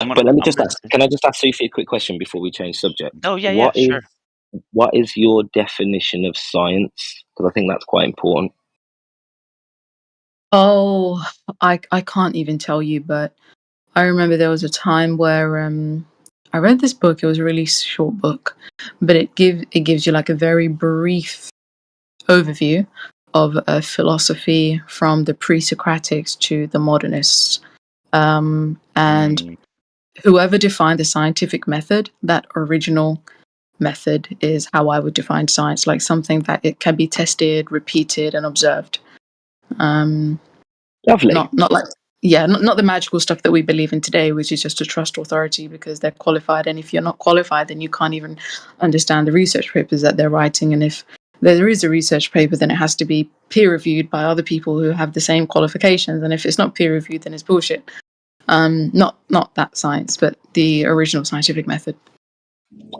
But let me I'm just gonna ask. Can I just ask Sophie a quick question before we change subject? Oh yeah, sure. What is your definition of science? Because I think that's quite important. Oh, I can't even tell you, but I remember there was a time where I read this book. It was a really short book, but it gives you like a very brief overview of a philosophy from the pre-Socratics to the modernists. And Mm, whoever defined the scientific method, that original method is how I would define science, like something that it can be tested, repeated, and observed. Um, Lovely. not like not the magical stuff that we believe in today, which is just to trust authority because they're qualified. And if you're not qualified, then you can't even understand the research papers that they're writing. And if there is a research paper, then it has to be peer reviewed by other people who have the same qualifications. And if it's not peer reviewed, then it's bullshit. Not that science, but the original scientific method.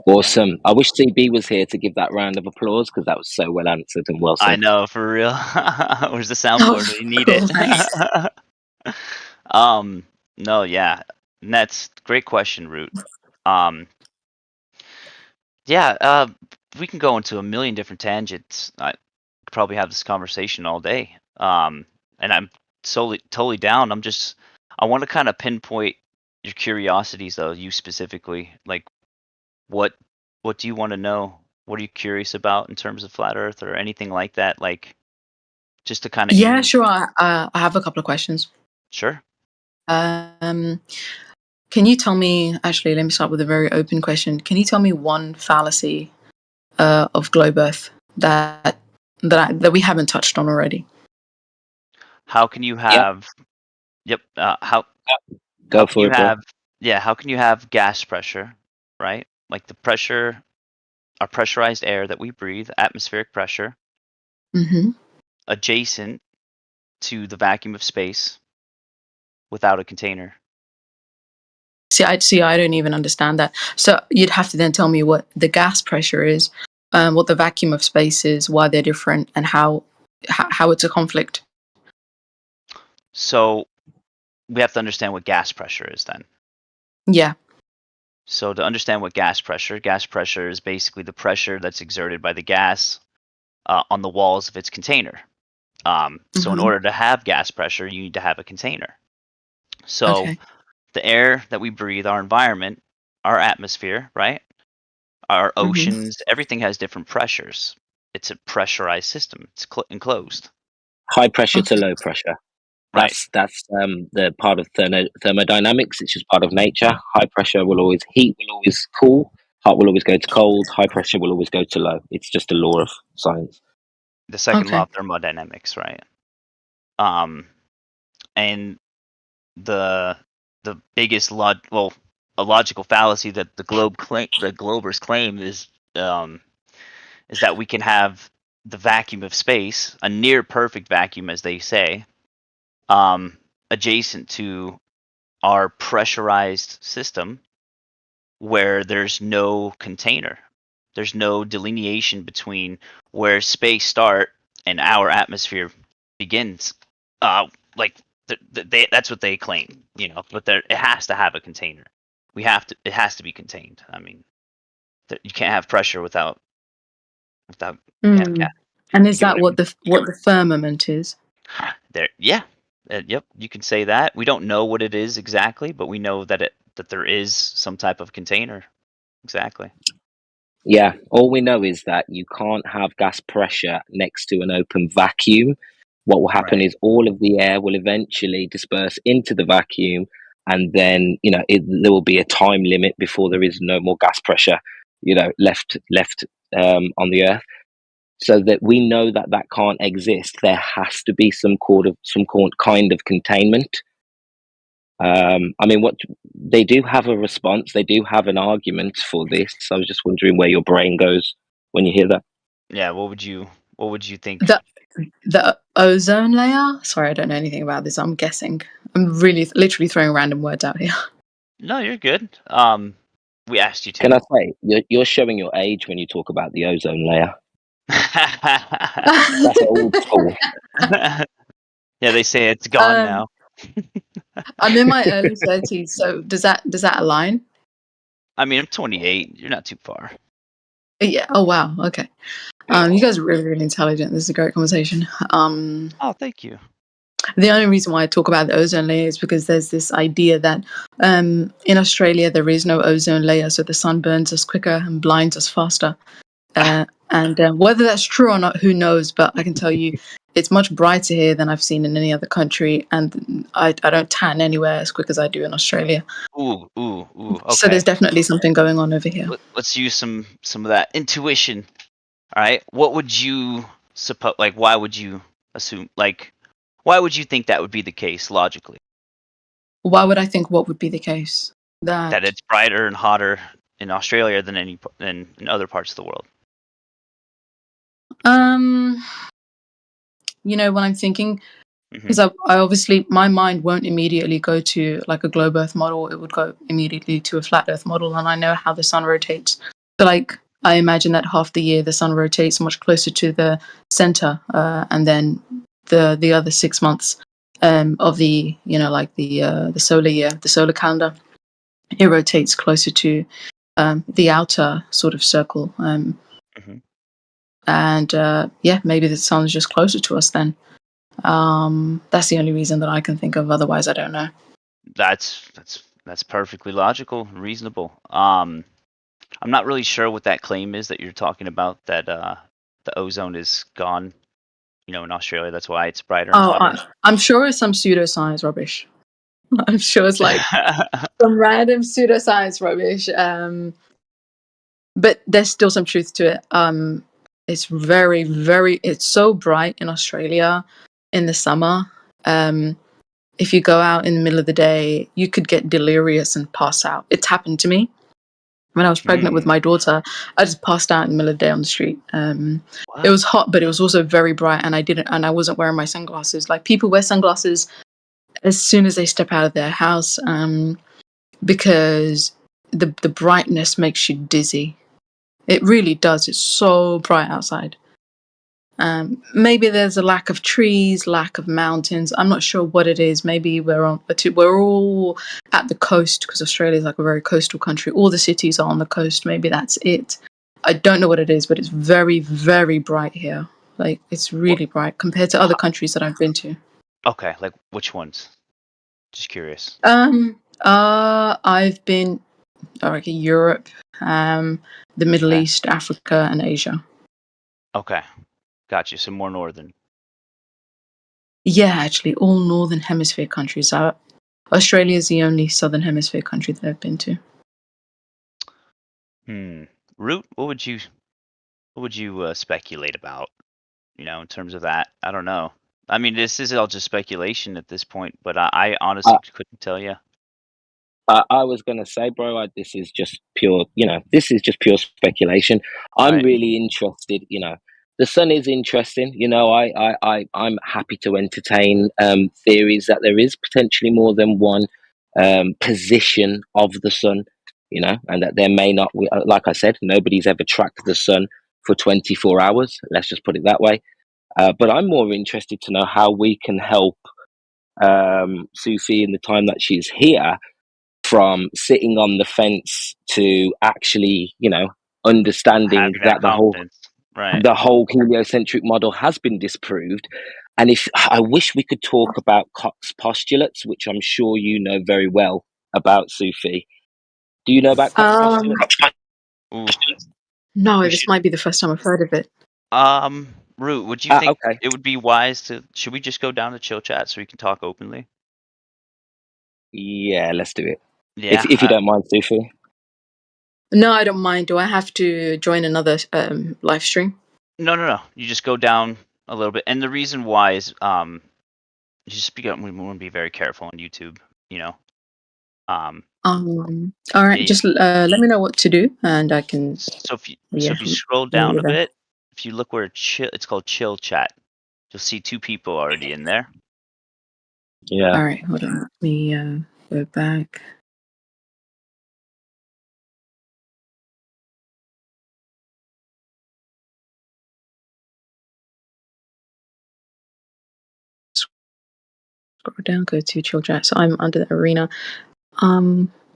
Awesome. I wish CB was here to give that round of applause because that was so well answered and well said. I know, for real. Where's the soundboard? We need cool, it. No, yeah. That's great question, Root. Yeah, we can go into a million different tangents. I could probably have this conversation all day. And I'm totally down. I want to kind of pinpoint your curiosities, though, you specifically. Like, what do you want to know? What are you curious about in terms of flat Earth or anything like that? Like, just to kind of Yeah, sure. I have a couple of questions. Sure. Can you tell me? Actually, let me start with a very open question. Can you tell me one fallacy of globe Earth that we haven't touched on already? How can you have? Yep. How Go can for you it, bro. have? Yeah. How can you have gas pressure, right? Like the pressure, our pressurized air that we breathe, atmospheric pressure, Mm-hmm. adjacent to the vacuum of space, without a container. See. I don't even understand that. So you'd have to then tell me what the gas pressure is, what the vacuum of space is, why they're different, and how it's a conflict. So we have to understand what gas pressure is then. Yeah. So to understand what gas pressure is basically the pressure that's exerted by the gas on the walls of its container. So in order to have gas pressure, you need to have a container. So Okay. the air that we breathe, our environment, our atmosphere, right? Our oceans, everything has different pressures. It's a pressurized system. It's enclosed. High pressure to Okay. low pressure. Right. That's the part of thermodynamics. It's just part of nature. High pressure will always heat, will always cool. Hot will always go to cold. High pressure will always go to low. It's just a law of science. The second law Okay. of thermodynamics, right? And the biggest a logical fallacy that the globers claim is that we can have the vacuum of space, a near perfect vacuum, as they say, adjacent to our pressurized system, where there's no container. There's no delineation between where space starts and our atmosphere begins. Like that's what they claim, but it has to have a container. It has to be contained. I mean, you can't have pressure without gas. And You is get what that I mean? what the firmament is? Yeah. Yep, you can say that. We don't know what it is exactly, but we know that there is some type of container. Exactly. Yeah, all we know is that you can't have gas pressure next to an open vacuum. What will happen Right. is all of the air will eventually disperse into the vacuum, and then there will be a time limit before there is no more gas pressure, left on the Earth. So that we know that can't exist. There has to be some kind of containment. I mean, what they do have a response. They do have an argument for this. I was just wondering where your brain goes when you hear that. Yeah. What would you think? The ozone layer? Sorry, I don't know anything about this. I'm guessing. I'm really literally throwing random words out here. No, you're good. We asked you Can to. I say you're showing your age when you talk about the ozone layer? That's old school. Yeah, they say it's gone now. I'm in my early 30s, so does that align? I mean, I'm 28. You're not too far. Yeah. Oh wow. Okay. You guys are really, really intelligent. This is a great conversation. Oh, thank you. The only reason why I talk about the ozone layer is because there's this idea that in Australia there is no ozone layer, so the sun burns us quicker and blinds us faster. And whether that's true or not, who knows? But I can tell you, it's much brighter here than I've seen in any other country, and I don't tan anywhere as quick as I do in Australia. Ooh. So there's Okay. definitely something going on over here. Let's use some of that intuition. All right. What would you suppose? Like, why would you assume? Like, why would you think that would be the case logically? Why would I think what would be the case? That That it's brighter and hotter in Australia than in other parts of the world. um, when I'm thinking, because I obviously my mind won't immediately go to like a globe Earth model. It would go immediately to a flat Earth model, and I know how the sun rotates. So like I imagine that half the year the sun rotates much closer to the center, and then the other 6 months of the like the solar year, the solar calendar, it rotates closer to the outer sort of circle. And yeah, maybe the sun's just closer to us then. That's the only reason that I can think of. Otherwise, I don't know. That's perfectly logical, reasonable. I'm not really sure what that claim is that you're talking about. That the ozone is gone. In Australia, that's why it's brighter and Oh, hotter. I'm sure it's some pseudoscience rubbish. I'm sure it's like some random pseudoscience rubbish. But there's still some truth to it. It's very, very. It's so bright in Australia in the summer. If you go out in the middle of the day, you could get delirious and pass out. It's happened to me when I was pregnant with my daughter. I just passed out in the middle of the day on the street. It was hot, but it was also very bright, and I wasn't wearing my sunglasses. Like people wear sunglasses as soon as they step out of their house, because the brightness makes you dizzy. It really does. It's so bright outside. Maybe there's a lack of trees, lack of mountains. I'm not sure what it is. Maybe we're all at the coast because Australia is like a very coastal country. All the cities are on the coast. Maybe that's it. I don't know what it is, but it's very, very bright here. Like it's really bright compared to other countries that I've been to. Okay, like which ones? Just curious. I've been like Europe, the Middle Okay. East, Africa, and Asia. Okay, got you. So more northern. Yeah, actually, all Northern Hemisphere countries. Australia is the only Southern Hemisphere country that I've been to. Root. What would you speculate about? In terms of that, I don't know. I mean, this is all just speculation at this point, but I honestly couldn't tell you. I was going to say, bro, this is just pure, this is just pure speculation. I'm Right. really interested, the sun is interesting. I'm happy to entertain theories that there is potentially more than one position of the sun, and that there may not, like I said, nobody's ever tracked the sun for 24 hours. Let's just put it that way. But I'm more interested to know how we can help Sufi in the time that she's here, from sitting on the fence to actually, understanding Having that that the whole confidence. Right. the whole heliocentric model has been disproved. And if I wish we could talk about Koch's postulates, which I'm sure you know very well about, Sufi. Do you know about Koch's Um, postulates? Ooh. no, We this should. might be the first time I've heard of it. Root. Would you think Okay. it would be wise to? Should we just go down to chill chat so we can talk openly? Yeah, let's do it. Yeah. If you don't mind, Sufi. No, I don't mind. Do I have to join another live stream? No. You just go down a little bit, and the reason why is you just we want to be very careful on YouTube. You know. All right. Yeah. Just let me know what to do, and I can. So if you Yeah. scroll Meet down you a there. bit, if you look where it's called chill chat, you'll see two people already in there. Yeah. All right. Hold on. Let me go back. Scroll down, go to chill chat. So I'm under the arena.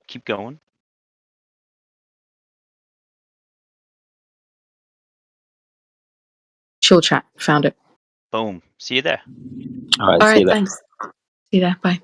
Keep going. Chill chat. Found it. Boom. See you there. All right, All see right, you there. thanks. See you there. Bye.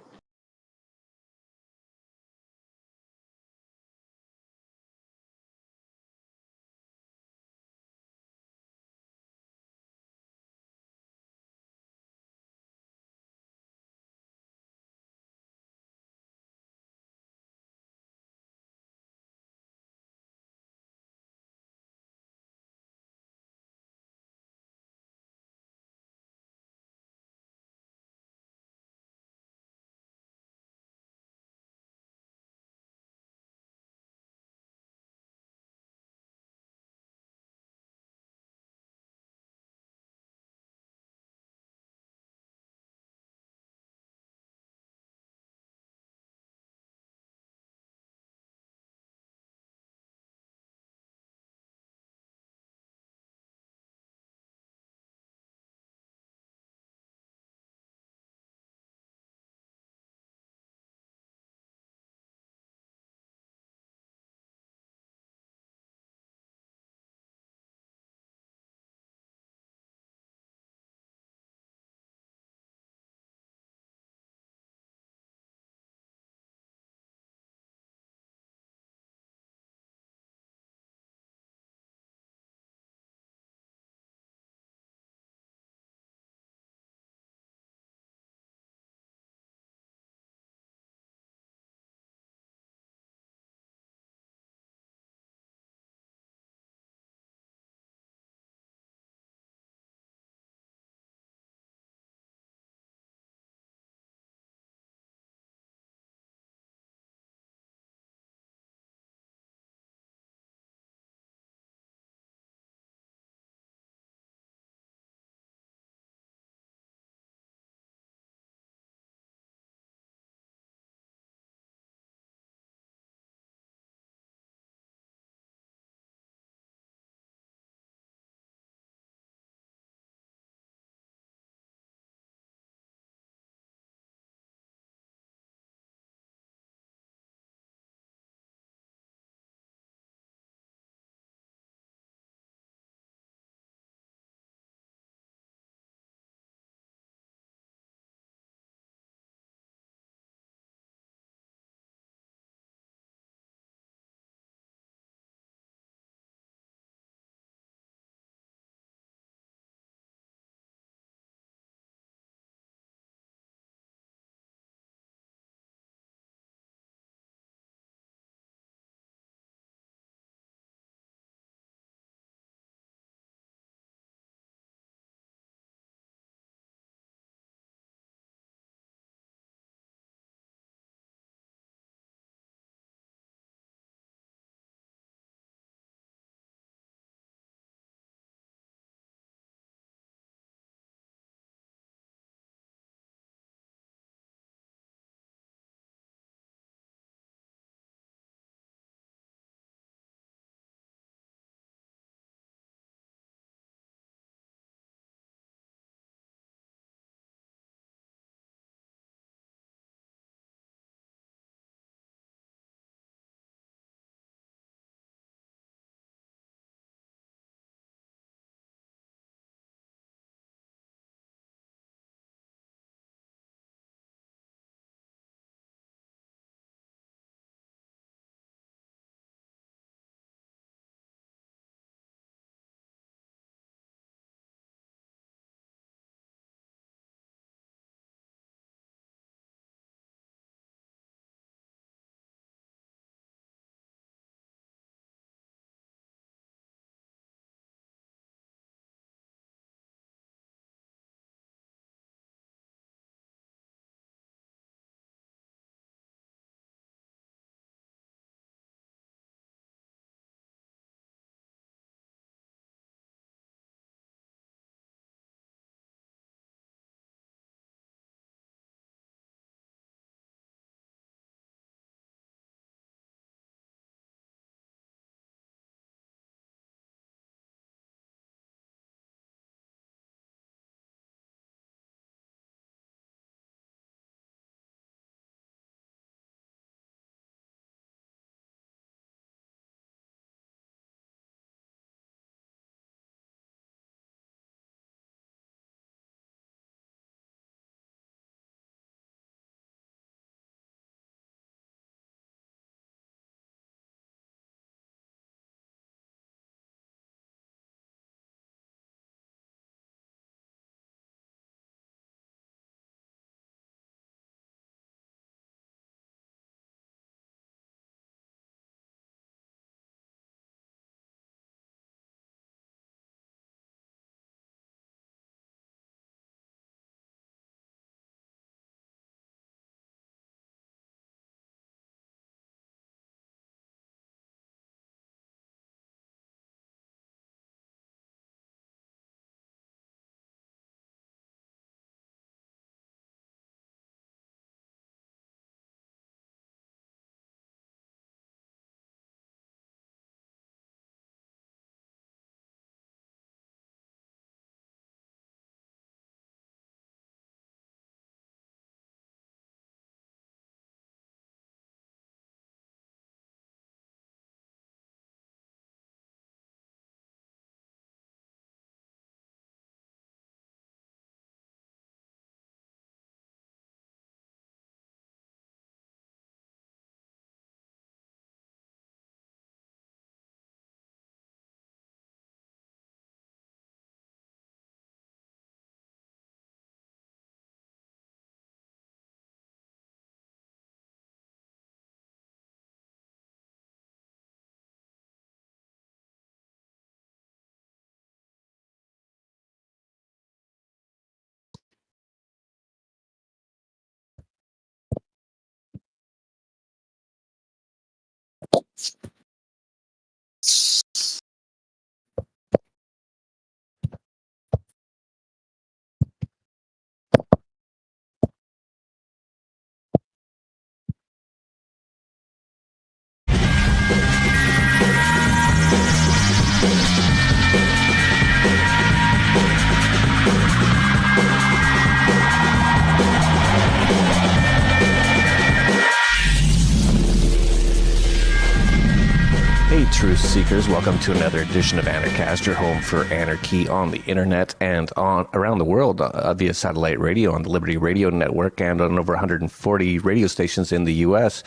Hey, Truth Seekers, welcome to another edition of Anarchast, your home for anarchy on the internet and around the world via satellite radio on the Liberty Radio Network and on over 140 radio stations in the U.S.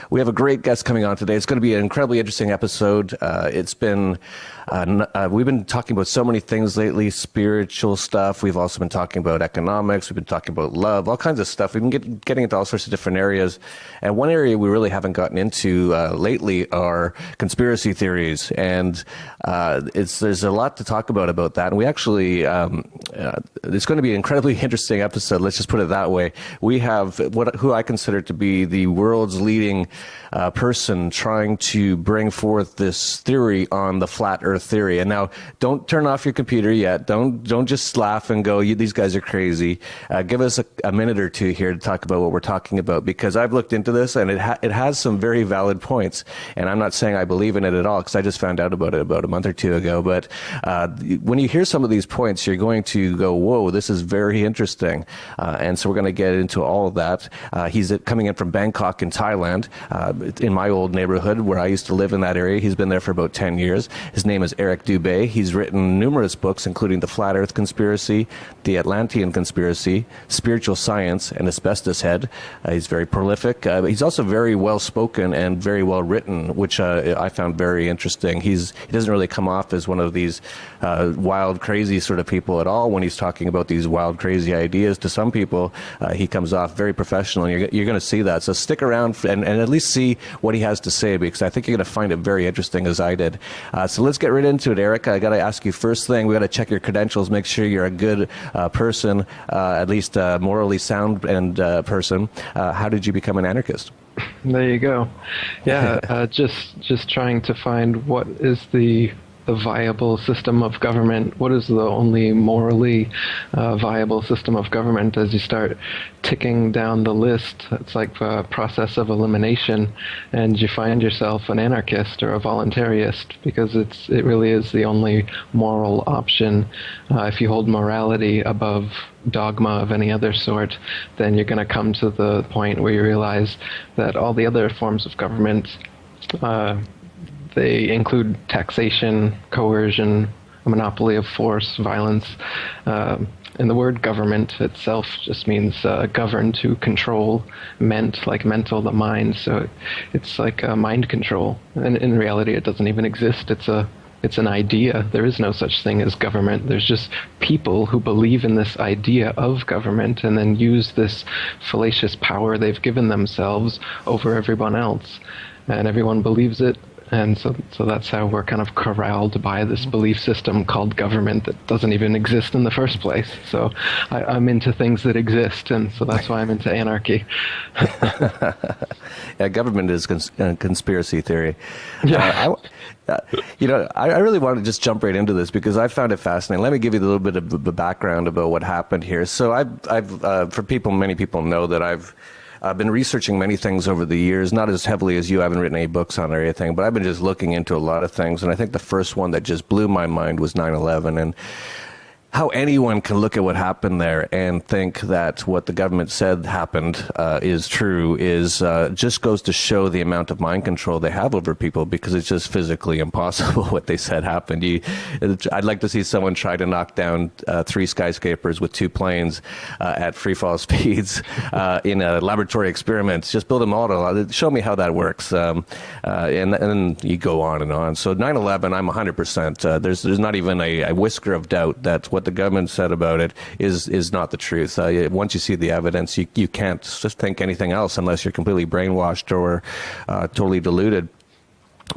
We have a great guest coming on today. It's going to be an incredibly interesting episode. We've been talking about so many things lately, spiritual stuff. We've also been talking about economics. We've been talking about love, all kinds of stuff. We've been getting into all sorts of different areas. And one area we really haven't gotten into lately are conspiracy theories. And there's a lot to talk about that. And we actually, it's going to be an incredibly interesting episode. Let's just put it that way. We have who I consider to be the world's leading person trying to bring forth this theory on the flat Earth theory. And now, don't turn off your computer yet. Don't just laugh and go, these guys are crazy. Give us a minute or two here to talk about what we're talking about, because I've looked into this and it has some very valid points. And I'm not saying I believe in it at all, because I just found out about it about a month or two ago. But when you hear some of these points, you're going to go, whoa, this is very interesting. And so we're going to get into all of that. He's coming in from Bangkok in Thailand, in my old neighborhood where I used to live in that area. He's been there for about 10 years. His name is Eric Dubé. He's written numerous books, including The Flat Earth Conspiracy, The Atlantean Conspiracy, Spiritual Science, and Asbestos Head. He's very prolific. He's also very well-spoken and very well-written, which I found very interesting. He doesn't really come off as one of these wild, crazy sort of people at all when he's talking about these wild, crazy ideas. To some people, he comes off very professional, and you're going to see that. So stick around and at least see what he has to say, because I think you're going to find it very interesting, as I did. So let's get right into it, Eric. I got to ask you first thing, we got to check your credentials, make sure you're a good person, at least morally sound and person. How did you become an anarchist? There you go. Yeah, just trying to find what is the viable system of government. What is the only morally viable system of government? As you start ticking down the list, it's like a process of elimination, and you find yourself an anarchist or a voluntarist, because it really is the only moral option. If you hold morality above dogma of any other sort, then you're going to come to the point where you realize that all the other forms of government, they include taxation, coercion, a monopoly of force, violence. And the word government itself just means govern, to control, mental, the mind. So it's like mind control. And in reality, it doesn't even exist. It's an idea. There is no such thing as government. There's just people who believe in this idea of government and then use this fallacious power they've given themselves over everyone else. And everyone believes it. And so that's how we're kind of corralled by this belief system called government that doesn't even exist in the first place. So I'm into things that exist, and so that's why I'm into anarchy. Yeah, government is conspiracy theory. Yeah. I really want to just jump right into this because I found it fascinating. Let me give you a little bit of the background about what happened here. So many people know that I've been researching many things over the years, not as heavily as you. I haven't written any books on or anything, but I've been just looking into a lot of things. And I think the first one that just blew my mind was 9/11. And how anyone can look at what happened there and think that what the government said happened is true just goes to show the amount of mind control they have over people, because it's just physically impossible what they said happened. I'd like to see someone try to knock down 3 skyscrapers with 2 planes at free fall speeds in a laboratory experiment. Just build a model. Show me how that works. And then you go on and on. So 9/11, I'm 100%. There's not even a whisker of doubt that what the government said about it is not the truth. Once you see the evidence, you can't just think anything else unless you're completely brainwashed or totally deluded.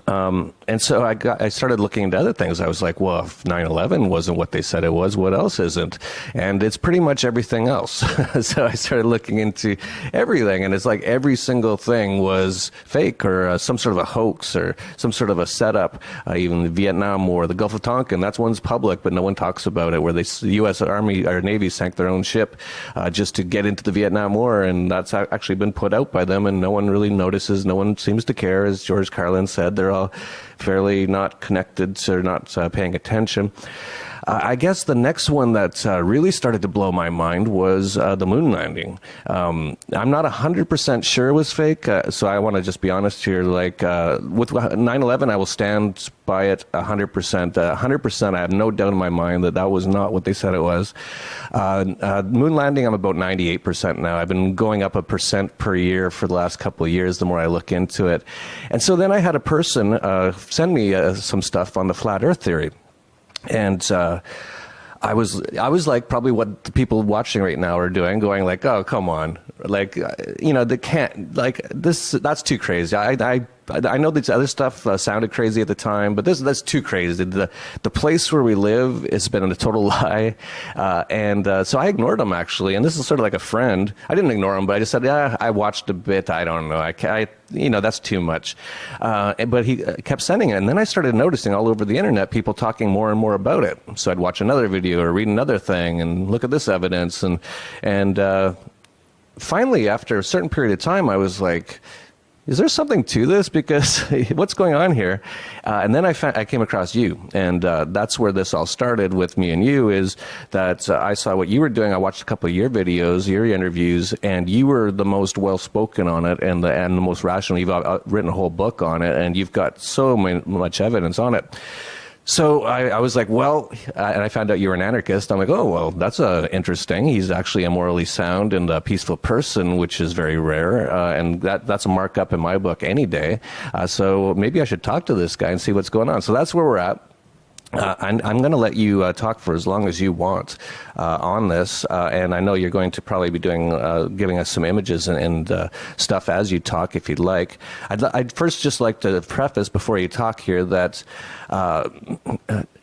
And so I started looking into other things. I was like, well, if 9/11 wasn't what they said it was, what else isn't? And it's pretty much everything else. So I started looking into everything, and it's like every single thing was fake or some sort of a hoax or some sort of a setup. Even the Vietnam War, the Gulf of Tonkin, that's one's public, but no one talks about it, where the U.S. Army or Navy sank their own ship just to get into the Vietnam War, and that's actually been put out by them, and no one really notices. No one seems to care, as George Carlin said. They're all fairly not connected, so not paying attention. I guess the next one that really started to blow my mind was the moon landing. I'm not 100% sure it was fake, so I want to just be honest here. Like with 9/11, I will stand by it 100%. 100%, I have no doubt in my mind that was not what they said it was. Moon landing, I'm about 98% now. I've been going up 1% per year for the last couple of years, the more I look into it. And so then I had a person send me some stuff on the flat Earth theory. And I was like probably what the people watching right now are doing, going like, oh, come on. Like, they can't, like, that's too crazy. I know this other stuff sounded crazy at the time, but that's too crazy. The place where we live has been a total lie. So I ignored him, actually. And this is sort of like a friend. I didn't ignore him, but I just said, yeah, I watched a bit. I don't know. That's too much. But he kept sending it. And then I started noticing all over the internet people talking more and more about it. So I'd watch another video or read another thing and look at this evidence. And finally, after a certain period of time, I was like, is there something to this? Because what's going on here? And then I came across you, and that's where this all started with me and you, is that I saw what you were doing. I watched a couple of your videos, your interviews, and you were the most well-spoken on it and the most rational. You've written a whole book on it, and you've got so much evidence on it. So I was like, well, and I found out you were an anarchist. I'm like, oh, well, that's interesting. He's actually a morally sound and a peaceful person, which is very rare. And that's a markup in my book any day. So maybe I should talk to this guy and see what's going on. So that's where we're at. I'm going to let you talk for as long as you want on this, and I know you're going to probably be giving us some images and stuff as you talk, if you'd like. I'd first just like to preface before you talk here that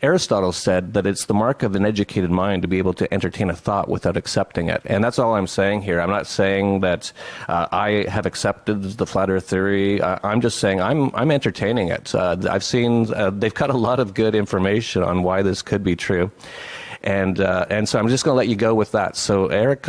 Aristotle said that it's the mark of an educated mind to be able to entertain a thought without accepting it, and that's all I'm saying here. I'm not saying that I have accepted the flat Earth theory. I'm just saying I'm entertaining it. I've seen they've got a lot of good information on why this could be true. And so I'm just going to let you go with that. So Eric,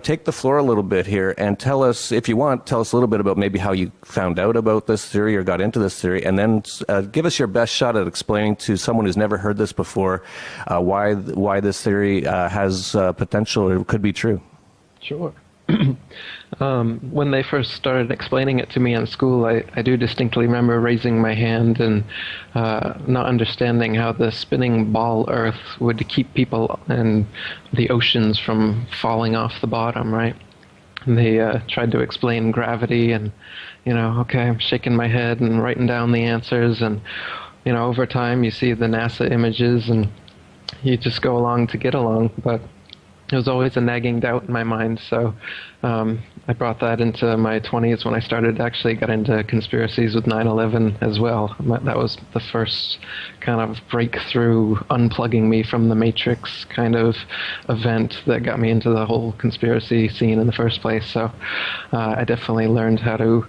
take the floor a little bit here and tell us a little bit about maybe how you found out about this theory or got into this theory, and then give us your best shot at explaining to someone who's never heard this before why this theory has potential or could be true. Sure. When they first started explaining it to me in school, I do distinctly remember raising my hand and not understanding how the spinning ball Earth would keep people and the oceans from falling off the bottom, right? And they tried to explain gravity and, okay, I'm shaking my head and writing down the answers. And, over time you see the NASA images and you just go along to get along. But it was always a nagging doubt in my mind, so I brought that into my 20s when I got into conspiracies with 9/11 as well. That was the first kind of breakthrough, unplugging me from the Matrix kind of event that got me into the whole conspiracy scene in the first place. So I definitely learned how to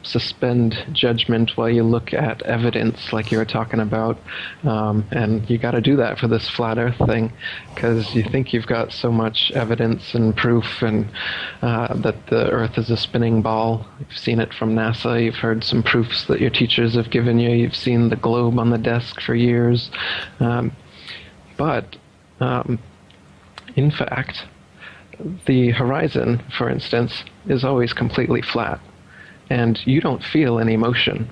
suspend judgment while you look at evidence like you were talking about, and you got to do that for this flat Earth thing, because you think you've got so much evidence and proof and that the Earth is a spinning ball. You've seen it from NASA, you've heard some proofs that your teachers have given you, you've seen the globe on the desk for years, but in fact the horizon, for instance, is always completely flat. And you don't feel any motion.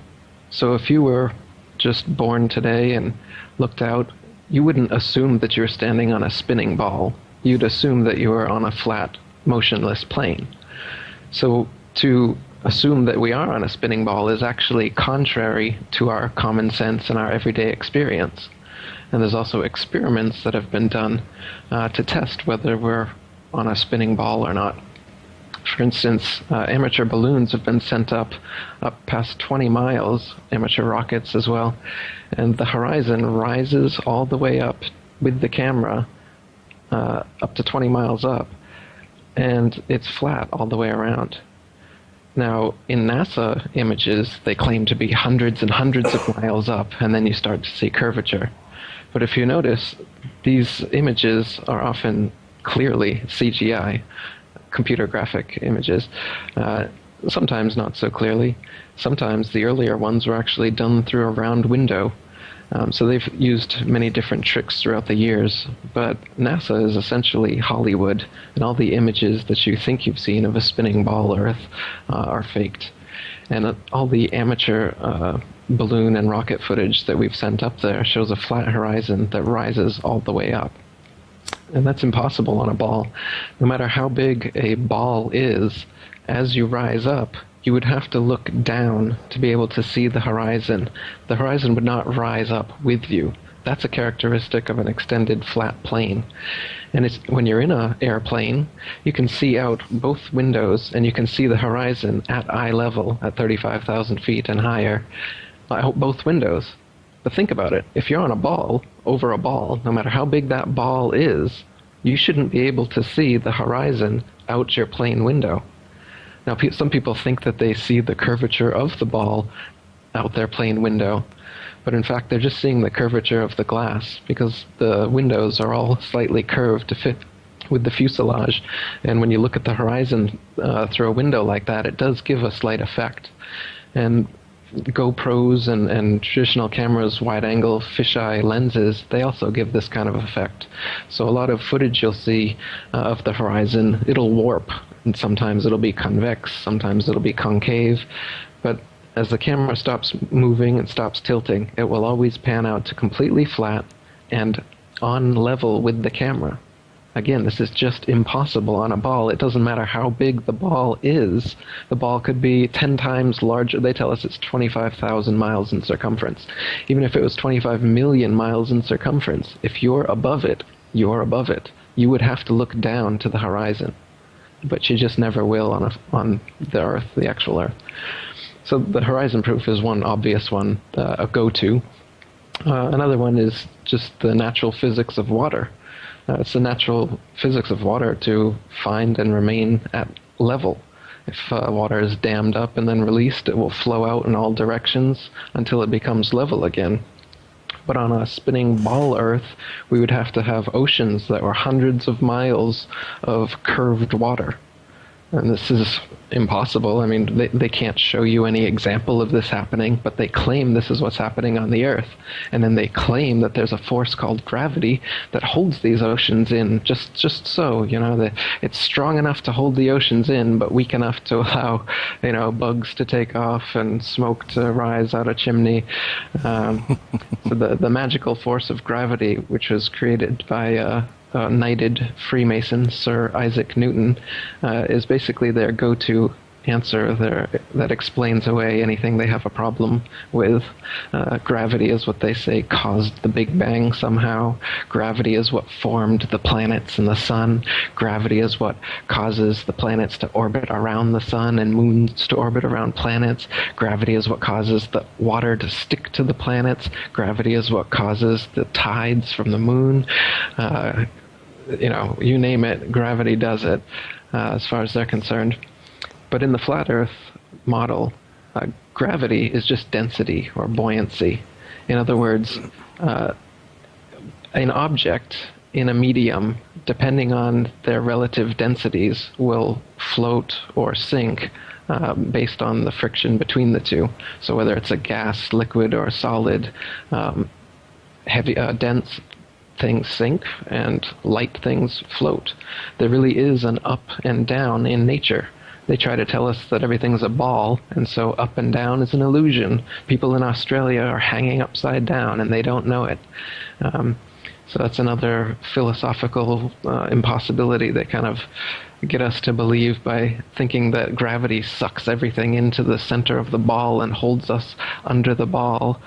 So if you were just born today and looked out, you wouldn't assume that you're standing on a spinning ball. You'd assume that you were on a flat, motionless plane. So to assume that we are on a spinning ball is actually contrary to our common sense and our everyday experience. And there's also experiments that have been done to test whether we're on a spinning ball or not. For instance, amateur balloons have been sent up past 20 miles, amateur rockets as well, and the horizon rises all the way up with the camera up to 20 miles up, and it's flat all the way around. Now, in NASA images, they claim to be hundreds and hundreds of miles up, and then you start to see curvature. But if you notice, these images are often clearly CGI, computer graphic images. Sometimes not so clearly. Sometimes the earlier ones were actually done through a round window. So they've used many different tricks throughout the years, but NASA is essentially Hollywood, and all the images that you think you've seen of a spinning ball Earth are faked. And all the amateur balloon and rocket footage that we've sent up there shows a flat horizon that rises all the way up. And that's impossible on a ball. No matter how big a ball is, as you rise up, you would have to look down to be able to see the horizon. The horizon would not rise up with you. That's a characteristic of an extended flat plane. And it's when you're in an airplane, you can see out both windows and you can see the horizon at eye level at 35,000 feet and higher, out both windows. But think about it. If you're on a ball, over a ball, no matter how big that ball is, you shouldn't be able to see the horizon out your plane window. Now, some people think that they see the curvature of the ball out their plane window, but in fact they're just seeing the curvature of the glass because the windows are all slightly curved to fit with the fuselage. And when you look at the horizon through a window like that, it does give a slight effect. And GoPros and traditional cameras, wide-angle fisheye lenses, they also give this kind of effect. So a lot of footage you'll see of the horizon, it'll warp, and sometimes it'll be convex, sometimes it'll be concave, but as the camera stops moving and stops tilting, it will always pan out to completely flat and on level with the camera. Again, this is just impossible on a ball. It doesn't matter how big the ball is. The ball could be 10 times larger. They tell us it's 25,000 miles in circumference. Even if it was 25 million miles in circumference, if you're above it, you're above it. You would have to look down to the horizon. But you just never will on the Earth, the actual Earth. So the horizon proof is one obvious one, a go-to. Another one is just the natural physics of water. It's the natural physics of water to find and remain at level. If water is dammed up and then released, it will flow out in all directions until it becomes level again. But on a spinning ball Earth, we would have to have oceans that were hundreds of miles of curved water. And this is impossible. I mean, they can't show you any example of this happening, but they claim this is what's happening on the Earth. And then they claim that there's a force called gravity that holds these oceans in just so, that it's strong enough to hold the oceans in, but weak enough to allow, bugs to take off and smoke to rise out a chimney. So the magical force of gravity, which was created by knighted Freemason Sir Isaac Newton, is basically their go-to answer that explains away anything they have a problem with. Gravity is what they say caused the Big Bang somehow. Gravity is what formed the planets and the sun. Gravity is what causes the planets to orbit around the sun and moons to orbit around planets. Gravity is what causes the water to stick to the planets. Gravity is what causes the tides from the moon. You name it, gravity does it, as far as they're concerned. But in the flat Earth model, gravity is just density or buoyancy. In other words, an object in a medium, depending on their relative densities, will float or sink based on the friction between the two. So whether it's a gas, liquid, or solid, heavy, dense things sink and light things float. There really is an up and down in nature. They try to tell us that everything's a ball, and so up and down is an illusion. People in Australia are hanging upside down, and they don't know it. So that's another philosophical impossibility they kind of get us to believe by thinking that gravity sucks everything into the center of the ball and holds us under the ball.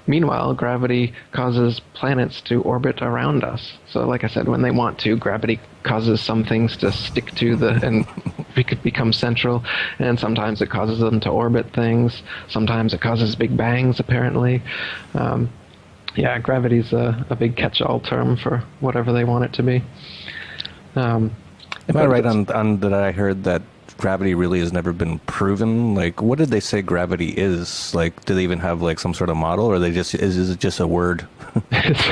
Meanwhile, gravity causes planets to orbit around us. So, like I said, when they want to, gravity causes some things to stick to and become central, and sometimes it causes them to orbit things. Sometimes it causes big bangs, apparently. Yeah, gravity's a big catch-all term for whatever they want it to be. Am I right on that? I heard that gravity really has never been proven. Like, what did they say gravity is? Like, do they even have like some sort of model, or is it just a word?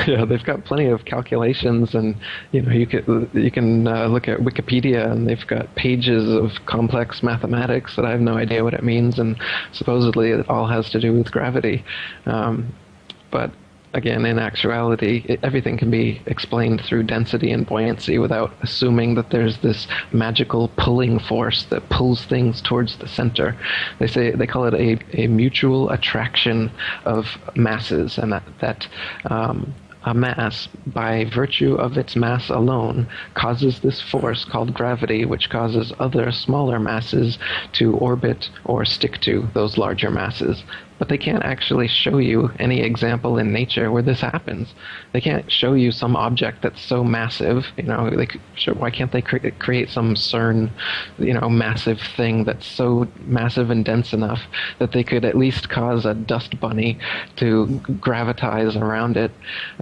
Yeah, they've got plenty of calculations, and you can look at Wikipedia, and they've got pages of complex mathematics that I have no idea what it means, and supposedly it all has to do with gravity. But again, in actuality, everything can be explained through density and buoyancy without assuming that there's this magical pulling force that pulls things towards the center. They call it a mutual attraction of masses, and that a mass, by virtue of its mass alone, causes this force called gravity, which causes other smaller masses to orbit or stick to those larger masses. But they can't actually show you any example in nature where this happens. They can't show you some object that's so massive. Why can't they create some CERN, massive thing that's so massive and dense enough that they could at least cause a dust bunny to gravitize around it?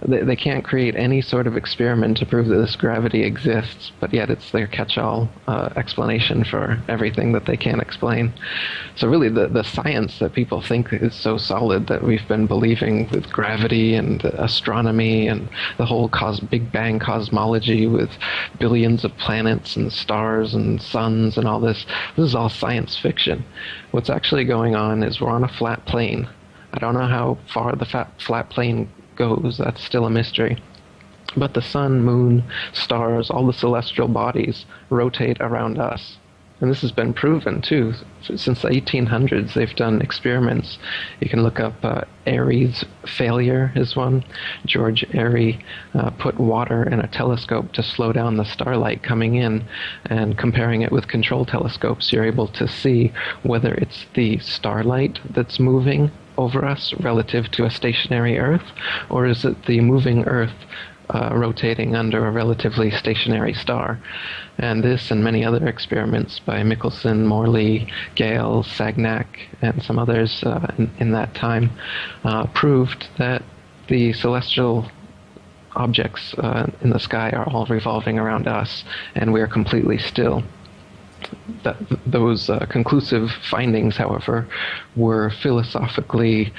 They can't create any sort of experiment to prove that this gravity exists, but yet it's their catch-all explanation for everything that they can't explain. So really, the science that people think is so solid that we've been believing with gravity and astronomy and the whole Big Bang cosmology with billions of planets and stars and suns and all this is all science fiction. What's actually going on is we're on a flat plane. I don't know how far the flat plane goes. That's still a mystery. But the sun, moon, stars, all the celestial bodies rotate around us. And this has been proven, too. Since the 1800s, they've done experiments. You can look up Airy's failure is one. George Airy put water in a telescope to slow down the starlight coming in, and comparing it with control telescopes, you're able to see whether it's the starlight that's moving over us relative to a stationary Earth, or is it the moving Earth rotating under a relatively stationary star. And this and many other experiments by Michelson, Morley, Gale, Sagnac, and some others in that time proved that the celestial objects in the sky are all revolving around us, and we are completely still. Those conclusive findings, however, were philosophically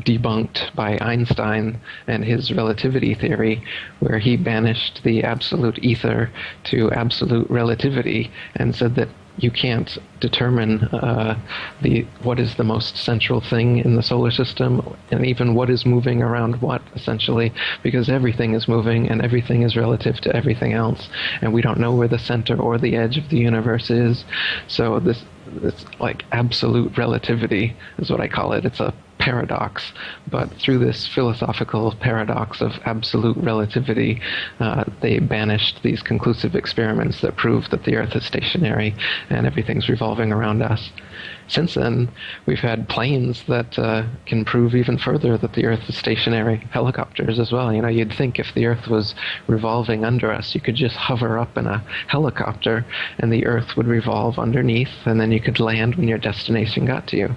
debunked by Einstein and his relativity theory, where he banished the absolute ether to absolute relativity and said that you can't determine what is the most central thing in the solar system, and even what is moving around what, essentially, because everything is moving and everything is relative to everything else, and we don't know where the center or the edge of the universe is. So this like absolute relativity is what I call it. It's a paradox, but through this philosophical paradox of absolute relativity, they banished these conclusive experiments that prove that the Earth is stationary and everything's revolving around us. Since then, we've had planes that can prove even further that the Earth is stationary, helicopters as well. You'd think if the Earth was revolving under us, you could just hover up in a helicopter and the Earth would revolve underneath, and then you could land when your destination got to you.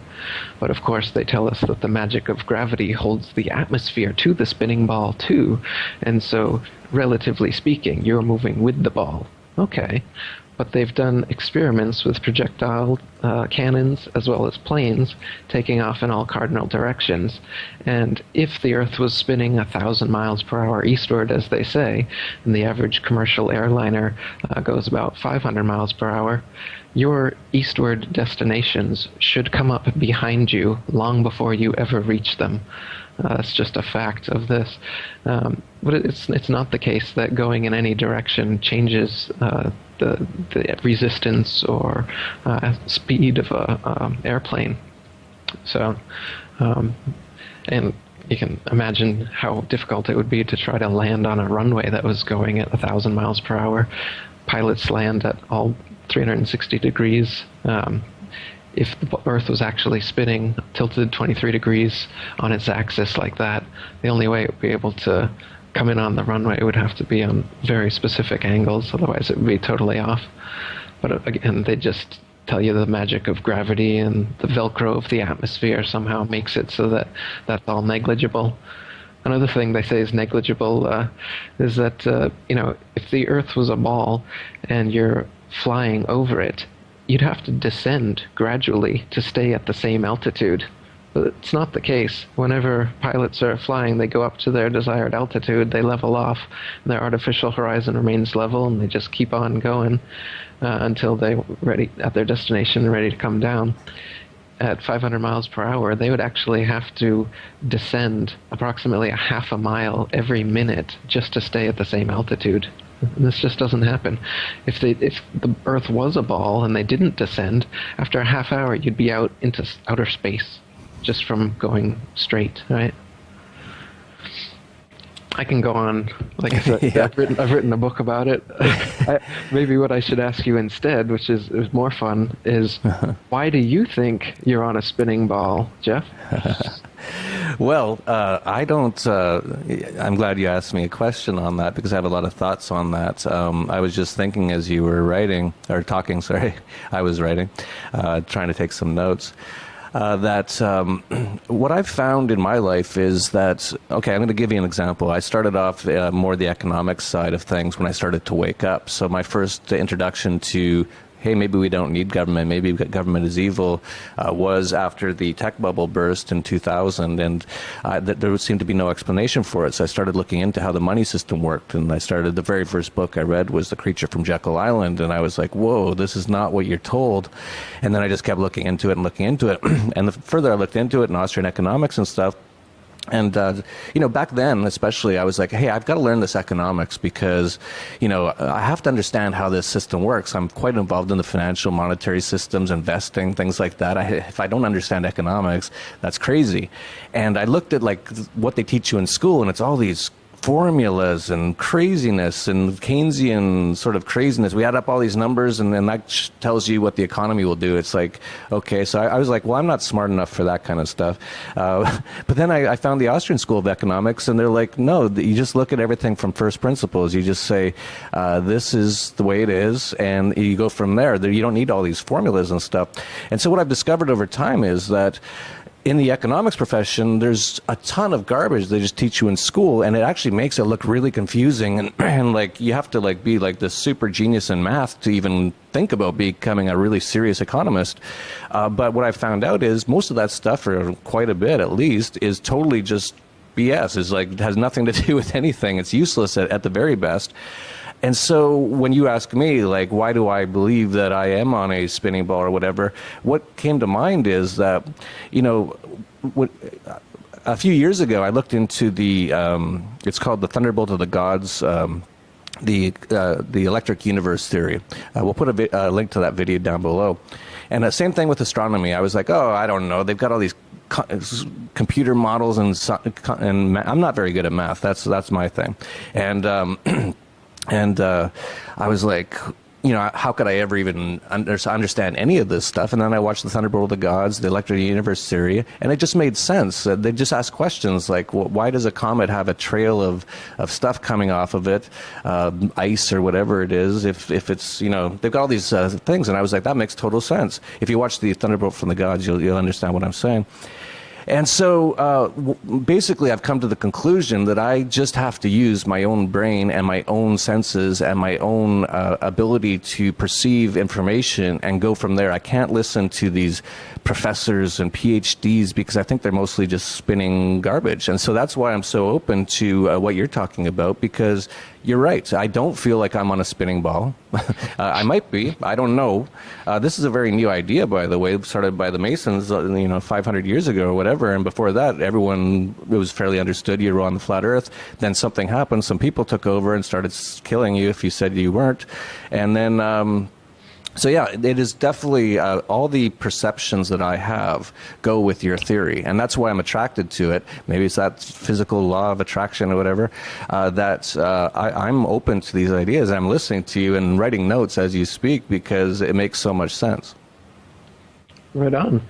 But of course, they tell us that the magic of gravity holds the atmosphere to the spinning ball too, and so, relatively speaking, you're moving with the ball. Okay. But they've done experiments with projectile cannons as well as planes taking off in all cardinal directions. And if the Earth was spinning 1,000 miles per hour eastward, as they say, and the average commercial airliner goes about 500 miles per hour, your eastward destinations should come up behind you long before you ever reach them. That's just a fact of this. But it's not the case that going in any direction changes the resistance or speed of a airplane. So, and you can imagine how difficult it would be to try to land on a runway that was going at 1,000 miles per hour. Pilots land at all 360 degrees. if the Earth was actually spinning tilted 23 degrees on its axis like that, the only way it would be able to come in on the runway would have to be on very specific angles, otherwise it would be totally off. But again, they just tell you the magic of gravity and the Velcro of the atmosphere somehow makes it so that that's all negligible. Another thing they say is negligible is that, if the Earth was a ball and you're flying over it, you'd have to descend gradually to stay at the same altitude. But it's not the case. Whenever pilots are flying, they go up to their desired altitude, they level off, and their artificial horizon remains level, and they just keep on going until they're ready at their destination and ready to come down. At 500 miles per hour, they would actually have to descend approximately a half a mile every minute just to stay at the same altitude. And this just doesn't happen. If the Earth was a ball and they didn't descend, after a half hour, you'd be out into outer space just from going straight, right? I can go on. Like I said, yeah. I've written a book about it. Maybe what I should ask you instead, which is more fun, is why do you think you're on a spinning ball, Jeff? Well, I don't. I'm glad you asked me a question on that because I have a lot of thoughts on that. I was just thinking as you were writing or talking. Sorry, I was writing, trying to take some notes. What I've found in my life is that, okay, I'm going to give you an example. I started off more the economics side of things when I started to wake up. So my first introduction to, hey, maybe we don't need government, maybe government is evil, was after the tech bubble burst in 2000, and there seemed to be no explanation for it. So I started looking into how the money system worked, and the very first book I read was The Creature from Jekyll Island, and I was like, whoa, this is not what you're told. And then I just kept looking into it, and the further I looked into it in Austrian economics and stuff, and, back then, especially, I was like, hey, I've got to learn this economics because, I have to understand how this system works. I'm quite involved in the financial monetary systems, investing, things like that. If I don't understand economics, that's crazy. And I looked at, what they teach you in school, and it's all these formulas and craziness and Keynesian sort of craziness. We add up all these numbers and then that tells you what the economy will do. It's like, okay, so I was like, well, I'm not smart enough for that kind of stuff. But then I found the Austrian School of Economics and they're like, no, you just look at everything from first principles. You just say, this is the way it is, and you go from there. You don't need all these formulas and stuff. And so what I've discovered over time is that in the economics profession, there's a ton of garbage they just teach you in school, and it actually makes it look really confusing. And like you have to be like this super genius in math to even think about becoming a really serious economist. But what I found out is most of that stuff, or quite a bit at least, is totally just BS. It has nothing to do with anything. It's useless at the very best. And so when you ask me, why do I believe that I am on a spinning ball or whatever, what came to mind is that, a few years ago, I looked into it's called the Thunderbolt of the Gods, the electric universe theory. We'll put a link to that video down below. And the same thing with astronomy. I was like, oh, I don't know. They've got all these computer models, and I'm not very good at math. That's my thing. And I was like, how could I ever even understand any of this stuff? And then I watched the Thunderbolt of the Gods, the Electric Universe theory, and it just made sense. They just asked questions like, why does a comet have a trail of stuff coming off of it, ice or whatever it is, if it's, they've got all these things. And I was like, that makes total sense. If you watch the Thunderbolt from the Gods, you'll understand what I'm saying. And so basically I've come to the conclusion that I just have to use my own brain and my own senses and my own ability to perceive information and go from there. I can't listen to these professors and PhDs because I think they're mostly just spinning garbage. And so that's why I'm so open to what you're talking about, because you're right. I don't feel like I'm on a spinning ball. I might be. I don't know. This is a very new idea, by the way, started by the Masons, 500 years ago or whatever. And before that, it was fairly understood you were on the flat Earth. Then something happened. Some people took over and started killing you if you said you weren't. And then so yeah, it is definitely all the perceptions that I have go with your theory, and that's why I'm attracted to it. Maybe it's that physical law of attraction or whatever, I'm open to these ideas. I'm listening to you and writing notes as you speak because it makes so much sense. Right on.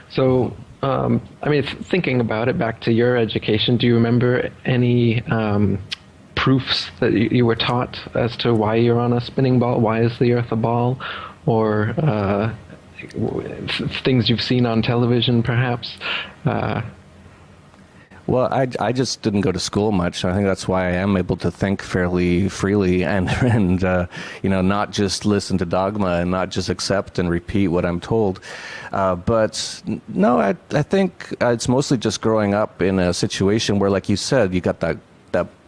So, I mean, thinking about it, back to your education, do you remember any proofs that you were taught as to why you're on a spinning ball? Why is the Earth a ball? Or things you've seen on television, perhaps? Well, I just didn't go to school much. I think that's why I am able to think fairly freely and not just listen to dogma and not just accept and repeat what I'm told. But no, I think it's mostly just growing up in a situation where, like you said, you got that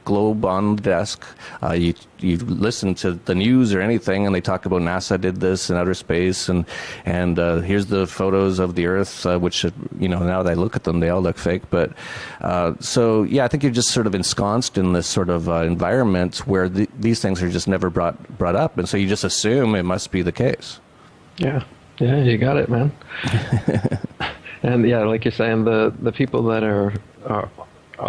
globe on the desk. You listen to the news or anything, and they talk about NASA did this in outer space, and here's the photos of the Earth, which now that I look at them, they all look fake. But so yeah, I think you're just sort of ensconced in this sort of environment where these things are just never brought up, and so you just assume it must be the case. Yeah, you got it, man. And yeah, like you're saying, the people that are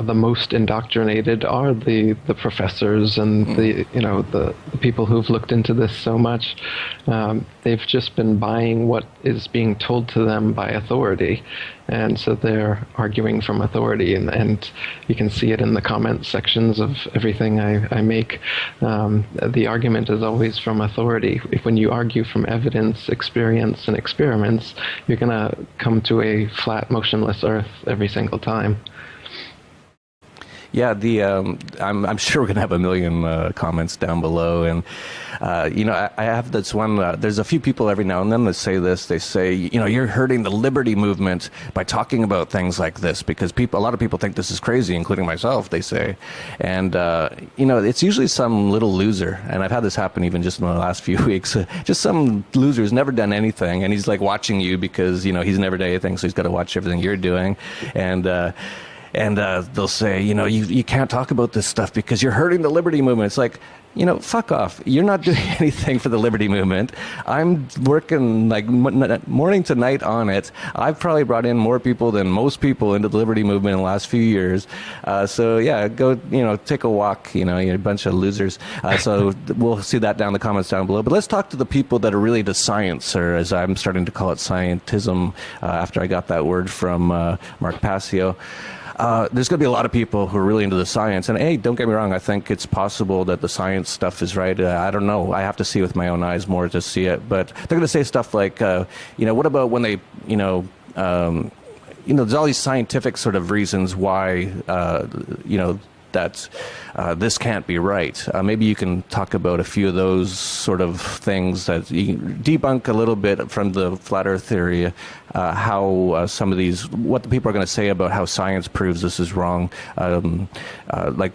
the most indoctrinated are the professors and the people who've looked into this so much. They've just been buying what is being told to them by authority, and so they're arguing from authority, and you can see it in the comment sections of everything I make. The argument is always from authority. When you argue from evidence, experience, and experiments, you're going to come to a flat, motionless Earth every single time. Yeah, I'm sure we're going to have a million comments down below. And, I have this one, there's a few people every now and then that say this. They say, you're hurting the liberty movement by talking about things like this, because a lot of people think this is crazy, including myself, they say. And, it's usually some little loser. And I've had this happen even just in the last few weeks. Just some loser who's never done anything. And he's like watching you because, he's never done anything. So he's got to watch everything you're doing. And they'll say, you can't talk about this stuff because you're hurting the liberty movement. It's like, fuck off. You're not doing anything for the liberty movement. I'm working like morning to night on it. I've probably brought in more people than most people into the liberty movement in the last few years. So yeah, go, take a walk, you're a bunch of losers. So we'll see that down in the comments down below. But let's talk to the people that are really into science, or as I'm starting to call it, scientism, after I got that word from Mark Passio. There's going to be a lot of people who are really into the science. And hey, don't get me wrong, I think it's possible that the science stuff is right. I don't know. I have to see with my own eyes more to see it. But they're going to say stuff like, what about when they, there's all these scientific sort of reasons why, that this can't be right. Maybe you can talk about a few of those sort of things that you debunk a little bit from the flat Earth theory, how some of these, what the people are going to say about how science proves this is wrong. Like,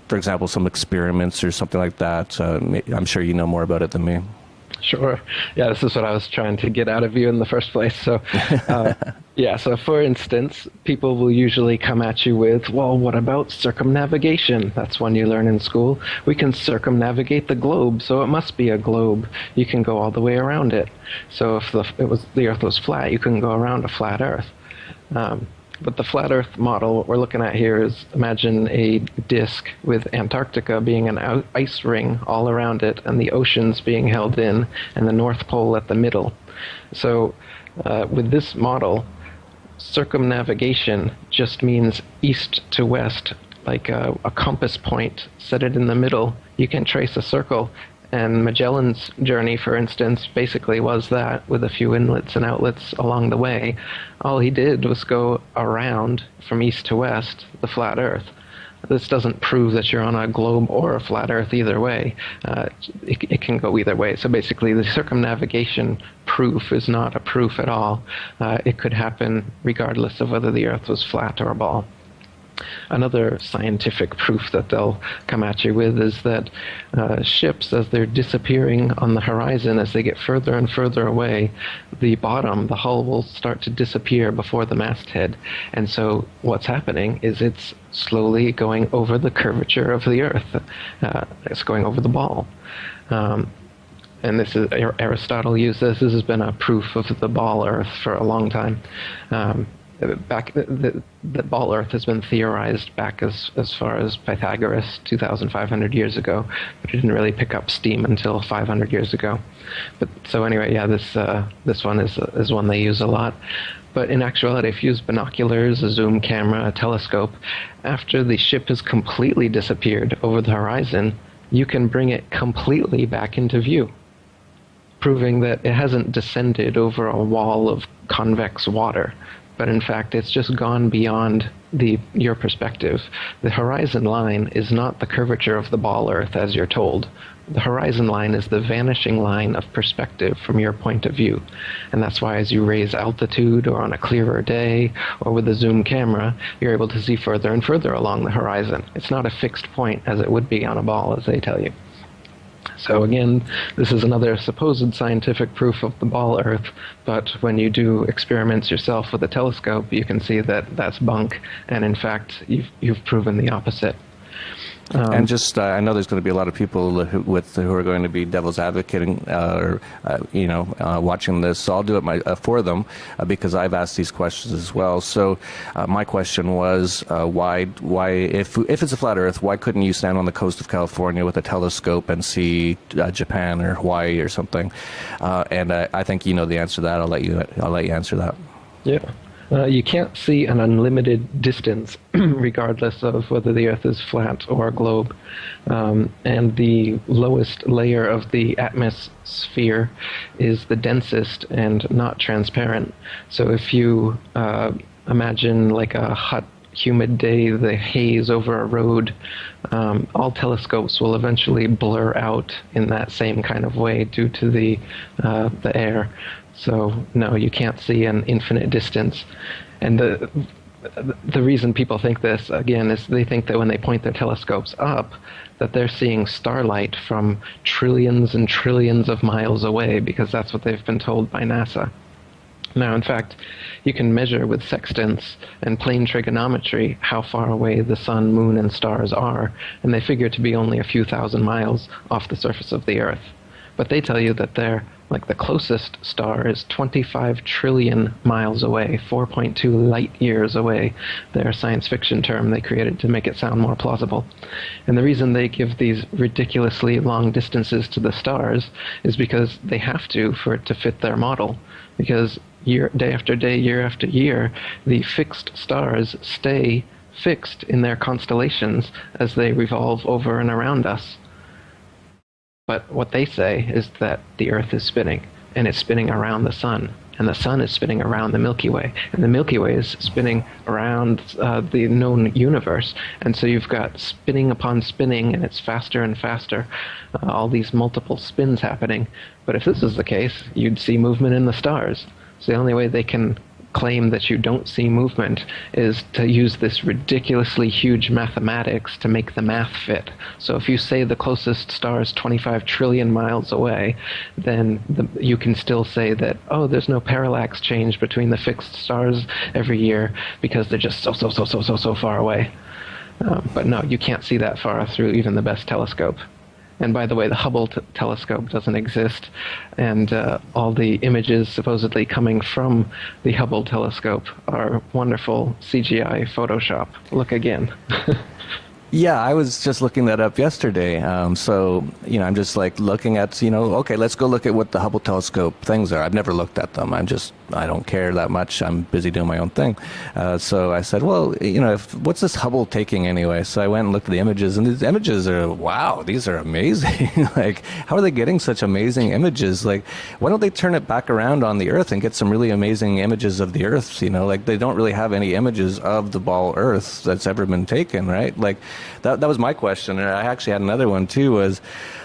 for example, some experiments or something like that. I'm sure you know more about it than me. Sure. Yeah, this is what I was trying to get out of you in the first place. So, so for instance, people will usually come at you with, well, what about circumnavigation? That's one you learn in school. We can circumnavigate the globe, so it must be a globe. You can go all the way around it. So if the Earth was flat, you couldn't go around a flat Earth. But the flat Earth model, what we're looking at here is, imagine a disk with Antarctica being an ice ring all around it, and the oceans being held in, and the North Pole at the middle. So with this model, circumnavigation just means east to west, like a compass point, set it in the middle. You can trace a circle. And Magellan's journey, for instance, basically was that, with a few inlets and outlets along the way. All he did was go around from east to west the flat Earth. This doesn't prove that you're on a globe or a flat Earth either way. It can go either way. So basically, the circumnavigation proof is not a proof at all. It could happen regardless of whether the Earth was flat or a ball. Another scientific proof that they'll come at you with is that ships, as they're disappearing on the horizon, as they get further and further away, the bottom, the hull, will start to disappear before the masthead. And so what's happening is it's slowly going over the curvature of the Earth. It's going over the ball. And this is, Aristotle used this. This has been a proof of the ball Earth for a long time. the ball Earth has been theorized back as far as Pythagoras 2,500 years ago, but it didn't really pick up steam until 500 years ago. But so anyway, yeah, this one is one they use a lot. But in actuality, if you use binoculars, a zoom camera, a telescope, after the ship has completely disappeared over the horizon, you can bring it completely back into view, proving that it hasn't descended over a wall of convex water, but in fact it's just gone beyond your perspective. The horizon line is not the curvature of the ball Earth as you're told. The horizon line is the vanishing line of perspective from your point of view. And that's why as you raise altitude or on a clearer day or with a zoom camera, you're able to see further and further along the horizon. It's not a fixed point as it would be on a ball, as they tell you. So again, this is another supposed scientific proof of the ball Earth, but when you do experiments yourself with a telescope, you can see that that's bunk, and in fact, you've proven the opposite. And just, I know there's going to be a lot of people who are going to be devil's advocating, watching this. So I'll do it for them because I've asked these questions as well. So my question was, why, if it's a flat Earth, why couldn't you stand on the coast of California with a telescope and see Japan or Hawaii or something? And I think you know the answer to that. I'll let you answer that. Yeah. You can't see an unlimited distance, regardless of whether the Earth is flat or a globe. And the lowest layer of the atmosphere is the densest and not transparent. So if you imagine like a hot, humid day, the haze over a road, all telescopes will eventually blur out in that same kind of way due to the air. So no, you can't see an infinite distance. And the reason people think this, again, is they think that when they point their telescopes up, that they're seeing starlight from trillions and trillions of miles away, because that's what they've been told by NASA. Now, in fact, you can measure with sextants and plane trigonometry how far away the sun, moon, and stars are, and they figure to be only a few thousand miles off the surface of the Earth. But they tell you that they're like the closest star is 25 trillion miles away, 4.2 light years away. Their science fiction term they created to make it sound more plausible. And the reason they give these ridiculously long distances to the stars is because they have to for it to fit their model. Because day after day, year after year, the fixed stars stay fixed in their constellations as they revolve over and around us. But what they say is that the Earth is spinning, and it's spinning around the sun, and the sun is spinning around the Milky Way, and the Milky Way is spinning around the known universe. And so you've got spinning upon spinning, and it's faster and faster, all these multiple spins happening. But if this is the case, you'd see movement in the stars. So the only way they can claim that you don't see movement is to use this ridiculously huge mathematics to make the math fit. So if you say the closest star is 25 trillion miles away, then you can still say that, oh, there's no parallax change between the fixed stars every year because they're just so far away. But no, you can't see that far through even the best telescope. And by the way, the Hubble telescope doesn't exist, and all the images supposedly coming from the Hubble telescope are wonderful CGI Photoshop. Look again. Yeah, I was just looking that up yesterday. So, I'm just like looking at, okay, let's go look at what the Hubble telescope things are. I've never looked at them. I don't care that much. I'm busy doing my own thing. So I said, well, what's this Hubble taking anyway? So I went and looked at the images, and these images are, wow, these are amazing. Like, how are they getting such amazing images? Like, why don't they turn it back around on the Earth and get some really amazing images of the Earth? Like, they don't really have any images of the ball Earth that's ever been taken, right? Like, that was my question. And I actually had another one, too, was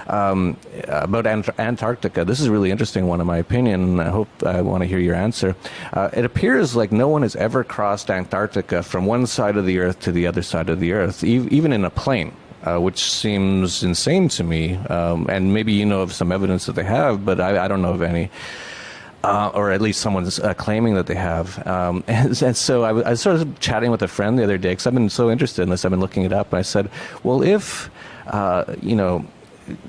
about Antarctica. This is a really interesting one, in my opinion, and I want to hear your answer. It appears like no one has ever crossed Antarctica from one side of the Earth to the other side of the Earth, even in a plane, which seems insane to me. And maybe you know of some evidence that they have, but I don't know of any. Or at least someone's claiming that they have. And so I was sort of chatting with a friend the other day, because I've been so interested in this. I've been looking it up. And I said, well, if,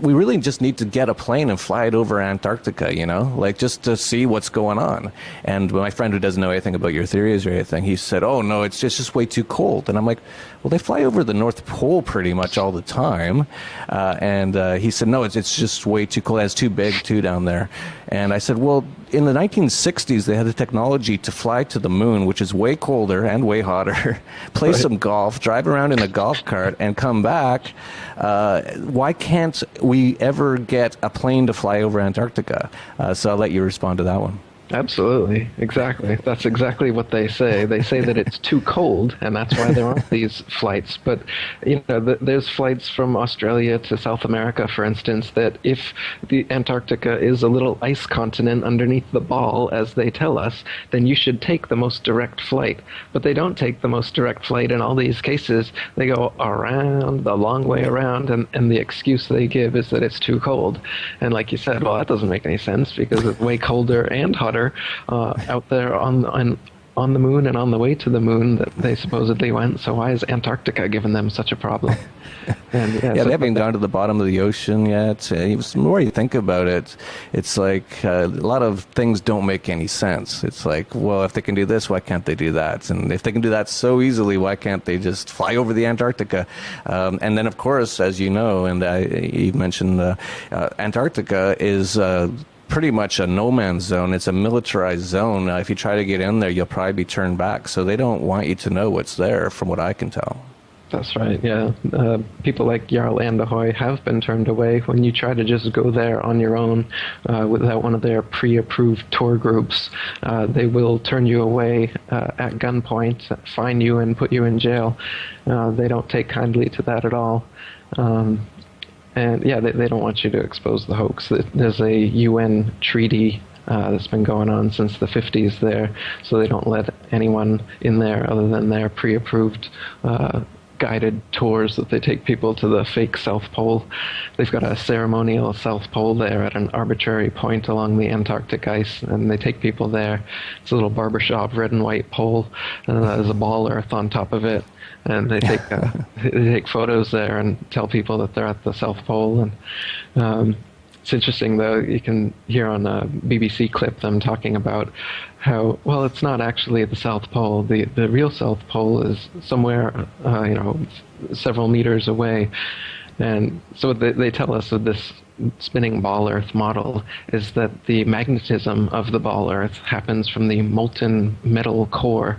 we really just need to get a plane and fly it over Antarctica, like just to see what's going on. And my friend who doesn't know anything about your theories or anything, he said, oh, no, it's just way too cold. And I'm like, well, they fly over the North Pole pretty much all the time. And he said, no, it's just way too cold. It's too big, too, down there. And I said, well, in the 1960s, they had the technology to fly to the moon, which is way colder and way hotter, play some golf, drive around in a golf cart, and come back. Why can't we ever get a plane to fly over Antarctica? So I'll let you respond to that one. Absolutely. Exactly. That's exactly what they say. They say that it's too cold, and that's why there aren't these flights. But, there's flights from Australia to South America, for instance, that if the Antarctica is a little ice continent underneath the ball, as they tell us, then you should take the most direct flight. But they don't take the most direct flight in all these cases. They go around, the long way around, and the excuse they give is that it's too cold. And like you said, well, that doesn't make any sense because it's way colder and hotter out there on the moon and on the way to the moon that they supposedly went. So why is Antarctica giving them such a problem? And, they haven't gone to the bottom of the ocean yet. The more you think about it, it's like a lot of things don't make any sense. It's like, well, if they can do this, why can't they do that? And if they can do that so easily, why can't they just fly over the Antarctica? And then, of course, as you know, and you mentioned Antarctica is pretty much a no man's zone. It's a militarized zone. If you try to get in there, you'll probably be turned back. So they don't want you to know what's there, from what I can tell. That's right, yeah. People like Jarl Anderhoy have been turned away when you try to just go there on your own without one of their pre-approved tour groups. They will turn you away at gunpoint, fine you, and put you in jail. They don't take kindly to that at all. And yeah, they don't want you to expose the hoax. There's a UN treaty that's been going on since the 50s there, so they don't let anyone in there other than their pre-approved guided tours that they take people to the fake South Pole. They've got a ceremonial South Pole there at an arbitrary point along the Antarctic ice, and they take people there. It's a little barbershop, red and white pole, and there's a ball earth on top of it. And they take photos there and tell people that they're at the South Pole. And it's interesting, though, you can hear on a BBC clip them talking about how, well, it's not actually the South Pole. The real South Pole is somewhere, several meters away. And so they tell us that this spinning ball Earth model is that the magnetism of the ball Earth happens from the molten metal core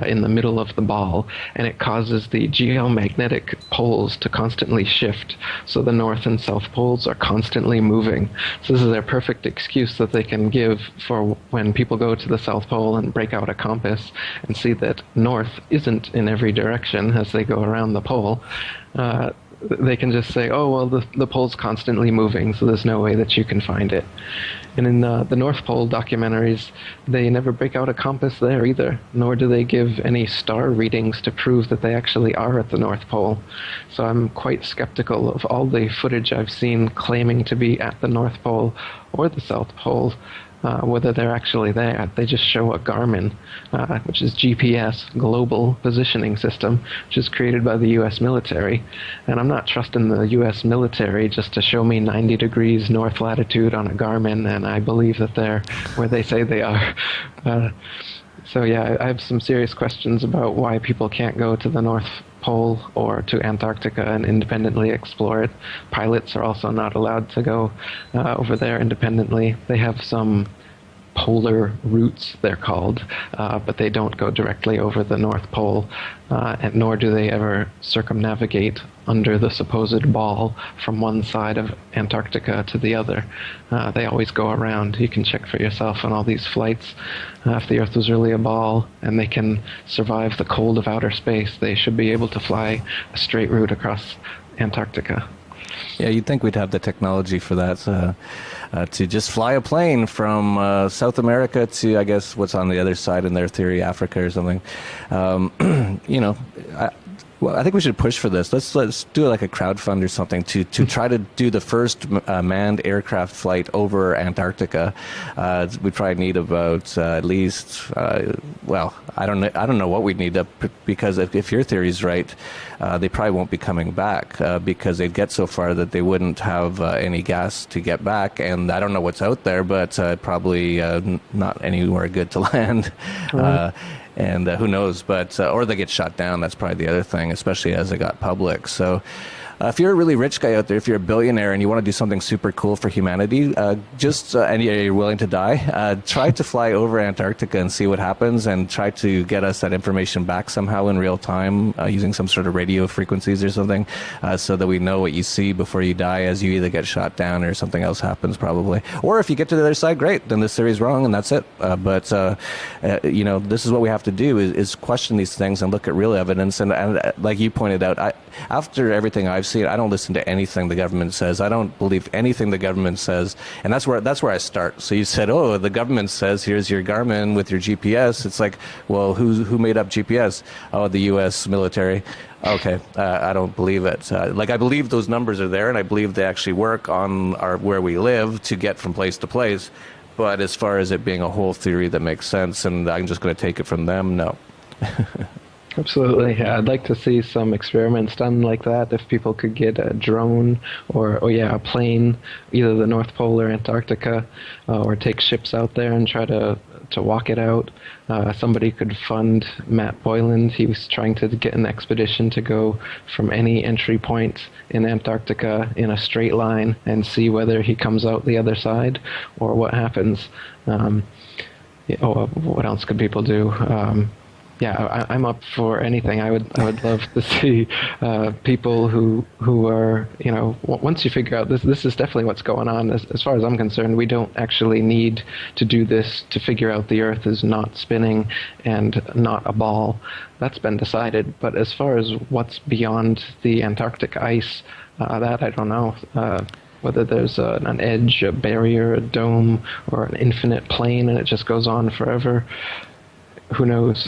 in the middle of the ball, and it causes the geomagnetic poles to constantly shift. So the north and south poles are constantly moving. So this is their perfect excuse that they can give for when people go to the South Pole and break out a compass and see that north isn't in every direction as they go around the pole. They can just say, oh, well, the pole's constantly moving, so there's no way that you can find it. And in the North Pole documentaries, they never break out a compass there either, nor do they give any star readings to prove that they actually are at the North Pole. So I'm quite skeptical of all the footage I've seen claiming to be at the North Pole or the South Pole. Whether they're actually there. They just show a Garmin, which is GPS, Global Positioning System, which is created by the U.S. military. And I'm not trusting the U.S. military just to show me 90 degrees north latitude on a Garmin, and I believe that they're where they say they are. So yeah, I have some serious questions about why people can't go to the North Pole or to Antarctica and independently explore it. Pilots are also not allowed to go over there independently. They have some polar routes, they're called, but they don't go directly over the North Pole, and nor do they ever circumnavigate under the supposed ball from one side of Antarctica to the other. They always go around. You can check for yourself on all these flights. If the Earth was really a ball and they can survive the cold of outer space, they should be able to fly a straight route across Antarctica. Yeah, you'd think we'd have the technology for that, to just fly a plane from South America to, I guess, what's on the other side in their theory, Africa or something. Well, I think we should push for this. Let's do like a crowdfund or something to try to do the first manned aircraft flight over Antarctica. We probably need about at least well, I don't know what we'd need because if your theory is right, they probably won't be coming back because they'd get so far that they wouldn't have any gas to get back. And I don't know what's out there, but probably not anywhere good to land. Right. And who knows, but or they get shot down. That's probably the other thing, especially as it got public. So if you're a really rich guy out there, if you're a billionaire and you want to do something super cool for humanity, and you're willing to die, try to fly over Antarctica and see what happens, and try to get us that information back somehow in real time using some sort of radio frequencies or something, so that we know what you see before you die, as you either get shot down or something else happens probably. Or if you get to the other side, great, then this theory's wrong and that's it. But this is what we have to do is question these things and look at real evidence. And like you pointed out, after everything I've seen, I don't listen to anything the government says. I don't believe anything the government says, and that's where I start. So you said, "Oh, the government says here's your Garmin with your GPS." It's like, well, who made up GPS? Oh, the U.S. military. Okay, I don't believe it. I believe those numbers are there, and I believe they actually work on where we live to get from place to place. But as far as it being a whole theory that makes sense, and I'm just going to take it from them, no. Absolutely. Yeah, I'd like to see some experiments done like that. If people could get a drone or a plane, either the North Pole or Antarctica, or take ships out there and try to walk it out. Somebody could fund Matt Boyland. He was trying to get an expedition to go from any entry point in Antarctica in a straight line and see whether he comes out the other side or what happens. What else could people do? I'm up for anything. I would love to see people who are, once you figure out this is definitely what's going on. As far as I'm concerned, we don't actually need to do this to figure out the Earth is not spinning and not a ball. That's been decided. But as far as what's beyond the Antarctic ice, that I don't know. Whether there's an edge, a barrier, a dome, or an infinite plane, and it just goes on forever. Who knows?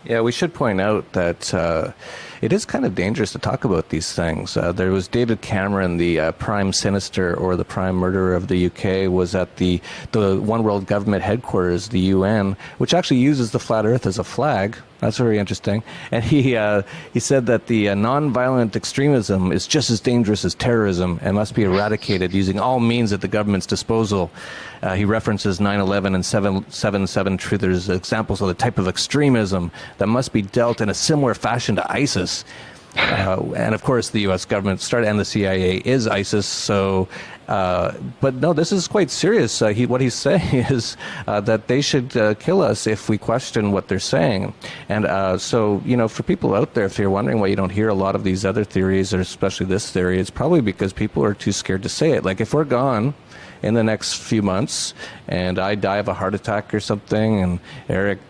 Yeah, we should point out that it is kind of dangerous to talk about these things. There was David Cameron, the prime sinister or the prime murderer of the UK, was at the One World Government headquarters, the UN, which actually uses the flat Earth as a flag. That's very interesting. And he said that the non-violent extremism is just as dangerous as terrorism and must be eradicated using all means at the government's disposal. He references 9/11 and 7/7 truthers, examples of the type of extremism that must be dealt in a similar fashion to ISIS. And of course, the U.S. government and the CIA is ISIS. So, but no, this is quite serious. What he's saying is that they should kill us if we question what they're saying. And so, for people out there, if you're wondering why you don't hear a lot of these other theories, or especially this theory, it's probably because people are too scared to say it. Like if we're gone in the next few months and I die of a heart attack or something, and Eric,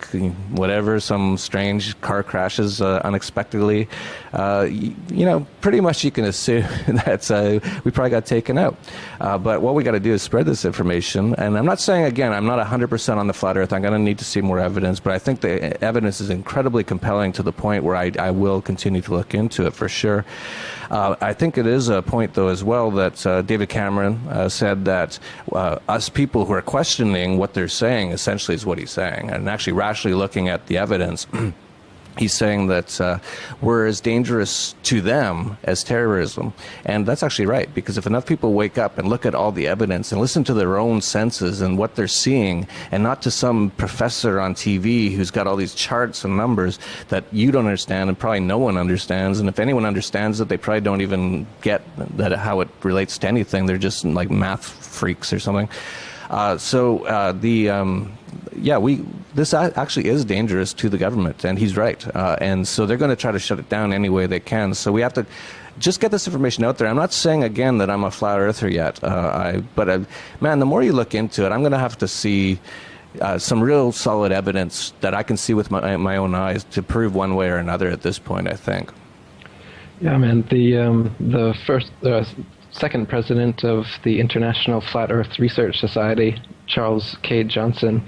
whatever, some strange car crashes unexpectedly, pretty much you can assume that we probably got taken out. But what we got to do is spread this information. And I'm not saying, again, I'm not 100% on the flat Earth. I'm going to need to see more evidence, but I think the evidence is incredibly compelling to the point where I will continue to look into it for sure. I think it is a point, though, as well, that David Cameron said that us people who are questioning what they're saying essentially is what he's saying, and actually rationally looking at the evidence. He's saying that we're as dangerous to them as terrorism. And that's actually right, because if enough people wake up and look at all the evidence and listen to their own senses and what they're seeing, and not to some professor on TV who's got all these charts and numbers that you don't understand and probably no one understands, and if anyone understands it, they probably don't even get that how it relates to anything. They're just like math freaks or something. This actually is dangerous to the government, and he's right. And so they're going to try to shut it down any way they can. So we have to just get this information out there. I'm not saying, again, that I'm a flat earther yet. Man, the more you look into it, I'm going to have to see some real solid evidence that I can see with my own eyes to prove one way or another at this point, I think. Yeah, man. The second president of the International Flat Earth Research Society, Charles K. Johnson.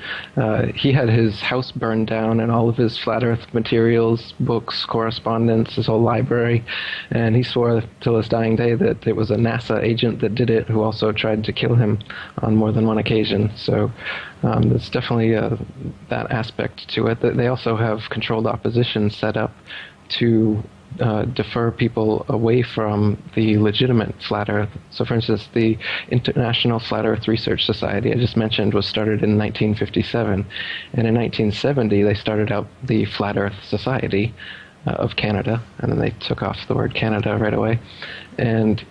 He had his house burned down and all of his flat Earth materials, books, correspondence, his whole library, and he swore till his dying day that it was a NASA agent that did it, who also tried to kill him on more than one occasion. So there's definitely that aspect to it. They also have controlled opposition set up to defer people away from the legitimate flat Earth. So, for instance, the International Flat Earth Research Society I just mentioned was started in 1957, and in 1970 they started out the Flat Earth Society of Canada, and then they took off the word Canada right away. And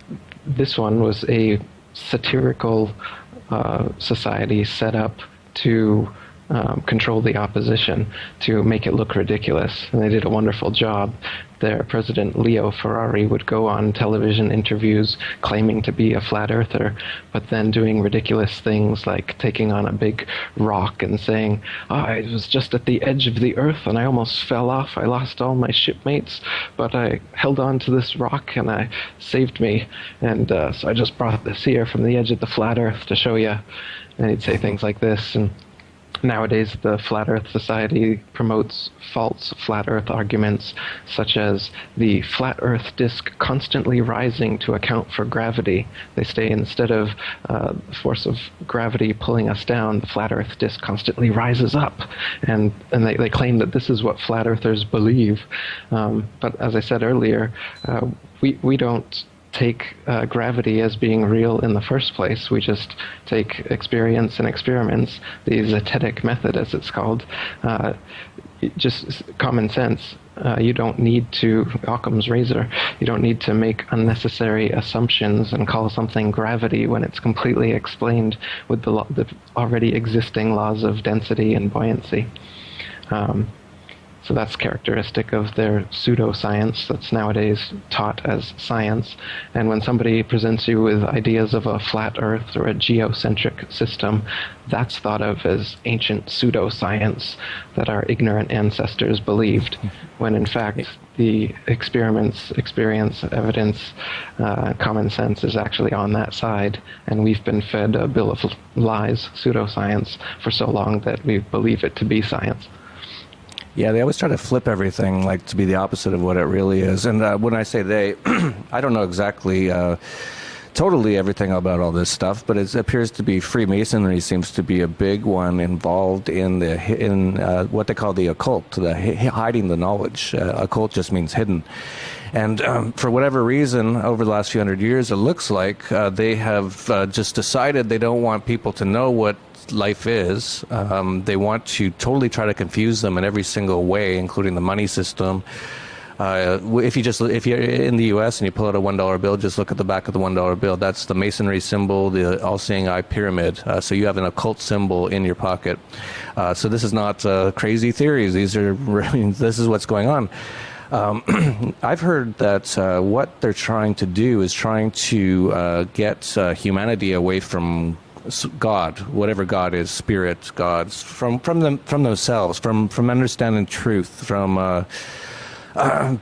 this one was a satirical society set up to control the opposition, to make it look ridiculous. And they did a wonderful job. Their president, Leo Ferrari, would go on television interviews claiming to be a flat earther, but then doing ridiculous things like taking on a big rock and saying, I was just at the edge of the earth and I almost fell off. I lost all my shipmates, but I held on to this rock and I saved me. And so I just brought this here from the edge of the flat earth to show you. And he'd say things like this. And nowadays, the Flat Earth Society promotes false flat Earth arguments, such as the flat Earth disk constantly rising to account for gravity. They say instead of the force of gravity pulling us down, the flat Earth disk constantly rises up. And they claim that this is what flat Earthers believe. But as I said earlier, we don't take gravity as being real in the first place. We just take experience and experiments, the zetetic method as it's called, just common sense. You don't need to, Occam's razor, you don't need to make unnecessary assumptions and call something gravity when it's completely explained with the already existing laws of density and buoyancy. So that's characteristic of their pseudoscience that's nowadays taught as science. And when somebody presents you with ideas of a flat Earth or a geocentric system, that's thought of as ancient pseudoscience that our ignorant ancestors believed, when in fact the experiments, experience, evidence, common sense is actually on that side, and we've been fed a bill of lies, pseudoscience, for so long that we believe it to be science. Yeah, they always try to flip everything like to be the opposite of what it really is. And when I say they, I don't know exactly totally everything about all this stuff, but it appears to be Freemasonry seems to be a big one involved in what they call the occult, hiding the knowledge. Occult just means hidden. And for whatever reason, over the last few hundred years, it looks like they have just decided they don't want people to know what life is. They want to totally try to confuse them in every single way, including the money system. If you're in the U.S. and you pull out a $1 bill, just look at the back of the $1 bill. That's the Masonry symbol, the all-seeing eye pyramid. So you have an occult symbol in your pocket. So this is not crazy theories. This is what's going on. I've heard that what they're trying to do is trying to get humanity away from God, whatever God is, spirit, gods, from themselves, from understanding truth, from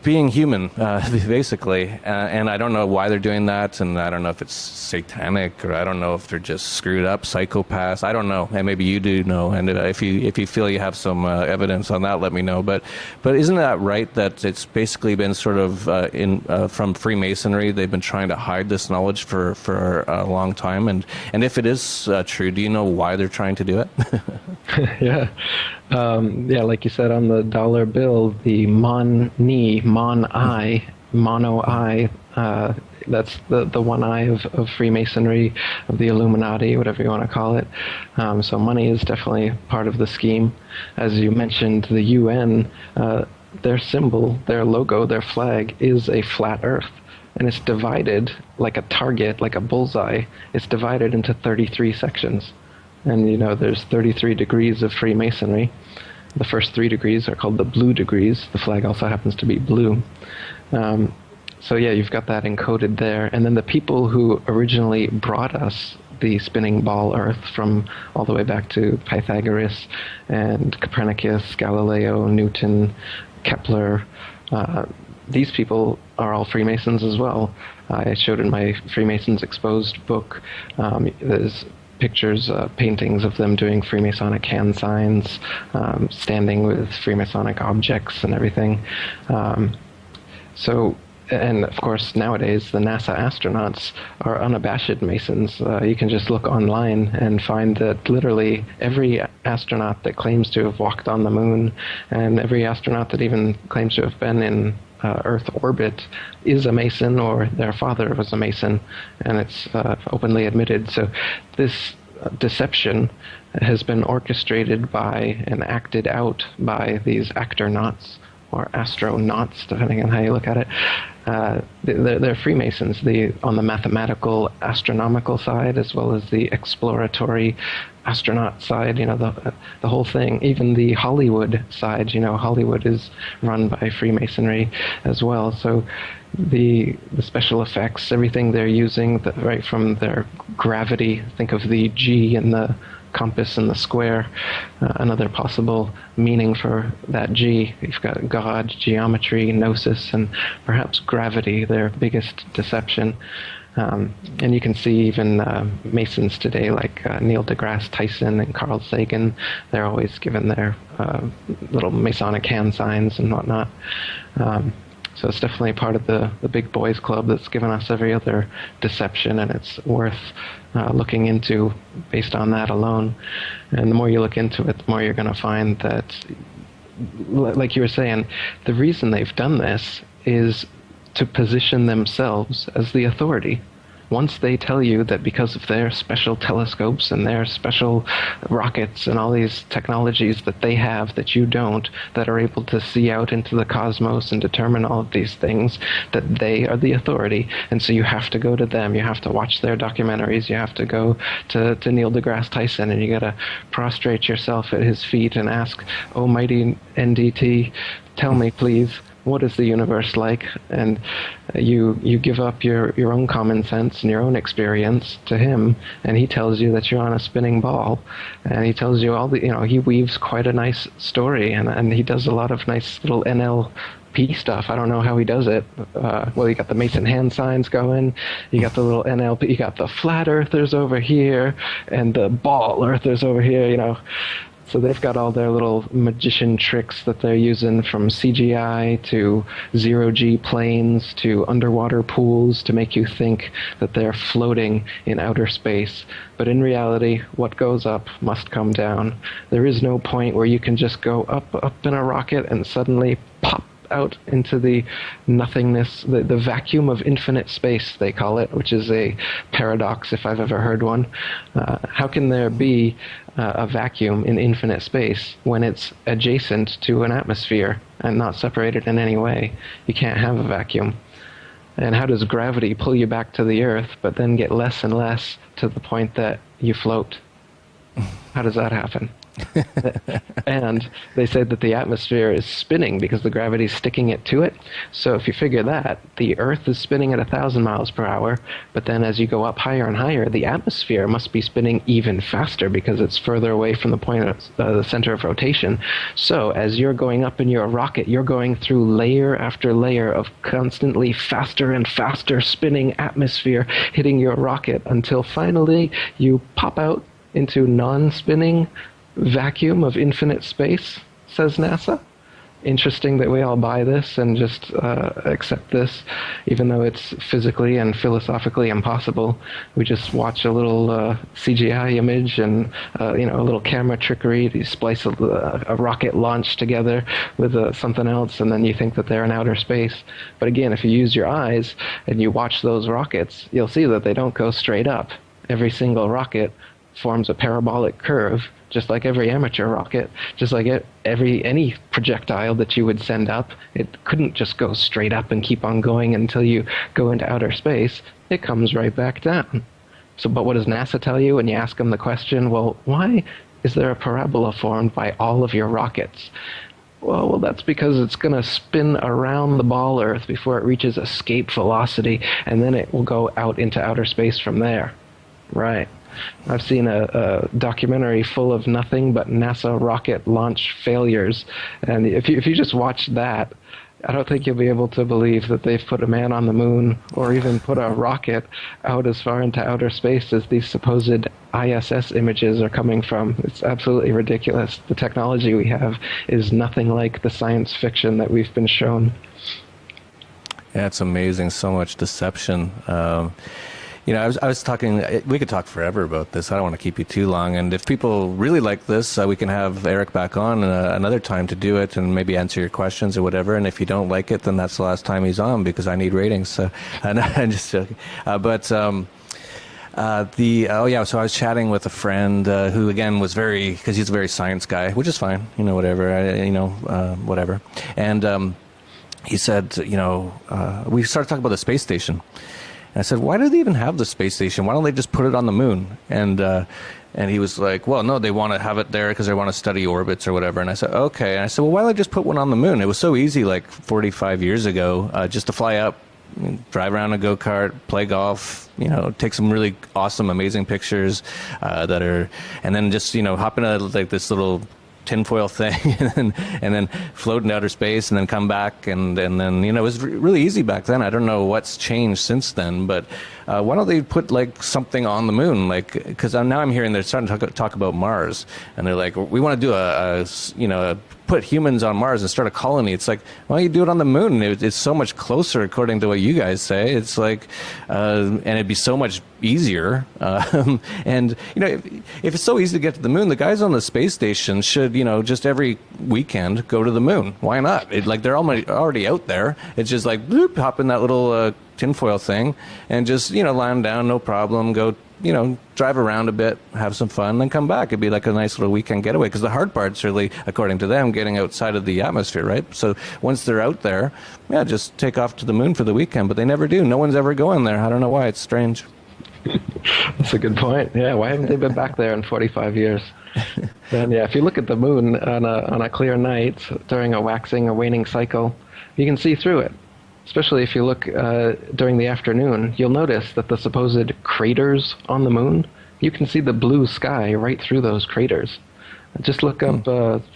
being human, basically. And I don't know why they're doing that, and I don't know if it's satanic, or I don't know if they're just screwed up psychopaths. I don't know, and maybe you do know. And if you feel you have some evidence on that, let me know. But isn't that right that it's basically been sort of from Freemasonry, they've been trying to hide this knowledge for a long time? And if it is true, do you know why they're trying to do it? Yeah. Like you said on the dollar bill, the mono eye, that's the one eye of Freemasonry, of the Illuminati, whatever you want to call it. So money is definitely part of the scheme. As you mentioned, the UN, their symbol, their logo, their flag is a flat earth. And it's divided like a target, like a bullseye. It's divided into 33 sections. And, there's 33 degrees of Freemasonry. The first 3 degrees are called the blue degrees. The flag also happens to be blue. So you've got that encoded there. And then the people who originally brought us the spinning ball Earth from all the way back to Pythagoras and Copernicus, Galileo, Newton, Kepler, these people are all Freemasons as well. I showed in my Freemasons Exposed book, there's pictures, paintings of them doing Freemasonic hand signs, standing with Freemasonic objects and everything. And of course, nowadays, the NASA astronauts are unabashed Masons. You can just look online and find that literally every astronaut that claims to have walked on the moon, and every astronaut that even claims to have been in Earth orbit, is a Mason, or their father was a Mason, and it's openly admitted. So this deception has been orchestrated by and acted out by these actor-nauts, or astronauts, depending on how you look at it. They're Freemasons, on the mathematical, astronomical side, as well as the exploratory astronaut side, the whole thing. Even the Hollywood side, Hollywood is run by Freemasonry as well. So the special effects, everything they're using, right from their gravity, think of the G in the compass and the square, another possible meaning for that G. You've got God, geometry, gnosis, and perhaps gravity, their biggest deception. And you can see even Masons today, like Neil deGrasse Tyson and Carl Sagan, they're always given their little Masonic hand signs and whatnot. So it's definitely part of the big boys club that's given us every other deception, and it's worth looking into based on that alone. And the more you look into it, the more you're going to find that, like you were saying, the reason they've done this is to position themselves as the authority. Once they tell you that because of their special telescopes and their special rockets and all these technologies that they have that you don't, that are able to see out into the cosmos and determine all of these things, that they are the authority, and so you have to go to them. You have to watch their documentaries. You have to go to Neil deGrasse Tyson, and you got to prostrate yourself at his feet and ask, "Oh, mighty NDT, tell me, please, what is the universe like?" And you give up your own common sense and your own experience to him, and he tells you that you're on a spinning ball, and he tells you all the, he weaves quite a nice story, and he does a lot of nice little NLP stuff. I don't know how he does it. Well, you got the Mason hand signs going, you got the little NLP, you got the flat earthers over here, and the ball earthers over here, So they've got all their little magician tricks that they're using, from CGI to zero-G planes to underwater pools, to make you think that they're floating in outer space. But in reality, what goes up must come down. There is no point where you can just go up in a rocket and suddenly pop out into the nothingness, the vacuum of infinite space, they call it, which is a paradox if I've ever heard one. How can there be a vacuum in infinite space when it's adjacent to an atmosphere and not separated in any way? You can't have a vacuum. And how does gravity pull you back to the Earth, but then get less and less to the point that you float? How does that happen? And they say that the atmosphere is spinning because the gravity is sticking it to it. So if you figure that, the Earth is spinning at 1,000 miles per hour, but then as you go up higher and higher, the atmosphere must be spinning even faster because it's further away from the point of the center of rotation. So as you're going up in your rocket, you're going through layer after layer of constantly faster and faster spinning atmosphere hitting your rocket until finally you pop out into non-spinning vacuum of infinite space, says NASA. Interesting that we all buy this and just accept this, even though it's physically and philosophically impossible. We just watch a little CGI image and a little camera trickery. You splice a rocket launch together with something else, and then you think that they're in outer space. But again, if you use your eyes and you watch those rockets, you'll see that they don't go straight up. Every single rocket forms a parabolic curve, just like every amateur rocket, just like any projectile that you would send up. It couldn't just go straight up and keep on going until you go into outer space. It comes right back down. So, but what does NASA tell you when you ask them the question, well, why is there a parabola formed by all of your rockets? Well, that's because it's going to spin around the ball Earth before it reaches escape velocity, and then it will go out into outer space from there. Right. I've seen a documentary full of nothing but NASA rocket launch failures, and if you just watch that, I don't think you'll be able to believe that they've put a man on the moon or even put a rocket out as far into outer space as these supposed ISS images are coming from. It's absolutely ridiculous. The technology we have is nothing like the science fiction that we've been shown. Yeah, it's amazing. So much deception. I was talking, we could talk forever about this. I don't want to keep you too long. And if people really like this, we can have Eric back on another time to do it and maybe answer your questions or whatever. And if you don't like it, then that's the last time he's on because I need ratings. So I'm just joking. So I was chatting with a friend who, again, was because he's a very science guy, which is fine, whatever. And he said, we started talking about the space station. And I said, why do they even have the space station? Why don't they just put it on the moon? And he was like, well, no, they want to have it there because they want to study orbits or whatever. And I said, okay. And I said, well, why don't they just put one on the moon? It was so easy like 45 years ago just to fly up, drive around a go-kart, play golf, take some really awesome, amazing pictures and then just, hop in like this little tinfoil thing and then float in outer space and then come back and then it was really easy back then. I don't know what's changed since then, but why don't they put like something on the moon, like, because now I'm hearing they're starting to talk about Mars, and they're like, we want to do put humans on Mars and start a colony. It's like, why don't you do it on the moon? It's so much closer, according to what you guys say. It's like, and it'd be so much easier. And if it's so easy to get to the moon, the guys on the space station should, just every weekend go to the moon. Why not? They're already out there. It's just like, bloop, hop in that little tinfoil thing and just, land down, no problem, go, drive around a bit, have some fun, then come back. It'd be like a nice little weekend getaway, because the hard part's really, according to them, getting outside of the atmosphere, right? So once they're out there, just take off to the moon for the weekend, but they never do. No one's ever going there. I don't know why. It's strange. That's a good point. Yeah, why haven't they been back there in 45 years? And if you look at the moon on a clear night during a waxing or waning cycle, you can see through it. Especially if you look during the afternoon, you'll notice that the supposed craters on the moon, you can see the blue sky right through those craters. Just look up,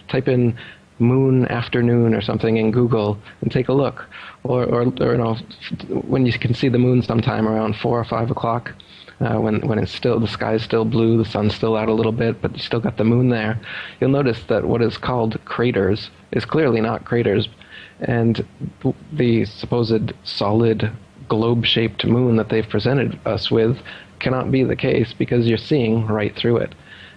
type in moon afternoon or something in Google and take a look. Or when you can see the moon sometime around 4 or 5 o'clock, when it's still, the sky is still blue, the sun's still out a little bit, but you still got the moon there, you'll notice that what is called craters is clearly not craters. And the supposed solid globe-shaped moon that they've presented us with cannot be the case, because you're seeing right through it.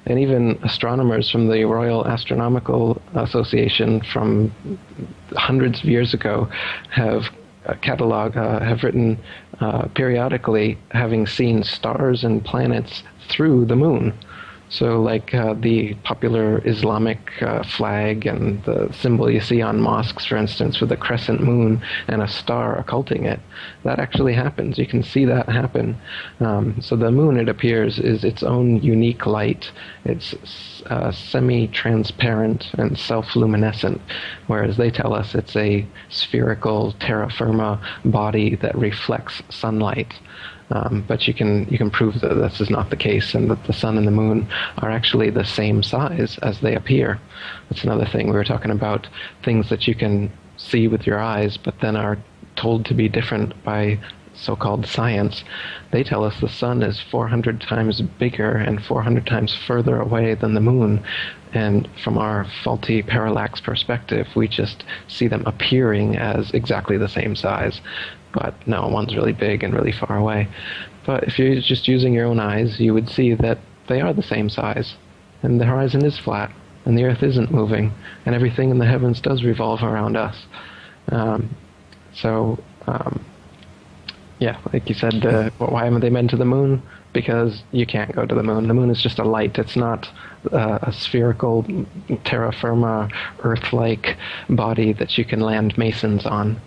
And even astronomers from the Royal Astronomical Association from hundreds of years ago have written periodically having seen stars and planets through the moon. So like the popular Islamic flag and the symbol you see on mosques, for instance, with a crescent moon and a star occulting it, that actually happens. You can see that happen. So the moon, it appears, is its own unique light. It's semi-transparent and self-luminescent, whereas they tell us it's a spherical terra firma body that reflects sunlight. But you can prove that this is not the case, and that the sun and the moon are actually the same size as they appear. That's another thing. We were talking about things that you can see with your eyes, but then are told to be different by so-called science. They tell us the sun is 400 times bigger and 400 times further away than the moon. And from our faulty parallax perspective, we just see them appearing as exactly the same size. But no, one's really big and really far away. But if you're just using your own eyes, you would see that they are the same size. And the horizon is flat, and the Earth isn't moving, and everything in the heavens does revolve around us. Like you said, why haven't they been to the moon? Because you can't go to the moon. The moon is just a light. It's not a spherical, terra firma, Earth-like body that you can land masons on.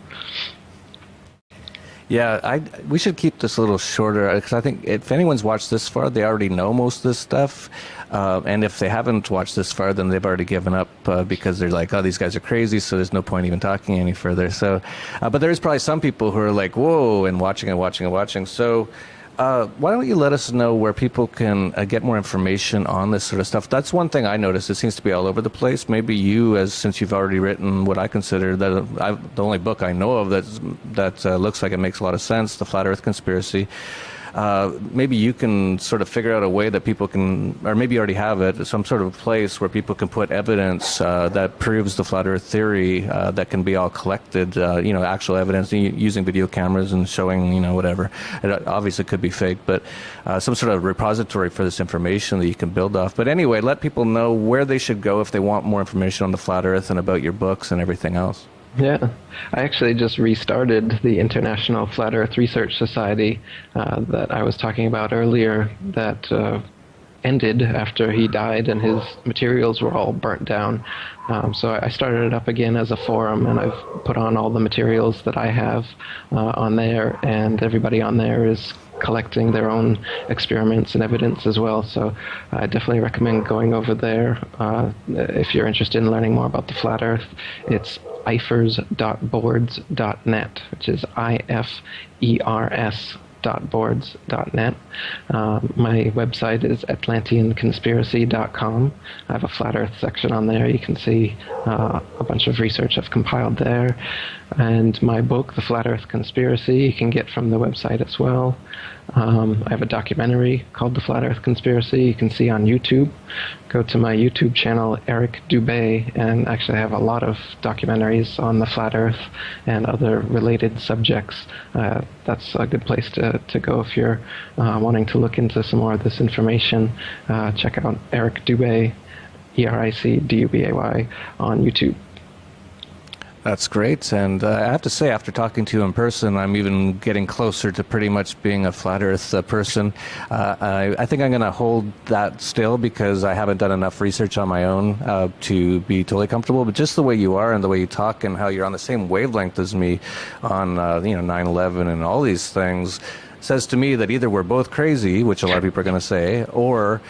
Yeah, we should keep this a little shorter, because I think if anyone's watched this far, they already know most of this stuff. And if they haven't watched this far, then they've already given up because they're like, oh, these guys are crazy, so there's no point even talking any further. So, but there is probably some people who are like, whoa, and watching and watching and watching. So Why don't you let us know where people can get more information on this sort of stuff? That's one thing I noticed. It seems to be all over the place. Maybe you, since you've already written what I consider the only book I know of that looks like it makes a lot of sense, The Flat Earth Conspiracy. Maybe you can sort of figure out a way that people can, or maybe you already have it, some sort of place where people can put evidence that proves the flat Earth theory that can be all collected, actual evidence using video cameras and showing, whatever. It obviously could be fake, but some sort of repository for this information that you can build off. But anyway, let people know where they should go if they want more information on the flat Earth and about your books and everything else. Yeah, I actually just restarted the International Flat Earth Research Society that I was talking about earlier that ended after he died and his materials were all burnt down. So I started it up again as a forum, and I've put on all the materials that I have on there, and everybody on there is collecting their own experiments and evidence as well. So I definitely recommend going over there if you're interested in learning more about the flat Earth. It's ifers.boards.net, which is ifers.boards.net. My website is atlanteanconspiracy.com. I have a flat Earth section on there. You can see a bunch of research I've compiled there. And my book, The Flat Earth Conspiracy, you can get from the website as well. I have a documentary called The Flat Earth Conspiracy you can see on YouTube. Go to my YouTube channel, Eric Dubé, and actually I have a lot of documentaries on the flat Earth and other related subjects. That's a good place to go if you're wanting to look into some more of this information. Check out Eric Dubé, ERICDUBAY, on YouTube. That's great, and I have to say, after talking to you in person, I'm even getting closer to pretty much being a flat Earth person. I think I'm going to hold that still because I haven't done enough research on my own to be totally comfortable. But just the way you are and the way you talk and how you're on the same wavelength as me on 9/11 and all these things says to me that either we're both crazy, which a lot of people are going to say, or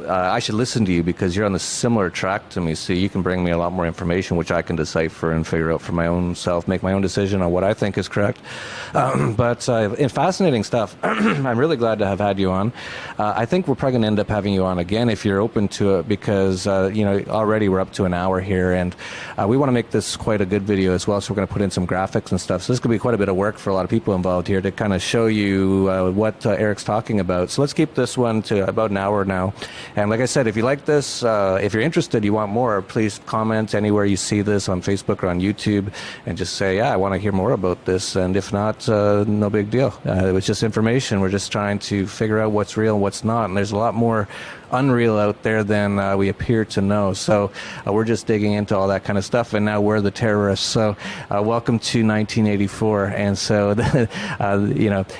I should listen to you because you're on the similar track to me, so you can bring me a lot more information which I can decipher and figure out for my own self, make my own decision on what I think is correct. But fascinating stuff. I'm really glad to have had you on. I think we're probably going to end up having you on again if you're open to it because, already we're up to an hour here, and we want to make this quite a good video as well, so we're going to put in some graphics and stuff. So this could be quite a bit of work for a lot of people involved here to kind of show you what Eric's talking about. So let's keep this one to about an hour now. And like I said, if you like this, if you're interested, you want more, please comment anywhere you see this on Facebook or on YouTube and just say, yeah, I want to hear more about this. And if not, no big deal. It was just information. We're just trying to figure out what's real and what's not. And there's a lot more unreal out there than we appear to know. So we're just digging into all that kind of stuff, and now we're the terrorists. So welcome to 1984. And so,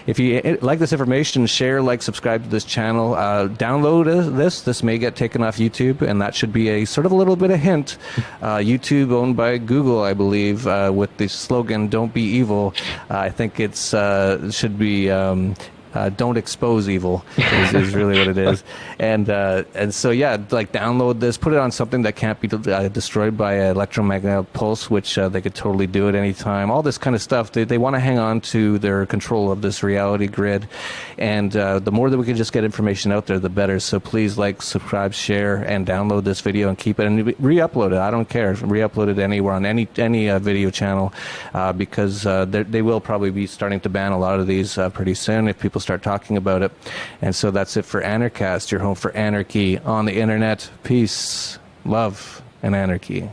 if you like this information, share, subscribe to this channel, download this. This may get taken off YouTube, and that should be a sort of a little bit of hint. YouTube owned by Google, I believe, with the slogan, "Don't be evil." I think it's should be don't expose evil is really what it is. And so, yeah, download this, put it on something that can't be destroyed by an electromagnetic pulse, which they could totally do at any time. All this kind of stuff. They want to hang on to their control of this reality grid. And the more that we can just get information out there, the better. So please subscribe, share, and download this video and keep it and re-upload it. I don't care. Re-upload it anywhere on any video channel because they will probably be starting to ban a lot of these pretty soon if people start talking about it. And so that's it for Anarchast, your home for anarchy on the internet. Peace, love, and anarchy.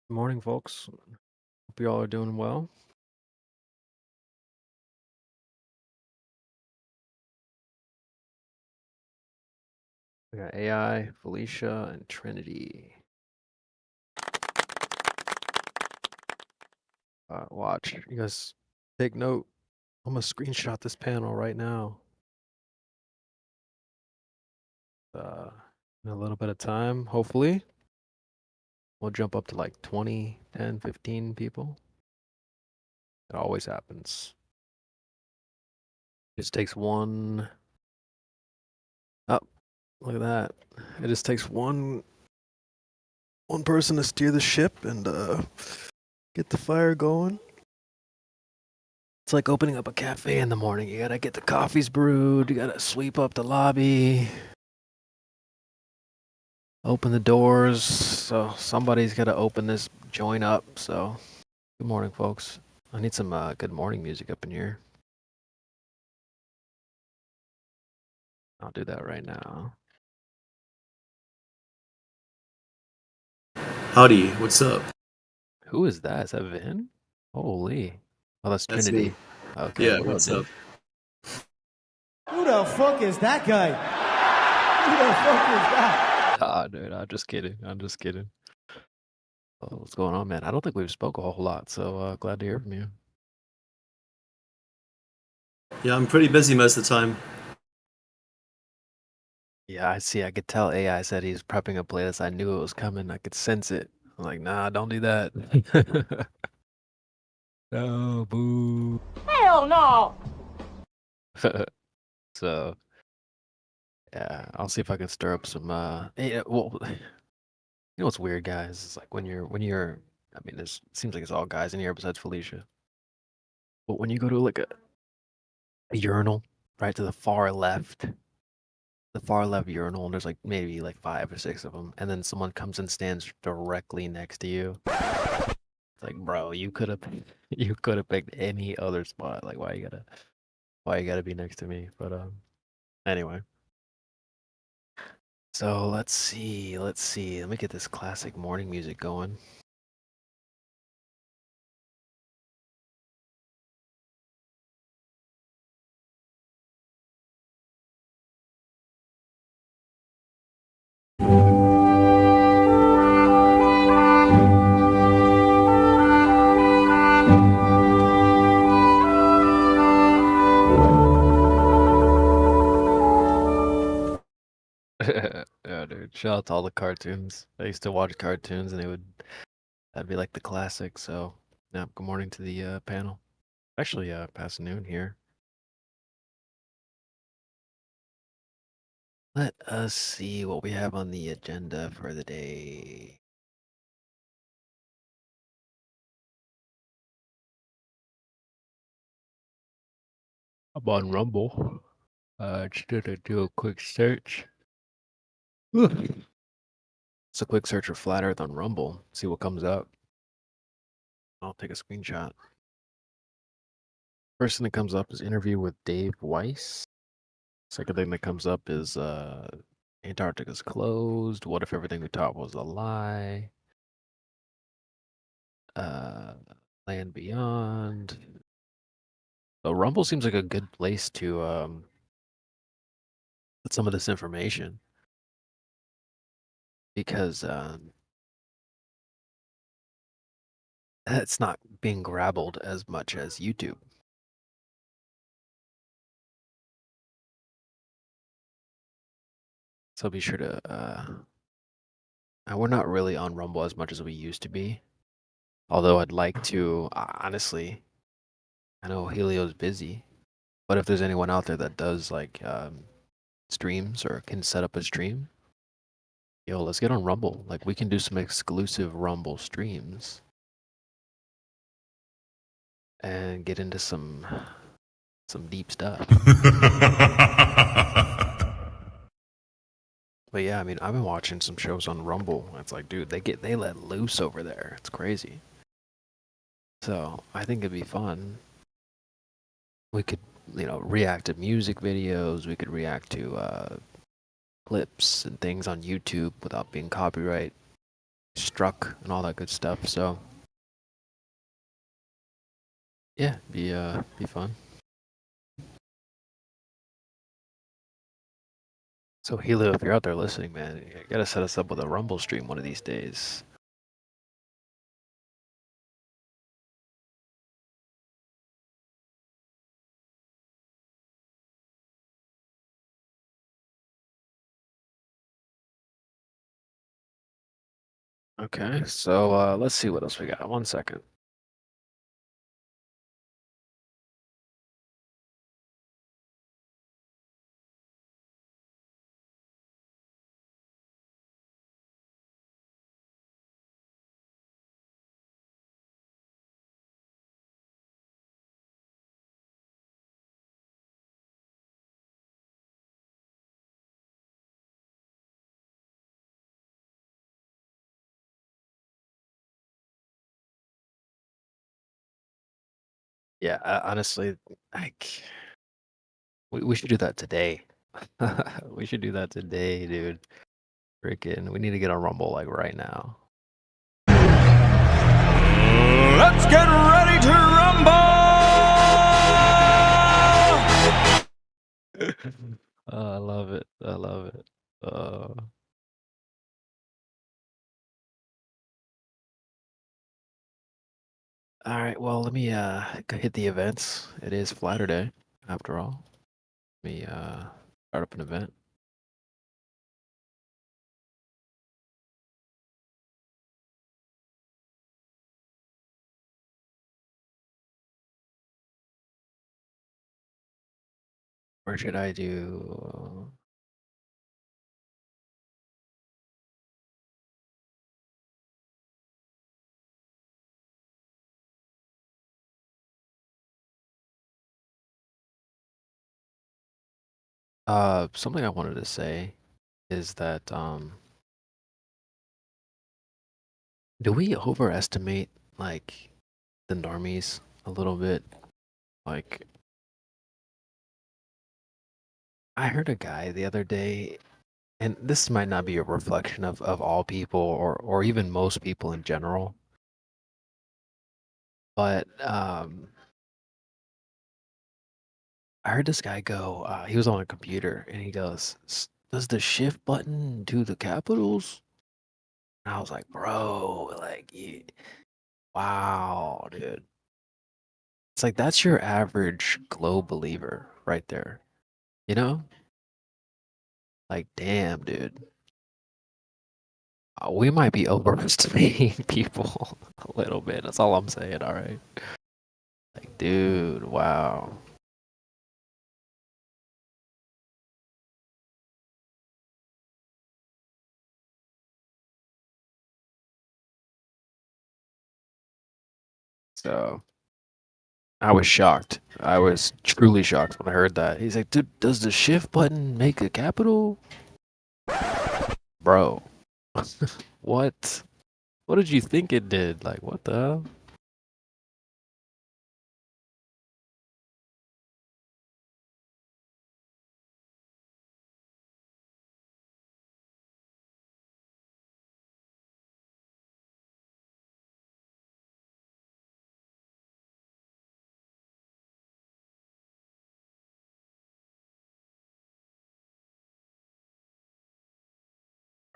Good morning, folks. Hope you all are doing well. We got AI, Felicia, and Trinity. Watch. You guys take note. I'm gonna screenshot this panel right now. In a little bit of time, hopefully, we'll jump up to like 20, 10, 15 people. It always happens. Just takes one. Oh, look at that. It just takes one person to steer the ship and get the fire going. It's like opening up a cafe in the morning. You gotta get the coffees brewed. You gotta sweep up the lobby. Open the doors. So somebody's gotta open this joint up. So good morning, folks. I need some good morning music up in here. I'll do that right now. Howdy, what's up? Who is that? Is that Vin? Holy. Oh, that's That's Trinity. me. Okay, Yeah, what what's up, up? dude? Who the fuck is that guy? Who the fuck is that? Ah, dude, I'm just kidding. I'm just kidding. Oh, what's going on, man? I don't think we've spoke a whole lot, so glad to hear from you. Yeah, I'm pretty busy most of the time. Yeah, I see. I could tell AI said he's prepping a playlist. I knew it was coming. I could sense it. I'm like, nah, don't do that. No, boo. Hell no! So, yeah, I'll see if I can stir up some. Yeah, well, you know what's weird, guys? It's like when you're. I mean, it seems like it's all guys in here besides Felicia. But when you go to like a urinal, right to the far left urinal, and there's like maybe like 5 or 6 of them, and then someone comes and stands directly next to you. It's like, bro, you could have picked any other spot. Like, why you gotta be next to me? But anyway. So let's see. Let me get this classic morning music going. Yeah, dude. Shout out to all the cartoons. I used to watch cartoons, and that'd be like the classic. So, yeah. Good morning to the panel. Actually, past noon here. Let us see what we have on the agenda for the day. I'm on Rumble. Just gonna do a quick search. It's a quick search for Flat Earth on Rumble. See what comes up. I'll take a screenshot. First thing that comes up is interview with Dave Weiss. Second thing that comes up is Antarctica's closed. What if everything we taught was a lie? Land Beyond. So Rumble seems like a good place to put some of this information because it's not being grabbled as much as YouTube. So be sure to we're not really on Rumble as much as we used to be. Although I'd like to, honestly, I know Helio's busy, but if there's anyone out there that does like streams or can set up a stream, yo, let's get on Rumble. Like we can do some exclusive Rumble streams and get into some deep stuff. But yeah, I mean, I've been watching some shows on Rumble. It's like, dude, they let loose over there. It's crazy. So I think it'd be fun. We could, react to music videos. We could react to clips and things on YouTube without being copyright struck and all that good stuff. So yeah, be fun. So Helio, if you're out there listening, man, you gotta set us up with a Rumble stream one of these days. Okay, so let's see what else we got. 1 second. Yeah, honestly, like we should do that today. We should do that today, dude. Freaking, we need to get on Rumble like right now. Let's get ready to rumble! I love it. I love it. All right, well, let me go hit the events. It is Flatter Day, after all. Let me start up an event. Where should I do? Something I wanted to say is that do we overestimate like the normies a little bit? Like, I heard a guy the other day, and this might not be a reflection of all people or even most people in general, but I heard this guy go, he was on a computer and he goes, does the shift button do the capitals? And I was like, bro, like, wow, dude. It's like, that's your average glow believer right there, you know? Like, damn, dude. We might be overestimating people a little bit. That's all I'm saying, all right? Like, dude, wow. So I was shocked. I was truly shocked when I heard that. He's like, dude, does the shift button make a capital? Bro, what? What did you think it did? Like, what the hell?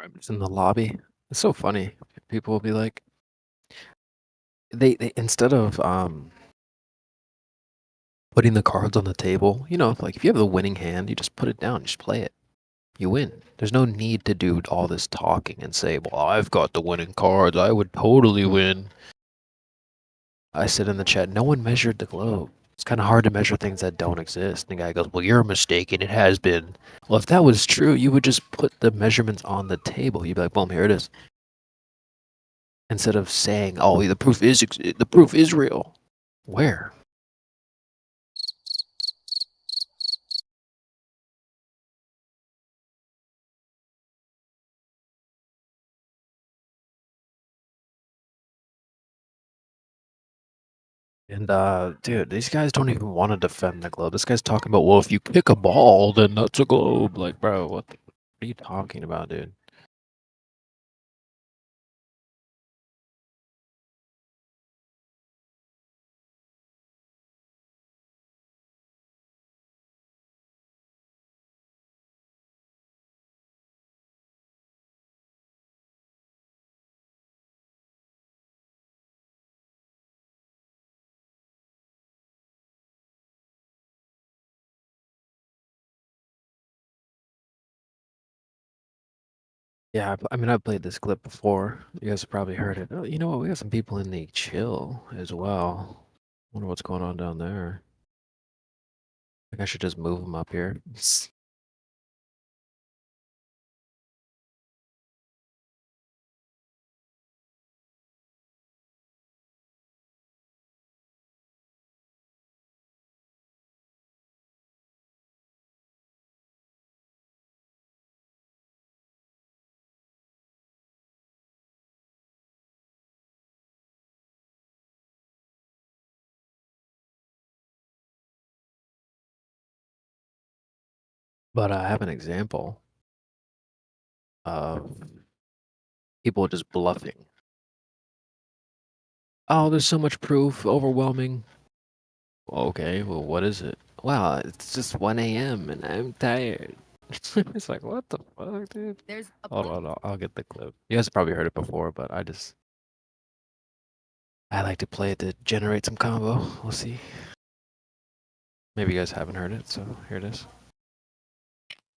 I'm just in the lobby. It's so funny. People will be like, they instead of putting the cards on the table, you know, like if you have the winning hand, you just put it down, just play it. You win. There's no need to do all this talking and say, well, I've got the winning cards. I would totally win. I said in the chat, no one measured the globe. It's kind of hard to measure things that don't exist. And the guy goes, well, you're mistaken. It has been. Well, if that was true, you would just put the measurements on the table. You'd be like, boom, here it is. Instead of saying, oh, the proof is real. Where? And dude, these guys don't even want to defend the globe. This guy's talking about, well, if you kick a ball, then that's a globe. Like, bro, what are you talking about, dude? Yeah, I mean, I've played this clip before. You guys have probably heard it. Oh, you know what? We got some people in the chill as well. Wonder what's going on down there. I think I should just move them up here. But I have an example of people just bluffing. Oh, there's so much proof, overwhelming. Okay, well, what is it? Wow, it's just 1 a.m. and I'm tired. It's like, what the fuck, dude? There's a Hold on, I'll get the clip. You guys have probably heard it before, but I like to play it to generate some combo. We'll see. Maybe you guys haven't heard it, so here it is.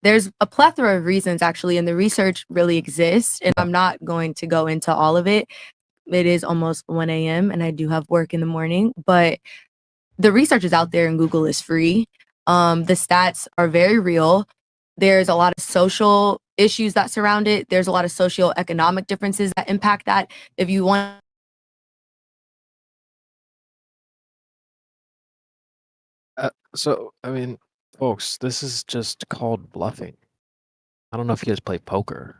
There's a plethora of reasons actually, and the research really exists, and I'm not going to go into all of it. It is almost 1 a.m. and I do have work in the morning, but the research is out there and Google is free. The stats are very real. There's a lot of social issues that surround it. There's a lot of socioeconomic differences that impact that. If you want So, I mean, folks, this is just called bluffing. I don't know if you guys play poker,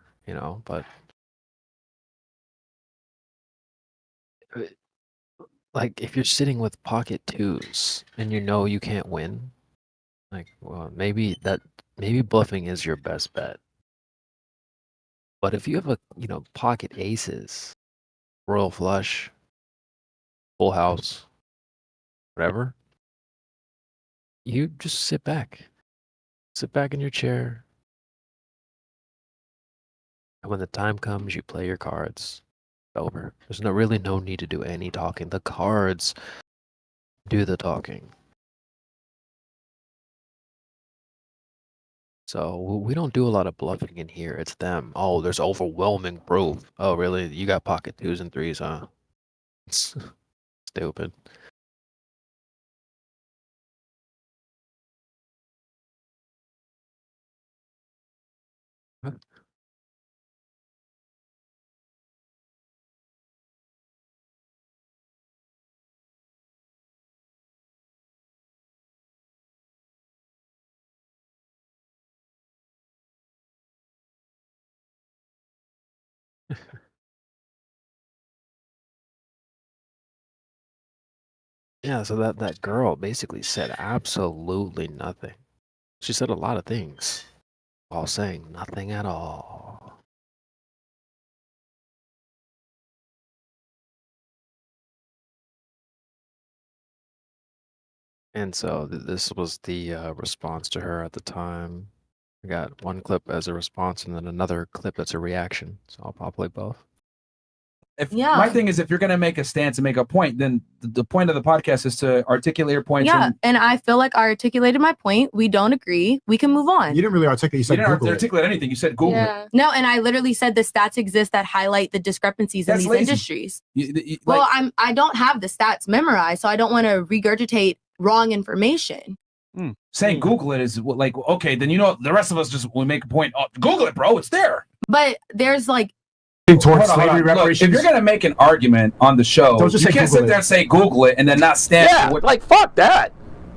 but uh, like if you're sitting with pocket twos and you know you can't win, like, well, maybe bluffing is your best bet. But if you have pocket aces, royal flush, full house, whatever, you just sit back in your chair, and when the time comes, you play your cards. It's over. There's really no need to do any talking. The cards do the talking. So we don't do a lot of bluffing in here. It's them. Oh, there's overwhelming proof. Oh, really? You got pocket twos and threes, huh? Stupid. Yeah, so that girl basically said absolutely nothing. She said a lot of things while saying nothing at all. And so this was the response to her at the time. I got one clip as a response and then another clip that's a reaction. So I'll play both. My thing is, if you're going to make a stance and make a point, then the point of the podcast is to articulate your points. Yeah, and I feel like I articulated my point. We don't agree. We can move on. You didn't really articulate. You said didn't Google it. articulate anything. You said Google it. No, and I literally said the stats exist that highlight the discrepancies in That's these lazy. industries. Well, I don't have the stats memorized, so I don't want to regurgitate wrong information. Saying Google it is like, okay, then the rest of us just will make a point. Oh, Google it, bro. It's there. But there's like towards Hold on, slavery hold on. Look, reparations. if you're going to make an argument on the show, Don't just you say can't Google sit there it. and say Google it and then not stand Yeah, for what. like fuck that.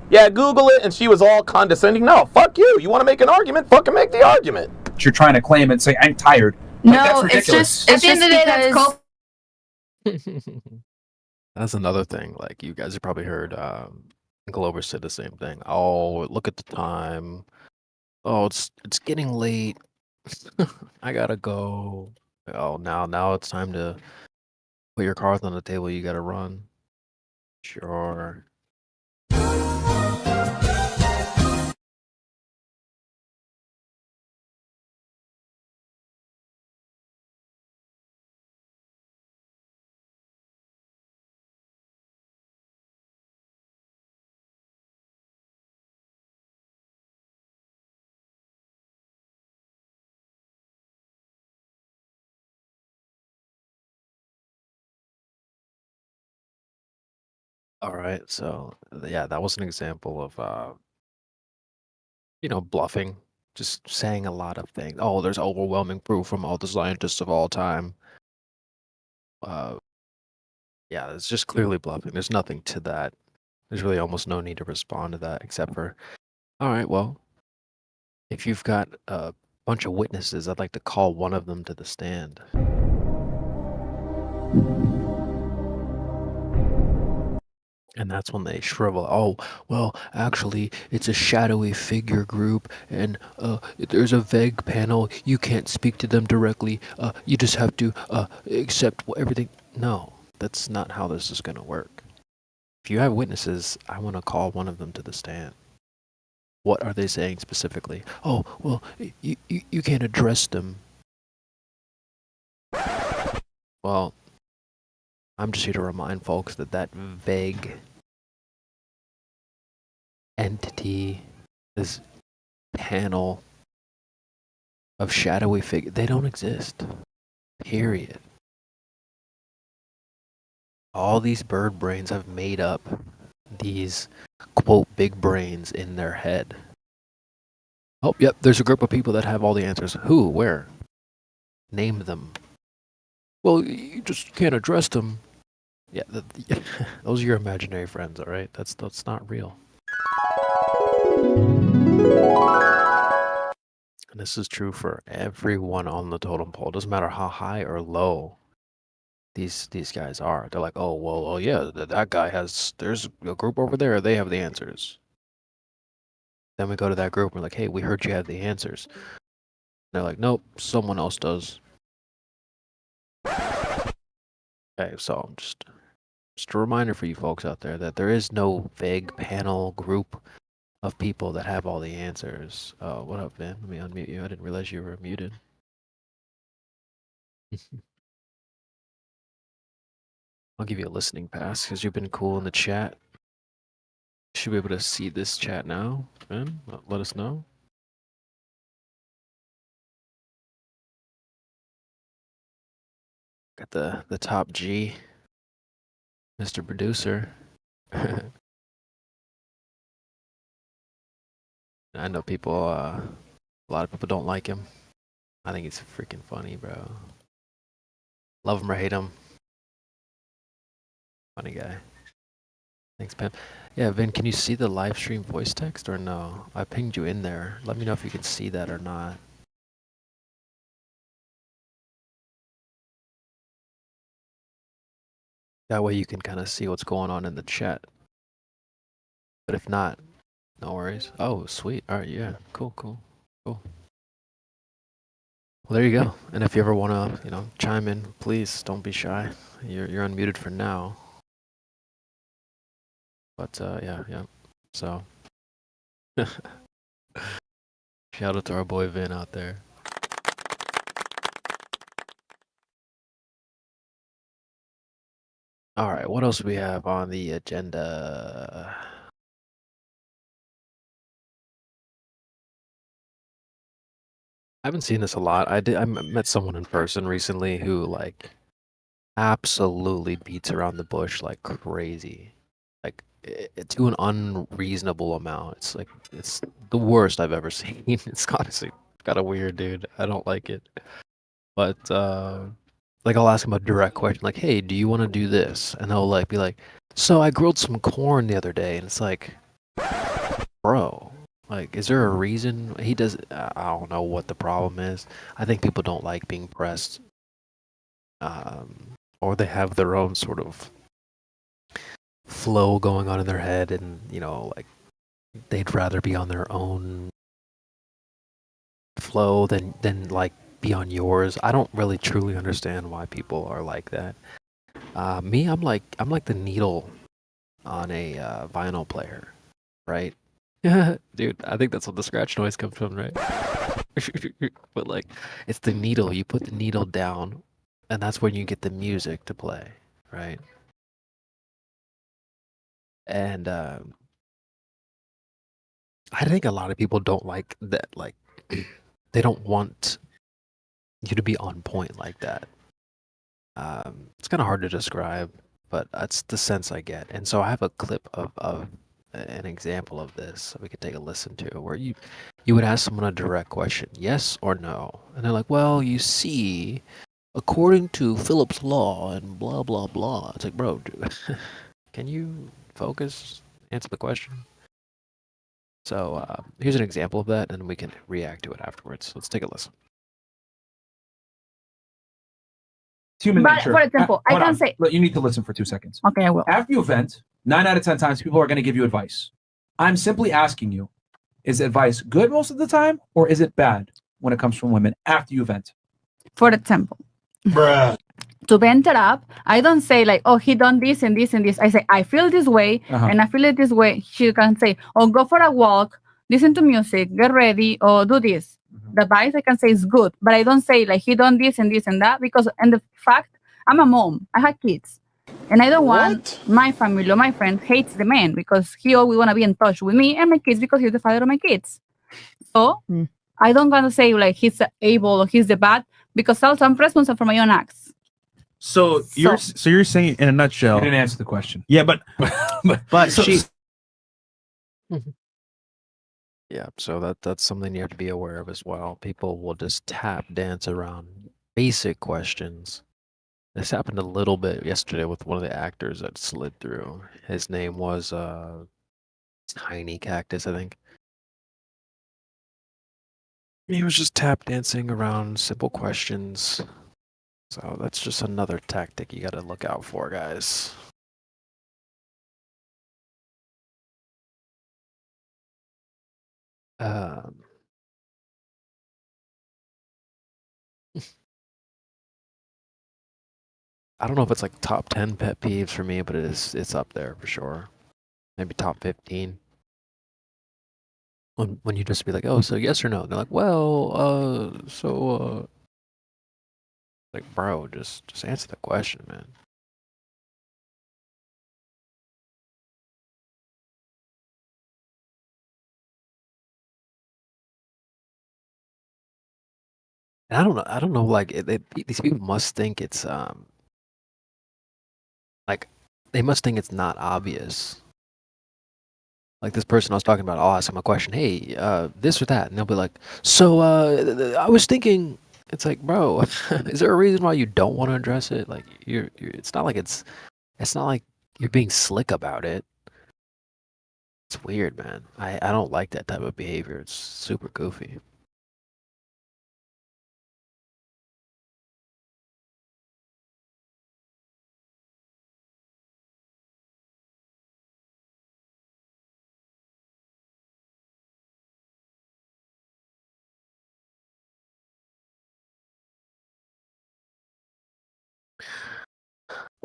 Yeah, Google it, and she was all condescending. No, fuck you. You want to make an argument? Fucking make the argument. You're trying to claim and say I'm tired. no, that's it's ridiculous. just at the end of the day that's called. That's another thing. Like you guys have probably heard Glover said the same thing. Oh, look at the time. Oh, it's getting late. I gotta go. Oh, now it's time to put your cards on the table. You gotta run. Sure. All right, so yeah, that was an example of bluffing, just saying a lot of things. Oh, there's overwhelming proof from all the scientists of all time. Uh, yeah, it's just clearly bluffing. There's nothing to that. There's really almost no need to respond to that, except for, all right, well, if you've got a bunch of witnesses, I'd like to call one of them to the stand. And that's when they shrivel. Oh, well, actually, it's a shadowy figure group, and there's a vague panel. You can't speak to them directly. You just have to accept everything. No, that's not how this is going to work. If you have witnesses, I want to call one of them to the stand. What are they saying specifically? Oh, well, you can't address them. Well, I'm just here to remind folks that that vague entity, this panel of shadowy figures, they don't exist. Period. All these bird brains have made up these, quote, big brains in their head. Oh, yep, there's a group of people that have all the answers. Who? Where? Name them. Well, you just can't address them. Yeah, those are your imaginary friends, all right? That's not real. And this is true for everyone on the totem pole. It doesn't matter how high or low these guys are. They're like, oh, well, oh yeah, that guy has, there's a group over there, they have the answers. Then we go to that group and we're like, hey, we heard you have the answers. And they're like, nope, someone else does. Okay, so just a reminder for you folks out there that there is no vague panel group of people that have all the answers. What up, man? Let me unmute you. I didn't realize you were muted. I'll give you a listening pass because you've been cool in the chat. Should be able to see this chat now, man. Let us know. Got the top G, Mr. Producer. I know people, a lot of people don't like him. I think he's freaking funny, bro. Love him or hate him. Funny guy. Thanks, Pam. Yeah, Vin, can you see the live stream voice text or no? I pinged you in there. Let me know if you can see that or not. That way you can kind of see what's going on in the chat. But if not, no worries. Oh, sweet. All right, yeah. Cool. Well, there you go. And if you ever want to, chime in, please don't be shy. You're unmuted for now. But yeah. So shout out to our boy Vin out there. All right, what else do we have on the agenda? I haven't seen this a lot. I met someone in person recently who like absolutely beats around the bush like crazy. Like to an unreasonable amount. It's like it's the worst I've ever seen. It's honestly kind of weird, dude. I don't like it. But like I'll ask him a direct question like, "Hey, do you want to do this?" And they'll like be like, "So I grilled some corn the other day." And it's like, "Bro, like is there a reason?" He does I don't know what the problem is. I think people don't like being pressed. Or they have their own sort of flow going on in their head and, like they'd rather be on their own flow than like be on yours. I don't really truly understand why people are like that. Me, I'm like the needle on a vinyl player, right? Dude, I think that's what the scratch noise comes from, right? But like, it's the needle. You put the needle down, and that's when you get the music to play, right? And I think a lot of people don't like that. Like, they don't want you to be on point like that. It's kind of hard to describe. but that's the sense I get. And so I have a clip of an example of this that we could take a listen to, where you would ask someone a direct question, yes or no, and they're like, well, you see, according to Philip's law and blah blah blah. It's like, bro, dude, can you focus, answer the question? So here's an example of that, and we can react to it afterwards. Let's take a listen. Human But nature. for example, I Hold can on. say, Look, you need to listen for 2 seconds. okay, I will. After you vent, 9 out of 10 times people are going to give you advice. I'm simply asking you, is advice good most of the time, or is it bad when it comes from women after you vent? For example, Bruh. to vent it up, I don't say like, oh, he done this and this and this. I say, I feel this way and I feel it this way. She can say, oh, go for a walk, listen to music, get ready, or do this. The advice I can say is good, but I don't say like he done this and this and that, because in the fact, I'm a mom, I have kids, and I don't want my family or my friend hates the man because he always want to be in touch with me and my kids because he's the father of my kids. So I don't want to say like he's the evil or he's the bad, because also I'm responsible for my own acts. So you're saying in a nutshell. You didn't answer the question. Yeah, but So- she. Yeah, so that's something you have to be aware of as well. People will just tap dance around basic questions. This happened a little bit yesterday with one of the actors that slid through. His name was Tiny Cactus, I think. He was just tap dancing around simple questions. So that's just another tactic you got to look out for, guys. I don't know if it's like top 10 pet peeves for me, but it's up there for sure. Maybe top 15. When you just be like, oh, so yes or no? And they're like, well, like, bro, just answer the question, man. And I don't know, like these people must think it's like they must think it's not obvious. Like this person I was talking about, I'll ask them a question, hey, this or that, and they'll be like, so I was thinking. It's like, bro, is there a reason why you don't want to address it? Like you're it's not like you're being slick about it. It's weird, man. I don't like that type of behavior. It's super goofy.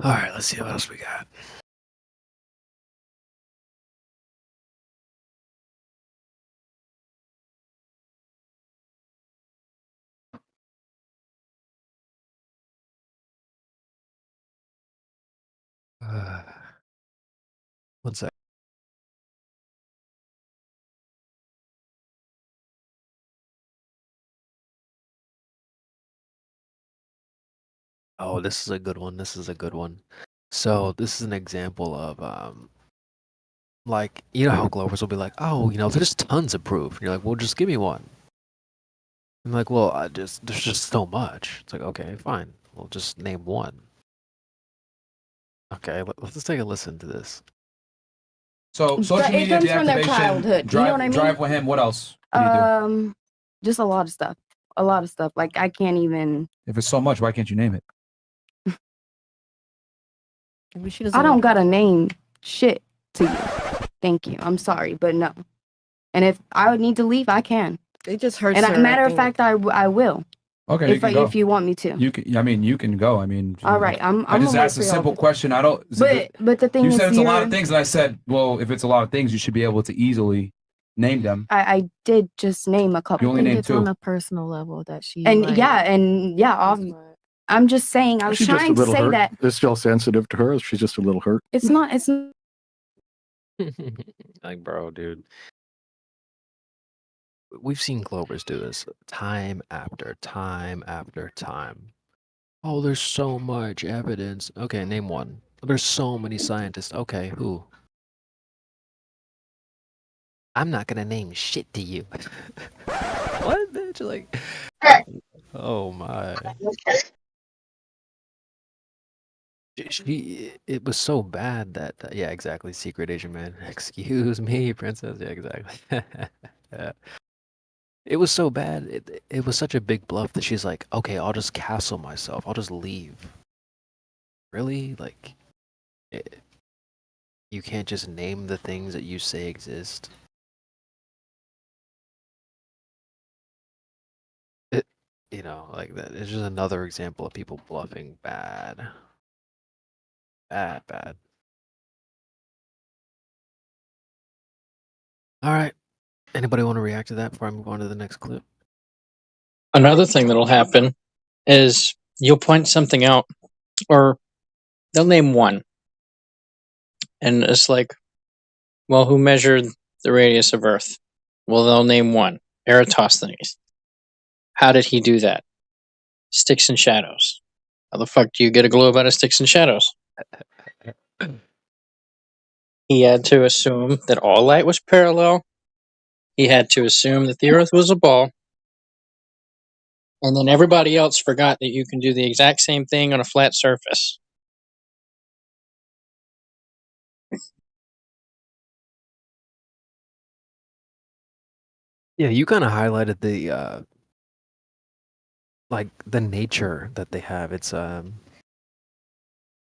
All right, let's see what else we got. One sec. Oh, this is a good one. This is a good one. So this is an example of like, you know how Glovers will be like, oh, there's tons of proof. And you're like, well, just give me one. I'm like, well, there's just so much. It's like, okay, fine. We'll just name one. Okay, let's take a listen to this. So social But it media comes from their deactivation, childhood. You know what I mean? drive with him. What else? What do you do? Just a lot of stuff. A lot of stuff. Like I can't even. If it's so much, why can't you name it? I don't gotta name shit to you. Thank you. I'm sorry, but no. And if I would need to leave, I can. It just hurts. And her, matter I of think. fact, I will. Okay, If you want me to. You can. I mean, you can go. I mean. All right. I just asked a simple question. I don't. But the thing you is, said it's a lot of things, and I said, well, if it's a lot of things, you should be able to easily name them. I did just name a couple. You only named It's two. on a personal level that she. And like, I'm just saying. I was She's just a trying to little say hurt. that It's still sensitive to her. She's just a little hurt. it's not. It's Like, bro, dude. We've seen Glovers do this time after time after time. Oh, there's so much evidence. Okay, name one. There's so many scientists. Okay, who? I'm not gonna name shit to you. What, bitch? Like, oh my. It was so bad that yeah, exactly. Secret agent man. Excuse me, princess. Yeah, exactly. Yeah. It was so bad. It was such a big bluff that she's like, okay, I'll just castle myself. I'll just leave. Really? Like, you can't just name the things that you say exist. You know, like that. It's just another example of people bluffing bad. Bad. All right. Anybody want to react to that before I move on to the next clip? Another thing that'll happen is you'll point something out, or they'll name one. And it's like, well, who measured the radius of Earth? Well, they'll name one, Eratosthenes. How did he do that? Sticks and shadows. How the fuck do you get a globe out of sticks and shadows? He had to assume that all light was parallel. He had to assume that the Earth was a ball. And then everybody else forgot that you can do the exact same thing on a flat surface. Yeah, you kind of highlighted the like the nature that they have. It's I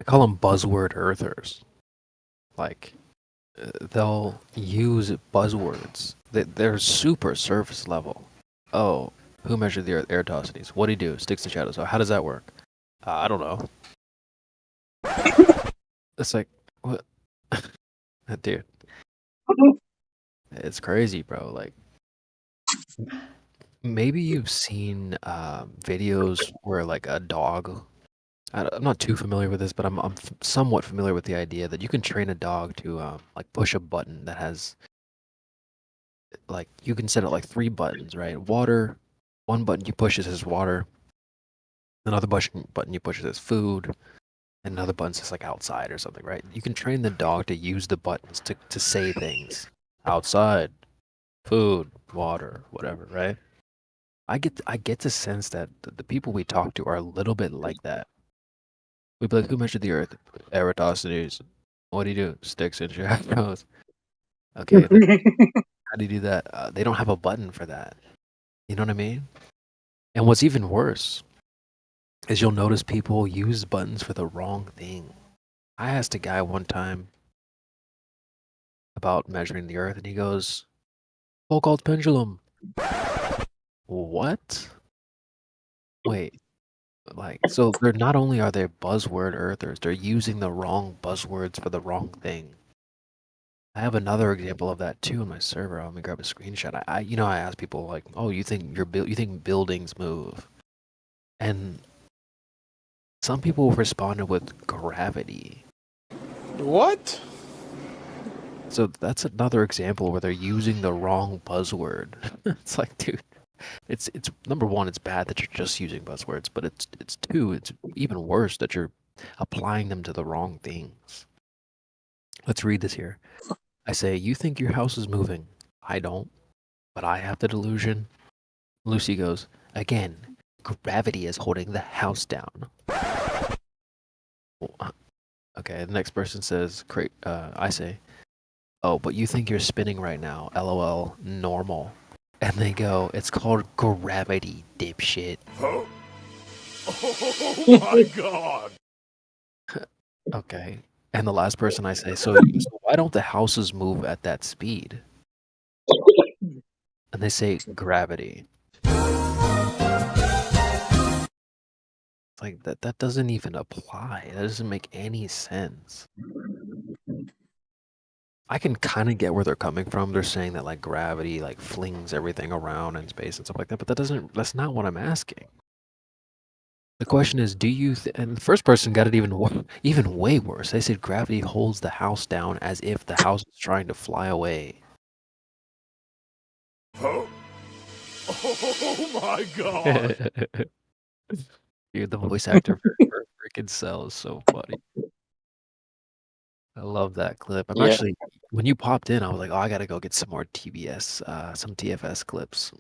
call them buzzword earthers. Like they'll use buzzwords. They're super surface level. Oh, who measured the Eratosthenes? What do you do? Sticks and shadows. Oh, how does that work? I don't know. It's like, what? Dude. It's crazy, bro. Like, maybe you've seen videos where like a dog. I'm not too familiar with this, but I'm somewhat familiar with the idea that you can train a dog to like push a button that has like you can set it like 3 buttons, right? Water. One button you push is water. Another button you push is food. And another button says like outside or something, right? You can train the dog to use the buttons to say things. Outside, food, water, whatever, right? I get the sense that the people we talk to are a little bit like that. We'd be like, who measured the Earth? Eratosthenes. What do you do? Sticks and shadows. Okay, how do you do that? They don't have a button for that. You know what I mean? And what's even worse is you'll notice people use buttons for the wrong thing. I asked a guy one time about measuring the Earth, and he goes, Foucault's pendulum. What? Wait. Like, so they're not only are they buzzword earthers, they're using the wrong buzzwords for the wrong thing. I have another example of that too in my server. Let me grab a screenshot. I ask people like, "Oh, you think you think buildings move?" And some people responded with gravity. What? So that's another example where they're using the wrong buzzword. It's like, dude, it's number one, it's bad that you're just using buzzwords, but it's two, it's even worse that you're applying them to the wrong things. Let's read this here. I say, you think your house is moving. I don't, but I have the delusion. Lucy goes, again, gravity is holding the house down. Okay, the next person says, I say, oh, but you think you're spinning right now. LOL, normal. And they go, it's called gravity, dipshit. Huh? Oh my god. Okay. And the last person I say, so why don't the houses move at that speed? And they say gravity. Like that doesn't even apply. That doesn't make any sense. I can kind of get where they're coming from. They're saying that like gravity like flings everything around in space and stuff like that, but that's not what I'm asking. The question is, do you and the first person got it even way worse. They said gravity holds the house down as if the house is trying to fly away. Huh? Oh my god. Dude, the voice actor for freaking Cell is so funny. I love that clip. I'm Yeah. actually when you popped in, I was like, oh, I gotta go get some more some TFS clips.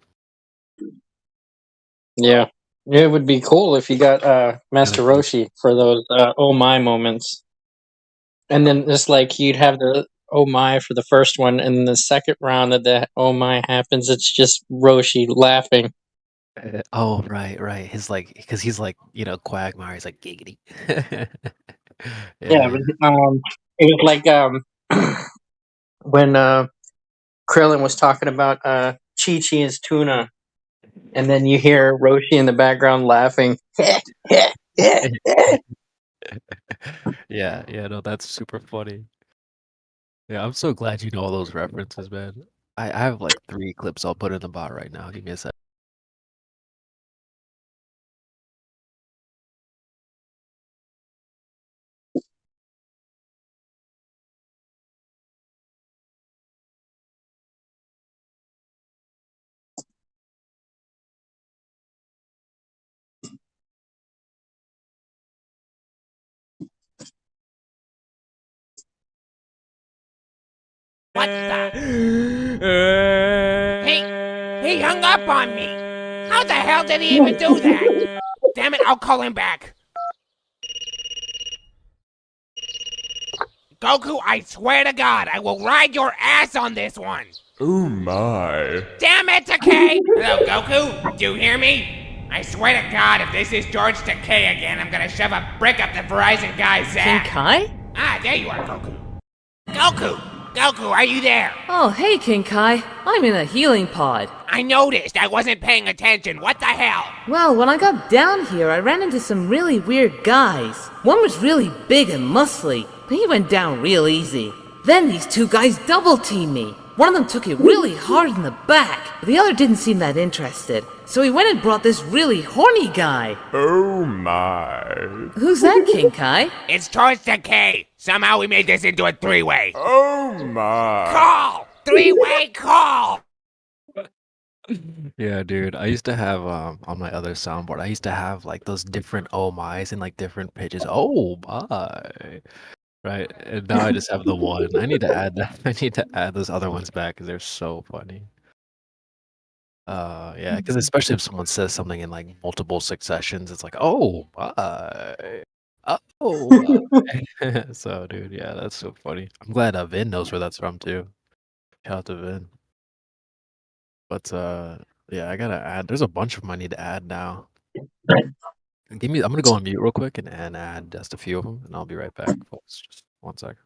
Yeah. It would be cool if you got Master Roshi for those oh my moments. And then it's like you'd have the oh my for the first one, and the second round that the oh my happens, it's just Roshi laughing. Oh, right. His like, because he's like, Quagmire. He's like giggity. Yeah, Yeah. it was like when Krillin was talking about Chi-Chi is tuna, and then you hear Roshi in the background laughing. Yeah, no, that's super funny. Yeah, I'm so glad you know all those references, man. I have like 3 clips I'll put in the bot right now. Give me a sec. What the? He hung up on me. How the hell did he even do that? Damn it, I'll call him back. Goku, I swear to God, I will ride your ass on this one. Oh my. Damn it, Takei! Hello, Goku? Do you hear me? I swear to God, if this is George Takei again, I'm gonna shove a brick up the Verizon guy's ass. Kai? Ah, there you are, Goku. Goku, are you there? Oh, hey, King Kai. I'm in a healing pod. I noticed. I wasn't paying attention. What the hell? Well, when I got down here, I ran into some really weird guys. One was really big and muscly, but he went down real easy. Then these 2 guys double-teamed me. One of them took it really hard in the back, but the other didn't seem that interested. So he went and brought this really horny guy. Oh my. Who's that, King Kai? It's George Takei. Somehow we made this into a 3-way. Oh my. Call! 3-way call! Yeah, dude. I used to have on my other soundboard, I used to have like those different oh my's in like different pitches. Oh my. Right. And now I just have the one. I need to add that. I need to add those other ones back because they're so funny. Yeah, because especially if someone says something in like multiple successions, it's like, oh my. Oh my. So, dude, yeah, that's so funny. I'm glad Vin knows where that's from too. Shout out to Vin. But yeah, I gotta add. There's a bunch of them I need to add now. I'm gonna go on mute real quick and add just a few of them, and I'll be right back, folks. Just 1 sec.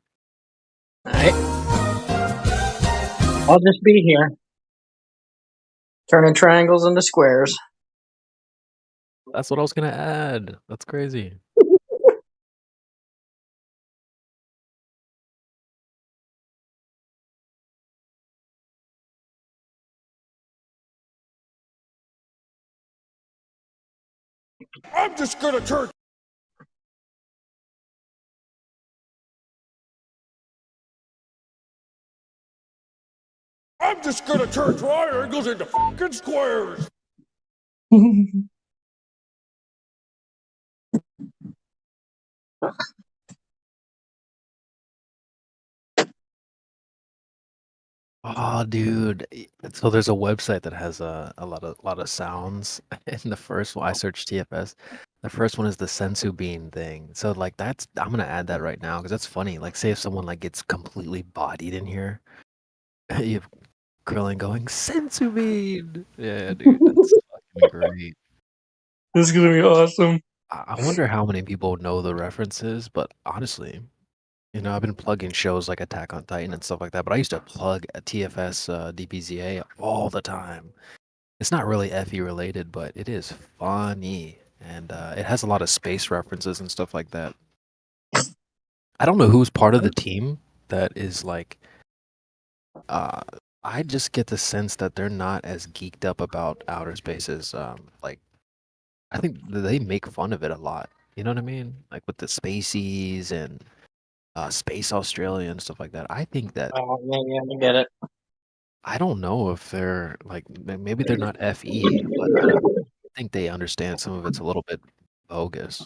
Alright. I'll just be here. Turning triangles into squares. That's what I was gonna add. That's crazy. I'm just gonna turn. I'm just gonna turn triangles into fucking squares. Oh, dude. So there's a website that has a lot of sounds. And the first one I searched TFS. The first one is the sensu bean thing. So like I'm gonna add that right now because that's funny. Like say if someone like gets completely bodied in here, you have Krillin going sensu bean. Yeah, dude, that's fucking great. This is gonna be awesome. I wonder how many people know the references, but honestly, I've been plugging shows like Attack on Titan and stuff like that, but I used to plug a TFS DBZA all the time. It's not really FE related, but it is funny, and it has a lot of space references and stuff like that. I don't know who's part of the team that is like, I just get the sense that they're not as geeked up about outer spaces. Like, I think they make fun of it a lot. You know what I mean? Like with the Spaceys and Space Australia and stuff like that. I think that Oh, yeah, I get it. I don't know if they're like maybe they're not FE, but I think they understand some of it's a little bit bogus.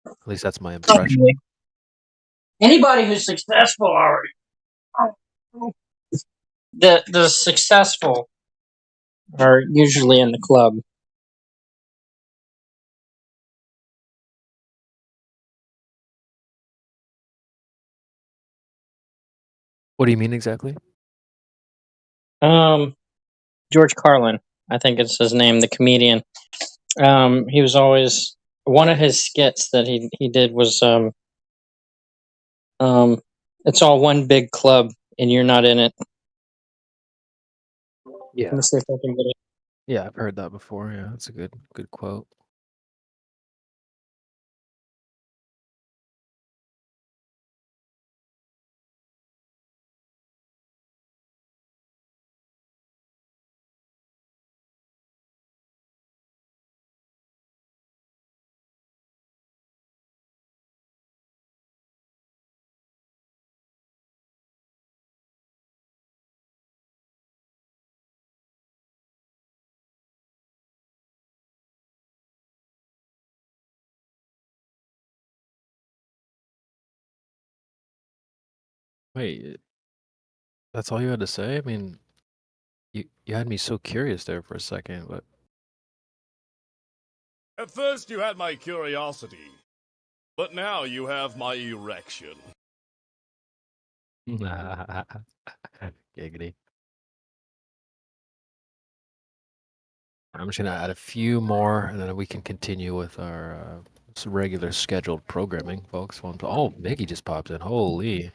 At least that's my impression. Anybody who's successful already. The successful are usually in the club. What do you mean exactly? George Carlin, I think it's his name, the comedian. He was always one of his skits that he did was it's all one big club and you're not in it. Yeah. Let me see if I can get it. Yeah, I've heard that before. Yeah, that's a good quote. Wait, that's all you had to say? I mean, you had me so curious there for a second, but At first you had my curiosity, but now you have my erection. giggity. I'm just gonna add a few more, and then we can continue with our regular scheduled programming, folks. Oh, Mickey just popped in. Holy!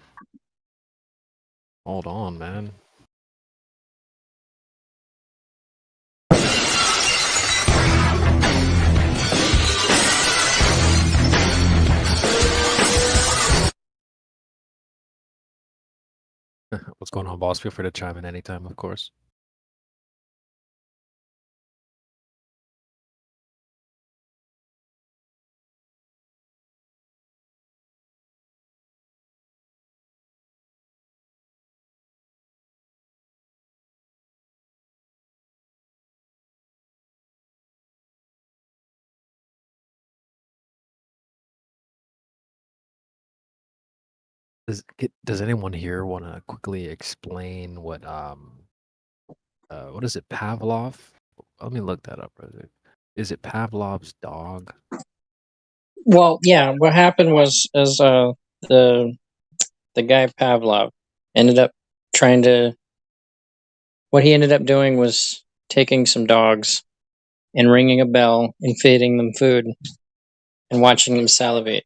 Hold on, man. What's going on, boss? Feel free to chime in anytime, of course. Does anyone here want to quickly explain what is it, Pavlov? Let me look that up real quick. Is it Pavlov's dog? Well, yeah, what happened was the guy Pavlov ended up trying to what he ended up doing was taking some dogs and ringing a bell and feeding them food and watching them salivate.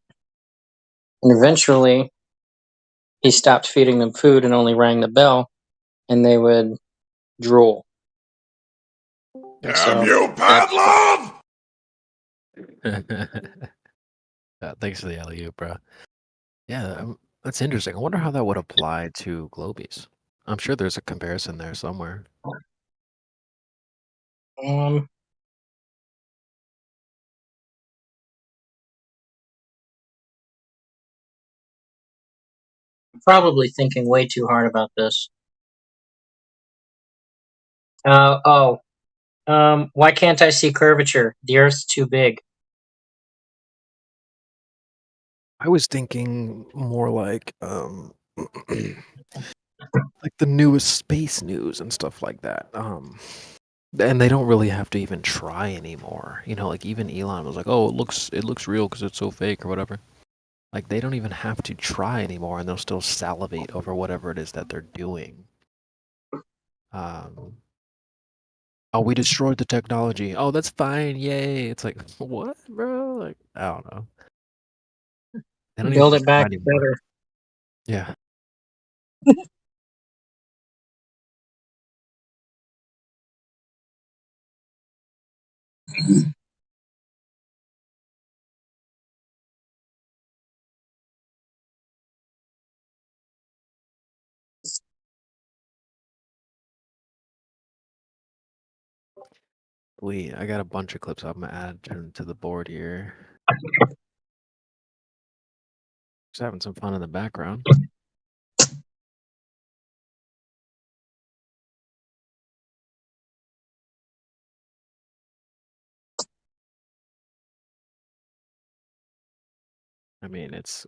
And eventually he stopped feeding them food and only rang the bell and they would drool. Damn you, Pavlov! Thanks for the alley-oop, bro. Yeah, that's interesting. I wonder how that would apply to Globies. I'm sure there's a comparison there somewhere. Probably thinking way too hard about this. Why can't I see curvature? The Earth's too big. I was thinking more like like the newest space news and stuff like that. And they don't really have to even try anymore. You know, like even Elon was like, "Oh, it looks real because it's so fake or whatever." Like they don't even have to try anymore, and they'll still salivate over whatever it is that they're doing. Oh, we destroyed the technology. Oh, that's fine. Yay! It's like what, bro? Like I don't know. They don't even Build have it to try back anymore. better. Yeah. I got a bunch of clips I'm gonna add to the board here. Just having some fun in the background. I mean, it's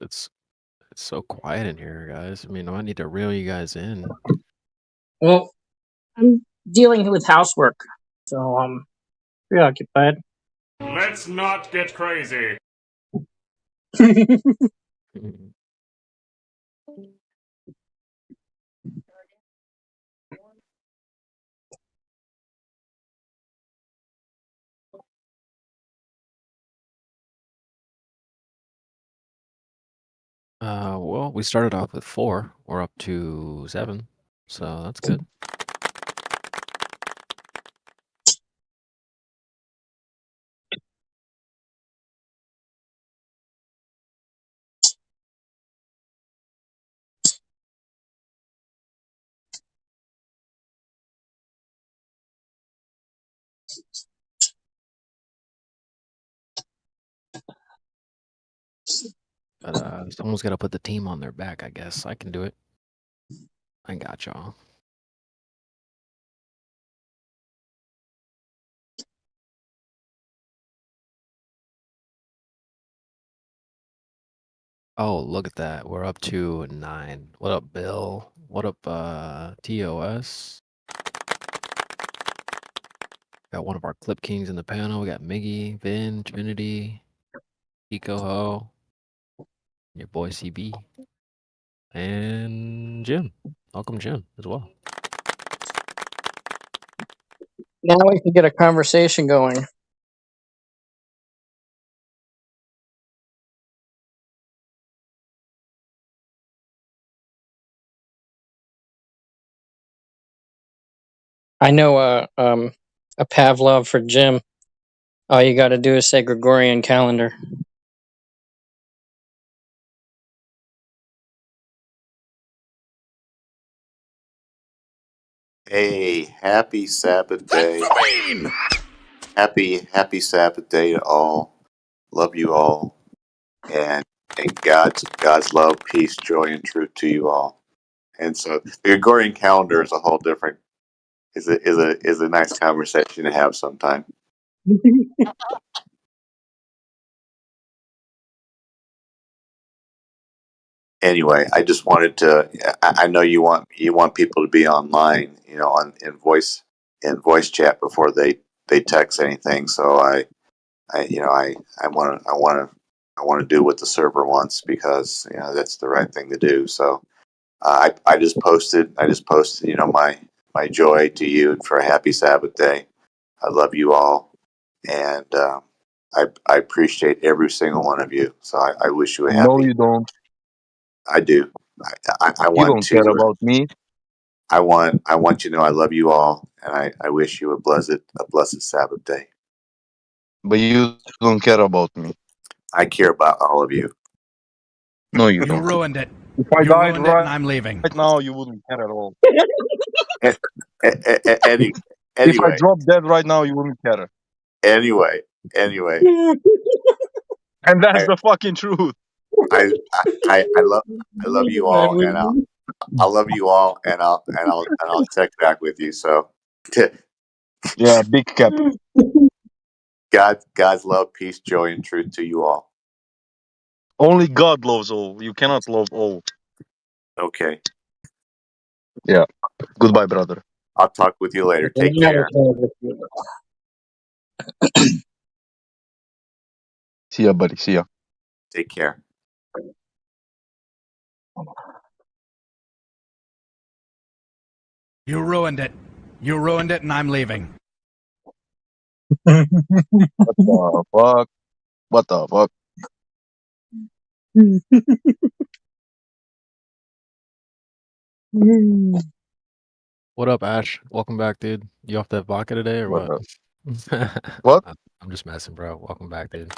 It's so quiet in here, guys. I mean, I need to reel you guys in. Well, I'm dealing with housework, so I'm preoccupied. Let's not get crazy. Well, we started off with 4. We're up to 7, so that's good. But someone's got to put the team on their back, I guess. I can do it. I got y'all. Oh, look at that. We're up to 9. What up, Bill? What up, TOS? Got one of our Clip Kings in the panel. We got Miggy, Vin, Trinity, Eco Ho, your boy CB, and Jim. Welcome, Jim, as well. Now we can get a conversation going. I know a Pavlov for Jim. All you got to do is say Gregorian calendar. Hey, happy Sabbath day. Happy Sabbath day to all. Love you all. And God's love, peace, joy, and truth to you all. And so the Gregorian calendar is a whole different is a nice conversation to have sometime. Anyway, I just wanted to. I know you want people to be online, in voice chat before they text anything. So I want to do what the server wants because that's the right thing to do. So I just posted my joy to you for a happy Sabbath day. I love you all, and I appreciate every single one of you. So I wish you a happy. No, you don't. I do. I You want don't to. care about me. I want you to know I love you all, and I wish you a blessed Sabbath day. But you don't care about me. I care about all of you. No, you You don't. ruined it. If I You died ruined it, and I'm leaving. right now, you wouldn't care at all. Anyway, If I drop dead right now, you wouldn't care. anyway, And that's the fucking truth. I love you all, and I love you all, and I'll check back with you. So, Yeah, big cap. God's love, peace, joy, and truth to you all. Only God loves all. You cannot love all. Okay. Yeah. Goodbye, brother. I'll talk with you later. Take care. See ya, buddy. See ya. Take care. You ruined it. You ruined it, and I'm leaving. What the fuck? What the fuck? What up, Ash? Welcome back, dude. You off that vodka today or what? What? I'm just messing, bro. Welcome back, dude.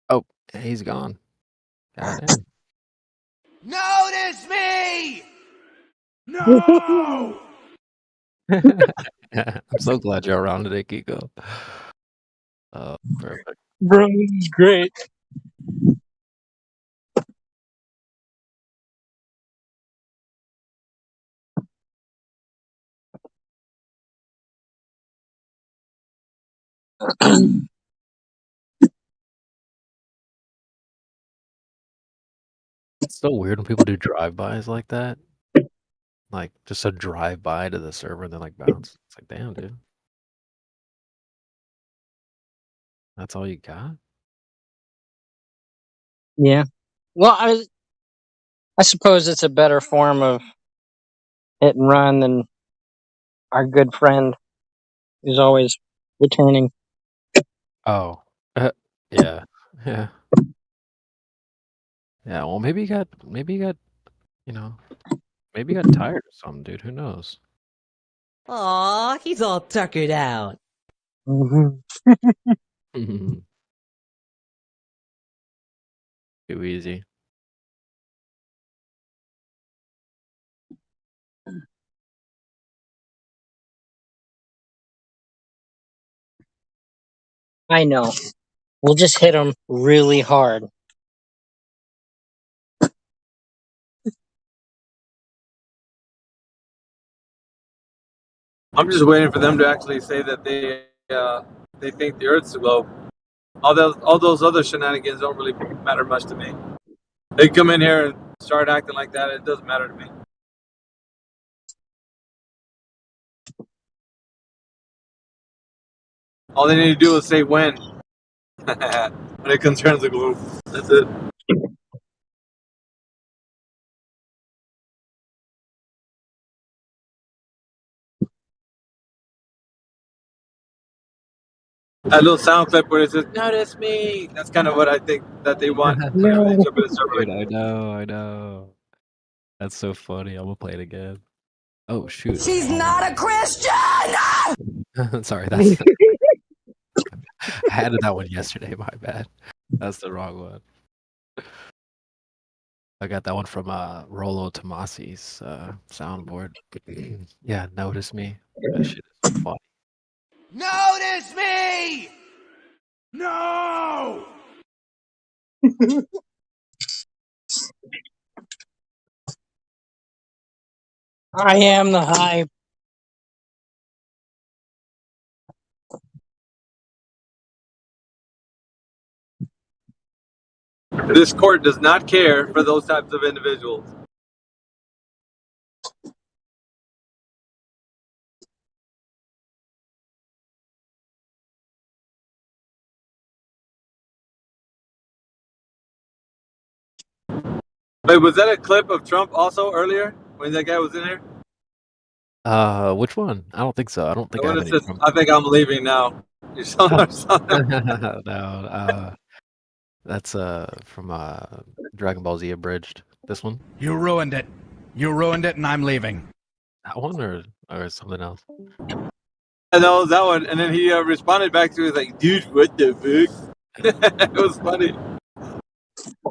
Oh, he's gone. God damn. Notice me! No! I'm so glad you're around today, Kiko. Perfect. Bro, this is great. It's so weird when people do drive-bys like that. Like, just a drive-by to the server and then, like, bounce. It's like, damn, dude. That's all you got? Yeah. Well, I suppose it's a better form of hit and run than our good friend who's always returning. Oh. Yeah. Yeah. Yeah, well, maybe you got, you know, maybe you got tired or something, dude. Who knows? Aw, he's all tuckered out. Too easy. I know. We'll just hit him really hard. I'm just waiting for them to actually say that they think the Earth's a globe. All those other shenanigans don't really matter much to me. They come in here and start acting like that. It doesn't matter to me. All they need to do is say when. When it concerns the globe. That's it. That little sound clip where it says, "Notice me." That's kind of what I think that they want. Whenever they jump in the server. Dude, I know. That's so funny. I'm gonna play it again. Oh shoot. She's not a Christian! Sorry, that's I added that one yesterday, my bad. That's the wrong one. I got that one from Rolo Tomasi's soundboard. Yeah, notice me. That shit is funny. Notice me! No! I am the hype. This court does not care for those types of individuals. Wait, was that a clip of Trump also earlier when that guy was in here? Which one? I don't think so. I don't think I have any from... I think I'm leaving now. You saw something? No, that's from Dragon Ball Z Abridged. This one? You ruined it. You ruined it, and I'm leaving. That one or something else? And that was that one. And then he responded back to it like, "Dude, what the fuck?" It was funny.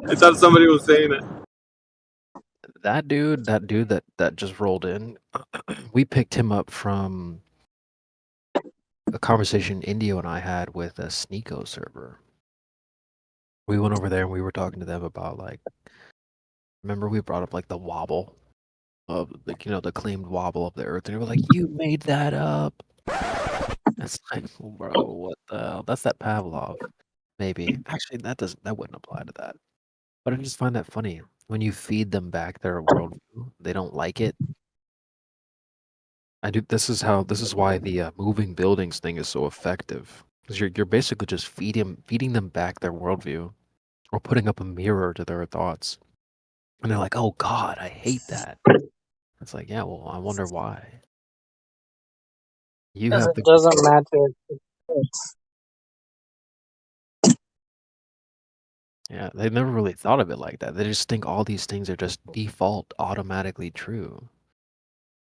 I thought somebody was saying it. That dude that just rolled in, we picked him up from a conversation Indio and I had with a Sneeko server. We went over there and we were talking to them about, like, remember we brought up like the wobble of, like, you know, the claimed wobble of the Earth, and they were like, "You made that up." It's like, bro, what the hell? That's that Pavlov. Maybe. Actually, that wouldn't apply to that. But I just find that funny. When you feed them back their worldview, they don't like it. This is why the moving buildings thing is so effective. Because you're basically just feeding them back their worldview, or putting up a mirror to their thoughts, and they're like, "Oh God, I hate that." It's like, yeah, well, I wonder why. You have the Doesn't matter. Yeah, they never really thought of it like that. They just think all these things are just default automatically true.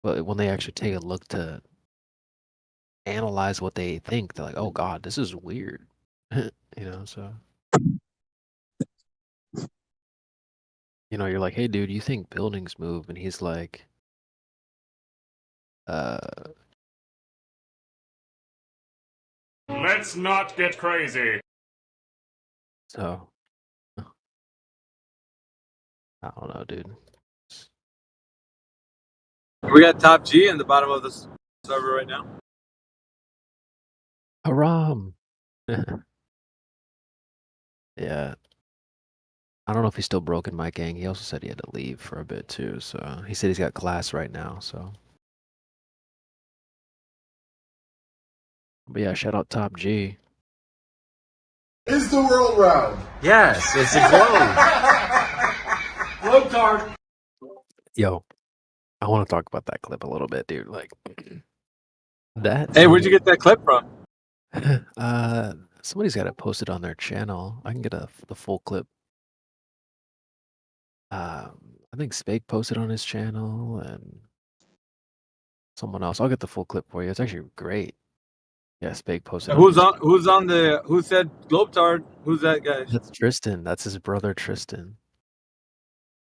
But when they actually take a look to analyze what they think, they're like, "Oh God, this is weird." You know, so you know, you're like, "Hey dude, you think buildings move?" And he's like, Let's not get crazy. So I don't know, dude. We got Top G in the bottom of the server right now. Haram. Yeah. I don't know if he's still broke in my gang. He also said he had to leave for a bit too. So he said he's got class right now. So, but yeah, shout out Top G. Is the world round? Yes, it's a globe. Globetard. Yo, I want to talk about that clip a little bit, dude. Like that. Hey, where'd you get that clip from? Somebody's got it posted on their channel. I can get the full clip. I think Spake posted on his channel and someone else. I'll get the full clip for you. It's actually great. Yeah, Spake posted. Who said Globetard? Who's that guy? That's Tristan. That's his brother Tristan.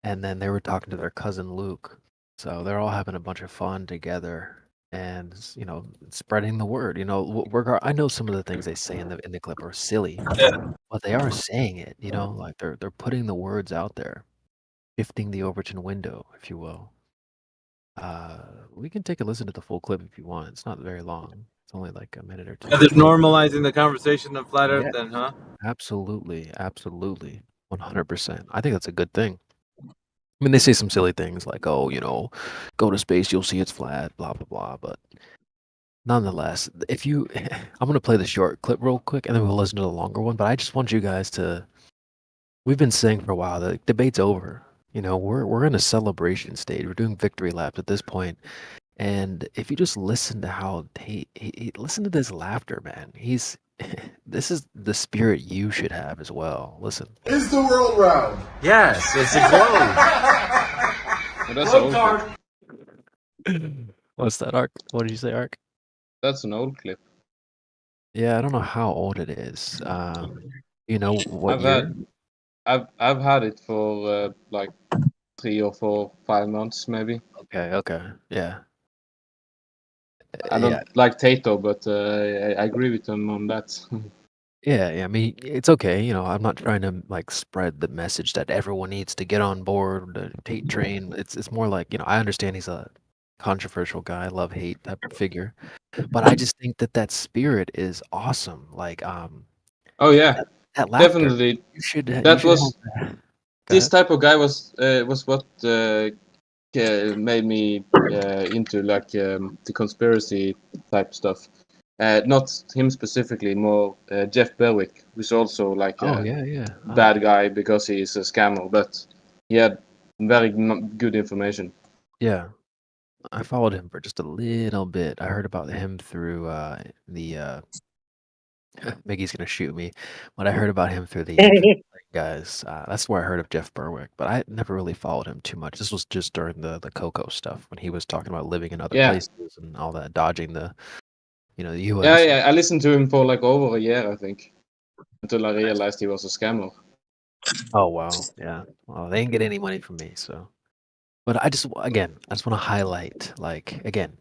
And then they were talking to their cousin Luke. So they're all having a bunch of fun together and, you know, spreading the word. You know, I know some of the things they say in the clip are silly, but they are saying it, you know, like they're putting the words out there, shifting the Overton window, if you will. We can take a listen to the full clip if you want. It's not very long. It's only like a minute or two. They're normalizing the conversation of flat Earth, then, huh? Absolutely, 100%. I think that's a good thing. I mean, they say some silly things like, "Oh, you know, go to space, you'll see it's flat," blah blah blah. But nonetheless, if you, I'm gonna play the short clip real quick, and then we'll listen to the longer one. But I just want you guys to. We've been saying for a while the debate's over. You know, we're in a celebration stage. We're doing victory laps at this point. And if you just listen to how he listen to this laughter, man. This is the spirit you should have as well. Listen. Is the world round? Yes, it's a globe. Globetard. What's that, Ark? What did you say, Ark? That's an old clip. Yeah, I don't know how old it is. You know what year? I've had it for like 3 or 4, 5 months maybe. Okay, yeah. I don't like Tato, but I agree with him on that. Yeah. I mean, it's okay. You know, I'm not trying to like spread the message that everyone needs to get on board the Tate train. It's more like, you know, I understand he's a controversial guy, love hate type of figure, but I just think that spirit is awesome. Like, oh yeah, that laughter, definitely. This this type of guy was what made me into like the conspiracy type stuff. Not him specifically, more Jeff Berwick, who's also like a bad guy because he's a scammer, but he had very good information. Yeah, I followed him for just a little bit. I heard about him through the Miggy's gonna shoot me, but I heard about him through the guys. That's where I heard of Jeff Berwick, but I never really followed him too much. This was just during the Coco stuff when he was talking about living in other places and all that, dodging the the US. Yeah. I listened to him for like over a year, I think, until I realized he was a scammer. Oh wow, yeah. Well, they didn't get any money from me, so. But I just want to highlight, like, again,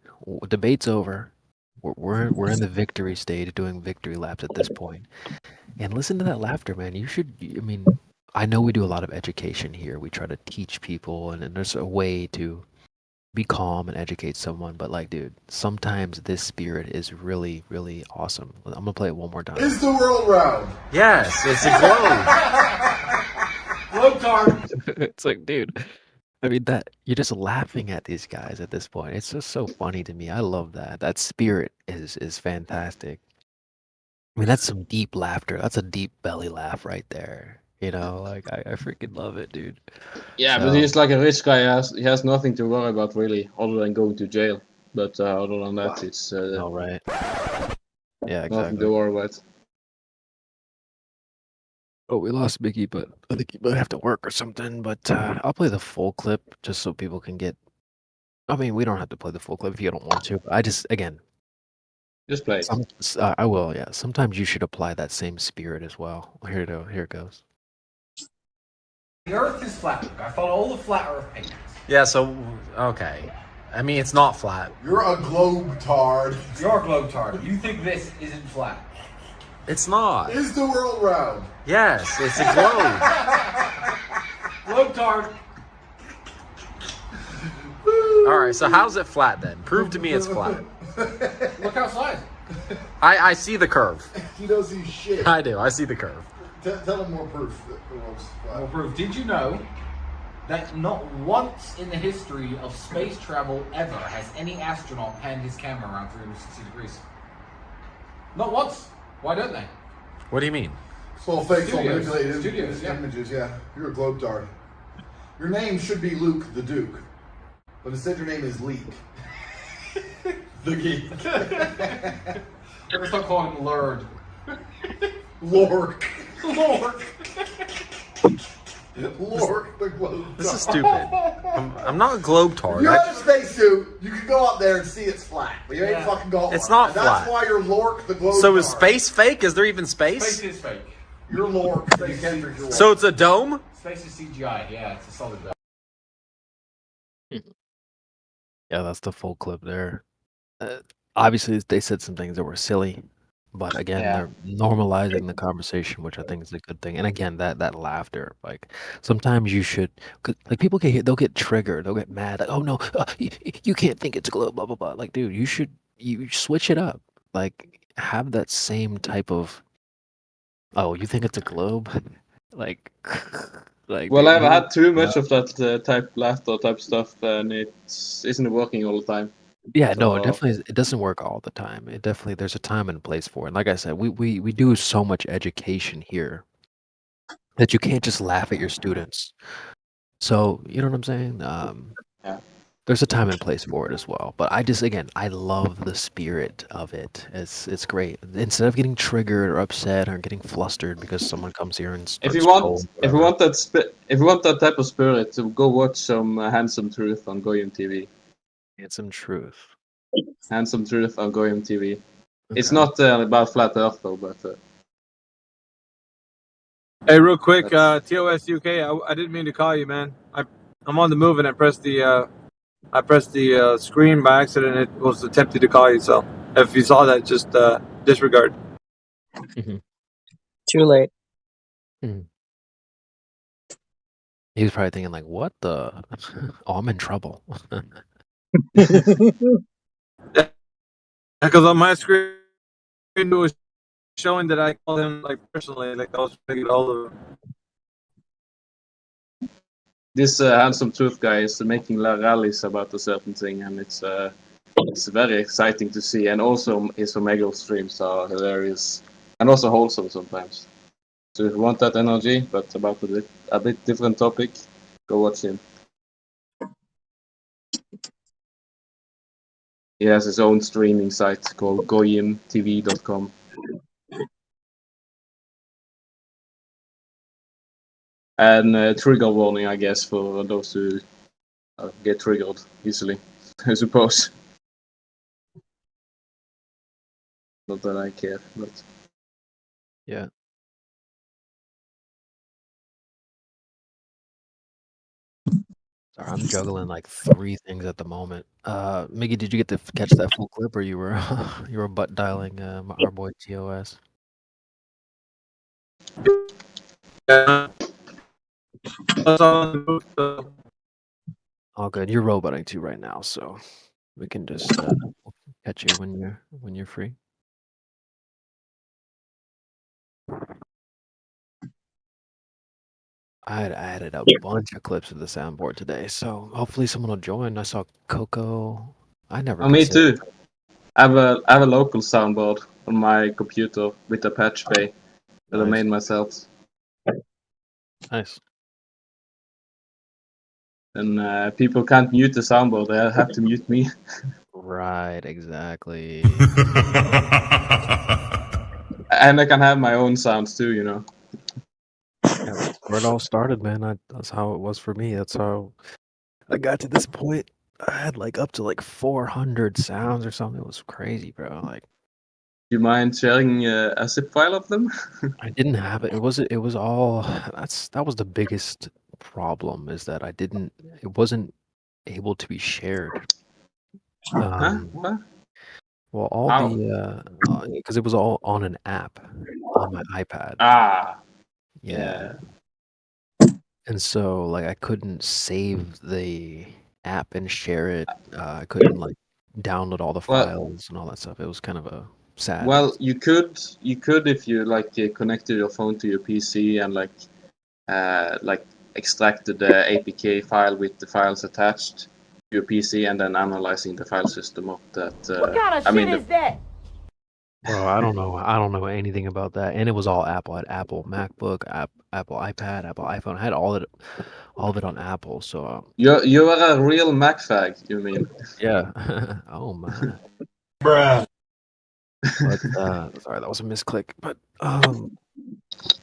debate's over. We're in the victory stage, doing victory laps at this point, and listen to that laughter, man. You should. I mean, I know we do a lot of education here. We try to teach people, and there's a way to be calm and educate someone. But like, dude, sometimes this spirit is really, really awesome. I'm gonna play it one more time. Is the world round? Yes, it's a globe. Globetard. It's like, dude. I mean, that you're just laughing at these guys at this point. It's just so funny to me. I love that. That spirit is fantastic. I mean, that's some deep laughter. That's a deep belly laugh right there. You know, like I freaking love it, dude. Yeah, but he's like a rich guy. He has nothing to worry about really, other than going to jail. But other than that, it's all right. Yeah, exactly. Nothing to worry about. Oh, we lost Mickey, but I think he might have to work or something. But I'll play the full clip just so people can get. I mean, we don't have to play the full clip if you don't want to. I just play it. I will. Yeah. Sometimes you should apply that same spirit as well. Here it goes. The Earth is flat. I follow all the flat Earth paintings. Yeah. So okay. I mean, it's not flat. You're a globetard. You're a globetard. You think this isn't flat? It's not. Is the world round? Yes, it's a globe. Globetard. All right, so how's it flat then? Prove to me it's flat. Look outside. I see the curve. He knows he's shit. I do. I see the curve. Tell him more proof that the world's flat. More proof. Did you know that not once in the history of space travel ever has any astronaut panned his camera around 360 degrees? Not once. Why don't they? What do you mean? It's all fake, it's all Studios. manipulated Studios, yeah. images, yeah. You're a globetard. Your name should be Luke the Duke, but instead your name is Leek. The geek. Let's not call him Lord. Lork. Lord. Lork the globetard. This is stupid. I'm not a globetard. You have a spacesuit, you can go out there and see it's flat, but you ain't fucking going. It's not and that's flat. why you're Lork the globetard. So is space fake? Is there even space? Space is fake. You're Lork. Space is So it's a dome? Space is CGI. Yeah, it's a solid dome. Yeah, that's the full clip there. Obviously, they said some things that were silly, but again, they're normalizing the conversation, which I think is a good thing. And again, that laughter, like sometimes you should, 'cause, like people they'll get triggered, they'll get mad, like, oh no, you can't think it's a globe, blah blah blah. Like, dude, you switch it up, like have that same type of, oh, you think it's a globe, like. Like, Well, dude, I've had too much of that type laughter type stuff, and it isn't working all the time. Yeah, no, So- it doesn't work all the time. It definitely there's a time and place for it. And like I said, we do so much education here that you can't just laugh at your students. So you know what I'm saying? Yeah. There's a time and place for it as well. But I love the spirit of it. It's great. Instead of getting triggered or upset or getting flustered because someone comes here and If starts you want, trolling, if you want that type of spirit, to go watch some Handsome Truth on Goyim TV. Handsome Truth. Handsome Truth on Goyim TV. It's Okay. not about flat Earth though, but Hey, real quick, TOS UK. I didn't mean to call you, man. I'm on the move and I pressed the screen by accident. It was attempting to call you. So if you saw that, just disregard. Too late. He was probably thinking like, what the? Oh, I'm in trouble. Because on my screen it was showing that I called him like personally, like I was trying to get hold of him. this Handsome Truth guy is making rallies about a certain thing, and it's very exciting to see. And also his Omegle streams are hilarious and also wholesome sometimes. So if you want that energy, but about a bit different topic, go watch him. He has his own streaming site called goyimtv.com. And trigger warning, I guess, for those who get triggered easily, I suppose. Not that I care, but Yeah. Sorry, I'm juggling like 3 things at the moment. Miggy, did you get to catch that full clip, or you were you were butt dialing our boy TOS? Yeah. All good. You're roboting too right now, so we can just catch you when you're free. I added a bunch of clips to the soundboard today, so hopefully someone will join. I saw Coco. I never. oh, me considered- too. I have a local soundboard on my computer with a patch bay that I made myself. Nice. And people can't mute the soundboard; they have to mute me. Right, exactly. And I can have my own sounds too, you know. Yeah, that's where it all started, man. That's how it was for me. That's how I got to this point. I had like up to like 400 sounds or something. It was crazy, bro. Like, You mind sharing a zip file of them? I didn't have it. It was all that was the biggest problem, is that it wasn't able to be shared. What? Well, all How? the because it was all on an app on my iPad. Ah. Yeah. And so like I couldn't save the app and share it. I couldn't like download all the Well- files and all that stuff. It was kind of a sad. Well, you could if you connected your phone to your PC and extracted the APK file with the files attached to your PC and then analyzing the file system of that. What kind of shit is that? Bro, I don't know anything about that. And it was all Apple. I had Apple MacBook, Apple iPad, Apple iPhone. I had all of it on Apple. So You are a real Mac fag, you mean? yeah. Oh man. Bruh. But sorry, that was a misclick. But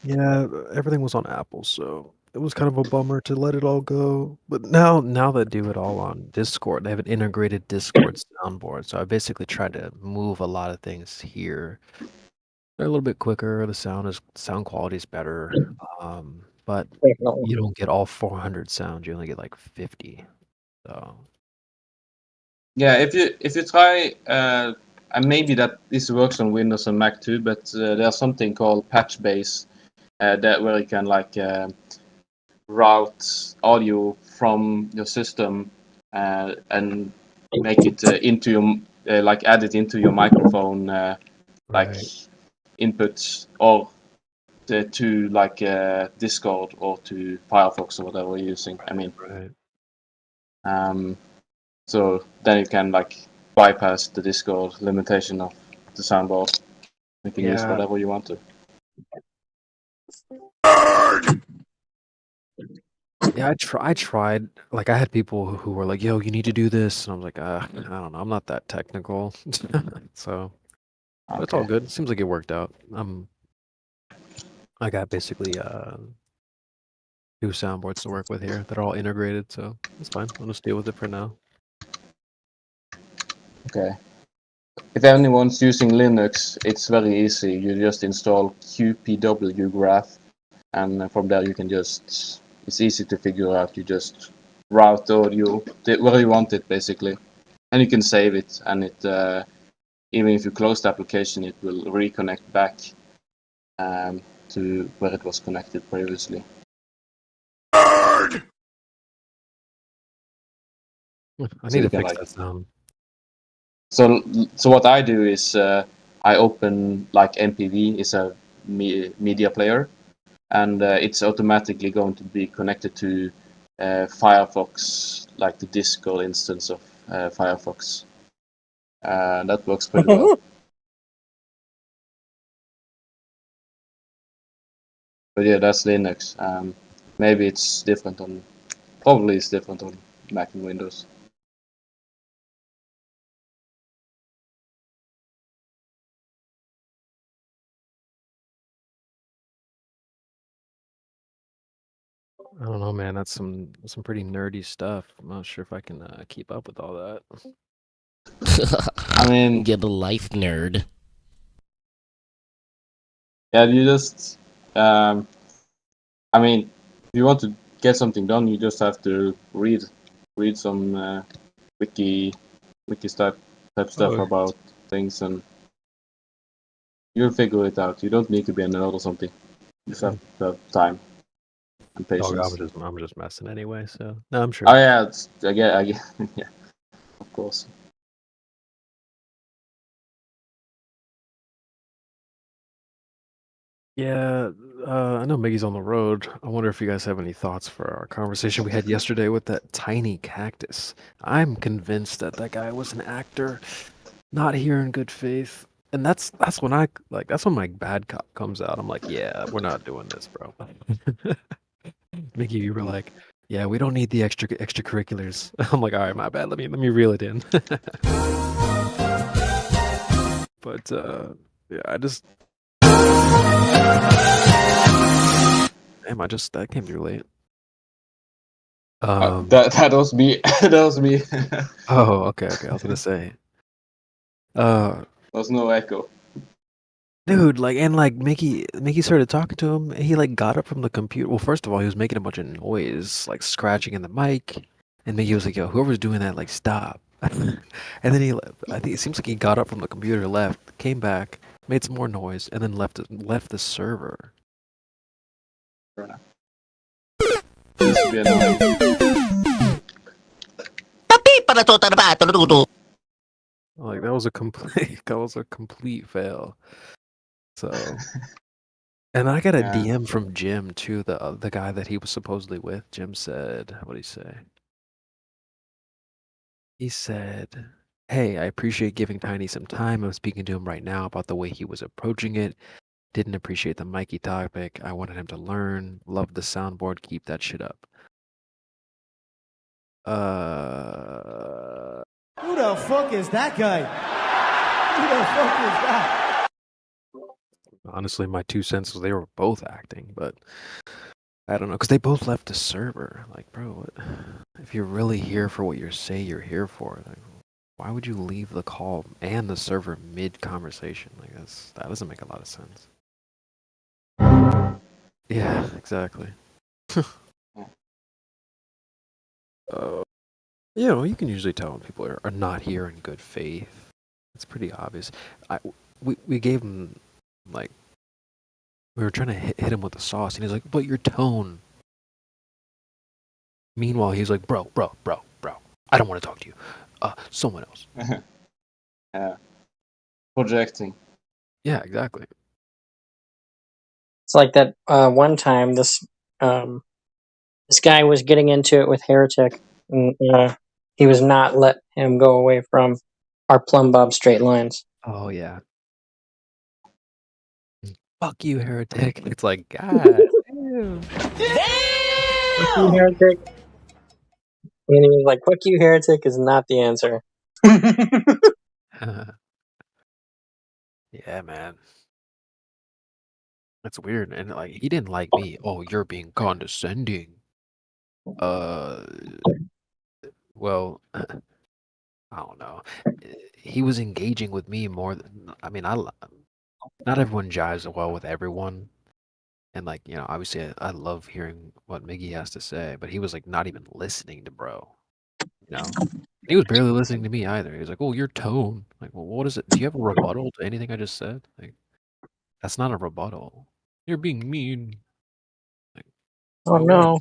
yeah, everything was on Apple, so it was kind of a bummer to let it all go. But now they do it all on Discord. They have an integrated Discord soundboard. So I basically tried to move a lot of things here. They're a little bit quicker. The sound quality is better. But you don't get all 400 sounds. You only get like 50. So Yeah, if you try, and maybe that this works on Windows and Mac too, but there's something called Patchbase where you can route audio from your system and make it into your add it into your microphone inputs or to Discord or to Firefox or whatever you're using. I mean, so then you can bypass the Discord limitation of the soundboard. You can use whatever you want to. yeah, I tried. Like I had people who were like, "Yo, you need to do this," and I was like, I don't know. I'm not that technical." So but it's all good. Seems like it worked out. I got basically 2 soundboards to work with here that are all integrated, so it's fine. I'll just deal with it for now. Okay. If anyone's using Linux, it's very easy. You just install QPW Graph, and from there you can just. It's easy to figure out. You just route audio where you want it, basically, and you can save it. And it even if you close the application, it will reconnect back to where it was connected previously. I need to fix that sound. So what I do is I open MPV is a media player, and it's automatically going to be connected to Firefox, like the Discord instance of Firefox. That works pretty well. But yeah, that's Linux. Maybe it's different on. Probably it's different on Mac and Windows. I don't know, man. That's some pretty nerdy stuff. I'm not sure if I can keep up with all that. I mean, get a life, nerd. Yeah, you just. I mean, if you want to get something done, you just have to read some wiki type stuff about things, and you'll figure it out. You don't need to be a nerd or something. You just have to have time and patience. I'm just messing anyway, so no, I'm sure. Oh yeah, I get, yeah, of course. Yeah, I know Miggy's on the road. I wonder if you guys have any thoughts for our conversation we had yesterday with that tiny cactus. I'm convinced that guy was an actor, not here in good faith. And that's when that's when my bad cop comes out. I'm like, yeah, we're not doing this, bro. Miggy, you were like, yeah, we don't need the extracurriculars. I'm like, all right, my bad. Let me reel it in. But yeah, I just. Damn, that came too late. That was me. That was me. Oh, okay. I was gonna say. There's no echo. Dude, Mickey started talking to him, and he got up from the computer. Well, first of all, he was making a bunch of noise, scratching in the mic, and Mickey was like, "Yo, whoever's doing that, stop." And then I think it seems like he got up from the computer, left, came back, made some more noise, and then left the server. Like that was a complete that was a complete fail. So, and I got a Yeah. DM from Jim too, the guy that he was supposedly with. Jim said, what did he say? He said, "Hey, I appreciate giving Tiny some time. I'm speaking to him right now about the way he was approaching it. Didn't appreciate the Mikey topic. I wanted him to learn. Love the soundboard. Keep that shit up." Who the fuck is that guy? Who the fuck is that? Honestly, my 2 cents was they were both acting, but I don't know, because they both left the server. Like, bro, what, if you're really here for what you say you're here for, like, why would you leave the call and the server mid-conversation? Like, that doesn't make a lot of sense. Yeah, exactly. You know, you can usually tell when people are not here in good faith. It's pretty obvious. We gave him, like, we were trying to hit him with the sauce, and he's like, "But your tone." Meanwhile, he's like, bro, I don't want to talk to you. Someone else. Yeah. Projecting. Yeah, exactly. It's like that one time this guy was getting into it with Heretic, and he was not let him go away from our Plumb Bob straight lines. Oh yeah. Fuck you, Heretic. It's like, God damn. Fuck you, Heretic. And he was like, "Fuck you, Heretic" is not the answer. Yeah, man. That's weird. And like, he didn't like me. Oh, you're being condescending. Well, I don't know. He was engaging with me more than, I mean, not everyone jives well with everyone. And like, you know, obviously I love hearing what Miggy has to say, but he was like not even listening to bro. You know? He was barely listening to me either. He was like, "Oh, your tone." Like, well, what is it? Do you have a rebuttal to anything I just said? Like, that's not a rebuttal. You're being mean. Like, Oh no.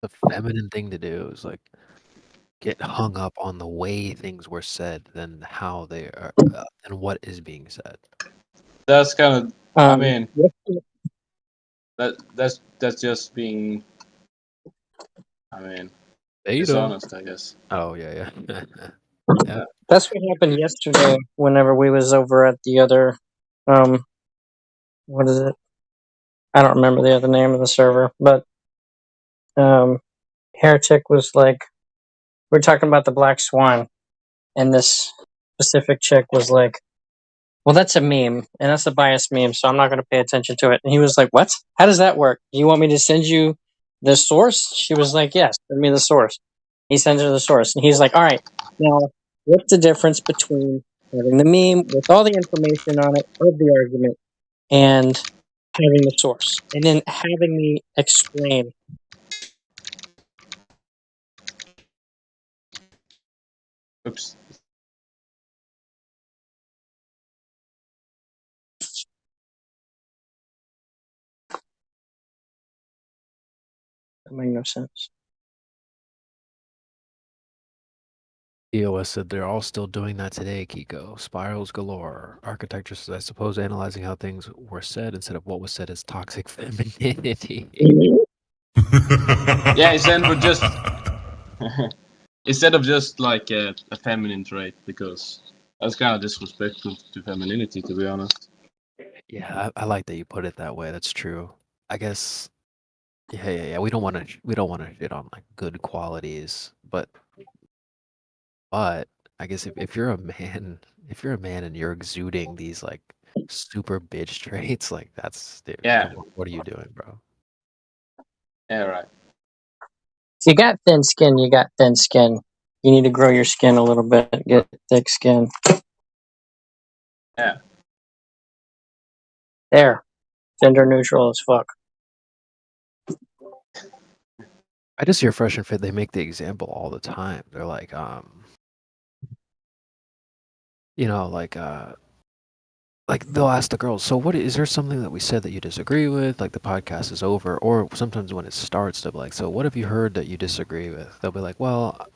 The feminine thing to do is like get hung up on the way things were said than how they are and what is being said. That's kind of. I Um, mean, that's just being. I mean, dishonest, I guess. Oh yeah. Yeah. That's what happened yesterday whenever we was over at the other what is it? I don't remember the other name of the server, but Heretic was like, we're talking about the Black Swan, and this specific chick was like, "Well, that's a meme, and that's a biased meme, so I'm not going to pay attention to it." And he was like, "What? How does that work? You want me to send you the source?" She was like, "Yes, send me the source." He sends her the source, and he's like, "All right, now what's the difference between having the meme with all the information on it of the argument and having the source, and then having me explain?" Oops. That made no sense. EOS said they're all still doing that today, Kiko. Spirals galore. Architecture says, I suppose analyzing how things were said instead of what was said as toxic femininity. Yeah, instead of just instead of just like a feminine trait, because that's kind of disrespectful to femininity, to be honest. Yeah, I like that you put it that way. That's true. I guess. Yeah. We don't want to shit on like good qualities, but I guess if you're a man, and you're exuding these like super bitch traits, like that's dude, Yeah. What are you doing, bro? Yeah, right. If you got thin skin, you got thin skin. You need to grow your skin a little bit, get thick skin. Yeah. There. Gender neutral as fuck. I just hear Fresh and Fit, they make the example all the time. They're like, you know, like like they'll ask the girls, so what is there something that we said that you disagree with? Like the podcast is over, or sometimes when it starts, they'll be like, so what have you heard that you disagree with? They'll be like, well,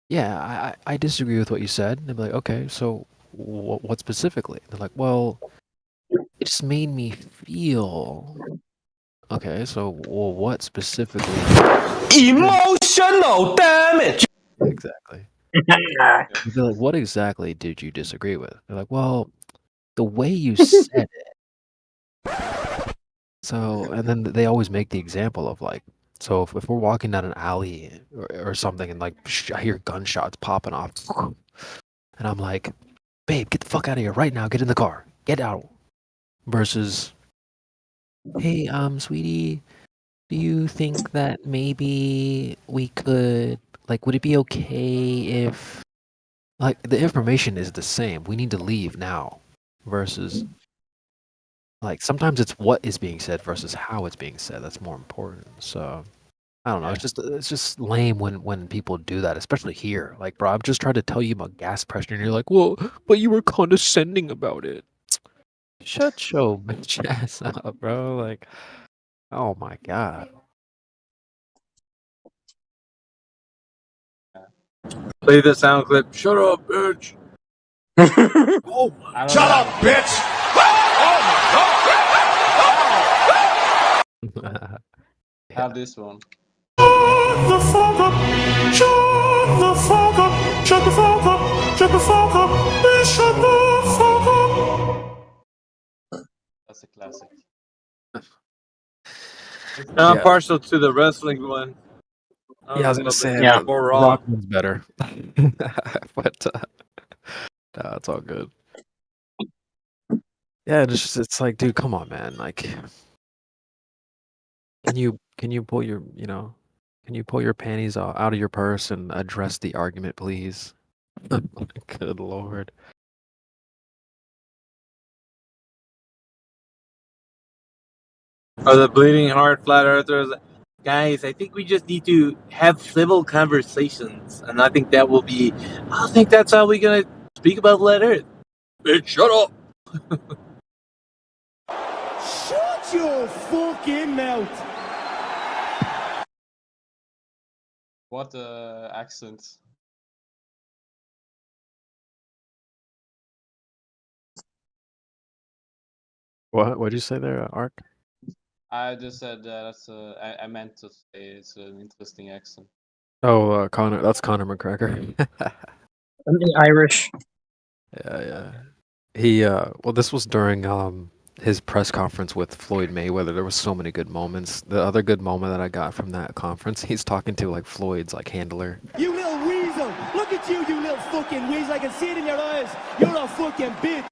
yeah, I disagree with what you said. And they'll be like, okay, so what specifically? They're like, well, it just made me feel. Okay, so well, what specifically? Emotional damage. Exactly. They're like, what exactly did you disagree with? They're like, well, the way you said it. So, and then they always make the example of like, so if we're walking down an alley or something and like I hear gunshots popping off, and I'm like, babe, get the fuck out of here right now, get in the car, get out. Versus, hey, sweetie, do you think that maybe we could, like, would it be okay if, like, the information is the same, we need to leave now, versus, like, sometimes it's what is being said versus how it's being said that's more important. So I don't know, it's just lame when people do that, especially here. Like, bro, I've just tried to tell you about gas pressure and you're like, well, but you were condescending about it. Shut your bitch ass up, bro. Like, oh my god. Play the sound clip. Shut up, bitch. Oh my. Shut up, bitch! Have this one. The fuck up! Shut the fuck up! Shut the fuck up! Shut the fuck up! Bitch, shut the fuck up! That's a classic. I'm partial to the wrestling one. Yeah, I was gonna say more raw. Rock one's better, but no, it's all good. Yeah, it's like, dude, come on, man. Like, can you pull your can you pull your panties out of your purse and address the argument, please? Good lord. Or the bleeding heart flat earthers. Guys, I think we just need to have civil conversations, and I think that will be. I think that's how we're gonna speak about flat Earth. Bitch, shut up. Shut your fucking mouth. What accent? What'd you say there, Ark? I just said that's I meant to say it's an interesting accent. Oh, Connor. That's Connor McGregor. Something Irish. Yeah. He well, this was during his press conference with Floyd Mayweather. There was so many good moments. The other good moment that I got from that conference, he's talking to like Floyd's like handler. You little weasel. Look at you, you little fucking weasel. I can see it in your eyes. You're a fucking bitch.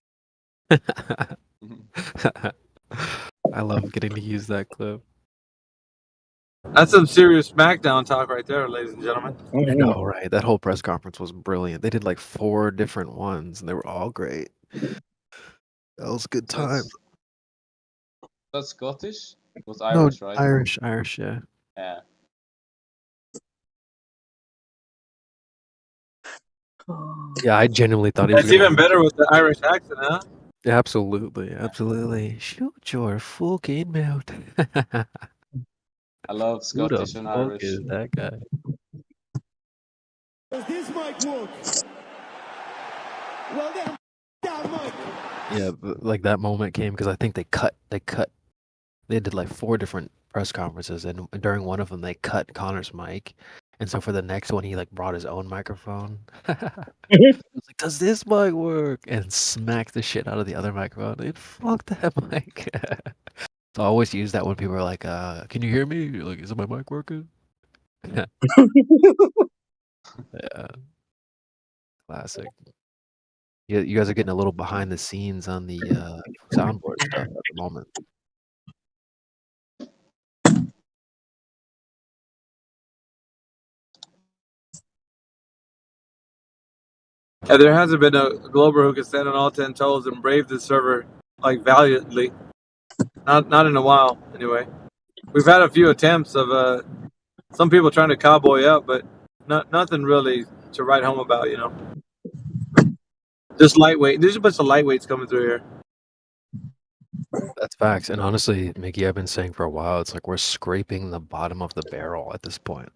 I love getting to use that clip. That's some serious SmackDown talk right there, ladies and gentlemen. I know, right? That whole press conference was brilliant. They did like 4 different ones, and they were all great. That was good times. That's Scottish? It was Irish, No, right? Irish, yeah. Yeah. Yeah, I genuinely thought he was That's even better with the Irish accent, huh? Absolutely. Shoot your fucking mouth. I love Who the Scottish and fuck Irish. is that guy? Does this mic work? Well then, down mic. Yeah, but, like that moment came because I think they did like 4 different press conferences, and during one of them they cut Connor's mic, and so for the next one he like brought his own microphone. He was like, "Does this mic work?" and smacked the shit out of the other microphone. Dude, fuck that mic. So I always use that when people are like, "Can you hear me? Like, is my mic working?" Yeah, classic. You guys are getting a little behind the scenes on the soundboard stuff at the moment. Yeah, there hasn't been a Glober who can stand on all 10 toes and brave the server like valiantly. Not in a while, anyway. We've had a few attempts of some people trying to cowboy up, but nothing really to write home about, you know. Just lightweight. There's a bunch of lightweights coming through here. That's facts. And honestly, Mickey, I've been saying for a while, it's like we're scraping the bottom of the barrel at this point.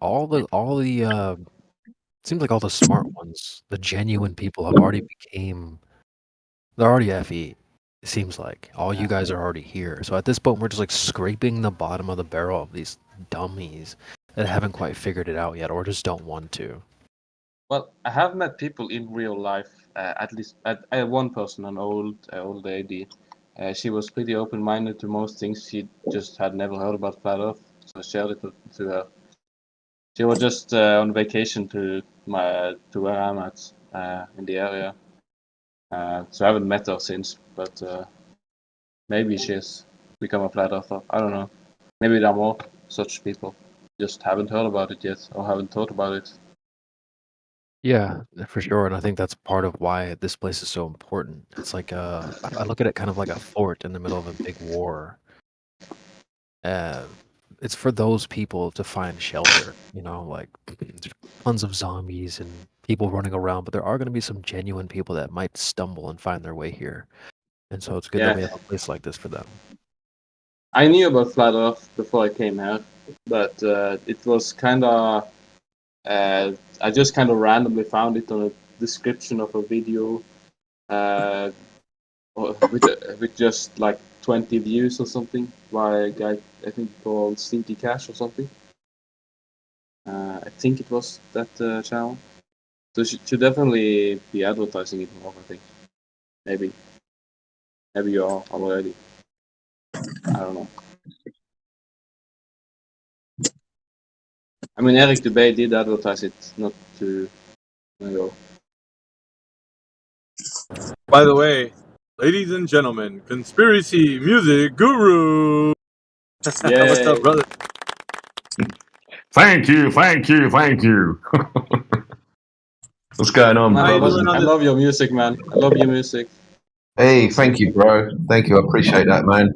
Seems like all the smart ones, the genuine people have already they're already FE. It seems like all you guys are already here. So at this point, we're just like scraping the bottom of the barrel of these dummies that haven't quite figured it out yet, or just don't want to. Well, I have met people in real life. At least, I had one person, an old lady. She was pretty open-minded to most things. She just had never heard about Flat Earth, so I shared it to her. She was just on vacation to where I'm at in the area. So I haven't met her since, but maybe she's become a Flat Earther. I don't know. Maybe there are more such people. Just haven't heard about it yet, or haven't thought about it. Yeah, for sure. And I think that's part of why this place is so important. It's like I look at it kind of like a fort in the middle of a big war. It's for those people to find shelter, like there's tons of zombies and people running around, but there are going to be some genuine people that might stumble and find their way here. And so it's good that we have a place like this for them. I knew about Flat Earth before I came here, but it was kind of... I just kind of randomly found it on a description of a video with just like 20 views or something by a guy, I think called Stinky Cash or something. I think it was that channel. So should definitely be advertising it more, I think. Maybe you are already. I don't know. I mean, Eric Dubay did advertise it not too long ago. By the way, ladies and gentlemen, conspiracy music guru. What's up, brother? Thank you. What's going on, brother? I love your music, man. I love your music. Hey, thank you, bro. Thank you. I appreciate that, man.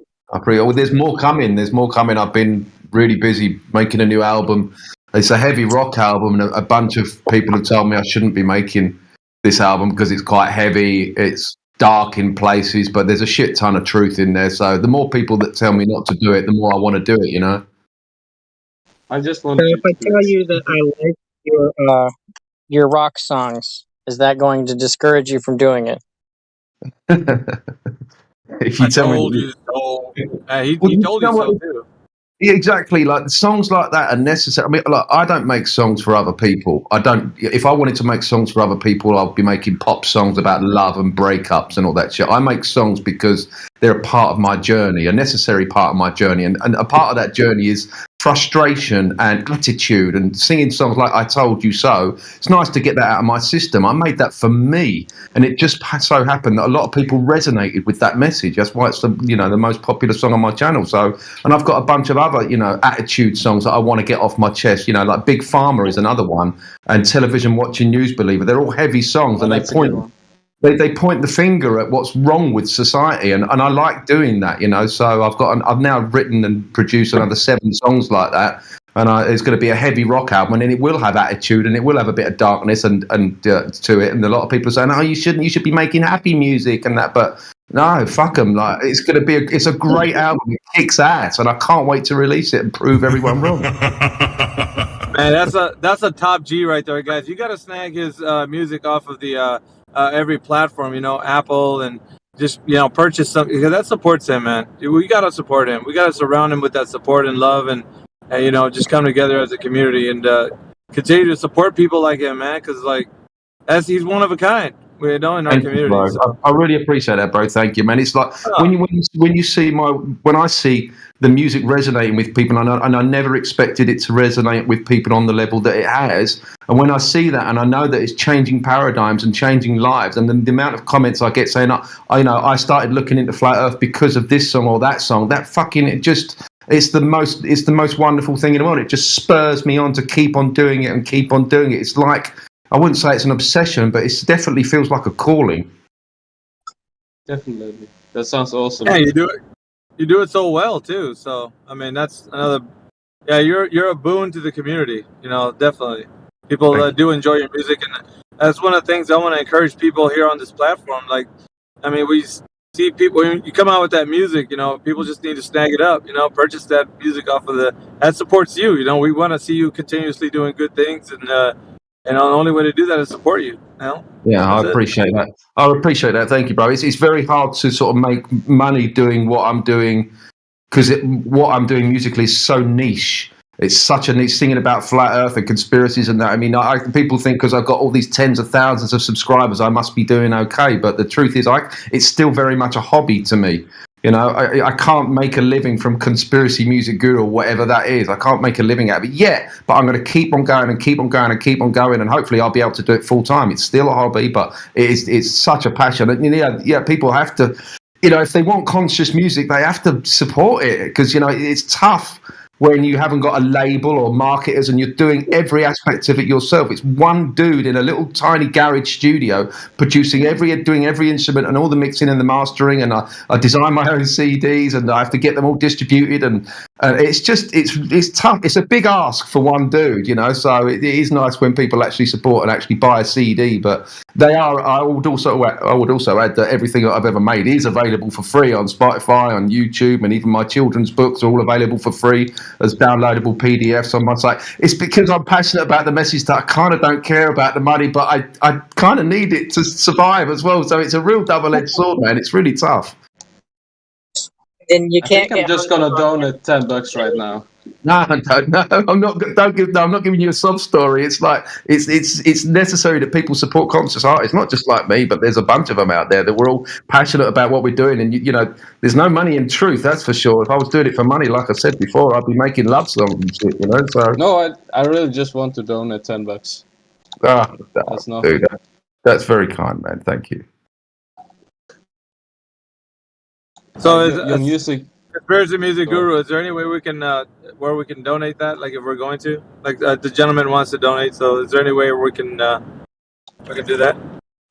There's more coming. I've been really busy making a new album. It's a heavy rock album, and a bunch of people have told me I shouldn't be making this album because it's quite heavy. It's dark in places, but there's a shit ton of truth in there. So the more people that tell me not to do it, the more I want to do it, I just want if I tell you that I like your rock songs, is that going to discourage you from doing it? If you tell me, you so. He told you so too. Yeah, exactly. Like songs like that are necessary. I mean, like, I don't make songs for other people. I don't. If I wanted to make songs for other people, I'd be making pop songs about love and breakups and all that shit. I make songs because they're a part of my journey, a necessary part of my journey, and a part of that journey is frustration and attitude and singing songs like I Told You So. It's nice to get that out of my system. I made that for me, and it just so happened that a lot of people resonated with that message. That's why it's the most popular song on my channel. So, and I've got a bunch of other attitude songs that I want to get off my chest. Like Big Pharma is another one, and Television Watching News Believer. They're all heavy songs, and they point the finger at what's wrong with society, and I like doing that, So I've now written and produced another 7 songs like that, and it's going to be a heavy rock album, and it will have attitude, and it will have a bit of darkness and to it. And a lot of people are saying, "Oh, you should be making happy music and that," but no, fuck them. Like it's going to be it's a great album. It kicks ass, and I can't wait to release it and prove everyone wrong. Man, that's a top G right there, guys. You got to snag his music off of the every platform, Apple, and just purchase something because that supports him, man. We got to support him. We got to surround him with that support and love, and just come together as a community and continue to support people like him, man. Because he's one of a kind. In our community. Bro. So. I really appreciate that, bro. Thank you, man. It's like when you see when I see the music resonating with people, and I never expected it to resonate with people on the level that it has. And when I see that, and I know that it's changing paradigms and changing lives, and the amount of comments I get saying, I started looking into Flat Earth because of this song or that song. That fucking it's the most wonderful thing in the world. It just spurs me on to keep on doing it and keep on doing it. It's like, I wouldn't say it's an obsession, but it definitely feels like a calling. Definitely. That sounds awesome. Yeah, you do it so well too. So I mean, that's another. Yeah, you're a boon to the community. Definitely. People do enjoy your music, and that's one of the things I want to encourage people here on this platform. Like, I mean, we see people when you come out with that music, people just need to snag it up, purchase that music off of that supports you. We want to see you continuously doing good things, and the only way to do that is support you. Yeah, I appreciate that. I appreciate that. Thank you, bro. It's very hard to sort of make money doing what I'm doing because what I'm doing musically is so niche. It's such a niche, singing about flat Earth and conspiracies and that. I mean, people think because I've got all these tens of thousands of subscribers, I must be doing okay. But the truth is, it's still very much a hobby to me. I can't make a living from Conspiracy Music Guru or whatever that is. I can't make a living out of it yet, but I'm going to keep on going and keep on going and keep on going, and hopefully I'll be able to do it full time. It's still a hobby, but it's such a passion. And, people have to, if they want conscious music, they have to support it because, it's tough when you haven't got a label or marketers and you're doing every aspect of it yourself. It's one dude in a little tiny garage studio doing every instrument and all the mixing and the mastering, and I design my own CDs and I have to get them all distributed, and it's tough. It's a big ask for one dude, so it is nice when people actually support and actually buy a CD, but I would also add that everything that I've ever made is available for free on Spotify, on YouTube, and even my children's books are all available for free as downloadable PDFs on my site. It's because I'm passionate about the message that I kind of don't care about the money, but I kind of need it to survive as well. So it's a real double-edged sword, man. It's really tough. Then you can't. I'm just gonna donate $10 right now. No, I'm not. I'm not giving you a sob story. It's like it's necessary that people support conscious artists, not just like me, but there's a bunch of them out there that we're all passionate about what we're doing. And there's no money in truth, that's for sure. If I was doing it for money, like I said before, I'd be making love songs and shit. So no, I really just want to donate $10. Dude, that's very kind, man. Thank you. So your music. Conspiracy Music Guru, is there any way we can where we can donate that? Like if we're going to, the gentleman wants to donate, so is there any way we can do that?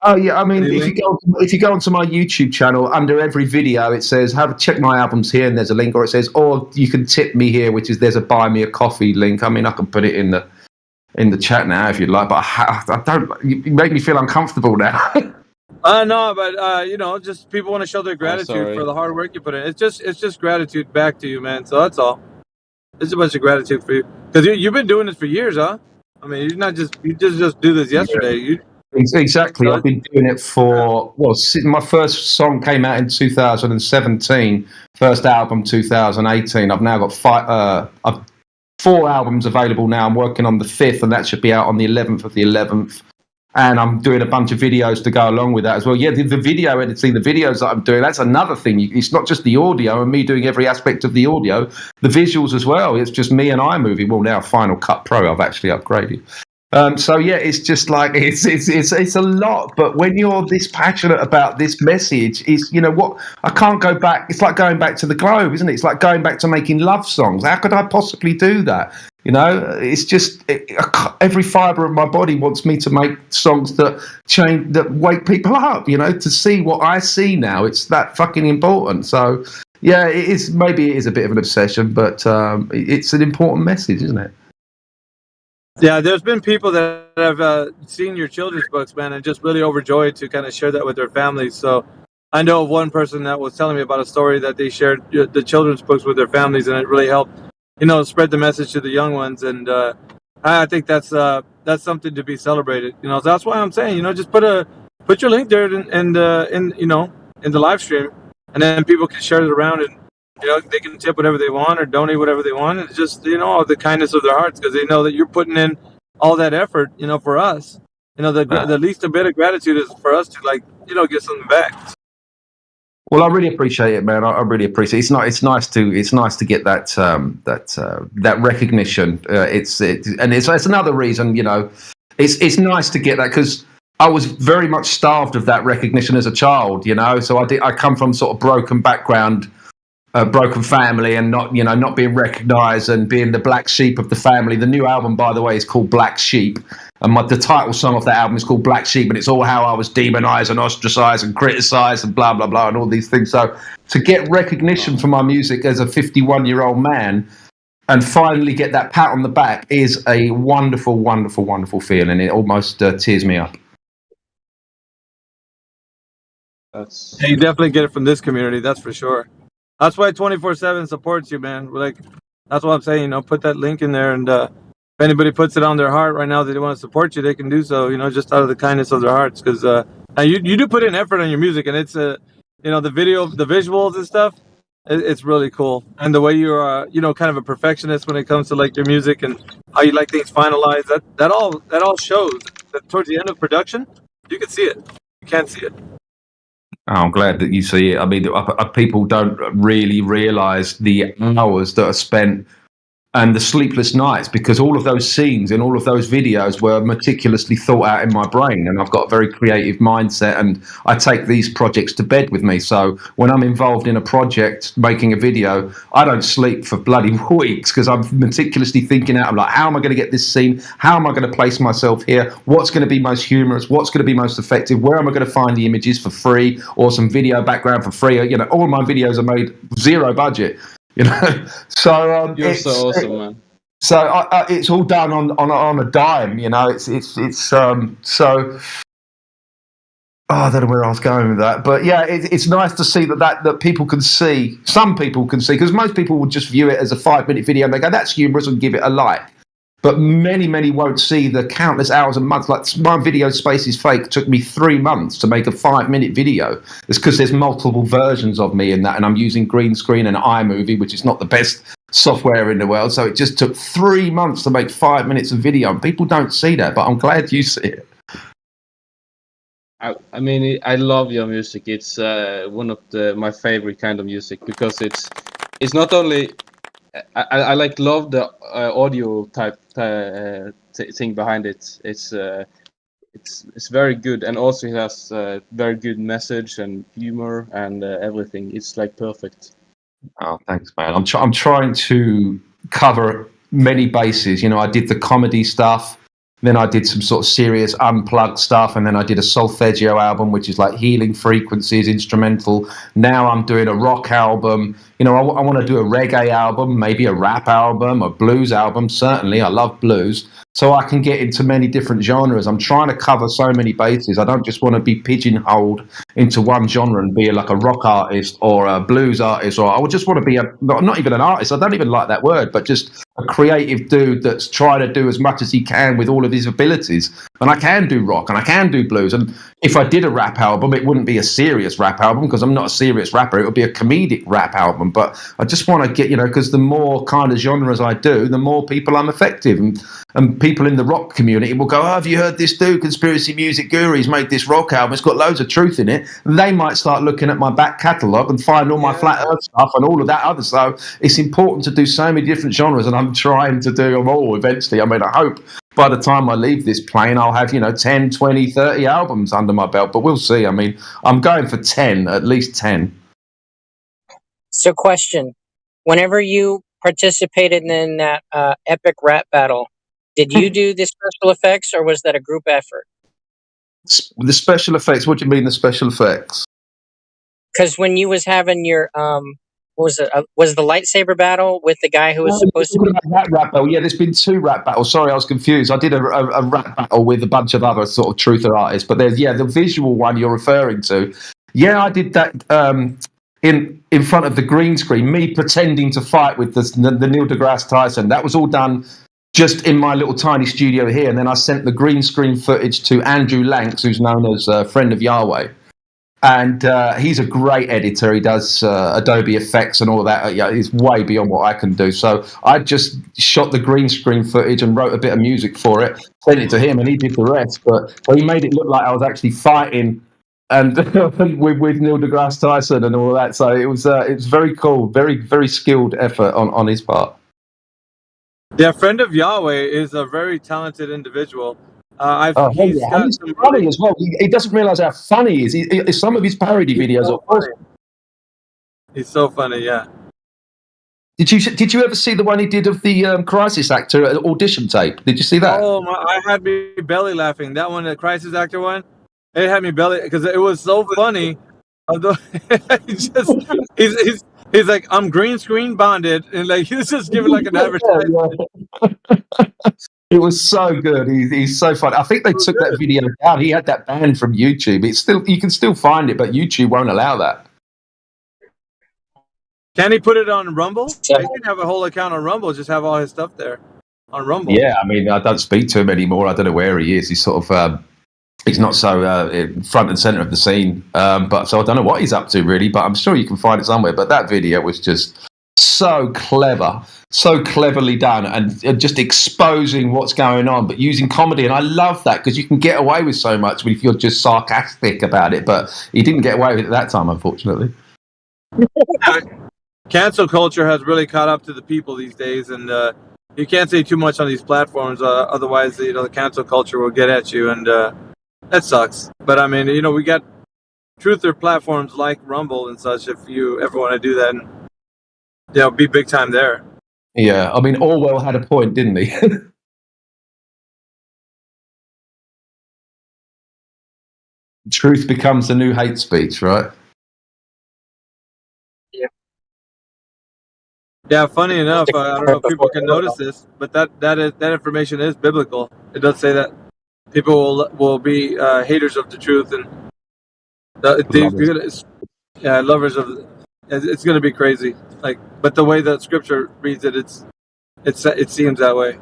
Oh yeah, I mean, if you go onto my YouTube channel, under every video it says check my albums here, and there's a link, or it says, or you can tip me here, which is there's a buy me a coffee link. I mean, I can put it in the chat now if you'd like, but I don't. You make me feel uncomfortable now. No, but just people want to show their gratitude for the hard work you put in. It's just gratitude back to you, man. So that's all. It's a bunch of gratitude for you because you've been doing this for years, huh? I mean, you just do this yesterday. Yeah. Exactly. I've been doing it for my first song came out in 2017. First album 2018. I've now got 4 albums available now. I'm working on the 5th, and that should be out on the 11th of the 11th. And I'm doing a bunch of videos to go along with that as well. Yeah, the video editing, the videos that I'm doing, that's another thing. It's not just the audio and me doing every aspect of the audio, the visuals as well. It's just me and iMovie. Well, now Final Cut Pro, I've actually upgraded. So yeah, it's just like it's a lot. But when you're this passionate about this message, it's I can't go back. It's like going back to the Globe, isn't it? It's like going back to making love songs. How could I possibly do that? It's just every fiber of my body wants me to make songs that wake people up. To see what I see now. It's that fucking important. So yeah, it is. Maybe it is a bit of an obsession, but it's an important message, isn't it? Yeah, there's been people that have seen your children's books, man, and just really overjoyed to kind of share that with their families. So I know of one person that was telling me about a story that they shared the children's books with their families, and it really helped, spread the message to the young ones. And I think that's something to be celebrated. So that's why I'm saying, just put your link there in the live stream, and then people can share it around, and they can tip whatever they want or donate whatever they want. It's just, the kindness of their hearts, because they know that you're putting in all that effort, for us. The least a bit of gratitude is for us to get something back. Well, I really appreciate it, man. I really appreciate it. It's nice to get that recognition. It's another reason, it's nice to get that, because I was very much starved of that recognition as a child, So I come from sort of broken background, broken family, and not being recognised and being the black sheep of the family. The new album, by the way, is called Black Sheep, and the title song of that album is called Black Sheep, and it's all how I was demonised and ostracised and criticised and blah blah blah and all these things. So to get recognition for my music as a 51-year-old man and finally get that pat on the back is a wonderful, wonderful, wonderful feeling. It almost tears me up. That's Yeah, you definitely get it from this community, that's for sure. That's why 24/7 supports you, man. Like, that's what I'm saying. Put that link in there, and if anybody puts it on their heart right now that they want to support you, they can do so. Just out of the kindness of their hearts. Because you do put in effort on your music, and it's the video, the visuals and stuff. It's really cool, and the way you're kind of a perfectionist when it comes to like your music and how you like things finalized. That all shows that towards the end of production, you can see it. You can't see it. Oh, I'm glad that you see it. I mean, people don't really realise the hours that are spent and the sleepless nights, because all of those scenes and all of those videos were meticulously thought out in my brain, and I've got a very creative mindset, and I take these projects to bed with me. So when I'm involved in a project making a video, I don't sleep for bloody weeks because I'm meticulously thinking out. I'm like, how am I going to get this scene? How am I going to place myself here? What's going to be most humorous? What's going to be most effective? Where am I going to find the images for free or some video background for free? All my videos are made zero budget. So you're so awesome, man. So it's all done on a dime. So. I don't know where I was going with that, but yeah, it's nice to see that people can see. Some people can see, because most people will just view it as a 5-minute video and they go, "That's humorous," and give it a like. But many won't see the countless hours and months. Like my video Space is Fake took me 3 months to make a 5-minute video. It's because there's multiple versions of me in that, and I'm using green screen and iMovie, which is not the best software in the world. So it just took 3 months to make 5 minutes of video. And people don't see that, but I'm glad you see it. I mean, I love your music. It's one of my favorite kind of music, because it's not only I love the audio type thing behind it. It's very good, and also it has very good message and humor and everything. It's like perfect. Oh, thanks, man. I'm trying to cover many bases. I did the comedy stuff. Then I did some sort of serious unplugged stuff, and then I did a solfeggio album, which is like healing frequencies, instrumental. Now I'm doing a rock album. I want to do a reggae album, maybe a rap album, a blues album. Certainly, I love blues. So I can get into many different genres. I'm trying to cover so many bases. I don't just want to be pigeonholed into one genre and be like a rock artist or a blues artist, or I would just want to be not even an artist. I don't even like that word, but just a creative dude that's trying to do as much as he can with all of his abilities. And I can do rock and I can do blues. And if I did a rap album, it wouldn't be a serious rap album because I'm not a serious rapper. It would be a comedic rap album. But I just want to get, because the more kind of genres I do, the more people I'm effective. And people in the rock community will go, "Oh, have you heard this dude, Conspiracy Music Guru? He's made this rock album. It's got loads of truth in it." And they might start looking at my back catalogue and find all my Flat Earth stuff and all of that other stuff. It's important to do so many different genres, and I'm trying to do them all eventually. I mean, I hope by the time I leave this plane, I'll have, 10, 20, 30 albums under my belt. But we'll see. I mean, I'm going for 10, at least 10. So question, whenever you participated in that epic rap battle, did you do the special effects, or was that a group effort? The special effects? What do you mean the special effects? Because when you was having your, was the lightsaber battle with the guy who was supposed to be... That rap battle? Yeah, there's been 2 rap battles. Sorry, I was confused. I did a rap battle with a bunch of other sort of truther artists, but there's, the visual one you're referring to. Yeah, I did that in front of the green screen, me pretending to fight with the Neil deGrasse Tyson. That was all done just in my little tiny studio here, and then I sent the green screen footage to Andrew Lanks, who's known as Friend of Yahweh. And he's a great editor. He does Adobe Effects and all of that. It's way beyond what I can do. So I just shot the green screen footage and wrote a bit of music for it, sent it to him, and he did the rest. But he made it look like I was actually fighting and with Neil deGrasse Tyson and all of that. So it was very cool, very, very skilled effort on his part. Yeah, Friend of Yahweh is a very talented individual. He's funny as well. He doesn't realize how funny he is. Some of his parody videos are awesome. He's so funny, yeah. Did you ever see the one he did of the Crisis Actor audition tape? Did you see that? Oh, I had me belly laughing. That one, the Crisis Actor one, it had me belly because it was so funny. He's like, "I'm green screen bonded," and like he's just giving like an advertisement. It was so good. He's so fun. I think they took that video down. He had that banned from YouTube. It's still, you can still find it, but YouTube won't allow that. Can he put it on Rumble? He can have a whole account on Rumble. Just have all his stuff there on Rumble. Yeah, I mean, I don't speak to him anymore. I don't know where he is. He's sort of, he's not so front and center of the scene. But so I don't know what he's up to really. But I'm sure you can find it somewhere. But that video was just so clever, so cleverly done, and just exposing what's going on, but using comedy. And I love that because you can get away with so much if you're just sarcastic about it. But he didn't get away with it that time, unfortunately. Cancel culture has really caught up to the people these days, and you can't say too much on these platforms. Otherwise, the cancel culture will get at you, and that sucks. But I mean, we got truther platforms like Rumble and such. If you ever want to do that, and be big time there. Yeah, I mean, Orwell had a point, didn't he? Truth becomes the new hate speech, right? Yeah, funny enough, I don't know if people can notice this, but that information is biblical. It does say that people will be haters of the truth and lovers of. It's going to be crazy. But the way that Scripture reads it, it seems that way.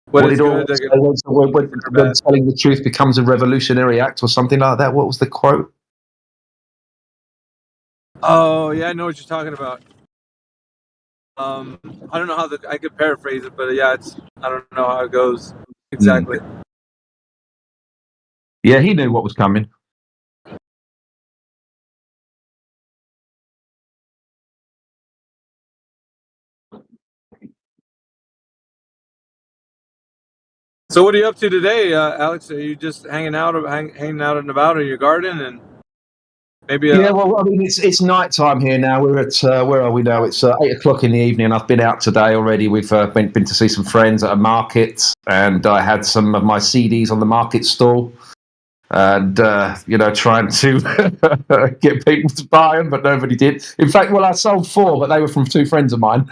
When telling the truth becomes a revolutionary act or something like that. What was the quote? Oh yeah, I know what you're talking about. I don't know how I could paraphrase it, but yeah, I don't know how it goes exactly. Yeah, he knew what was coming. So what are you up to today, Alex? Are you just hanging out and about in your garden and maybe? Yeah, well, I mean, it's night time here now. We're at where are we now? It's 8:00 in the evening. I've been out today already. We've been to see some friends at a market, and I had some of my CDs on the market stall, and trying to get people to buy them, but nobody did. In fact, I sold 4, but they were from 2 friends of mine.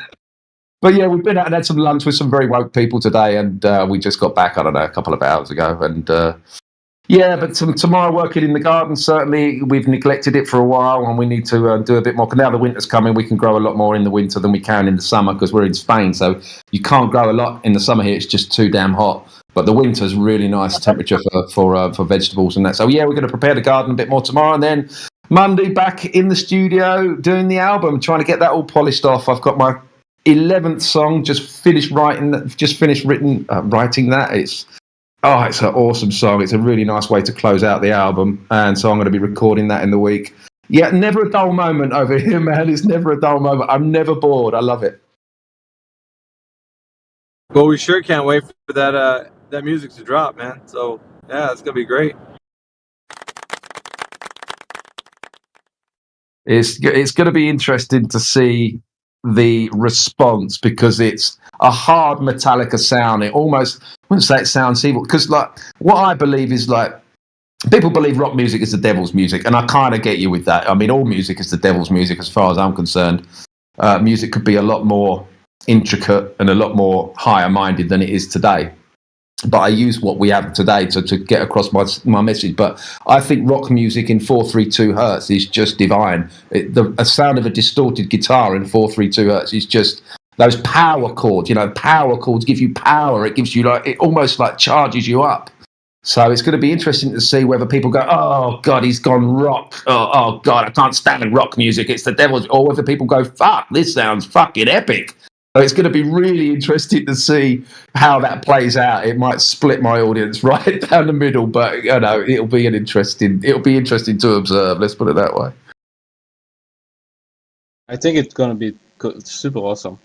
But yeah, we've been out and had some lunch with some very woke people today, and we just got back, I don't know, a couple of hours ago. And but tomorrow working in the garden, certainly we've neglected it for a while, and we need to do a bit more. Now the winter's coming, we can grow a lot more in the winter than we can in the summer because we're in Spain, so you can't grow a lot in the summer here. It's just too damn hot. But the winter's really nice temperature for vegetables and that. So yeah, we're going to prepare the garden a bit more tomorrow, and then Monday back in the studio doing the album, trying to get that all polished off. I've got my 11th song, just finished writing that. It's an awesome song. It's a really nice way to close out the album, and so I'm going to be recording that in the week. Yeah, never a dull moment over here, man. It's never a dull moment. I'm never bored. I love it. Well, we sure can't wait for that music to drop, man. So yeah, it's going to be great. It's going to be interesting to see the response because it's a hard Metallica sound. It almost, I wouldn't say it sounds evil because what I believe is people believe rock music is the devil's music, and I kind of get you with that. I mean, all music is the devil's music as far as I'm concerned. Music could be a lot more intricate and a lot more higher minded than it is today. But I use what we have today to get across my message. But I think rock music in 432 hertz is just divine. The sound of a distorted guitar in 432 hertz is just those power chords. Power chords give you power. It gives you it almost charges you up. So it's going to be interesting to see whether people go, oh God, he's gone rock. Oh God, I can't stand rock music. It's the devil's. Or whether people go, fuck, this sounds fucking epic. So it's going to be really interesting to see how that plays out. It might split my audience right down the middle, but it'll be interesting to observe. Let's put it that way. I think it's gonna be super awesome.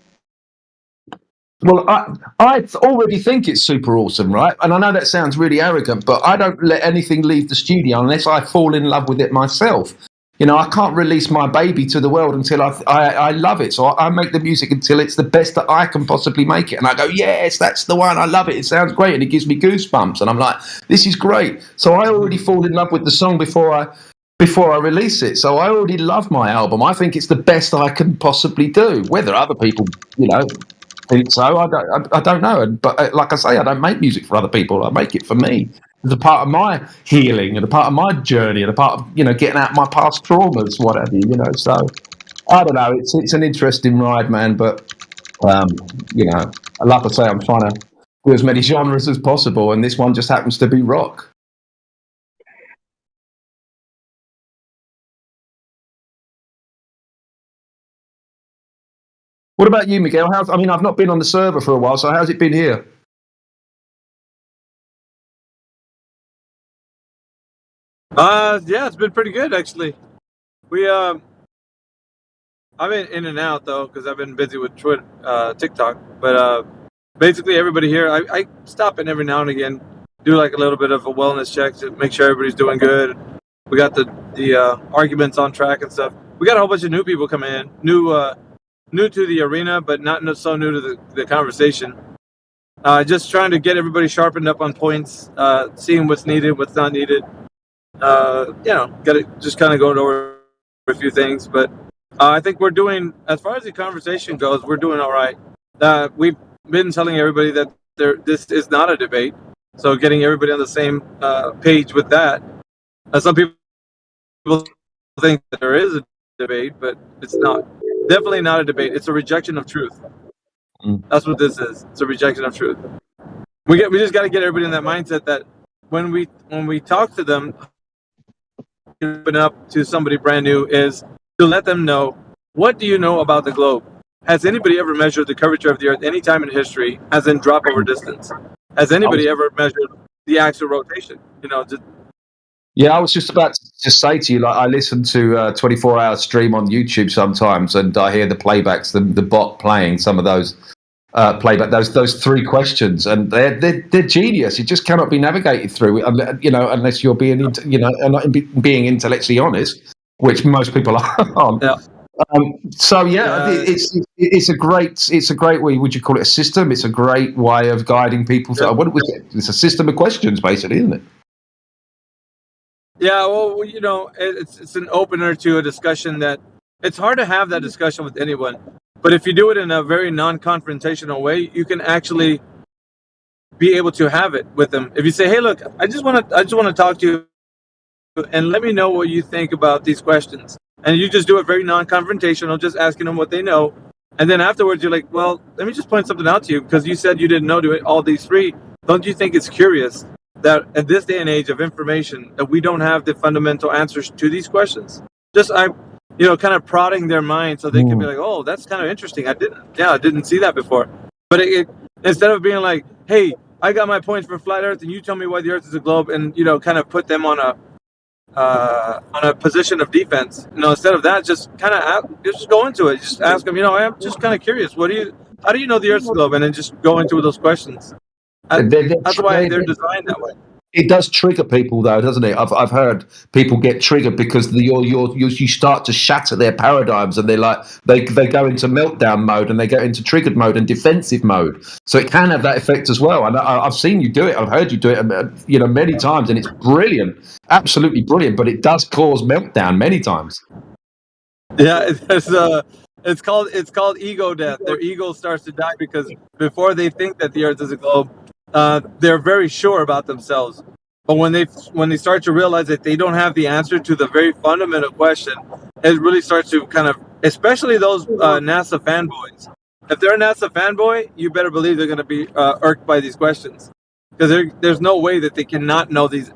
Well, I already think it's super awesome, right? And I know that sounds really arrogant, but I don't let anything leave the studio unless I fall in love with it myself. I can't release my baby to the world until I love it. So I make the music until it's the best that I can possibly make it. And I go, yes, that's the one. I love it. It sounds great. And it gives me goosebumps. And I'm like, this is great. So I already fall in love with the song before I release it. So I already love my album. I think it's the best I can possibly do. Whether other people, think so. I don't know. But like I say, I don't make music for other people. I make it for me. It's a part of my healing and a part of my journey and a part of, getting out my past traumas, what have you, So I don't know. It's an interesting ride, man. But, like I say, I'm trying to do as many genres as possible. And this one just happens to be rock. What about you, Miguel? I've not been on the server for a while, so how's it been here? Yeah, it's been pretty good actually. I've been in and out though because I've been busy with TikTok. But basically, everybody here, I stop in every now and again, do like a little bit of a wellness check to make sure everybody's doing good. We got the arguments on track and stuff. We got a whole bunch of new people coming in, new to the arena, but not so new to the conversation. Just trying to get everybody sharpened up on points, seeing what's needed, what's not needed. Got to just kind of going over a few things. But I think we're doing, as far as the conversation goes, we're doing all right. We've been telling everybody that this is not a debate. So getting everybody on the same page with that. Some people think that there is a debate, but it's not. Definitely not a debate. It's a rejection of truth. That's what this is. It's a rejection of truth. We just got to get everybody in that mindset that when we talk to them, open up to somebody brand new is to let them know, what do you know about the globe? Has anybody ever measured the curvature of the Earth any time in history, as in drop over distance? Has anybody ever measured the actual rotation? Yeah, I was just about to say to you, like, I listen to 24-hour stream on YouTube sometimes, and I hear the playbacks, the bot playing some of those playback, those three questions, and they're genius. It just cannot be navigated through, unless you're being, not being intellectually honest, which most people aren't. Yeah. It's a great way. Would you call it a system? It's a great way of guiding people. Yeah. What was it? It's a system of questions, basically, isn't it? Yeah, well, it's an opener to a discussion that it's hard to have that discussion with anyone. But if you do it in a very non-confrontational way, you can actually be able to have it with them. If you say, "Hey, look, I just want to talk to you, and let me know what you think about these questions," and you just do it very non-confrontational, just asking them what they know, and then afterwards you're like, "Well, let me just point something out to you because you said you didn't know all these three. Don't you think it's curious that at this day and age of information that we don't have the fundamental answers to these questions?" Just kind of prodding their mind so they can be like, "Oh, that's kind of interesting. I didn't see that before." But instead of being like, "Hey, I got my points for flat Earth, and you tell me why the Earth is a globe," and kind of put them on a position of defense. Instead of that, just kind of just go into it. Just ask them. I'm just kind of curious. How do you know the Earth's a globe? And then just go into those questions. That's why they're designed that way. It does trigger people, though, doesn't it? I've heard people get triggered because you start to shatter their paradigms, and they're like they go into meltdown mode, and they go into triggered mode and defensive mode. So it can have that effect as well. And I've seen you do it. I've heard you do it, many times, and it's brilliant, absolutely brilliant. But it does cause meltdown many times. Yeah, it's called ego death. Their ego starts to die because before they think that the Earth is a globe, they're very sure about themselves. But when they start to realize that they don't have the answer to the very fundamental question, it really starts to kind of, especially those NASA fanboys. If they're a NASA fanboy, you better believe they're going to be irked by these questions, because there's no way that they cannot know these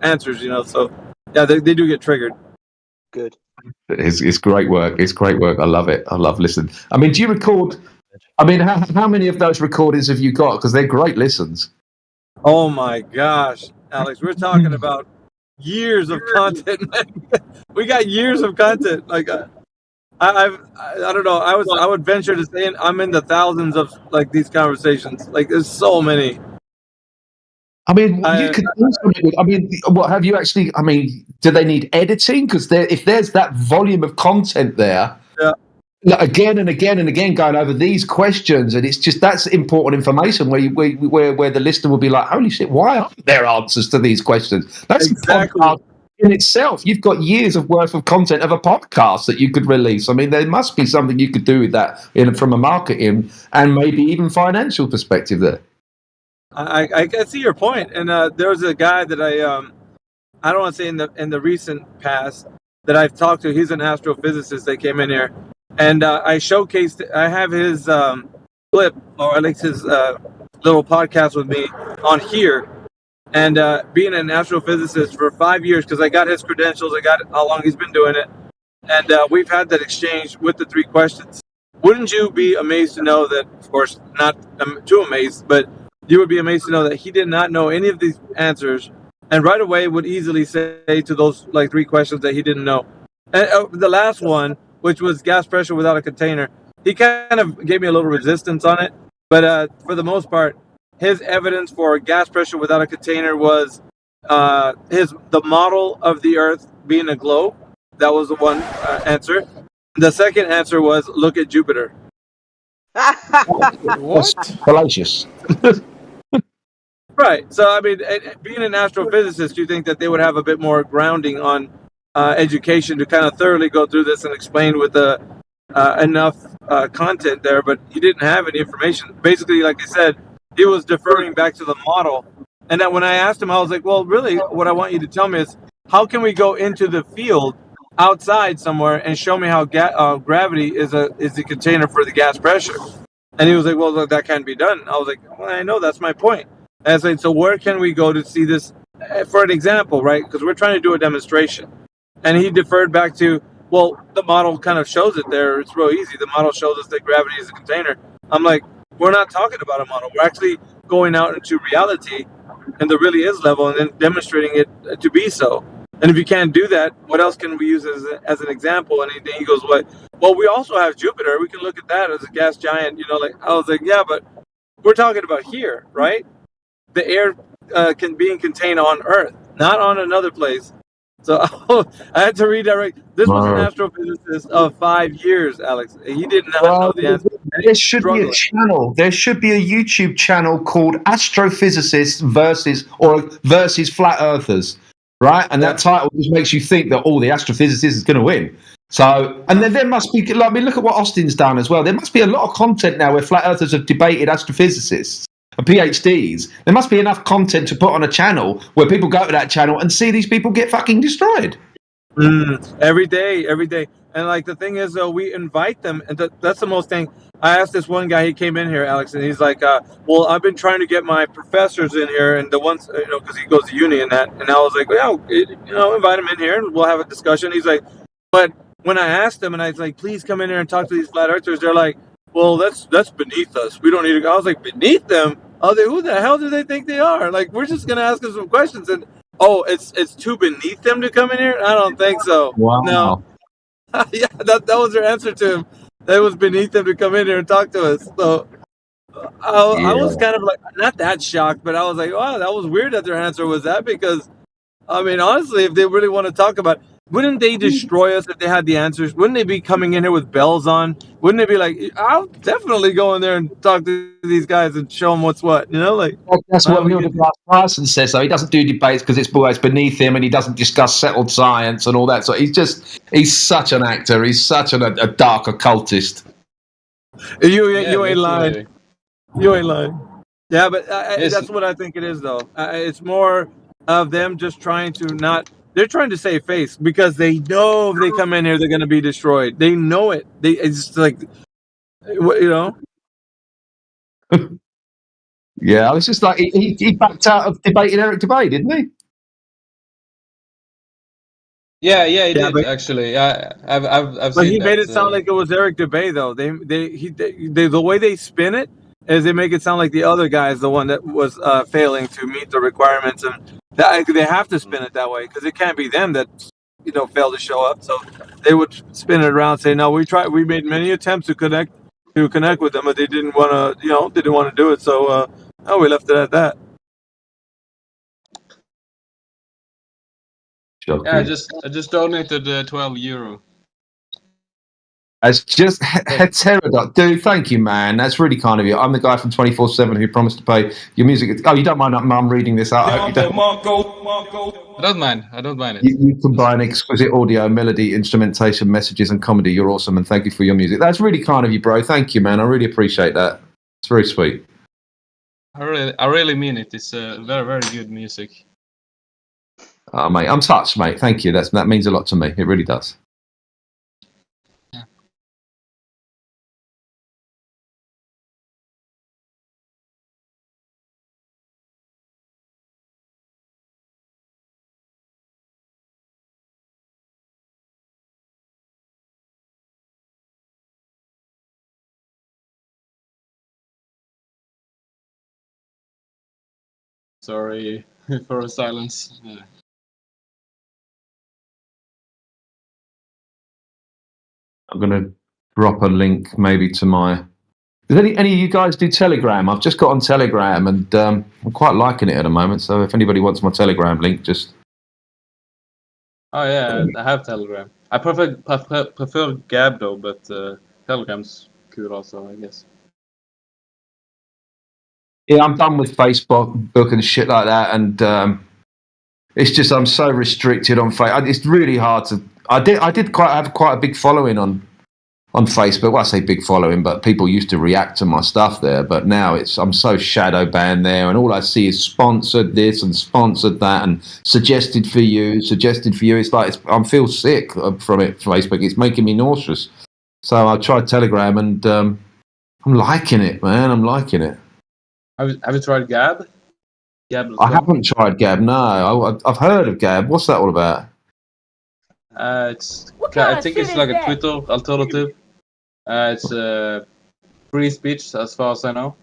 answers. So yeah, they do get triggered. Good. It's great work. It's great work. I love it. I love listening. Do you record? How many of those recordings have you got? Because they're great listens. Oh my gosh, Alex, we're talking about years of content. We got years of content. Like I don't know. I would venture to say I'm in the thousands of these conversations. There's so many. You could do something. What have you actually? Do they need editing? Because if there's that volume of content there. Yeah. Again and again and again, going over these questions, and it's just that's important information where the listener will be like, "Holy shit! Why aren't there answers to these questions?" That's exactly. in itself. You've got years of worth of content of a podcast that you could release. I mean, there must be something you could do with that from a marketing and maybe even financial perspective there. I can see your point, and there was a guy that I don't want to say in the recent past that I've talked to. He's an astrophysicist that came in here, and I showcased. I have his clip, or at least his little podcast with me on here. And being an astrophysicist for 5 years, because I got his credentials, I got how long he's been doing it, and we've had that exchange with the 3 questions. Wouldn't you be amazed to know that, of course, not too amazed, but you would be amazed to know that he did not know any of these answers, and right away would easily say to those 3 questions that he didn't know. And the last one, which was gas pressure without a container, he kind of gave me a little resistance on it, but for the most part, his evidence for gas pressure without a container was the model of the Earth being a globe. That was the one answer. The second answer was look at Jupiter. What? Fallacious. Right. So, I mean, being an astrophysicist, you think that they would have a bit more grounding on education to kind of thoroughly go through this and explain with enough content there, but he didn't have any information. Basically, like I said, he was deferring back to the model. And then when I asked him, I was like, well, really, what I want you to tell me is, how can we go into the field outside somewhere and show me how gravity is the container for the gas pressure? And he was like, well, look, that can't be done. I was like, well, I know, that's my point. And I said, so where can we go to see this for an example, right? Because we're trying to do a demonstration. And he deferred back to, well, the model kind of shows it there. It's real easy. The model shows us that gravity is a container. I'm like, we're not talking about a model. We're actually going out into reality and the really is level and then demonstrating it to be so. And if you can't do that, what else can we use as an example? And he goes, what? Well, we also have Jupiter. We can look at that as a gas giant. I was like, yeah, but we're talking about here, right? The air being contained on Earth, not on another place. So I had to redirect. This was an astrophysicist of 5 years, Alex. He did not know the answer. There should be a channel. There should be a YouTube channel called Astrophysicists versus Flat Earthers, right? And that title just makes you think that the astrophysicist is going to win. So, and then there must be. I mean, look at what Austin's done as well. There must be a lot of content now where flat earthers have debated astrophysicists and PhDs. There must be enough content to put on a channel where people go to that channel and see these people get fucking destroyed. Every day. And the thing is, though, we invite them, and that's the most thing. I asked this one guy, he came in here, Alex, and he's like, well, I've been trying to get my professors in here, and the ones, because he goes to uni and that, and I was like, well, invite him in here, and we'll have a discussion. He's like, but when I asked them, and I was like, please come in here and talk to these flat earthers, they're like, well, that's beneath us. We don't need to go. I was like, beneath them? I was like, who the hell do they think they are? Like, we're just going to ask them some questions, and it's too beneath them to come in here? I don't think so. Wow. No. Yeah, that was their answer to him. That was beneath them to come in here and talk to us. So I was kind of like, not that shocked, but I was like, wow, that was weird that their answer was that, because, I mean, honestly, if they really want to talk about, wouldn't they destroy us if they had the answers? Wouldn't they be coming in here with bells on? Wouldn't they be like, I'll definitely go in there and talk to these guys and show them what's what, That's what Neil deGrasse Tyson says, though. He doesn't do debates because it's always beneath him, and he doesn't discuss settled science and all that. So he's such an actor. He's such a dark occultist. You ain't lying. You ain't lying. Yeah, but that's what I think it is, though. It's more of them just trying to not. They're trying to save face because they know if they come in here, they're going to be destroyed. They know it. It's like, Yeah, it's just like he backed out of debating Eric Debay, didn't he? Yeah, he did actually. I've but seen he made that, it sound like it was Eric Debay, though. The way they spin it is they make it sound like the other guy is the one that was failing to meet the requirements, and they have to spin it that way because it can't be them that failed to show up. So they would spin it around, say, "No, we made many attempts to connect with them, but they didn't want to, do it. So we left it at that." Yeah, I just donated €12. As just heterodox. Dude, thank you, man. That's really kind of you. I'm the guy from 24/7 who promised to play your music. Oh, you don't mind I'm reading this out? I hope you don't. I don't mind. I don't mind it. You combine exquisite audio, melody, instrumentation, messages, and comedy. You're awesome, and thank you for your music. That's really kind of you, bro. Thank you, man. I really appreciate that. It's very sweet. I really mean it. It's very, very good music. Oh, mate, I'm touched, mate. Thank you. That means a lot to me. It really does. Sorry for the silence. I'm going to drop a link maybe to my... Does any of you guys do Telegram? I've just got on Telegram and I'm quite liking it at the moment. So if anybody wants my Telegram link, just... Oh yeah, I have Telegram. I prefer Gab though, but Telegram's cool also, I guess. Yeah, I'm done with Facebook and shit like that, and it's just I'm so restricted on Facebook. It's really hard to. I did have quite a big following on Facebook. Well, I say big following, but people used to react to my stuff there. But now I'm so shadow banned there, and all I see is sponsored this and sponsored that, and suggested for you. It's like I feel sick from it. Facebook, it's making me nauseous. So I tried Telegram, and I'm liking it, man. I'm liking it. Have you tried Gab? I haven't tried Gab. No, I've heard of Gab. What's that all about? I think it's like a Twitter alternative. It's free speech, as far as I know.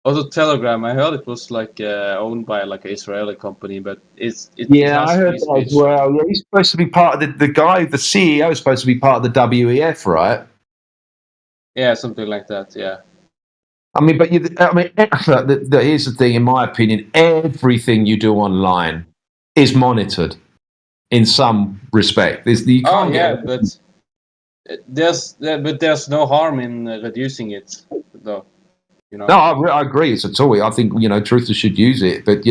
Also, Telegram. I heard it was like owned by like an Israeli company, but it Yeah, has I heard free that as speech. well. Yeah, he's supposed to be part of the guy, the CEO is supposed to be part of the WEF, right? Yeah, something like that. Yeah. I mean, but here's the thing, in my opinion, everything you do online is monitored in some respect. You can't but there's no harm in reducing it, though. You know. No, I agree. It's a tool. I think truthers should use it, but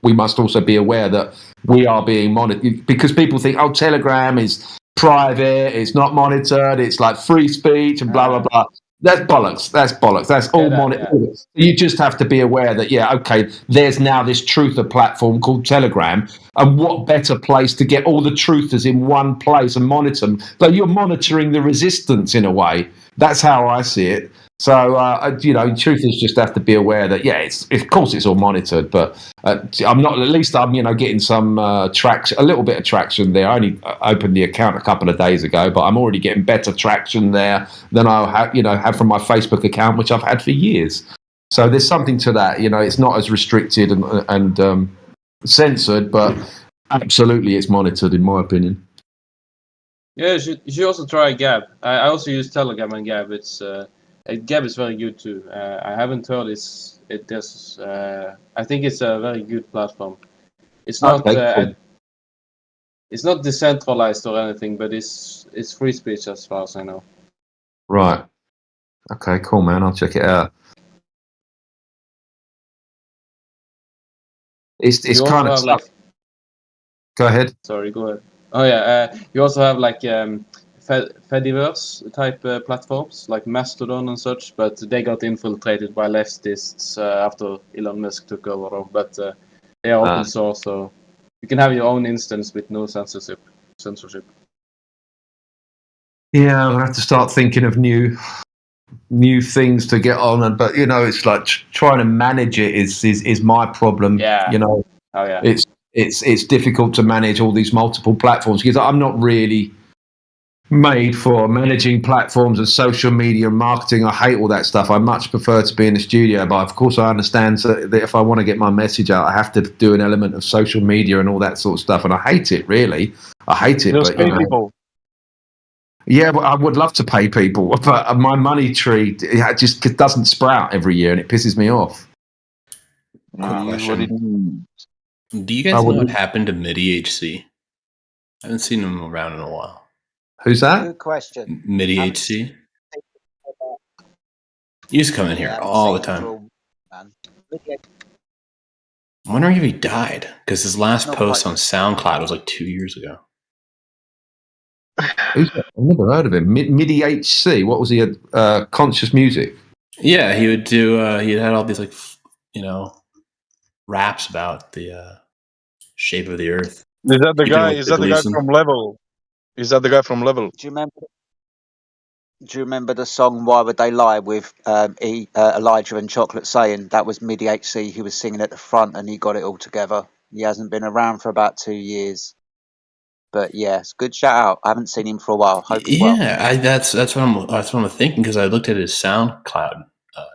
we must also be aware that we are being monitored because people think, oh, Telegram is private, it's not monitored, it's like free speech and blah blah blah. That's bollocks. That's all monitored. You just have to be aware that, okay, there's now this truther platform called Telegram, and what better place to get all the truthers in one place and monitor them? But you're monitoring the resistance in a way. That's how I see it. So, truthers just have to be aware that, of course it's all monitored, but I'm not, at least I'm, getting some traction, a little bit of traction there. I only opened the account a couple of days ago, but I'm already getting better traction there than I'll have from my Facebook account, which I've had for years. So there's something to that. It's not as restricted and censored, but absolutely it's monitored, in my opinion. Yeah, you should also try Gab. I also use Telegram and Gab. Gab is very good too. I haven't heard there's. I think it's a very good platform. It's not. It's not decentralized or anything, but it's free speech as far as I know. Right. Okay. Cool, man. I'll check it out. It's kind of stuff. Go ahead. Sorry. Go ahead. Oh yeah. You also have like Fediverse type platforms like Mastodon and such, but they got infiltrated by leftists after Elon Musk took over. But they are open source, so you can have your own instance with no censorship. Yeah, I'll have to start thinking of new things to get on, but it's like trying to manage it is my problem. Yeah. Oh yeah. It's difficult to manage all these multiple platforms because I'm not really made for managing platforms and social media and marketing. I hate all that stuff. I much prefer to be in the studio, but of course I understand that if I want to get my message out, I have to do an element of social media and all that sort of stuff, and I hate it, really. I hate it. Just pay people. Yeah, well, I would love to pay people, but my money tree just doesn't sprout every year, and it pisses me off. Question. Do you guys know what happened to MIDI HC? I haven't seen him around in a while. Who's that? Good question. MIDI HC. He used to come in here all the time. I'm wondering if he died because his last post on SoundCloud was like 2 years ago. Who's that? I've never heard of him. MIDI HC. What was he? Conscious Music. Yeah, he would do. He had all these like, raps about the shape of the Earth. Is that the Keeping guy? with Is that the guy Gleason. from Level? Is that the guy from Level? Do you remember the song "Why Would They Lie" with Elijah and Chocolate saying that was MIDI HC? He was singing at the front and he got it all together. He hasn't been around for about 2 years, but yeah, it's a good shout out. I haven't seen him for a while. Hope he's well. Yeah, that's what I'm thinking because I looked at his SoundCloud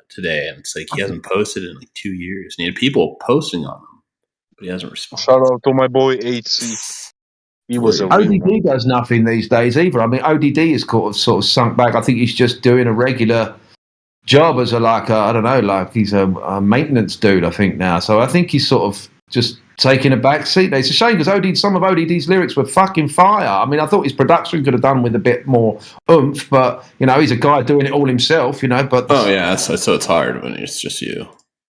today and it's like he hasn't posted in like 2 years. And he had people posting on him, but he hasn't responded. Shout out to my boy HC. He was a real one. ODD does nothing these days either. I mean, ODD is sort of sunk back. I think he's just doing a regular job as I don't know, like he's a maintenance dude, I think now. So I think he's sort of just taking a back seat. It's a shame because some of ODD's lyrics were fucking fire. I mean, I thought his production could have done with a bit more oomph, but, he's a guy doing it all himself, but... Oh, yeah, so it's hard when it's just you.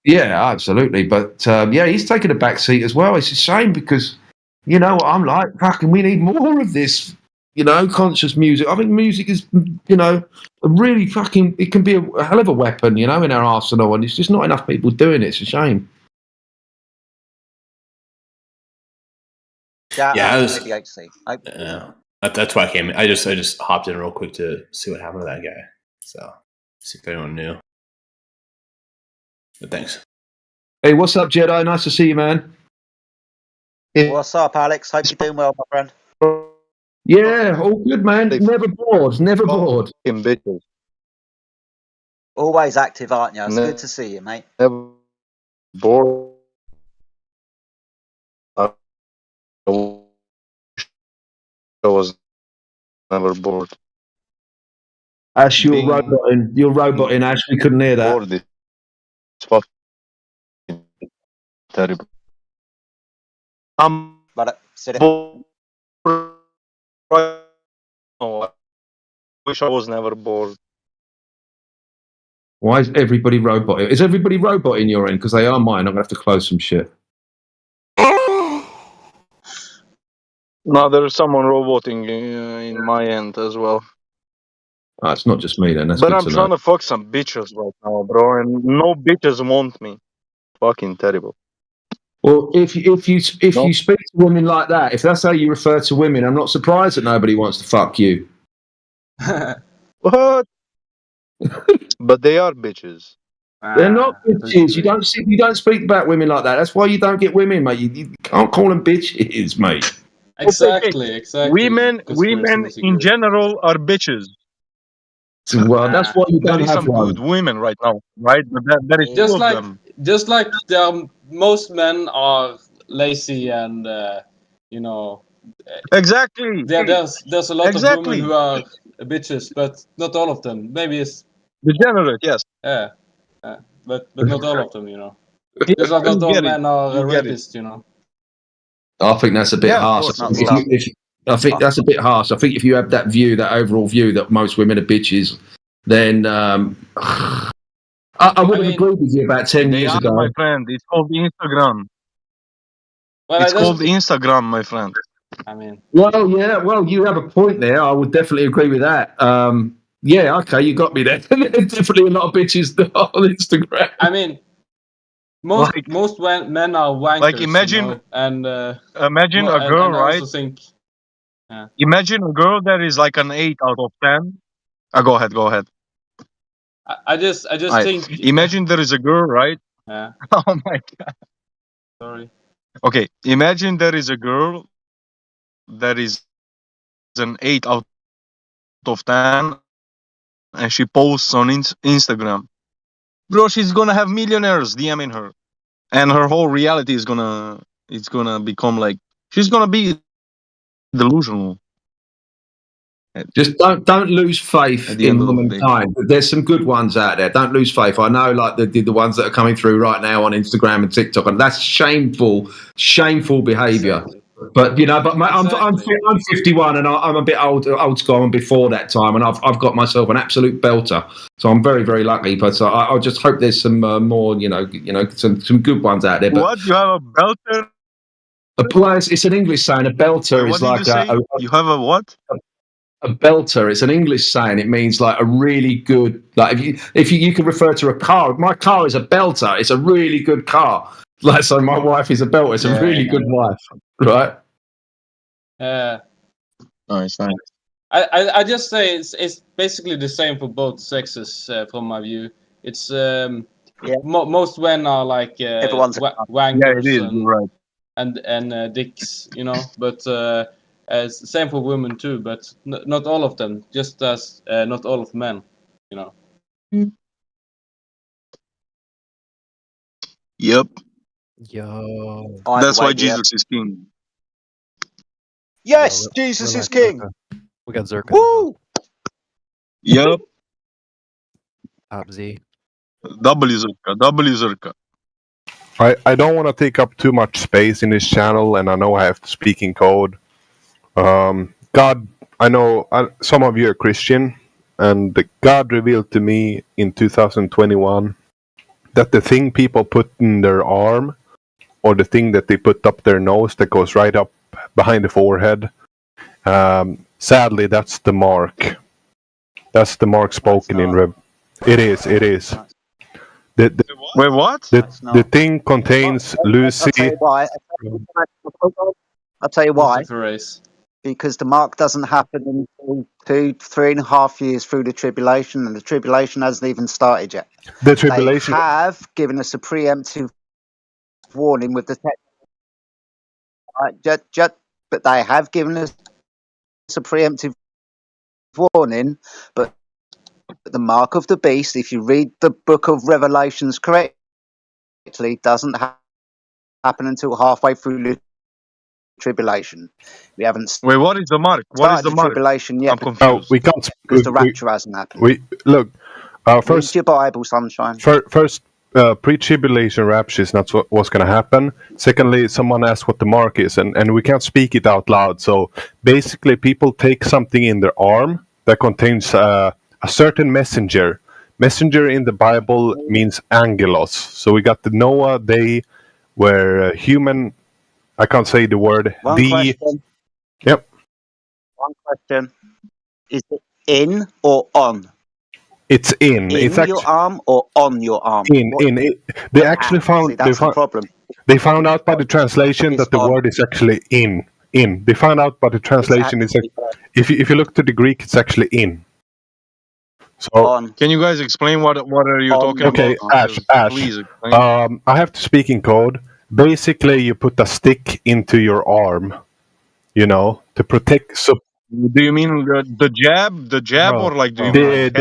Yeah, absolutely. But, he's taking a back seat as well. It's a shame because... You know what I'm like? Fucking, we need more of this, conscious music. I think music is, a really fucking, it can be a hell of a weapon, in our arsenal, and it's just not enough people doing it. It's a shame. That's why I came in. I just hopped in real quick to see what happened to that guy. So, see if anyone knew. But thanks. Hey, what's up, Jedi? Nice to see you, man. What's up, Alex? Hope you're doing well, my friend. Yeah, all good, man. Never bored. Never bored. Always active, aren't you? It's good to see you, mate. Never bored. I was never bored. Ash, you're roboting, Ash. We couldn't hear that. Bored. It's fucking terrible. Wish I was never bored. Why is everybody roboting? Is everybody roboting your end? Because they are mine. I'm going to have to close some shit. No, there's someone roboting in my end as well. Oh, it's not just me then. That's but good I'm to trying know. to fuck some bitches right now, bro, and no bitches want me. Fucking terrible. Well, if you speak to women like that, if that's how you refer to women, I'm not surprised that nobody wants to fuck you. What? But they are bitches. They're not bitches. You don't speak about women like that. That's why you don't get women, mate. You can't call them bitches, mate. Exactly. Women in general are bitches. Well, that's why you don't there is have some one. good women right now, right? But that is Just two like of them. most men are lazy and Exactly. There's a lot of women who are bitches, but not all of them. Maybe it's degenerate, yes. Yeah, but not all of them. Just like not all men are rapists. I think that's a bit harsh. I think that's a bit harsh. I think if you have that overall view that most women are bitches, then I would have agreed with you about 10 years ago. My friend, it's called Instagram. It's called Instagram, my friend. I mean, well, you have a point there. I would definitely agree with that. Yeah, okay, you got me there. There's definitely a lot of bitches on Instagram. I mean, most men are wankers. Like imagine, imagine a girl, right? Imagine a girl that is like an 8 out of 10. Go ahead. I just think. Imagine there is a girl, right? Yeah. Oh my god. Sorry. Okay, imagine there is a girl that is an 8 out of 10, and she posts on Instagram. Bro, she's gonna have millionaires DMing her, and her whole reality is gonna become like she's gonna be delusional. Just don't lose faith in womankind. There's some good ones out there. Don't lose faith. I know, like the ones that are coming through right now on Instagram and TikTok, and that's shameful behaviour. But I'm 51 and I'm a bit old school. I'm before that time, and I've got myself an absolute belter. So I'm very, very lucky. But I just hope there's some more, some good ones out there. But What? You have a belter? it's an English saying. A belter What is did like you say? You have a what? a belter. It's an English saying. It means like a really good. Like if you could refer to a car. My car is a belter. It's a really good car. Like so, my wife is a belter. It's a really good wife, right? Nice. I just say it's basically the same for both sexes from my view. It's most men are like Everyone's wankers it is. You're right. and dicks, But same for women too, but not all of them. Just as not all of men, Yep. Yo. That's why Jesus is king. Yes, Jesus is king. We got Zerka. Woo! Yep. Top Z. W Zerka. I don't want to take up too much space in this channel, and I know I have to speak in code. God, I know some of you are Christian, and God revealed to me in 2021 that the thing people put in their arm, or the thing that they put up their nose that goes right up behind the forehead, sadly, that's the mark. That's the mark spoken in Rev. It is. Wait, what? The thing contains Lucy. I'll tell you why. Because the mark doesn't happen until 3.5 years through the tribulation, and the tribulation hasn't even started yet. The tribulation They have given us a preemptive warning with the but they have given us a preemptive warning. But the mark of the beast, if you read the book of Revelations correctly, doesn't happen until halfway through the tribulation. We haven't. Wait, what is the mark? What is the mark? Tribulation yet? I'm confused. We can't because the rapture hasn't happened. First, read your Bible, sunshine. First, pre-tribulation rapture is not what's going to happen. Secondly, someone asked what the mark is, and we can't speak it out loud. So basically, people take something in their arm that contains a certain messenger. Messenger in the Bible means angelos. So we got the Noah day where human. I can't say the word. Question. Yep. One question: is it in or on? It's in. It's your arm or on your arm? They actually found. That's the problem. They found out by the translation that the word is actually in. They found out by the translation is if you look to the Greek, it's actually in. So can you guys explain what are you talking about? Okay, Ash. Please explain. I have to speak in code. Basically, you put a stick into your arm, to protect. So, do you mean the jab? The jab, or like do you mean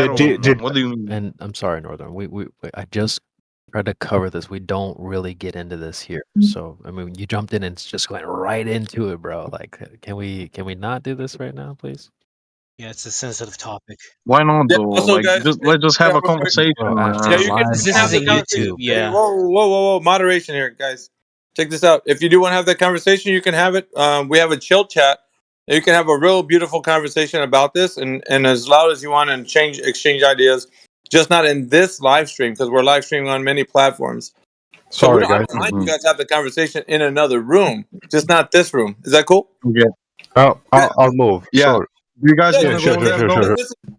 what do you mean? And I'm sorry, Northern. We I just tried to cover this. We don't really get into this here. So I mean, you jumped in and it's just going right into it, bro. Like, can we not do this right now, please? Yeah, it's a sensitive topic. Why not though? also, Like, guys, let's just have a conversation. Yeah, you can This have is the a conversation. YouTube. Yeah. Whoa. Moderation here, guys. Check this out. If you do want to have that conversation, you can have it. We have a chill chat. You can have a real beautiful conversation about this and as loud as you want and exchange ideas. Just not in this live stream because we're live streaming on many platforms. Sorry, I guys. don't mind you guys have the conversation in another room, just not this room. Is that cool? Yeah. Oh, I'll move. Yeah. Sorry. You guys Yeah, want to sure, go there? sure, Go. sure.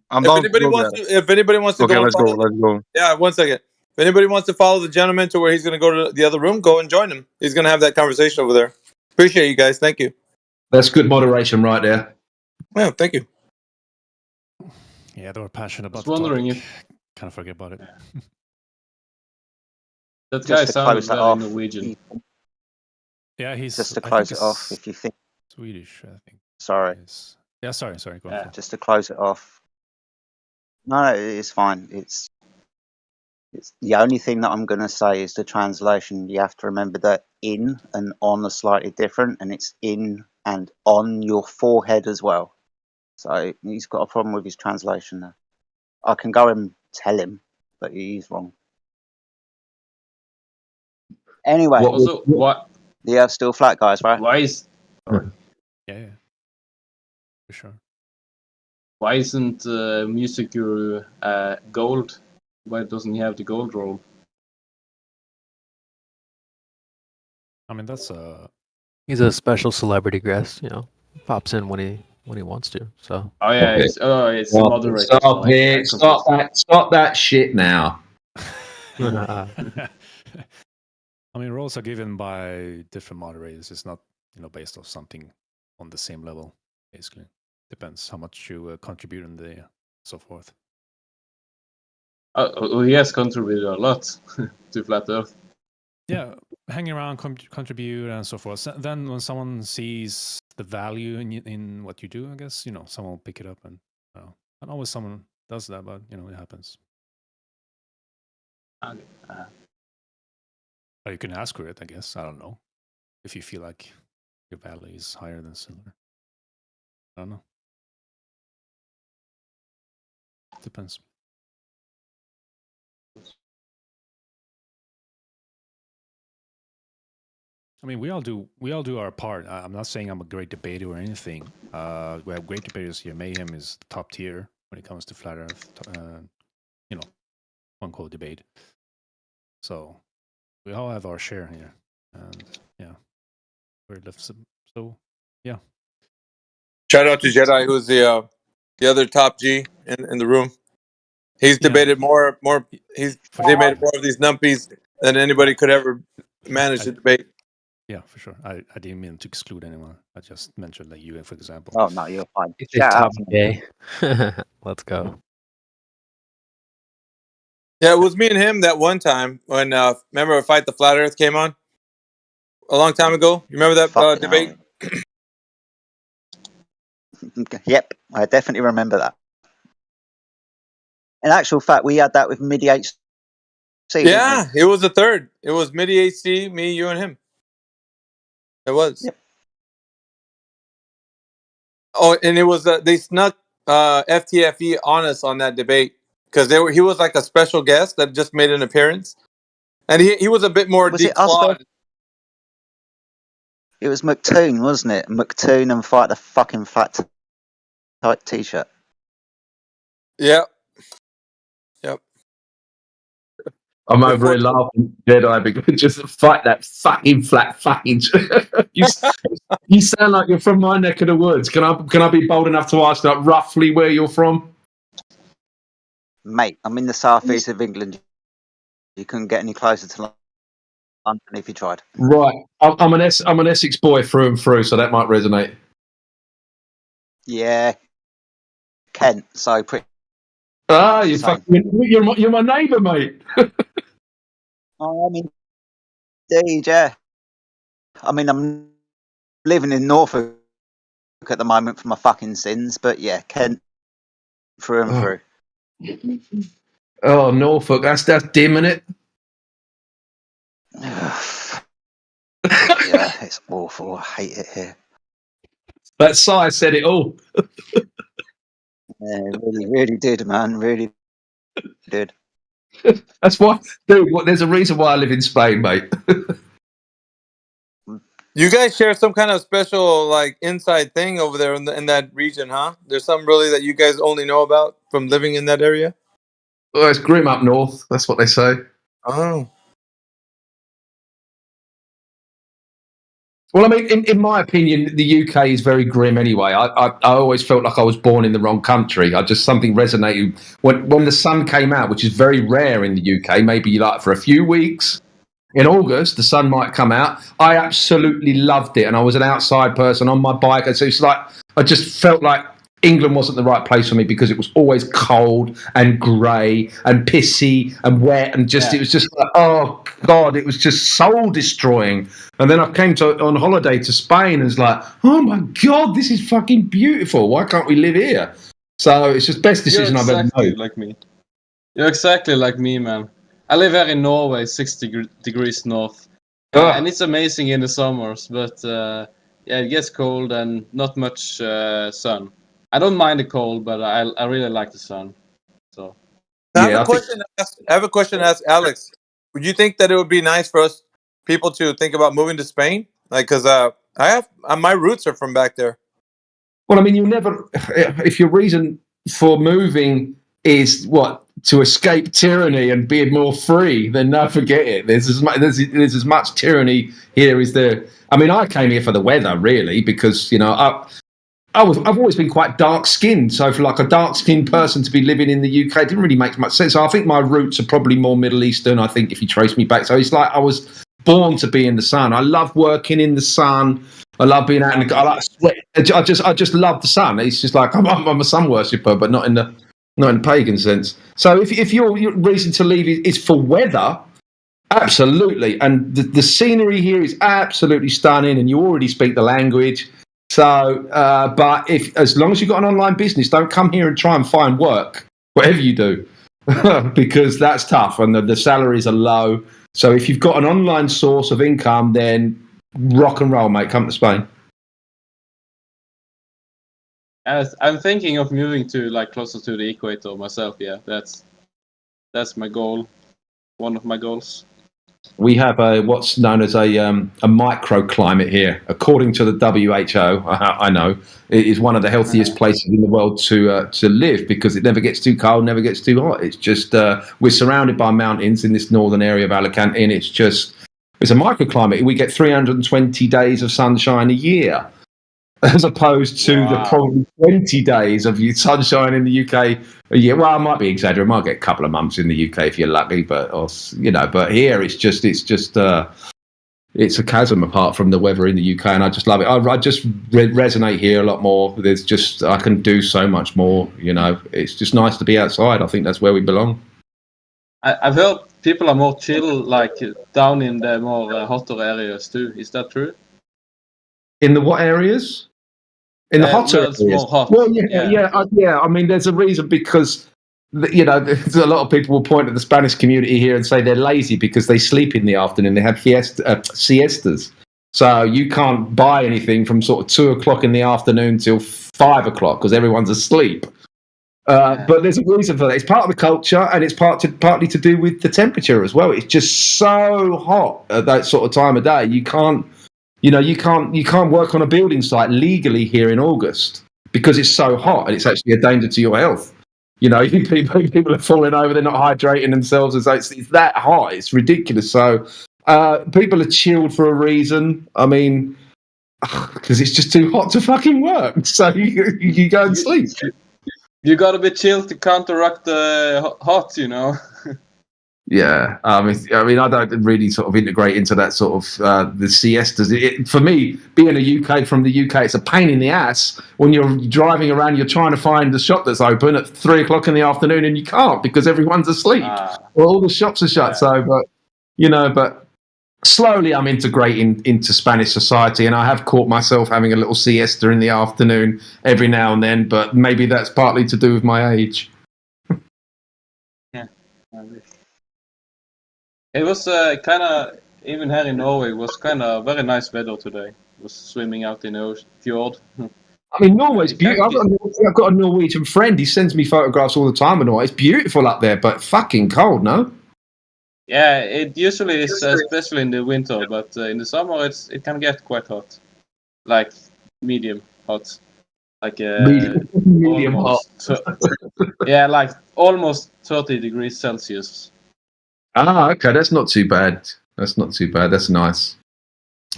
I'm If down anybody to go wants there. to, if anybody wants to Okay, go, let's go. Let's go. Yeah, 1 second. If anybody wants to follow the gentleman to where he's going to go to the other room, go and join him. He's going to have that conversation over there. Appreciate you guys. Thank you. That's good moderation right there. Yeah, thank you. Yeah, they were passionate about I was wondering the topic. Kind of forget about it. That Just guy to sounded close that very off. Norwegian. Yeah, he's Just to I close think it off, he's if you think. Swedish, I think. Sorry. Yeah, sorry. Go on. Just to close it off. No, it's fine. It's the only thing that I'm going to say is the translation. You have to remember that in and on are slightly different, and it's in and on your forehead as well. So he's got a problem with his translation there. I can go and tell him, but he's wrong. Anyway, Also, what? the Earth's still flat, guys, right? Why is Yeah, for sure. Why isn't Music Guru gold? Why doesn't he have the gold role? I mean, that's He's a special celebrity guest, you know. Pops in when he wants to. So. Oh yeah, it's the moderator. Stop it! Stop that shit now. I mean, roles are given by different moderators. It's not, based off something on the same level. Basically, depends how much you contribute and so forth. He has contributed a lot to Flat Earth. Yeah, hang around, contribute, and so forth. Then when someone sees the value in what you do, I guess someone will pick it up, and not always someone does that, but it happens. Okay. Or you can ask for it, I guess. I don't know if you feel like your value is higher than silver. I don't know. Depends. I mean, we all do our part. I'm not saying I'm a great debater or anything. We have great debaters here. Mayhem is top tier when it comes to flat Earth. Unquote debate. So we all have our share here, and where it lifts. So yeah. Shout out to Jedi, who's the other top G in the room. He's debated more. He's debated more of these numpies than anybody could ever manage to debate. Yeah, for sure. I didn't mean to exclude anyone. I just mentioned like you, for example. Oh no, you're fine. It's Shout out top to gay. Let's go. Yeah, it was me and him that one time when remember Fight the Flat Earth came on a long time ago. You remember that debate? Yep, I definitely remember that. In actual fact, we had that with MIDI HC. Yeah, it was the third. It was MIDI HC, me, you, and him. It was. Yep. Oh, and it was they snuck FTFE on us on that debate because he was like a special guest that just made an appearance, and he was a bit more declawed. It was McToon, wasn't it? McToon and Fight the fucking Fat type t-shirt. Yep. I'm over here laughing, Jedi, because just fight that fucking flat fucking. you sound like you're from my neck of the woods. Can I be bold enough to ask like roughly where you're from? Mate, I'm in the southeast of England. You couldn't get any closer to London if you tried. Right, I'm an Essex boy through and through, so that might resonate. Yeah, Kent. So pretty. You're my neighbour, mate. I mean, indeed, yeah. I mean, I'm living in Norfolk at the moment for my fucking sins, but yeah, Kent through and through. Oh, Norfolk, that's dim, isn't it? Yeah, it's awful. I hate it here. That sigh said it all. Yeah, really did, man. Really did. That's why, dude. There's a reason why I live in Spain, mate. You guys share some kind of special like inside thing over there in that region, huh? There's something really that you guys only know about from living in that area? Well, it's grim up north. That's what they say. Oh. Well, I mean, in my opinion, the UK is very grim anyway. I always felt like I was born in the wrong country. Something resonated when the sun came out, which is very rare in the UK. Maybe like for a few weeks in August, the sun might come out. I absolutely loved it, and I was an outside person on my bike. And so it's like I just felt like England wasn't the right place for me because it was always cold and grey and pissy and wet and it was just like, oh God, it was just soul destroying. And then I came on holiday to Spain and it's like, oh my God, this is fucking beautiful. Why can't we live here? So it's just the best decision I've ever made. Like me. You're exactly like me, man. I live here in Norway, 60 degrees north. And it's amazing in the summers, but it gets cold and not much sun. I don't mind the cold, but I really like the sun. So I have a question to ask Alex. Would you think that it would be nice for people to think about moving to Spain? Like, because I have my roots are from back there. Well, I mean, you'll never. If your reason for moving is what to escape tyranny and be more free, then no, forget it. There's as much tyranny here as there. I mean, I came here for the weather, really, because I've always been quite dark skinned. So for like a dark skinned person to be living in the UK didn't really make much sense. So I think my roots are probably more Middle Eastern. I think if you trace me back, so it's like I was born to be in the sun. I love working in the sun. I love being out in the. I like sweat. I just love the sun. It's just like I'm a sun worshipper, but not in the pagan sense. So if your reason to leave is for weather, absolutely. And the scenery here is absolutely stunning, and you already speak the language. So, but as long as you've got an online business, don't come here and try and find work, whatever you do, because that's tough and the salaries are low. So if you've got an online source of income, then rock and roll, mate. Come to Spain. I'm thinking of moving to like closer to the equator myself. Yeah, that's my goal. One of my goals. We have what's known as a microclimate here. According to the WHO, I know it is one of the healthiest places in the world to live because it never gets too cold, never gets too hot. It's just we're surrounded by mountains in this northern area of Alicante, and it's a microclimate. We get 320 days of sunshine a year, as opposed to the probably 20 days of sunshine in the UK a year. Well, I might be exaggerating. I might get a couple of months in the UK if you're lucky, but here it's a chasm apart from the weather in the UK, and I just love it. I just resonate here a lot more. I can do so much more. It's just nice to be outside. I think that's where we belong. I've heard people are more chill, like down in the more hotter areas too. Is that true? In the what areas? In the hotter areas. More hot. Well, yeah. I mean, there's a reason because there's a lot of people will point at the Spanish community here and say they're lazy because they sleep in the afternoon. They have siestas, so you can't buy anything from sort of 2:00 in the afternoon till 5:00 because everyone's asleep. But there's a reason for that. It's part of the culture, and it's partly to do with the temperature as well. It's just so hot at that sort of time of day. You can't work on a building site legally here in August because it's so hot, and it's actually a danger to your health. People are falling over; they're not hydrating themselves, and so it's that hot. It's ridiculous. So people are chilled for a reason. I mean, because it's just too hot to fucking work. So you go and sleep. You gotta be chill to counteract the hot, Yeah, I mean, I don't really sort of integrate into that sort of the siestas. For me, being a UK from the UK, it's a pain in the ass when you're driving around. You're trying to find the shop that's open at 3:00 in the afternoon, and you can't because everyone's asleep. Well, all the shops are shut. So, but slowly I'm integrating into Spanish society, and I have caught myself having a little siesta in the afternoon every now and then. But maybe that's partly to do with my age. Yeah. It was kind of, even here in Norway, it was kind of very nice weather today. It was swimming out in the fjord. I mean, Norway's beautiful. I've got a Norwegian friend. He sends me photographs all the time of Norway. It's beautiful up there, but fucking cold, no? Yeah, it usually is, especially in the winter, but in the summer it can get quite hot. Like medium hot. Like medium hot. Yeah, like almost 30 degrees Celsius. Ah, okay, that's not too bad. That's nice.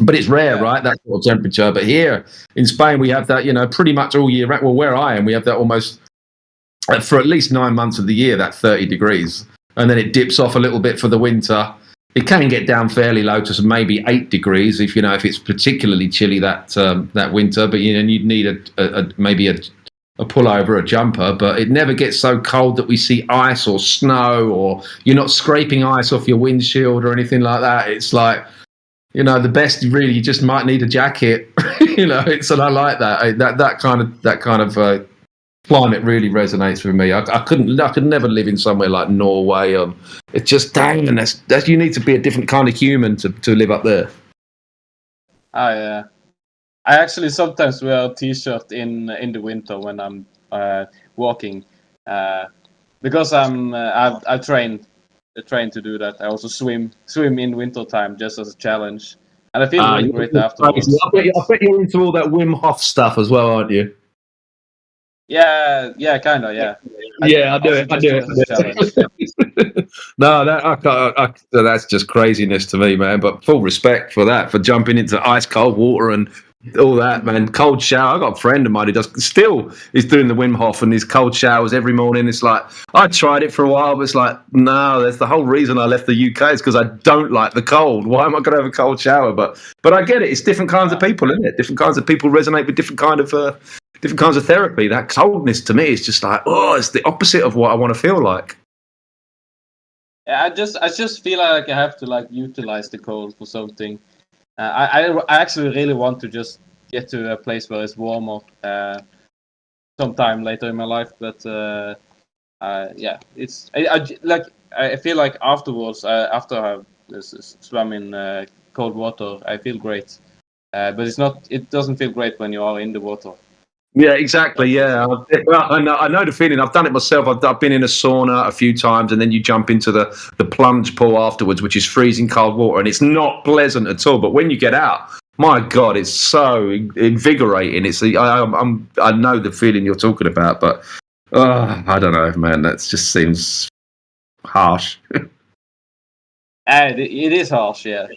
But it's rare, right? That sort of temperature. But here in Spain, we have that, pretty much all year round. Well, where I am, we have that almost for at least 9 months of the year, that 30 degrees. And then it dips off a little bit for the winter. It can get down fairly low to maybe 8 degrees if it's particularly chilly that winter. But you'd need maybe a pullover, a jumper, but it never gets so cold that we see ice or snow, or you're not scraping ice off your windshield or anything like that. It's like, the best really, you just might need a jacket. And I like that. That kind of climate really resonates with me. I could never live in somewhere like Norway. It's just dang, and that's you need to be a different kind of human to live up there. Oh yeah. I actually sometimes wear a t-shirt in the winter when I'm walking, because I train to do that. I also swim in winter time just as a challenge. And I feel really you're great afterwards. I bet you're into all that Wim Hof stuff as well, aren't you? Yeah, kind of, yeah. Yeah, I do also it. I just do as a challenge. it. No, that's just craziness to me, man. But full respect for that, for jumping into ice cold water and all that, man. Cold shower. I got a friend of mine who is doing the Wim Hof and his cold showers every morning. It's like, I tried it for a while, but it's like, no, that's the whole reason I left the UK is because I don't like the cold. Why am I going to have a cold shower? But I get it. It's different kinds of people, isn't it? Different kinds of people resonate with different kinds of therapy. That coldness to me is just like, it's the opposite of what I want to feel like. Yeah, I just feel like I have to like utilize the cold for something. I actually really want to just get to a place where it's warmer sometime later in my life, but yeah, it's I feel like afterwards, after I swam in cold water, I feel great, but it doesn't feel great when you are in the water. Yeah, exactly. Yeah, well, I know the feeling. I've done it myself. I've been in a sauna a few times, and then you jump into the plunge pool afterwards, which is freezing cold water, and it's not pleasant at all. But when you get out, my God, it's so invigorating. I know the feeling you're talking about, but I don't know, man. That just seems harsh. It is harsh, yeah.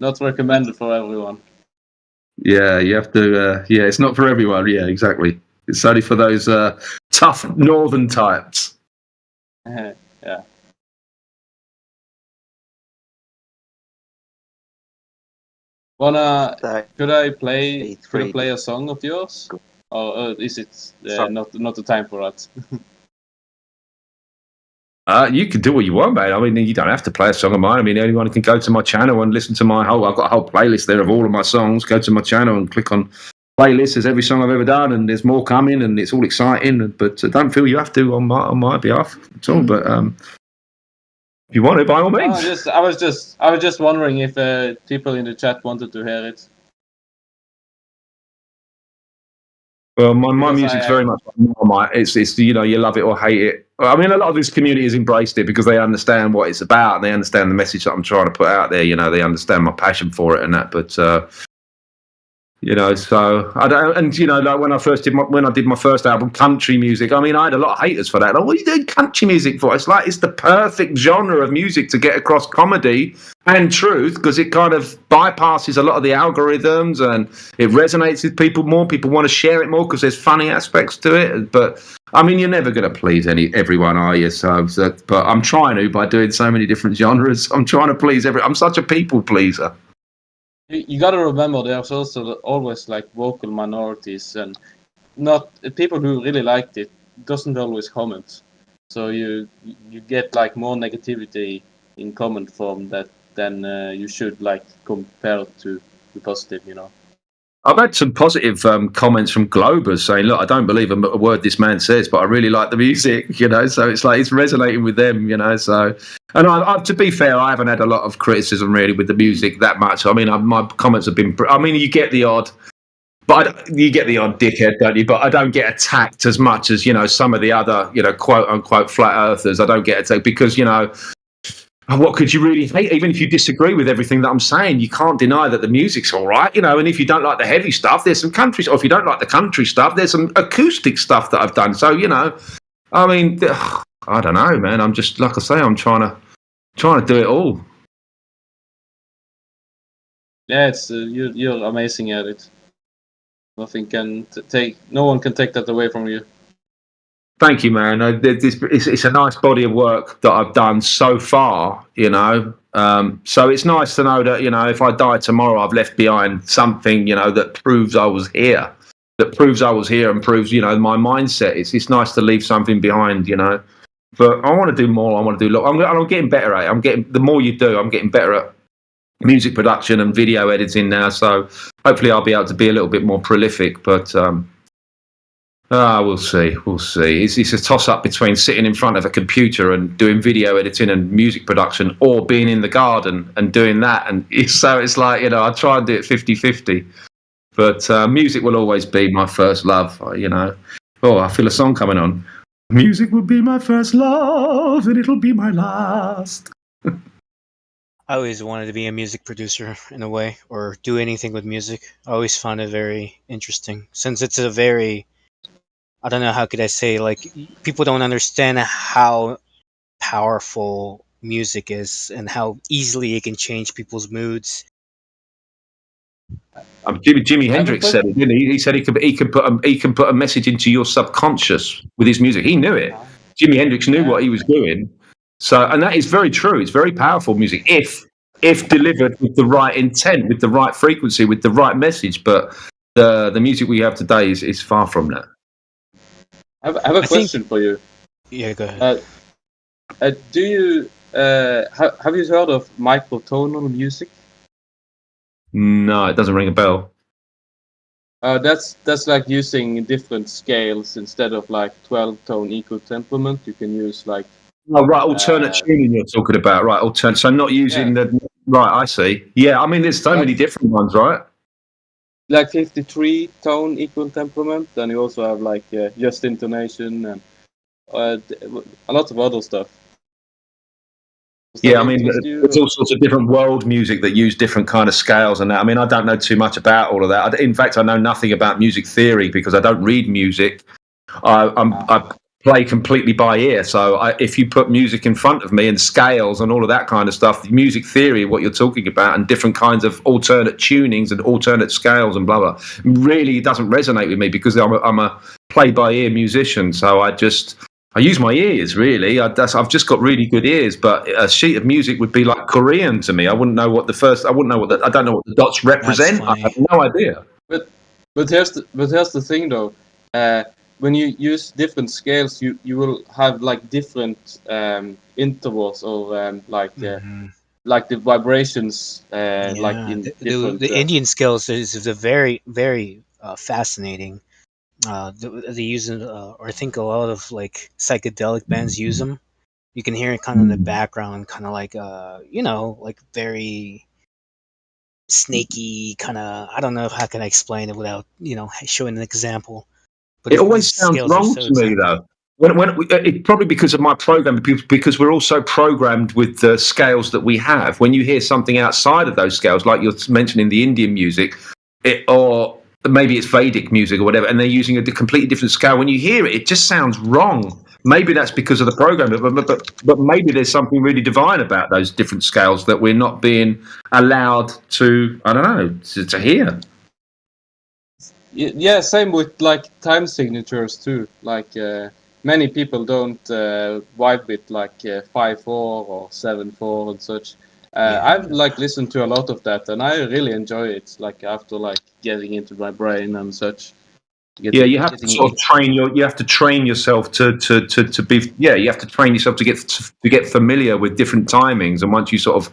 Not recommended for everyone. Yeah, you have to. Yeah, it's not for everyone. Yeah, exactly. It's only for those tough northern types. Yeah. Could I play a song of yours, or is it not the time for that? You can do what you want, mate. I mean, you don't have to play a song of mine. I mean, anyone can go to my channel and listen to I've got a whole playlist there of all of my songs. Go to my channel and click on playlists. There's every song I've ever done, and there's more coming, and it's all exciting. But don't feel you have to on my behalf at all. But if you want it, by all means. I was just wondering if people in the chat wanted to hear it. Well, my music's very much like Marmite. It's you love it or hate it. I mean, a lot of this community has embraced it because they understand what it's about and they understand the message that I'm trying to put out there. They understand my passion for it and that. But so I don't. And like when I did my first album, country music. I mean, I had a lot of haters for that. Like, what are you doing country music for? It's like it's the perfect genre of music to get across comedy and truth because it kind of bypasses a lot of the algorithms and it resonates with people more. People want to share it more because there's funny aspects to it. But I mean, you're never going to please everyone, are you? But I'm trying to by doing so many different genres. I'm trying to please I'm such a people pleaser. You got to remember, there's also always like vocal minorities and not people who really liked it doesn't always comment. So you get like more negativity in comment form than you should like compare to the positive, I've had some positive comments from Globers saying, look, I don't believe a word this man says, but I really like the music, so it's like it's resonating with them, so. And I, to be fair, I haven't had a lot of criticism really with the music that much. I mean, my comments have been, you get the odd, dickhead, don't you? But I don't get attacked as much as, some of the other, quote unquote flat earthers. I don't get attacked because, what could you really hate? Even if you disagree with everything that I'm saying, you can't deny that the music's all right, and if you don't like the heavy stuff, there's some country, or if you don't like the country stuff, there's some acoustic stuff that I've done. So, I mean, I don't know, man. I'm just, like I say, I'm trying to do it all. Yeah, it's you're amazing at it. Nothing can no one can take that away from you. Thank you, man. It's a nice body of work that I've done so far, So it's nice to know that, if I die tomorrow, I've left behind something, that proves I was here. That proves I was here and proves, my mindset. It's nice to leave something behind, But I want to do more. I want to do I'm getting better at it. The more you do, I'm getting better at music production and video editing now. So hopefully I'll be able to be a little bit more prolific. But we'll see. We'll see. It's a toss-up between sitting in front of a computer and doing video editing and music production or being in the garden and doing that. And so it's like, I try and do it 50-50. But music will always be my first love, Oh, I feel a song coming on. Music will be my first love and it'll be my last. I always wanted to be a music producer in a way, or do anything with music. I always found it very interesting, since it's a very, I don't know, how could I say, like, people don't understand how powerful music is and how easily it can change people's moods. Jimi I have a Hendrix said question. it, didn't he? He said he can put a message into your subconscious with his music. He knew it. Jimi Hendrix knew what he was doing. So, and that is very true. It's very powerful music if delivered with the right intent, with the right frequency, with the right message. But the music we have today is far from that. I have a question for you. Yeah, go ahead. Do you have you heard of microtonal music? No, it doesn't ring a bell. That's like using different scales instead of like 12-tone equal temperament. You can use like Oh, right, alternate tuning you're talking about, right? Alternate. So not using the right. I see. Yeah, I mean, there's so many different ones, right? like 53-tone equal temperament. Then you also have like just intonation and a lot of other stuff. Yeah, I mean, there's all sorts of different world music that use different kind of scales and that. I mean, I don't know too much about all of that. In fact, I know nothing about music theory because I don't read music. I play completely by ear. So if you put music in front of me and scales and all of that kind of stuff, music theory, what you're talking about, and different kinds of alternate tunings and alternate scales and blah, blah, really doesn't resonate with me because I'm a play by ear musician. So I use my ears, really. I've just got really good ears, but a sheet of music would be like Korean to me. I don't know what the dots represent. I have no idea. But here's the thing though. When you use different scales, you will have like different intervals or like the vibrations like in different. The Indian scales is a very, very fascinating. They use it, or I think a lot of like psychedelic bands use them. You can hear it kind of in the background, kind of like like very snaky, kind of. I don't know how can I explain it without showing an example. But It always sounds wrong to me, though. It's probably because of my program, because we're also programmed with the scales that we have. When you hear something outside of those scales, like you're mentioning the Indian music, or maybe it's Vedic music or whatever, and they're using a completely different scale. When you hear it, it just sounds wrong. Maybe that's because of the program, but maybe there's something really divine about those different scales that we're not being allowed to, I don't know, to hear. Yeah, same with like time signatures too. Like many people don't vibe with like 5/4 or 7/4 and such. I've like listened to a lot of that, and I really enjoy it. Like after like getting into my brain and such. You have to sort of you have to train yourself to be. Yeah, you have to train yourself to get familiar with different timings, and once you sort of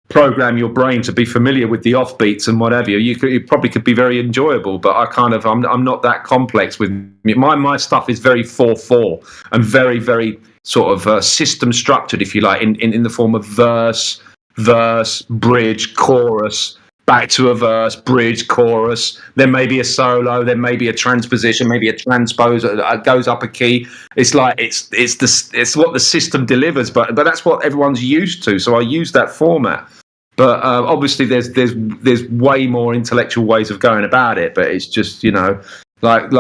program your brain to be familiar with the offbeats and whatever, it probably could be very enjoyable. But I'm not that complex with me. My stuff is very 4/4 and very, very sort of system structured, if you like, in the form of verse, bridge, chorus, back to a verse, bridge, chorus. There may be a solo, there may be a transposition, maybe a transpose that goes up a key. It's like it's what the system delivers, but that's what everyone's used to. So I use that format. But obviously, there's way more intellectual ways of going about it. But it's just like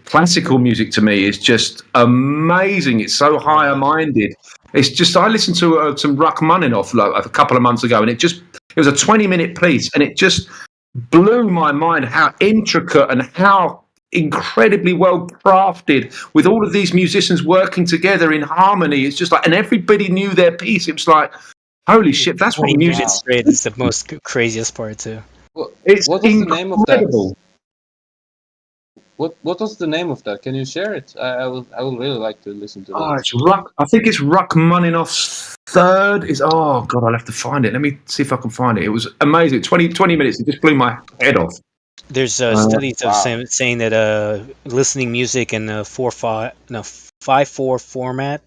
classical music to me is just amazing. It's so higher minded. It's just I listened to some Rachmaninoff a couple of months ago, and it was a 20-minute piece, and it just blew my mind how intricate and how incredibly well crafted with all of these musicians working together in harmony. It's just like, and everybody knew their piece. It was like, holy shit, that's what music is. It's the most craziest part too. What was the name of that? What was the name of that? Can you share it? I would really like to listen to that. I think it's Rachmaninoff's third. Oh god, I'll have to find it. Let me see if I can find it. It was amazing. 20 minutes. It just blew my head off. There's studies of saying that listening music in a 5/4 format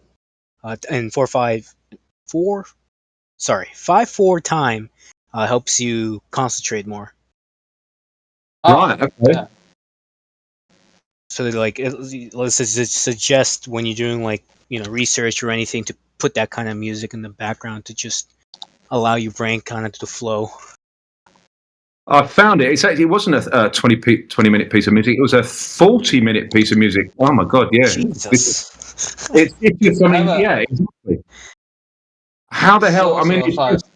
and 5/4 time helps you concentrate more. Right. Okay. Yeah. So like let's suggest when you're doing like research or anything to put that kind of music in the background to just allow your brain kind of to flow. I found it. It wasn't a 20-minute piece of music. It was a 40-minute piece of music. Oh my god, yeah. Jesus. It's just, I mean, yeah, exactly. How the hell? I mean, it's just,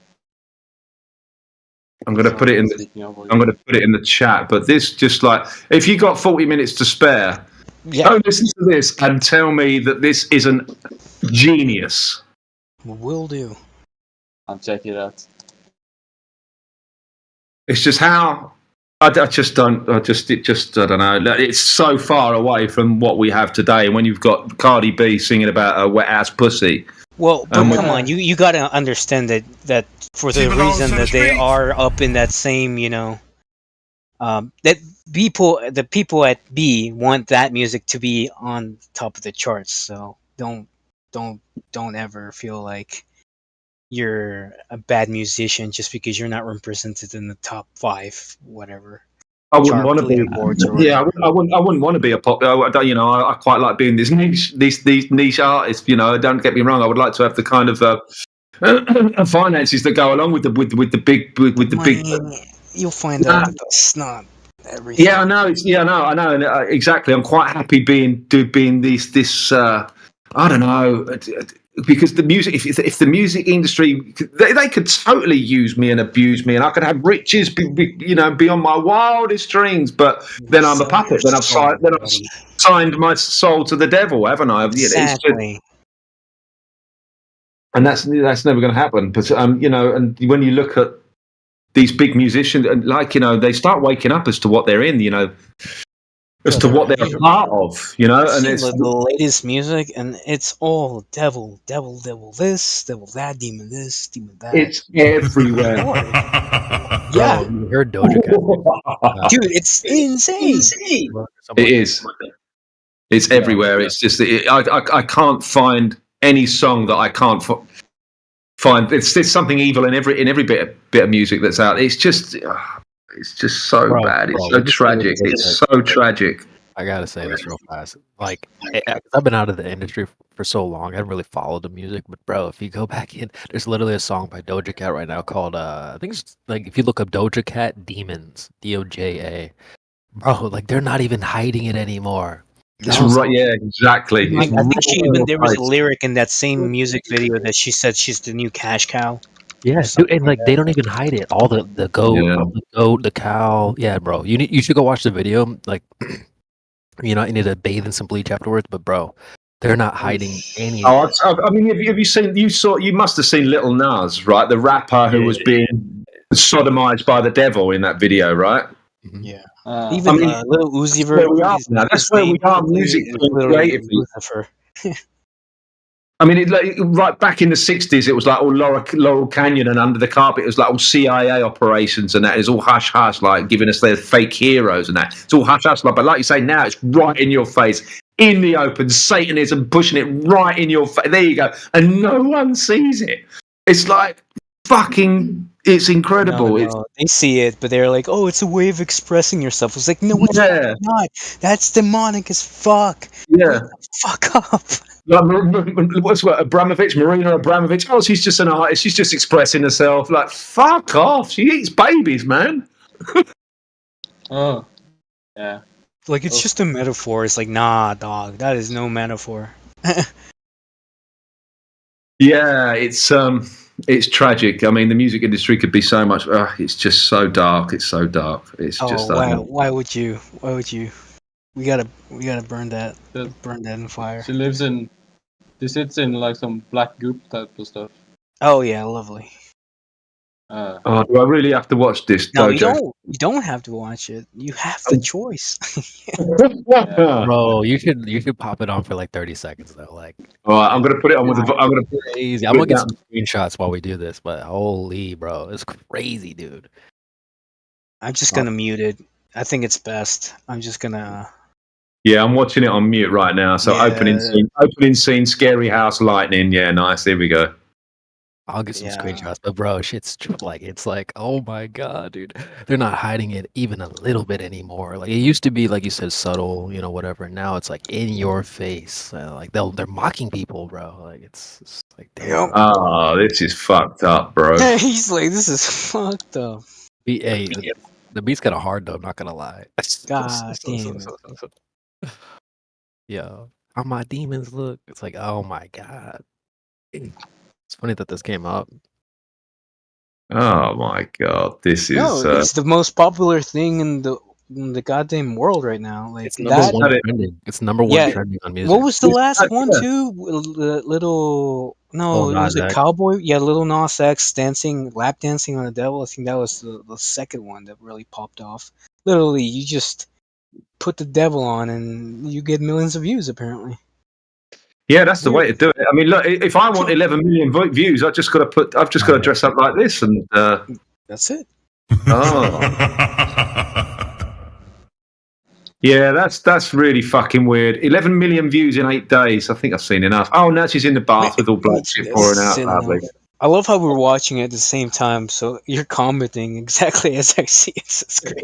I'm going to put it in. I'm going to put it in the chat. But this, just like, if you got 40 minutes to spare, go listen to this and tell me that this isn't genius. Will do. I'll check it out. It's just how I don't know. It's so far away from what we have today. When you've got Cardi B singing about a wet ass pussy. Well, but come on, you got to understand that for the reason that they are up in that same, that the people at B want that music to be on top of the charts. So don't ever feel like you're a bad musician just because you're not represented in the top 5, whatever. I wouldn't want to be. Yeah, I wouldn't want to be a pop. I quite like being this niche artist. Don't get me wrong. I would like to have the kind of finances that go along with the big. You'll find out that that's not everything. Yeah, I know. I know. And, exactly. I'm quite happy being this. I don't know. Because the music, if the music industry, they could totally use me and abuse me, and I could have riches, beyond my wildest dreams. But then I'm a puppet. Then I've signed my soul to the devil, haven't I? Exactly. And that's never going to happen. But and when you look at these big musicians, and they start waking up as to what they're in, as to what they're a part of, and it's the latest music, and it's all devil, this, devil that, demon this, demon that. It's everywhere. Yeah, you heard Doja Cat, dude, it's insane. It is. It's everywhere. It's just I can't find any song that I can't find. There's something evil in every bit of music that's out. It's just so bad. It's so tragic. It's so tragic. I gotta say this real fast. Like, I've been out of the industry for so long, I haven't really followed the music. But bro, if you go back in, there's literally a song by Doja Cat right now called I think it's like, if you look up Doja Cat Demons, DOJA, bro, like they're not even hiding it anymore. It's right, yeah, exactly. I think there was a lyric in that same music video that she said she's the new cash cow. Yeah, dude, and like they don't even hide it. All the goat, the cow. Yeah, bro, you should go watch the video. Like, you need to bathe in some bleach afterwards. But bro, they're not hiding any. Oh, I mean, have you seen? You must have seen Little Nas, right? The rapper who was being sodomized by the devil in that video, right? Yeah. Even Lil Uzi Vert. That's where we are. Music creatively. I mean, right back in the 60s, it was like all Laurel Canyon, and under the carpet, it was like all CIA operations, and that is all hush hush, like giving us their fake heroes and that. It's all hush hush, but like you say, now it's right in your face, in the open, Satanism pushing it right in your face. There you go, and no one sees it. It's like fucking. It's incredible. No, they see it, but they're like, "Oh, it's a way of expressing yourself." It's like, no, it's not. That's demonic as fuck. Yeah, fuck up. What's Abramovich, Marina Abramovich? Oh, she's just an artist. She's just expressing herself. Like, fuck off. She eats babies, man. Oh, yeah. Like, it's just a metaphor. It's like, nah, dog. That is no metaphor. Yeah, it's tragic. I mean, the music industry could be so much. It's just so dark. It's so dark. It's just. Why would you? We gotta burn that. Burn that in fire. She sits in like some black goop type of stuff. Oh yeah, lovely. Do I really have to watch this? No, Dojo? you don't have to watch it. You have the choice. Bro, you should pop it on for like 30 seconds though. Like, all right, I'm gonna put it on with the. I'm gonna crazy. I'm gonna get some screenshots while we do this, but holy, bro, it's crazy, dude. I'm just gonna mute it. I think it's best. I'm just gonna. Yeah, I'm watching it on mute right now. So opening scene, scary house lightning. Yeah, nice. There we go. I'll get some Yeah. screenshots, but bro, shit's like it's like, oh my god, dude, they're not hiding it even a little bit anymore. Like it used to be, like you said, subtle, whatever. And now it's like in your face. Like they're mocking people, bro. Like it's like damn. Oh, this is fucked up, bro. He's like, this is fucked up. Hey, the beat's kind of hard though. I'm not gonna lie. God damn it. Yeah, how my demons look. It's like, oh my god. It's funny that this came up. Oh my god, this is. No, it's the most popular thing in the goddamn world right now. Like It's number one trending. It's number one trending on music. What was the last one too? Little Lil was Nas it X. Cowboy? Yeah, Little Nas X lap dancing on the devil. I think that was the second one that really popped off. Literally, you just put the devil on and you get millions of views. Apparently. Yeah, that's the way to do it. I mean, look, if I want 11 million views, I've just got to dress up like this, and that's it. Oh, yeah, that's really fucking weird. 11 million views in 8 days. I think I've seen enough. Oh, now she's in the bath with all black shit pouring out. Lovely. I love how we're watching it at the same time, so you're commenting exactly as I see it. It's great.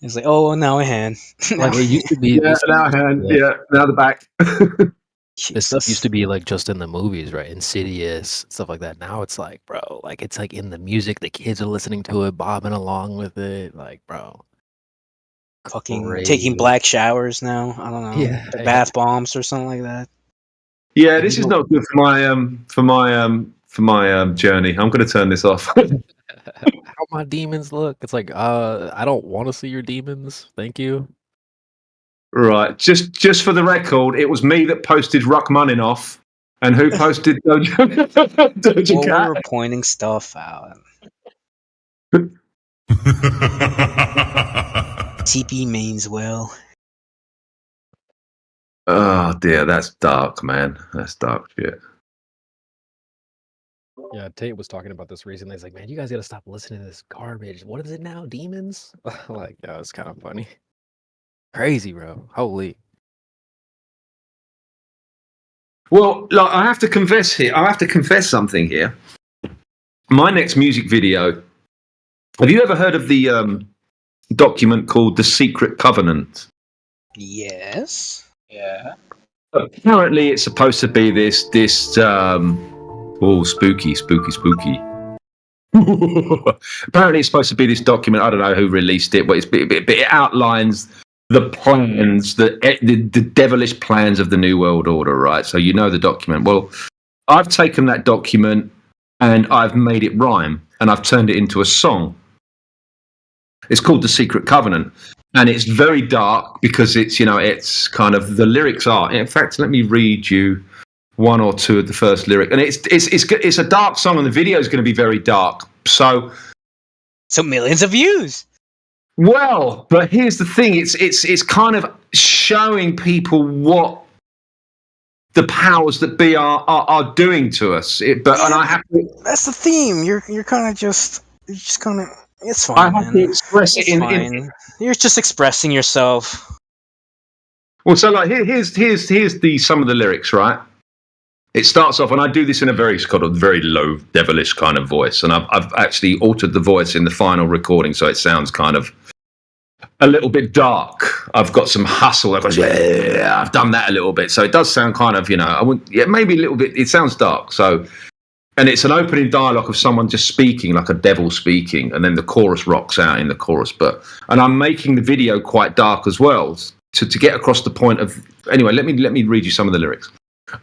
It's like, oh, now a hand. Like it used to be. Yeah, now a hand. Yeah, now the back. This stuff used to be like just in the movies, right? Insidious, stuff like that. Now it's like, bro, like it's like in the music. The kids are listening to it, bobbing along with it. Like, bro, Fucking crazy. taking black showers now. I don't know. Yeah. The bath bombs or something like that. Yeah, this is not good for my journey. I'm going to turn this off. How my demons look? It's like, I don't want to see your demons. Thank you. Right, just for the record, it was me that posted Rachmaninoff, and who posted Doja Well, Cat? we were pointing stuff out. TP means well. Oh dear, that's dark, man. That's dark shit. Yeah, Tate was talking about this recently. He's like, man, you guys got to stop listening to this garbage. What is it now? Demons? Like, yeah, it's kind of funny. Crazy, bro. Holy. Well, like, I have to confess here. I have to confess something here. My next music video. Have you ever heard of the document called The Secret Covenant? Yes. Yeah. Apparently, it's supposed to be this spooky. Apparently, it's supposed to be this document. I don't know who released it, but it outlines the plans, the devilish plans of the New World Order, right? So you know the document. Well, I've taken that document and I've made it rhyme, and I've turned it into a song. It's called The Secret Covenant, and it's very dark because it's kind of, the lyrics are. In fact, let me read you one or two of the first lyric, and it's a dark song, and the video is going to be very dark. So millions of views. Well, but here's the thing: it's kind of showing people what the powers that be are doing to us. And I have to. That's the theme. You're kind of just kind of. It's fine. I have to express it in. You're just expressing yourself. Well, so like here's some of the lyrics, right? It starts off, and I do this in a very low, devilish kind of voice, and I've actually altered the voice in the final recording, so it sounds kind of a little bit dark. I've got some hustle. I've done that a little bit, so it does sound kind of, maybe a little bit. It sounds dark. So, and it's an opening dialogue of someone just speaking, like a devil speaking, and then the chorus rocks out in the chorus. And I'm making the video quite dark as well to get across the point of. Anyway, let me read you some of the lyrics.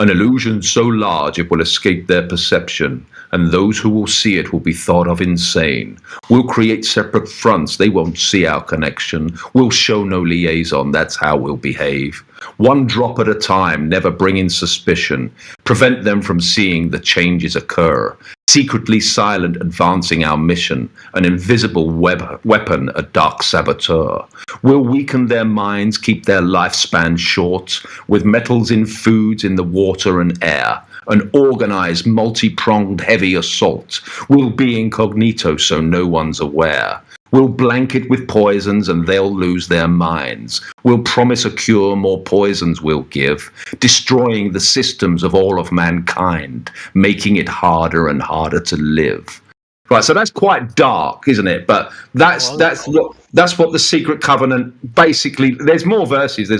An illusion so large it will escape their perception, and those who will see it will be thought of insane. We'll create separate fronts, they won't see our connection. We'll show no liaison, that's how we'll behave. One drop at a time, never bring in suspicion. Prevent them from seeing the changes occur. Secretly silent, advancing our mission. An invisible weapon, a dark saboteur. We'll weaken their minds, keep their lifespan short. With metals in foods, in the water and air. An organized, multi-pronged, heavy assault. We'll be incognito so no one's aware. We'll blanket with poisons and they'll lose their minds. We'll promise a cure, more poisons we'll give, destroying the systems of all of mankind, making it harder and harder to live. Right, so that's quite dark, isn't it? But that's what the Secret Covenant basically. There's more verses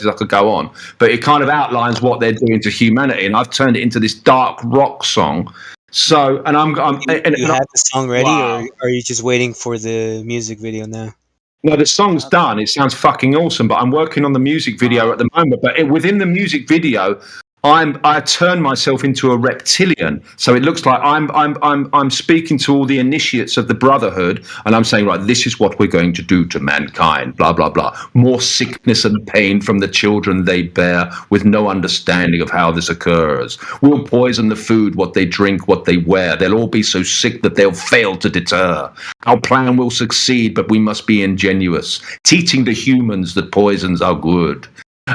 I could go on, but it kind of outlines what they're doing to humanity. And I've turned it into this dark rock song. So, and you had the song ready, or are you just waiting for the music video now? No, the song's done. It sounds fucking awesome, but I'm working on the music video at the moment. But within the music video, I turn myself into a reptilian, so it looks like I'm speaking to all the initiates of the Brotherhood, and I'm saying, right, this is what we're going to do to mankind, blah blah blah. More sickness and pain from the children they bear, with no understanding of how this occurs. We'll poison the food, what they drink, what they wear. They'll all be so sick that they'll fail to deter. Our plan will succeed, but we must be ingenuous, teaching the humans that poisons are good.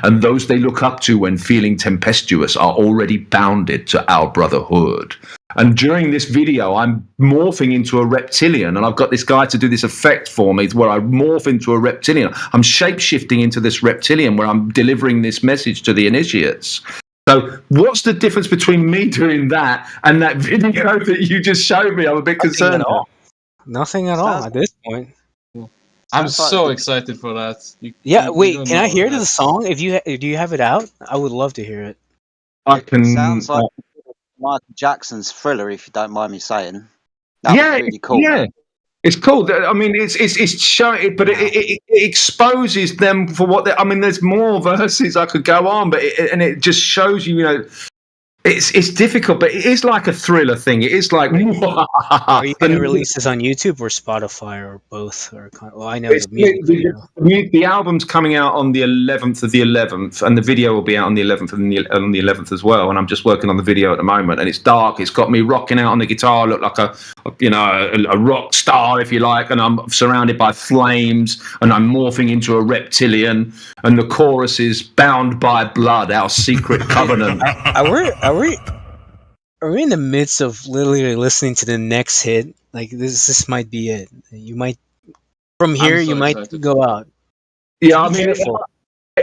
And those they look up to when feeling tempestuous are already bounded to our Brotherhood. And during this video, I'm morphing into a reptilian, and I've got this guy to do this effect for me where I morph into a reptilian. I'm shape-shifting into this reptilian where I'm delivering this message to the initiates. So what's the difference between me doing that and that video that you just showed me? I'm a bit concerned. Nothing at all at this point. I'm so excited for that. Wait, can I hear the song? Do you have it out? I would love to hear it. I can. Sounds like Michael Jackson's Thriller, if you don't mind me saying. That was really cool. Yeah, it's cool. I mean, it's showing, but it exposes them for what they. I mean, there's more verses I could go on, but it just shows you, It's difficult, but it is like a Thriller thing. It is like. Are you going to release this on YouTube or Spotify or both? I know the music video. The album's coming out on the 11th of the 11th, and the video will be out on the 11th on the 11th as well. And I'm just working on the video at the moment, and it's dark. It's got me rocking out on the guitar, look like a rock star, if you like, and I'm surrounded by flames, and I'm morphing into a reptilian, and the chorus is "Bound by Blood, Our Secret Covenant." Are we in the midst of literally listening to the next hit? Like this might be it. You might from here you might go out. Yeah, I mean, be careful. I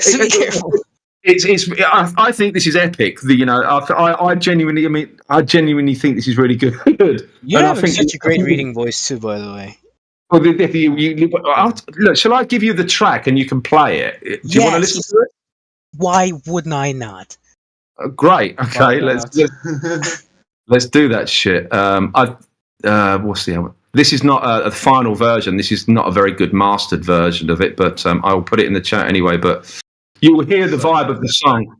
think this is epic. I genuinely think this is really good. You have such a great reading voice too, by the way. Well, look, shall I give you the track and you can play it? Do you want to listen to it? Why wouldn't I not? Great. Okay, let's do that shit. What's the other? This is not a final version. This is not a very good mastered version of it, but I'll put it in the chat anyway. But you will hear the vibe of the song.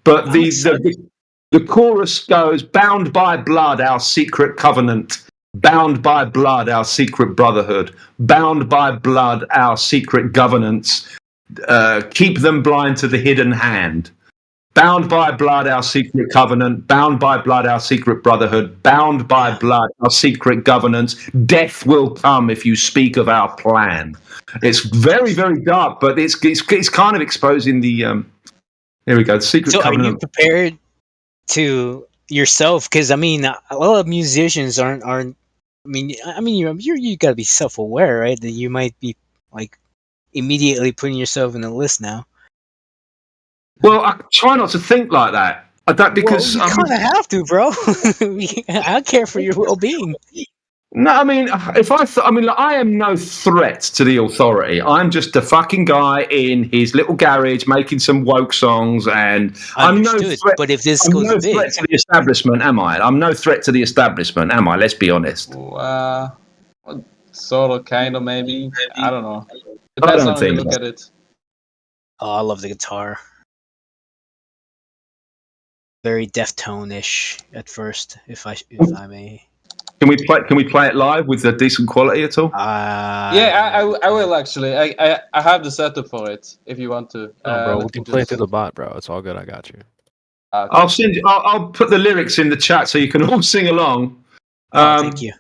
But the chorus goes: "Bound by blood, our secret covenant. Bound by blood, our secret brotherhood. Bound by blood, our secret governance. Keep them blind to the hidden hand. Bound by blood, our secret covenant. Bound by blood, our secret brotherhood. Bound by blood, our secret governance. Death will come if you speak of our plan." It's very, very dark, but it's kind of exposing the. Here we go. The secret covenant. Are you prepared to yourself? Because I mean, a lot of musicians aren't. I mean, you got to be self-aware, right? That you might be like immediately putting yourself in a list now. Well, I try not to think like that. Because you kind of have to, bro. I care for your well-being. No, I mean, I am no threat to the authority. I'm just a fucking guy in his little garage making some woke songs, and I'm no threat. But if this I'm goes no big, threat to the establishment, am I? I'm no threat to the establishment, am I? Let's be honest. Sort of, kind of, maybe. I don't know. I Depends don't on how you think look so. at it. oh, I love the guitar. Very Deftone-ish at first, if I may. Can we play it live with a decent quality at all? Yeah, I will actually. I have the setup for it if you want to. Bro, we can play it through the bot, bro. It's all good. I got you. I'll send you. I'll put the lyrics in the chat so you can all sing along. Thank you.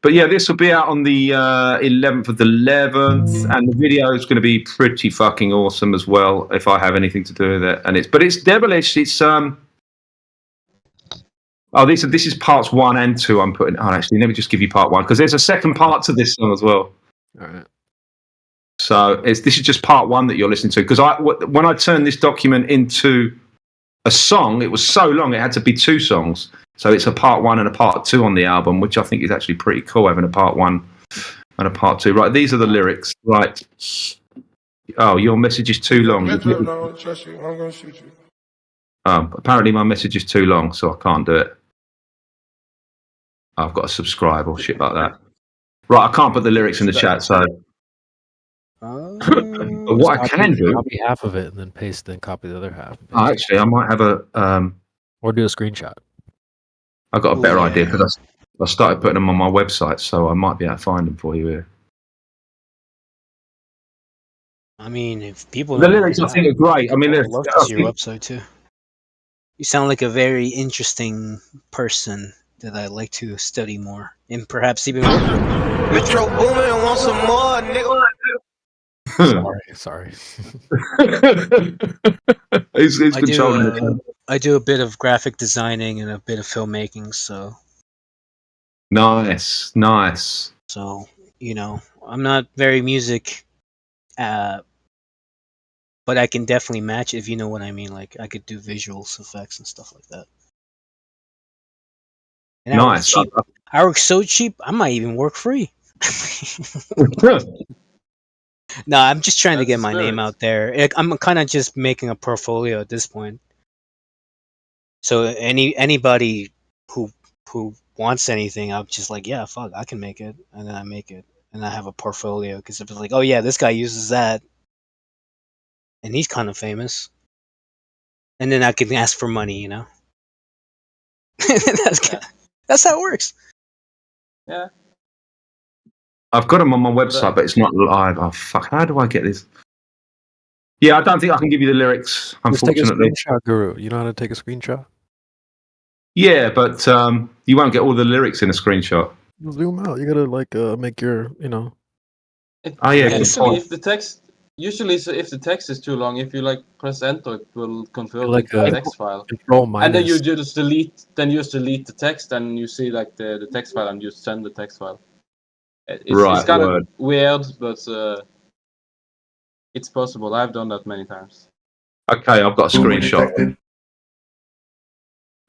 But yeah, this will be out on the 11th of the 11th, and the video is going to be pretty fucking awesome as well. If I have anything to do with it, but it's devilish. It's Oh, this is parts 1 and 2. I'm putting. Oh, actually, let me just give you part 1 because there's a second part to this song as well. All right. So this is just part 1 that you're listening to because when I turned this document into a song, it was so long it had to be 2 songs. So it's a part 1 and a part 2 on the album, which I think is actually pretty cool having a part 1 and a part 2. Right, these are the lyrics. Right. Oh, your message is too long. Metro don't trust you. I'm gonna shoot you. Apparently my message is too long, so I can't do it. I've got to subscribe or shit like that. Right, I can't put the lyrics in the chat, so. But what I can do. Copy half of it and then paste, then copy the other half. Oh, actually, I might have a. Or do a screenshot. I got a better idea because I started putting them on my website, so I might be able to find them for you here. I mean, if people The lyrics, I think, are great. I mean, I'd love to see your website too. You sound like a very interesting person that I'd like to study more and perhaps even work with. Metro Boomin want some more, nigga. Sorry. He's controlling it. I do a bit of graphic designing and a bit of filmmaking, so. Nice. So, I'm not very music, but I can definitely match it, if you know what I mean. Like, I could do visuals, effects, and stuff like that. And Nice. I work so cheap, I might even work free. No, I'm just trying to get my name out there. I'm kind of just making a portfolio at this point. So anybody who wants anything, I'm just like, yeah, fuck, I can make it, and then I make it, and I have a portfolio because it's like, oh yeah, this guy uses that, and he's kind of famous, and then I can ask for money, That's how it works. Yeah. I've got them on my website, but it's not live. Oh fuck! How do I get this? Yeah, I don't think I can give you the lyrics, unfortunately. Just take a screenshot, Guru. You know how to take a screenshot? Yeah, but you won't get all the lyrics in a screenshot. Zoom out. You gotta make your, Oh yeah. Usually, if the text is too long, if you press enter, it will convert Like it to a a text file. control And then you minus. just delete the text, and you see the text file, and you send the text file. It's kind of weird, but it's possible. I've done that many times. Okay, I've got a screenshot.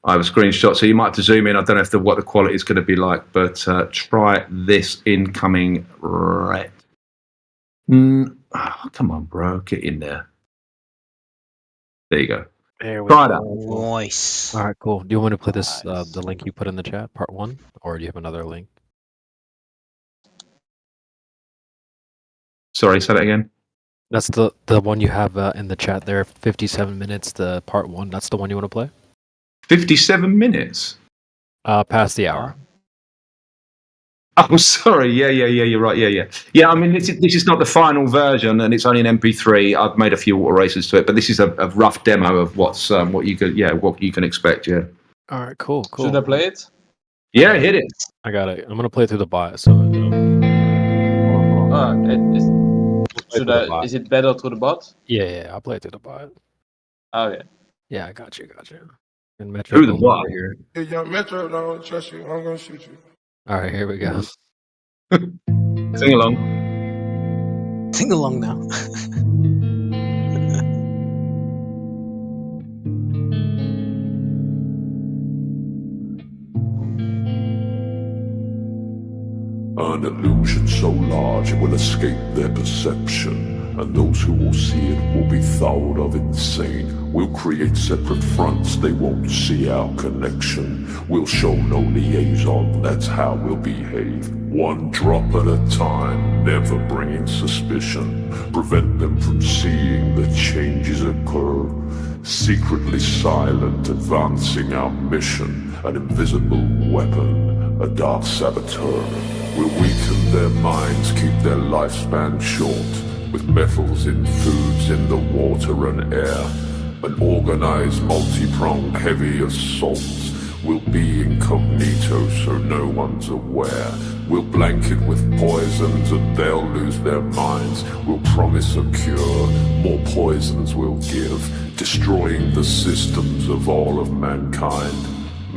I have a screenshot, so you might have to zoom in. I don't know what the quality is going to be like, but try this incoming red. Oh, come on, bro, get in there. There you go. There we Try go. that. Nice. All right, cool. Do you want me to play this the link you put in the chat, part 1, or do you have another link? Sorry, say that again. That's the one you have in the chat there. 57 minutes. The part 1. That's the one you want to play. 57 minutes. Past the hour. Oh, sorry. Yeah. You're right. Yeah. I mean, this is not the final version, and it's only an MP3. I've made a few alterations to it, but this is a rough demo of what you can expect. Yeah. All right. Cool. Should I play it? Yeah, hit it. I got it. I'm gonna play through the bot. So. Is it better through the bot? Yeah. I'll play it through the bot. Oh yeah. Yeah, I got you. And Metro Through the Boomin bot. over here. Hey, young Metro don't trust you. I'm gonna shoot you. All right, here we go. Sing along. Sing along now. An illusion so large it will escape their perception, and those who will see it will be thought of insane. We'll create separate fronts, they won't see our connection. We'll show no liaison, that's how we'll behave. One drop at a time, never bringing suspicion. Prevent them from seeing the changes occur. Secretly silent, advancing our mission. An invisible weapon, a dark saboteur. We'll weaken their minds, keep their lifespan short, with metals in foods, in the water and air. An organized, multi-pronged, heavy assault. We'll be incognito so no one's aware. We'll blanket with poisons and they'll lose their minds. We'll promise a cure, more poisons we'll give, destroying the systems of all of mankind.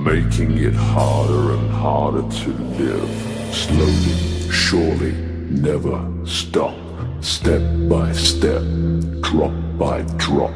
making it harder and harder to live. Slowly, surely, never stop. Step by step, drop by drop.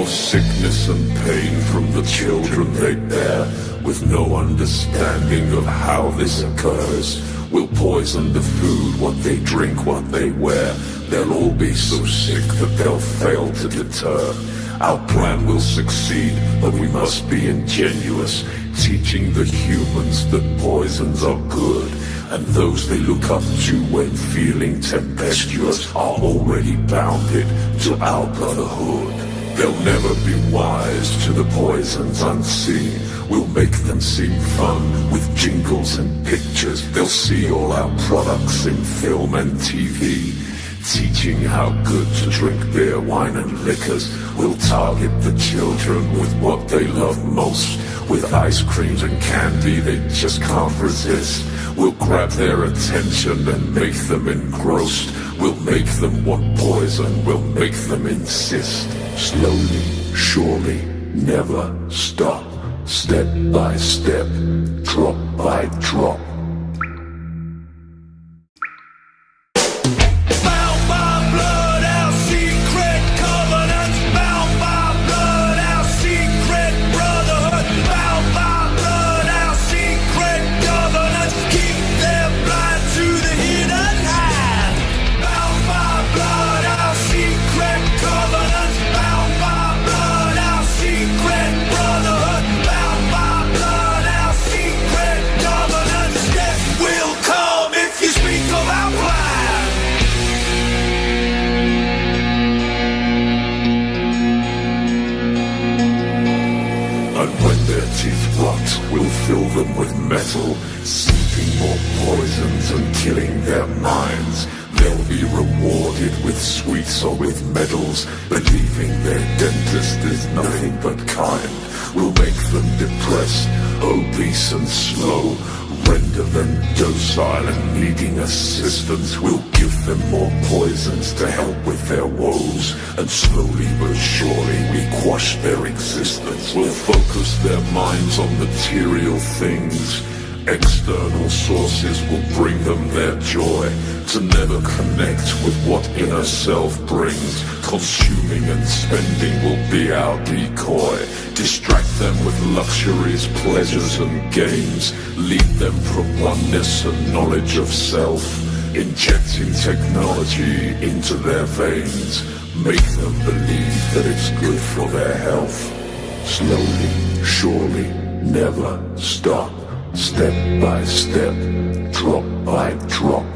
Sickness and pain from the children they bear, with no understanding of how this occurs. Will poison the food, what they drink, what they wear. They'll all be so sick that they'll fail to deter. Our plan will succeed, but we must be ingenuous, teaching the humans that poisons are good, and those they look up to when feeling tempestuous are already bounded to our brotherhood. They'll never be wise to the poisons unseen. We'll make them seem fun with jingles and pictures. They'll see all our products in film and TV, teaching how good to drink beer, wine and liquors. We'll target the children with what they love most, with ice creams and candy they just can't resist. We'll grab their attention and make them engrossed. We'll make them want poison, we'll make them insist. Slowly, surely, never stop. Step by step, drop by drop. We'll fill them with metal, seeping more poisons and killing their minds. They'll be rewarded with sweets or with medals, believing their dentist is nothing but kind. We'll make them depressed, obese and slow, render them docile and needing assistance. We'll give them more poisons to help with their woes, and slowly but surely we quash their existence. We'll focus their minds on material things. External sources will bring them their joy, to never connect with what inner self brings. Consuming and spending will be our decoy. Distract them with luxuries, pleasures and games. Lead them from oneness and knowledge of self. Injecting technology into their veins. Make them believe that it's good for their health. Slowly, surely, never stop. Step by step, drop by drop.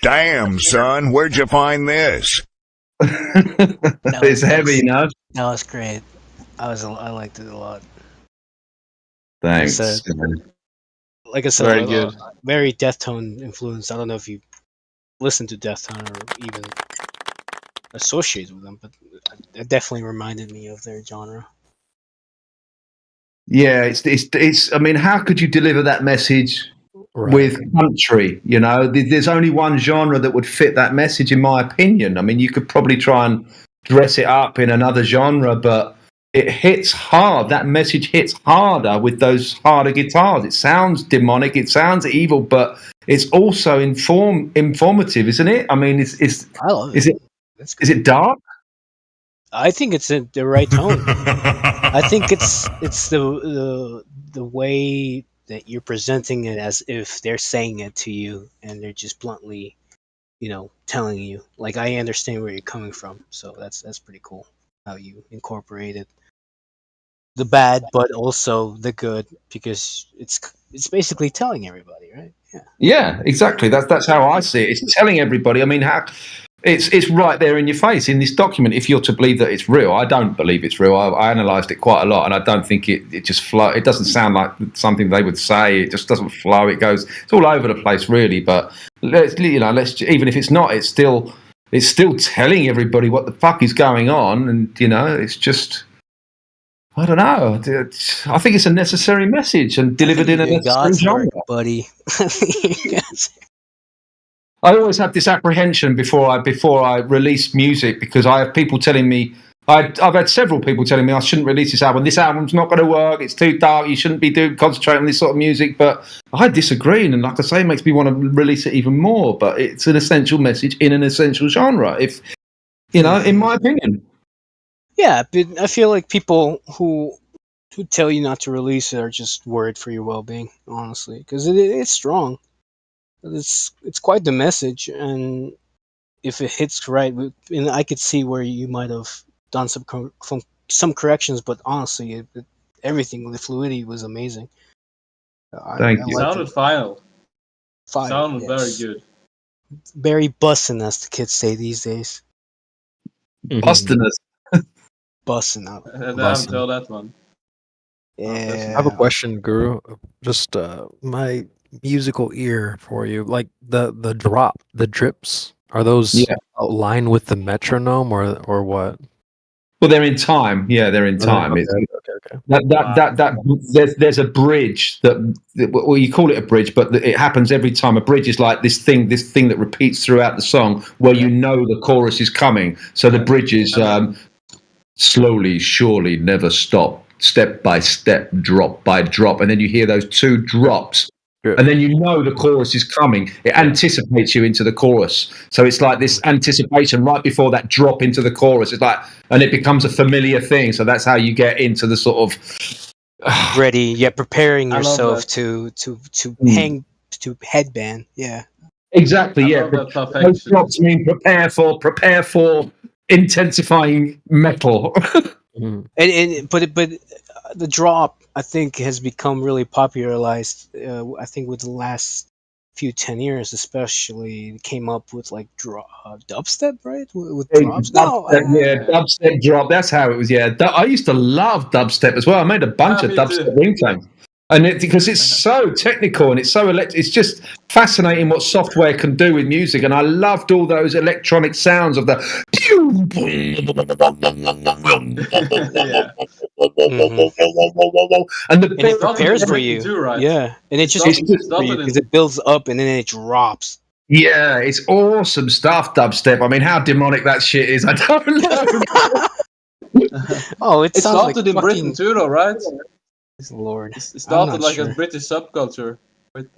Damn, son, where'd you find this? It's heavy, no? That was great. I liked it a lot. Thanks. Like I said, Very good. Very Deathstone influenced. I don't know if you listen to Deathstone or even associate with them, but it definitely reminded me of their genre. Yeah, it's. I mean, how could you deliver that message with country? You know, there's only one genre that would fit that message, in my opinion. I mean, you could probably try and dress it up in another genre, but it hits hard. That message hits harder with those harder guitars. It sounds demonic. It sounds evil, but it's also informative, isn't it? I mean, I love is it. is it dark? I think it's in the right tone. I think it's the way that you're presenting it as if they're saying it to you and they're just bluntly, telling you. Like, I understand where you're coming from, so that's pretty cool how you incorporated the bad but also the good, because it's basically telling everybody, right? Yeah, exactly. That's how I see it. It's telling everybody. I mean, it's right there in your face in this document. If you're to believe that it's real, I don't believe it's real. I analysed it quite a lot, and I don't think it just flow. It doesn't sound like something they would say. It just doesn't flow. It's all over the place, really. But let's even if it's not, it's still telling everybody what the fuck is going on, and it's just. I don't know. I think it's a necessary message and delivered in a necessary genre, buddy. I always have this apprehension before I release music, because I have people telling me I've had several people telling me I shouldn't release this album. This album's not going to work. It's too dark. You shouldn't be concentrating on this sort of music. But I disagree, and like I say, it makes me want to release it even more. But it's an essential message in an essential genre. If in my opinion. Yeah, but I feel like people who tell you not to release it are just worried for your well-being, honestly, because it's strong. It's quite the message, and if it hits right, and I could see where you might have done some corrections, but honestly, everything, the fluidity was amazing. Thank you. It sounded final. Sounded Yes. very good. Very bussin', as the kids say these days. Bustin' us. Bussin' out. I haven't told that one. Yeah. I have a question, Guru. Just my musical ear for you. Like the drop, the drips, are those aligned with the metronome or what? Well, they're in time. Yeah, they're in time. Okay. There's a bridge well, you call it a bridge, but it happens every time. A bridge is like this thing that repeats throughout the song, where the chorus is coming. So the bridge is slowly, surely, never stop, step by step, drop by drop, and then you hear those two drops. And then the chorus is coming. It anticipates you into the chorus. So it's like this anticipation right before that drop into the chorus. It's like, and it becomes a familiar thing. So that's how you get into the sort of ready. Yeah, preparing yourself to hang, to headband. Yeah. Exactly. Yeah. Those drops mean prepare for intensifying metal. But the drop, I think, has become really popularized. I think with the last few 10 years, especially, came up with like dubstep, right? With drops. Dubstep drop. That's how it was. Yeah, I used to love dubstep as well. I made a bunch of dubstep ringtones. And because it's so technical and it's so it's just fascinating what software can do with music. And I loved all those electronic sounds of the. And it prepares for you. Too, right? Yeah, and it just for you because it builds up and then it drops. Yeah, it's awesome stuff, dubstep. I mean, how demonic that shit is, I don't know. Oh, it started in Britain too, though, right? Lord, it started like a British subculture.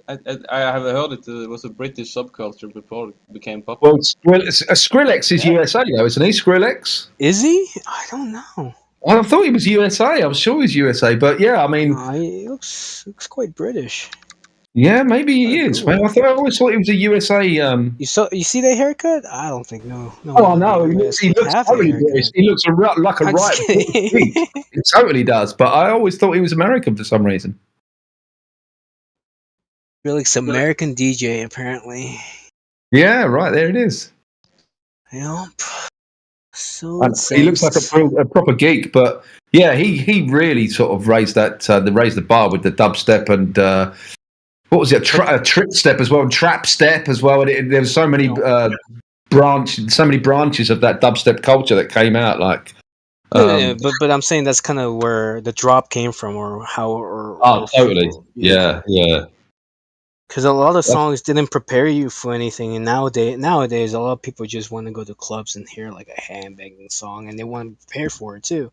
I have heard it was a British subculture before it became popular. Well, Skrillex is USA, though, isn't he? Skrillex? Is he? I don't know. I thought he was USA. I was sure he was USA, but yeah, I mean, he looks quite British. Yeah, maybe he is. Man. I always thought he was a USA. You see that haircut? I don't think no. Oh no, he looks totally British. He looks like a right. He totally does. But I always thought he was American for some reason. Felix, American DJ, apparently. Yeah, right there it is. Yep. So he looks like a proper geek, but yeah, he really sort of raised the bar with the dubstep and. What was it? A trip step as well, trap step as well. And there were so many branches of that dubstep culture that came out. Like, but I'm saying that's kind of where the drop came from, or how. Oh, totally. Yeah. Because a lot of songs didn't prepare you for anything, and nowadays a lot of people just want to go to clubs and hear like a hand-banging song, and they want to prepare for it too.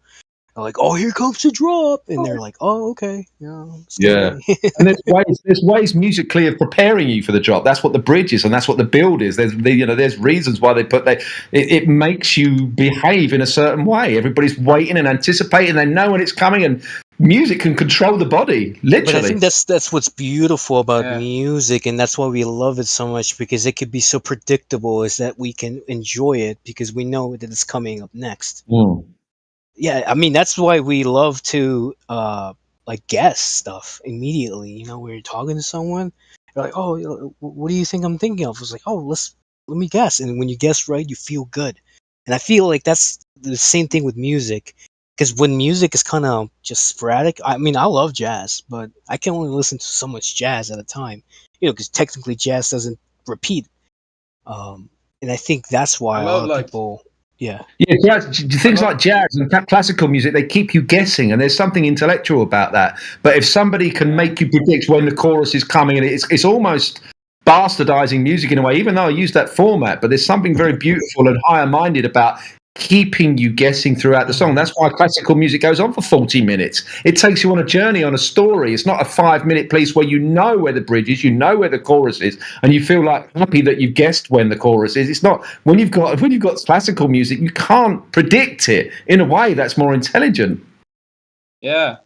like, "Oh, here comes the drop," and they're like, "Oh, okay, yeah, Yeah. And there's ways musically of preparing you for the drop. That's what the bridge is, and that's what the build is. There's reasons why they put it makes you behave in a certain way. Everybody's waiting and anticipating. They know when it's coming, and music can control the body, literally. But I think that's what's beautiful about music, and that's why we love it so much, because it could be so predictable, is that we can enjoy it because we know that it's coming up next. Yeah, I mean, that's why we love to like guess stuff immediately. You know, when you're talking to someone, you're like, "Oh, what do you think I'm thinking of?" It's like, "Oh, let me guess." And when you guess right, you feel good. And I feel like that's the same thing with music, because when music is kind of just sporadic. I mean, I love jazz, but I can only listen to so much jazz at a time. You know, because technically jazz doesn't repeat. And I think that's why a lot of people. Yeah. Yeah, things like jazz and classical music, they keep you guessing, and there's something intellectual about that. But if somebody can make you predict when the chorus is coming, and it's almost bastardizing music in a way, even though I use that format, but there's something very beautiful and higher-minded about keeping you guessing throughout the song. That's why classical music goes on for 40 minutes. It takes you on a journey, on a story. It's not a 5-minute piece where you know where the bridge is, you know where the chorus is, and you feel like happy that you've guessed when the chorus is. It's not when you've got classical music, you can't predict it in a way that's more intelligent. Yeah,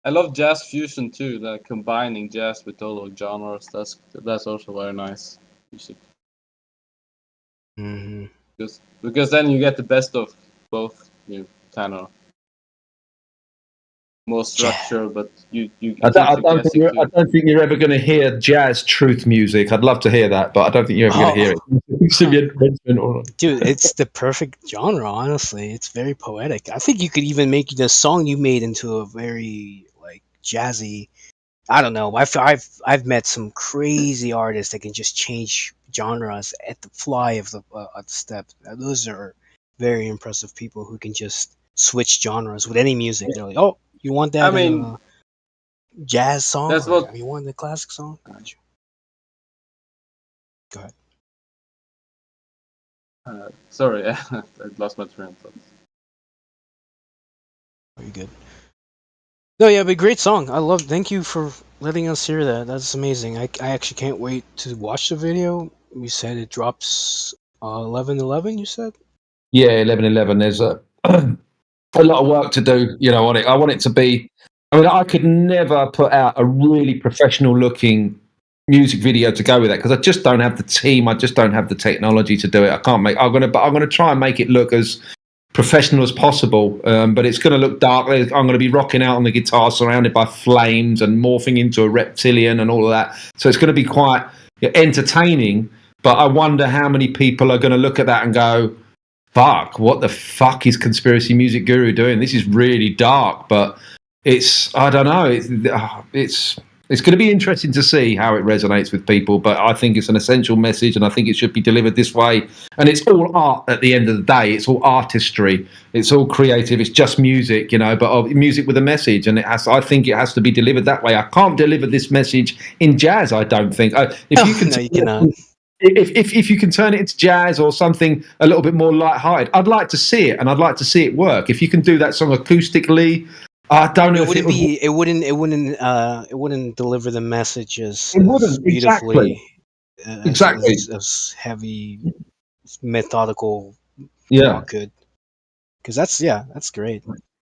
I love jazz fusion too, like combining jazz with all the genres. That's also very nice music. Mm-hmm. Because then you get the best of both. You kind of more structure, but you. I don't think you're ever going to hear jazz truth music. I'd love to hear that, but I don't think you're ever going to hear it. Dude, it's the perfect genre. Honestly, it's very poetic. I think you could even make the song you made into a very like jazzy. I don't know. I've met some crazy artists that can just change genres at the fly of the step. Those are very impressive people who can just switch genres with any music. They're like, "Oh, you want that? I mean, jazz song? That's Or what you want the classic song?" Go ahead. Sorry, I lost my train of thought. Very good. No, yeah, but great song. Thank you for letting us hear that. That's amazing. I actually can't wait to watch the video. You said it drops 11/11. You said. Yeah, 11/11. There's a lot of work to do, on it. I want it to be. I mean, I could never put out a really professional-looking music video to go with that because I just don't have the team. I just don't have the technology to do it. I'm gonna try and make it look as professional as possible, but it's going to look dark. I'm going to be rocking out on the guitar, surrounded by flames and morphing into a reptilian and all of that. So it's going to be quite entertaining. But I wonder how many people are going to look at that and go, "Fuck! What the fuck is Conspiracy Music Guru doing? This is really dark." But I don't know. It's going to be interesting to see how it resonates with people, but I think it's an essential message, and I think it should be delivered this way. And it's all art at the end of the day. It's all artistry. It's all creative. It's just music, but music with a message, and I think it has to be delivered that way. I can't deliver this message in jazz, I don't think. No, you cannot. If you can turn it into jazz or something a little bit more lighthearted, I'd like to see it, and I'd like to see it work. If you can do that song acoustically, I don't know. It wouldn't deliver the messages. It wouldn't beautifully. Exactly. As heavy, methodical. Yeah. Could. Because that's great.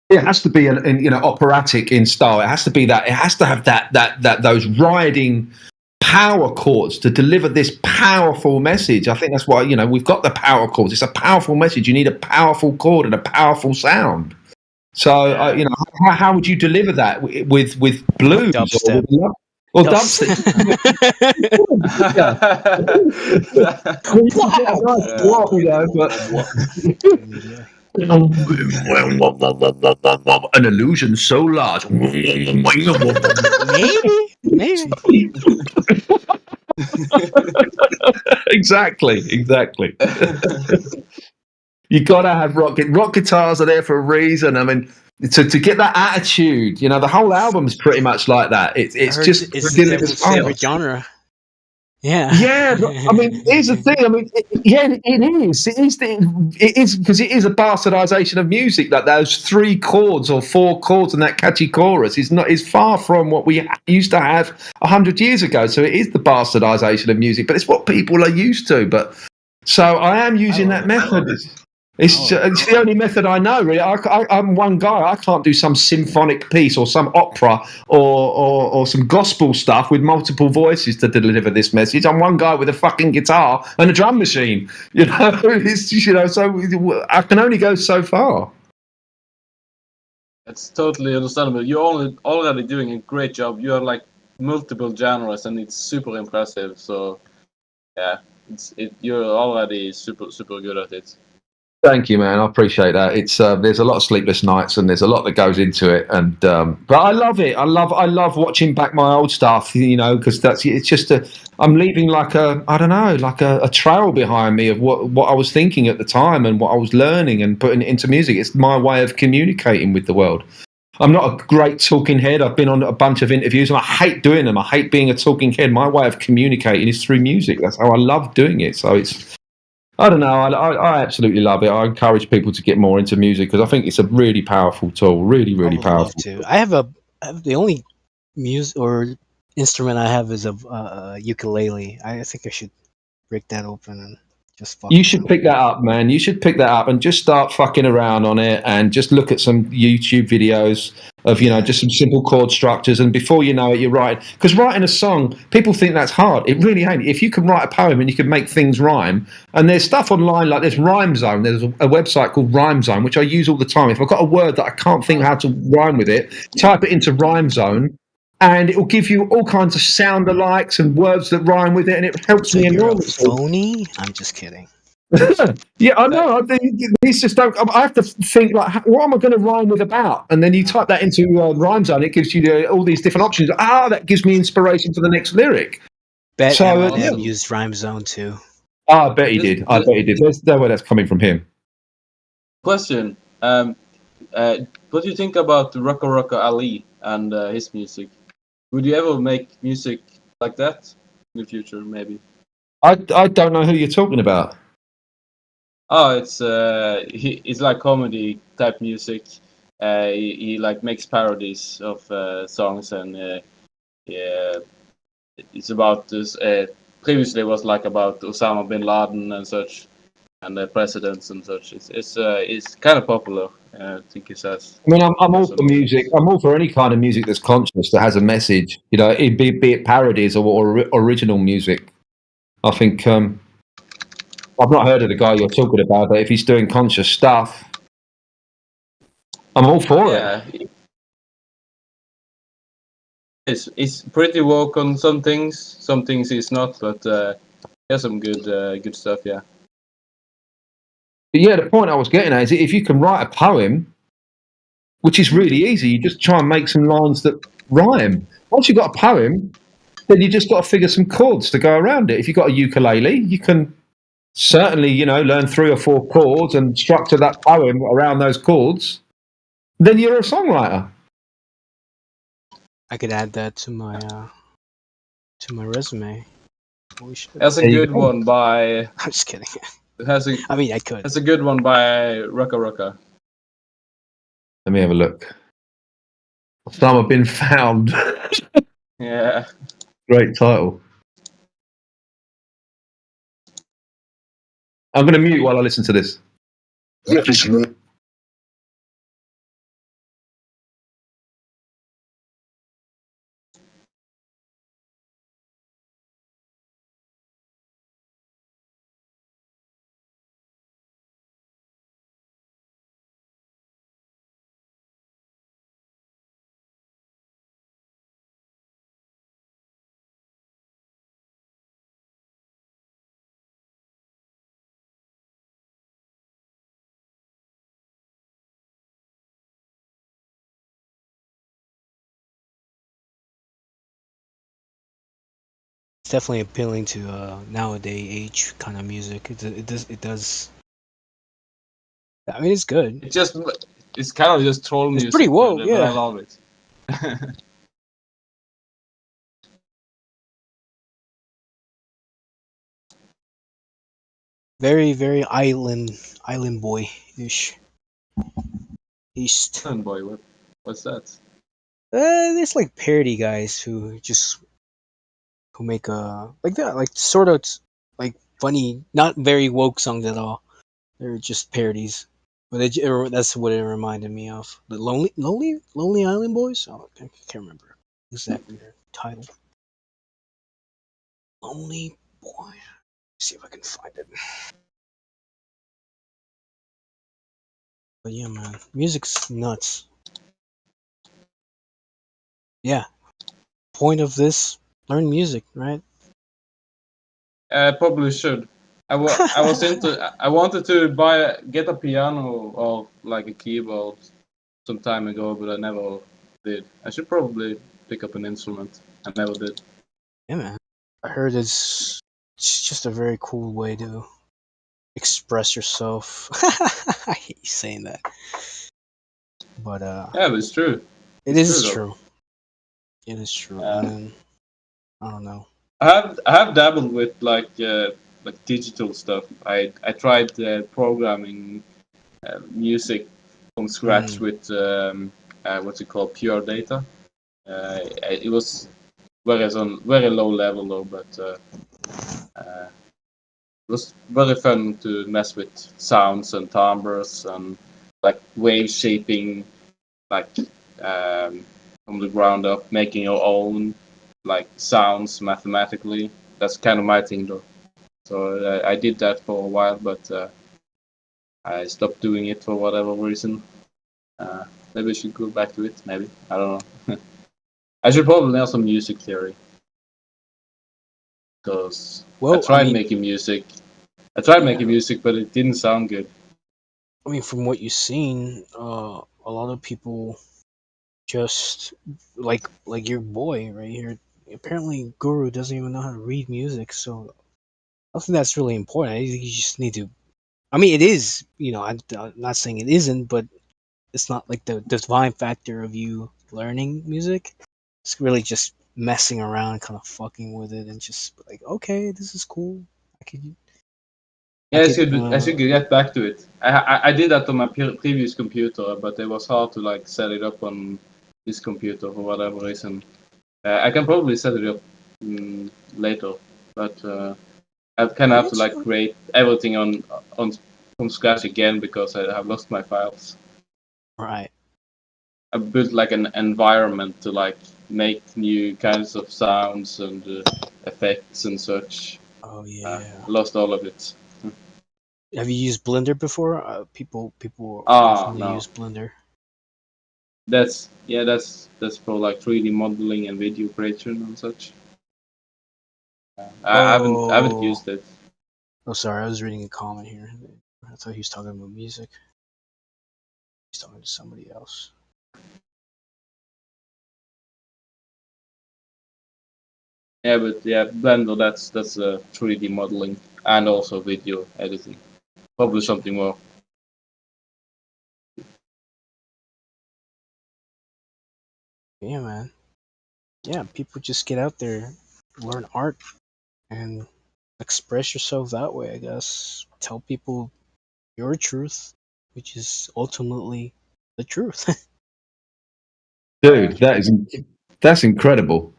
It has to be an operatic in style. It has to be that. It has to have that those riding power chords to deliver this powerful message. I think that's why we've got the power chords. It's a powerful message. You need a powerful chord and a powerful sound. So how would you deliver that with blues dubstep. or dubstep? An illusion so large. Maybe. Exactly. You gotta have rock guitars are there for a reason. I mean, to get that attitude, the whole album is pretty much like that. It's just it's everyone's favorite genre. Yeah. Yeah, I mean, here's the thing. I mean, it is. It is because it is a bastardization of music. Like those 3 chords or 4 chords and that catchy chorus is far from what we used to have 100 years ago. So it is the bastardization of music, but it's what people are used to. But so I am using that method. It's the only method I know, really. I'm one guy. I can't do some symphonic piece or some opera or some gospel stuff with multiple voices to deliver this message. I'm one guy with a fucking guitar and a drum machine. You know, so I can only go so far. That's totally understandable. You're already doing a great job. You are like multiple genres, and it's super impressive. So, yeah, you're already super good at it. Thank you, man. I appreciate that. It's there's a lot of sleepless nights and there's a lot that goes into it, and but I love it. I love watching back my old stuff, you know, because it's just I'm leaving like a trail behind me of what I was thinking at the time and what I was learning and putting it into music. It's my way of communicating with the world. I'm not a great talking head. I've been on a bunch of interviews and I hate doing them. I hate being a talking head. My way of communicating is through music. That's how I love doing it. So I don't know. I absolutely love it. I encourage people to get more into music because I think it's a really powerful tool. Really, really powerful. Too. I have the only music or instrument I have is a ukulele. I think I should break that open and just fuck. You should pick that up, man. You should pick that up and just start fucking around on it and just look at some YouTube videos of, you know, just some simple chord structures. And before you know it, you're writing. Because writing a song, people think that's hard. It really ain't. If you can write a poem and you can make things rhyme, and there's stuff online like there's Rhyme Zone. There's a website called Rhyme Zone, which I use all the time. If I've got a word that I can't think how to rhyme with it, type it into Rhyme Zone. And it will give you all kinds of sound alikes and words that rhyme with it, and it helps me enormously. Phony? I'm just kidding. Yeah, I know. These just don't. I have to think like, what am I going to rhyme with about? And then you type that into Rhyme Zone. It gives you all these different options. That gives me inspiration for the next lyric. Bet So, Eminem used Rhyme Zone too. I bet he did. I bet he did. There's no way that's coming from him. Question: what do you think about Rocka Ali and his music? Would you ever make music like that in the future? Maybe. I don't know who you're talking about. Oh, it's like comedy type music. He like makes parodies of songs, and it's about this. Previously, it was like about Osama bin Laden and such, and the presidents and such. It's kind of popular. I think it says. I mean, I'm all for music. I'm all for any kind of music that's conscious, that has a message. You know, be it parodies or original music. I think I've not heard of the guy you're talking about, but if he's doing conscious stuff, I'm all for it. It's pretty woke on some things. Some things he's not, but he has some good stuff. Yeah. But yeah, the point I was getting at is if you can write a poem, which is really easy, you just try and make some lines that rhyme. Once you've got a poem, then you just got to figure some chords to go around it. If you've got a ukulele, you can certainly, you know, learn 3 or 4 chords and structure that poem around those chords. Then you're a songwriter. I could add that to my resume. That's a good one by. I'm just kidding. I mean, I could. That's a good one by Rocka. Let me have a look. Osama Bin Found. Yeah. Great title. I'm going to mute while I listen to this. It's definitely appealing to nowadays age kind of music. It does. I mean, it's good. It's kind of just troll music. It's pretty woke, but yeah. I love it. Very, very island boy ish. East. Island Boy, what's that? There's like parody guys who make like that, like sort of like funny, not very woke songs at all. They're just parodies. But that's what it reminded me of. The Lonely Island Boys. Oh, I can't remember exactly their title. Lonely Boy. Let's see if I can find it. But yeah, man, music's nuts. Yeah. Point of this: learn music, right? Probably should. I was I wanted to get a piano or like a keyboard some time ago, but I never did. I should probably pick up an instrument. I never did. Yeah, man. I heard it's just a very cool way to express yourself. I hate saying that, but Yeah, but it's true. it It's is though. true. It is true. Yeah. And I don't know. I have dabbled with like digital stuff. I tried programming music from scratch with what's it called, Pure Data. It was very low level though, but it was very fun to mess with sounds and timbres and like wave shaping, like from the ground up, making your own like sounds mathematically. That's kind of my thing though. So I did that for a while, but I stopped doing it for whatever reason. Maybe I should go back to it. Maybe, I don't know. I should probably learn some music theory because I tried making music. I tried making music, but it didn't sound good. I mean, from what you've seen, a lot of people just like your boy right here. Apparently, Guru doesn't even know how to read music, so I think that's really important. I think you just need to. I mean, it is. I'm not saying it isn't, but it's not like the divine factor of you learning music. It's really just messing around, kind of fucking with it, and just like, okay, this is cool. Yeah, I should get back to it. I did that on my previous computer, but it was hard to like set it up on this computer for whatever reason. I can probably set it up later, but I kind of have to like create everything on from scratch again because I have lost my files. Right. I built like an environment to like make new kinds of sounds and effects and such. Oh yeah. Lost all of it. Have you used Blender before? People no. use Blender. That's for like 3D modeling and video creation and such. I haven't used it. Oh, sorry, I was reading a comment here. I thought he was talking about music. He's talking to somebody else. Yeah, but Blender, that's 3D modeling and also video editing. Probably something more. Yeah, man. Yeah, people just get out there, learn art, and express yourself that way, I guess. Tell people your truth, which is ultimately the truth. Dude, that's incredible.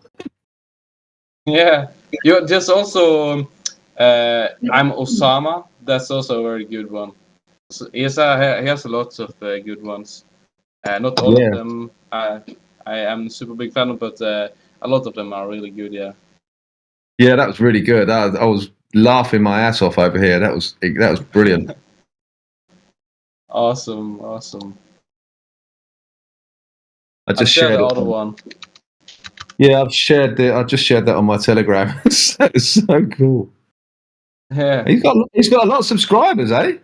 Yeah, you just also I'm Osama. That's also a very good one. So he has lots of good ones. Not all of them I am super big fan of, but a lot of them are really good. Yeah. Yeah, that was really good. I was laughing my ass off over here. That was brilliant. Awesome. I just shared the it. other one. Yeah, I just shared that on my Telegram. That is so cool. Yeah. He's got a lot of subscribers, eh?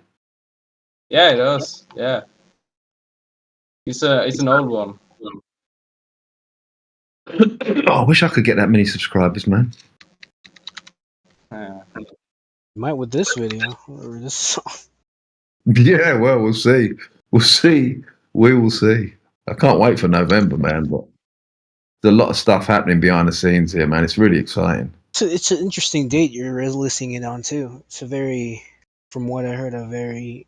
Yeah, he does. Yeah. It's an old one. Oh, I wish I could get that many subscribers, man. Yeah. You might with this video or this song. Yeah, well, we'll see. We will see. I can't wait for November, man. But there's a lot of stuff happening behind the scenes here, man. It's really exciting. So it's an interesting date you're listening it on too. It's a very from what I heard, a very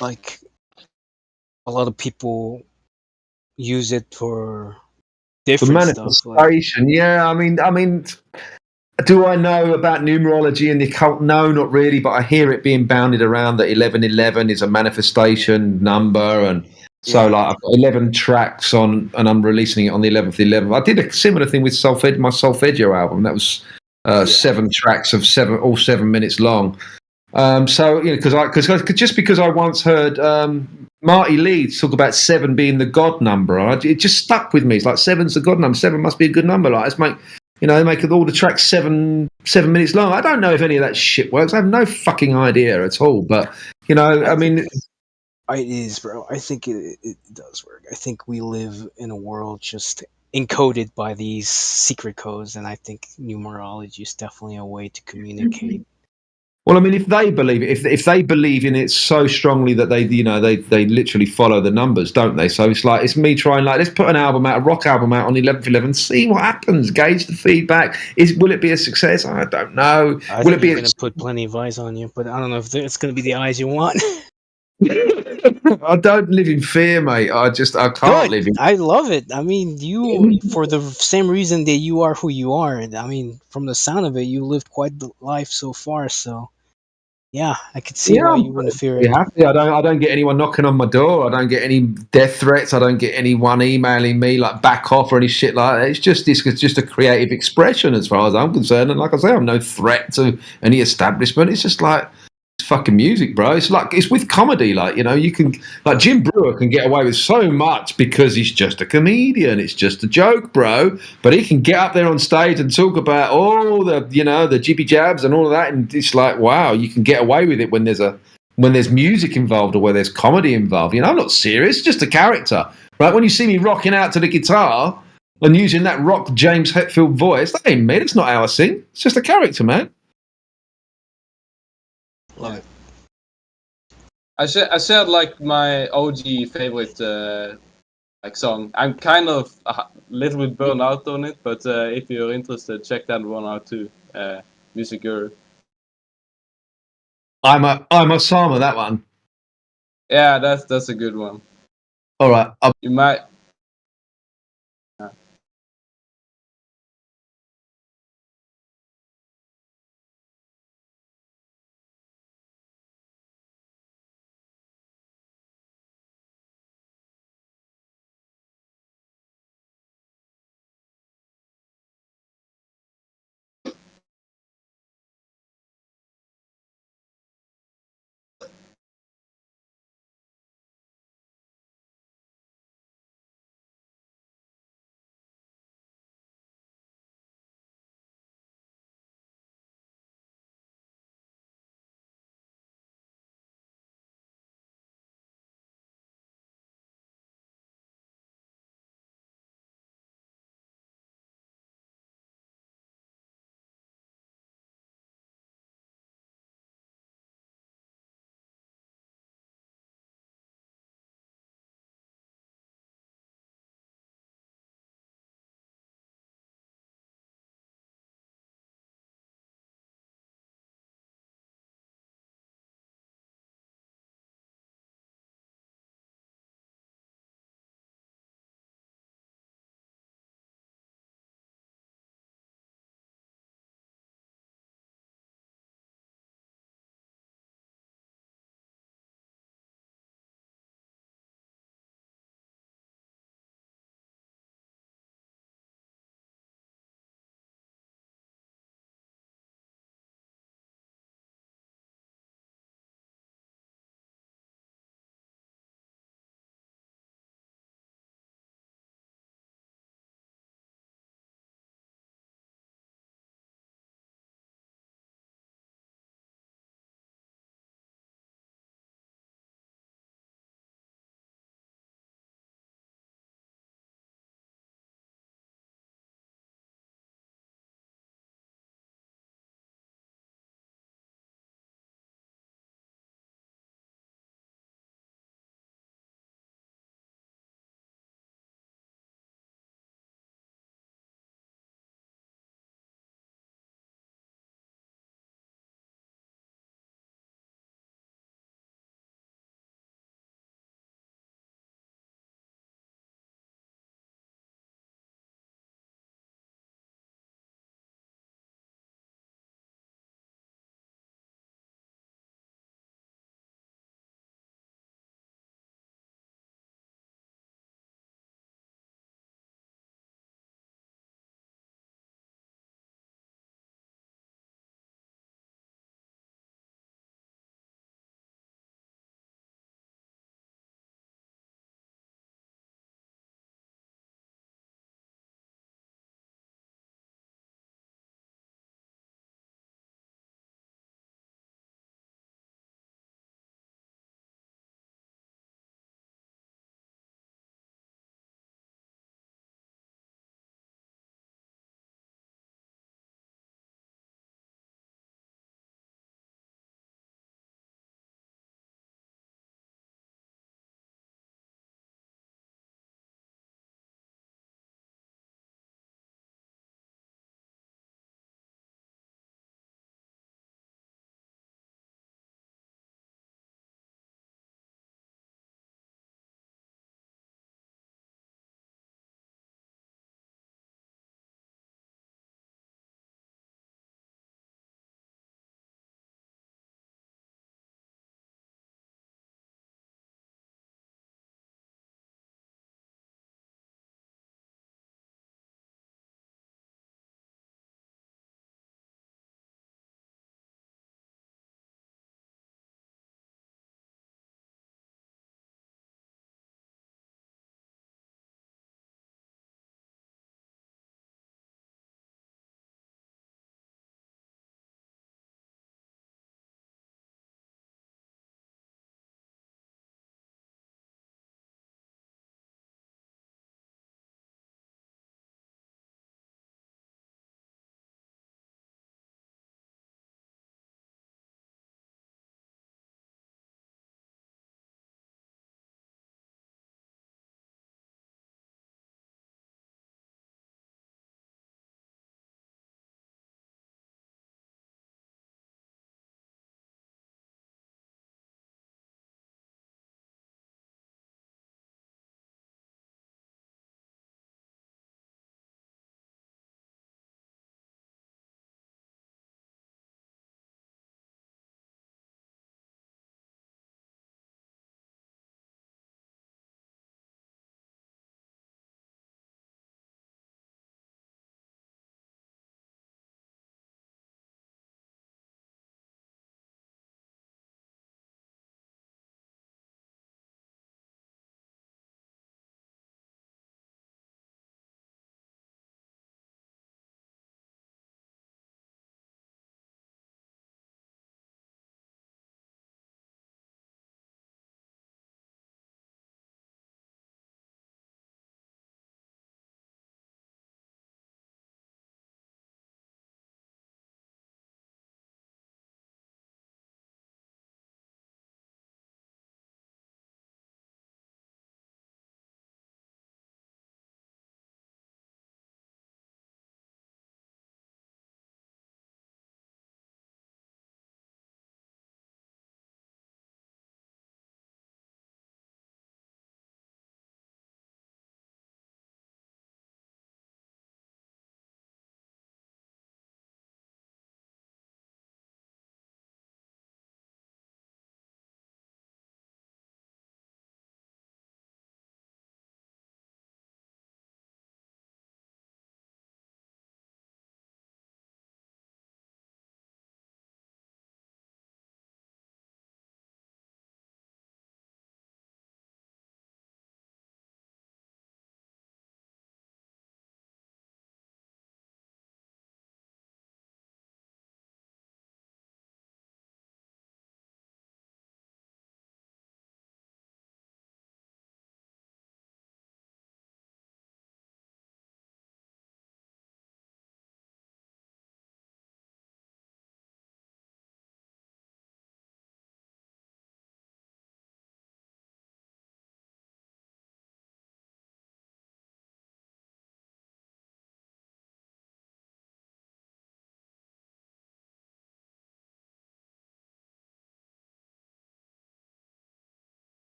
like a lot of people use it for The different stuff. Like manifestation, yeah. I mean, do I know about numerology and the occult? No, not really. But I hear it being bounded around that 1111 is a manifestation number, and so like I've got 11 tracks on, and I'm releasing it on the 11th. 11th. I did a similar thing with my Solfeggio album. That was 7 tracks of all 7 minutes long. So you know, just because I once heard Marty Leeds talk about 7 being the God number, it just stuck with me. It's like 7's the God number. 7 must be a good number. Like, let's make, you know, they make all the tracks 7 minutes long. I don't know if any of that shit works. I have no fucking idea at all. But you know, I mean, it is, bro. I think it does work. I think we live in a world just encoded by these secret codes, and I think numerology is definitely a way to communicate. well, I mean, if they believe it, if they believe in it so strongly that they, you know, they literally follow the numbers, don't they? So it's like, it's me trying, like, let's put an album out, a rock album out on 11/11, see what happens, gauge the feedback. Will it be a success? I don't know. I Will think it be? you're gonna put plenty of eyes on you, but I don't know if it's gonna be the eyes you want. I don't live in fear, mate. I can't live in. I love it. I mean, you, for the same reason that you are who you are. I mean, from the sound of it, you lived quite the life so far. So, yeah, I could see Yeah, why I'm you wouldn't fear pretty it. happy. I don't get anyone knocking on my door. I don't get any death threats. I don't get anyone emailing me like back off or any shit like that. It's just a creative expression as far as I'm concerned. And like I say, I'm no threat to any establishment. It's just like, it's fucking music, bro. It's like, it's with comedy. Like, you know, you can, like, Jim Brewer can get away with so much because he's just a comedian. It's just a joke, bro. But he can get up there on stage and talk about all the, you know, the jibby jabs and all of that, and it's like, wow, you can get away with it when there's music involved or where there's comedy involved. You know, I'm not serious, it's just a character, right? When you see me rocking out to the guitar and using that rock James Hetfield voice, that ain't me. That's not how I sing. It's just a character, man. Love it. I said like my OG favorite like song. I'm kind of a little bit burned out on it, but if you're interested, check that one out too. Music Guru. I'm a Sama, that one. Yeah, that's a good one. All right. You might.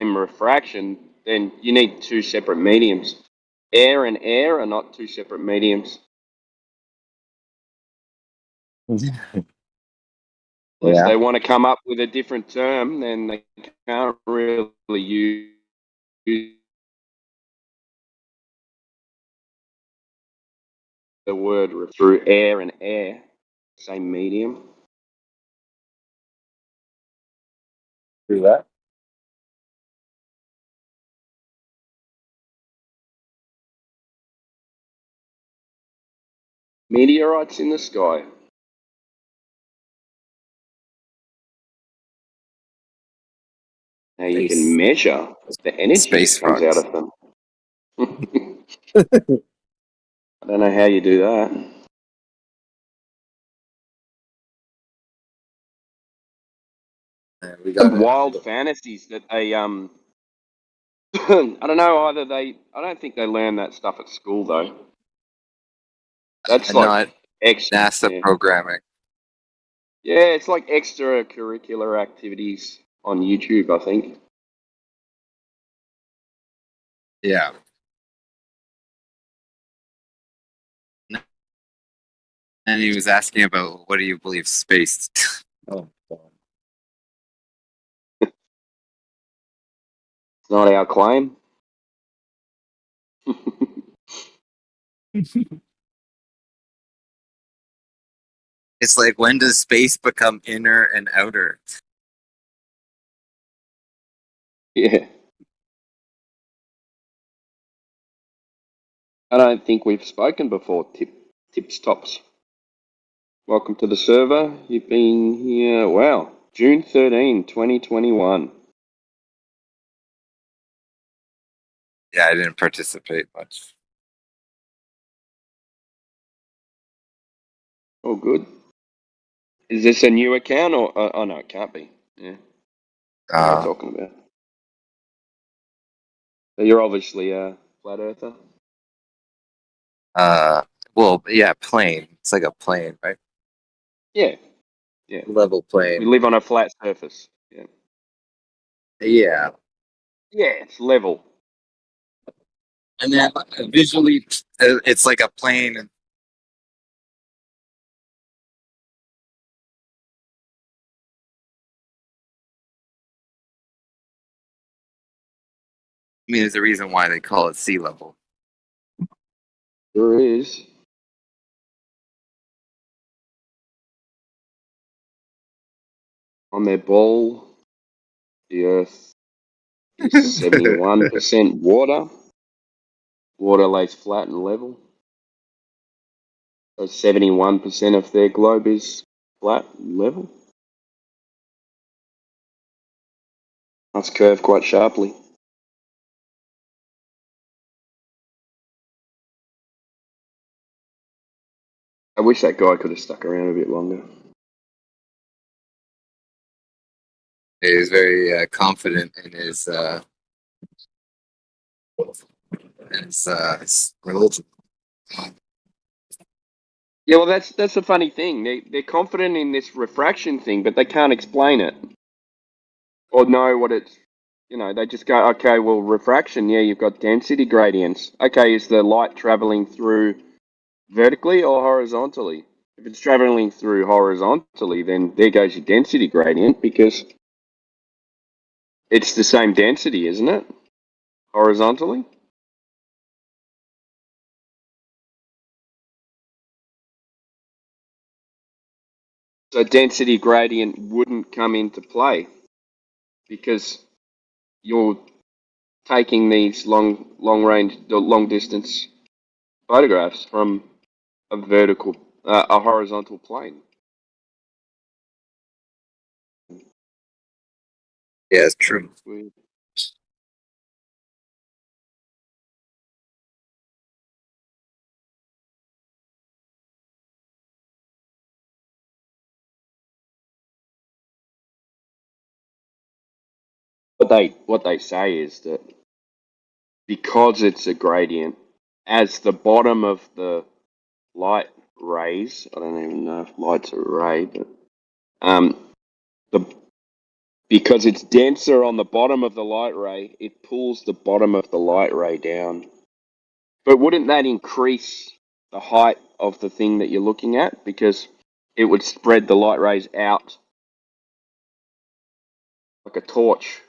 refraction, then you need two separate mediums. Air and air are not two separate mediums. Unless they want to come up with a different term, then they can't really use the word through air and air, same medium. Do that. Meteorites in the sky. Now you can measure the energy that comes out of them. I don't know how you do that. We got Wild fantasies that they I don't know, I don't think they learn that stuff at school though. That's like not extra NASA programming. Yeah, it's like extracurricular activities on YouTube, I think. Yeah. And he was asking about what do you believe space? Oh, It's not our claim. it's like, when does space become inner and outer? Yeah. I don't think we've spoken before, Tips Tops. Welcome to the server. You've been here, wow, June 13, 2021. Yeah, I didn't participate much. Oh, good. Is this a new account or? Oh no, it can't be. Yeah. What am I talking about? So you're obviously a flat earther. Well, yeah, plane. It's like a plane, right? Yeah. Yeah. Level plane. We live on a flat surface. Yeah. Yeah. Yeah, it's level. And then visually, it's like a plane. I mean, there's a reason why they call it sea level. There is. On their ball, the Earth is 71% water. Water lays flat and level. So 71% of their globe is flat and level. Must curve quite sharply. I wish that guy could have stuck around a bit longer. He was very confident in his religion. Yeah, well, that's the funny thing. They're confident in this refraction thing, but they can't explain it or know what it's. They just go, okay, well, refraction. Yeah, you've got density gradients. Okay, is the light traveling through vertically or horizontally? If it's traveling through horizontally, then there goes your density gradient because it's the same density, isn't it? Horizontally. So density gradient wouldn't come into play because you're taking these long distance photographs from a horizontal plane. Yeah, it's true. What they say is that because it's a gradient, as the bottom of the light rays, I don't even know if light's a ray, but the Because it's denser on the bottom of the light ray, it pulls the bottom of the light ray down. But wouldn't that increase the height of the thing that you're looking at? Because it would spread the light rays out like a torch.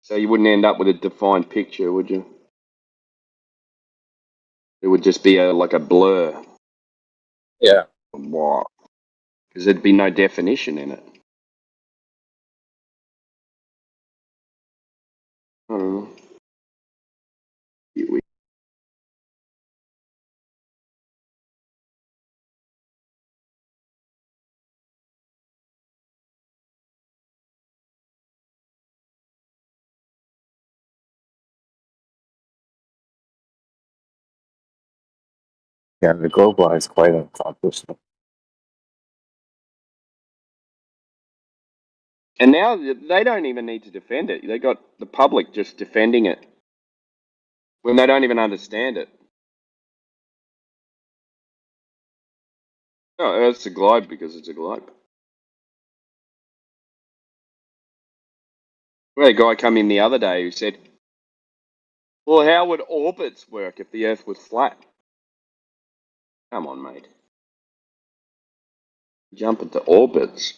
So you wouldn't end up with a defined picture, would you? It would just be like a blur. Yeah. Wow. Because there'd be no definition in it. I don't know. Yeah, the globe lie is quite an accomplishment. And now they don't even need to defend it. They got the public just defending it when they don't even understand it. No, Earth's a globe because it's a globe. We had a guy come in the other day who said, well, how would orbits work if the Earth was flat? Come on, mate. Jump into orbits.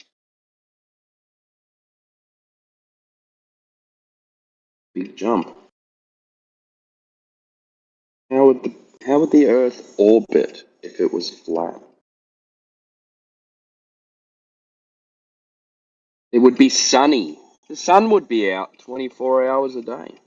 Big jump. How would the Earth orbit if it was flat? It would be sunny. The sun would be out 24 hours a day.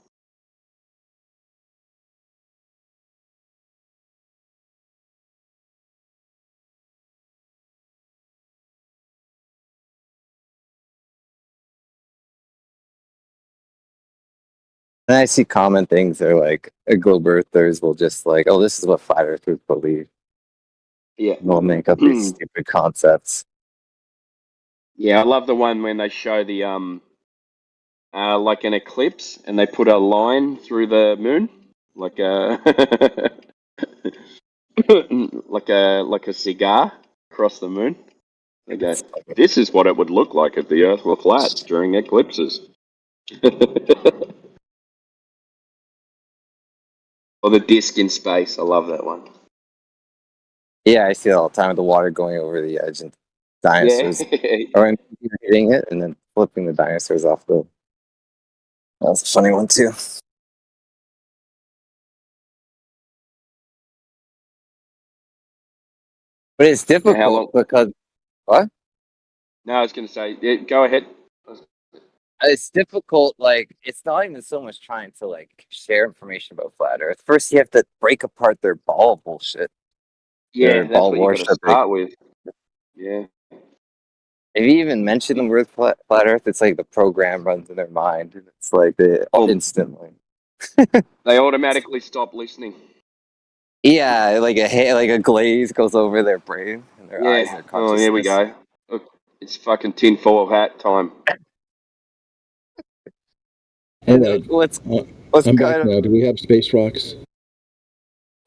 And I see common things that are like globe earthers will just like, oh, this is what flat earthers believe. Yeah. They'll make up these stupid concepts. Yeah, I love the one when they show the like an eclipse and they put a line through the moon, like a like a cigar across the moon. They go, this is what it would look like if the Earth were flat during eclipses. Or the disc in space. I love that one. Yeah, I see it all the time with the water going over the edge and dinosaurs or hitting it and then flipping the dinosaurs off the. That was a funny one too. But it's difficult because what? No, I was going to say, yeah, go ahead. It's difficult. Like it's not even so much trying to like share information about flat Earth. First, you have to break apart their ball bullshit. Yeah, Their that's ball what you got to worship. start with. Yeah. If you even mention the word flat Earth, it's like the program runs in their mind, and it's like they instantly. They automatically stop listening. Yeah, like a glaze goes over their brain and their eyes and their consciousness. Oh, here we go. Look, it's fucking tinfoil hat time. All right. What's I'm back now. Do we have space rocks?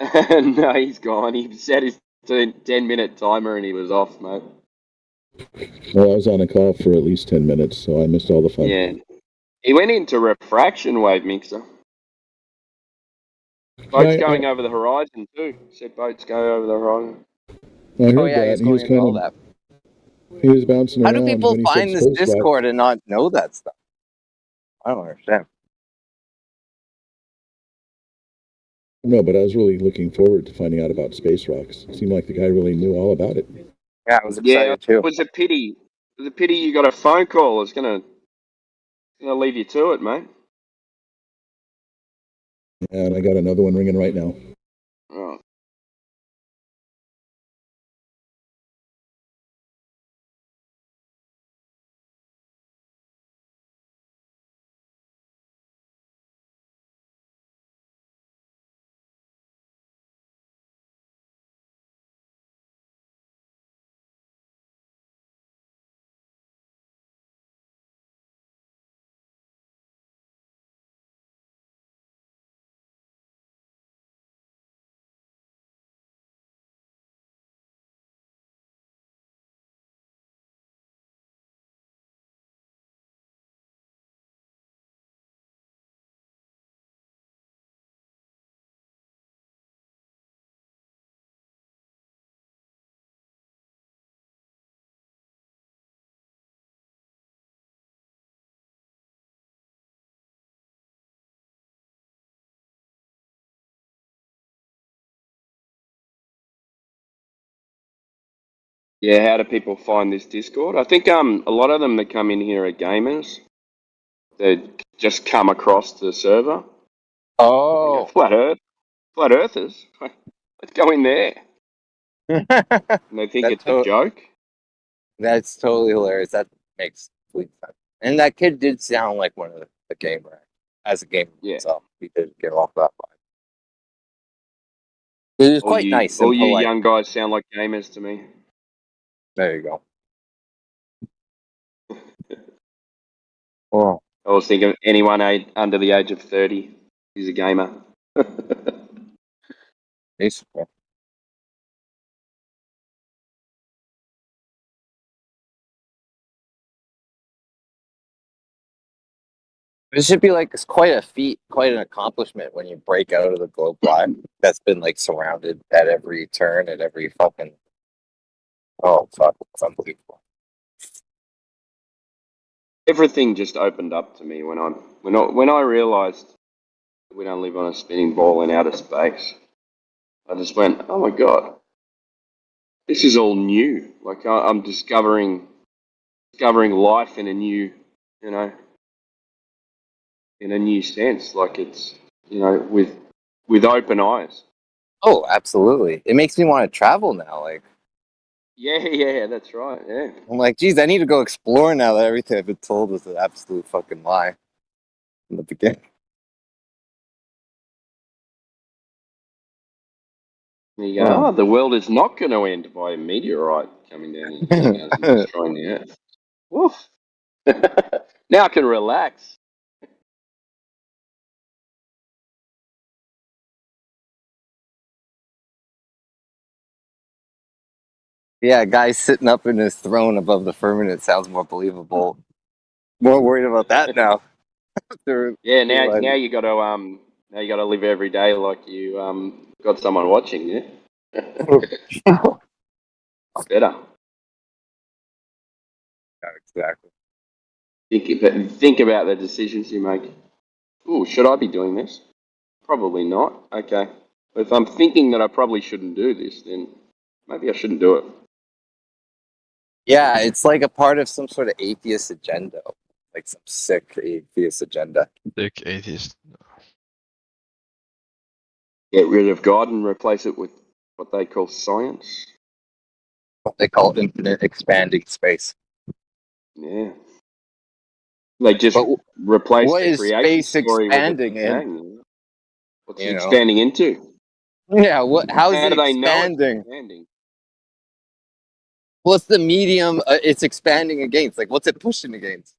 No, he's gone. He set his 10-minute timer and he was off, mate. Well, I was on a call for at least 10 minutes, so I missed all the fun. Yeah. He went into refraction wave mixer. Boats going over the horizon too. Said boats go over the horizon. I heard that. He was kind of. He was bouncing How around. do people when he find said this space Discord rocks. and not know that stuff? I don't understand. No, but I was really looking forward to finding out about space rocks. It seemed like the guy really knew all about it. Yeah, I was excited too. It was a pity. It was a pity you got a phone call. It's gonna leave you to it, mate. And I got another one ringing right now. Oh. Yeah, how do people find this Discord? I think a lot of them that come in here are gamers. They just come across the server. Oh, Flat Earthers. Let's go in there. And they think it's a joke. That's totally hilarious. That makes complete sense. And that kid did sound like one of the gamer as a gamer himself. He did get off that vibe. It was quite nice and All you polite. young guys sound like gamers to me. There you go. Oh. I was thinking anyone under the age of 30 is a gamer. Basically. It should be like, it's quite a feat, quite an accomplishment when you break out of the globe live that's been like surrounded at every turn, at every fucking. Oh, fuck. It's unbelievable. Everything just opened up to me when I realised we don't live on a spinning ball in outer space. I just went, oh my god, this is all new. Like I'm discovering life in a new, in a new sense. Like it's, with open eyes. Oh, absolutely. It makes me want to travel now. Like, Yeah, that's right. Yeah. I'm like, geez, I need to go explore now that everything I've been told was an absolute fucking lie in the beginning. And you go, the world is not going to end by a meteorite coming down and hitting us and destroying the Earth. Woof. Now I can relax. Yeah, a guy sitting up in his throne above the firmament sounds more believable. More worried about that now. Yeah, now you got to live every day like you got someone watching. Yeah. Better. Exactly. Think about the decisions you make. Ooh, should I be doing this? Probably not. Okay. But if I'm thinking that I probably shouldn't do this, then maybe I shouldn't do it. Yeah, it's like a part of some sort of atheist agenda. Like some sick atheist agenda. Sick atheist. Get rid of God and replace it with what they call science. What they call infinite expanding space. Yeah. They just replace what the is creation space story expanding with a in? bang. What's it expanding into? Yeah, how is How it do they know it's expanding? expanding? What's the medium it's expanding against? Like, what's it pushing against?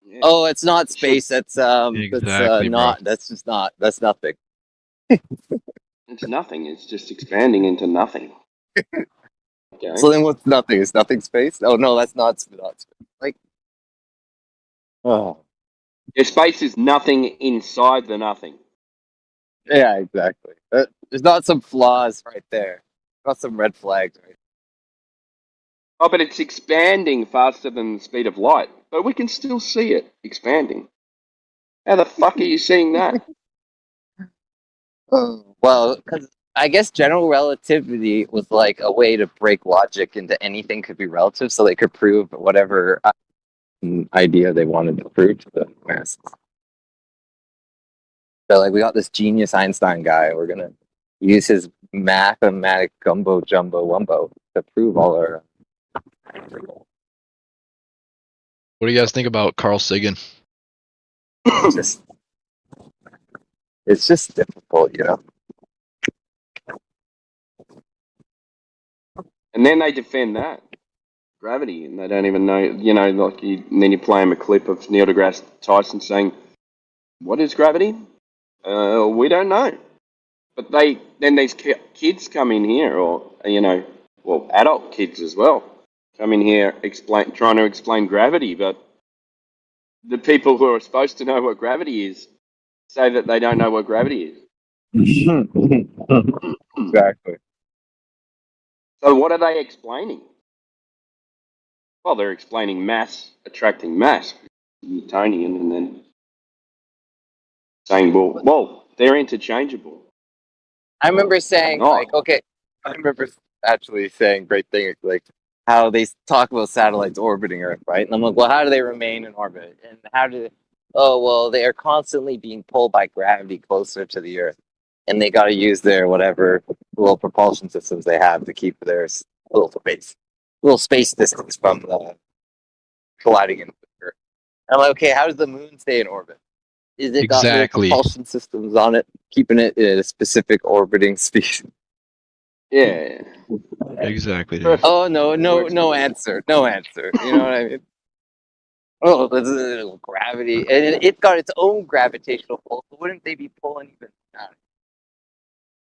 Yeah. Oh, it's not space. That's Exactly, bro. That's just not. That's nothing. It's nothing. It's just expanding into nothing. Okay. So then, what's nothing? Is nothing space? Oh no, that's not space. Like, oh Your space is nothing inside the nothing. yeah, exactly. There's not some flaws right there. Not some red flags. Right? Oh, but it's expanding faster than the speed of light. But we can still see it expanding. How the fuck are you seeing that? Well, because I guess general relativity was like a way to break logic into anything could be relative, so they could prove whatever idea they wanted to prove to the masses. So, like, we got this genius Einstein guy. We're gonna use his mathematic gumbo jumbo wumbo to prove all our. What do you guys think about Carl Sagan? It's just difficult, you know. And then they defend that gravity, and they don't even know. Like and then you play them a clip of Neil deGrasse Tyson saying, "What is gravity? We don't know." But then these kids come in here, or adult kids as well, come in here trying to explain gravity, but the people who are supposed to know what gravity is say that they don't know what gravity is. Exactly. So what are they explaining? Well, they're explaining mass attracting mass, Newtonian, and then saying, well, they're interchangeable. I remember saying, I remember actually saying great thing, like, how they talk about satellites orbiting Earth, right? And I'm like, well, how do they remain in orbit? And how do oh, well, they are constantly being pulled by gravity closer to the Earth. And they got to use their whatever little propulsion systems they have to keep their little space distance from the colliding into the Earth. And I'm like, okay, how does the moon stay in orbit? Is it got little Exactly. propulsion systems on it, keeping it at a specific orbiting speed? Yeah. Exactly. Dude. Oh no answer. No answer. You know what I mean? Oh, there's a little gravity, and it's got its own gravitational pull. So wouldn't they be pulling even? I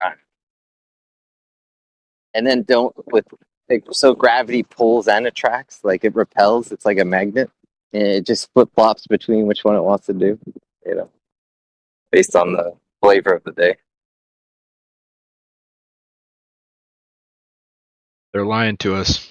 don't know. And then so gravity pulls and attracts, like it repels. It's like a magnet, and it just flip flops between which one it wants to do. You know, based on the flavor of the day. They're lying to us.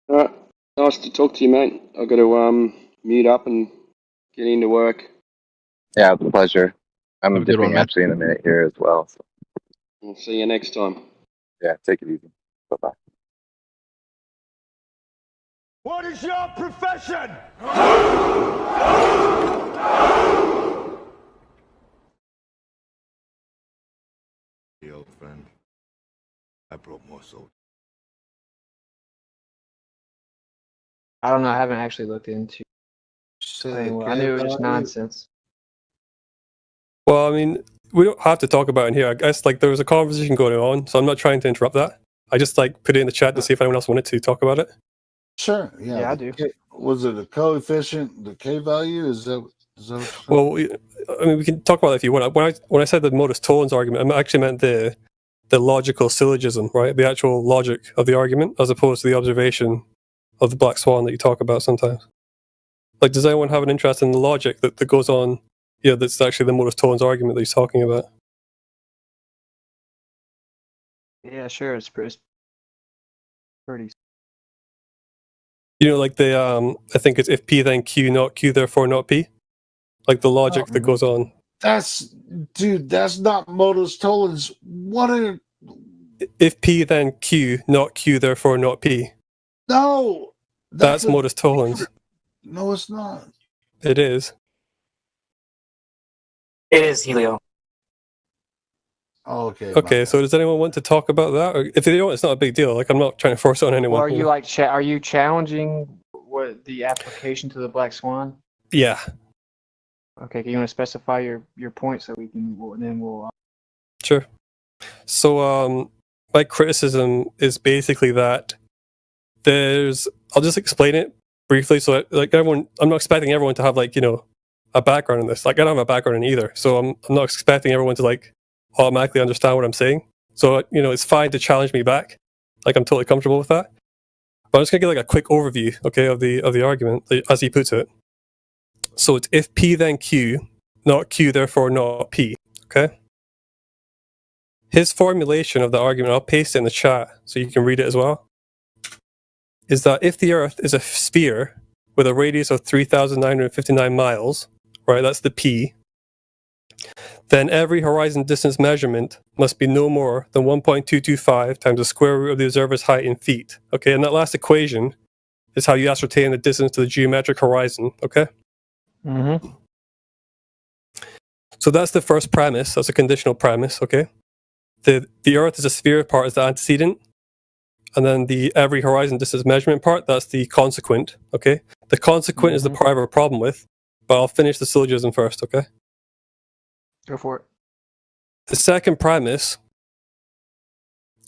All right. Nice to talk to you, mate. I've got to mute up and get into work. Yeah, pleasure. I'm Have a good dipping one, man. actually in a minute here as well. So I'll see you next time. yeah, take it easy. Bye bye. What is your profession? The old friend. I brought more soldiers. I don't know. I haven't actually looked into playing well. I knew it was just nonsense. Well, I mean, we don't have to talk about it in here. I guess like there was a conversation going on, so I'm not trying to interrupt that. I just like put it in the chat to see if anyone else wanted to talk about it. Sure. Yeah. Yeah, I do. Was it a coefficient, the K value? Is that Well, I mean, we can talk about it if you want. When I said the modus tollens argument, I actually meant the logical syllogism, right? The actual logic of the argument, as opposed to the observation of the black swan that you talk about sometimes. Like, does anyone have an interest in the logic that goes on? Yeah, that's actually the modus tollens argument that he's talking about. Yeah, sure. It's pretty. You know, like the I think it's if P then Q, not Q, therefore not P. Like the logic that goes on. That's not modus tollens. What are If P then Q, not Q, therefore not P. no? That's modus tollens. No, it's not. It is. It is Helio. Oh, okay. Okay, so does anyone want to talk about that? Or if they don't, it's not a big deal. Like, I'm not trying to force it on anyone. Well, are you like are you challenging what the application to the black swan? Yeah. Okay, can you want to specify your point so we can we'll Sure. So, my criticism is basically that I'll just explain it briefly. So, like everyone, I'm not expecting everyone to have like, you know, a background in this. Like, I don't have a background in either. So I'm not expecting everyone to like automatically understand what I'm saying. So, you know, it's fine to challenge me back. Like, I'm totally comfortable with that. But I'm just gonna give like a quick overview, okay, of the argument as he puts it. So it's if P then Q, not Q, therefore not P. Okay. His formulation of the argument, I'll paste it in the chat so you can read it as well, is that if the Earth is a sphere with a radius of 3,959 miles, right, that's the P, then every horizon distance measurement must be no more than 1.225 times the square root of the observer's height in feet. Okay, and that last equation is how you ascertain the distance to the geometric horizon. Okay? Mm-hmm. So that's the first premise. That's a conditional premise. Okay? The Earth is a sphere part is the antecedent, and then the every horizon distance measurement part, that's the consequent. Okay? The consequent is the part I have a problem with, but I'll finish the syllogism first. Okay? Go for it. The second premise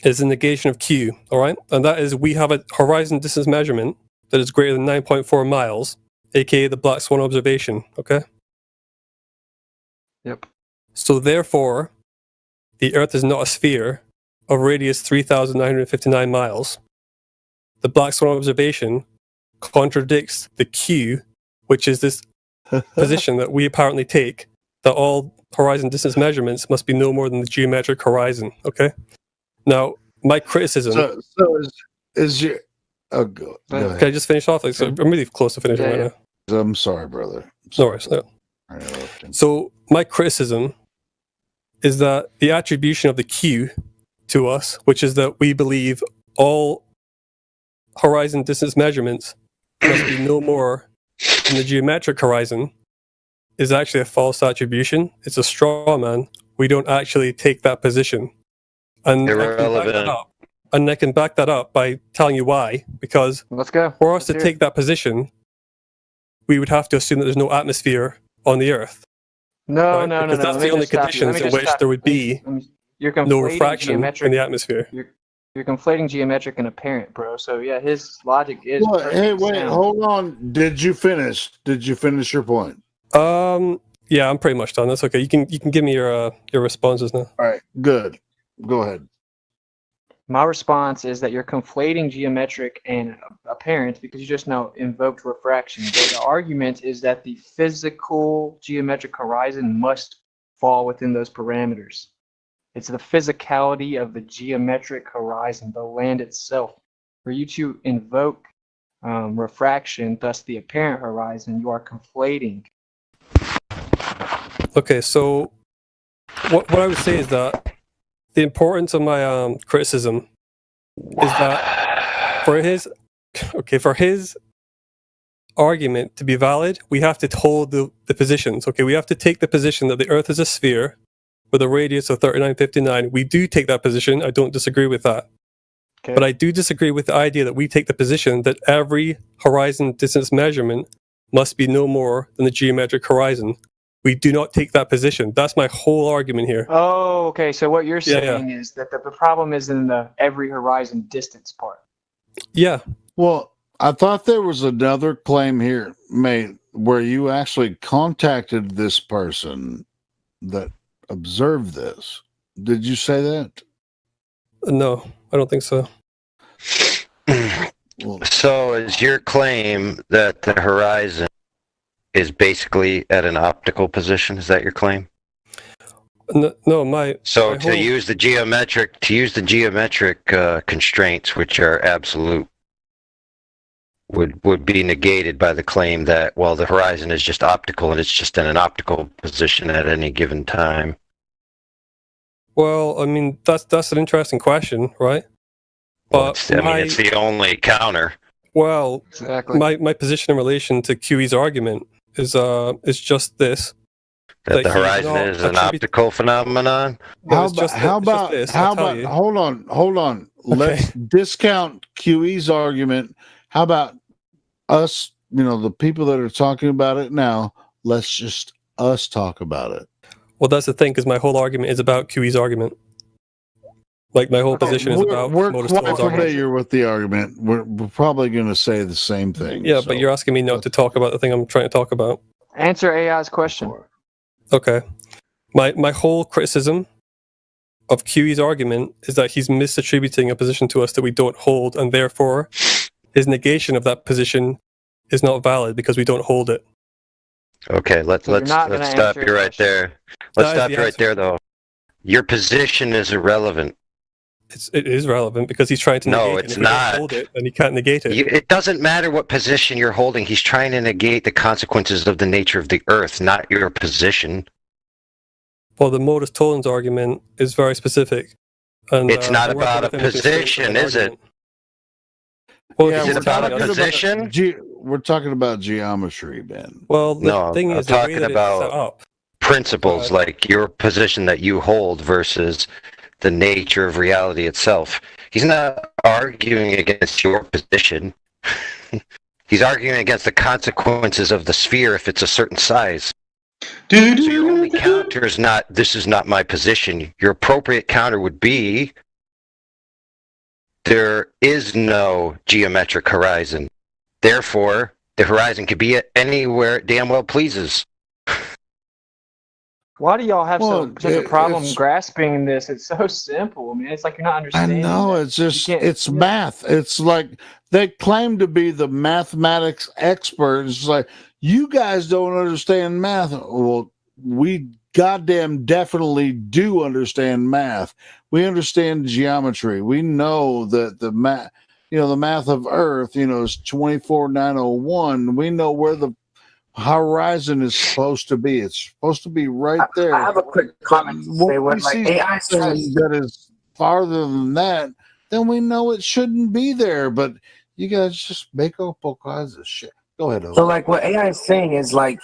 is the negation of Q, all right? And that is we have a horizon distance measurement that is greater than 9.4 miles, aka the black swan observation, okay? Yep. So therefore, the Earth is not a sphere of radius 3,959 miles. the Black Swan observation contradicts the Q, which is this position that we apparently take, that all horizon distance measurements must be no more than the geometric horizon. Okay. Now, my criticism. So is your. Oh, go ahead. Can I just finish off? Like, so I'm really close to finishing right now. I'm sorry, brother. No worries. No. So my criticism is that the attribution of the Q to us, which is that we believe all horizon distance measurements must be no more than the geometric horizon, is actually a false attribution. It's a straw man. We don't actually take that position. And I can back that up by telling you why. Because for us to take that position, we would have to assume that there's no atmosphere on the Earth. No. Because that's the only conditions in which there would be no refraction in the atmosphere. You're conflating geometric and apparent, bro. So yeah, his logic is. What? Hey, wait, hold on. Did you finish your point? Yeah, I'm pretty much done. That's okay. You can give me your responses now. All right, good. Go ahead. My response is that you're conflating geometric and apparent because you just now invoked refraction. The argument is that the physical geometric horizon must fall within those parameters. It's the physicality of the geometric horizon, the land itself. For you to invoke refraction, thus the apparent horizon, you are conflating. Okay, so what I would say is that the importance of my criticism is that for his argument to be valid, we have to hold the positions. Okay, we have to take the position that the Earth is a sphere with a radius of 3959. We do take that position. I don't disagree with that. Okay. But I do disagree with the idea that we take the position that every horizon distance measurement must be no more than the geometric horizon. We do not take that position. That's my whole argument here. Oh, okay. So what you're saying is that the problem is in the every horizon distance part. Yeah. Well, I thought there was another claim here made where you actually contacted this person that observed this. Did you say that? No, I don't think so. So is your claim that the horizon is basically at an optical position? Is that your claim? No, my. So to use the geometric constraints, which are absolute, would be negated by the claim that, well, the horizon is just optical and it's just in an optical position at any given time. Well, I mean, that's an interesting question, right? But it's the only counter. Well, exactly. My position in relation to QE's argument is just this: that the horizon is an optical phenomenon. How about? Hold on. Okay. Let's discount QE's argument. How about us? The people that are talking about it now. Let's just us talk about it. Well, that's the thing, because my whole argument is about QE's argument. Like, my whole position is about. We're quite familiar with the argument. We're probably going to say the same thing. Yeah, but you're asking me not to talk about the thing I'm trying to talk about. Answer AI's question. Okay. My whole criticism of QE's argument is that he's misattributing a position to us that we don't hold, and therefore his negation of that position is not valid because we don't hold it. Okay, let's stop you right there. Let's stop you right there, though. Your position is irrelevant. It is relevant because he's trying to negate it. No, it's not. Hold it, and he can't negate it. It doesn't matter what position you're holding. He's trying to negate the consequences of the nature of the Earth, not your position. Well, the modus tollens argument is very specific. And, it's not about a position, is it? Well, is it about a position? We're talking about geometry, Ben. Well, the thing is, I'm talking about principles like your position that you hold versus the nature of reality itself. He's not arguing against your position. He's arguing against the consequences of the sphere if it's a certain size. So your only counter is not, this is not my position. Your appropriate counter would be, there is no geometric horizon. Therefore, the horizon could be anywhere it damn well pleases. Why do y'all have Well, such a problem it's, grasping this? It's so simple. I mean, it's like you're not I understanding. know, that. it's just, You can't- it's math. It's like they claim to be the mathematics experts. It's like, you guys don't understand math. Well, we goddamn definitely do understand math. We understand geometry. We know that the math, the math of Earth, is 24,901. We know where the horizon is supposed to be. It's supposed to be right there. I have a quick comment to When say we what like see AI something says. that is farther than that, then we know it shouldn't be there. But you guys just make up all kinds of shit. Go ahead, So like what AI is saying is like,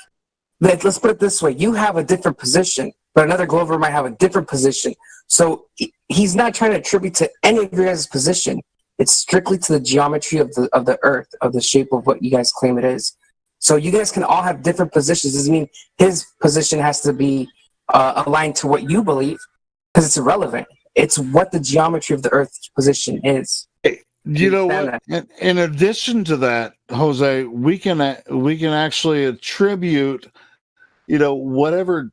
let's put it this way: you have a different position, but another Glover might have a different position. So he's not trying to attribute to any of your guys' position. It's strictly to the geometry of the Earth, of the shape of what you guys claim it is. So you guys can all have different positions. Doesn't mean his position has to be aligned to what you believe, because it's irrelevant. It's what the geometry of the Earth's position is. You know what? In addition to that, Jose, we can actually attribute, whatever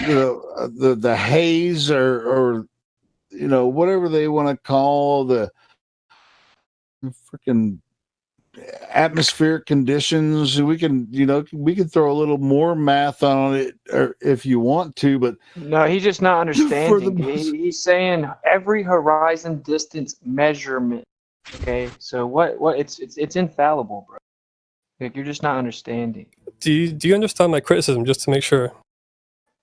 the haze or whatever they want to call the freaking atmospheric conditions. We can throw a little more math on it, or if you want to, but No, he's just not understanding. He's saying every horizon distance measurement. Okay, so what? It's infallible, bro. Like, you're just not understanding. Do you understand my criticism? Just to make sure.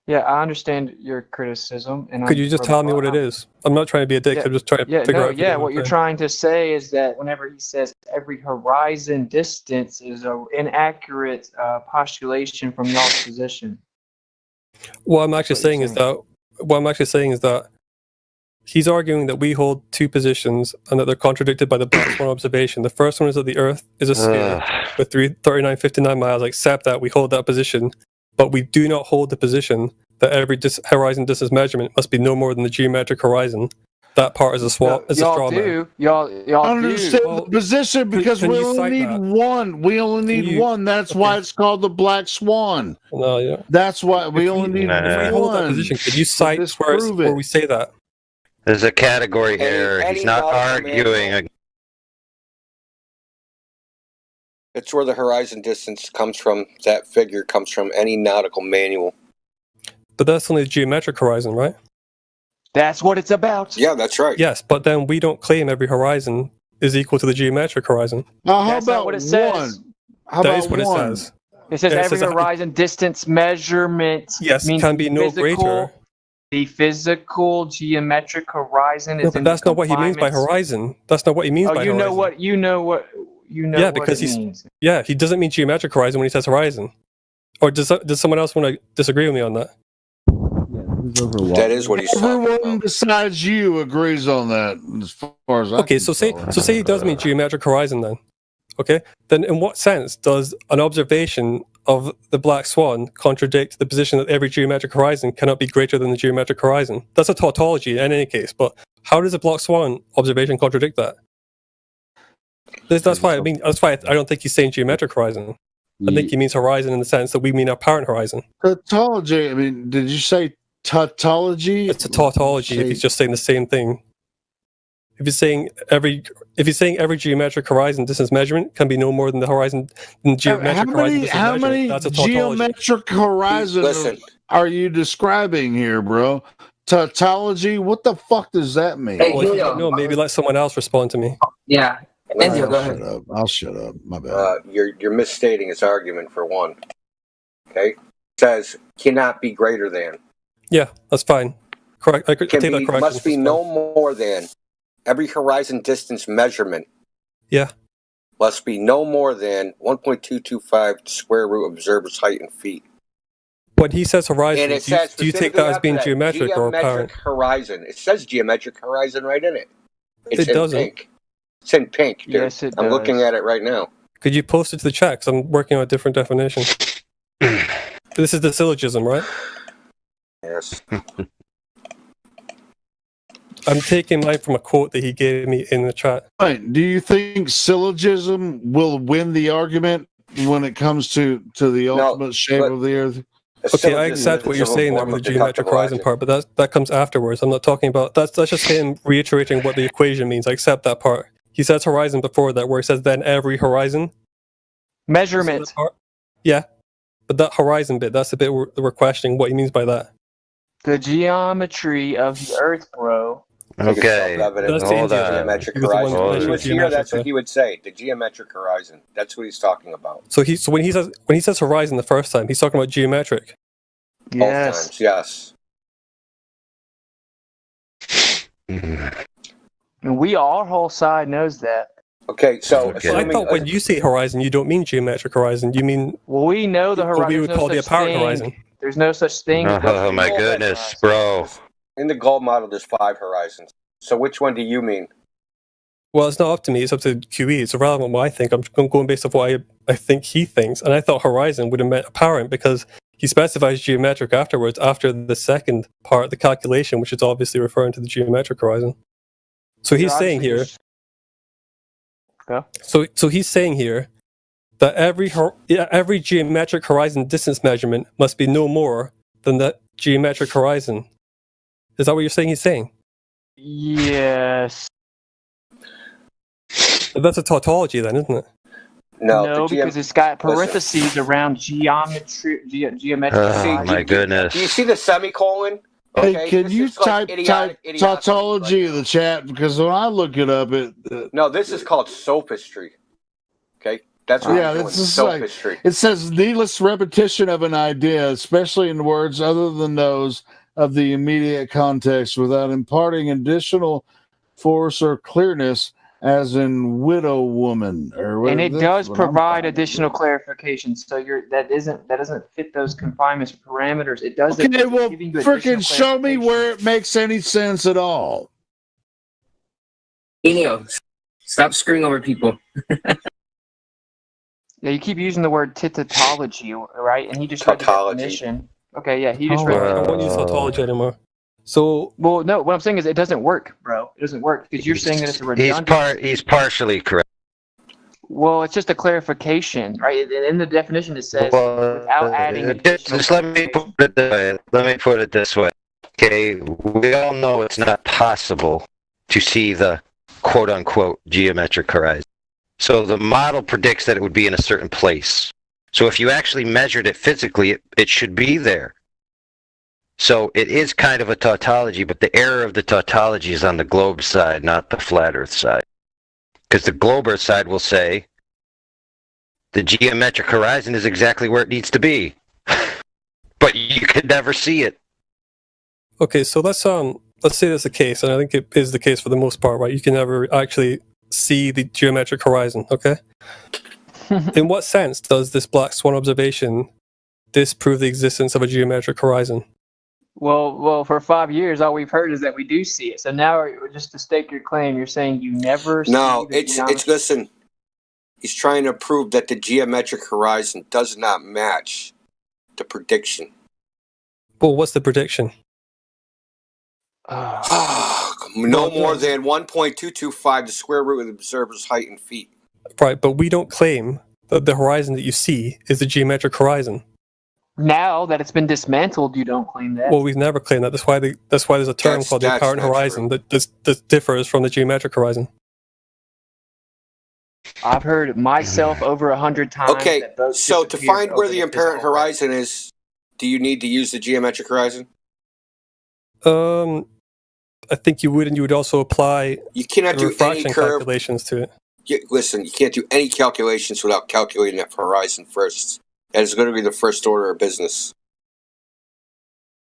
Yeah, I understand your criticism, and Could you just tell me what it is? I'm not trying to be a dick. I'm just trying to figure out. if you get what you're I'm saying. trying to say is that whenever he says every horizon distance is an inaccurate postulation from y'all's position. What I'm actually saying is that he's arguing that we hold two positions and that they're contradicted by the black swan observation. The first one is that the Earth is a sphere with 3959 miles. I accept that we hold that position, but we do not hold the position that every horizon distance measurement must be no more than the geometric horizon. That part is a straw man. Y'all understand the position because can we you only cite need that? one. We only need one. That's why it's called the black swan. No, yeah. That's why we only need If we hold that one. position, could you cite where we say that? There's a category here. any He's not nautical arguing. It's where the horizon distance comes from. That figure comes from any nautical manual. But that's only the geometric horizon, right? That's what it's about. Yeah, that's right. Yes, but then we don't claim every horizon is equal to the geometric horizon. Now, how That's about not what it says. How That about is what one? it says. It says Yeah, it every says horizon distance measurement. Yes, means can be no physical- greater. The physical geometric horizon is. No, but in that's the not what he means by confinements- horizon. That's not what he means Oh, by you horizon. know what? You know what? You know Yeah, what because it means. he doesn't mean geometric horizon when he says horizon. Or does someone else want to disagree with me on that? That is what he's talking Everyone besides you agrees on that, as far as I Okay, can so say tell. he does mean geometric horizon then. Okay, then in what sense does an observation of the black swan contradict the position that every geometric horizon cannot be greater than the geometric horizon? That's a tautology in any case, but how does a black swan observation contradict that? That's why I don't think he's saying geometric horizon. I think he means horizon in the sense that we mean apparent horizon. Tautology. I mean, did you say tautology? It's a tautology if he's just saying the same thing. If he's saying every geometric horizon distance measurement can be no more than the horizon than geometric horizon distance How measurement, many that's a tautology. geometric horizons Listen. are you describing here, bro? Tautology? What the fuck does that mean? Hey, Well, if you Julio. don't know, maybe let someone else respond to me. Yeah. Indio, go ahead. I'll shut up. My bad. You're misstating his argument for one. Okay, it says cannot be greater than. Yeah, that's fine. Correct. I could Can take that be, correction. must be no more than every horizon distance measurement. Yeah. Must be no more than 1.225 square root of observer's height in feet. When he says horizon, And it do you says take that as being specifically geometric or apparent? geometric horizon. It says geometric horizon right in it. It's It in doesn't. pink. It's in pink, dude. Yes, it I'm does. looking at it right now. Could you post it to the chat? 'Cause I'm working on a different definition. This is the syllogism, right? Yes. I'm taking mine from a quote that he gave me in the chat. Right. Do you think syllogism will win the argument when it comes to the ultimate shape of the Earth. Okay, I accept what you're saying there with the geometric horizon part, but that comes afterwards. I'm not talking about that's just him reiterating what the equation means. I accept that part. He says horizon before that, where he says then every horizon. Measurement. Yeah, but that horizon bit, that's the bit we're questioning what he means by that. The geometry of the Earth, bro. Okay, Self-evident. hold on. Geometric He was the one horizon. that If he measured was here, geometric, that's what he would say. The geometric horizon. That's what he's talking about. So when he says horizon the first time, he's talking about geometric. Both times, yes. And our whole side knows that. Okay, so I thought when you say horizon, you don't mean geometric horizon. You mean we know the horizon. what we would call the apparent horizon. There's no such thing. Oh my goodness, bro! In the gold model, there's 5 horizons. So which one do you mean? Well, it's not up to me. It's up to QE. It's irrelevant what I think. I'm going based off what I think he thinks. And I thought horizon would have meant apparent because he specifies geometric afterwards, after the second part, the calculation, which is obviously referring to the geometric horizon. So he's saying here... So he's saying here that every geometric horizon distance measurement must be no more than that geometric horizon. Is that what you're saying he's saying? Yes. That's a tautology then, isn't it? No, because it's got parentheses around geometric. Oh my goodness! Do you see the semicolon? Okay, hey, can you type tautology in the chat? Because when I look it up, no, this is called sophistry. Okay, that's what yeah, doing. this is Sophistry. like, it says needless repetition of an idea, especially in words other than those of the immediate context, without imparting additional force or clearness, as in widow woman or whatever. And it does provide additional clarification. So that doesn't fit those confinements or parameters. It does. Okay, well, freaking show me where it makes any sense at all. Enio, stop screwing over people. Yeah, you keep using the word tautology, right? And he just read the definition. Okay, yeah, he just read. I don't want to use tautology anymore. So, well, no. What I'm saying is, it doesn't work, bro. It doesn't work because you're saying that it's a redundant. He's partially correct. Well, it's just a clarification, right? In the definition, it says without adding. Just let me put it this way. Let me put it this way. Okay, we all know it's not possible to see the quote-unquote geometric horizon. So the model predicts that it would be in a certain place. So if you actually measured it physically, it should be there. So it is kind of a tautology, but the error of the tautology is on the globe side, not the flat Earth side. Because the globe Earth side will say the geometric horizon is exactly where it needs to be, but you could never see it. Okay, so let's say that's the case, and I think it is the case for the most part, right? You can never actually see the geometric horizon. Okay. In what sense does this black swan observation disprove the existence of a geometric horizon? Well, for 5 years, all we've heard is that we do see it. So now, just to stake your claim, you're saying you never see it's listen. He's trying to prove that the geometric horizon does not match the prediction. Well, what's the prediction? No more than 1.225 the square root of the observer's height in feet. Right, but we don't claim that the horizon that you see is the geometric horizon. Now that it's been dismantled, you don't claim that. Well, we've never claimed that. That's why there's a term called the apparent horizon that differs from the geometric horizon. I've heard myself over 100 times. Okay, so to find where the apparent horizon is, do you need to use the geometric horizon? I think you would, and you would also apply you cannot do any curve calculations to it. Listen, you can't do any calculations without calculating that horizon first. That is going to be the first order of business.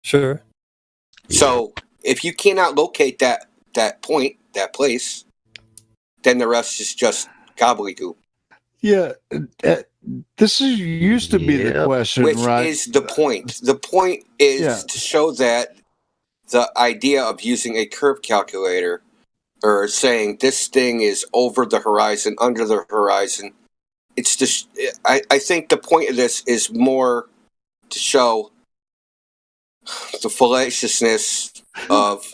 Sure. So if you cannot locate that point, that place, then the rest is just gobbledygook. Yeah, this used to be the question, right? Which is the point. The point is to show that the idea of using a curve calculator or saying this thing is over the horizon, under the horizon, it's just, I think the point of this is more to show the fallaciousness of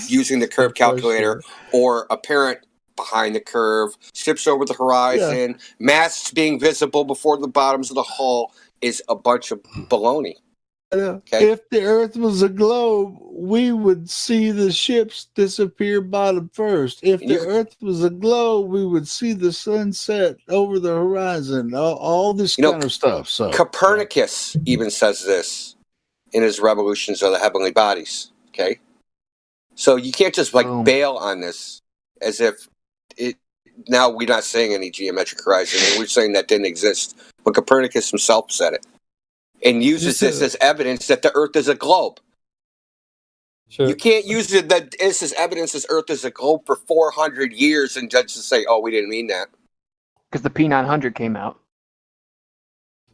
using the curve calculator or apparent behind the curve, ships over the horizon, masts being visible before the bottoms of the hull is a bunch of baloney. If the Earth was a globe, we would see the ships disappear bottom first. If the Earth was a globe, we would see the sunset over the horizon. All this kind of stuff. So Copernicus even says this in his Revolutions of the Heavenly Bodies. Okay, so you can't just bail on this as if it. Now we're not saying any geometric horizon, and we're saying that didn't exist, but Copernicus himself said it. And uses this as evidence that the Earth is a globe. Sure. You can't use it that this is evidence this Earth is a globe for 400 years and judge to say, "Oh, we didn't mean that." Because the P900 came out.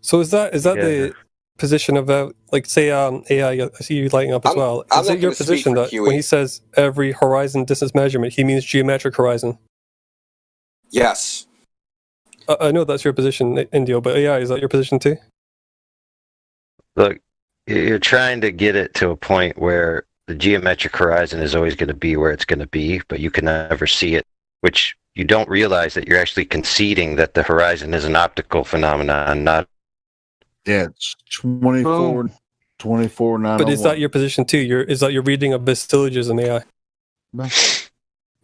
So is that the position of like say AI? I see you lighting up as well. Is it your position that when he says every horizon distance measurement, he means geometric horizon? Yes. I know that's your position, Indio, but AI, is that your position too? Look, you're trying to get it to a point where the geometric horizon is always going to be where it's going to be, but you can never see it, which you don't realize that you're actually conceding that the horizon is an optical phenomenon, not... Yeah, it's 24, 901. But is that your position too? Is that your reading of this syllogism, AI?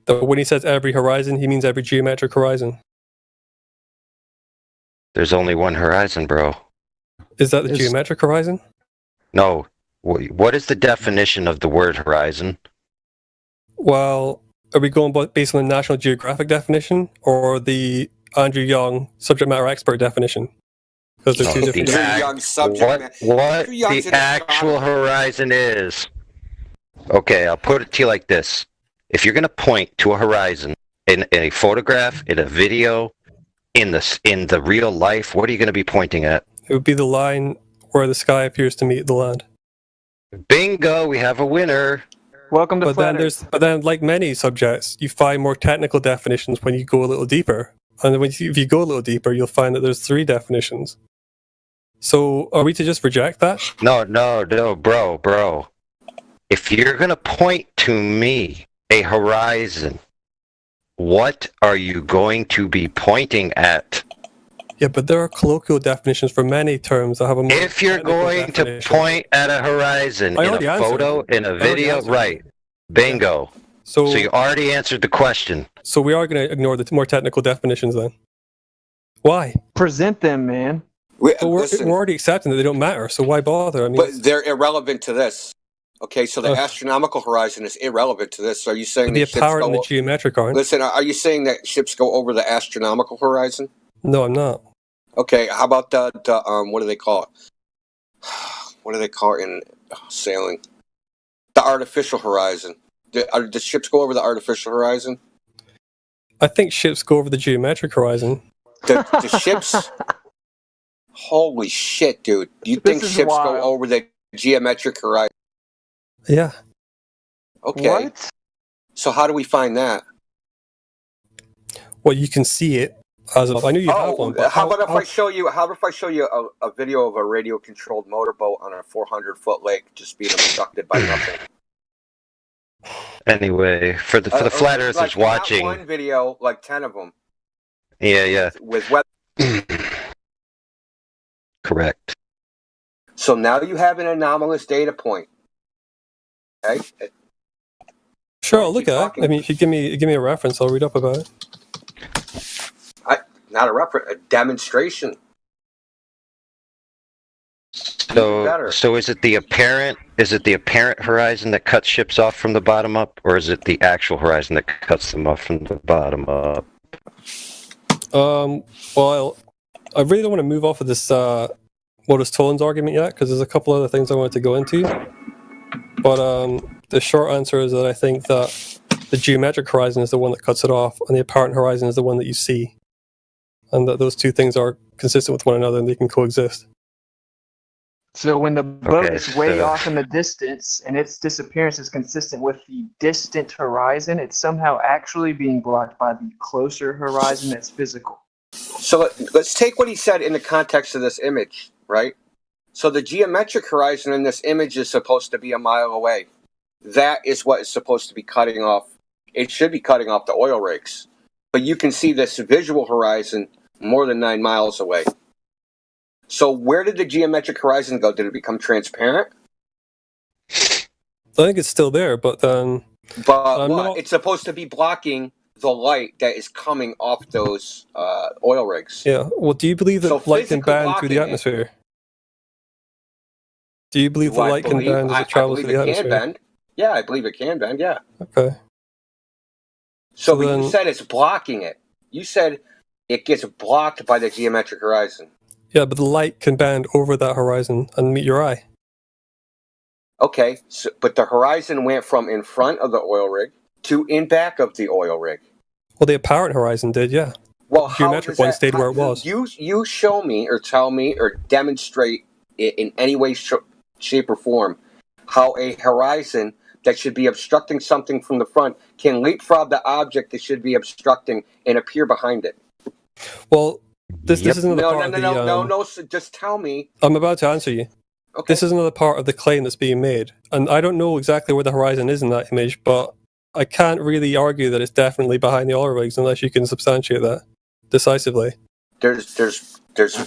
When he says every horizon, he means every geometric horizon. There's only one horizon, bro. Is that the geometric horizon? No. What is the definition of the word horizon? Well, are we going based on the National Geographic definition or the Andrew Young subject matter expert definition? Because they're two different What the actual horizon is. Okay, I'll put it to you like this. If you're going to point to a horizon in a photograph, in a video, in the real life, what are you going to be pointing at? It would be the line where the sky appears to meet the land. Bingo, we have a winner. Welcome to But then, like many subjects, you find more technical definitions when you go a little deeper. And if you go a little deeper, you'll find that there's 3 definitions. So, are we to just reject that? No, bro. If you're going to point to me a horizon, what are you going to be pointing at? Yeah, but there are colloquial definitions for many terms that have a more If you're going to point at a horizon in a photo, in a video, right. Bingo. So you already answered the question. So we are going to ignore the more technical definitions then. Why? Present them, man. We're already accepting that they don't matter, so why bother? I mean, But they're irrelevant to this. Okay, so the astronomical horizon is irrelevant to this. So are you saying the that ships apparent go... and the geometric aren't? Listen, are you saying that ships go over the astronomical horizon? No, I'm not. Okay, how about the what do they call it? What do they call it in sailing? The artificial horizon. Do ships go over the artificial horizon? I think ships go over the geometric horizon. The ships... Holy shit, dude. Do you think ships go over the geometric horizon? Yeah. Okay. What? So how do we find that? Well, you can see it. I knew you have one. But how about if I show you a video of a radio-controlled motorboat on a 400-foot lake just being obstructed by nothing? Anyway, for the flat earthers watching, not one video, like 10 of them. Yeah. With weather. Correct. So now you have an anomalous data point. Okay. Sure, I'll look at it. I mean, if you give me a reference, I'll read up about it. Not a reference, a demonstration. So is it the apparent horizon that cuts ships off from the bottom up, or is it the actual horizon that cuts them off from the bottom up? Well, I really don't want to move off of this Modus Tollens argument yet, because there's a couple other things I wanted to go into. But the short answer is that I think that the geometric horizon is the one that cuts it off, and the apparent horizon is the one that you see. And that those two things are consistent with one another and they can coexist. So when the boat is way off in the distance and its disappearance is consistent with the distant horizon, it's somehow actually being blocked by the closer horizon that's physical. So let's take what he said in the context of this image, right? So the geometric horizon in this image is supposed to be a mile away. That is what is supposed to be cutting off. It should be cutting off the oil rigs. but you can see this visual horizon more than 9 miles away. So where did the geometric horizon go? Did it become transparent? I think it's still there, but then. But what? It's supposed to be blocking the light that is coming off those oil rigs. Yeah. Well, do you believe that light can bend through the atmosphere? Do you believe that light can bend as it travels through the atmosphere? Can bend. Yeah, I believe it can bend. Yeah. Okay. So then, you said it's blocking it. You said it gets blocked by the geometric horizon. Yeah, but the light can bend over that horizon and meet your eye. Okay, but the horizon went from in front of the oil rig to in back of the oil rig. Well, the apparent horizon did, yeah. Well, the geometric one stayed where it was. You show me or tell me or demonstrate it in any way, shape, or form how a horizon that should be obstructing something from the front can leapfrog the object that should be obstructing and appear behind it. Well, this is another part of the... No, so just tell me. I'm about to answer you. Okay. This is another part of the claim that's being made. And I don't know exactly where the horizon is in that image, but I can't really argue that it's definitely behind the oil rigs unless you can substantiate that decisively. There's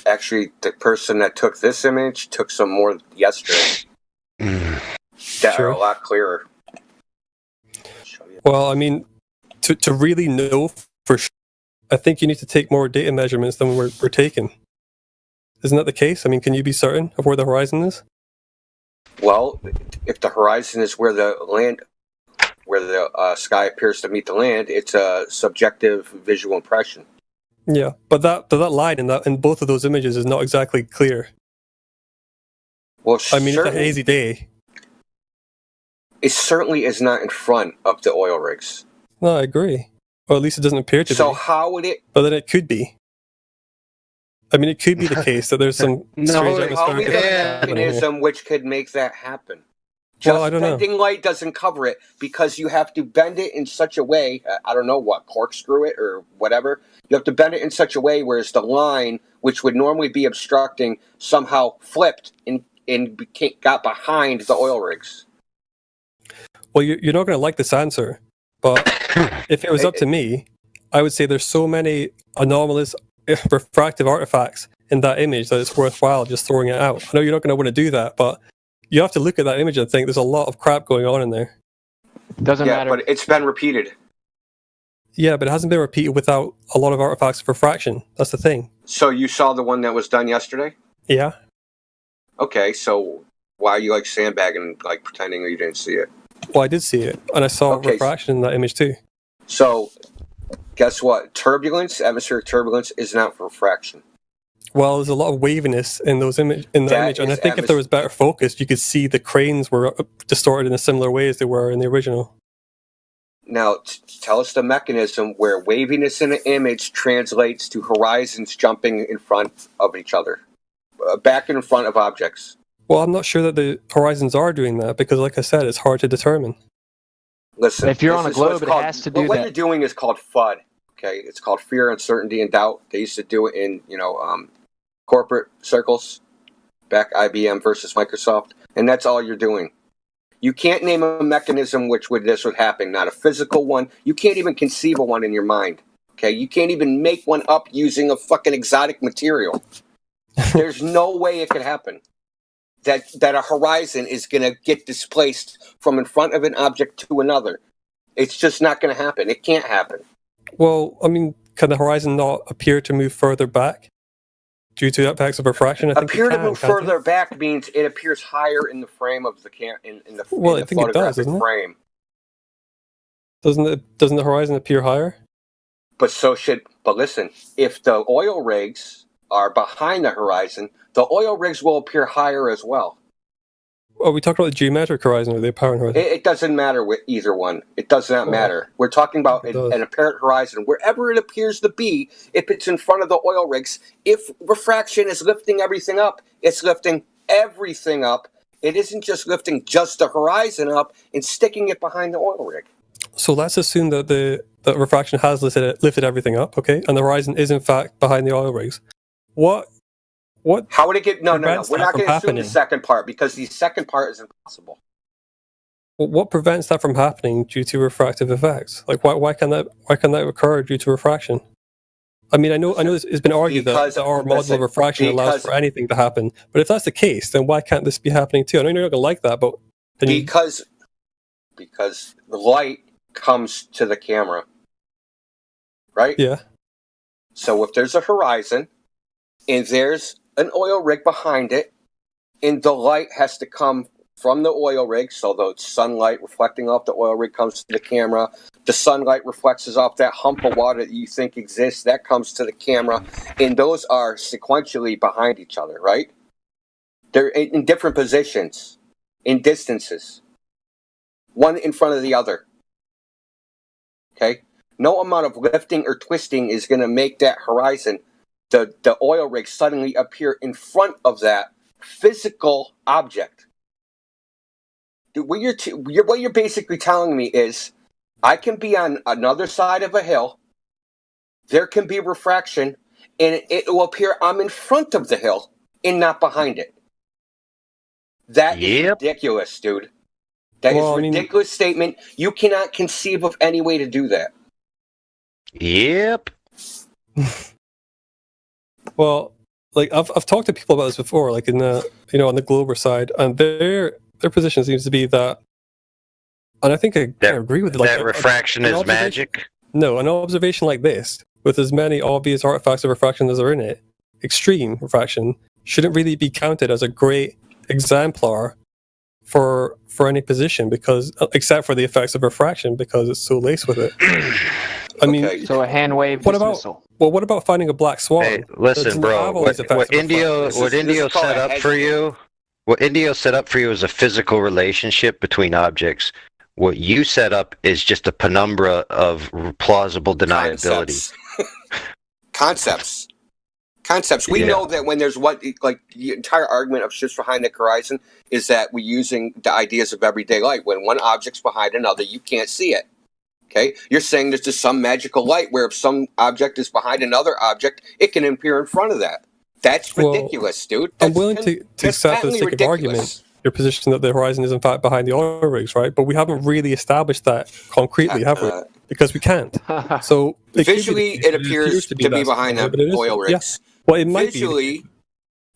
actually the person that took this image took some more yesterday that are a lot clearer. Well, I mean, to really know for sure, I think you need to take more data measurements than we're taking. Isn't that the case? I mean, can you be certain of where the horizon is? Well, if the horizon is where the sky appears to meet the land, it's a subjective visual impression. Yeah, but that line in both of those images is not exactly clear. Well, I mean, it's a hazy day. It certainly is not in front of the oil rigs. No, I agree. Or at least it doesn't appear to be. So how would it... But then it could be. I mean, it could be the case that there's some strange atmospheric mechanism which could make that happen. Well, I don't know. Bending light doesn't cover it because you have to bend it in such a way, I don't know what, corkscrew it or whatever. You have to bend it in such a way where the line, which would normally be obstructing, somehow flipped and got behind the oil rigs. Well, you're not going to like this answer, but if it was up to me, I would say there's so many anomalous refractive artifacts in that image that it's worthwhile just throwing it out. I know you're not going to want to do that, but you have to look at that image and think there's a lot of crap going on in there. Doesn't matter. But it's been repeated. Yeah, but it hasn't been repeated without a lot of artifacts of refraction. That's the thing. So you saw the one that was done yesterday? Yeah. Okay, so why are you like sandbagging, like pretending you didn't see it? Well, I did see it, and I saw refraction in that image too. So, guess what? Atmospheric turbulence is not refraction. Well, there's a lot of waviness in that image, and I think if there was better focus, you could see the cranes were distorted in a similar way as they were in the original. Now, tell us the mechanism where waviness in an image translates to horizons jumping in front of each other, back and in front of objects. Well, I'm not sure that the horizons are doing that because, like I said, it's hard to determine. Listen, if you're on a globe, it has to do that. What you're doing is called FUD. Okay, it's called fear, uncertainty, and doubt. They used to do it in, corporate circles, back IBM versus Microsoft, and that's all you're doing. You can't name a mechanism this would happen, not a physical one. You can't even conceive of one in your mind. Okay, you can't even make one up using a fucking exotic material. There's no way it could happen. That a horizon is going to get displaced from in front of an object to another. It's just not going to happen. It can't happen. Well, I mean, can the horizon not appear to move further back due to impacts of refraction? I think appear to move further back means it appears higher in the frame of the I think it does, doesn't frame. Doesn't the horizon appear higher? But listen, if the oil rigs are behind the horizon, the oil rigs will appear higher as well. Are we talking about the geometric horizon or the apparent horizon? It doesn't matter with either one. It does not matter. We're talking about an apparent horizon. Wherever it appears to be, if it's in front of the oil rigs, if refraction is lifting everything up, it's lifting everything up. It isn't just lifting just the horizon up and sticking it behind the oil rig. So let's assume that that refraction has lifted everything up, okay? And the horizon is in fact behind the oil rigs. What? How would it get? No. We're not going to assume the second part because the second part is impossible. what prevents that from happening due to refractive effects? Like, why can that occur due to refraction? I mean, I know it's been argued that our model of refraction allows for anything to happen, but if that's the case, then why can't this be happening too? I know you're not going to like that, but because the light comes to the camera, right? Yeah. So if there's a horizon and there's an oil rig behind it, and the light has to come from the oil rig, so the sunlight reflecting off the oil rig comes to the camera. The sunlight reflects off that hump of water that you think exists. That comes to the camera. And those are sequentially behind each other, right? They're in different positions, in distances. One in front of the other. Okay? No amount of lifting or twisting is going to make that horizon, the oil rig, suddenly appear in front of that physical object. What you're basically telling me is, I can be on another side of a hill, there can be refraction, and it will appear I'm in front of the hill and not behind it. That is ridiculous, dude. That is a ridiculous statement. You cannot conceive of any way to do that. Yep. Well, like I've talked to people about this before, like in the on the Glober side, and their position seems to be that, and I think I agree with it. Like, that refraction is magic. No, an observation like this, with as many obvious artifacts of refraction as are in it, extreme refraction, shouldn't really be counted as a great exemplar for any position, because except for the effects of refraction, because it's so laced with it. I mean, so a hand wave dismissal. What about finding a black swan? Hey, listen, bro. What Indio set up for you? What Indio set up for you is a physical relationship between objects. What you set up is just a penumbra of plausible deniability. Concepts. We know that when there's the entire argument of ships behind the horizon is that we're using the ideas of everyday light. When one object's behind another, you can't see it. Okay? You're saying there's just some magical light where if some object is behind another object, it can appear in front of that. That's ridiculous, dude. I'm willing to accept for the sake of argument your position that the horizon is in fact behind the oil rigs, right? But we haven't really established that concretely, have we? Because we can't. So visually, it appears to be behind the oil rigs. Yeah. Well, it might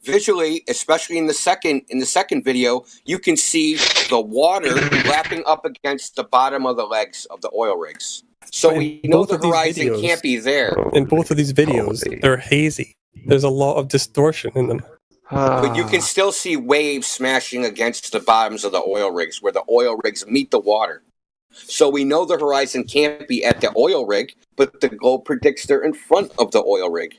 visually, especially in the second video, you can see the water lapping up against the bottom of the legs of the oil rigs. So we know the horizon can't be there. In both of these videos, they're hazy. There's a lot of distortion in them. But you can still see waves smashing against the bottoms of the oil rigs where the oil rigs meet the water. So we know the horizon can't be at the oil rig, but the globe predicts they're in front of the oil rig.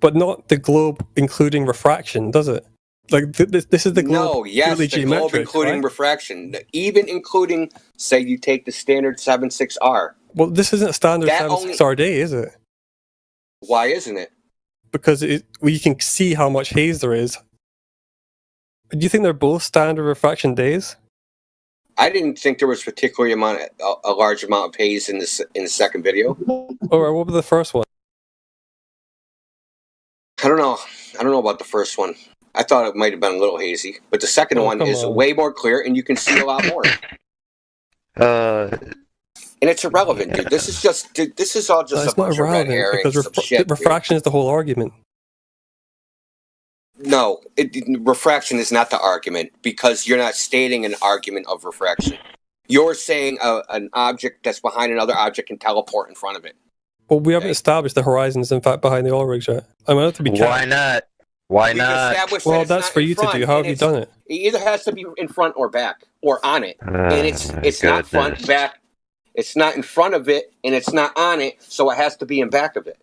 But not the globe including refraction, does it? Like this is the globe. No, yes, the globe including refraction, even including, say, you take the standard 7.6R. Well, this isn't a standard 7.6R day, is it? Why isn't it? Because you can see how much haze there is. Do you think they're both standard refraction days? I didn't think there was particularly a large amount of haze in the second video. Or what was the first one? I don't know about the first one. I thought it might have been a little hazy, but the second one is way more clear, and you can see a lot more. And it's irrelevant, dude. This is all just a bunch of red herrings. Because refraction is the whole argument. No, refraction is not the argument, because you're not stating an argument of refraction. You're saying an object that's behind another object can teleport in front of it. Well, we haven't established the horizon is in fact behind the oil rigs yet. I mean, to be Why not? Why not? Well, that's for you to do. How have you done it? It either has to be in front or back or on it, and it's not front, back. It's not in front of it, and it's not on it, so it has to be in back of it.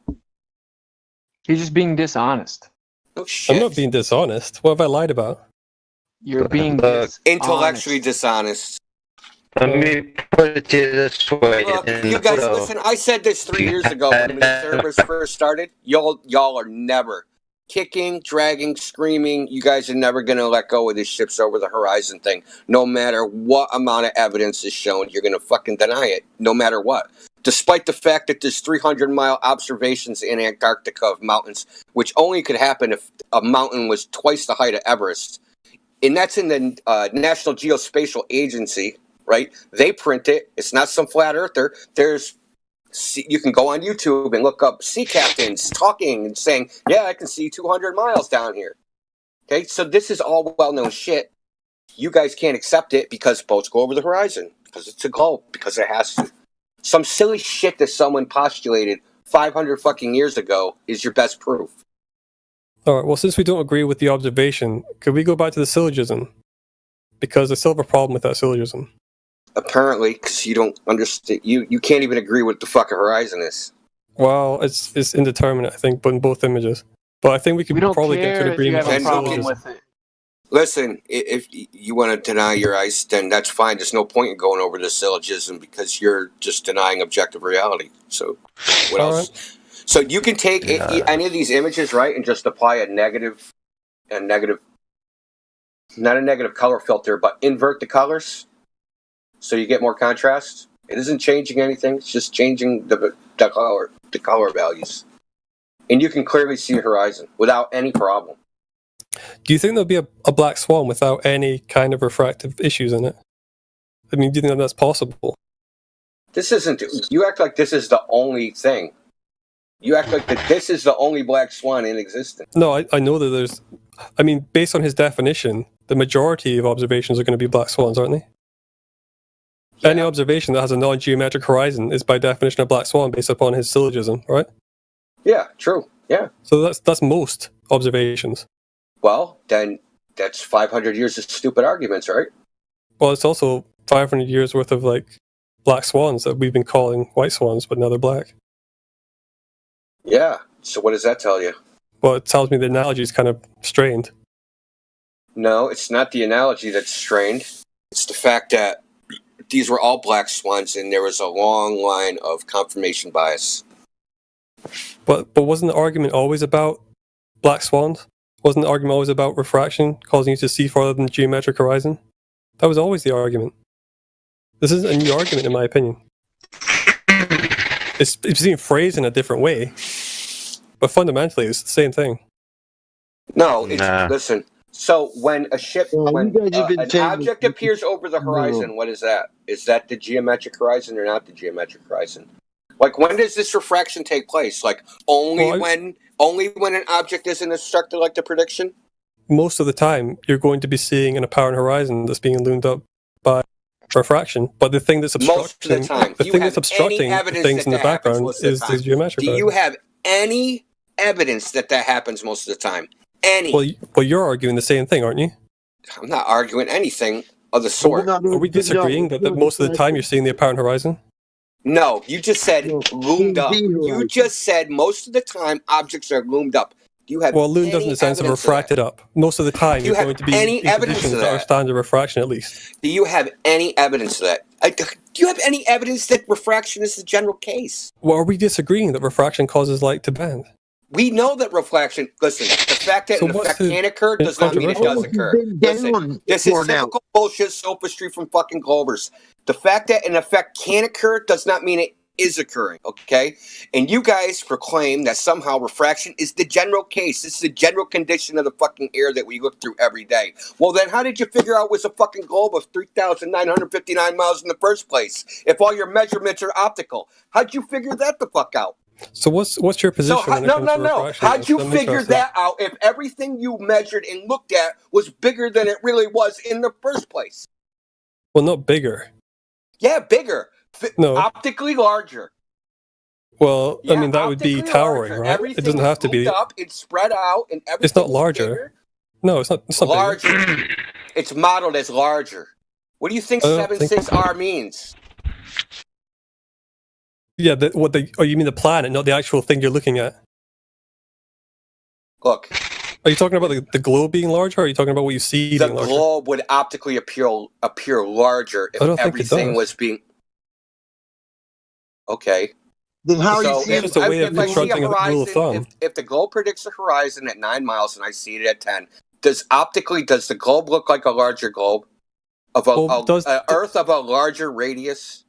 You're just being dishonest. Oh, shit. I'm not being dishonest. What have I lied about? You're being intellectually dishonest. Let me put it this way. Look, you guys, listen, I said this 3 years ago when the servers first started. Y'all are never kicking, dragging, screaming. You guys are never going to let go of this ships over the horizon thing. No matter what amount of evidence is shown, you're going to fucking deny it, no matter what. Despite the fact that there's 300-mile observations in Antarctica of mountains, which only could happen if a mountain was twice the height of Everest. And that's in the National Geospatial Agency, right? They print it. It's not some flat earther. You can go on YouTube and look up sea captains talking and saying, yeah, I can see 200 miles down here. Okay, so this is all well-known shit. You guys can't accept it because boats go over the horizon, because it's a globe, because it has to. Some silly shit that someone postulated 500 fucking years ago is your best proof. All right, well, since we don't agree with the observation, could we go back to the syllogism? Because I still have a problem with that syllogism. Apparently, because you don't understand. You can't even agree what the fucking horizon is. Well, it's indeterminate, I think, but in both images. But I think we could probably get to an agreement on syllogism. Listen, if you want to deny your ice, then that's fine. There's no point in going over the syllogism because you're just denying objective reality. So, what else? Right. So you can take any of these images, right, and just apply a negative, not a negative color filter, but invert the colors, so you get more contrast. It isn't changing anything; it's just changing the color values, and you can clearly see the horizon without any problem. Do you think there'll be a black swan without any kind of refractive issues in it? I mean, do you think that's possible? This isn't. You act like this is the only thing. You act like that this is the only black swan in existence. No, I know that there's. I mean, based on his definition, the majority of observations are going to be black swans, aren't they? Yeah. Any observation that has a non-geometric horizon is by definition a black swan based upon his syllogism, right? Yeah, true. Yeah. So that's most observations. Well, then that's 500 years of stupid arguments, right? Well, it's also 500 years worth of like black swans that we've been calling white swans, but now they're black. Yeah. So what does that tell you? Well, it tells me the analogy is kind of strained. No, it's not the analogy that's strained. It's the fact that these were all black swans and there was a long line of confirmation bias. But wasn't the argument always about black swans? Wasn't the argument always about refraction causing you to see farther than the geometric horizon? That was always the argument. This isn't a new argument, in my opinion. It's being phrased in a different way, but fundamentally, it's the same thing. No, listen. So when a ship, when an object appears over the horizon, what is that? Is that the geometric horizon or not the geometric horizon? Like, when does this refraction take place? Like, only when an object isn't obstructed like the prediction? Most of the time, you're going to be seeing an apparent horizon that's being loomed up by refraction. But the thing that's obstructing, the things in the background is the geometric horizon. Do you have any evidence that happens most of the time? Any? Well, you're arguing the same thing, aren't you? I'm not arguing anything of the sort. Are we disagreeing that most of the time you're seeing the apparent horizon? No, you just said loomed up. You just said most of the time objects are loomed up. Do you have loomed up in the sense of refracted up. Most of the time you're going to be any evidence of that? Our standard refraction, at least. Do you have any evidence of that? Do you have any evidence that refraction is the general case? Well, are we disagreeing that refraction causes light to bend? We know that refraction. Listen, the fact that an effect can occur does not mean it does occur. Listen, this is typical bullshit sophistry from fucking Glovers. The fact that an effect can occur does not mean it is occurring, okay? And you guys proclaim that somehow refraction is the general case. It's the general condition of the fucking air that we look through every day. Well, then how did you figure out it was a fucking globe of 3,959 miles in the first place if all your measurements are optical? How'd you figure that the fuck out? So what's your position? No. How'd you figure that out if everything you measured and looked at was bigger than it really was in the first place? Well, not bigger. Yeah, bigger. No. Optically larger. Well, yeah, I mean, that would be towering, right? It doesn't have to be. Up, it's spread out, and everything. It's not larger. Bigger. No, it's not. It's not larger. Bigger. It's modeled as larger. What do you think 7.6R means? Yeah, you mean the planet, not the actual thing you're looking at? Look. Are you talking about the globe being larger, or are you talking about what you see being larger? The globe would optically appear larger if everything was being... Okay. Then how are you seeing... It's just a way of constructing a rule of thumb. If the globe predicts a horizon at 9 miles and I see it at 10, does the globe look like a larger globe? Of Earth of a larger radius?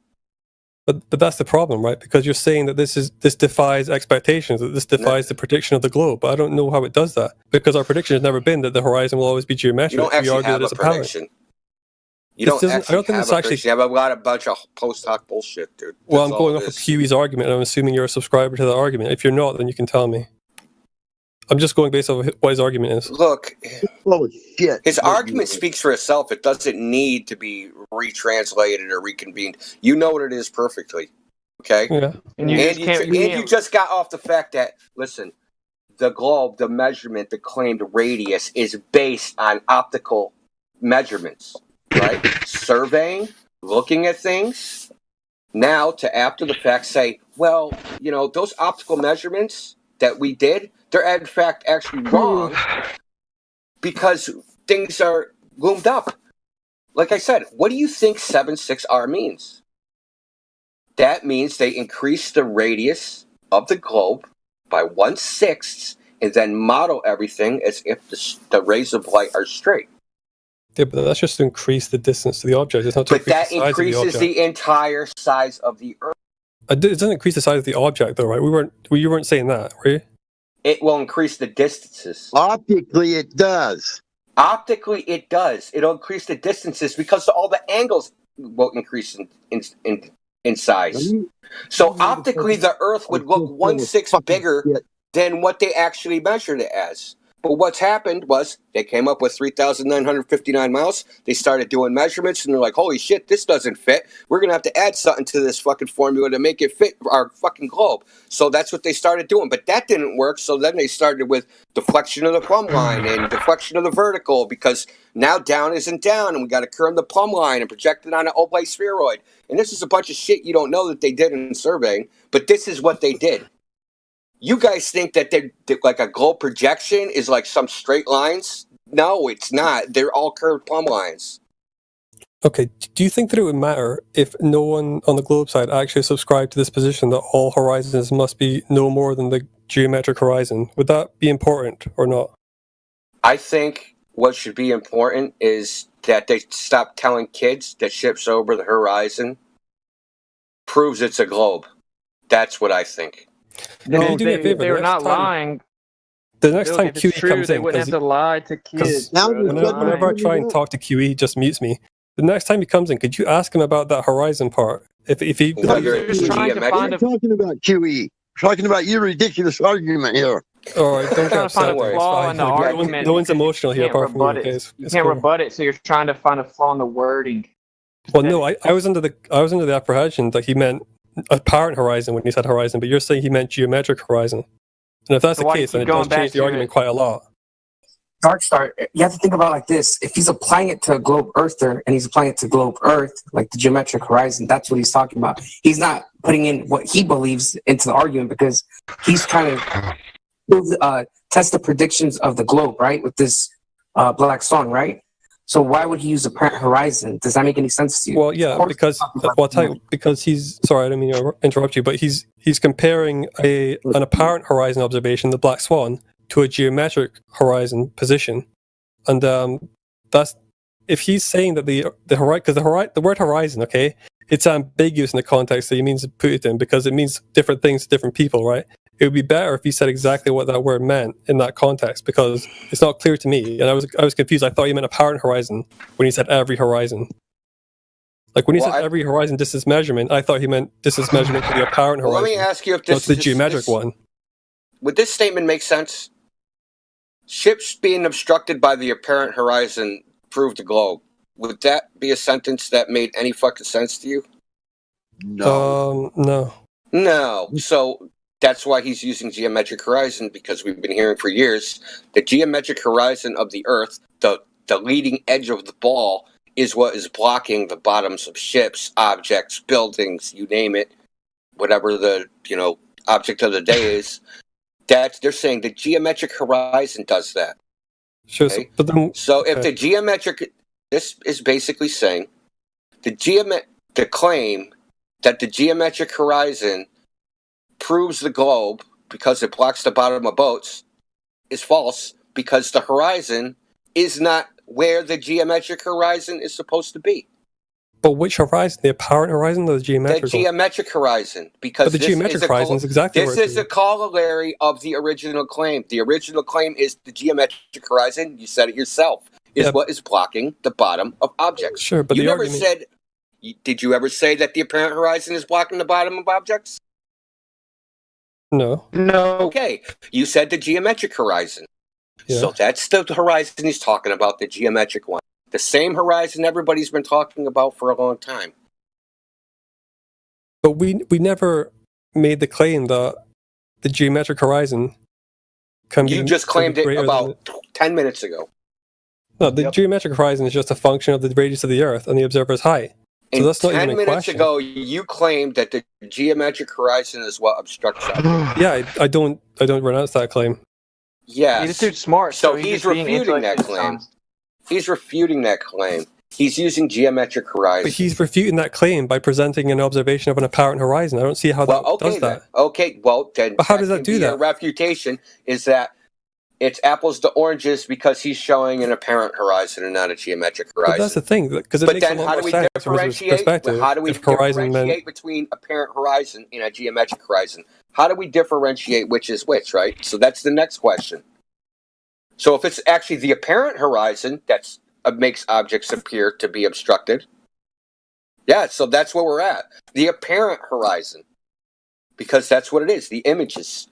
But that's the problem, right? Because you're saying that this defies expectations, that this defies the prediction of the globe. But I don't know how it does that, because our prediction has never been that the horizon will always be geometric. You don't actually have a prediction. You This don't doesn't- I actually don't think have this a actually- prediction. You have a bunch of post hoc bullshit, dude. Well, That's I'm all going it off of is. QE's argument, and I'm assuming you're a subscriber to that argument. If you're not, then you can tell me. I'm just going based off what his argument is. Look, Oh shit! his argument speaks for itself. It doesn't need to be retranslated or reconvened. You know what it is perfectly. Okay? Yeah. And you just got off the fact that, listen, the globe, the measurement, the claimed radius is based on optical measurements, right? Surveying, looking at things. Now, to after the fact say, well, you know, those optical measurements that we did, they're in fact actually wrong because things are loomed up. Like I said, what do you think 76R means? That means they increase the radius of the globe by 1/6 and then model everything as if the rays of light are straight. Yeah, but that's just to increase the distance to the object. It's not to But that increase the size of the increases object. the entire size of the Earth. It doesn't increase the size of the object, though, right? You weren't saying that, were you? It will increase the distances. Optically, it does. Optically, it does. It'll increase the distances because all the angles will increase in size. So optically, the Earth would look 1/6 bigger than what they actually measured it as. But what's happened was they came up with 3,959 miles. They started doing measurements, and they're like, holy shit, this doesn't fit. We're going to have to add something to this fucking formula to make it fit our fucking globe. So that's what they started doing. But that didn't work, so then they started with deflection of the plumb line and deflection of the vertical, because now down isn't down, and we got to curve the plumb line and project it on an oblate spheroid. And this is a bunch of shit you don't know that they did in surveying, but this is what they did. You guys think that they're like a globe projection is like some straight lines? No, it's not. They're all curved plumb lines. Okay, do you think that it would matter if no one on the globe side actually subscribed to this position that all horizons must be no more than the geometric horizon? Would that be important or not? I think what should be important is that they stop telling kids that ships over the horizon proves it's a globe. That's what I think. No, they're not lying. The next Bill, time if it's QE true, comes they in, wouldn't have to lie to kids. whenever I try and talk to QE, he just mutes me. The next time he comes in, could you ask him about that horizon part? If he We're not talking about QE. We're talking about your ridiculous argument here. All right, don't get trying to find upset. a flaw in the argument. No one's emotional here You can't apart from you. rebut Okay, it. it's You it's can't cool. rebut it, so you're trying to find a flaw in the wording. Well, no, I was under the apprehension that he meant apparent horizon when he said horizon, but you're saying he meant geometric horizon. And if that's So the why do you case, then keep it does going back change the to argument it? quite a lot. Darkstar, you have to think about it like this. If he's applying it to a globe earther and he's applying it to globe Earth, like the geometric horizon, that's what he's talking about. He's not putting in what he believes into the argument because he's trying to test the predictions of the globe, right? With this Black Swan, right? So why would he use apparent horizon? Does that make any sense to you? Well, yeah, because I'll tell you, because he's sorry, I don't mean to interrupt you, but he's comparing an apparent horizon observation, the Black Swan, to a geometric horizon position, and that's if he's saying that the horizon, because the word horizon, okay, it's ambiguous in the context that he means to put it in because it means different things to different people, right? It would be better if he said exactly what that word meant in that context because it's not clear to me, and I was confused. I thought he meant apparent horizon when he said every horizon. Like when he said every horizon distance measurement, I thought he meant distance measurement to the apparent Well, horizon. let me ask you if not this to the this- geometric this- one. Would this statement make sense? Ships being obstructed by the apparent horizon prove the globe. Would that be a sentence that made any fucking sense to you? No. No. So that's why he's using geometric horizon, because we've been hearing for years the geometric horizon of the Earth, the leading edge of the ball, is what is blocking the bottoms of ships, objects, buildings, you name it, whatever the object of the day is. They're saying the geometric horizon does that. Sure, Okay? but then, If the geometric, this is basically saying the claim that the geometric horizon proves the globe because it blocks the bottom of boats is false, because the horizon is not where the geometric horizon is supposed to be. But which horizon? The apparent horizon or the geometric? The geometric horizon, because But the this geometric is a horizon is exactly this where it is a corollary of the original claim. The original claim is the geometric horizon. You said it yourself. is what is blocking the bottom of objects. Sure, but you the never argument... said. Did you ever say that the apparent horizon is blocking the bottom of objects? No. No. Okay, you said the geometric horizon. Yeah. So that's the horizon he's talking about, the geometric one. The same horizon everybody's been talking about for a long time. But we never made the claim that the geometric horizon can be... You just claimed it greater about 10 minutes ago. No, the geometric horizon is just a function of the radius of the Earth and the observer's height. So And that's not 10 even a minutes question. ago, you claimed that the geometric horizon is what obstructs objects. Yeah, I don't renounce that claim. Yes. This dude's smart, So so he's just being refuting that intellectually claim. dishonest. He's refuting that claim. He's using geometric horizon. But he's refuting that claim by presenting an observation of an apparent horizon. I don't see how that does that. Okay, well, then. But how does that can do be that? A refutation is that it's apples to oranges because he's showing an apparent horizon and not a geometric But horizon. that's the thing, because it But makes a then lot how more do we sense from his differentiate? perspective. How do we if horizon differentiate meant... between apparent horizon and a geometric horizon? How do we differentiate which is which, right? So that's the next question. So if it's actually the apparent horizon that's makes objects appear to be obstructed, yeah, so that's where we're at. The apparent horizon. Because that's what it is. The images,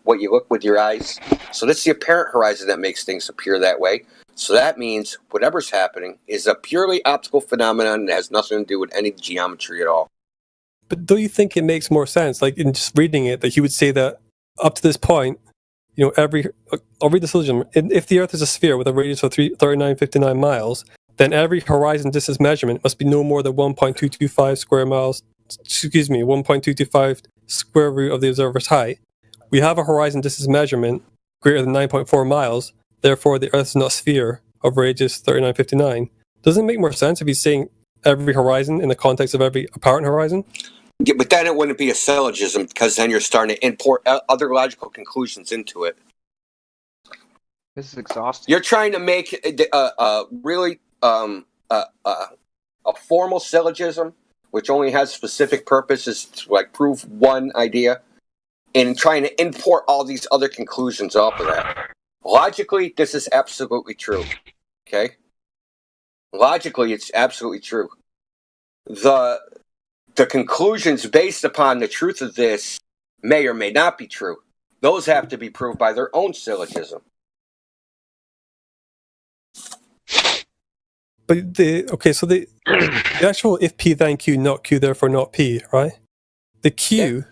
what you look with your eyes. So that's the apparent horizon that makes things appear that way. So that means whatever's happening is a purely optical phenomenon that has nothing to do with any geometry at all. But don't you think it makes more sense, like in just reading it, that he would say that up to this point, you know, I'll read the syllogism. If the Earth is a sphere with a radius of 3959 miles, then every horizon distance measurement must be no more than 1.225 square miles. 1.225 square root of the observer's height. We have a horizon distance measurement greater than 9.4 miles. Therefore, the Earth is not a sphere of radius 3959. Doesn't it make more sense if he's saying every horizon in the context of every apparent horizon? Yeah, but then it wouldn't be a syllogism because then you're starting to import other logical conclusions into it. This is exhausting. You're trying to make really a formal syllogism, which only has specific purposes to like prove one idea, and trying to import all these other conclusions off of that. Logically, this is absolutely true. Okay? Logically, it's absolutely true. The conclusions based upon the truth of this may or may not be true. Those have to be proved by their own syllogism. But so the actual if P then Q, not Q, therefore not P, right? The Q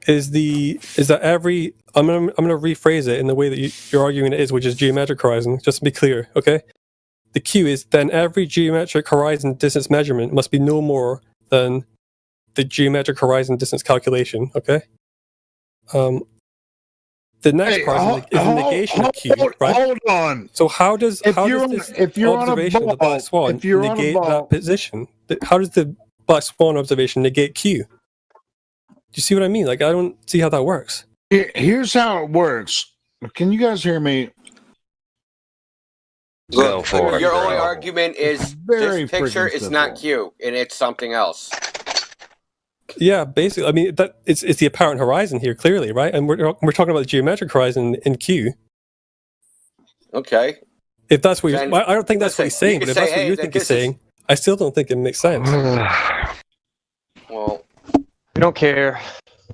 is that every I'm gonna rephrase it in the way that you're arguing it is, which is geometric horizon, just to be clear, okay? The Q is then every geometric horizon distance measurement must be no more than the geometric horizon distance calculation, okay? The next part is the negation of Q, right? Hold on. So how does this observation of the black swan negate that position? How does the black swan observation negate Q? Do you see what I mean? Like, I don't see how that works. Here's how it works. Can you guys hear me? Look, your only argument is Very this picture freaking is not Q and it's something else. Yeah, basically. I mean, that it's the apparent horizon here, clearly, right? And we're talking about the geometric horizon in Q. Okay. If that's what I don't think that's what he's saying, but if that's what you think he's saying, I still don't think it makes sense. Well, we don't care.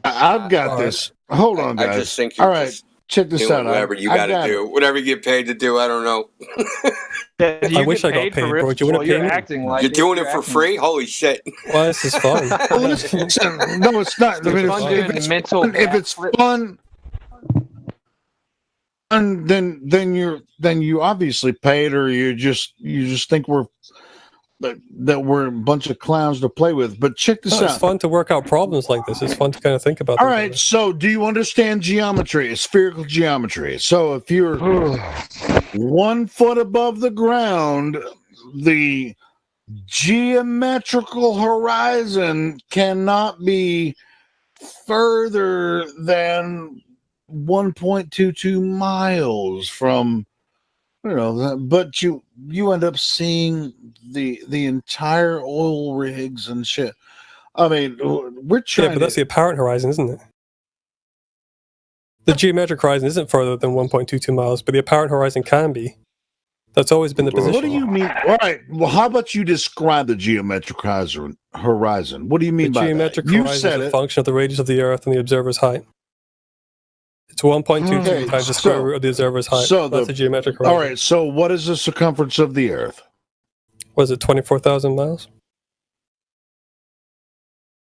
I've got this. Hold on, guys. I just think you're all right, check this out. Whatever you got to do, whatever you get paid to do, I don't know. I wish I got paid, bro. Do you want to pay me? You're doing it for free? Holy shit. Well, this is fun. No, it's not. If it's fun, then you obviously paid, or you just think that we're a bunch of clowns to play with. But check this out. It's fun to work out problems like this. It's fun to kind of think about. All right. So, do you understand geometry? Spherical geometry. So, if you're 1 foot above the ground, the geometrical horizon cannot be further than 1.22 miles from, but you end up seeing the entire oil rigs and shit. I mean, we're trying. Yeah, but that's the apparent horizon, isn't it? The geometric horizon isn't further than 1.22 miles, but the apparent horizon can be. That's always been the position. What do you mean? All right. Well, how about you describe the geometric horizon? What do you mean The by geometric that? You horizon said is a it. function of the radius of the Earth and the observer's height. It's 1.22 Okay, times the square so- root of the observer's height. so That's the- the geometric horizon. All right. So, what is the circumference of the Earth? Was it 24,000 miles?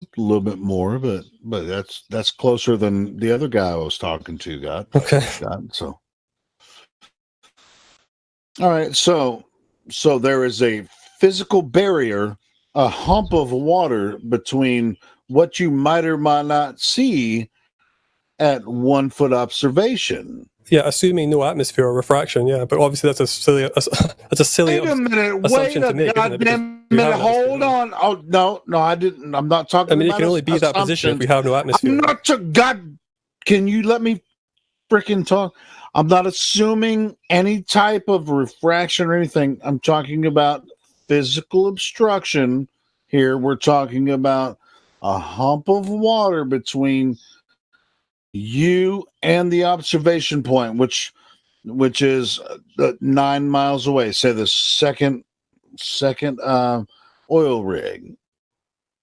A little bit more, but that's closer than the other guy I was talking to got. Okay. So, all right. So there is a physical barrier, a hump of water between what you might or might not see at 1 foot observation. Yeah, assuming no atmosphere or refraction. Yeah, but obviously that's a silly. That's a silly Wait a minute. Wait assumption to a make. isn't it? Because goddamn we minute. have atmosphere. Hold on. Oh no, I didn't. I'm not talking. I mean, it about can only be that position if we have no atmosphere. I'm not. God, can you let me freaking talk? I'm not assuming any type of refraction or anything. I'm talking about physical obstruction. Here, we're talking about a hump of water between you and the observation point, which is 9 miles away. Say the second oil rig.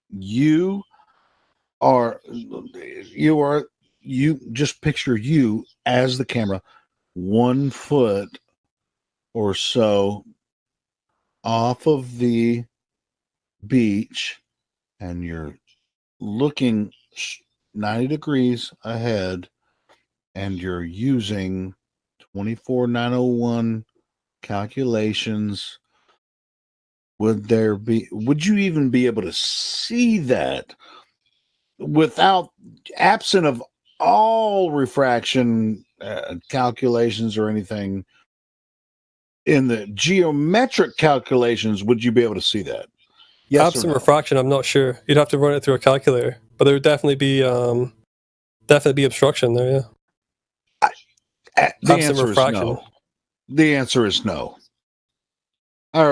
You just picture you as the camera 1 foot or so off of the beach, and you're looking 90 degrees ahead, and you're using 24901 calculations. Would you even be able to see that without absent of all refraction calculations or anything in the geometric calculations? Would you be able to see that? Yes or Absent no? refraction, I'm not sure. You'd have to run it through a calculator, but there would definitely be obstruction there. Yeah. The Absent answer refraction. is no. The answer is no. I've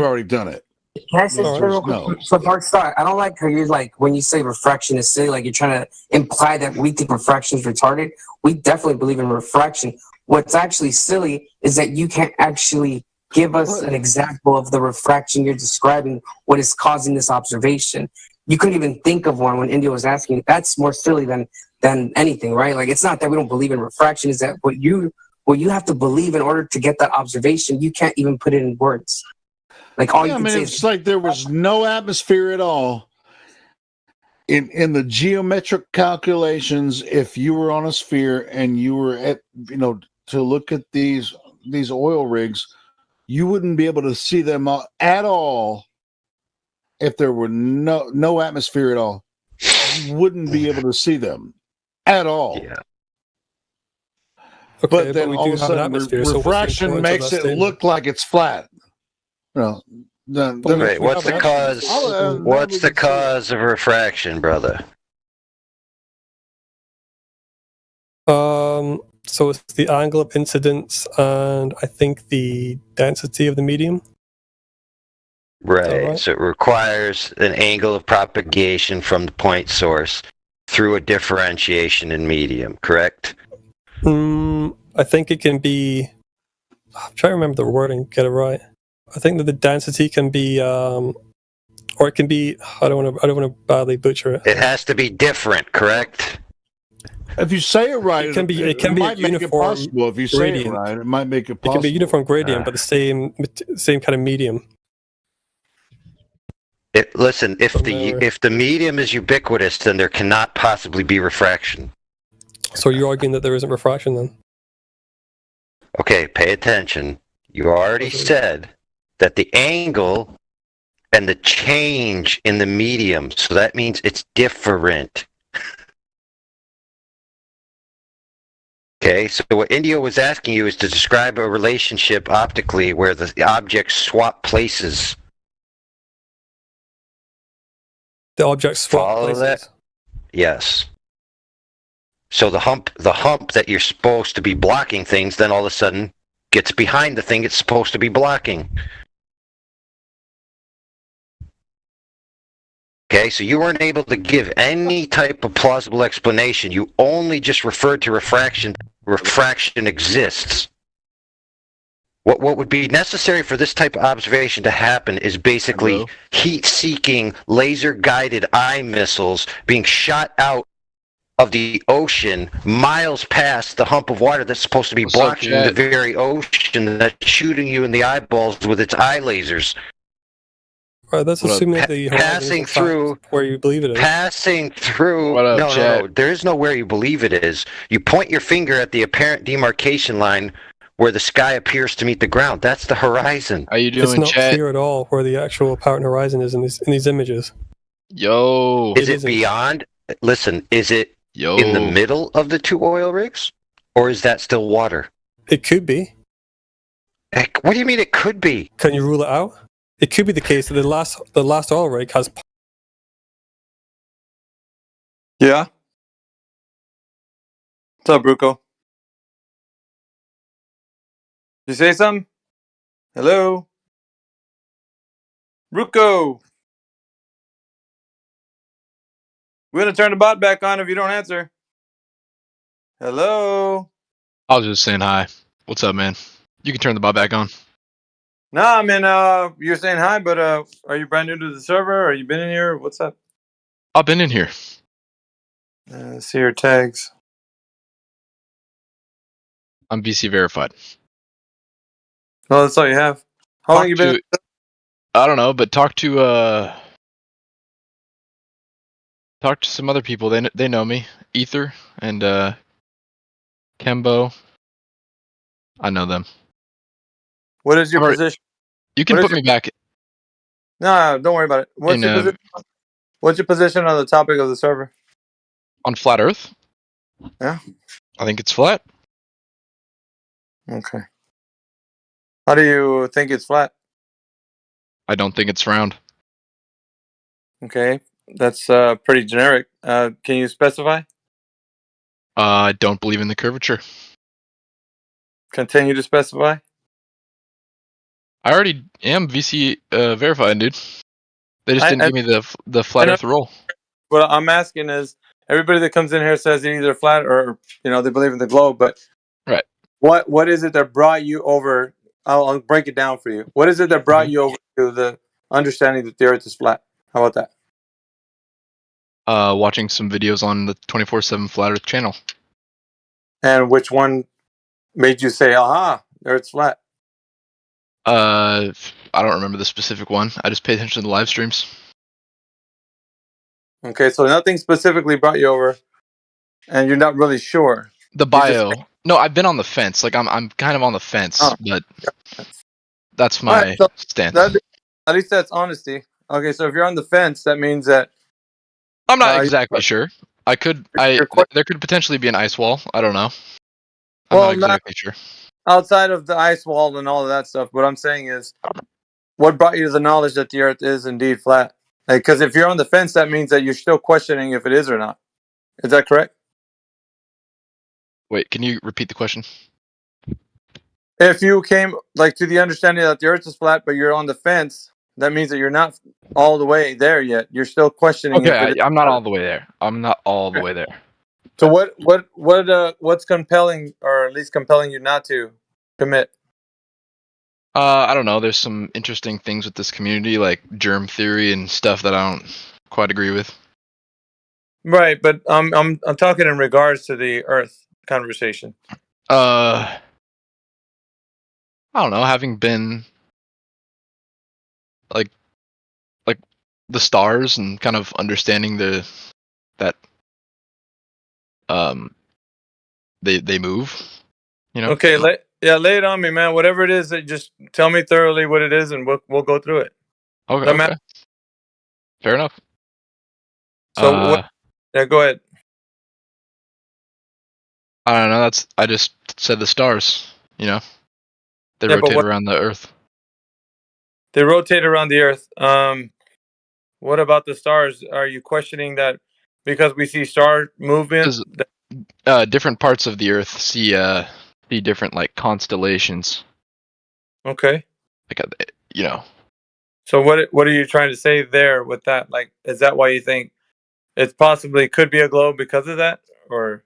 already done it. Can I say The something answer real is no. quick? So, Dark Star, I don't like how you're like, when you say refraction is silly, like you're trying to imply that we think refraction is retarded. We definitely believe in refraction. What's actually silly is that you can't actually give us an example of the refraction you're describing, what is causing this observation. You couldn't even think of one when India was asking. That's more silly than anything, right? Like, it's not that we don't believe in refraction, is that what you have to believe in order to get that observation, you can't even put it in words. Like, all you can say it's is, like there was no atmosphere at all in the geometric calculations. If you were on a sphere and you were at, to look at these oil rigs, you wouldn't be able to see them at all if there were no atmosphere at all. You wouldn't be able to see them at all. Yeah. Okay, But then we all do of a have an sudden, atmosphere. So what's the refraction importance of makes that it statement? look like it's flat. Then Wait, what's the cause? What's the cause of refraction, brother? So it's the angle of incidence and I think the density of the medium. Right. right? So it requires an angle of propagation from the point source through a differentiation in medium, correct? I think it can be. I'm trying to remember the wording, get it right. I think that the density can be, or it can be. I don't want to badly butcher it. It has to be different, correct? If you say it right, It can be a might make it uniform possible. If you say it gradient. right, it might make it It possible. can be a uniform gradient, but the same kind of medium. Listen, if the medium is ubiquitous, then there cannot possibly be refraction. So you're arguing that there isn't refraction then? Okay, pay attention. You already said that the angle and the change in the medium, so that means it's different. Okay, so what Indio was asking you is to describe a relationship optically where the objects swap places. The objects swap Follow places. that? Yes. So the hump that you're supposed to be blocking things, then all of a sudden gets behind the thing it's supposed to be blocking. Okay, so you weren't able to give any type of plausible explanation. You only just referred to refraction. Refraction exists. What would be necessary for this type of observation to happen is basically heat-seeking, laser-guided eye missiles being shot out of the ocean miles past the hump of water that's supposed to be blocking the very ocean that's shooting you in the eyeballs with its eye lasers. Right, that's assuming that the passing through where you believe it is. Passing through. No. There is no where you believe it is. You point your finger at the apparent demarcation line where the sky appears to meet the ground. That's the horizon. How you It's not clear at all where the actual apparent horizon is in these images. Yo. Is it beyond? Listen, is it in the middle of the two oil rigs, or is that still water? It could be. What do you mean it could be? Can you rule it out? It could be the case that the last oil rig has. Yeah. What's up, Bruco? You say something? Hello? Bruco! We're going to turn the bot back on if you don't answer. Hello? I was just saying hi. What's up, man? You can turn the bot back on. Nah, man, you're saying hi, but are you brand new to the server? Are you been in here? What's up? I've been in here. See your tags. I'm VC verified. Oh, that's all you have. How long you been? I don't know, but talk to some other people. They know me. Ether and Kembo. I know them. What is your position? You can put me back. No, don't worry about it. What's your position on the topic of the server? On flat Earth? Yeah. I think it's flat. Okay. How do you think it's flat? I don't think it's round. Okay, that's pretty generic. Can you specify? I don't believe in the curvature. Continue to specify. I already am VC verified, dude. They just didn't give me the flat Earth role. What I'm asking is, everybody that comes in here says they're either flat or they believe in the globe. But right, what is it that brought you over? I'll break it down for you. What is it that brought you over to the understanding that the Earth is flat? How about that? Watching some videos on the 24/7 Flat Earth channel. And which one made you say, "Aha, the Earth's flat"? I don't remember the specific one. I just pay attention to the live streams. Okay, so nothing specifically brought you over, and you're not really sure. The bio. No, I've been on the fence. Like I'm kind of on the fence, but that's my stance. At least that's honesty. Okay, so if you're on the fence, that means that I'm not exactly sure. There could potentially be an ice wall. I don't know. I'm not exactly sure. Outside of the ice wall and all of that stuff, what I'm saying is, what brought you to the knowledge that the Earth is indeed flat? Because if you're on the fence, that means that you're still questioning if it is or not. Is that correct? Wait, can you repeat the question? If you came to the understanding that the Earth is flat, but you're on the fence, that means that you're not all the way there yet. You're still questioning. Okay, I'm not all the way there. I'm not all the way there. So what's compelling, or at least compelling you not to commit? I don't know. There's some interesting things with this community, like germ theory and stuff that I don't quite agree with. Right, but I'm talking in regards to the Earth conversation. I don't know. Having been like the stars and kind of understanding that they move. Okay, lay it on me, man. Whatever it is, just tell me thoroughly what it is, and we'll go through it. Okay. Fair enough. So go ahead. I don't know. I just said the stars. They rotate around the Earth. They rotate around the Earth. What about the stars? Are you questioning that because we see star movement? Different parts of the Earth see different constellations. Okay. So what are you trying to say there with that? Is that why you think it possibly could be a globe because of that, or?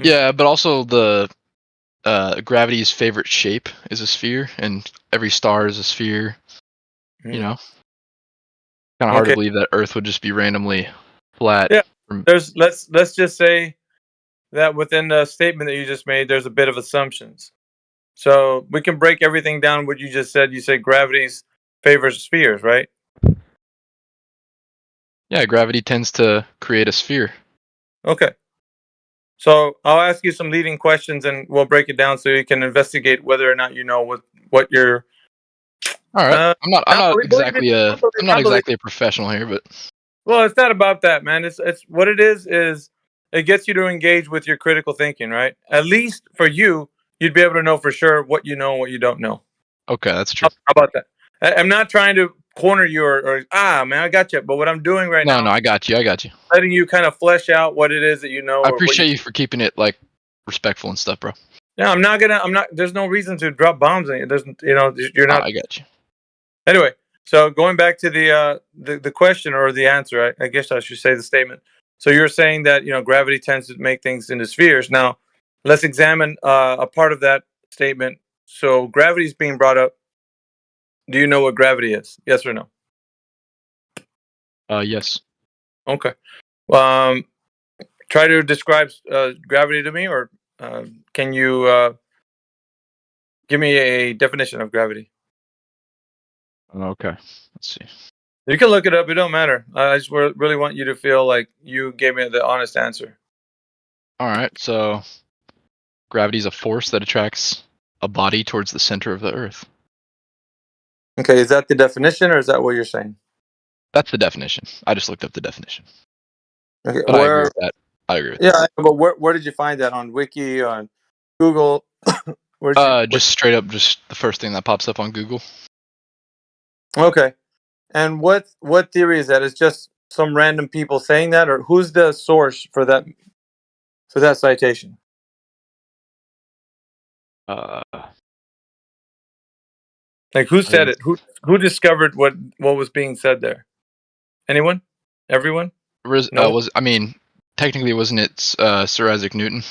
Yeah, but also the gravity's favorite shape is a sphere, and every star is a sphere. You know, kind of hard to Okay. believe that Earth would just be randomly flat. Yeah. From, Let's just say that within the statement that you just made, there's a bit of assumptions. So we can break everything down. What you just said. You said gravity's favors spheres, right? yeah, gravity tends to create a sphere. Okay. So I'll ask you some leading questions, and we'll break it down so you can investigate whether or not you know what you're. All right, I'm not exactly a unbelievable. professional here, but Well, it's not about that, man. It's what it is it gets you to engage with your critical thinking, right? At least for you, you'd be able to know for sure what you know and what you don't know. okay, that's true. How about that? I'm not trying to corner you or man, I got you. But what I'm doing right now, No, I got you. letting you kind of flesh out what it is that you know. I or what appreciate you for keeping it like respectful and stuff, bro. Yeah, I'm not. There's no reason to drop bombs on you. There's, you're not. I got you. Anyway, so going back to the question or the answer, I guess I should say the statement. So you're saying that gravity tends to make things into spheres. Now, let's examine a part of that statement. So gravity is being brought up. Do you know what gravity is? Yes or no? Yes. Okay. Try to describe gravity to me, or can you give me a definition of gravity? Okay. Let's see. You can look it up. It don't matter. I just really want you to feel like you gave me the honest answer. All right. So, gravity is a force that attracts a body towards the center of the Earth. Okay. Is that the definition, or is that what you're saying? That's the definition. I just looked up the definition. Okay. But I agree with that. I agree with that. But where did you find that? On Wiki, on Google? Just straight up, just the first thing that pops up on Google. Okay. And what theory is that? It's just some random people saying that, or who's the source for that citation? Like who said it? Who discovered what was being said there? Anyone? Everyone? No? Technically, wasn't it Sir Isaac Newton?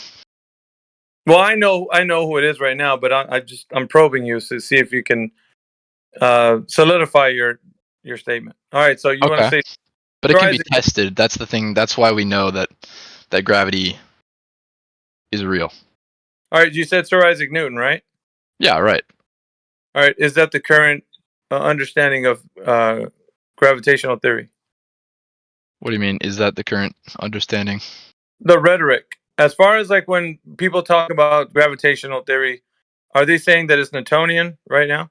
Well, I know who it is right now, but I'm probing you to see if you can solidify your statement. All right, so you want to say, but it can be tested. That's the thing. That's why we know that gravity is real. All right, you said Sir Isaac Newton, right? Yeah, right. All right, is that the current understanding of gravitational theory? What do you mean? Is that the current understanding? The rhetoric, as far as like when people talk about gravitational theory, are they saying that it's Newtonian right now?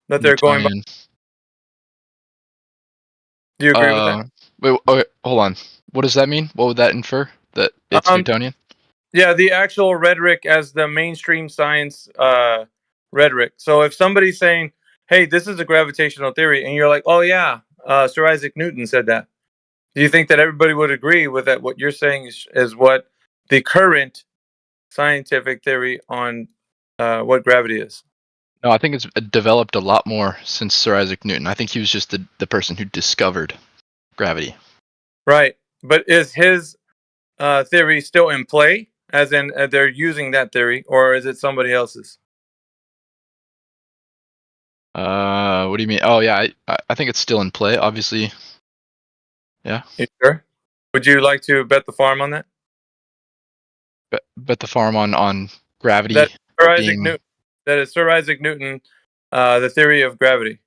That they're going by? Do you agree with that? Wait, okay, hold on. What does that mean? What would that infer? That it's Newtonian? Yeah, the actual rhetoric as the mainstream science rhetoric. So if somebody's saying, hey, this is a gravitational theory, and you're like, oh yeah, Sir Isaac Newton said that. Do you think that everybody would agree with that? What you're saying is what the current scientific theory on what gravity is? No, I think it's developed a lot more since Sir Isaac Newton. I think he was just the person who discovered gravity. Right. But is his theory still in play? As in they're using that theory, or is it somebody else's? What do you mean? Oh yeah, I think it's still in play, obviously. Yeah. You sure? Would you like to bet the farm on that? Bet the farm on gravity. That is Sir Isaac Newton, the theory of gravity.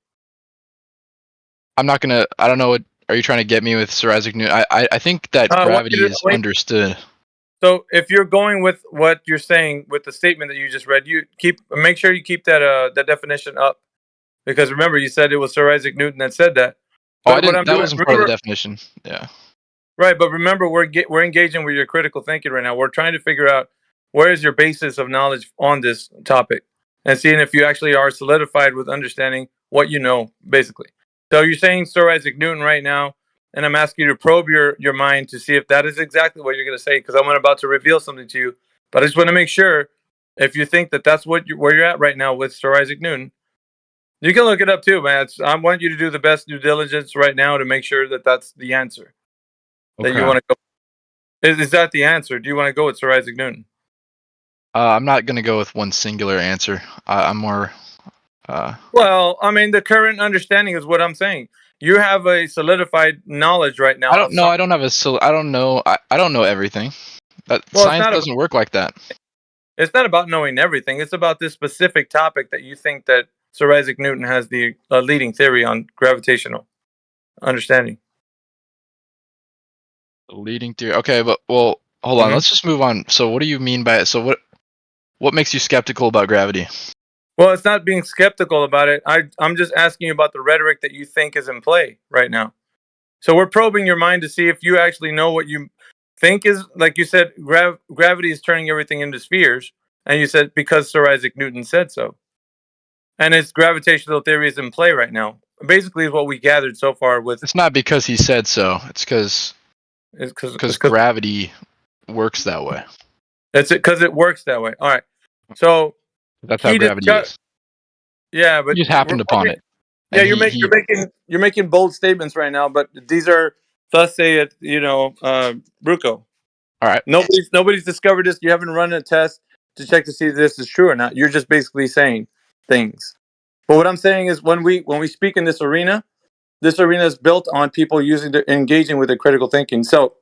I'm not gonna. I don't know what. Are you trying to get me with Sir Isaac Newton? I think that gravity is understood. So if you're going with what you're saying with the statement that you just read, you make sure you keep that definition up, because remember you said it was Sir Isaac Newton that said that. But that wasn't part of the definition. Yeah. Right, but remember we're engaging with your critical thinking right now. We're trying to figure out where is your basis of knowledge on this topic, and seeing if you actually are solidified with understanding what you know, basically. So you're saying Sir Isaac Newton right now, and I'm asking you to probe your mind to see if that is exactly what you're going to say, because I'm about to reveal something to you. But I just want to make sure if you think that that's where you're at right now with Sir Isaac Newton. You can look it up too, man. I want you to do the best due diligence right now to make sure that that's the answer that you want to go. Is that the answer? Do you want to go with Sir Isaac Newton? I'm not gonna go with one singular answer. I'm more. Well, I mean, the current understanding is what I'm saying. You have a solidified knowledge right now. I don't know. I don't have I don't know. I don't know everything. Science doesn't work like that. It's not about knowing everything. It's about this specific topic that you think that Sir Isaac Newton has the leading theory on gravitational understanding. Leading theory. Okay, but hold on. Let's just move on. So, what do you mean by it? So, what makes you skeptical about gravity? Well, it's not being skeptical about it. I'm just asking you about the rhetoric that you think is in play right now. So we're probing your mind to see if you actually know what you think is, like you said, gravity is turning everything into spheres. And you said because Sir Isaac Newton said so. And its gravitational theory is in play right now. Basically, is what we gathered so far with. It's not because he said so. It's because gravity works that way. It's because it works that way. All right. So that's how gravity is. Yeah, but you just happened upon it. Yeah, you're making bold statements right now, but these are thus say it, Bruco. All right. Nobody's discovered this. You haven't run a test to check to see if this is true or not. You're just basically saying things. But what I'm saying is when we speak in this arena is built on people engaging with the critical thinking. So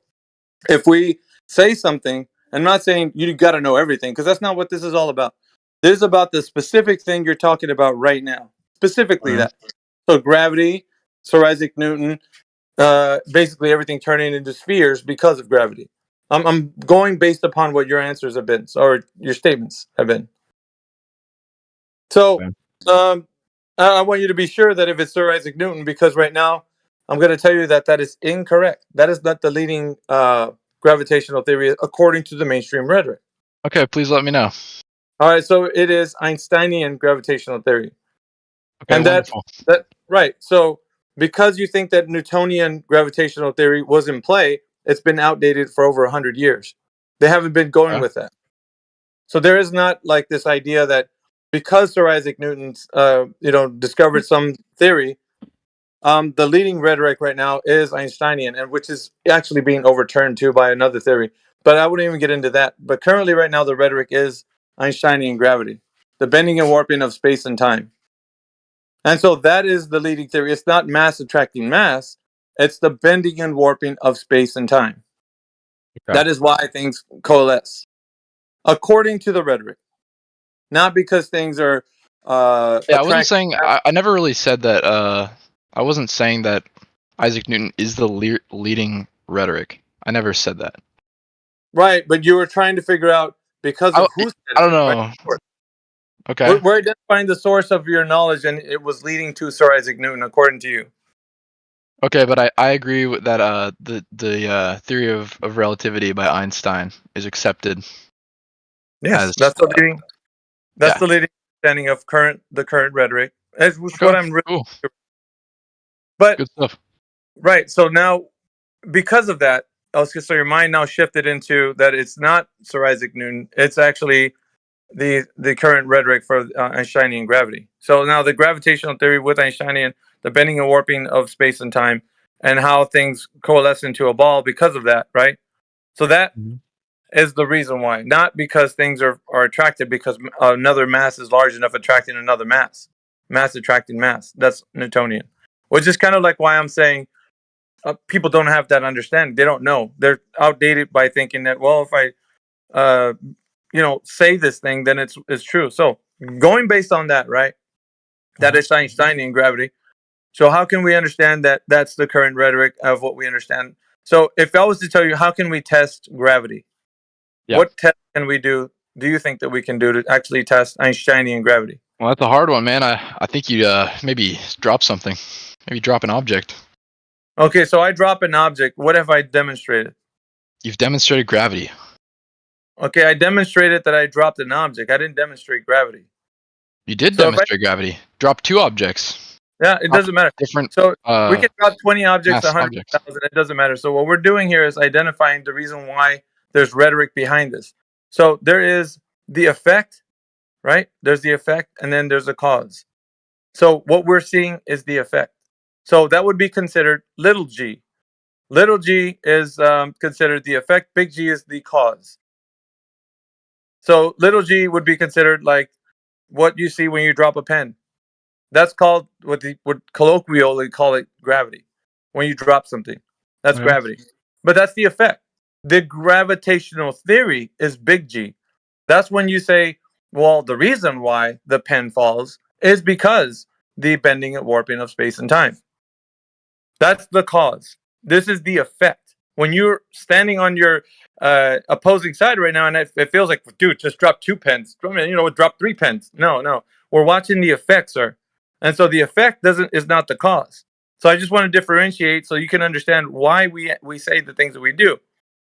if we say something, I'm not saying you got to know everything, because that's not what this is all about. This is about the specific thing you're talking about right now. Specifically that. So gravity, Sir Isaac Newton, basically everything turning into spheres because of gravity. I'm going based upon what your answers have been, or your statements have been. So I want you to be sure that if it's Sir Isaac Newton, because right now I'm going to tell you that is incorrect. That is not the leading gravitational theory according to the mainstream rhetoric. Okay, please let me know. All right, so it is Einsteinian gravitational theory. Okay, and wonderful. that right. So because you think that Newtonian gravitational theory was in play, it's been outdated for over 100 years. They haven't been going with that. So there is not like this idea that because Sir Isaac Newton, discovered some theory, the leading rhetoric right now is Einsteinian, and which is actually being overturned too by another theory. But I wouldn't even get into that. But currently, right now, the rhetoric is Einsteinian gravity, the bending and warping of space and time. And so that is the leading theory. It's not mass attracting mass. It's the bending and warping of space and time. Okay. That is why things coalesce, according to the rhetoric. Not because things are... I wasn't saying... I never really said that... I wasn't saying that Isaac Newton is the leading rhetoric. I never said that. Right, but you were trying to figure out because of who said it. I don't know. Right? Okay. We're identifying the source of your knowledge, and it was leading to Sir Isaac Newton, according to you. Okay, but I agree with that. The theory of relativity by Einstein is accepted. Yes, that's the leading. That's the leading understanding of the current rhetoric. That's what I'm really. Cool. But good stuff. Right. So now, because of that, so your mind now shifted into that it's not Sir Isaac Newton. It's actually the current rhetoric for Einsteinian gravity. So now the gravitational theory with Einsteinian, the bending and warping of space and time, and how things coalesce into a ball because of that, right? So that is the reason why, not because things are attracted because another mass is large enough attracting another mass attracting mass. That's Newtonian, which is kind of like why I'm saying people don't have that understanding. They don't know. They're outdated by thinking that, well, if I say this thing, then it's true. So going based on that, right? That is Einsteinian gravity. So how can we understand that that's the current rhetoric of what we understand? So if I was to tell you, how can we test gravity? Yeah. What test can we do you think that we can do to actually test Einsteinian gravity? Well, that's a hard one, man. I think you maybe drop something. Maybe drop an object. Okay, so I drop an object. What have I demonstrated? You've demonstrated gravity. Okay, I demonstrated that I dropped an object. I didn't demonstrate gravity. You did demonstrate gravity. Drop two objects. Yeah, it doesn't matter. Different. So we can drop 20 objects, 100,000. It doesn't matter. So what we're doing here is identifying the reason why there's rhetoric behind this. So there is the effect, right? There's the effect, and then there's a cause. So what we're seeing is the effect. So that would be considered little g. Little g is considered the effect. Big G is the cause. So little g would be considered like what you see when you drop a pen. That's called what colloquially call it gravity. When you drop something, that's Yeah. gravity. But that's the effect. The gravitational theory is big G. That's when you say, well, the reason why the pen falls is because the bending and warping of space and time. That's the cause. This is the effect. When you're standing on your opposing side right now, and it feels like, dude, just drop 2 pens. Drop 3 pens. No. We're watching the effect, sir. And so the effect is not the cause. So I just want to differentiate so you can understand why we say the things that we do.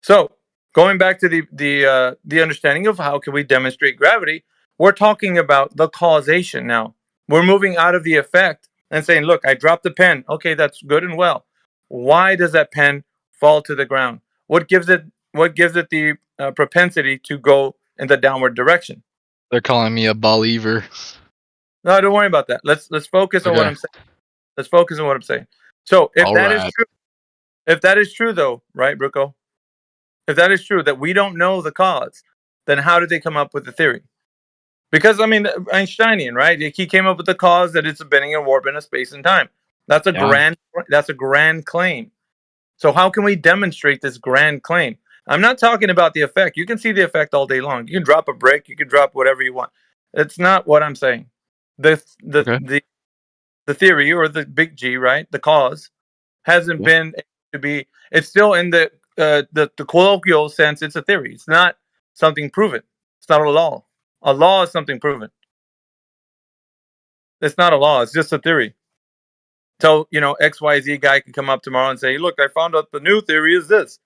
So going back to the understanding of how can we demonstrate gravity, we're talking about the causation now. We're moving out of the effect and saying, look, I dropped the pen. Okay, that's good and well. Why does that pen fall to the ground? What gives it the propensity to go in the downward direction? They're calling me a believer. No, don't worry about that. Let's focus on what Okay. I'm saying. Let's focus on what I'm saying. So if that is Alright. true, though, right, Bruco? If that is true, that we don't know the cause, then how did they come up with the theory? Because I mean, Einsteinian, right? He came up with the cause that it's a bending and warping of space and time. That's a grand claim. So how can we demonstrate this grand claim? I'm not talking about the effect. You can see the effect all day long. You can drop a brick, you can drop whatever you want. It's not what I'm saying. The theory, or the big G, right? The cause hasn't been able to be. It's still in the colloquial sense. It's a theory. It's not something proven. It's not a law. A law is something proven. It's not a law. It's just a theory. So XYZ guy can come up tomorrow and say, "Look, I found out the new theory is this."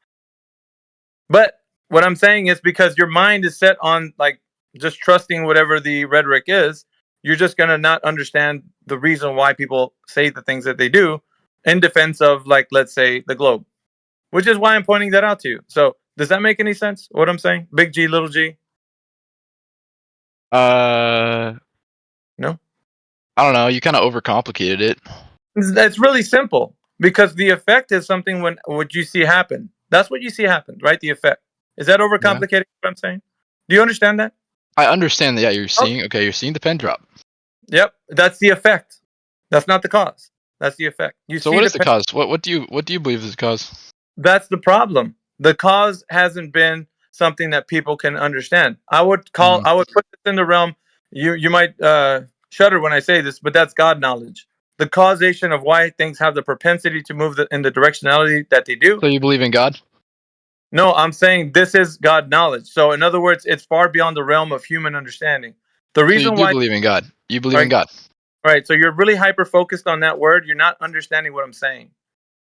But what I'm saying is, because your mind is set on like just trusting whatever the rhetoric is, you're just gonna not understand the reason why people say the things that they do in defense of, like, let's say, the globe, which is why I'm pointing that out to you. So does that make any sense? What I'm saying? Big G, little G? No. I don't know. You kind of overcomplicated it. That's really simple, because the effect is something when what you see happen. That's what you see happen, right? The effect. Is that overcomplicated? What I'm saying? Do you understand that? I understand that. Yeah, you're seeing. Okay, you're seeing the pen drop. Yep, that's the effect. That's not the cause. That's the effect. So what is the cause? What do you believe is the cause? That's the problem. The cause hasn't been something that people can understand. I would put this in the realm. You might shudder when I say this, but that's God knowledge. The causation of why things have the propensity to move in the directionality that they do. So you believe in God? No, I'm saying this is God knowledge. So in other words, it's far beyond the realm of human understanding. The reason so you why believe in God. You believe in God. Right. So you're really hyper focused on that word. You're not understanding what I'm saying.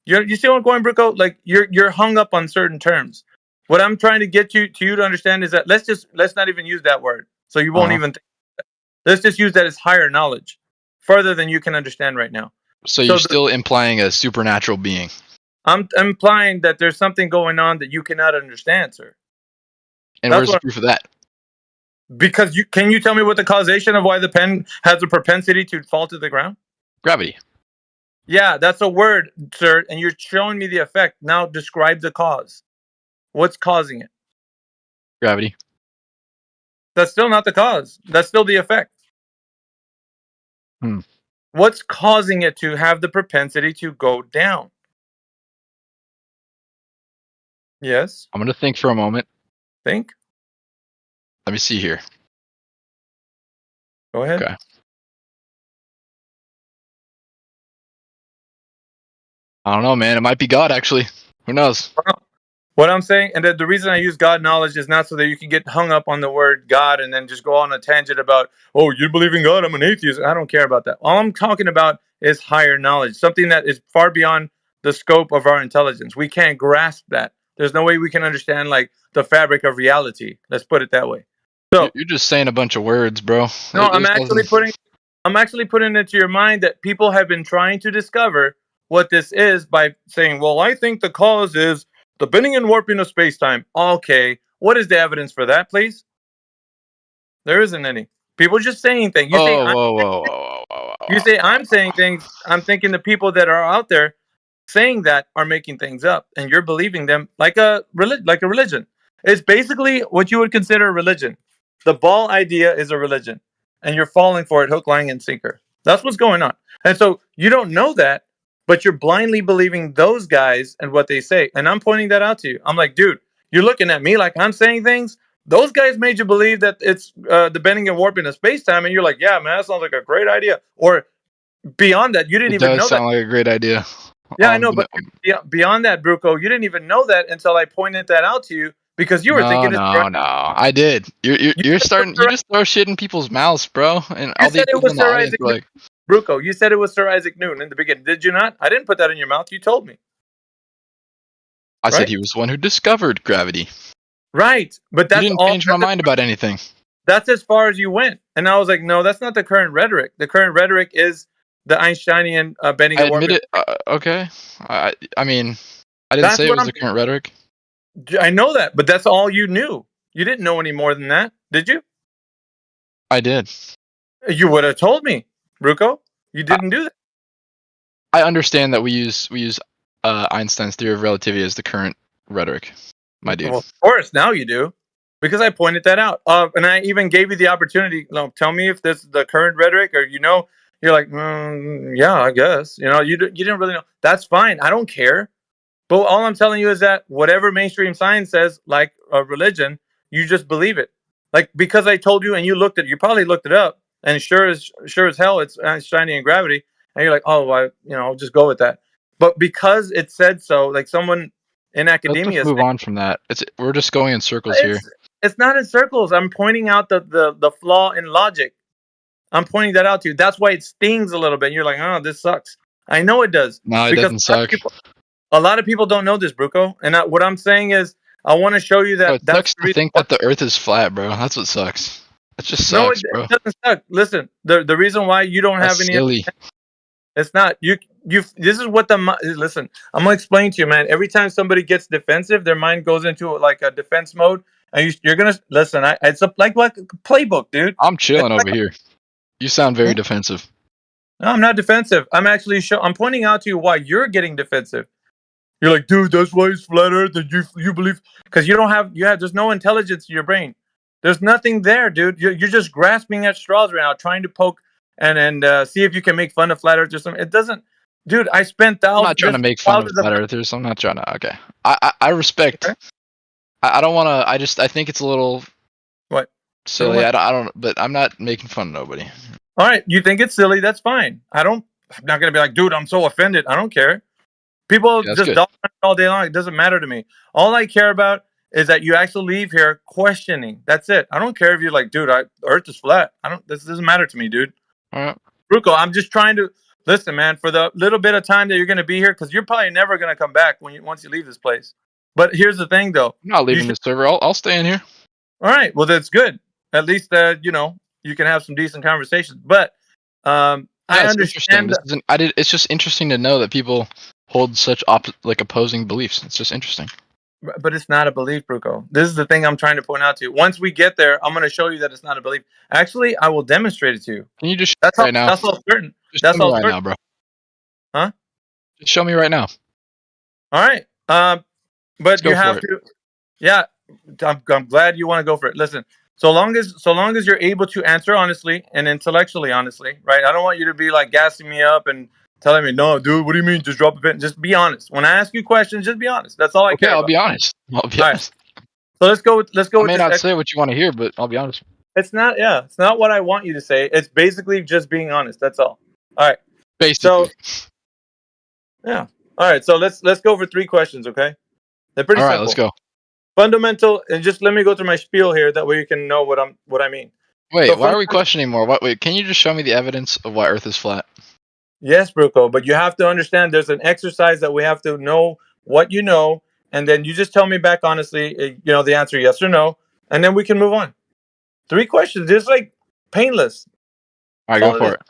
You see what I'm going, Bruco? Like you're hung up on certain terms. What I'm trying to get you to understand is that let's not even use that word. So you won't even think that. Let's just use that as higher knowledge, further than you can understand right now. So you're still implying a supernatural being. I'm implying that there's something going on that you cannot understand, sir. And where's the proof of that? Because can you tell me what the causation of why the pen has a propensity to fall to the ground? Gravity. Yeah, that's a word, sir, and you're showing me the effect. Now describe the cause. What's causing it? Gravity. That's still not the cause. That's still the effect. What's causing it to have the propensity to go down? Yes. I'm going to think for a moment. Think. Let me see here. Go ahead. Okay. I don't know, man. It might be God, actually. Who knows? What I'm saying, and the reason I use God knowledge is not so that you can get hung up on the word God and then just go on a tangent about, oh, you believe in God, I'm an atheist. I don't care about that. All I'm talking about is higher knowledge, something that is far beyond the scope of our intelligence. We can't grasp that. There's no way we can understand like the fabric of reality. Let's put it that way. So you're just saying a bunch of words, bro. No, I'm actually putting it to your mind that people have been trying to discover what this is by saying, well, I think the cause is the bending and warping of space-time. Okay, what is the evidence for that, please? There isn't any. People just saying things. You You say I'm saying things. I'm thinking the people that are out there saying that are making things up, and you're believing them like a religion. It's basically what you would consider a religion. the ball idea is a religion, and you're falling for it hook, line, and sinker. That's what's going on. And so you don't know that, but you're blindly believing those guys and what they say. And I'm pointing that out to you. I'm like, dude, you're looking at me like I'm saying things. Those guys made you believe that it's the bending and warping of space-time, and you're like, yeah, man, that sounds like a great idea. Or beyond that, you didn't It even does know sound that. like a great idea. Yeah, I know, but beyond that, Bruco, you didn't even know that until I pointed that out to you because you were thinking it's No. I did. You're starting. You just throw shit in people's mouths, bro, and all these said it people was in the Sir audience Isaac are like, Bruco, you said it was Sir Isaac Newton in the beginning. Did you not? I didn't put that in your mouth. You told me. I said Right? he was the one who discovered gravity. Right. But that's You didn't all. change my mind about anything. That's as far as you went. And I was like, no, that's not the current rhetoric. The current rhetoric is the Einsteinian bending I and admit warping. it. Okay. I mean, I didn't That's say it what was the current rhetoric. I know that, but that's all you knew. You didn't know any more than that, did you? I did. You would have told me, Bruco. You didn't do that. I understand that we use Einstein's theory of relativity as the current rhetoric, my dude. Well, of course, now you do, because I pointed that out, and I even gave you the opportunity. Tell me if this is the current rhetoric, or you're like, yeah, I guess. You didn't really know. That's fine. I don't care. But all I'm telling you is that whatever mainstream science says, like a religion, you just believe it. Like because I told you and you looked at it, you probably looked it up, and sure as hell, it's Einsteinian gravity, and you're like, oh, I'll just go with that. But because it said so, like someone in Let's academia, just move on from that. We're just going in circles here. it's not in circles. I'm pointing out the flaw in logic. I'm pointing that out to you. That's why it stings a little bit. You're like, oh, this sucks. I know it does. No, it because doesn't suck. A lot of people don't know this, Bruco. And what I'm saying is, I want to show you that It sucks to think that the Earth is flat, bro. That's what sucks. It just sucks, no, bro. it doesn't suck. Listen, the reason why you don't That's have any, silly. it's not you. This is what listen. I'm gonna explain to you, man. Every time somebody gets defensive, their mind goes into like a defense mode, and you're gonna listen. It's like a playbook, dude. I'm chilling over here. You sound very defensive. No, I'm not defensive. I'm actually I'm pointing out to you why you're getting defensive. You're like, dude, that's why it's flat Earth, and you believe because there's no intelligence in your brain. There's nothing there, dude. You're just grasping at straws right now, trying to poke and see if you can make fun of flat Earth or something. It doesn't, dude. I spent thousands. I'm not trying to make fun of flat earthers. I'm not trying to. Okay, I respect. Okay. I don't want to. I think it's a little silly. I don't. But I'm not making fun of nobody. All right, you think it's silly? That's fine. I'm not gonna be like, dude, I'm so offended. I don't care. People just dog on it all day long. It doesn't matter to me. All I care about is that you actually leave here questioning. That's it. I don't care if you're like, dude, Earth is flat. This doesn't matter to me, dude. All right. Bruco, I'm just trying to listen, man, for the little bit of time that you're going to be here, because you're probably never going to come back once you leave this place. But here's the thing, though. I'm not leaving the server. I'll stay in here. All right. Well, that's good. At least, you can have some decent conversations. But I understand. It's just interesting to know that people hold such opposing beliefs. It's just interesting. But it's not a belief, Bruco. This is the thing I'm trying to point out to you. Once we get there, I'm going to show you that it's not a belief. Actually, I will demonstrate it to you. Can you just show that's me right now? That's all certain. Just that's show me all right certain. now, bro. Huh? Just show me right now. All right. But you have to. Yeah, I'm glad you want to go for it. Listen, so long as you're able to answer honestly and intellectually honestly, right? I don't want you to be like gassing me up and telling me, no, dude, what do you mean? Just drop a pin. Just be honest. When I ask you questions, just be honest. That's all I care about. I'll be honest. I'll be honest. So let's go. I may not say what you want to hear, but I'll be honest. It's not. Yeah, it's not what I want you to say. It's basically just being honest. That's all. All right. Basically. So, yeah. All right. So let's go for 3 questions. Okay. They're pretty simple. All right. Let's go. Fundamental, and just let me go through my spiel here. That way you can know what I mean. Wait. So why are we questioning more? Wait. Can you just show me the evidence of why Earth is flat? Yes, Bruco, but you have to understand there's an exercise that we have to know what you know, and then you just tell me back honestly, the answer yes or no, and then we can move on. 3 questions, just like painless. All right, go for it.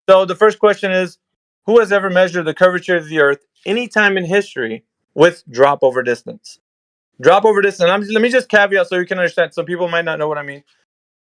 So the first question is, who has ever measured the curvature of the Earth any time in history with drop over distance? Drop over distance, let me just caveat so you can understand. Some people might not know what I mean.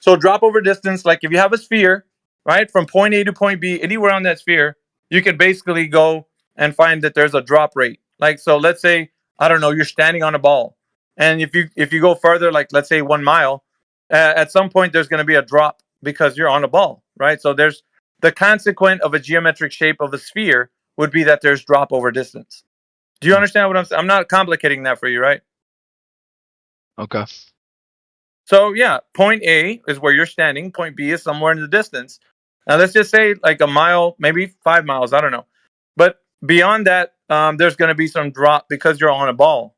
So drop over distance, like if you have a sphere, right, from point A to point B, anywhere on that sphere, you can basically go and find that there's a drop rate. Like, so let's say, I don't know, you're standing on a ball. And if you go further, like let's say 1 mile, at some point there's going to be a drop because you're on a ball, right? So there's the consequent of a geometric shape of a sphere would be that there's drop over distance. Do you understand what I'm saying? I'm not complicating that for you, right? Okay. So yeah, point A is where you're standing. Point B is somewhere in the distance. Now let's just say like a mile, maybe 5 miles. I don't know. But beyond that, there's going to be some drop because you're on a ball.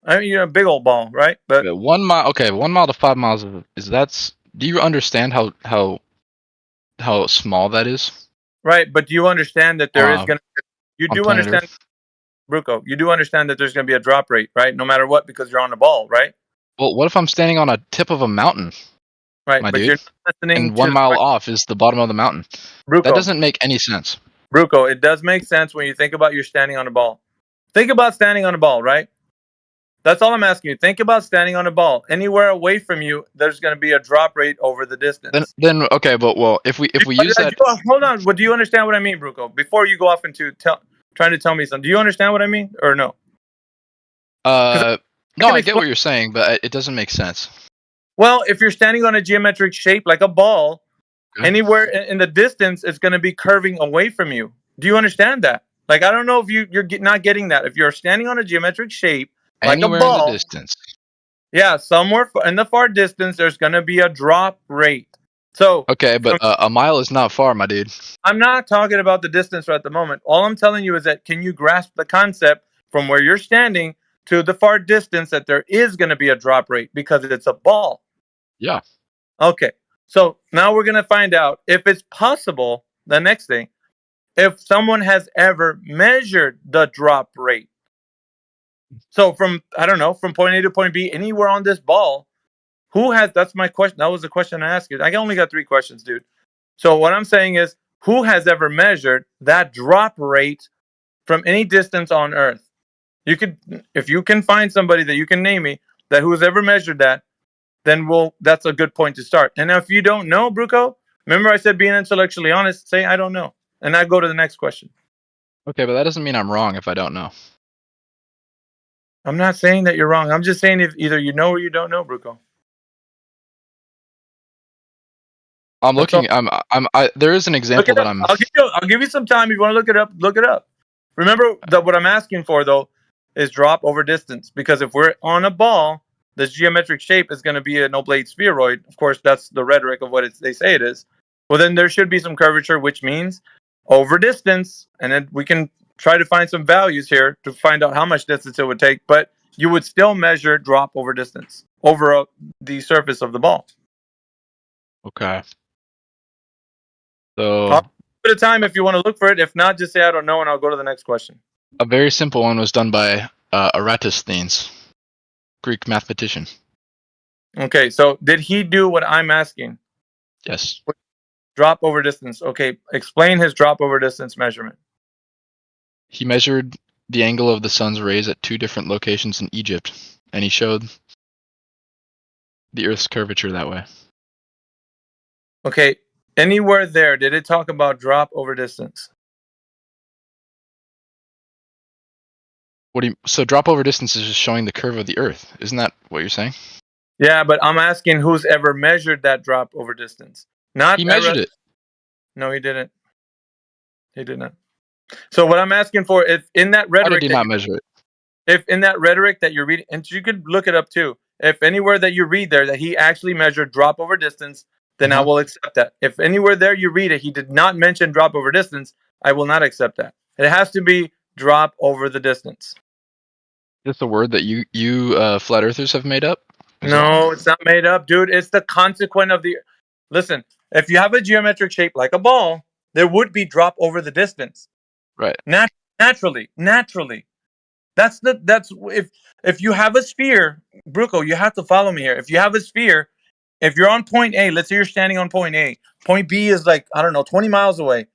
I mean, you're a big old ball, right? But Yeah, 1 mile. Okay, 1 mile to 5 miles is that's. Do you understand how small that is? right. But do you understand that there is Uh, going to? You on do planet understand, Earth. Bruco. You do understand that there's going to be a drop rate, right? No matter what, because you're on the ball, right? Well, what if I'm standing on a tip of a mountain, Right. my But dude? you're not listening And 1 to mile off is the bottom of the mountain. That Bruco. doesn't make any sense. Bruco, it does make sense when you think about you're standing on a ball. Think about standing on a ball, right? That's all I'm asking you. Think about standing on a ball. Anywhere away from you, there's going to be a drop rate over the distance. Then okay, but well, if we use that, Hold on. But do you understand what I mean, Bruco? Before you go off into trying to tell me something, do you understand what I mean or no? no, I get what you're saying, but it doesn't make sense. Well, if you're standing on a geometric shape like a ball, anywhere in the distance, it's going to be curving away from you. Do you understand that? Like, I don't know if you're not getting that. If you're standing on a geometric shape like Anywhere a ball, in the distance. yeah, somewhere in the far distance, there's going to be a drop rate. So Okay, but a mile is not far, my dude. I'm not talking about the distance right at the moment. All I'm telling you is that can you grasp the concept from where you're standing to the far distance that there is going to be a drop rate because it's a ball. Yeah. Okay. So now we're going to find out if it's possible, the next thing, if someone has ever measured the drop rate. So from, I don't know, from point A to point B, anywhere on this ball, that's my question. That was the question I asked you. I only got 3 questions, dude. So what I'm saying is, who has ever measured that drop rate from any distance on Earth? You could, if you can find somebody that you can name me that who's ever measured that, then that's a good point to start. And if you don't know, Bruco, remember I said being intellectually honest, say I don't know. And I go to the next question. Okay, but that doesn't mean I'm wrong if I don't know. I'm not saying that you're wrong. I'm just saying if either you know or you don't know, Bruco. I'm looking. There is an example that I'm. I'll give you some time. If you want to look it up, look it up. Remember that what I'm asking for though is drop over distance, because if we're on a ball, this geometric shape is going to be an oblate spheroid. Of course, that's the rhetoric of what they say it is. Well, then there should be some curvature, which means over distance, and then we can try to find some values here to find out how much distance it would take. But you would still measure drop over distance over the surface of the ball. Okay. So I'll put a time if you want to look for it. If not, just say I don't know, and I'll go to the next question. a very simple one was done by Eratosthenes, Greek mathematician. Okay, so did he do what I'm asking? Yes. Drop over distance. Okay, explain his drop over distance measurement. He measured the angle of the sun's rays at 2 different locations in Egypt, and he showed the Earth's curvature that way. Okay, anywhere there, did it talk about drop over distance? So drop over distance is just showing the curve of the Earth. Isn't that what you're saying? Yeah, but I'm asking who's ever measured that drop over distance. Not He measured it. No, he didn't. He didn't. So what I'm asking for, if in that rhetoric, How did he not measure it? if in that rhetoric that you're reading, and you could look it up too, if anywhere that you read there that he actually measured drop over distance, then I will accept that. If anywhere there you read it, he did not mention drop over distance, I will not accept that. It has to be drop over the distance. Is this a word that you flat earthers have made up? No, it's not made up, dude. It's the consequent of the. Listen, if you have a geometric shape like a ball, there would be drop over the distance. Right. Naturally. That's if you have a sphere, Bruco, you have to follow me here. If you have a sphere, if you're on point A, let's say you're standing on point A, point B is like, I don't know, 20 miles away.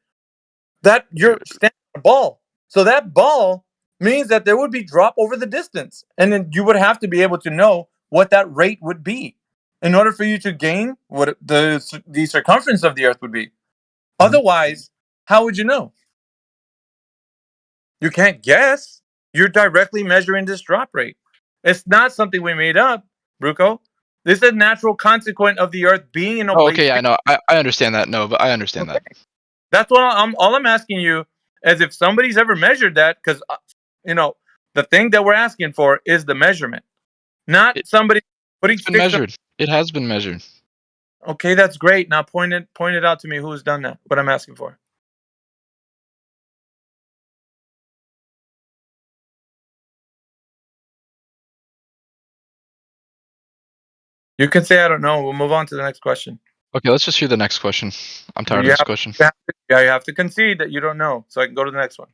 That you're standing on a ball. So that ball means that there would be drop over the distance. And then you would have to be able to know what that rate would be in order for you to gain what the circumference of the Earth would be. Otherwise, how would you know? You can't guess. You're directly measuring this drop rate. It's not something we made up, Bruco. This is a natural consequence of the Earth being in a Oh, place. okay, I know. I understand that. No, but I understand that. That's what all I'm asking you is if somebody's ever measured that, because the thing that we're asking for is the measurement, not somebody putting It's been sticks. measured. It has been measured. Okay, that's great. Now point it out to me who's done that. What I'm asking for. You can say I don't know. We'll move on to the next question. Okay, let's just hear the next question. I'm tired of this question. You have to concede that you don't know, so I can go to the next one.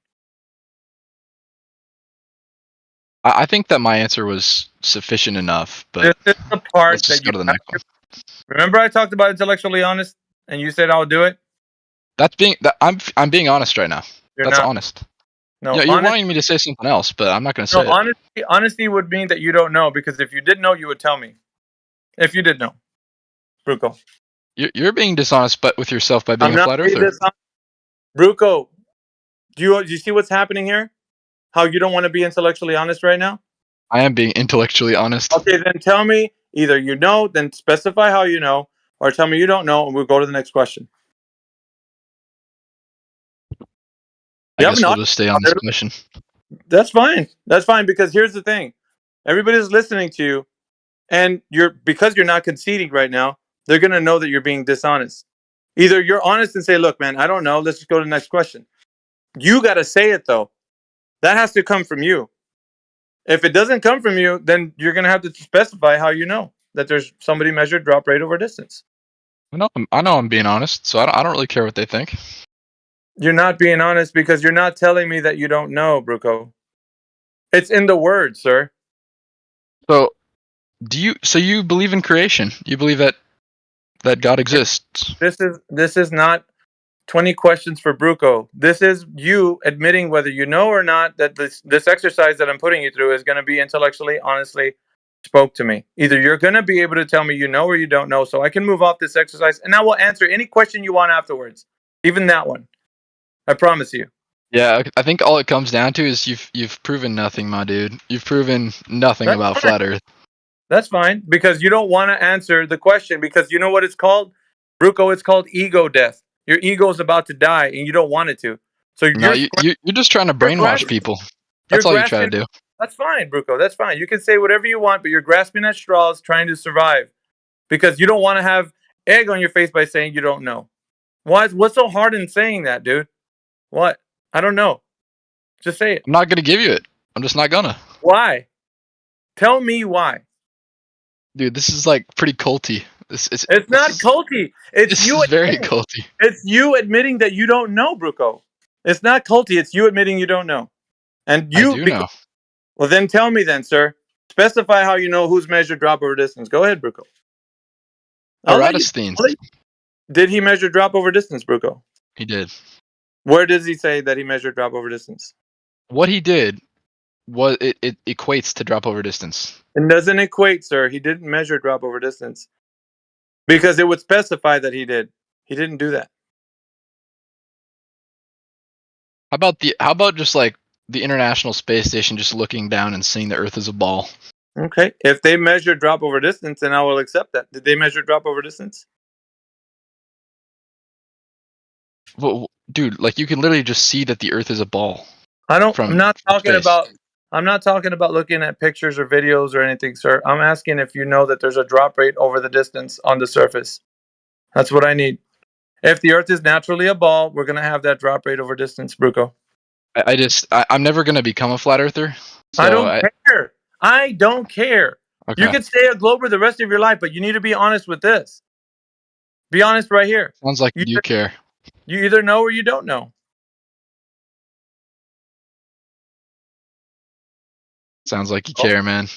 I think that my answer was sufficient enough, but This is the part let's just that go to the next one. Remember, I talked about intellectually honest, and you said I'll do it. I'm being honest right now. You're That's not. honest. No, Yeah, you're wanting me to say something else, but I'm not going to say it. Honesty would mean that you don't know, because if you did know, you would tell me. If you did know, Bruco. You're being dishonest, but with yourself by being I'm a not flat being earther. dishonest. Bruco, do you see what's happening here? How you don't want to be intellectually honest right now? I am being intellectually honest. Okay, then tell me either you know, then specify how you know, or tell me you don't know, and we'll go to the next question. I guess we'll just stay on this question. That's fine. That's fine, because here's the thing. Everybody's listening to you, and because you're not conceding right now, they're going to know that you're being dishonest. Either you're honest and say, look, man, I don't know. Let's just go to the next question. You got to say it, though. That has to come from you. If it doesn't come from you, then you're going to have to specify how you know that there's somebody measured drop rate over distance. I know I'm being honest, so I don't really care what they think. You're not being honest because you're not telling me that you don't know, Bruco. It's in the word, sir. So, you believe in creation? You believe that God exists? This is not 20 questions for Bruco. This is you admitting whether you know or not that this exercise that I'm putting you through is going to be intellectually, honestly spoke to me. Either you're going to be able to tell me you know or you don't know, so I can move off this exercise, and I will answer any question you want afterwards, even that one. I promise you. Yeah, I think all it comes down to is you've proven nothing, my dude. You've proven nothing about fine. flat Earth. That's fine, because you don't want to answer the question, because you know what it's called? Bruco, it's called ego death. Your ego is about to die, and you don't want it to. So you're just trying to brainwash people. That's all you try to do. That's fine, Bruco. That's fine. You can say whatever you want, but you're grasping at straws trying to survive, because you don't want to have egg on your face by saying you don't know. What's so hard in saying that, dude? What? I don't know. Just say it. I'm not going to give you it. I'm just not gonna. Why? Tell me why. Dude, this is like pretty culty. It's not culty. It's you. Is very culty. It's you admitting that you don't know, Bruco. It's not culty. It's you admitting you don't know. And you I do know. Well, then tell me then, sir. Specify how you know who's measured drop over distance. Go ahead, Bruco. Eratosthenes. Did he measure drop over distance, Bruco? He did. Where does he say that he measured drop over distance? What he did was it equates to drop over distance. It doesn't equate, sir. He didn't measure drop over distance. Because it would specify that he did. He didn't do that. How about just like the International Space Station just looking down and seeing the Earth as a ball? Okay. If they measure drop over distance, then I will accept that. Did they measure drop over distance? Well, dude, like you can literally just see that the Earth is a ball. I'm not talking about looking at pictures or videos or anything, sir. I'm asking if you know that there's a drop rate over the distance on the surface. That's what I need. If the Earth is naturally a ball, we're going to have that drop rate over distance, Bruco. I'm never going to become a flat earther. So I don't care. I don't care. Okay. You can stay a glober the rest of your life, but you need to be honest with this. Be honest right here. Sounds like you care. You either know or you don't know. Sounds like you care, man.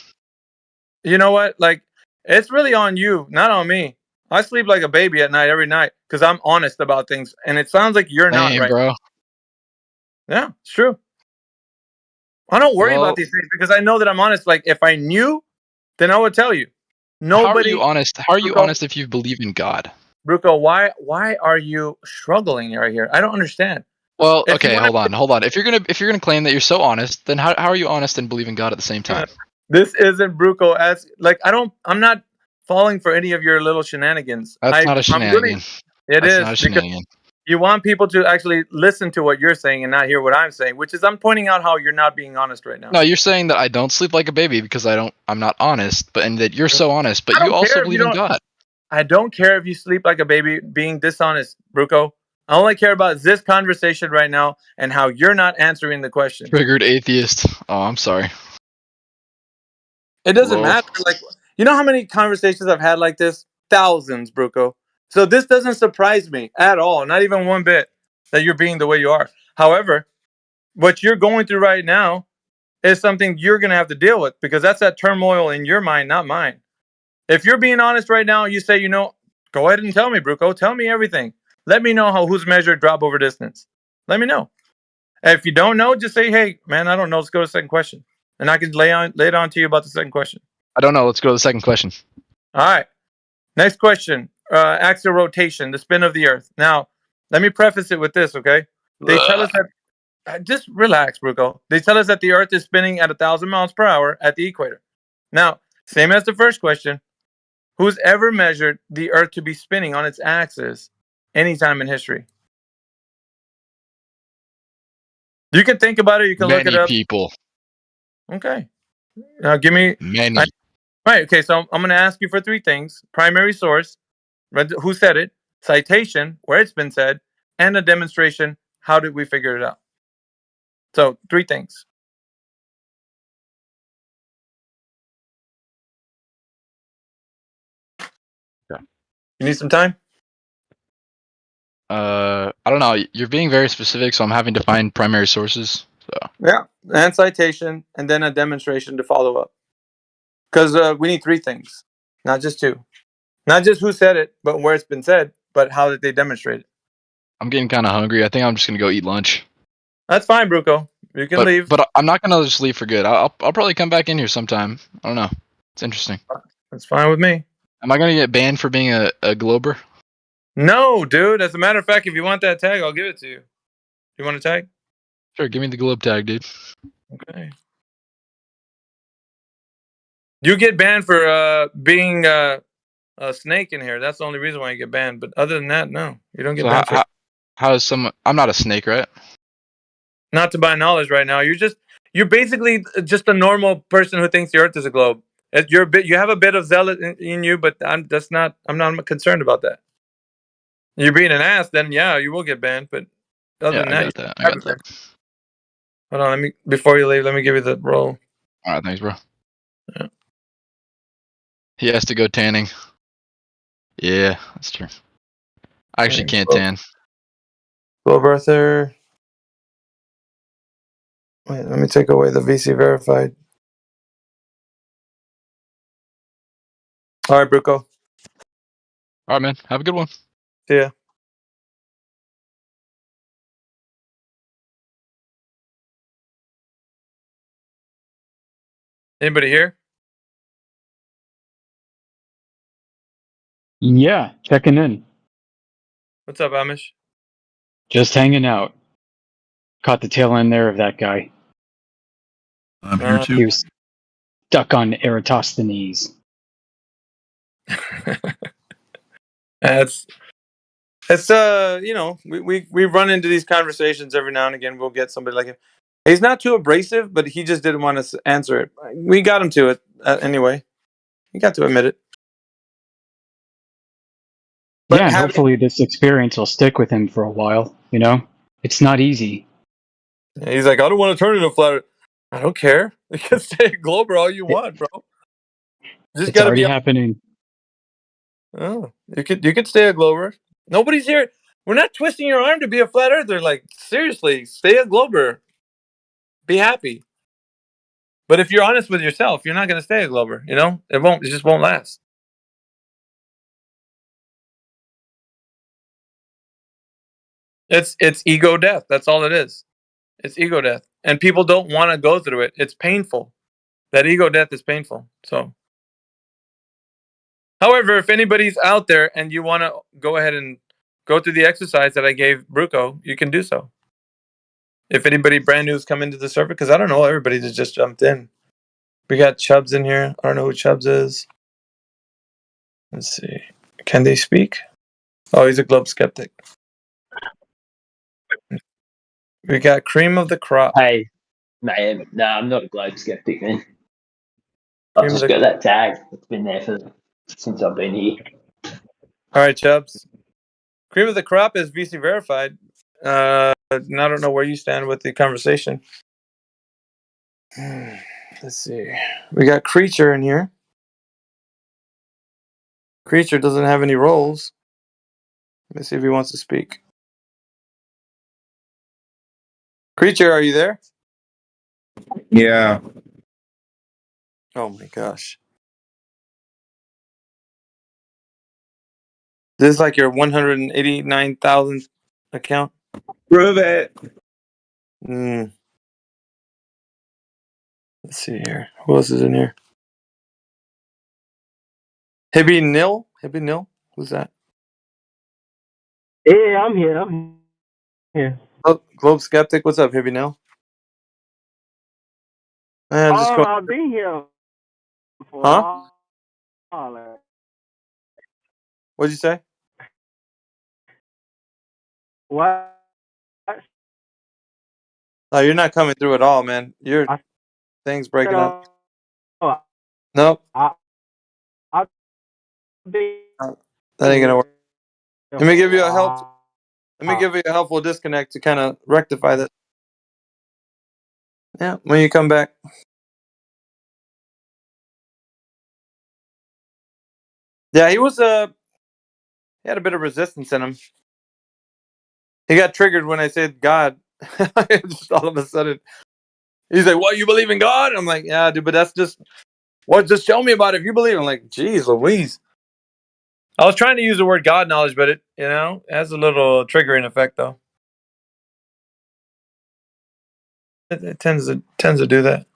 You know what? Like, it's really on you, not on me. I sleep like a baby at night every night because I'm honest about things, and it sounds like you're not, right? Bro. Yeah, it's true. I don't worry about these things because I know that I'm honest. Like, if I knew, then I would tell you. Nobody. How are you honest? How are you honest if you believe in God? Bruco, why are you struggling right here? I don't understand. Well, okay, hold on. If you're gonna claim that you're so honest, then how are you honest and believe in God at the same time? This isn't Bruco as like I'm not falling for any of your little shenanigans. That's not a shenanigan. It That's is not a because shenanigan. you want people to actually listen to what you're saying and not hear what I'm saying, which is I'm pointing out how you're not being honest right now. No, you're saying that I don't sleep like a baby because I'm not honest, and that you're so honest, but I you don't also care if believe you in don't- God. I don't care if you sleep like a baby being dishonest, Bruco. I only care about this conversation right now and how you're not answering the question. Triggered atheist. Oh, I'm sorry. It doesn't Lol. matter. Like, you know how many conversations I've had like this? Thousands, Bruco. So this doesn't surprise me at all, not even one bit, that you're being the way you are. However, what you're going through right now is something you're going to have to deal with because that's that turmoil in your mind, not mine. If you're being honest right now, you say, you know, go ahead and tell me, Bruco. Tell me everything. Let me know who's measured drop over distance. Let me know. And if you don't know, just say, hey, man, I don't know. Let's go to the second question. And I can lay it on to you about the second question. I don't know. Let's go to the second question. All right. Next question. Axial rotation, the spin of the Earth. Now, let me preface it with this, okay? They tell us that, just relax, Bruco. They tell us that the Earth is spinning at 1,000 miles per hour at the equator. Now, same as the first question, who's ever measured the Earth to be spinning on its axis anytime in history? You can think about it. You can look it Many up. people. Okay. Now, give me... Many. Right, okay, so I'm going to ask you for three things. Primary source, who said it, citation, where it's been said, and a demonstration, how did we figure it out? So, three things. Okay. You need some time? I don't know. You're being very specific, so I'm having to find primary sources. So Yeah, and citation, and then a demonstration to follow up. Because we need three things, not just two. Not just who said it, but where it's been said, but how did they demonstrate it. I'm getting kind of hungry. I think I'm just gonna go eat lunch. That's fine, Bruco. You can leave. But I'm not gonna just leave for good. I'll probably come back in here sometime. I don't know. It's interesting. That's fine with me. Am I gonna get banned for being a Glober? No, dude. As a matter of fact, if you want that tag, I'll give it to you. You want a tag? Sure, give me the globe tag, dude. Okay. You get banned for being a snake in here. That's the only reason why you get banned. But other than that, no, you don't get So banned. how is someone? I'm not a snake, right? Not to my knowledge, right now. You're basically just a normal person who thinks the Earth is a globe. You have a bit of zealot in you, but I'm not concerned about that. You're being an ass, then yeah, you will get banned. But other than that, I got that. Hold on, before you leave, let me give you the roll. All right, thanks, bro. Yeah. He has to go tanning. Yeah, that's true. I actually can't tan. Globe Earther. Wait, let me take away the VC verified. All right, Bruco. All right, man. Have a good one. See ya. Anybody here? Yeah, checking in. What's up, Amish? Just hanging out. Caught the tail end there of that guy. I'm here too. He was stuck on Eratosthenes. It's you know, we run into these conversations every now and again. We'll get somebody like him. He's not too abrasive, but he just didn't want to answer it. We got him to it anyway. He got to admit it. Yeah, and hopefully this experience will stick with him for a while. You know, it's not easy. He's like, I don't want to turn into a flat Earth. I don't care. You can stay a Glober all you want, bro. Just It's gotta already be happening. Oh, you could stay a Glober. Nobody's here. We're not twisting your arm to be a flat earther. Like, seriously, stay a Glober. Be happy. But if you're honest with yourself, you're not gonna stay a Glober. You know, it just won't last. It's ego death. That's all it is. It's ego death. And people don't want to go through it. It's painful. That ego death is painful. So however, if anybody's out there and you want to go ahead and go through the exercise that I gave Bruco, you can do so. If anybody brand new has come into the server, because I don't know everybody that just jumped in. We got Chubbs in here. I don't know who Chubbs is. Let's see. Can they speak? Oh, he's a globe skeptic. We got cream of the crop. Hey, mate, no, I'm not a globe skeptic, man. I've Cream of just the got that tag. It's been there since I've been here. All right, Chubbs. Cream of the crop is VC verified. And I don't know where you stand with the conversation. Let's see. We got Creature in here. Creature doesn't have any roles. Let me see if he wants to speak. Creature, are you there? Yeah. Oh my gosh. This is like your 189,000th account? Prove it. Let's see here. Who else is in here? Hibby Nil? Who's that? Yeah, I'm here. I'm here. Oh, Globe Skeptic. What's up, Hibby Nil? Just go. I've been here for Huh? a while. What'd you say? What? Oh, you're not coming through at all, man. Your thing's breaking up. Nope. I've been that ain't gonna work. Let me give you a help. Let me give you a helpful disconnect to kind of rectify that. Yeah, when you come back. Yeah, he was he had a bit of resistance in him. He got triggered when I said God. Just all of a sudden, he's like, "What, you believe in God?" I'm like, "Yeah, dude, but that's just what. Just show me about it if you believe." I'm like, "Geez, Louise." I was trying to use the word God knowledge, but it has a little triggering effect though. It tends to do that.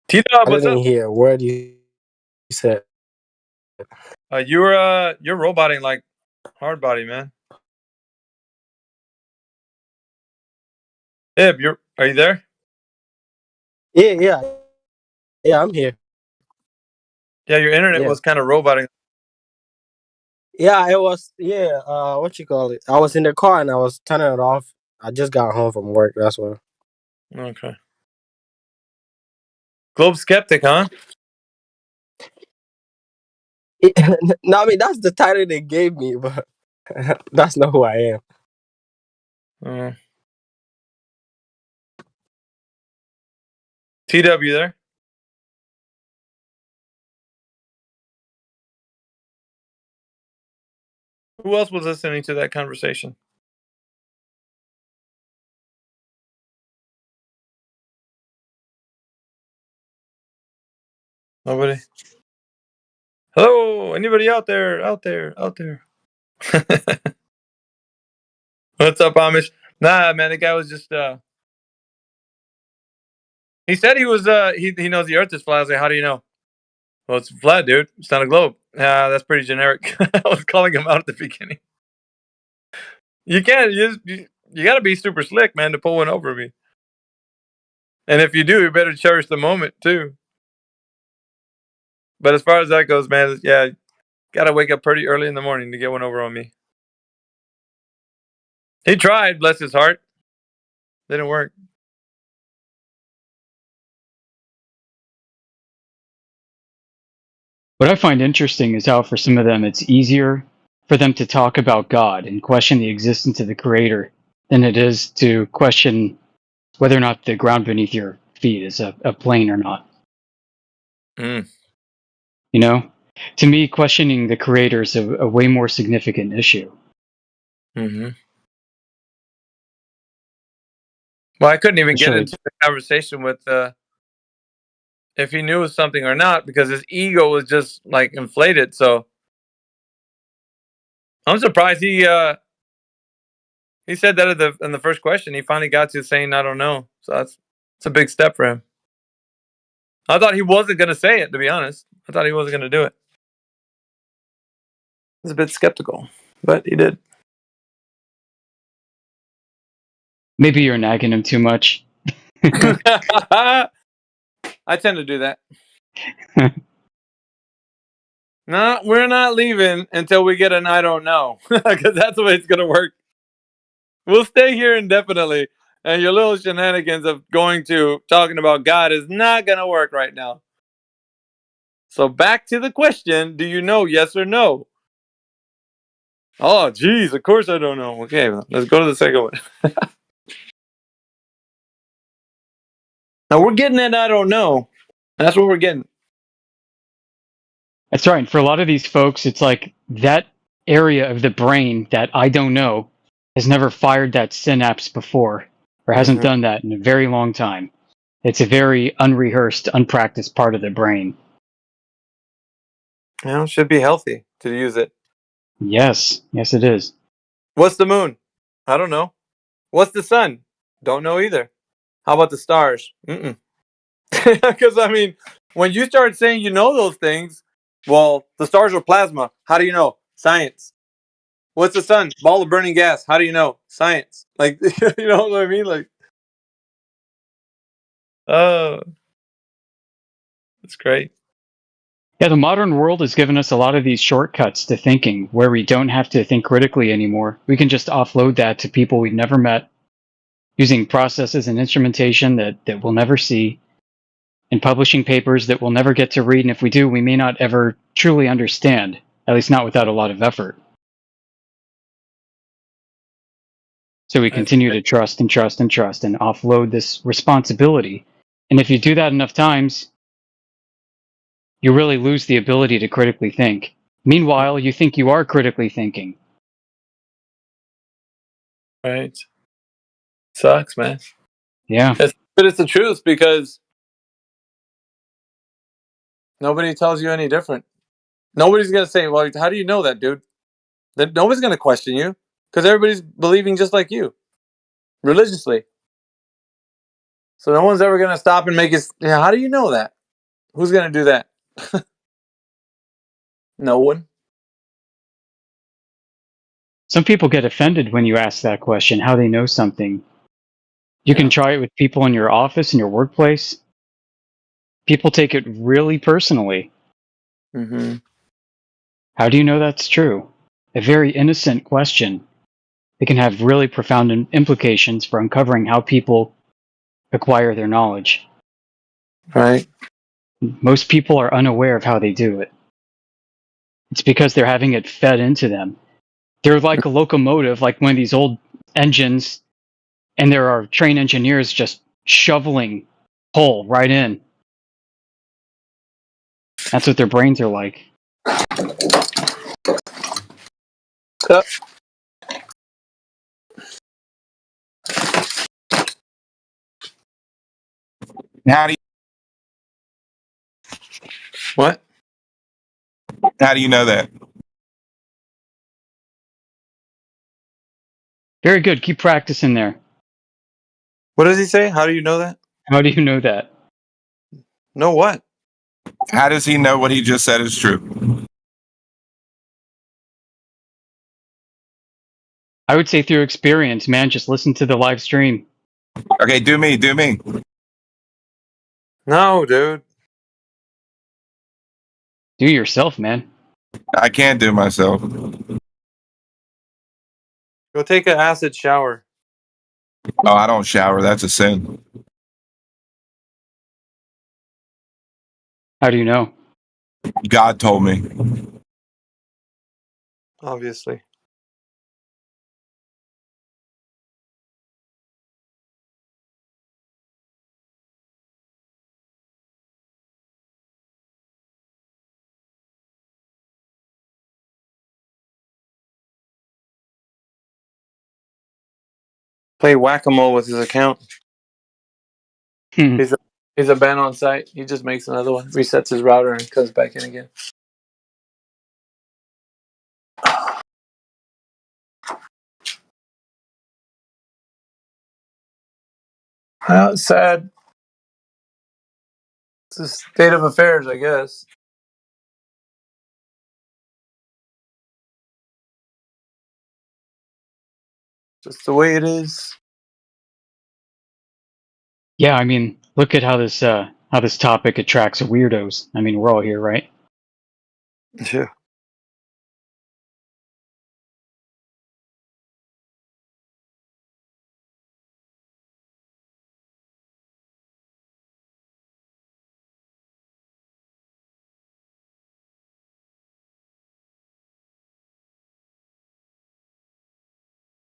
T-Dub, I what's didn't up? hear. What you said? You're roboting like hard body, man. Ib, are you there? Yeah, I'm here. Yeah, your internet was kind of roboting. Yeah, it was. Yeah, what you call it? I was in the car and I was turning it off. I just got home from work. That's why. Okay. Globe Skeptic, huh? No, I mean that's the title they gave me, but that's not who I am. TW there? Who else was listening to that conversation? Nobody? Hello? Anybody out there? Out there? What's up, Amish? Nah, man, the guy was just he said he was he knows the earth is flat. I was like, how do you know? Well, it's flat, dude. It's not a globe. That's pretty generic. I was calling him out at the beginning. You can't you gotta be super slick, man, to pull one over me. And if you do, you better cherish the moment too. But as far as that goes, man, yeah, gotta wake up pretty early in the morning to get one over on me. He tried, bless his heart. Didn't work. What I find interesting is how for some of them it's easier for them to talk about God and question the existence of the Creator than it is to question whether or not the ground beneath your feet is a plane or not. Mm. You know? To me, questioning the Creator is a way more significant issue. Mm-hmm. Well, I couldn't even get Sure. into the conversation with if he knew it was something or not because his ego was just like inflated. So I'm surprised he said that in the first question. He finally got to saying, "I don't know." So it's a big step for him. I thought he wasn't going to say it, to be honest. I thought he wasn't going to do it. I was a bit skeptical, but he did. Maybe you're nagging him too much. I tend to do that. No, we're not leaving until we get an I don't know, because that's the way it's gonna work. We'll stay here indefinitely, and your little shenanigans of talking about God is not gonna work right now. So back to the question: do you know? Yes or no? Oh, geez, of course I don't know. Okay, let's go to the second one. Now we're getting that I don't know. That's what we're getting. That's right. And for a lot of these folks, it's like that area of the brain that I don't know has never fired that synapse before or hasn't done that in a very long time. It's a very unrehearsed, unpracticed part of the brain. It should be healthy to use it. Yes. Yes, it is. What's the moon? I don't know. What's the sun? Don't know either. How about the stars? Because, I mean, when you start saying you know those things, well, the stars are plasma. How do you know? Science. What's the sun? Ball of burning gas. How do you know? Science. Like, you know what I mean? Like, that's great. Yeah, the modern world has given us a lot of these shortcuts to thinking where we don't have to think critically anymore. We can just offload that to people we've never met using processes and instrumentation that we'll never see and publishing papers that we'll never get to read. And if we do, we may not ever truly understand, at least not without a lot of effort. So we continue to trust and trust and trust and offload this responsibility. And if you do that enough times, you really lose the ability to critically think. Meanwhile, you think you are critically thinking. Right. Sucks, man. Yeah. But it's the truth, because nobody tells you any different. Nobody's going to say, well, how do you know that, dude? Nobody's going to question you, because everybody's believing just like you, religiously. So no one's ever going to stop and make it, how do you know that? Who's going to do that? No one. Some people get offended when you ask that question, how they know something. You can try it with people in your office, in your workplace. People take it really personally. Mm-hmm. How do you know that's true? A very innocent question. It can have really profound implications for uncovering how people acquire their knowledge. Right. Most people are unaware of how they do it. It's because they're having it fed into them. They're like a locomotive, like one of these old engines, and there are train engineers just shoveling coal right in. That's what their brains are like. How do you, what? How do you know that? Very good. Keep practicing there. What does he say? How do you know that? How do you know that? Know what? How does he know what he just said is true? I would say through experience, man. Just listen to the live stream. Okay, do me. No, dude. Do yourself, man. I can't do myself. Go take an acid shower. Oh, I don't shower. That's a sin. How do you know? God told me. Obviously. Play whack-a-mole with his account. He's a ban on site. He just makes another one, resets his router, and comes back in again. Well, it's sad. It's the state of affairs, I guess. Just the way it is. Yeah, I mean, look at how this how this topic attracts weirdos. I mean, we're all here, right? Yeah.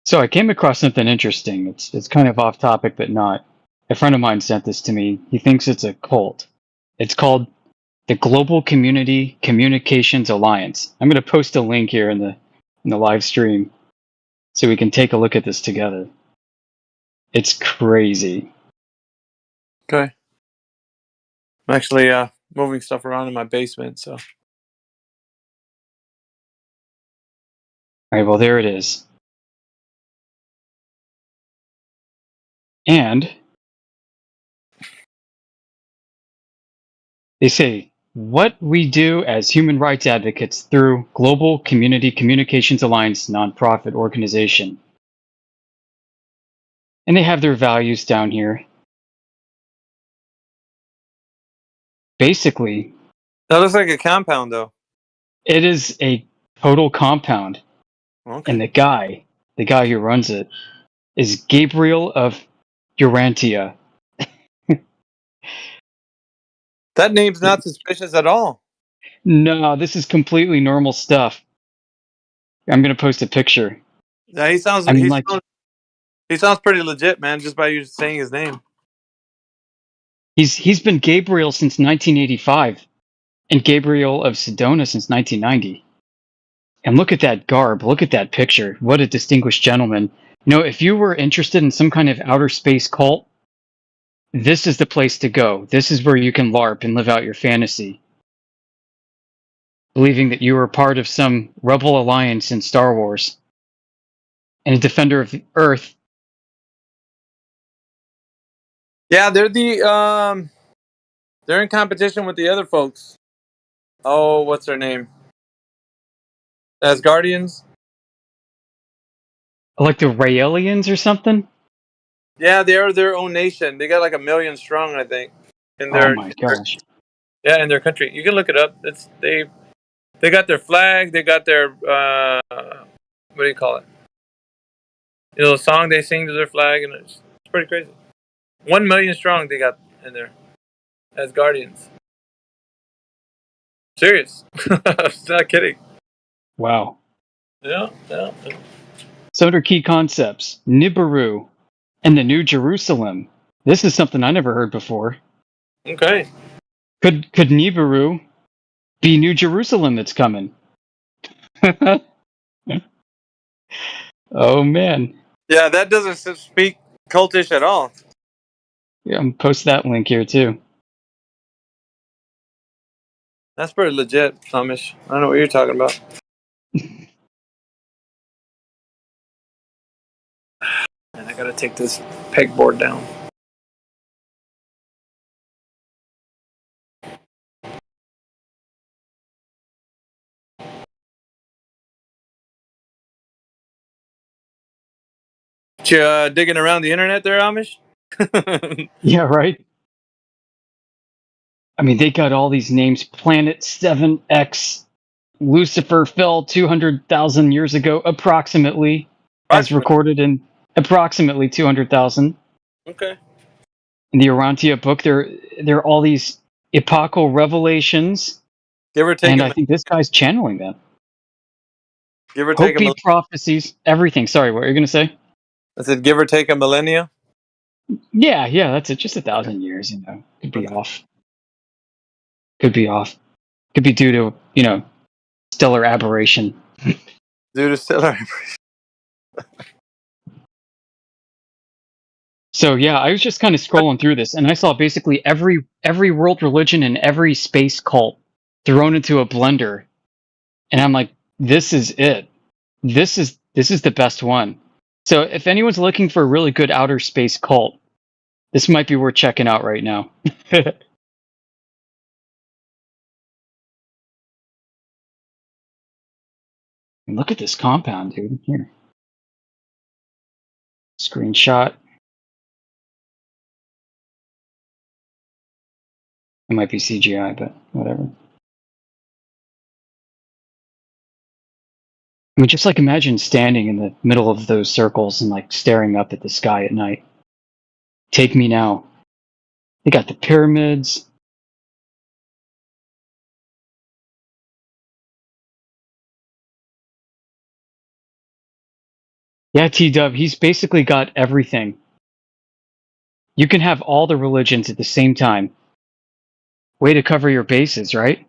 So I came across something interesting. It's kind of off topic, but not. A friend of mine sent this to me. He thinks it's a cult. It's called the Global Community Communications Alliance. I'm going to post a link here in the live stream so we can take a look at this together. It's crazy. Okay. I'm actually moving stuff around in my basement, so. All right, well, there it is. And they say, what we do as human rights advocates through Global Community Communications Alliance nonprofit organization. And they have their values down here. Basically, That looks like a compound, though. it is a total compound. Okay. And the guy who runs it is Gabriel of Urantia. That name's not suspicious at all. No, this is completely normal stuff. I'm going to post a picture. Yeah, he sounds. I mean, like, He sounds pretty legit, man. Just by you saying his name. he's been Gabriel since 1985, and Gabriel of Sedona since 1990. And look at that garb. Look at that picture. What a distinguished gentleman. You know, if you were interested in some kind of outer space cult, this is the place to go. This is where you can LARP and live out your fantasy. Believing that you are part of some rebel alliance in Star Wars and a defender of the Earth. Yeah, they're they're in competition with the other folks. Oh, what's their name? Asgardians? Like the Raelians or something? Yeah, they are their own nation. They got like 1 million strong, I think. In their, Oh my gosh. Yeah, in their country. You can look it up. It's they got their flag, they got their what do you call it? You know, the song they sing to their flag, and it's pretty crazy. 1 million strong they got in there as Guardians. Serious. I'm not kidding. Wow. Yeah. So under key concepts, Nibiru and the New Jerusalem. This is something I never heard before. Okay. Could Nibiru be New Jerusalem that's coming? Oh man. Yeah, that doesn't speak cultish at all. Yeah, I'm post that link here too. That's pretty legit, Amish. I don't know what you're talking about. And I gotta take this pegboard down. You digging around the internet there, Amish? Yeah, right. I mean, they got all these names. Planet 7X. Lucifer fell 200,000 years ago, approximately, as recorded in approximately 200,000. Okay. In the Urantia book, there are all these epochal revelations. Give or take. And I think this guy's channeling them. Give or take Hopi prophecies, everything. Sorry, what were you going to say? I said, give or take a millennia. Yeah, that's it. Just 1,000 years, you know. Could be off. Could be off. Could be due to, you know, stellar aberration. Due to stellar aberration. So yeah, I was just kind of scrolling through this, and I saw basically every world religion and every space cult thrown into a blender, and I'm like, this is it. This is the best one. So if anyone's looking for a really good outer space cult, this might be worth checking out right now. And look at this compound, dude. Here. Screenshot. It might be CGI, but whatever. I mean, just like imagine standing in the middle of those circles and like staring up at the sky at night. Take me now. They got the pyramids. Yeah, T-Dub, he's basically got everything. You can have all the religions at the same time. Way to cover your bases, right?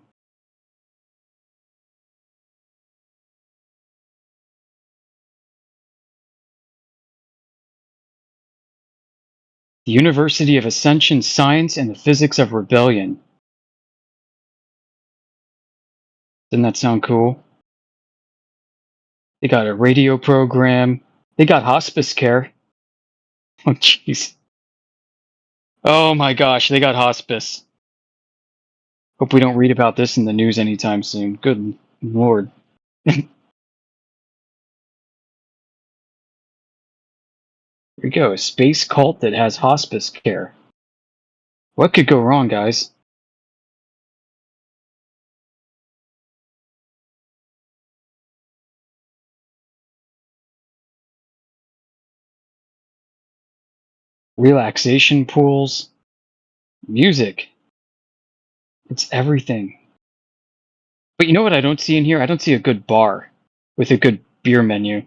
The University of Ascension Science and the Physics of Rebellion. Doesn't that sound cool? They got a radio program. They got hospice care. Oh, jeez. Oh my gosh, they got hospice. Hope we don't read about this in the news anytime soon. Good lord. Here we go, a space cult that has hospice care. What could go wrong, guys? Relaxation pools, music. It's everything. But you know what I don't see in here? I don't see a good bar with a good beer menu.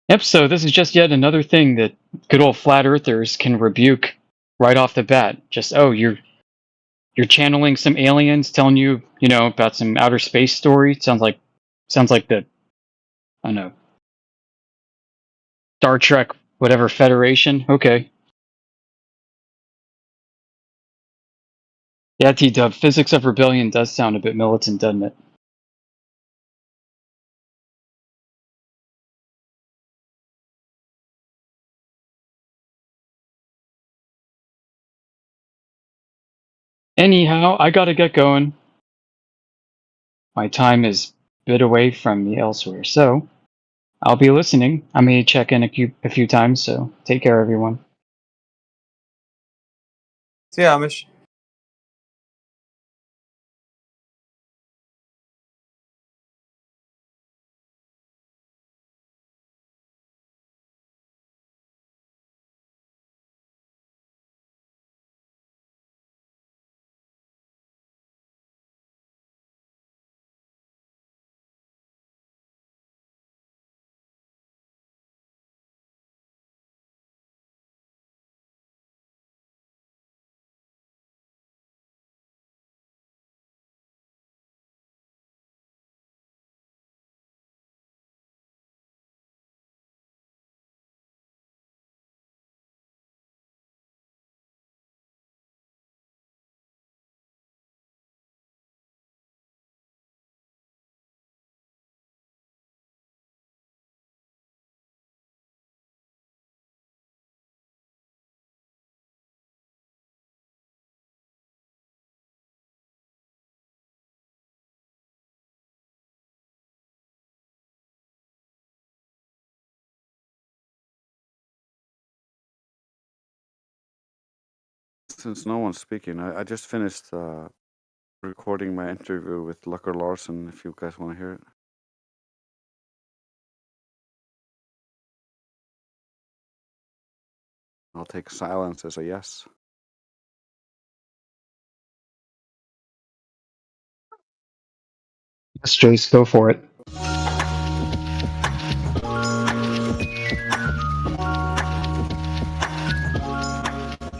Yep, so this is just yet another thing that good old flat earthers can rebuke right off the bat. Just, oh, you're channeling some aliens telling you, you know, about some outer space story. Sounds like the, I don't know, Star Trek, whatever Federation. Okay. Yeah, T-Dub, Physics of Rebellion does sound a bit militant, doesn't it? Anyhow, I gotta get going. My time is a bit away from me elsewhere, so I'll be listening. I may check in a few times, so take care, everyone. See ya, Amish. Since no one's speaking, I just finished recording my interview with Lucker Larson, if you guys want to hear it. I'll take silence as a yes. Yes, Jace, go for it.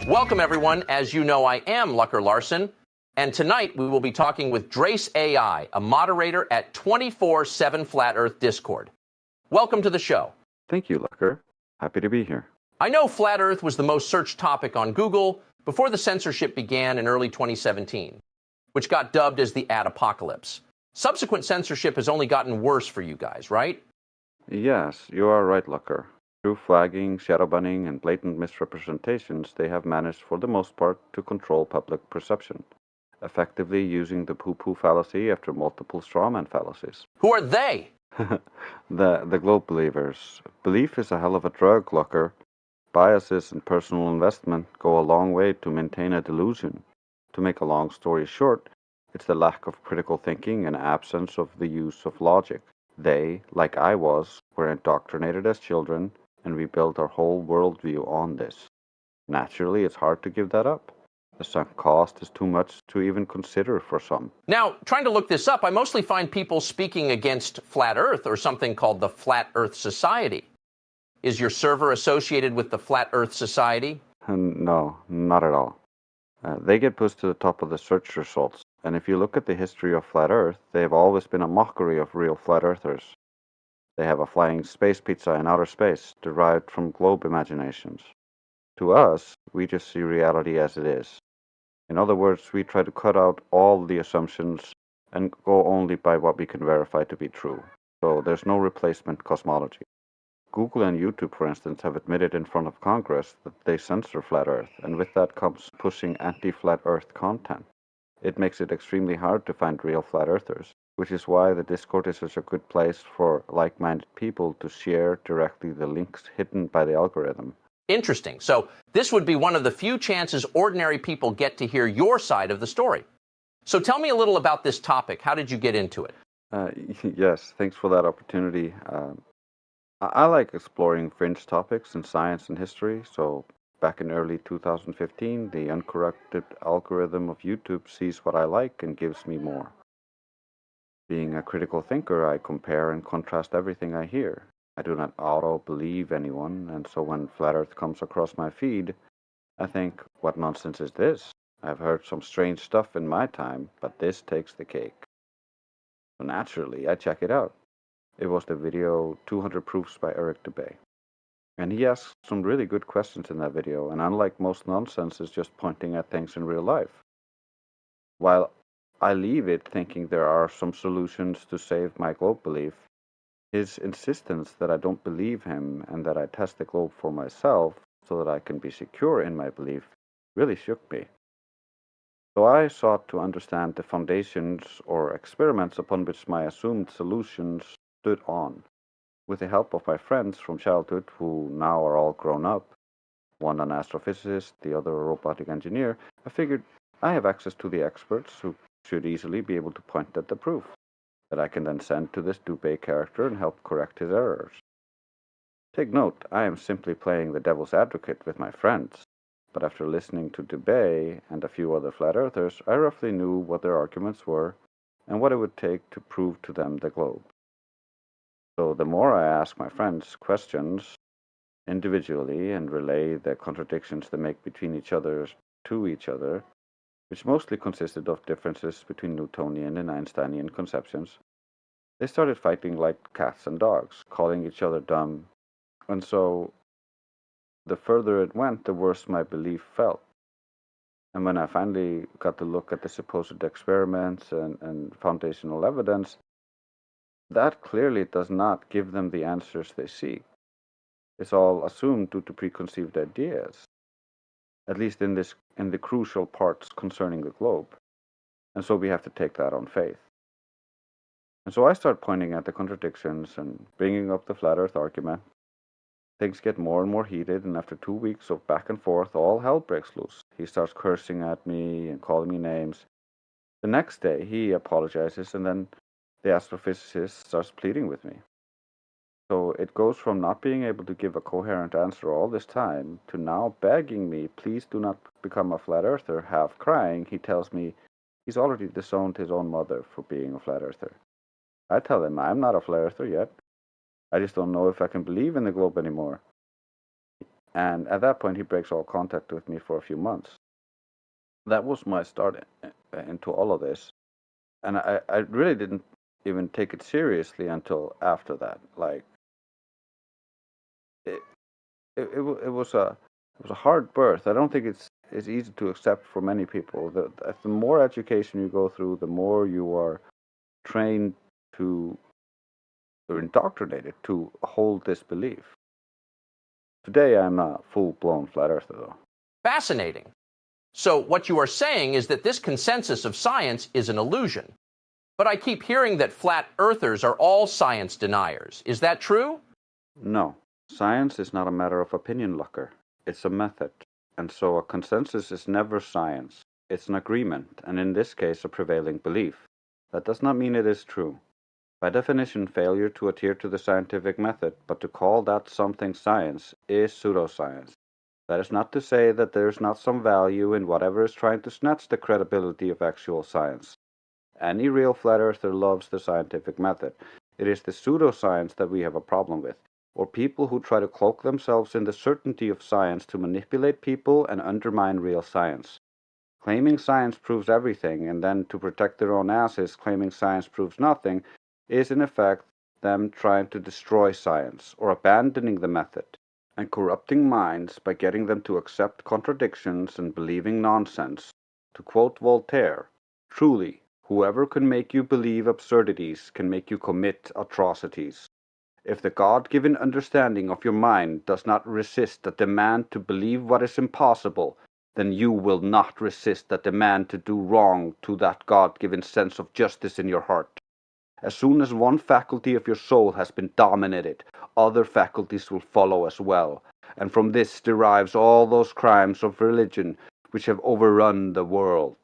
Welcome, everyone. As you know, I am Lucker Larson, and tonight we will be talking with Drace AI, a moderator at 24/7 Flat Earth Discord. Welcome to the show. Thank you, Lucker. Happy to be here. I know Flat Earth was the most searched topic on Google before the censorship began in early 2017, which got dubbed as the ad apocalypse. Subsequent censorship has only gotten worse for you guys, right? Yes, you are right, Lucker. Through flagging, shadow banning, and blatant misrepresentations, they have managed for the most part to control public perception. effectively using the poo-poo fallacy after multiple strawman fallacies. Who are they? The globe believers. Belief is a hell of a drug, Lucker. Biases and personal investment go a long way to maintain a delusion. To make a long story short, it's the lack of critical thinking and absence of the use of logic. They, like I was, were indoctrinated as children, and we built our whole worldview on this. Naturally, it's hard to give that up. The sunk cost is too much to even consider for some. Now, trying to look this up, I mostly find people speaking against Flat Earth or something called the Flat Earth Society. Is your server associated with the Flat Earth Society? No, not at all. They get pushed to the top of the search results, and if you look at the history of Flat Earth, they have always been a mockery of real Flat Earthers. They have a flying space pizza in outer space, derived from globe imaginations. To us, we just see reality as it is. In other words, we try to cut out all the assumptions and go only by what we can verify to be true. So there's no replacement cosmology. Google and YouTube, for instance, have admitted in front of Congress that they censor Flat Earth, and with that comes pushing anti-Flat Earth content. It makes it extremely hard to find real Flat Earthers, which is why the Discord is such a good place for like-minded people to share directly the links hidden by the algorithm. Interesting. So this would be one of the few chances ordinary people get to hear your side of the story. So tell me a little about this topic. How did you get into it? Yes, thanks for that opportunity. I like exploring fringe topics in science and history, so back in early 2015, the uncorrupted algorithm of YouTube sees what I like and gives me more. Being a critical thinker, I compare and contrast everything I hear. I do not auto-believe anyone, and so when Flat Earth comes across my feed, I think, what nonsense is this? I've heard some strange stuff in my time, but this takes the cake. So naturally, I check it out. It was the video 200 Proofs by Eric Dubay. And he asked some really good questions in that video, and unlike most nonsense, is just pointing at things in real life. While I leave it thinking there are some solutions to save my globe belief, his insistence that I don't believe him and that I test the globe for myself so that I can be secure in my belief really shook me. So I sought to understand the foundations or experiments upon which my assumed solutions stood on. With the help of my friends from childhood, who now are all grown up, one an astrophysicist, the other a robotic engineer, I figured I have access to the experts who should easily be able to point at the proof that I can then send to this Dubay character and help correct his errors. Take note, I am simply playing the devil's advocate with my friends, but after listening to Dubay and a few other flat earthers, I roughly knew what their arguments were and what it would take to prove to them the globe. So the more I ask my friends questions individually and relay the contradictions they make between each other to each other, which mostly consisted of differences between Newtonian and Einsteinian conceptions, they started fighting like cats and dogs, calling each other dumb, and so the further it went, the worse my belief felt. And when I finally got to look at the supposed experiments and foundational evidence, that clearly does not give them the answers they seek. It's all assumed due to preconceived ideas, at least in the crucial parts concerning the globe. And so we have to take that on faith. And so I start pointing at the contradictions and bringing up the flat earth argument. Things get more and more heated, and after 2 weeks of back and forth, all hell breaks loose. He starts cursing at me and calling me names. The next day, he apologizes, and then the astrophysicist starts pleading with me. So it goes from not being able to give a coherent answer all this time to now begging me, please do not become a flat earther. Half crying, he tells me he's already disowned his own mother for being a flat earther. I tell him I'm not a flat earther yet. I just don't know if I can believe in the globe anymore. And at that point, he breaks all contact with me for a few months. That was my start into all of this. And I really didn't even take it seriously until after that. Like, it was a hard birth. I don't think it's easy to accept for many people. The more education you go through, the more you are trained to, or indoctrinated to hold this belief. Today, I'm a full-blown flat earther, though. Fascinating. So what you are saying is that this consensus of science is an illusion. But I keep hearing that flat earthers are all science deniers. Is that true? No. Science is not a matter of opinion, Lucker. It's a method. And so a consensus is never science. It's an agreement, and in this case a prevailing belief. That does not mean it is true. By definition, failure to adhere to the scientific method, but to call that something science, is pseudoscience. That is not to say that there is not some value in whatever is trying to snatch the credibility of actual science. Any real flat earther loves the scientific method. It is the pseudoscience that we have a problem with, or people who try to cloak themselves in the certainty of science to manipulate people and undermine real science. Claiming science proves everything, and then to protect their own asses claiming science proves nothing, is in effect them trying to destroy science, or abandoning the method, and corrupting minds by getting them to accept contradictions and believing nonsense. To quote Voltaire, truly, whoever can make you believe absurdities can make you commit atrocities. If the God-given understanding of your mind does not resist the demand to believe what is impossible, then you will not resist the demand to do wrong to that God-given sense of justice in your heart. As soon as one faculty of your soul has been dominated, other faculties will follow as well, and from this derives all those crimes of religion which have overrun the world.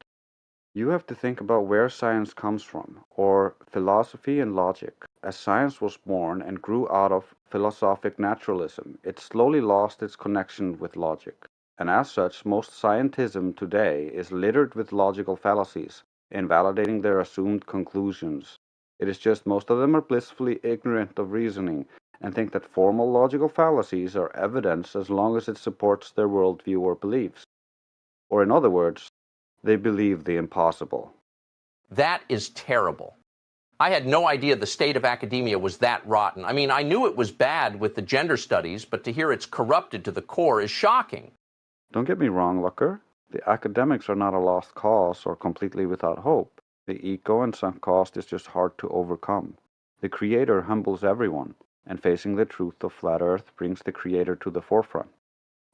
You have to think about where science comes from, or philosophy and logic. As science was born and grew out of philosophic naturalism, it slowly lost its connection with logic. And as such, most scientism today is littered with logical fallacies, invalidating their assumed conclusions. It is just most of them are blissfully ignorant of reasoning and think that formal logical fallacies are evidence as long as it supports their worldview or beliefs. Or in other words, they believe the impossible. That is terrible. I had no idea the state of academia was that rotten. I mean, I knew it was bad with the gender studies, but to hear it's corrupted to the core is shocking. Don't get me wrong, Lucker. The academics are not a lost cause or completely without hope. The ego and sunk cost is just hard to overcome. The Creator humbles everyone, and facing the truth of flat Earth brings the Creator to the forefront.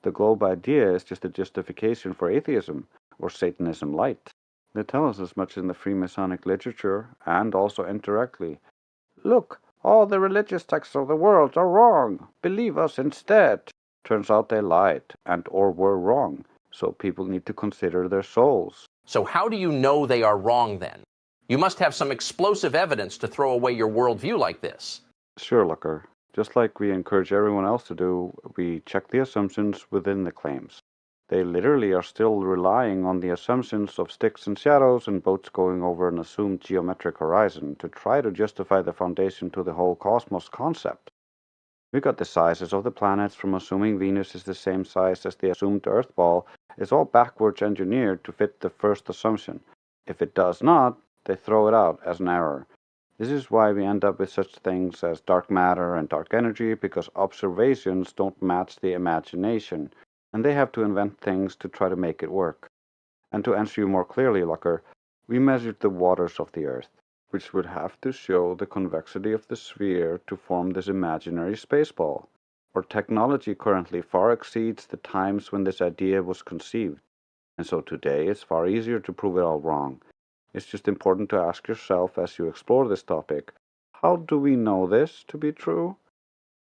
The globe idea is just a justification for atheism, or Satanism light. They tell us as much in the Freemasonic literature, and also indirectly. Look, all the religious texts of the world are wrong. Believe us instead. Turns out they lied, and or were wrong, so people need to consider their souls. So how do you know they are wrong then? You must have some explosive evidence to throw away your worldview like this. Sure, Lucker. Just like we encourage everyone else to do, we check the assumptions within the claims. They literally are still relying on the assumptions of sticks and shadows and boats going over an assumed geometric horizon to try to justify the foundation to the whole cosmos concept. We got the sizes of the planets from assuming Venus is the same size as the assumed Earth ball. It's all backwards engineered to fit the first assumption. If it does not, they throw it out as an error. This is why we end up with such things as dark matter and dark energy, because observations don't match the imagination, and they have to invent things to try to make it work. And to answer you more clearly, Lucker, we measured the waters of the Earth, which would have to show the convexity of the sphere to form this imaginary space ball. Our technology currently far exceeds the times when this idea was conceived, and so today it's far easier to prove it all wrong. It's just important to ask yourself as you explore this topic, how do we know this to be true?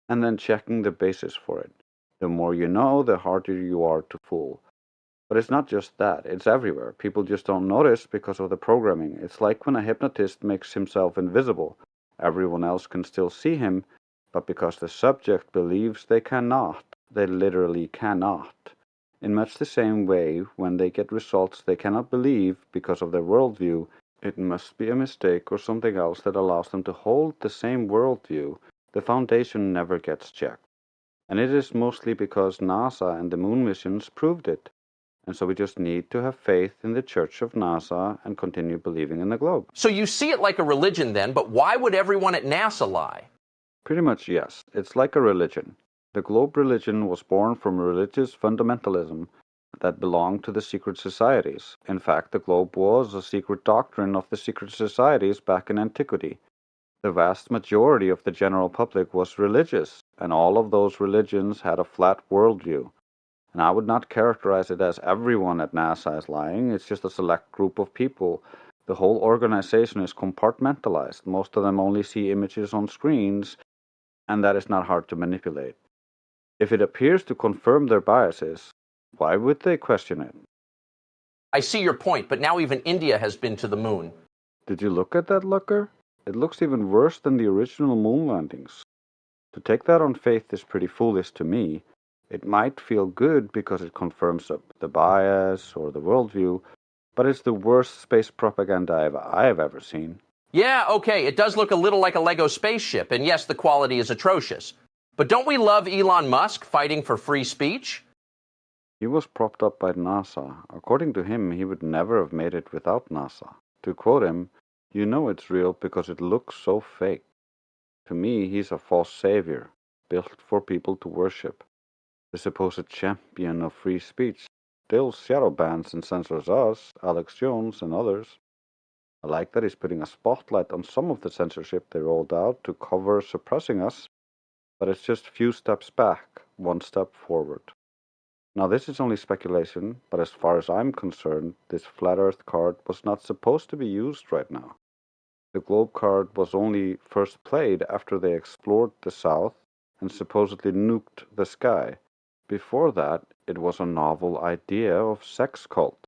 And then checking the basis for it. The more you know, the harder you are to fool. But it's not just that, it's everywhere. People just don't notice because of the programming. It's like when a hypnotist makes himself invisible. Everyone else can still see him, but because the subject believes they cannot, they literally cannot. In much the same way, when they get results they cannot believe because of their worldview, it must be a mistake or something else that allows them to hold the same worldview. The foundation never gets checked. And it is mostly because NASA and the moon missions proved it. And so we just need to have faith in the Church of NASA and continue believing in the globe. So you see it like a religion then, but why would everyone at NASA lie? Pretty much, yes. It's like a religion. The globe religion was born from religious fundamentalism that belonged to the secret societies. In fact, the globe was a secret doctrine of the secret societies back in antiquity. The vast majority of the general public was religious, and all of those religions had a flat worldview. And I would not characterize it as everyone at NASA is lying. It's just a select group of people. The whole organization is compartmentalized. Most of them only see images on screens, and that is not hard to manipulate. If it appears to confirm their biases, why would they question it? I see your point, but now even India has been to the moon. Did you look at that, Lucker? It looks even worse than the original moon landings. To take that on faith is pretty foolish to me. It might feel good because it confirms the bias or the worldview, but it's the worst space propaganda I have ever seen. Yeah, okay, it does look a little like a Lego spaceship, and yes, the quality is atrocious. But don't we love Elon Musk fighting for free speech? He was propped up by NASA. According to him, he would never have made it without NASA. To quote him, "You know it's real because it looks so fake." To me, he's a false savior, built for people to worship. The supposed champion of free speech still shadow bans and censors us, Alex Jones, and others. I like that he's putting a spotlight on some of the censorship they rolled out to cover suppressing us, but it's just a few steps back, one step forward. Now, this is only speculation, but as far as I'm concerned, this flat Earth card was not supposed to be used right now. The globe card was only first played after they explored the South and supposedly nuked the sky. Before that, it was a novel idea of sex cult.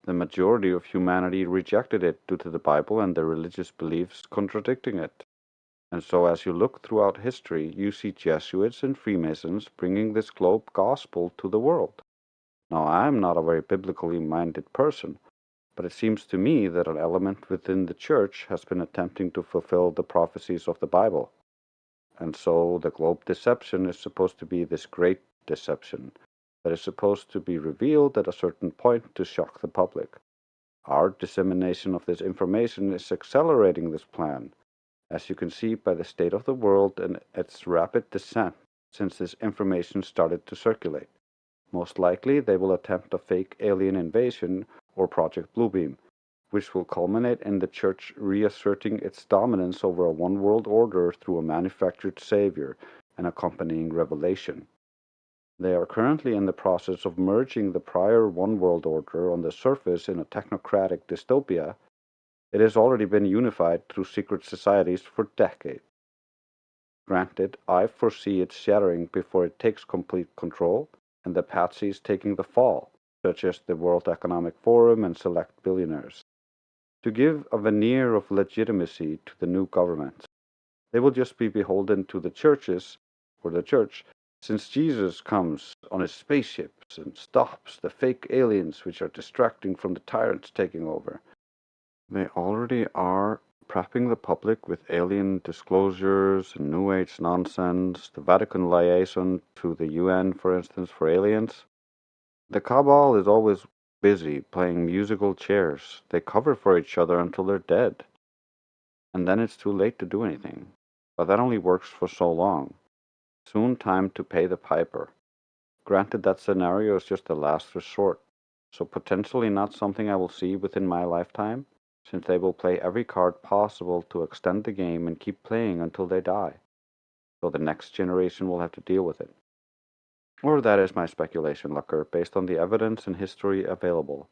The majority of humanity rejected it due to the Bible and their religious beliefs contradicting it. And so as you look throughout history, you see Jesuits and Freemasons bringing this globe gospel to the world. Now, I'm not a very biblically minded person, but it seems to me that an element within the church has been attempting to fulfill the prophecies of the Bible. And so the globe deception is supposed to be this great deception that is supposed to be revealed at a certain point to shock the public. Our dissemination of this information is accelerating this plan, as you can see by the state of the world and its rapid descent since this information started to circulate. Most likely, they will attempt a fake alien invasion or Project Bluebeam, which will culminate in the church reasserting its dominance over a one-world order through a manufactured savior and accompanying revelation. They are currently in the process of merging the prior one-world order on the surface in a technocratic dystopia. It has already been unified through secret societies for decades. Granted, I foresee it shattering before it takes complete control, and the patsies taking the fall, such as the World Economic Forum and select billionaires, to give a veneer of legitimacy to the new government. They will just be beholden to the churches, or the church, since Jesus comes on his spaceships and stops the fake aliens which are distracting from the tyrants taking over. They already are prepping the public with alien disclosures and New Age nonsense, the Vatican liaison to the UN, for instance, for aliens. The cabal is always busy playing musical chairs. They cover for each other until they're dead. And then it's too late to do anything. But that only works for so long. Soon time to pay the piper. Granted, that scenario is just a last resort, so potentially not something I will see within my lifetime, since they will play every card possible to extend the game and keep playing until they die. So the next generation will have to deal with it. Or that is my speculation, Lucker, based on the evidence and history available.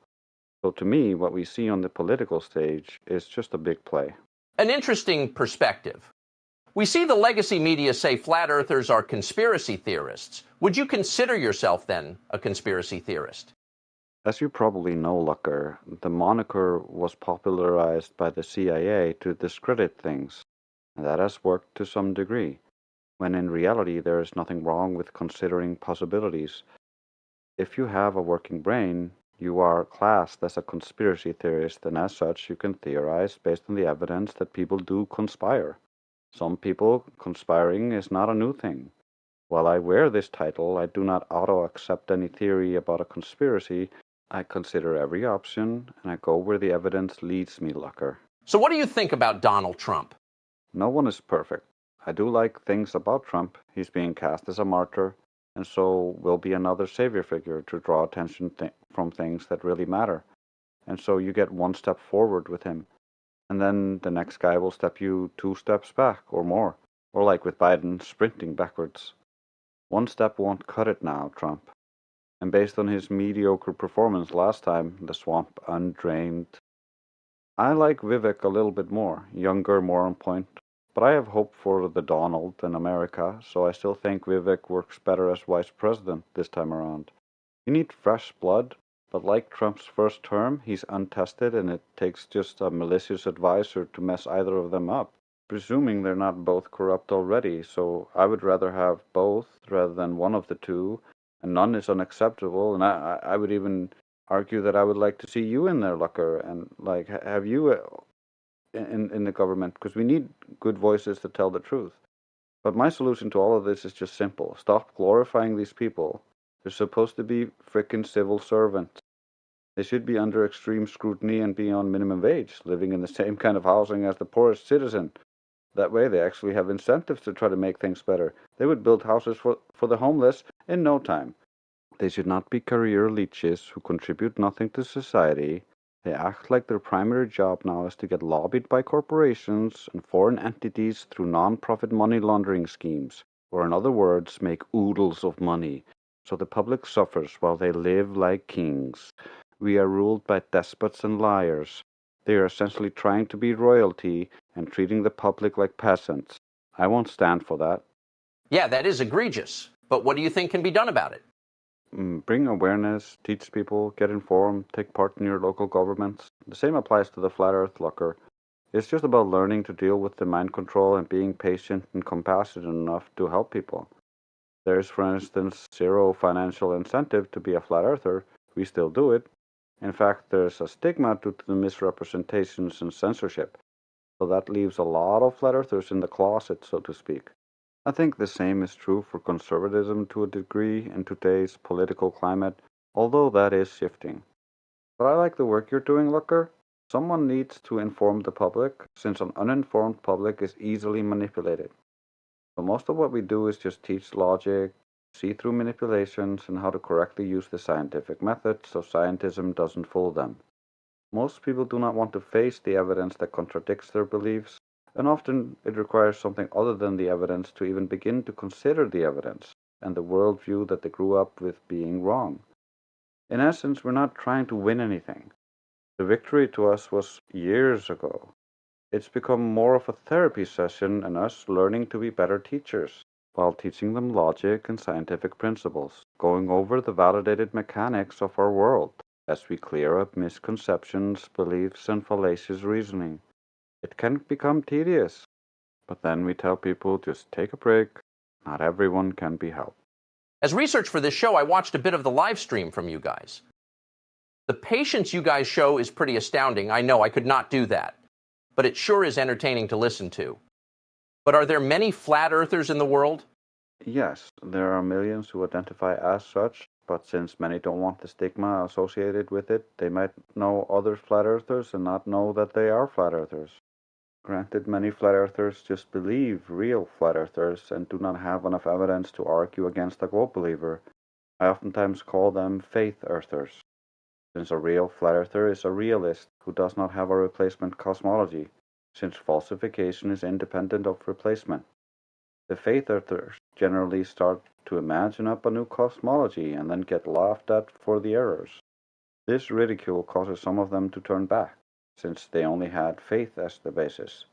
So to me, what we see on the political stage is just a big play. An interesting perspective. We see the legacy media say flat earthers are conspiracy theorists. Would you consider yourself, then, a conspiracy theorist? As you probably know, Lucker, the moniker was popularized by the CIA to discredit things, and that has worked to some degree, when in reality there is nothing wrong with considering possibilities. If you have a working brain, you are classed as a conspiracy theorist, and as such you can theorize based on the evidence that people do conspire. Some people conspiring is not a new thing. While I wear this title, I do not auto-accept any theory about a conspiracy. I consider every option, and I go where the evidence leads me, Lucker. So what do you think about Donald Trump? No one is perfect. I do like things about Trump. He's being cast as a martyr, and so will be another savior figure to draw attention from things that really matter. And so you get one step forward with him, and then the next guy will step you 2 steps back or more, or like with Biden, sprinting backwards. One step won't cut it now, Trump. And based on his mediocre performance last time, the swamp undrained, I like Vivek a little bit more, younger, more on point. But I have hope for the Donald in America, so I still think Vivek works better as vice president this time around. You need fresh blood, but like Trump's first term, he's untested and it takes just a malicious advisor to mess either of them up, presuming they're not both corrupt already, so I would rather have both rather than one of the two, and none is unacceptable, and I would even argue that I would like to see you in there, Lucker, and like have you in the government, because we need good voices to tell the truth. But my solution to all of this is just simple. Stop glorifying these people. They're supposed to be frickin' civil servants. They should be under extreme scrutiny and be on minimum wage, living in the same kind of housing as the poorest citizen. That way they actually have incentives to try to make things better. They would build houses for the homeless in no time. They should not be career leeches who contribute nothing to society. They act like their primary job now is to get lobbied by corporations and foreign entities through non-profit money laundering schemes, or in other words, make oodles of money. So the public suffers while they live like kings. We are ruled by despots and liars. They are essentially trying to be royalty and treating the public like peasants. I won't stand for that. Yeah, that is egregious. But what do you think can be done about it? Bring awareness, teach people, get informed, take part in your local governments. The same applies to the Flat Earth Lucker. It's just about learning to deal with the mind control and being patient and compassionate enough to help people. There's, for instance, zero financial incentive to be a flat earther. We still do it. In fact, there's a stigma due to the misrepresentations and censorship. So that leaves a lot of flat earthers in the closet, so to speak. I think the same is true for conservatism to a degree in today's political climate, although that is shifting. But I like the work you're doing, Lucker. Someone needs to inform the public, since an uninformed public is easily manipulated. So most of what we do is just teach logic, see through manipulations, and how to correctly use the scientific method so scientism doesn't fool them. Most people do not want to face the evidence that contradicts their beliefs, and often it requires something other than the evidence to even begin to consider the evidence and the worldview that they grew up with being wrong. In essence, we're not trying to win anything. The victory to us was years ago. It's become more of a therapy session and us learning to be better teachers, while teaching them logic and scientific principles, going over the validated mechanics of our world as we clear up misconceptions, beliefs, and fallacious reasoning. It can become tedious, but then we tell people just take a break. Not everyone can be helped. As research for this show, I watched a bit of the live stream from you guys. The patience you guys show is pretty astounding. I know I could not do that, but it sure is entertaining to listen to. But are there many flat earthers in the world? Yes, there are millions who identify as such, but since many don't want the stigma associated with it, they might know other flat earthers and not know that they are flat earthers. Granted, many flat earthers just believe real flat earthers and do not have enough evidence to argue against a globe believer. I oftentimes call them faith earthers, since a real flat earther is a realist who does not have a replacement cosmology, since falsification is independent of replacement. The faith earthers generally start to imagine up a new cosmology and then get laughed at for the errors. This ridicule causes some of them to turn back, since they only had faith as the basis.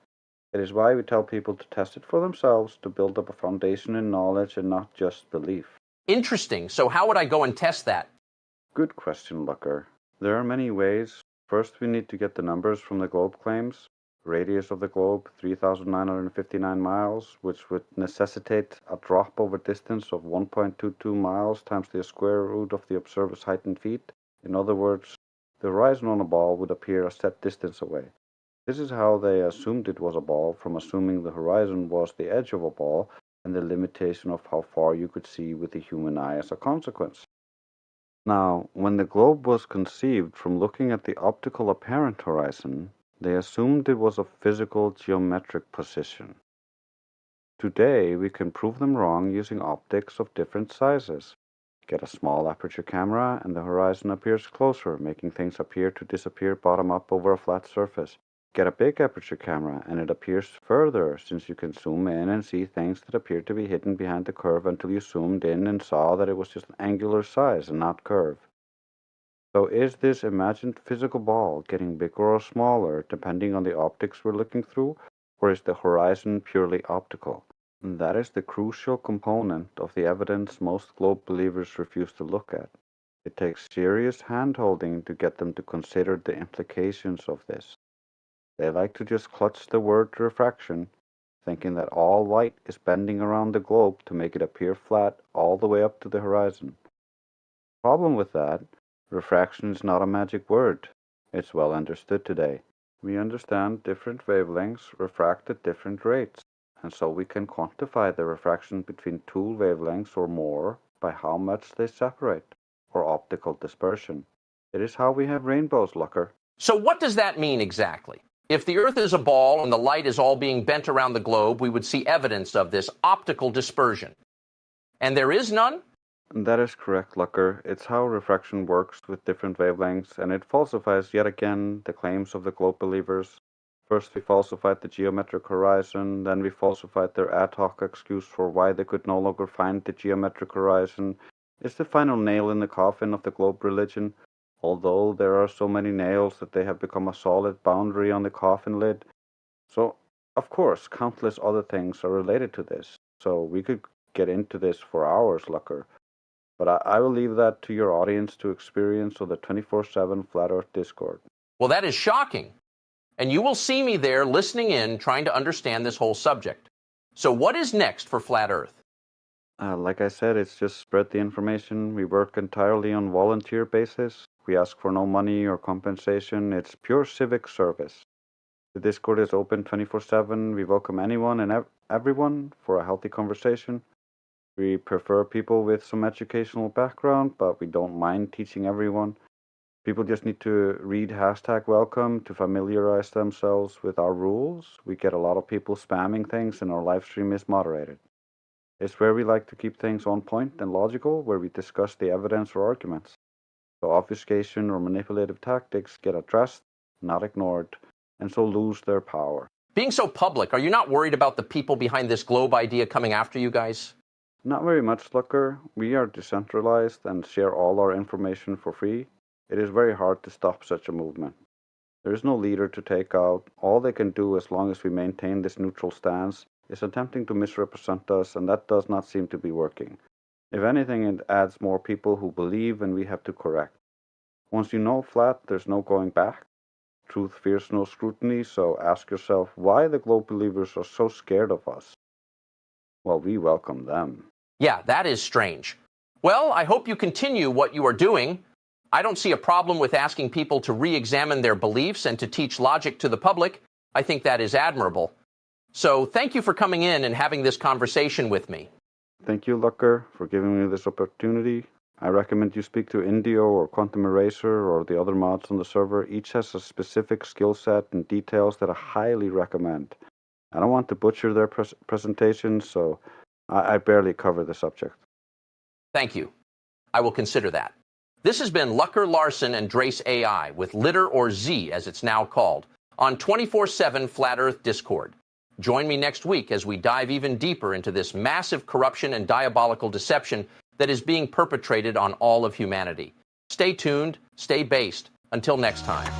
It is why we tell people to test it for themselves to build up a foundation in knowledge and not just belief. Interesting. So how would I go and test that? Good question, Lucker. There are many ways. First, we need to get the numbers from the globe claims. Radius of the globe, 3,959 miles, which would necessitate a drop over distance of 1.22 miles times the square root of the observer's height in feet. In other words, the horizon on a ball would appear a set distance away. This is how they assumed it was a ball, from assuming the horizon was the edge of a ball and the limitation of how far you could see with the human eye as a consequence. Now, when the globe was conceived from looking at the optical apparent horizon, they assumed it was a physical geometric position. Today, we can prove them wrong using optics of different sizes. Get a small aperture camera and the horizon appears closer, making things appear to disappear bottom up over a flat surface. Get a big aperture camera and it appears further, since you can zoom in and see things that appear to be hidden behind the curve until you zoomed in and saw that it was just an angular size and not curve. So is this imagined physical ball getting bigger or smaller depending on the optics we're looking through, or is the horizon purely optical? And that is the crucial component of the evidence most globe believers refuse to look at. It takes serious hand-holding to get them to consider the implications of this. They like to just clutch the word refraction, thinking that all light is bending around the globe to make it appear flat all the way up to the horizon. Problem with that, refraction is not a magic word. It's well understood today. We understand different wavelengths refract at different rates, and so we can quantify the refraction between two wavelengths or more by how much they separate, or optical dispersion. It is how we have rainbows, Lucker. So what does that mean exactly? If the Earth is a ball and the light is all being bent around the globe, we would see evidence of this optical dispersion. And there is none? That is correct, Lucker. It's how refraction works with different wavelengths, and it falsifies yet again the claims of the globe believers. First we falsified the geometric horizon, then we falsified their ad hoc excuse for why they could no longer find the geometric horizon. It's the final nail in the coffin of the globe religion, although there are so many nails that they have become a solid boundary on the coffin lid. So, of course, countless other things are related to this, so we could get into this for hours, Lucker. But I will leave that to your audience to experience on the 24/7 Flat Earth Discord. Well, that is shocking. And you will see me there listening in, trying to understand this whole subject. So what is next for Flat Earth? Like I said, it's just spread the information. We work entirely on volunteer basis. We ask for no money or compensation. It's pure civic service. The Discord is open 24/7. We welcome anyone and everyone for a healthy conversation. We prefer people with some educational background, but we don't mind teaching everyone. People just need to read #welcome to familiarize themselves with our rules. We get a lot of people spamming things and our live stream is moderated. It's where we like to keep things on point and logical, where we discuss the evidence or arguments. So obfuscation or manipulative tactics get addressed, not ignored, and so lose their power. Being so public, are you not worried about the people behind this globe idea coming after you guys? Not very much, Lucker. We are decentralized and share all our information for free. It is very hard to stop such a movement. There is no leader to take out. All they can do, as long as we maintain this neutral stance, is attempting to misrepresent us, and that does not seem to be working. If anything, it adds more people who believe, and we have to correct. Once you know flat, there's no going back. Truth fears no scrutiny, so ask yourself why the globe believers are so scared of us. Well, we welcome them. Yeah, that is strange. Well, I hope you continue what you are doing. I don't see a problem with asking people to re-examine their beliefs and to teach logic to the public. I think that is admirable. So thank you for coming in and having this conversation with me. Thank you, Lucker, for giving me this opportunity. I recommend you speak to Indio or Quantum Eraser or the other mods on the server. Each has a specific skill set and details that I highly recommend. I don't want to butcher their presentation, so I barely cover the subject. Thank you. I will consider that. This has been Lucker Larson and Drace AI with Litter or Z, as it's now called, on 24/7 Flat Earth Discord. Join me next week as we dive even deeper into this massive corruption and diabolical deception that is being perpetrated on all of humanity. Stay tuned, stay based. Until next time.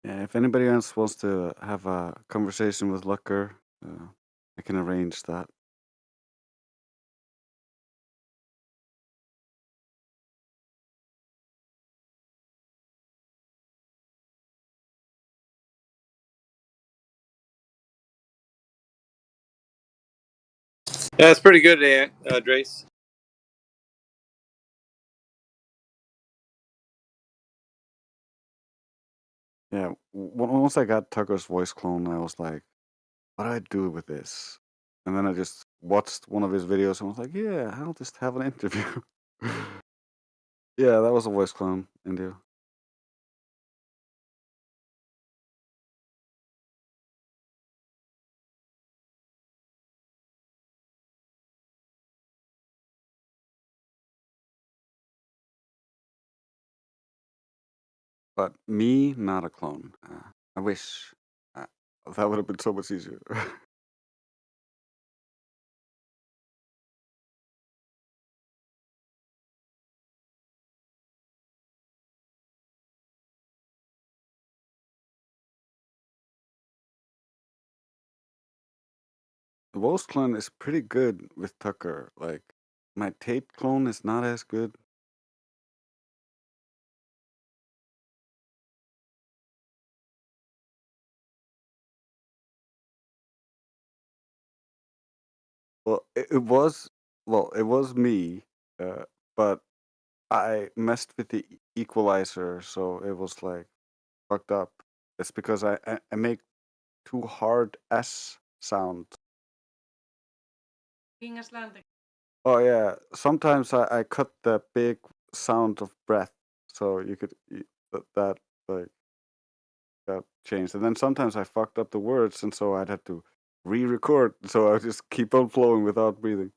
Yeah, if anybody else wants to have a conversation with Lucker, I can arrange that. Yeah, it's pretty good, Drace. Yeah, once I got Tucker's voice clone, I was like, what do I do with this? And then I just watched one of his videos and was like, yeah, I'll just have an interview. Yeah, that was a voice clone interview. But me, not a clone. I wish that would have been so much easier. The voice clone is pretty good with Tucker. Like, my Tate clone is not as good. Well, it was me, but I messed with the equalizer, so it was like fucked up. It's because I make too hard S sound. Oh yeah, sometimes I cut the big sound of breath, so you could that like got changed, and then sometimes I fucked up the words, and so I'd have to re-record. So I just keep on flowing without breathing.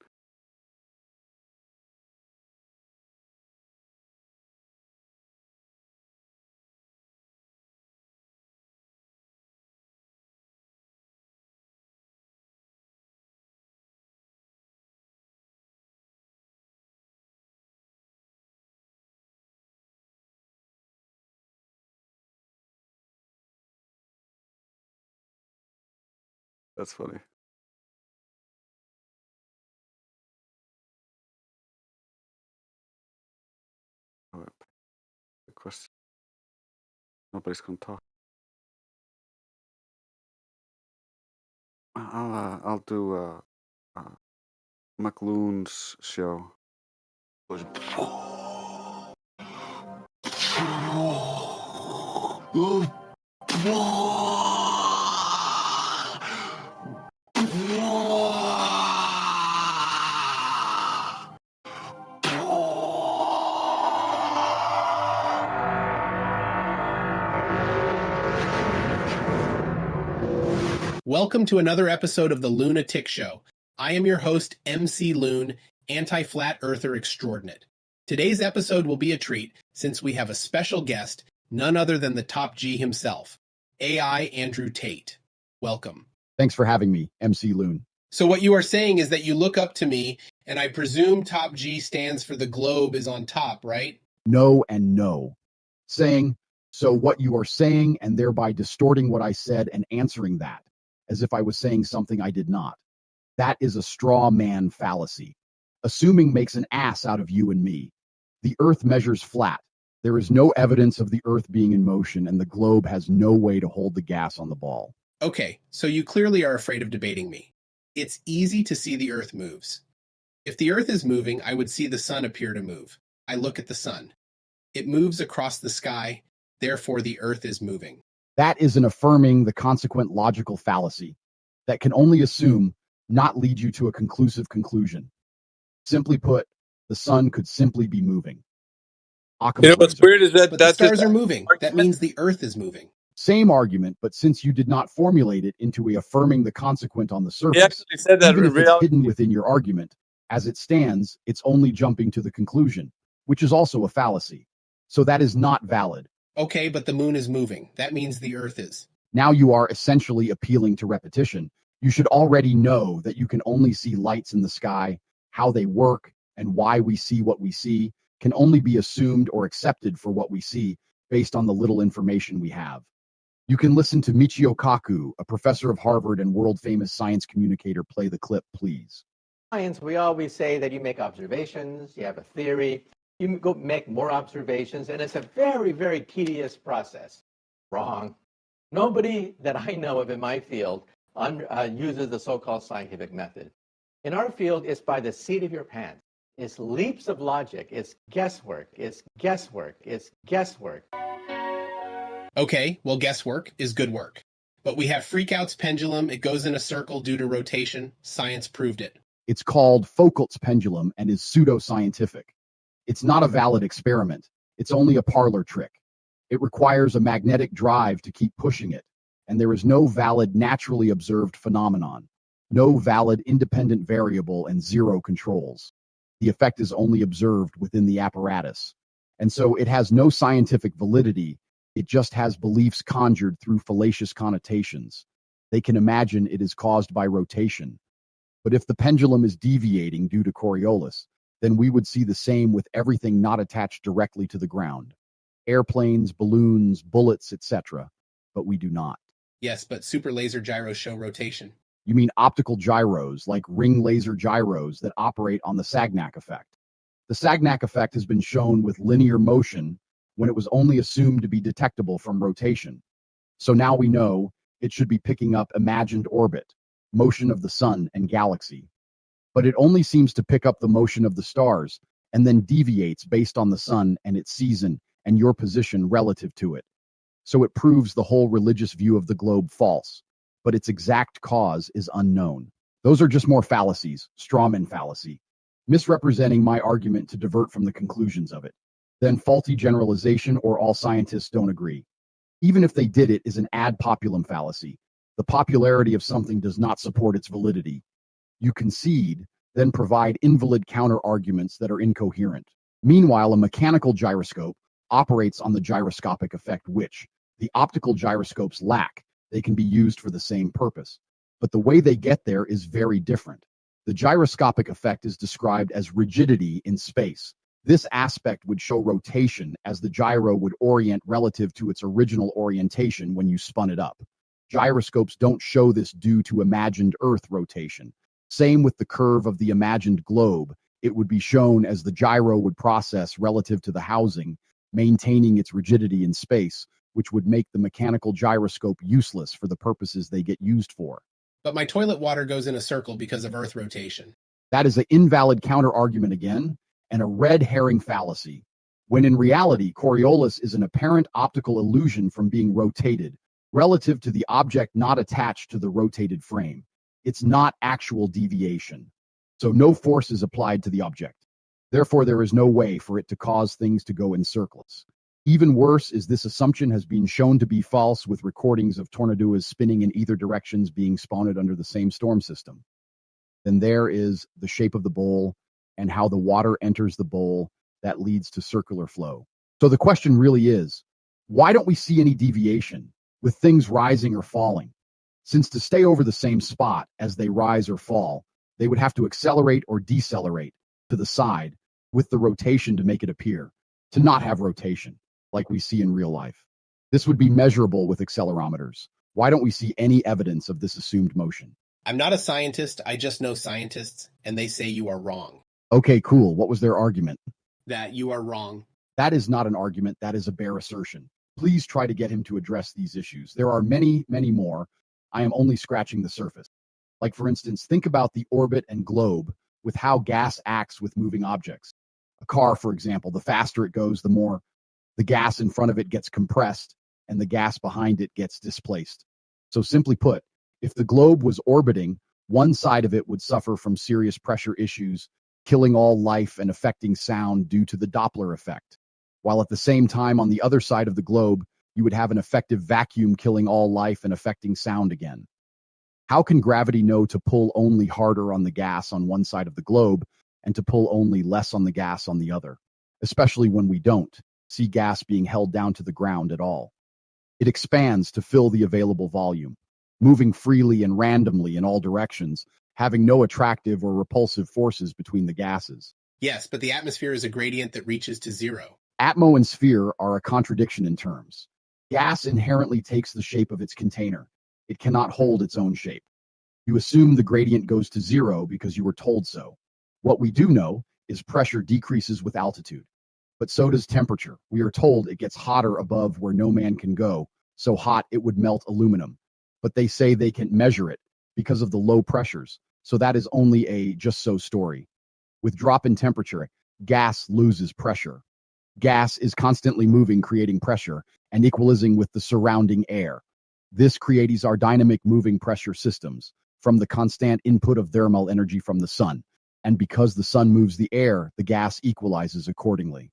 That's funny. Oh, the question. Nobody's gonna talk. I'll do McLuhan's show. Welcome to another episode of the Lunatic Show. I am your host, MC Loon, anti-flat earther extraordinate. Today's episode will be a treat since we have a special guest, none other than the Top G himself, AI Andrew Tate. Welcome. Thanks for having me, MC Loon. So what you are saying is that you look up to me, and I presume Top G stands for the globe is on top, right? No and no. Saying, so what you are saying, and thereby distorting what I said and answering that, as if I was saying something I did not. That is a straw man fallacy. Assuming makes an ass out of you and me. The Earth measures flat. There is no evidence of the Earth being in motion, and the globe has no way to hold the gas on the ball. Okay, so you clearly are afraid of debating me. It's easy to see the Earth moves. If the Earth is moving, I would see the sun appear to move. I look at the sun. It moves across the sky, therefore the Earth is moving. That is an affirming the consequent logical fallacy that can only assume, not lead you to a conclusive conclusion. Simply put, the sun could simply be moving. You know what's weird is that But the stars are moving. That means the Earth is moving. Same argument, but since you did not formulate it into a affirming the consequent on the surface, He actually said that even in if it's reality. hidden within your argument, as it stands, it's only jumping to the conclusion, which is also a fallacy. So that is not valid. Okay, but the moon is moving. That means the Earth is. Now you are essentially appealing to repetition. You should already know that you can only see lights in the sky, how they work, and why we see what we see can only be assumed or accepted for what we see based on the little information we have. You can listen to Michio Kaku, a professor of Harvard and world-famous science communicator, play the clip, please. Science, we always say that you make observations, you have a theory, you go make more observations, and it's a very, very tedious process. Wrong. Nobody that I know of in my field uses the so-called scientific method. In our field, it's by the seat of your pants. It's leaps of logic. It's guesswork. It's guesswork. It's guesswork. Okay, well, guesswork is good work. But we have Freakout's pendulum. It goes in a circle due to rotation. Science proved it. It's called Foucault's pendulum and is pseudoscientific. It's not a valid experiment. It's only a parlor trick. It requires a magnetic drive to keep pushing it, and there is no valid naturally observed phenomenon, no valid independent variable, and zero controls. The effect is only observed within the apparatus, and so it has no scientific validity. It just has beliefs conjured through fallacious connotations. They can imagine it is caused by rotation. But if the pendulum is deviating due to Coriolis, then we would see the same with everything not attached directly to the ground. Airplanes, balloons, bullets, etc. But we do not. Yes, but super laser gyros show rotation. You mean optical gyros, like ring laser gyros that operate on the Sagnac effect. The Sagnac effect has been shown with linear motion when it was only assumed to be detectable from rotation. So now we know it should be picking up imagined orbit, motion of the sun and galaxy. But it only seems to pick up the motion of the stars and then deviates based on the sun and its season and your position relative to it. So it proves the whole religious view of the globe false, but its exact cause is unknown. Those are just more fallacies, strawman fallacy, misrepresenting my argument to divert from the conclusions of it. Then faulty generalization, or all scientists don't agree. Even if they did, it is an ad populum fallacy. The popularity of something does not support its validity. You concede, then provide invalid counter-arguments that are incoherent. Meanwhile, a mechanical gyroscope operates on the gyroscopic effect which the optical gyroscopes lack. They can be used for the same purpose, but the way they get there is very different. The gyroscopic effect is described as rigidity in space. This aspect would show rotation as the gyro would orient relative to its original orientation when you spun it up. Gyroscopes don't show this due to imagined Earth rotation. Same with the curve of the imagined globe. It would be shown as the gyro would process relative to the housing, maintaining its rigidity in space, which would make the mechanical gyroscope useless for the purposes they get used for. But my toilet water goes in a circle because of Earth rotation. That is an invalid counter-argument again, and a red herring fallacy, when in reality, Coriolis is an apparent optical illusion from being rotated, relative to the object not attached to the rotated frame. It's not actual deviation. So no force is applied to the object. Therefore, there is no way for it to cause things to go in circles. Even worse is this assumption has been shown to be false with recordings of tornadoes spinning in either directions being spawned under the same storm system. Then there is the shape of the bowl and how the water enters the bowl that leads to circular flow. So the question really is, why don't we see any deviation with things rising or falling? Since to stay over the same spot as they rise or fall, they would have to accelerate or decelerate to the side with the rotation to make it appear to not have rotation, like we see in real life. This would be measurable with accelerometers. Why don't we see any evidence of this assumed motion? I'm not a scientist, I just know scientists, and they say you are wrong. Okay, cool. What was their argument? That you are wrong. That is not an argument, that is a bare assertion. Please try to get him to address these issues. There are many, many more. I am only scratching the surface. Like, for instance, think about the orbit and globe with how gas acts with moving objects. A car, for example, the faster it goes, the more the gas in front of it gets compressed and the gas behind it gets displaced. So simply put, if the globe was orbiting, one side of it would suffer from serious pressure issues, killing all life and affecting sound due to the Doppler effect. While at the same time, on the other side of the globe, you would have an effective vacuum killing all life and affecting sound again. How can gravity know to pull only harder on the gas on one side of the globe and to pull only less on the gas on the other, especially when we don't see gas being held down to the ground at all? It expands to fill the available volume, moving freely and randomly in all directions, having no attractive or repulsive forces between the gases. Yes, but the atmosphere is a gradient that reaches to zero. Atmo and sphere are a contradiction in terms. Gas inherently takes the shape of its container. It cannot hold its own shape. You assume the gradient goes to zero because you were told so. What we do know is pressure decreases with altitude, but so does temperature. We are told it gets hotter above where no man can go, so hot it would melt aluminum. But they say they can't measure it because of the low pressures, so that is only a just so story. With drop in temperature, gas loses pressure. Gas is constantly moving, creating pressure and equalizing with the surrounding air. This creates our dynamic moving pressure systems from the constant input of thermal energy from the sun. And because the sun moves the air, the gas equalizes accordingly.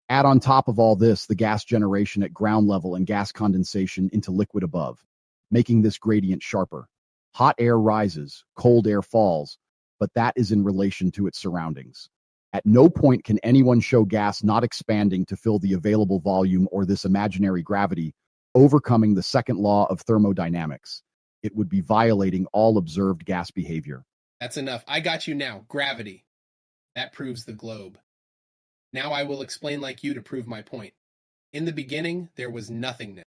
Add on top of all this the gas generation at ground level and gas condensation into liquid above, making this gradient sharper. Hot air rises, cold air falls, but that is in relation to its surroundings. At no point can anyone show gas not expanding to fill the available volume or this imaginary gravity, overcoming the second law of thermodynamics. It would be violating all observed gas behavior. That's enough. I got you now. Gravity. That proves the globe. Now I will explain like you to prove my point. In the beginning, there was nothingness.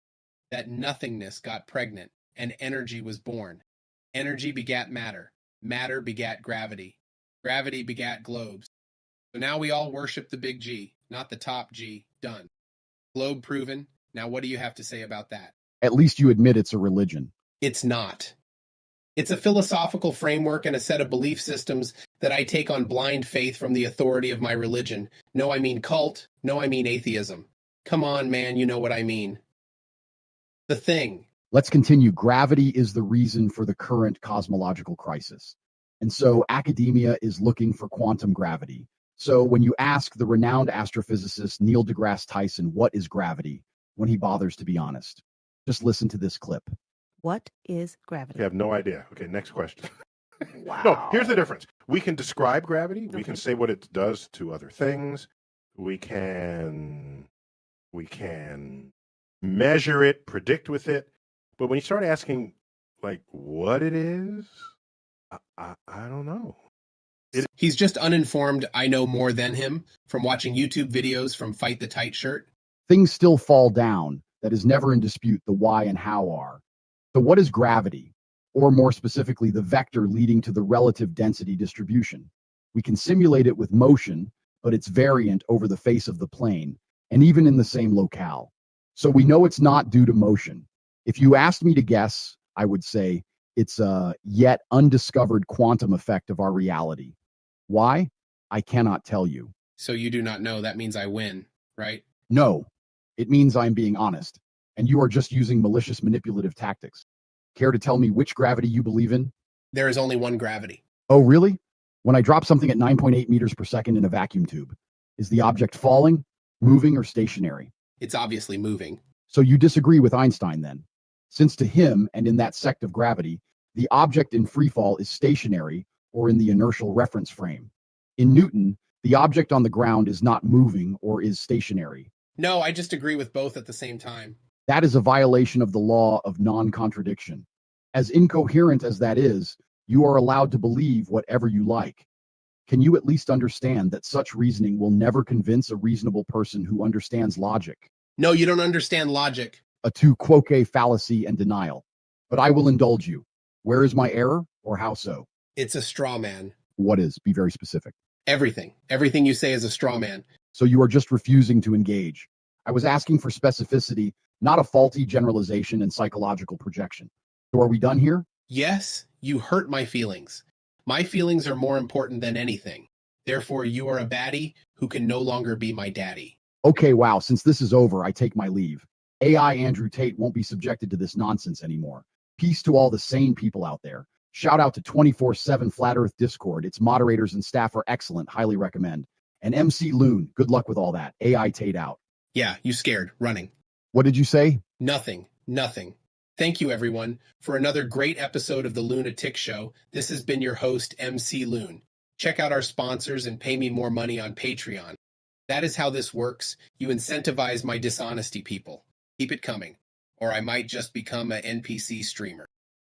That nothingness got pregnant, and energy was born. Energy begat matter. Matter begat gravity. Gravity begat globes. So now we all worship the big G, not the top G. Done. Globe proven. Now what do you have to say about that? At least you admit it's a religion. It's not. It's a philosophical framework and a set of belief systems that I take on blind faith from the authority of my religion. No, I mean cult. No, I mean atheism. Come on, man, you know what I mean. The thing. Let's continue. Gravity is the reason for the current cosmological crisis. And so academia is looking for quantum gravity. So when you ask the renowned astrophysicist Neil deGrasse Tyson what is gravity, when he bothers to be honest, just listen to this clip. What is gravity? I have no idea. Okay, next question. Wow. No, here's the difference. We can describe gravity. We can say what it does to other things. We can measure it, predict with it. But when you start asking, like, what it is, I don't know. He's just uninformed. I know more than him from watching YouTube videos from Fight the Tight Shirt. Things still fall down. That is never in dispute. The why and how are. So what is gravity? Or more specifically, the vector leading to the relative density distribution. We can simulate it with motion, but it's variant over the face of the plane, and even in the same locale. So we know it's not due to motion. If you asked me to guess, I would say it's a yet undiscovered quantum effect of our reality. Why? I cannot tell you. So you do not know. That means I win, right? No, it means I'm being honest, and you are just using malicious manipulative tactics. Care to tell me which gravity you believe in? There is only one gravity. Oh, really? When I drop something at 9.8 meters per second in a vacuum tube, is the object falling, moving, or stationary? It's obviously moving. So you disagree with Einstein then? Since to him, and in that sect of gravity, the object in free fall is stationary or in the inertial reference frame. In Newton, the object on the ground is not moving or is stationary. No, I just agree with both at the same time. That is a violation of the law of non-contradiction. As incoherent as that is, you are allowed to believe whatever you like. Can you at least understand that such reasoning will never convince a reasonable person who understands logic? No, you don't understand logic. A tu quoque fallacy and denial. But I will indulge you. Where is my error, or how so? It's a straw man. What is? Be very specific. Everything. Everything you say is a straw man. So you are just refusing to engage. I was asking for specificity, not a faulty generalization and psychological projection. So are we done here? Yes, you hurt my feelings. My feelings are more important than anything. Therefore, you are a baddie who can no longer be my daddy. Okay, wow, since this is over, I take my leave. AI Andrew Tate won't be subjected to this nonsense anymore. Peace to all the sane people out there. Shout out to 24/7 Flat Earth Discord. Its moderators and staff are excellent. Highly recommend. And MC Loon, good luck with all that. AI Tate out. Yeah, you scared. Running. What did you say? Nothing. Nothing. Thank you, everyone, for another great episode of the Lunatic Show. This has been your host, MC Loon. Check out our sponsors and pay me more money on Patreon. That is how this works. You incentivize my dishonesty, people. Keep it coming, or I might just become an NPC streamer.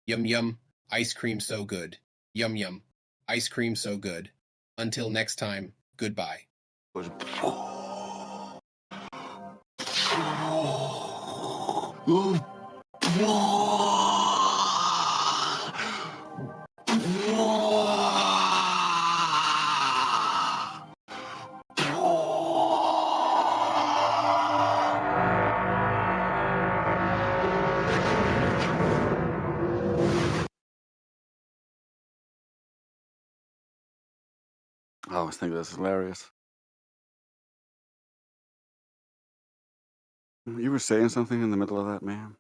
Yum yum, ice cream so good. Yum yum, ice cream so good. Until next time, goodbye. I always think that's hilarious. You were saying something in the middle of that, man.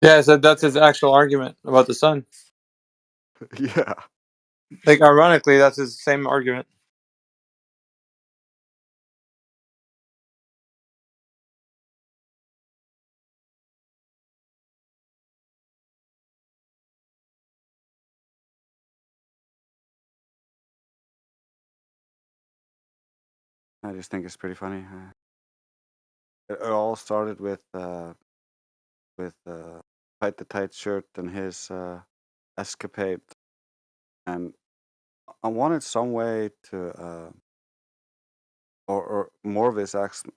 Yeah, I said that's his actual argument about the sun. Yeah. Like, ironically, that's his same argument. I just think it's pretty funny. It all started with Fight the Tight Shirt and his escapade, and I wanted some way to, or Morvis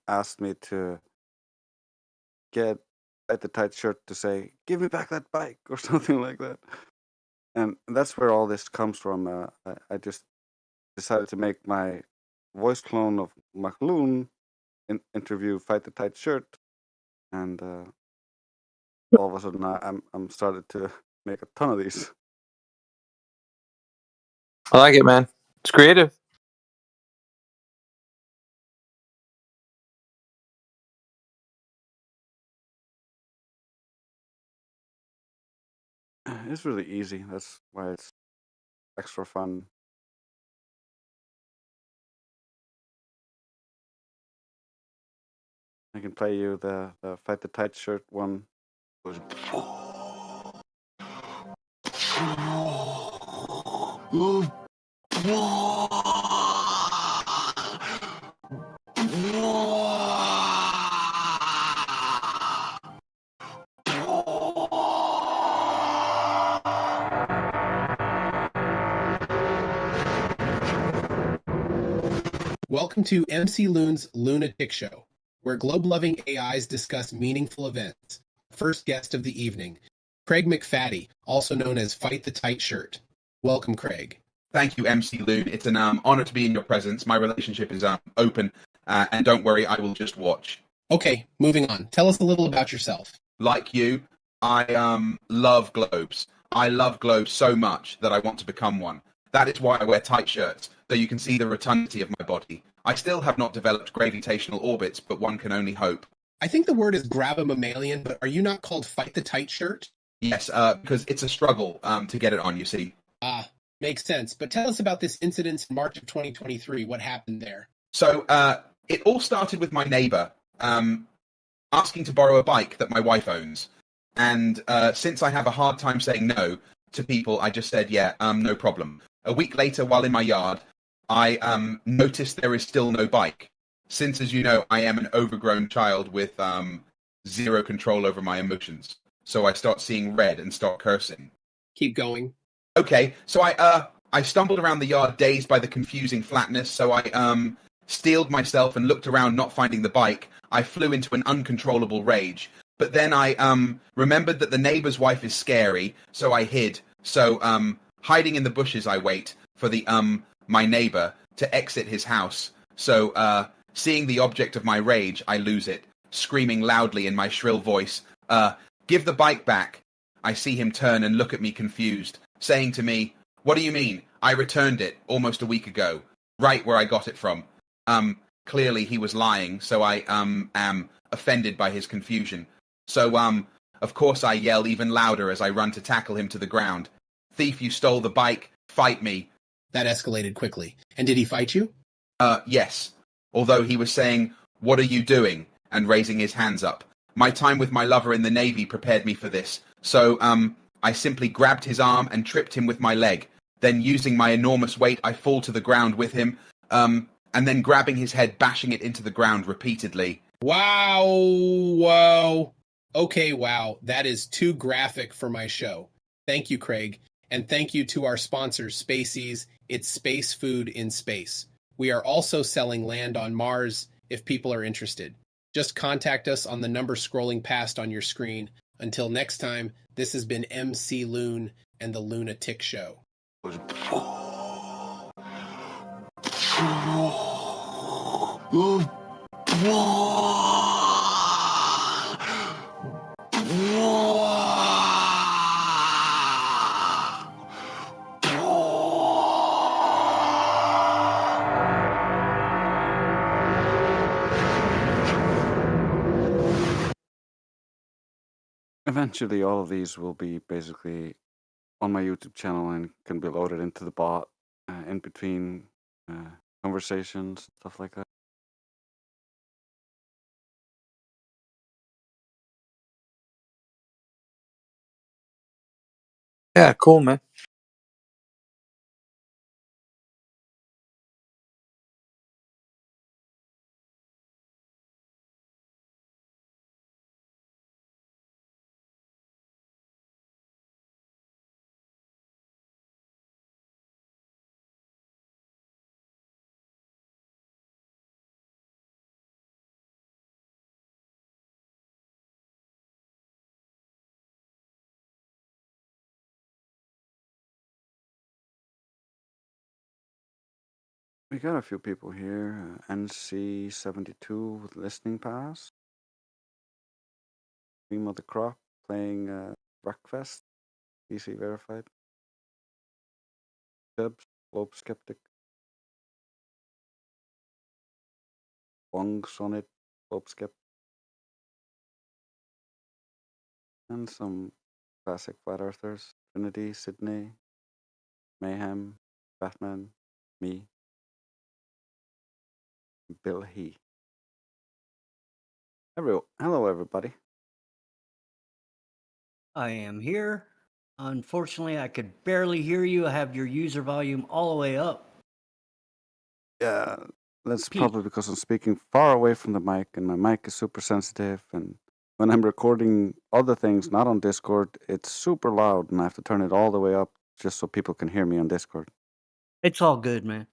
asked me to get Fight the Tight Shirt to say, "Give me back that bike" or something like that, and that's where all this comes from. I just decided to make my voice clone of McLoon interview Fight the Tight Shirt, and all of a sudden I'm started to make a ton of these. I like it, man. It's creative. It's really easy. That's why it's extra fun. I can play you the Fight the Tight Shirt one. Welcome to MC Loon's Lunatic Show, where globe-loving AIs discuss meaningful events. First guest of the evening, Craig McFaddy, also known as Fight the Tight Shirt. Welcome, Craig. Thank you, MC Loon. It's an honor to be in your presence. My relationship is open, and don't worry, I will just watch. Okay, moving on. Tell us a little about yourself. Like you, I love globes. I love globes so much that I want to become one. That is why I wear tight shirts, so you can see the rotundity of my body. I still have not developed gravitational orbits, but one can only hope. I think the word is grab a mammalian, but are you not called Fight the Tight Shirt? Yes, because it's a struggle to get it on, you see. Ah, makes sense. But tell us about this incident in March of 2023. What happened there? So it all started with my neighbor asking to borrow a bike that my wife owns. And since I have a hard time saying no to people, I just said, yeah, no problem. A week later, while in my yard, I noticed there is still no bike. Since, as you know, I am an overgrown child with zero control over my emotions. So I start seeing red and start cursing. Keep going. Okay, so I stumbled around the yard dazed by the confusing flatness, so I steeled myself and looked around not finding the bike. I flew into an uncontrollable rage. But then I remembered that the neighbor's wife is scary, so I hid. So hiding in the bushes, I wait for the my neighbor to exit his house. So seeing the object of my rage, I lose it, screaming loudly in my shrill voice, "Give the bike back." I see him turn and look at me confused, saying to me, "What do you mean? I returned it almost a week ago, right where I got it from." Clearly he was lying, so I am offended by his confusion. So of course I yell even louder as I run to tackle him to the ground. "Thief, you stole the bike. Fight me." That escalated quickly. And did he fight you? Yes. Although he was saying, "What are you doing?" and raising his hands up. My time with my lover in the Navy prepared me for this. So I simply grabbed his arm and tripped him with my leg. Then using my enormous weight, I fall to the ground with him, and then grabbing his head, bashing it into the ground repeatedly. Wow. Okay, wow. That is too graphic for my show. Thank you, Craig. And thank you to our sponsor, Spacies. It's space food in space. We are also selling land on Mars if people are interested. Just contact us on the number scrolling past on your screen. Until next time, this has been MC Loon and the Lunatic Show. Eventually, all of these will be basically on my YouTube channel and can be loaded into the bot in between conversations, stuff like that. Yeah, cool, man. We got a few people here. NC72 with listening pass. Cream of the Crop playing Rockfest. PC verified. Dubs, Globe Skeptic. Wong Sonnet, Globe Skeptic. And some classic flat earthers. Trinity, Sydney, Mayhem, Batman, me, Bill He. Hello, everybody. I am here. Unfortunately, I could barely hear you. I have your user volume all the way up. Yeah, that's probably because I'm speaking far away from the mic, and my mic is super sensitive. And when I'm recording other things, not on Discord, it's super loud, and I have to turn it all the way up just so people can hear me on Discord. It's all good, man.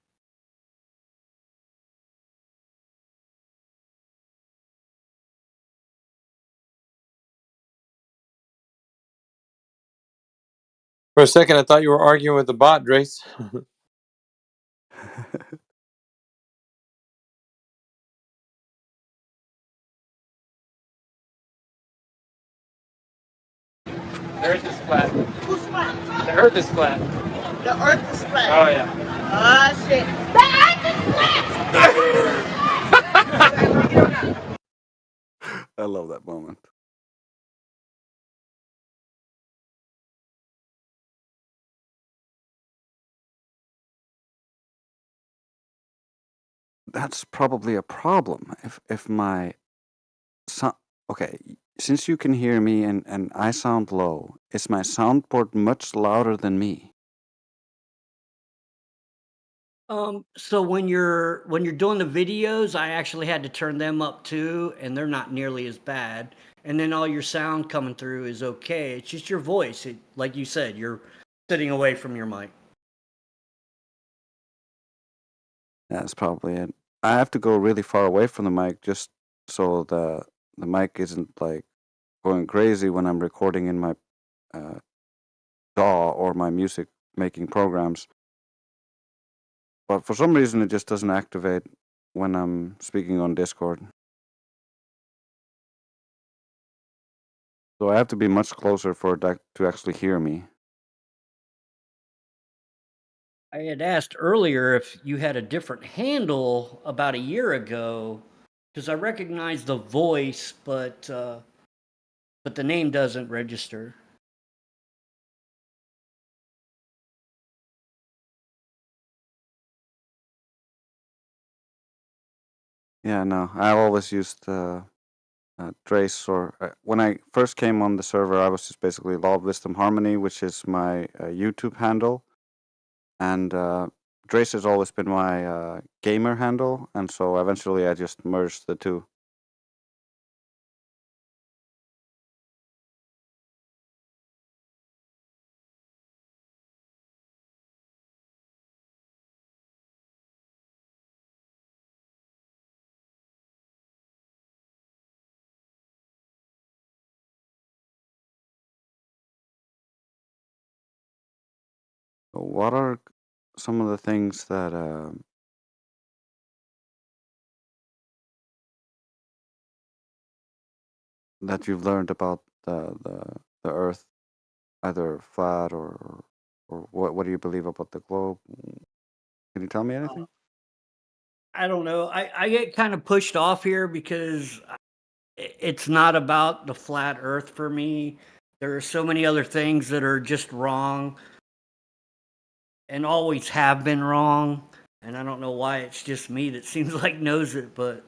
For a second, I thought you were arguing with the bot, Drace. The earth is flat. Who's flat? The earth is flat. The earth is flat. Oh, yeah. Oh, shit. The earth is flat! I love that moment. That's probably a problem. If my sound, okay, since you can hear me and I sound low, is my soundboard much louder than me? So when you're doing the videos, I actually had to turn them up too, and they're not nearly as bad. And then all your sound coming through is okay. It's just your voice. Like you said, you're sitting away from your mic. That's probably it. I have to go really far away from the mic just so the mic isn't like going crazy when I'm recording in my DAW or my music making programs. But for some reason, it just doesn't activate when I'm speaking on Discord. So I have to be much closer for that to actually hear me. I had asked earlier if you had a different handle about a year ago, because I recognize the voice, but the name doesn't register. Yeah, no, I've always used Trace, or when I first came on the server, I was just basically Law of Wisdom Harmony, which is my YouTube handle, and Trace has always been my gamer handle, and so eventually I just merged the two. So what are some of the things that that you've learned about the Earth, either flat or what do you believe about the globe? Can you tell me anything? I don't know. I get kind of pushed off here because it's not about the flat earth for me. There are so many other things that are just wrong and always have been wrong. And I don't know why it's just me that seems like knows it, but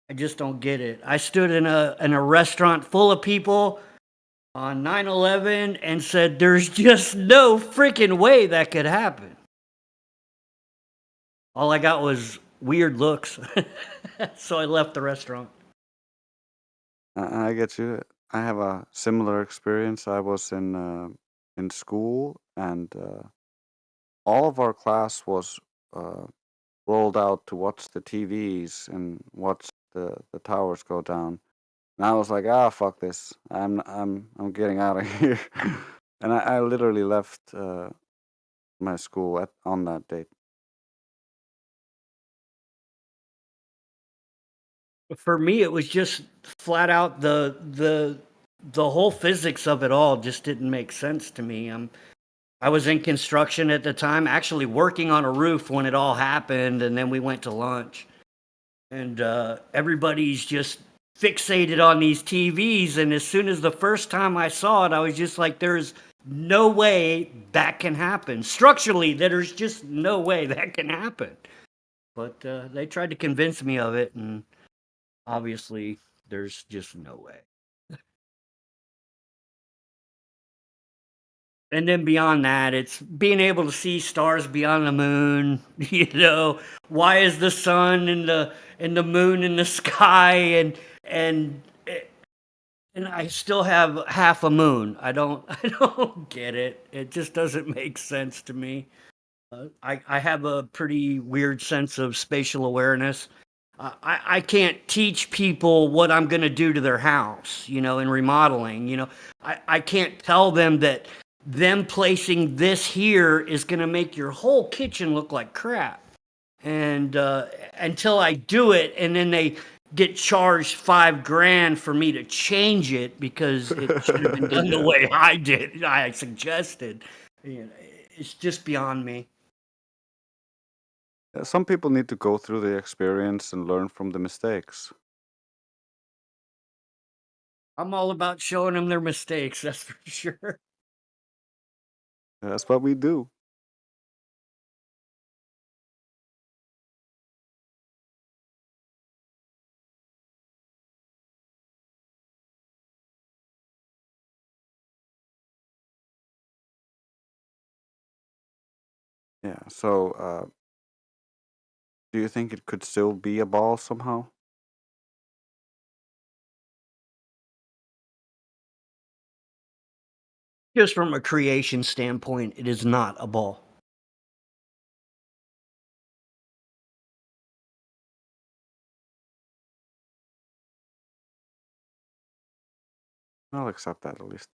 I just don't get it. I stood in a restaurant full of people on 9/11 and said, there's just no freaking way that could happen. All I got was weird looks. So I left the restaurant. I get you. I have a similar experience. I was in school, and all of our class was rolled out to watch the TVs and watch the towers go down. And I was like, fuck this. I'm getting out of here. And I literally left my school on that date. For me, it was just flat out the whole physics of it all just didn't make sense to me. I was in construction at the time, actually working on a roof when it all happened, and then we went to lunch. And everybody's just fixated on these TVs, and as soon as the first time I saw it, I was just like, there's no way that can happen. Structurally, there's just no way that can happen. But they tried to convince me of it, and obviously, there's just no way. And then beyond that, it's being able to see stars beyond the moon. You know, why is the sun and the moon in the sky, and I still have half a moon. I don't get it. It just doesn't make sense to me. I have a pretty weird sense of spatial awareness. I can't teach people what I'm going to do to their house, you know, in remodeling. You know, I can't tell them that them placing this here is going to make your whole kitchen look like crap. And until I do it, and then they get charged $5,000 for me to change it because it should have been done the way I suggested. You know, it's just beyond me. Some people need to go through the experience and learn from the mistakes. I'm all about showing them their mistakes, that's for sure. That's what we do. Yeah, so do you think it could still be a ball somehow? Just from a creation standpoint, it is not a ball. I'll accept that at least.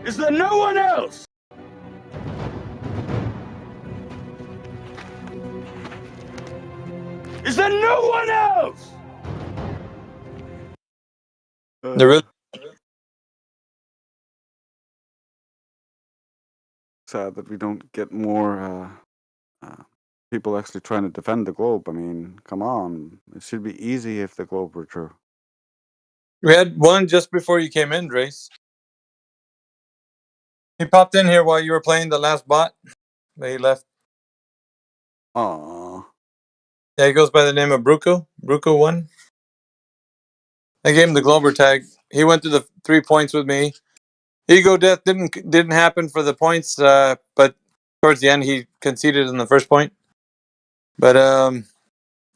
Is there no one else? Is there no one else? There is. Sad that we don't get more people actually trying to defend the globe. I mean, come on. It should be easy if the globe were true. We had one just before you came in, Drace. He popped in here while you were playing the last bot, but he left. Aww. Yeah, he goes by the name of Bruco. Bruco1. I gave him the Glober tag. He went through the 3 points with me. Ego death didn't happen for the points, but towards the end he conceded in the first point. But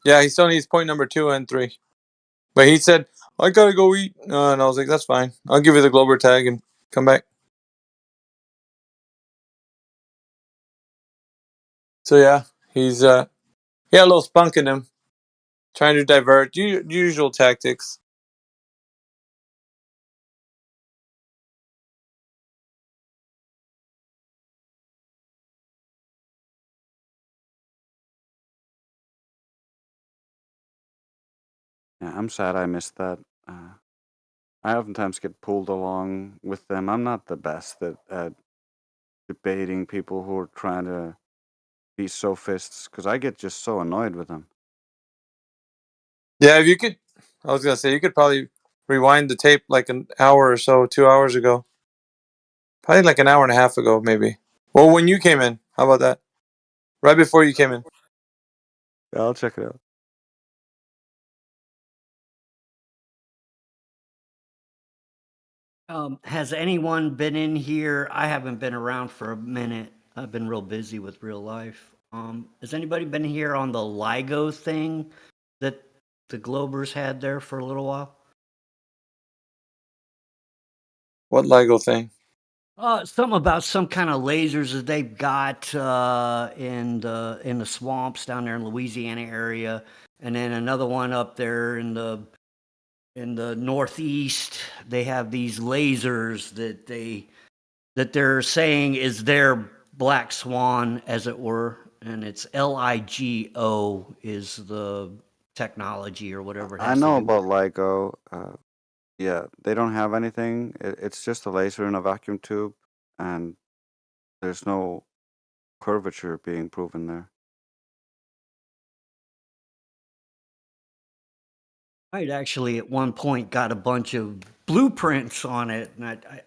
yeah, he still needs point number 2 and 3. But he said, I gotta go eat. And I was like, that's fine. I'll give you the Glober tag and come back. So yeah, he's he had a little spunk in him, trying to divert. Usual tactics. Yeah, I'm sad I missed that. I oftentimes get pulled along with them. I'm not the best at debating people who are trying to be sophists because I get just so annoyed with them. Yeah, if you could, I was gonna say you could probably rewind the tape like an hour or so, 2 hours ago. Probably like an hour and a half ago, maybe. Well, when you came in, how about that? Right before you came in. Yeah, I'll check it out. Has anyone been in here? I haven't been around for a minute. I've been real busy with real life. Has anybody been here on the LIGO thing that the Globers had there for a little while? What LIGO thing? Something about some kind of lasers that they've got in the swamps down there in Louisiana area, and then another one up there in the Northeast. They have these lasers that they're saying is their black swan, as it were, and it's LIGO is the technology or whatever it I has to know do with. about LIGO. Yeah, they don't have anything. It's just a laser in a vacuum tube, and there's no curvature being proven there. I'd actually at one point got a bunch of blueprints on it, and I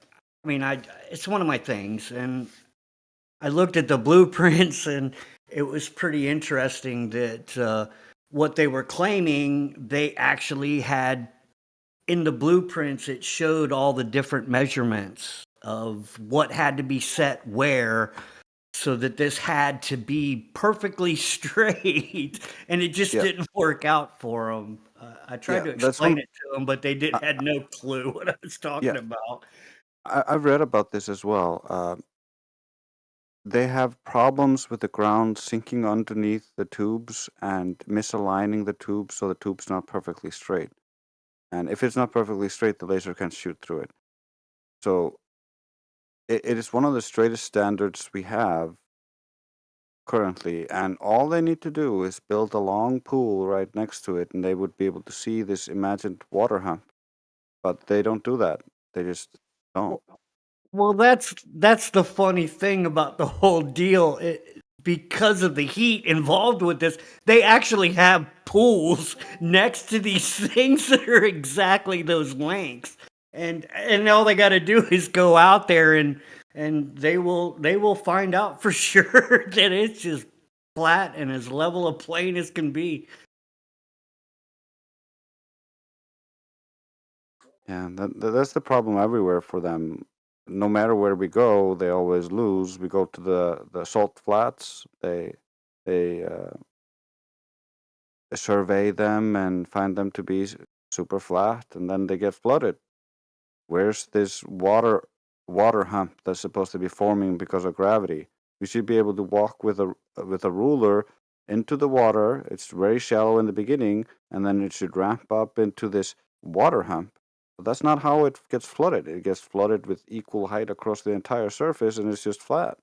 mean, it's one of my things, and I looked at the blueprints, and it was pretty interesting that what they were claiming, they actually had in the blueprints. It showed all the different measurements of what had to be set where, so that this had to be perfectly straight, and it just Yeah, didn't work out for them. I tried yeah, to that's explain one. it to them, but they Uh, had no clue what I was yeah, talking about. I've read about this as well. They have problems with the ground sinking underneath the tubes and misaligning the tubes so the tube's not perfectly straight. And if it's not perfectly straight, the laser can't shoot through it. So it is one of the straightest standards we have currently, and all they need to do is build a long pool right next to it, and they would be able to see this imagined water hump. But they don't do that. They just don't. Well, that's the funny thing about the whole deal. Because of the heat involved with this, they actually have pools next to these things that are exactly those lengths, and all they got to do is go out there and they will find out for sure that it's just flat and as level a plane as can be. Yeah, that's the problem everywhere for them. No matter where we go, they always lose. We go to the salt flats. They survey them and find them to be super flat, and then they get flooded. Where's this water hump that's supposed to be forming because of gravity? We should be able to walk with a ruler into the water. It's very shallow in the beginning, and then it should ramp up into this water hump. But that's not how it gets flooded. It gets flooded with equal height across the entire surface, and it's just flat.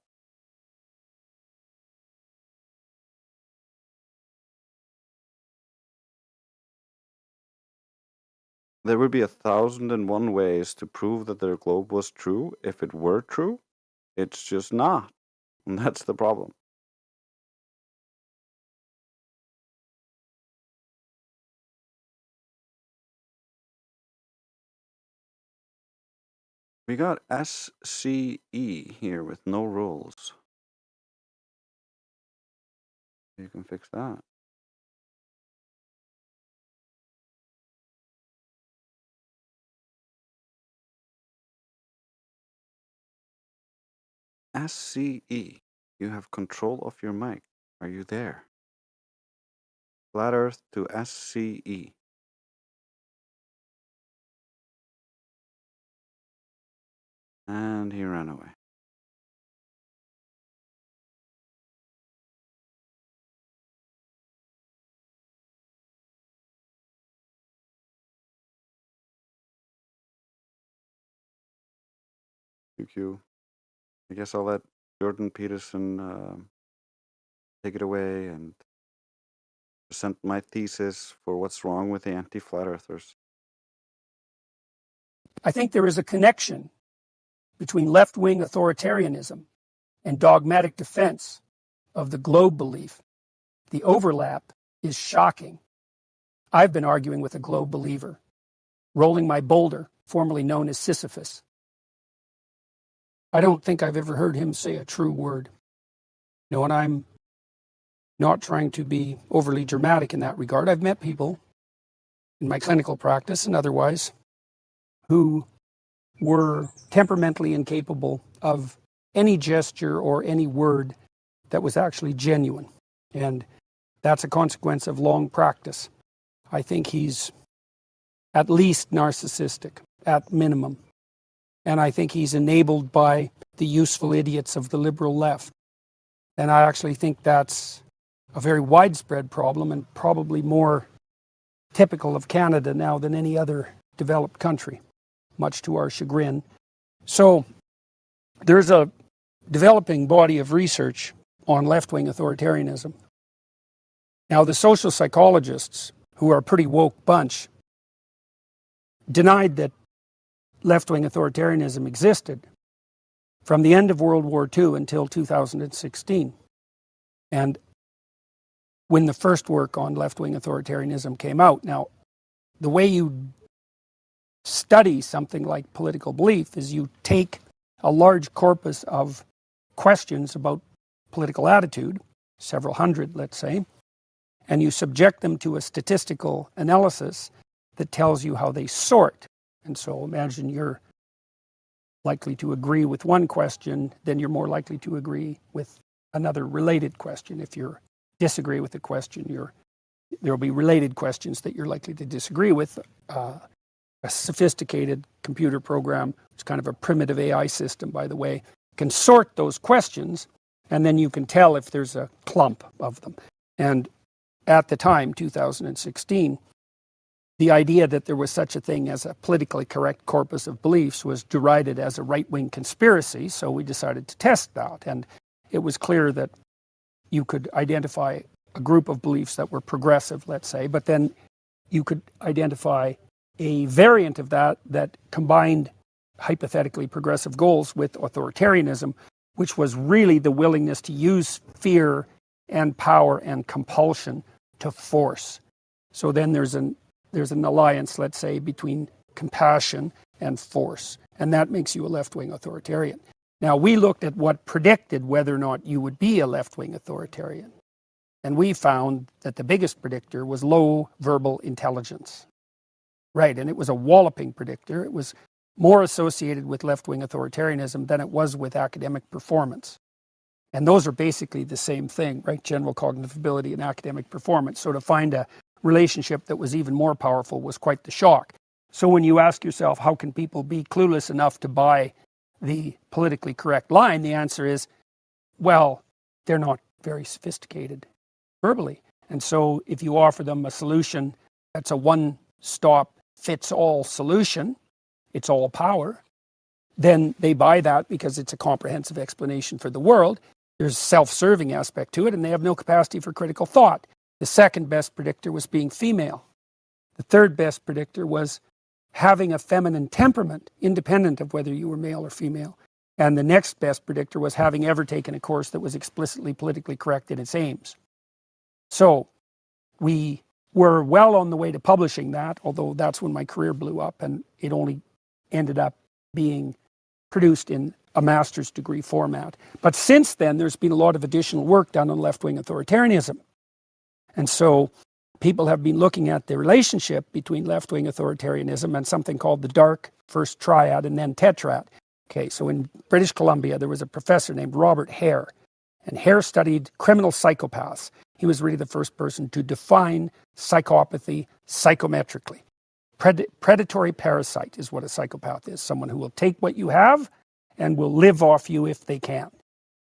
There would be 1,001 ways to prove that their globe was true if it were true. It's just not. And that's the problem. We got SCE here with no rules. You can fix that. SCE, you have control of your mic. Are you there? Flat Earth to SCE. And he ran away. QQ. I guess I'll let Jordan Peterson take it away and present my thesis for what's wrong with the anti-flat earthers. I think there is a connection between left-wing authoritarianism and dogmatic defense of the globe belief. The overlap is shocking. I've been arguing with a globe believer, rolling my boulder, formerly known as Sisyphus. I don't think I've ever heard him say a true word. No, and I'm not trying to be overly dramatic in that regard. I've met people in my clinical practice and otherwise who were temperamentally incapable of any gesture or any word that was actually genuine. And that's a consequence of long practice. I think he's at least narcissistic, at minimum. And I think he's enabled by the useful idiots of the liberal left. And I actually think that's a very widespread problem and probably more typical of Canada now than any other developed country, much to our chagrin. So there's a developing body of research on left-wing authoritarianism. Now, the social psychologists, who are a pretty woke bunch, denied that left-wing authoritarianism existed from the end of World War II until 2016. And when the first work on left-wing authoritarianism came out. Now, the way you study something like political belief is you take a large corpus of questions about political attitude, several hundred, let's say, and you subject them to a statistical analysis that tells you how they sort. And so imagine you're likely to agree with one question, then you're more likely to agree with another related question. If you disagree with the question, there will be related questions that you're likely to disagree with. A sophisticated computer program, it's kind of a primitive AI system, by the way, can sort those questions, and then you can tell if there's a clump of them. And at the time, 2016, the idea that there was such a thing as a politically correct corpus of beliefs was derided as a right-wing conspiracy, so we decided to test that. And it was clear that you could identify a group of beliefs that were progressive, let's say, but then you could identify a variant of that that combined hypothetically progressive goals with authoritarianism, which was really the willingness to use fear and power and compulsion to force. So then there's an alliance, let's say, between compassion and force, and that makes you a left-wing authoritarian. Now, we looked at what predicted whether or not you would be a left-wing authoritarian, and we found that the biggest predictor was low verbal intelligence. Right, and it was a walloping predictor. It was more associated with left-wing authoritarianism than it was with academic performance. And those are basically the same thing, right? General cognitive ability and academic performance. So to find a relationship that was even more powerful was quite the shock. So when you ask yourself, how can people be clueless enough to buy the politically correct line? The answer is, well, they're not very sophisticated verbally. And so if you offer them a solution that's a one-stop fits-all solution, it's all power, then they buy that because it's a comprehensive explanation for the world. There's a self-serving aspect to it, and they have no capacity for critical thought. The second best predictor was being female. The third best predictor was having a feminine temperament, independent of whether you were male or female. And the next best predictor was having ever taken a course that was explicitly politically correct in its aims. So we were well on the way to publishing that, although that's when my career blew up, and it only ended up being produced in a master's degree format. But since then, there's been a lot of additional work done on left-wing authoritarianism. And so people have been looking at the relationship between left-wing authoritarianism and something called the dark first triad and then tetrad. Okay, so in British Columbia, there was a professor named Robert Hare, and Hare studied criminal psychopaths. He was really the first person to define psychopathy psychometrically. Predatory parasite is what a psychopath is, someone who will take what you have and will live off you if they can.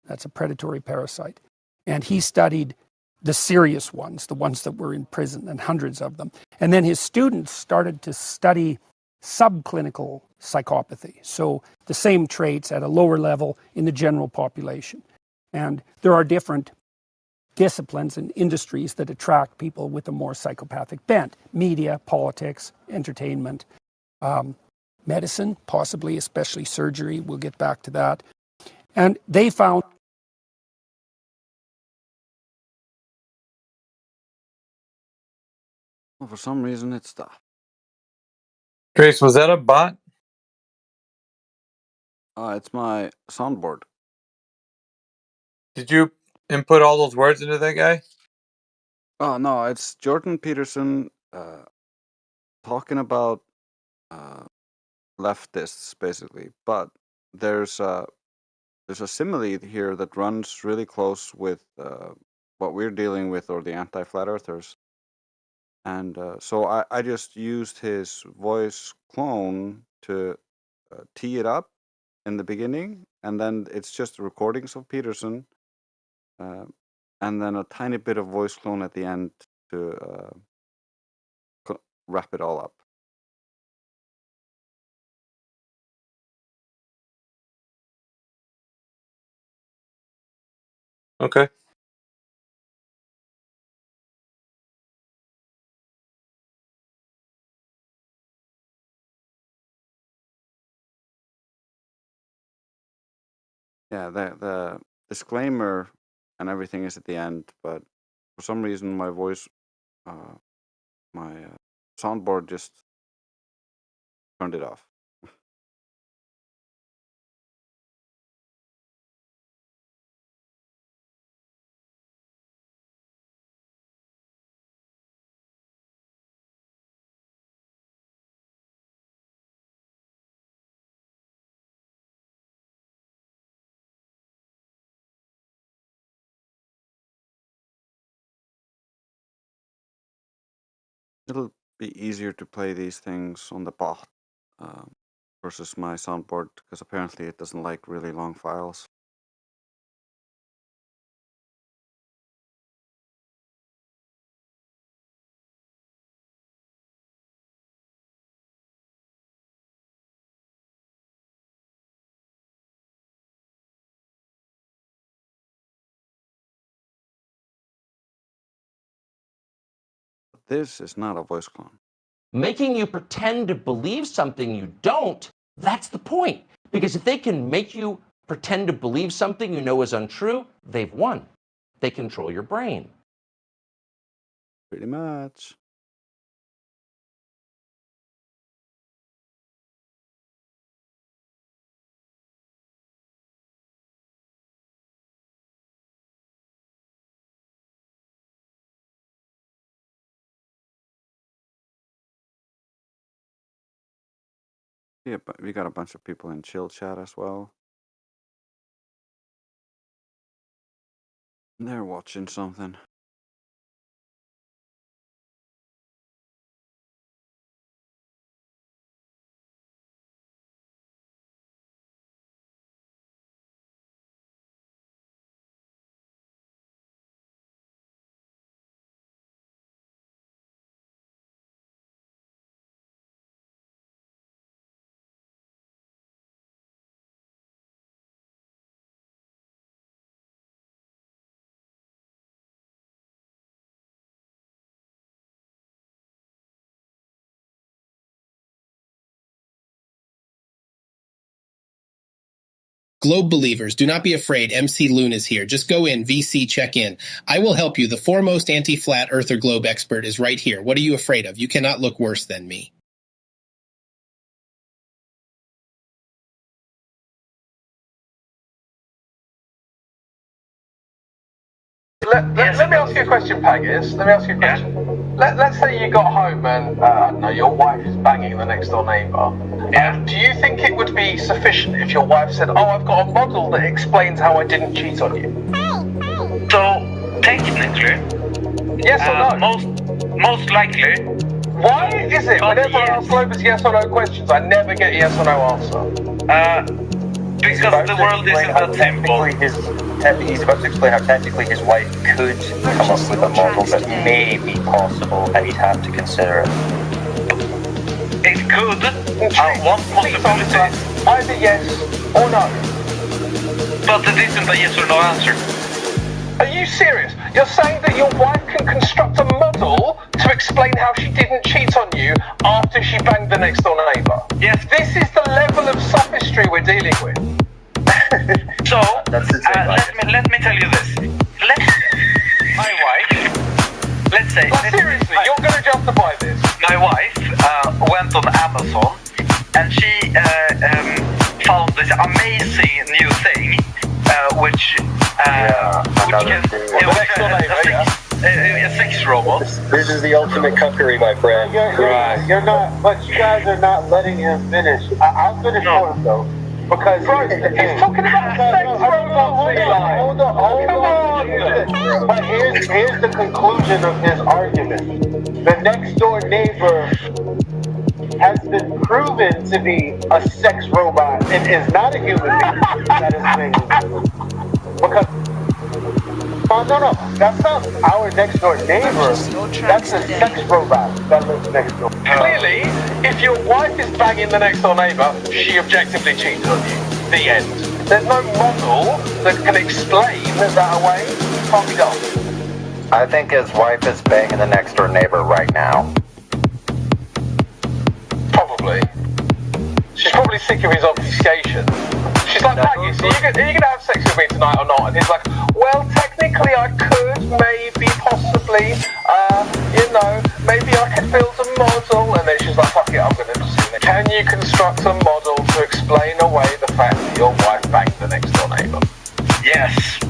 That's a predatory parasite. And he studied the serious ones, the ones that were in prison, and hundreds of them. And then his students started to study subclinical psychopathy, so the same traits at a lower level in the general population. And there are different disciplines and industries that attract people with a more psychopathic bent. Media, politics, entertainment, medicine, possibly, especially surgery. We'll get back to that. And they found Well, for some reason, it stopped. Grace, was that a bot? It's my soundboard. Did you input all those words into that guy? Oh no, it's Jordan Peterson talking about leftists basically, but there's a simile here that runs really close with what we're dealing with, or the anti-flat earthers, and so I just used his voice clone to tee it up in the beginning, and then it's just recordings of Peterson. And then a tiny bit of voice clone at the end to wrap it all up. Okay. Yeah, the disclaimer and everything is at the end, but for some reason my voice, my soundboard just turned it off. It'll be easier to play these things on the bot versus my soundboard, because apparently it doesn't like really long files. This is not a voice clone. Making you pretend to believe something you don't, that's the point. Because if they can make you pretend to believe something you know is untrue, they've won. They control your brain. Pretty much. Yeah, but we got a bunch of people in chill chat as well. They're watching something. Globe believers, do not be afraid. MC Loon is here. Just go in, VC, check in. I will help you. The foremost anti-flat earther globe expert is right here. What are you afraid of? You cannot look worse than me. Let me ask you a question, Paggis. Let me ask you a question. Let's say you got home and, I don't know, your wife is banging the next door neighbour. Yeah. Do you think it would be sufficient if your wife said, oh, I've got a model that explains how I didn't cheat on you? So, technically, yes or no? Most likely. Why is it whenever I ask Globus yes or no questions, I never get a yes or no answer? Because the world isn't that simple. He's about to explain how technically his wife could come up with a model that may be possible, and he'd have to consider it. It could. One possibility. Either yes or no. But it isn't a yes or no answer. Are you serious? You're saying that your wife can construct a model to explain how she didn't cheat on you after she banged the next door neighbour? Yes. This is the level of sophistry we're dealing with. So, let me tell you this. My wife, let's say... seriously, you're going to justify this? My wife went on Amazon and she found this amazing new thing, which a sex robot. This is the ultimate cuckery, my friend. You're not, but you guys are not letting him finish. I'll finish for him though. Because he's talking about sex robots. Hold on. But here's the conclusion of his argument. The next door neighbor has been proven to be a sex robot and is not a human being that is made. Because no, that's not our next door neighbor. That's a sex robot that lives next door. Clearly, if your wife is banging the next door neighbour, she objectively cheated on you. The end. There's no model that can explain that away. Can't be done. I think his wife is banging the next door neighbor right now. Probably. She's probably sick of his obfuscation. She's like, Maggie, so are you going to have sex with me tonight or not? And he's like, well, technically I could, maybe, possibly, maybe I could build a model. And then she's like, fuck it, I'm going to just do it. Can you construct a model to explain away the fact that your wife banged the next door neighbour? Yes.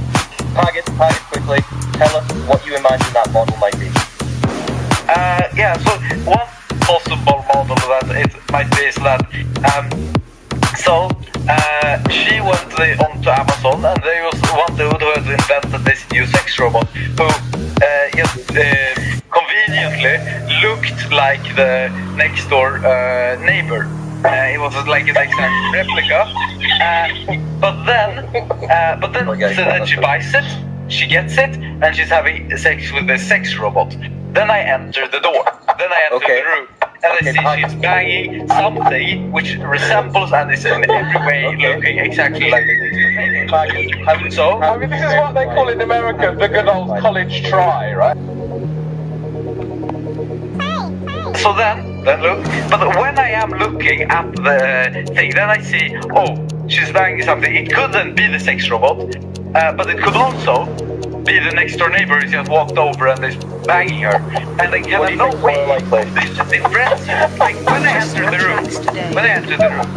Target, quickly. Tell us what you imagine that model might be. So one possible model that it might be is that she went onto Amazon and there was one dude who had invented this new sex robot who conveniently looked like the next door neighbor. It was like an exact replica, but then she buys it, she gets it, and she's having sex with the sex robot. Then I enter the door. Then I enter the room. And I see she's banging something which resembles and is in every way looking exactly like it. So, I mean, this is what they call in America the good old college try, right? So then look. But when I am looking at the thing, then I see, she's banging something. It couldn't be the sex robot, but it could also be the next door neighbor who just walked over and is banging her. And I can no way there's a difference. Like when I enter the room,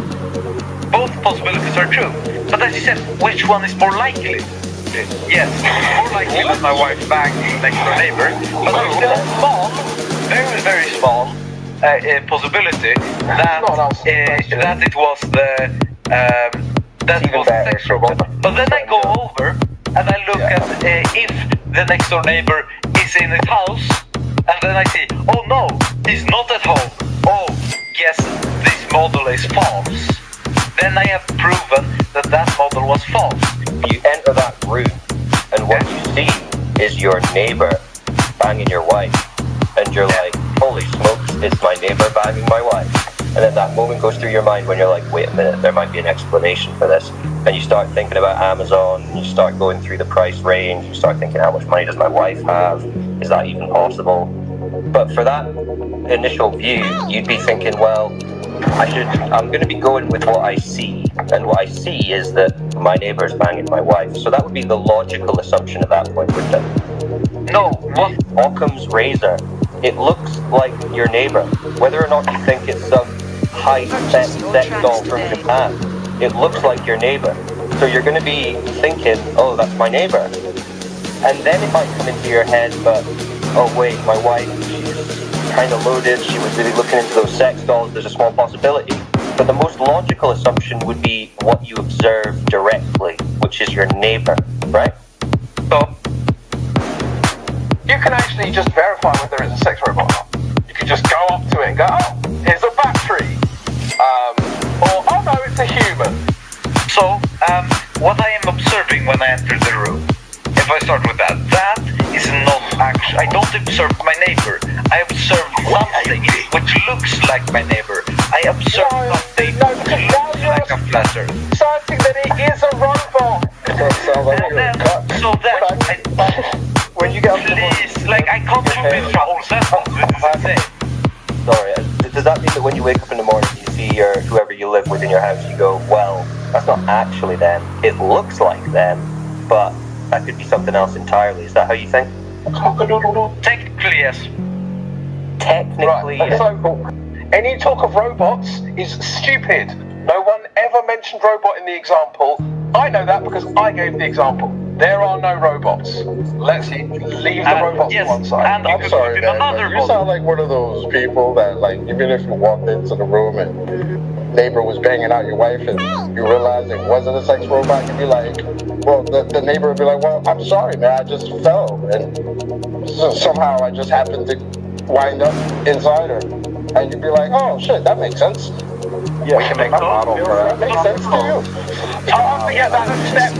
both possibilities are true. But as you said, which one is more likely? Yes, more likely that my wife banged the next door neighbor, but there's still a small, very, very small possibility that it was the sex robot. But then I go over and I look at if the next door neighbor is in his house, and then I see, oh no, he's not at home. Oh, yes, this model is false. Then I have proven that model was false. You enter that room, and what you see is your neighbor banging your wife, and you're like, holy smokes, it's my neighbor banging my wife. And then that moment goes through your mind when you're like, wait a minute, there might be an explanation for this. And you start thinking about Amazon, and you start going through the price range, you start thinking, how much money does my wife have? Is that even possible? But for that initial view, you'd be thinking, well, I'm going to be going with what I see. And what I see is that my neighbor's banging my wife. So that would be the logical assumption at that point, wouldn't it? No, what? Occam's razor. It looks like your neighbor. Whether or not you think it's some high-tech sex doll from Japan, it looks like your neighbor. So you're going to be thinking, oh, that's my neighbor. And then it might come into your head, but, oh wait, my wife, she's kind of loaded, she was really looking into those sex dolls, there's a small possibility. But the most logical assumption would be what you observe directly, which is your neighbor, right? So, you can actually just verify whether it's a sex robot or not. You can just go up to it and go, oh, here's a battery. Or, oh no, it's a human. So, what I am observing when I enter the room, if I start with that is not actually, I don't observe my neighbor. I observe something which looks like my neighbor. I observe something which looks like a flat earth. Something that it is a robot. So then, you wake up in the morning, you see whoever you live with in your house, you go, well, that's not actually them. It looks like them, but that could be something else entirely. Is that how you think? Technically, yes. Technically, right. So, any talk of robots is stupid. No one ever mentioned robot in the example. I know that because I gave the example. There are no robots. Let's leave the robots to one side. I'm sorry, man, but you sound like one of those people that, like, even if you walked into the room and neighbor was banging out your wife and you realized it wasn't a sex robot, you'd be like, well, the neighbor would be like, well, I'm sorry, man, I just fell, and somehow I just happened to wind up inside her. And you'd be like, oh, shit, that makes sense. Yeah, we can make a model for that. Makes sense to you. I'll have to get that step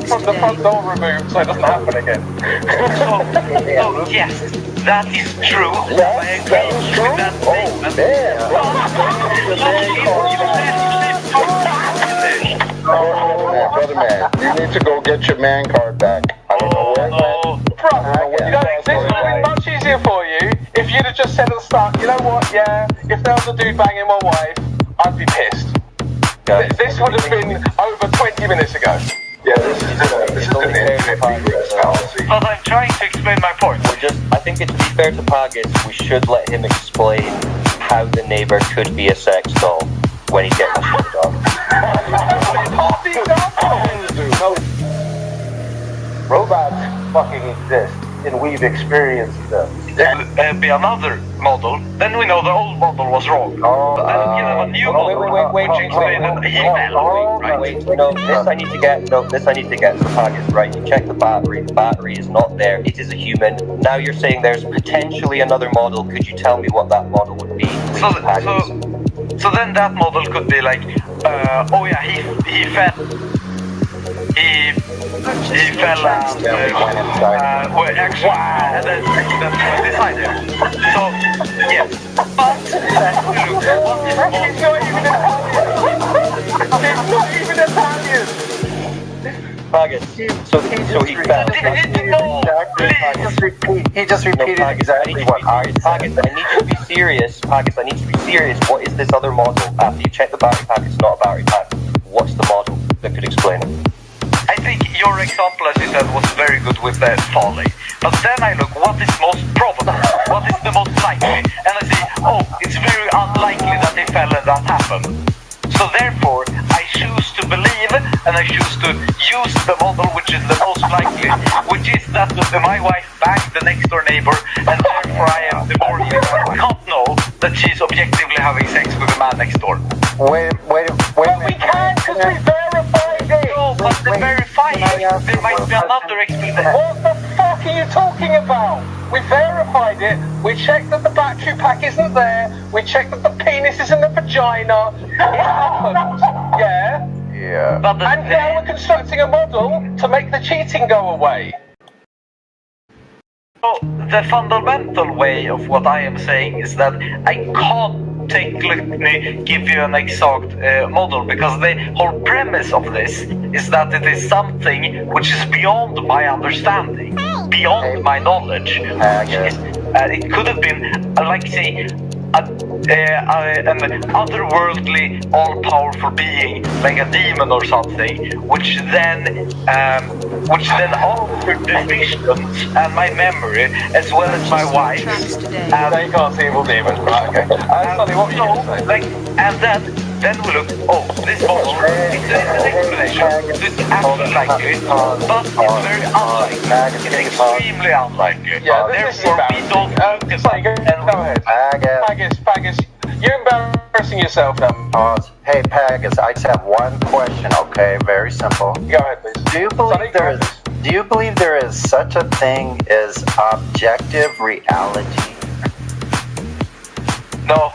from the front door removed so it doesn't happen again. So yes, that is true. Yes, I agree with that statement. Oh, brother man, you need to go get your man card back. I don't know where You know, this would have been much easier for you if you'd have just said at the start, you know what, yeah, if there was a dude banging my wife, I'd be pissed. This would have been over 20 minutes ago. Yeah, this is an infinite regress fallacy. But I'm trying to explain my point. I think to be fair to Pagas, we should let him explain how the neighbor could be a sex doll when he gets the dog. Robots fucking exist, and we've experienced them. Be another model, then we know the old model was wrong. But then give him a new model, Wait, which explains that he fell, right? Wait, no, this I need to get for Pagas, right? You check the battery is not there, it is a human. Now you're saying there's potentially another model, could you tell me what that model would be? So then that model could be like, oh yeah, he fell. He fell and well, actually, that's decided. So, yes. But, It's not even Italian! Pagas, so he fell. He just repeated exactly what I said. Pagas, I need you to be serious. Pagas, I need you to be serious. What is this other model? After you check the battery pack, it's not a battery pack. What's the model that could explain it? I think your example, as you said, was very good with the folly. But then I look, what is most probable? What is the most likely? And I see, oh, it's very unlikely that they fell and that happened. So therefore, I choose to believe and I choose to use the model which is the most likely, which is that my wife banged the next door neighbor, and therefore I am divorcing her. I can't know that she's objectively having sex with the man next door. Wait. But we can, because we verified it! No, but to verify it, there might be another explanation. What the fuck are you talking about? We verified it, we checked that the battery pack isn't there, we checked that the penis is in the vagina, it happened, yeah? Yeah. But and now we're constructing a model to make the cheating go away. So the fundamental way of what I am saying is that I can't technically give you an exact model, because the whole premise of this is that it is something which is beyond my understanding, beyond my knowledge. It could have been, like say, an otherworldly, all-powerful being, like a demon or something, which then altered the visions and my memory, as well as my wife's. So you can't see evil demons, right? Okay. Then we look, oh, this model, it's an explanation, it's actually likely, but it's very unlikely, it's extremely unlikely. Yeah, therefore we don't look at go ahead. Pagas, you're embarrassing yourself now. Pause. Hey, Pagas, I just have one question, okay? Very simple. Go ahead, please. Do you believe there is such a thing as objective reality? No.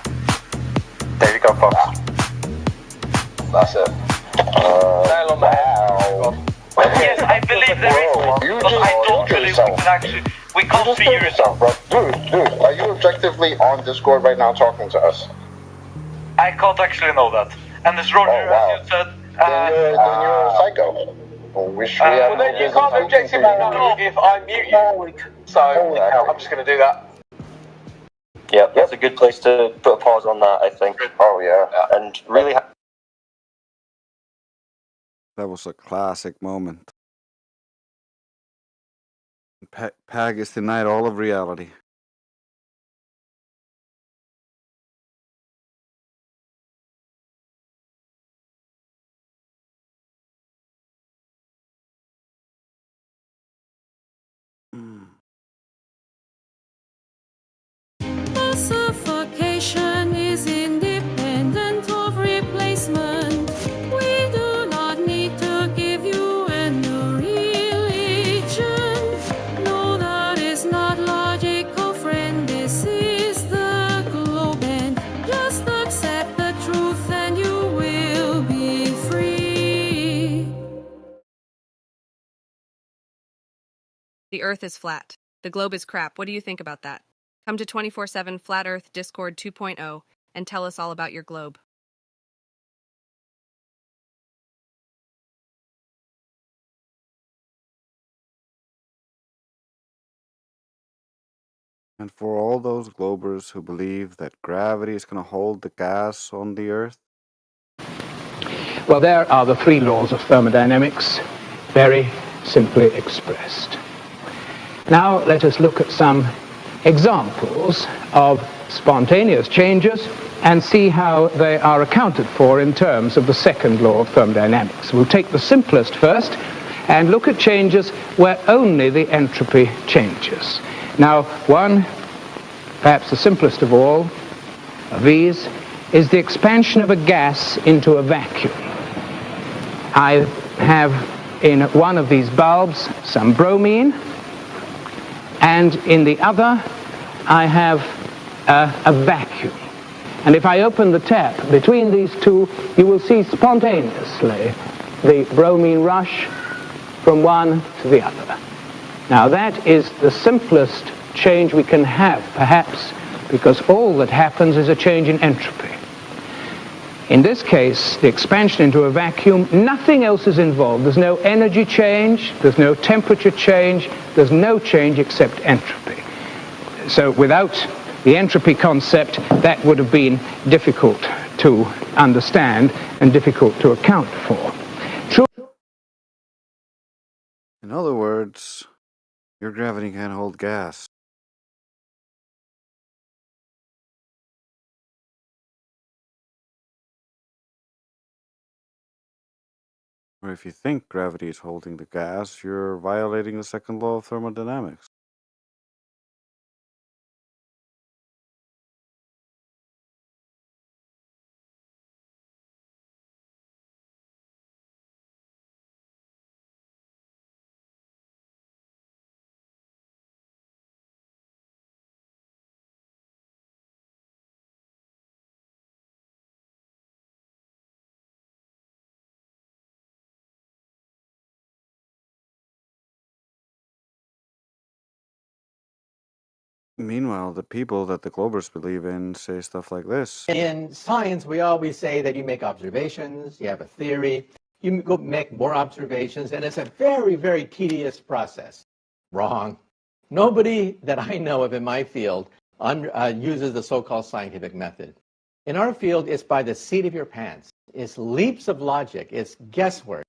There you go, folks. That's it. Nail on the head. Yes, I believe there is, but I don't believe we can actually. We can't see yourself, bro. Dude, are you objectively on Discord right now talking to us? I can't actually know that. And as Roger, as you said, then you're a psycho. Well, then you can't objectively know if I mute you. So I'm just going to do that. Yeah, that's a good place to put a pause on that, I think. Oh, yeah. And really... That was a classic moment. Pag is denied all of reality. Suffocation is independent of replacement. We do not need to give you a new religion. No, that is not logical, friend. This is the globe, and just accept the truth and you will be free. The Earth is flat. The globe is crap. What do you think about that? Come to 24/7 Flat Earth Discord 2.0 and tell us all about your globe. And for all those globers who believe that gravity is going to hold the gas on the Earth, well, there are the three laws of thermodynamics, very simply expressed. Now let us look at some examples of spontaneous changes and see how they are accounted for in terms of the second law of thermodynamics. We'll take the simplest first and look at changes where only the entropy changes. Now, one, perhaps the simplest of all of these, is the expansion of a gas into a vacuum. I have in one of these bulbs some bromine, and in the other I have a vacuum. And if I open the tap between these two, you will see spontaneously the bromine rush from one to the other. Now that is the simplest change we can have, perhaps, because all that happens is a change in entropy. In this case, the expansion into a vacuum, nothing else is involved. There's no energy change, there's no temperature change, there's no change except entropy. So without the entropy concept, that would have been difficult to understand and difficult to account for. in other words, your gravity can't hold gas. Or if you think gravity is holding the gas, you're violating the second law of thermodynamics. Meanwhile, the people that the Globers believe in say stuff like this. In science, we always say that you make observations, you have a theory, you go make more observations, and it's a very, very tedious process. Wrong. Nobody that I know of in my field uses the so-called scientific method. In our field, it's by the seat of your pants. It's leaps of logic. It's guesswork.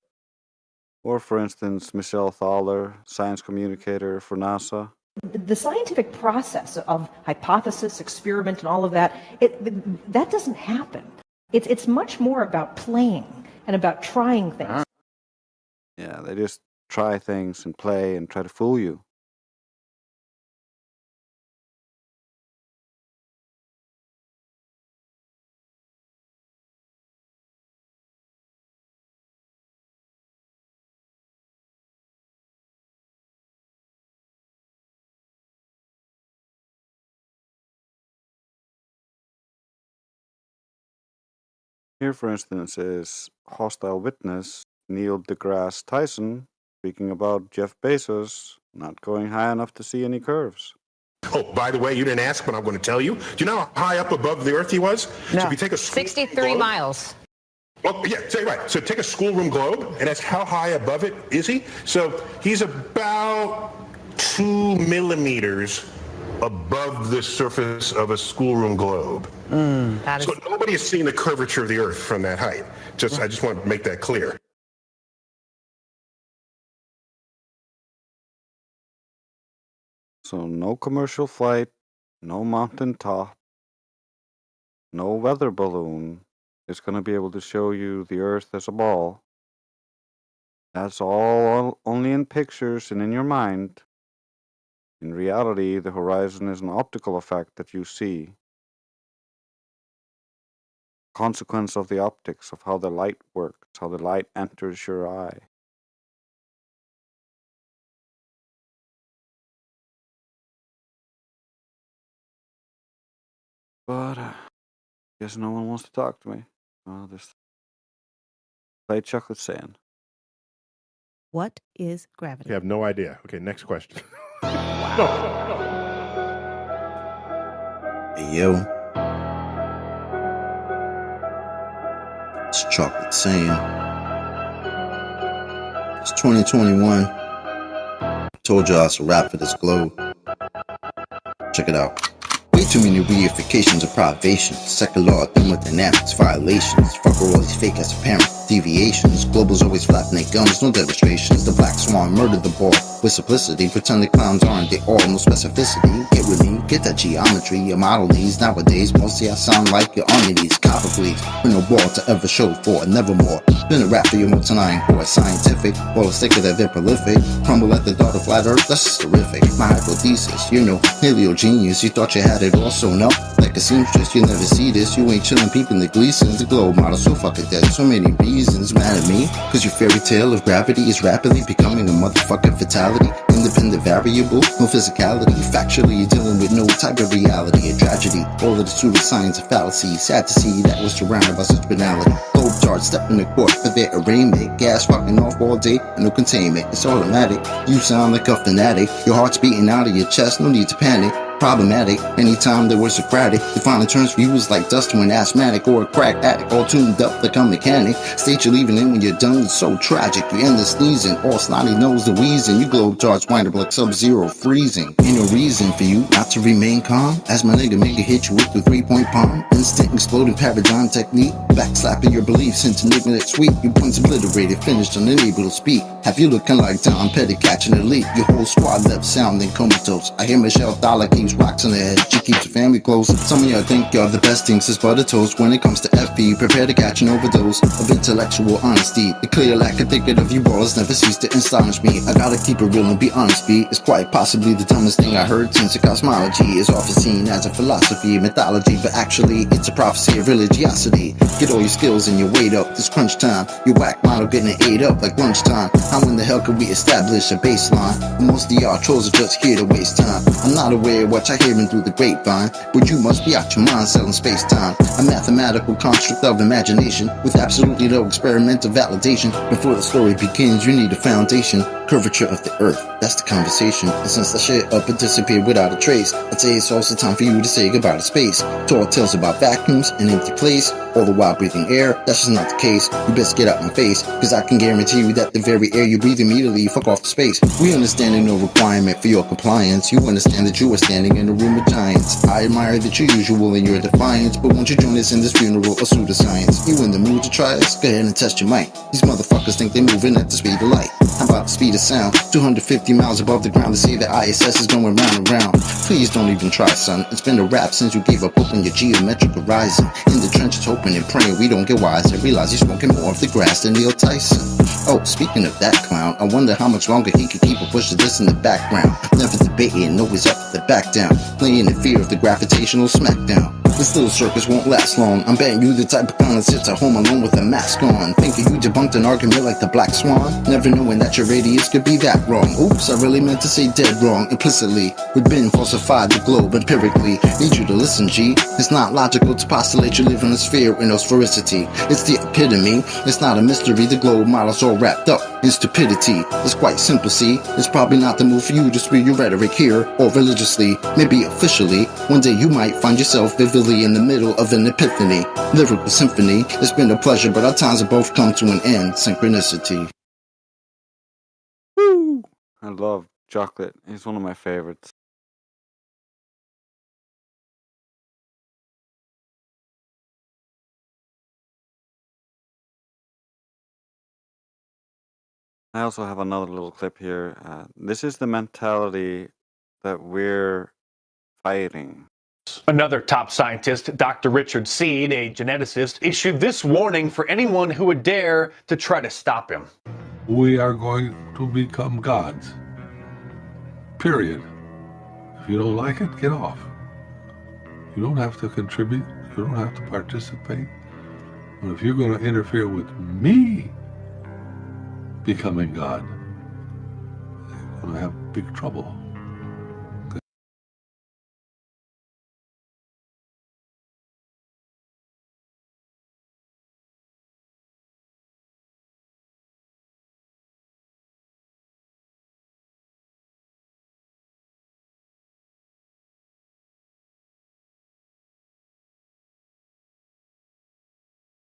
Or, for instance, Michelle Thaler, science communicator for NASA. The scientific process of hypothesis, experiment, and all of that, that doesn't happen. It's much more about playing and about trying things. Yeah, they just try things and play and try to fool you. Here, for instance, is hostile witness Neil deGrasse Tyson speaking about Jeff Bezos not going high enough to see any curves. Oh, by the way, you didn't ask, but I'm going to tell you. Do you know how high up above the Earth he was? No. So if you take a 63 miles. Well, yeah, say right. So take a schoolroom globe, and that's how high above it is he? So he's about 2 millimeters above the surface of a schoolroom globe. So nobody has seen the curvature of the Earth from that height. I just want to make that clear. So no commercial flight, no mountain top, no weather balloon is going to be able to show you the Earth as a ball. That's all only in pictures and in your mind. In reality, the horizon is an optical effect that you see. Consequence of the optics, of how the light works, how the light enters your eye. But guess no one wants to talk to me. I'll just play chocolate sand. What is gravity? I have no idea. Okay, next question. Hey, yo. It's chocolate sand. It's 2021. Told y'all it's a wrap for this globe. Check it out. Way too many reifications of privations. Secular thermodynamics violations. Fuck all these fake as apparent deviations. Globals always flapping their gums, no demonstrations. The black swan murdered the ball with simplicity. Pretend the clowns aren't they all, no specificity. Get with me, get that geometry. Your model needs nowadays. Mostly I sound like your army needs copper please. With no ball to ever show for, nevermore. Been a rap for your more tonight, boy. Scientific, ball is thicker than they're prolific. Crumble at the thought of flat earth, that's just terrific. My hypothesis, you know, paleo genius. You thought you had it all sewn up like a seamstress. You never see this, you ain't chillin' peeping the Gleasons. The globe model so fucking dead, so many reasons. Mad at me, cause your fairy tale of gravity is rapidly becoming a motherfucking fatality. Independent variable, no physicality. Factually, you're dealing with no type of reality. A tragedy, all of the pseudoscience of fallacy. Sad to see that was surrounded by such banality. Globe charts step in the court for their arraignment. Gas fucking off all day, and no containment. It's automatic, you sound like a fanatic. Your heart's beating out of your chest, no need to panic. Problematic, anytime they were Socratic. Defining terms for you is like dust to an asthmatic or a crack addict, all tuned up like a mechanic. State you're leaving in when you're done, it's so tragic. You end the sneezing, all snotty nose the wheezing. You globe charts wind up like Sub-Zero freezing. Ain't no reason for you not to remain calm. As my nigga hit you with the 3-point palm. Instant exploding paradigm technique. Backslapping your beliefs into enigma that's sweet. Your points obliterated, finished, unable to speak. Have you looking like Tom Petty catching a leak? Your whole squad left sounding comatose. I hear Michelle Dollar keeps rocks in her head, she keeps her family close. Some of y'all think y'all the best things since butter toast. When it comes to FB, prepare to catch an overdose of intellectual honesty. The clear lack of thinking of you balls never cease to astonish me. I gotta keep it real and be honest, B. It's quite possibly the dumbest thing I heard since the cosmology is often seen as a philosophy, mythology, but actually it's a prophecy of religiosity. Get all your skills and your weight up, this crunch time. Your whack model getting ate up like lunchtime. How in the hell could we establish a baseline? Most of y'all trolls are just here to waste time. I'm not aware of what you're hearing through the grapevine, but you must be out your mind selling space-time. A mathematical construct of imagination with absolutely no experimental validation. Before the story begins, you need a foundation. Curvature of the earth, that's the conversation. And since the shit up and disappeared without a trace, I'd say it's also time for you to say goodbye to space. Tall tales about vacuums and empty place, all the while breathing air. That's just not the case. You best get out my face, cause I can guarantee you that the very air you breathe immediately fuck off the space. We understand no requirement for your compliance. You understand that you are standing in a room of giants. I admire that you're usual in your defiance, but won't you join us in this funeral of pseudoscience? You in the mood to try us? Go ahead and test your mic. These motherfuckers think they're moving at the speed of light. How about the speed of sound? 250 miles above the ground to see that ISS is going round and round. Please don't even try, son. It's been a wrap since you gave up open your geometric horizon. In the trenches hoping and praying we don't get wise and realize you're smoking more of the grass than Neil Tyson. Oh, speaking of that clown, I wonder how much longer he can keep a push of this in the background. Never debating, always up for the back down. Playing in fear of the gravitational smackdown. This little circus won't last long. I'm betting you the type of clown that sits at home alone with a mask on. Thinking you debunked an argument like the Black Swan, never knowing that your radius could be that wrong. Oops, I really meant to say dead wrong implicitly. We've been falsified the globe empirically. Need you to listen, G. It's not logical to postulate you live in a sphere in sphericity. It's the epitome. It's not a mystery. The globe model's all wrapped up in stupidity. It's quite simple, see. It's probably not the move for you to spew your rhetoric here or religiously, maybe officially. One day you might find yourself vividly in the middle of an epiphany, lyrical symphony. It's been a pleasure, but our times have both come to an end. Synchronicity. Woo! I love chocolate. He's one of my favorites. I also have another little clip here. This is the mentality that we're fighting. Another top scientist, Dr. Richard Seed, a geneticist, issued this warning for anyone who would dare to try to stop him. We are going to become gods. Period. If you don't like it, get off. You don't have to contribute. You don't have to participate. But if you're going to interfere with me becoming God, you're going to have big trouble.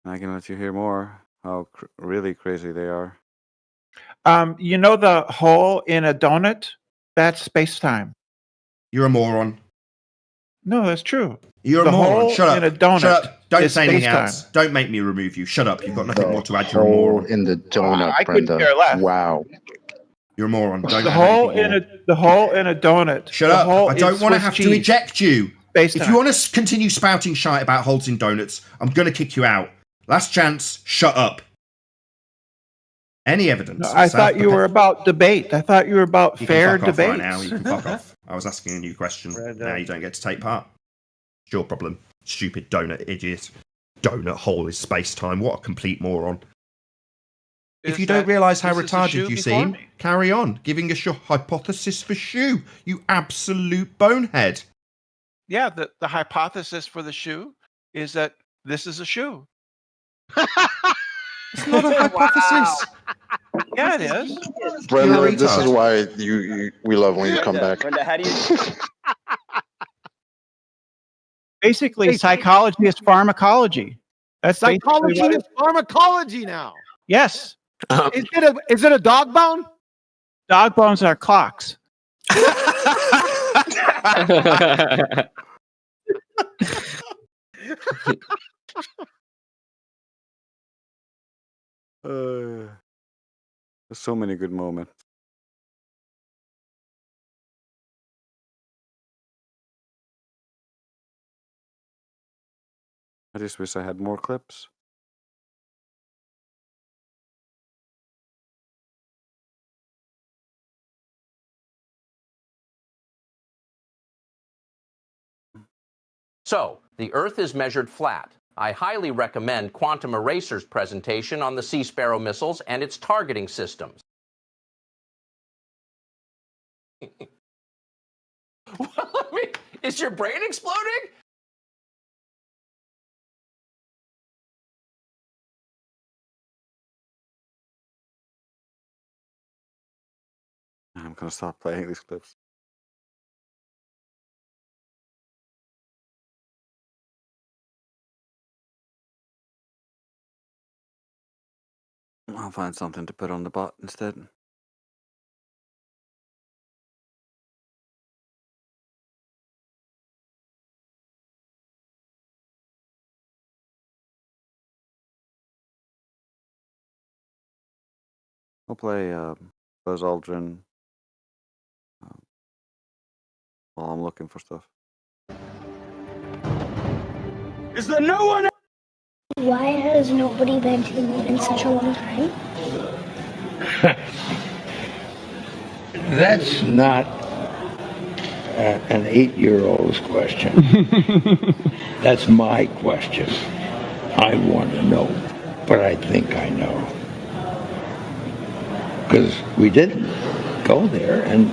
I can let you hear more how really crazy they are. You know the hole in a donut? That's space-time. You're a moron. No, that's true. You're the a moron. hole Shut up. in a donut Shut up. Don't is say anything space-time. else. Don't make me remove you. Shut up. You've got nothing more to add. You're a Hole moron. in the donut, I couldn't Brenda. care less. Wow. You're a moron. Don't The add hole anything in more. the hole in a donut. Shut The up. hole I is don't want to Swiss have to cheese. eject you. Space-time. If you want to continue spouting shite about holes in donuts, I'm going to kick you out. Last chance. Shut up. Any evidence? No, I thought you were about debate. I thought you were about You fair can fuck off debate. right now. You can fuck off. I was asking a new question. Now you don't get to take part. It's your problem. Stupid donut idiot. Donut hole is space-time. What a complete moron. If you don't realise how this is a retarded shoe you before seem, me? carry on giving us your hypothesis for shoe. You absolute bonehead. Yeah, the hypothesis for the shoe is that this is a shoe. It's not a hypothesis. Yeah, it is. Brenda, You're a this is retard. why we love when you come back. Brenda, how do you? Basically, psychology is pharmacology. That's Psychology basically is pharmacology now. Yes. Is it a dog bone? Dog bones are clocks. There's so many good moments. I just wish I had more clips. So, the Earth is measured flat. I highly recommend Quantum Eraser's presentation on the Sea Sparrow missiles and its targeting systems. Well, I mean, is your brain exploding? I'm gonna stop playing these clips. I'll find something to put on the bot instead. I'll play Buzz Aldrin while I'm looking for stuff. Is there no one else? Why has nobody been to the moon in such a long time? That's not an 8-year-old's question. That's my question. I want to know, but I think I know. Because we didn't go there, and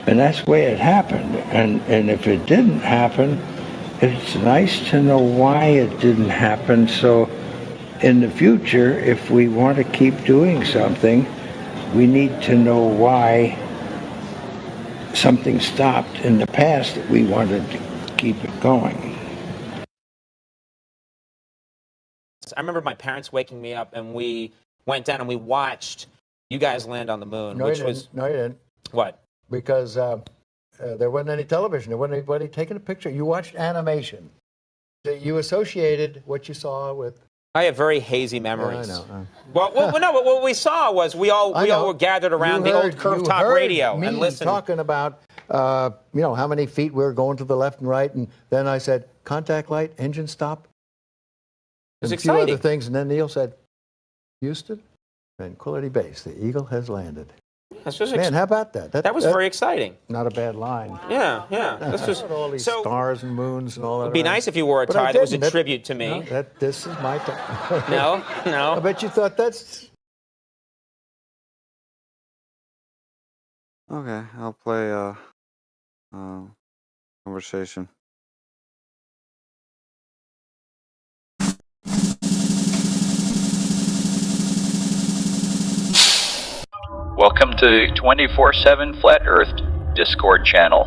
that's the way it happened. And if it didn't happen, it's nice to know why it didn't happen. So in the future, if we want to keep doing something, we need to know why something stopped in the past that we wanted to keep it going. I remember my parents waking me up, and we went down and we watched you guys land on the moon, No, which you was didn't. No, you didn't. what? Because there wasn't any television. There wasn't anybody taking a picture. You watched animation. So you associated what you saw with I have very hazy memories. I know. Well, no, but what we saw was we all were gathered around the old curved top radio me and listened. talking about, how many feet we were going to the left and right, and then I said, contact light, engine stop. was and a few exciting. other things, and then Neil said, Houston, Tranquility Base, the Eagle has landed. Man, how about that? That was very exciting. Not a bad line. Yeah. This was all these stars and moons and all that. It'd be around. nice if you wore a But I tie that was a didn't. tribute to me. No, this is my tie. No. I bet you thought that's. Okay, I'll play conversation. Welcome to 24/7 Flat Earth Discord channel.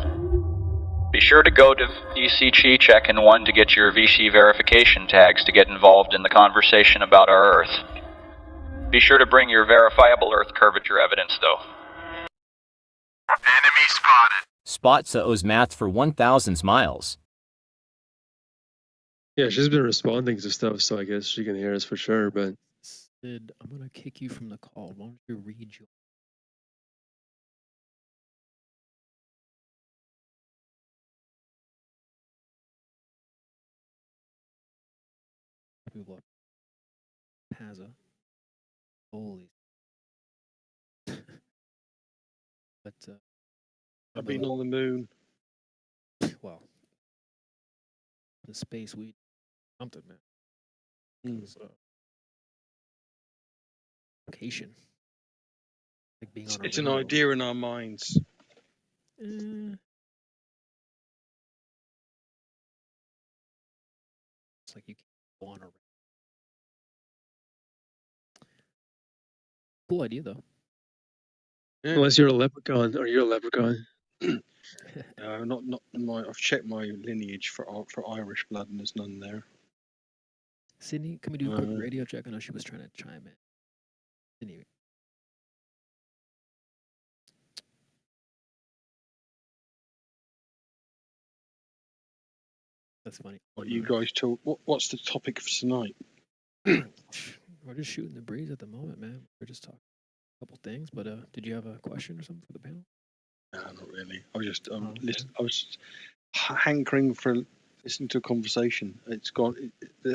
Be sure to go to VC Chi Check-in 1 to get your VC verification tags to get involved in the conversation about our Earth. Be sure to bring your verifiable Earth curvature evidence, though. Enemy spotted. Spotza owes math for 1,000 miles. Yeah, she's been responding to stuff, so I guess she can hear us for sure, but... Sid, I'm going to kick you from the call. Why don't you read your... People up. Pazza. Holy. But, I've been on the moon. well, the space we something, man. Location. Like being on It's an idea in our minds. It's like you can't go on a cool idea though. Unless you're a leprechaun, or you're a leprechaun. Not my. I've checked my lineage for Irish blood, and there's none there. Sydney, can we do a quick radio check? I know she was trying to chime in. Sydney. That's funny. What you guys talk? What's the topic for tonight? We're just shooting the breeze at the moment, man. We're just talking a couple things. But did you have a question or something for the panel? No, not really. I was just I was hankering for listening to a conversation. It's gone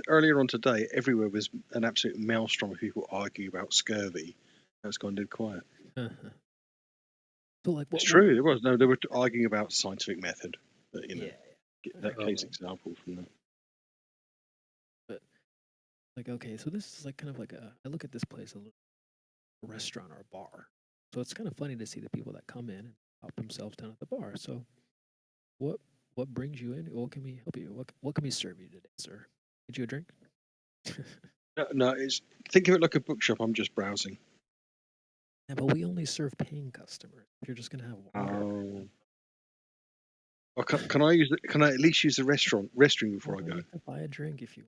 earlier on today. Everywhere was an absolute maelstrom of people arguing about scurvy. Now it's gone dead quiet. So, like, it's true. There was no. They were arguing about scientific method. But, get that case example from that. But like, okay, so this is like kind of like I look at this place a little restaurant or a bar. So it's kind of funny to see the people that come in and help themselves down at the bar. So what brings you in? What can we help you? What can we serve you today, sir? Get you a drink? No, think of it like a bookshop. I'm just browsing. Yeah, but we only serve paying customers. You're just gonna have water. Oh. Well, can I at least use the restroom before I go? Buy a drink if you.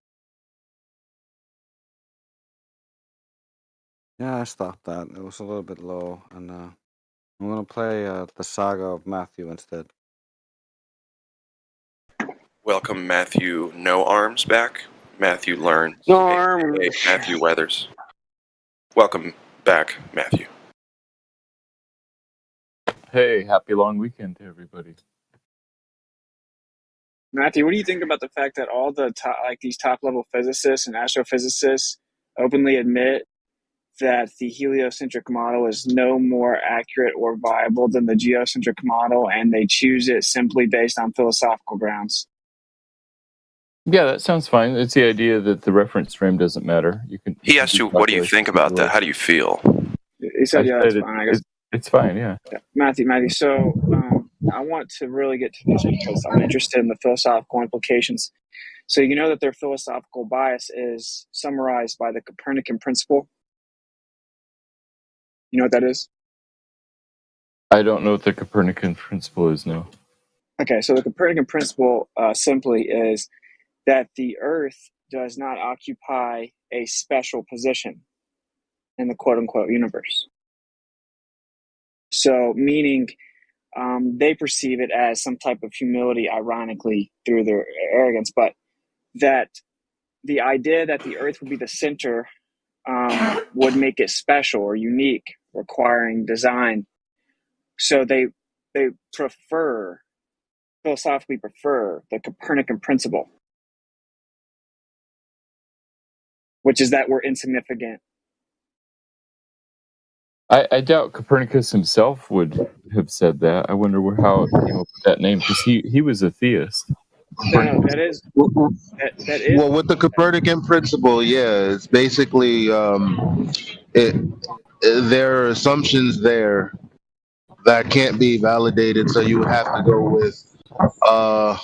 Yeah, I stopped that. It was a little bit low, and I'm gonna play the Saga of Matthew instead. Welcome Matthew No Arms back. Matthew Learns. No arms. Matthew Weathers. Welcome back, Matthew. Hey, happy long weekend to everybody. Matthew, what do you think about the fact that all the these top level physicists and astrophysicists openly admit that the heliocentric model is no more accurate or viable than the geocentric model, and they choose it simply based on philosophical grounds? Yeah, that sounds fine. It's the idea that the reference frame doesn't matter. He asked you, what do you think about that? How do you feel? He said, yeah, that's fine, I guess. It's fine, yeah. Matthew, so I want to really get to this because I'm interested in the philosophical implications. So you know that their philosophical bias is summarized by the Copernican principle? You know what that is? I don't know what the Copernican principle is, no. Okay, so the Copernican principle simply is that the Earth does not occupy a special position in the quote-unquote universe. So meaning they perceive it as some type of humility, ironically, through their arrogance, but that the idea that the Earth would be the center would make it special or unique, requiring design. So they philosophically prefer the Copernican principle, which is that we're insignificant. I doubt Copernicus himself would have said that. I wonder how it came up with that name, because he was a theist. No, that is Well, with the Copernican principle, yeah, it's basically there are assumptions there that can't be validated, so you would have to go with a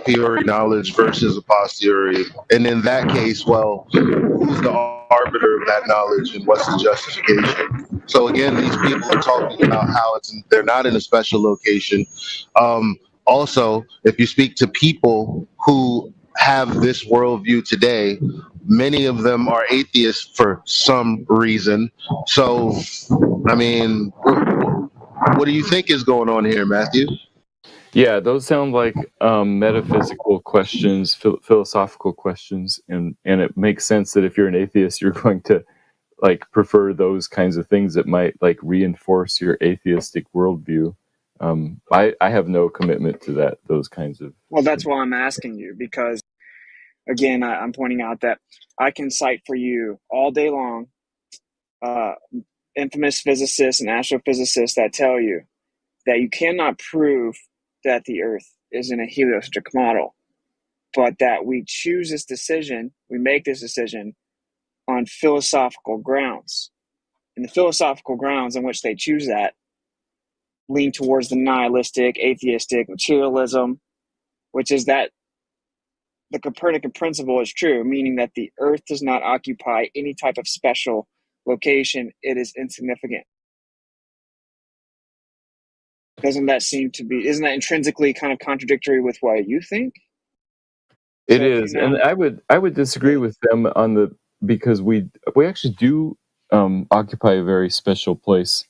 priori knowledge versus a posteriori. And in that case, well, who's the arbiter of that knowledge and what's the justification? So again, these people are talking about how they're not in a special location. Also, if you speak to people who have this worldview today, many of them are atheists for some reason. So, I mean, what do you think is going on here, Matthew? Yeah, those sound like metaphysical questions, philosophical questions, and it makes sense that if you're an atheist, you're going to like prefer those kinds of things that might like reinforce your atheistic worldview. I have no commitment to those kinds of. Well, that's why I'm asking you, because again, I'm pointing out that I can cite for you all day long infamous physicists and astrophysicists that tell you that you cannot prove that the Earth is in a heliocentric model, but that we choose this decision, we make this decision on philosophical grounds. And the philosophical grounds in which they choose that lean towards the nihilistic, atheistic, materialism, which is that the Copernican principle is true, meaning that the Earth does not occupy any type of special location. It is insignificant. Isn't that intrinsically kind of contradictory with what you think? It is, and I would disagree with them because we actually do occupy a very special place,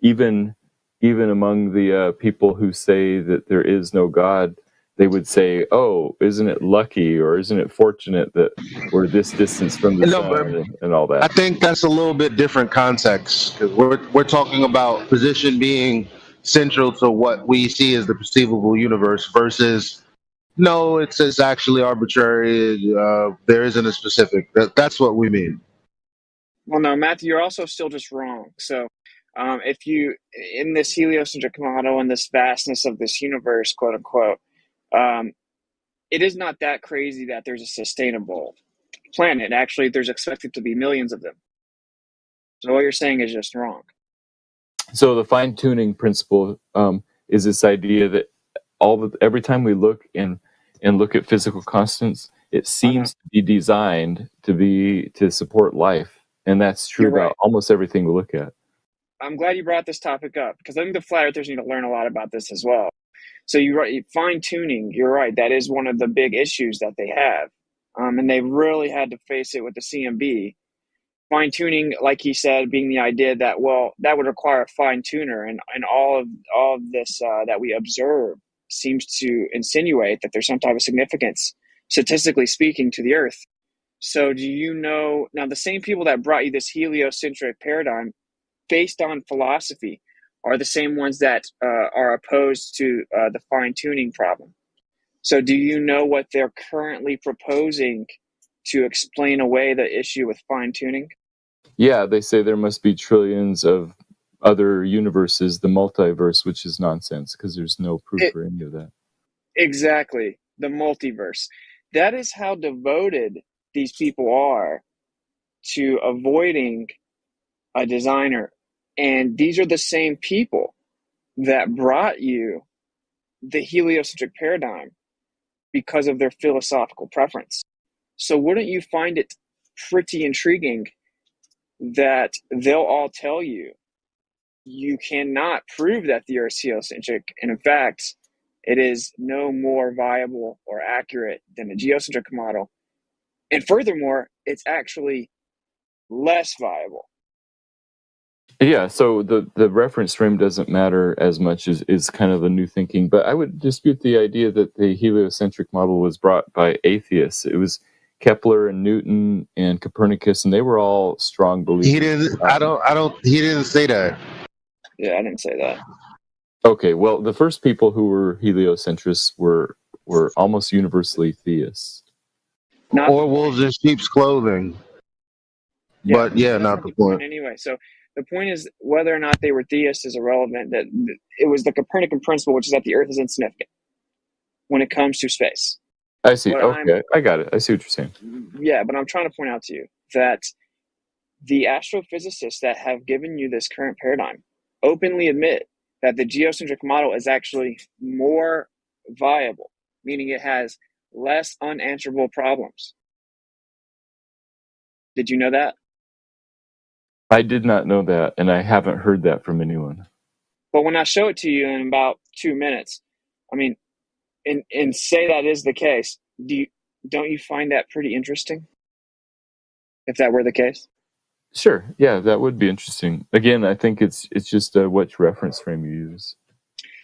even among the people who say that there is no God. They would say, "Oh, isn't it lucky, or isn't it fortunate that we're this distance from the sun and all that?" I think that's a little bit different context, because we're talking about position being central to what we see as the perceivable universe versus no, it's actually arbitrary. There isn't a specific. That's what we mean. Well, no, Matthew, you're also still just wrong. So if you, in this heliocentric model and this vastness of this universe, quote unquote, it is not that crazy that there's a sustainable planet. Actually, there's expected to be millions of them. So what you're saying is just wrong. So the fine-tuning principle is this idea that every time we look and look at physical constants, it seems to be designed to support life, and that's true about almost everything we look at. I'm glad you brought this topic up, because I think the flat earthers need to learn a lot about this as well. So fine-tuning, you're right, that is one of the big issues that they have, and they've really had to face it with the CMB. Fine-tuning, like he said, being the idea that, well, that would require a fine-tuner, and all of this that we observe seems to insinuate that there's some type of significance, statistically speaking, to the Earth. So do you know, now the same people that brought you this heliocentric paradigm based on philosophy are the same ones that are opposed to the fine-tuning problem. So do you know what they're currently proposing to explain away the issue with fine-tuning? Yeah, they say there must be trillions of other universes, the multiverse, which is nonsense because there's no proof for any of that. Exactly, the multiverse. That is how devoted these people are to avoiding a designer. And these are the same people that brought you the heliocentric paradigm because of their philosophical preference. So wouldn't you find it pretty intriguing that they'll all tell you you cannot prove that the Earth is heliocentric, and in fact, it is no more viable or accurate than a geocentric model. And furthermore, it's actually less viable. Yeah, so the reference frame doesn't matter as much as is kind of the new thinking. But I would dispute the idea that the heliocentric model was brought by atheists. It was Kepler and Newton and Copernicus, and they were all strong believers. He didn't. He didn't say that. Yeah, I didn't say that. Okay, well, the first people who were heliocentrists were almost universally theists. Or wolves in sheep's clothing. But yeah, that's not the point. anyway. So the point is whether or not they were theists is irrelevant. That it was the Copernican principle, which is that the Earth is insignificant when it comes to space. I see. But Okay, I got it. I see what you're saying. Yeah, but I'm trying to point out to you that the astrophysicists that have given you this current paradigm openly admit that the geocentric model is actually more viable, meaning it has less unanswerable problems. Did you know that? I did not know that, and I haven't heard that from anyone. But when I show it to you in about 2 minutes, I mean, and say that is the case, don't you find that pretty interesting? If that were the case? Sure. Yeah, that would be interesting. Again, I think it's just which reference frame you use.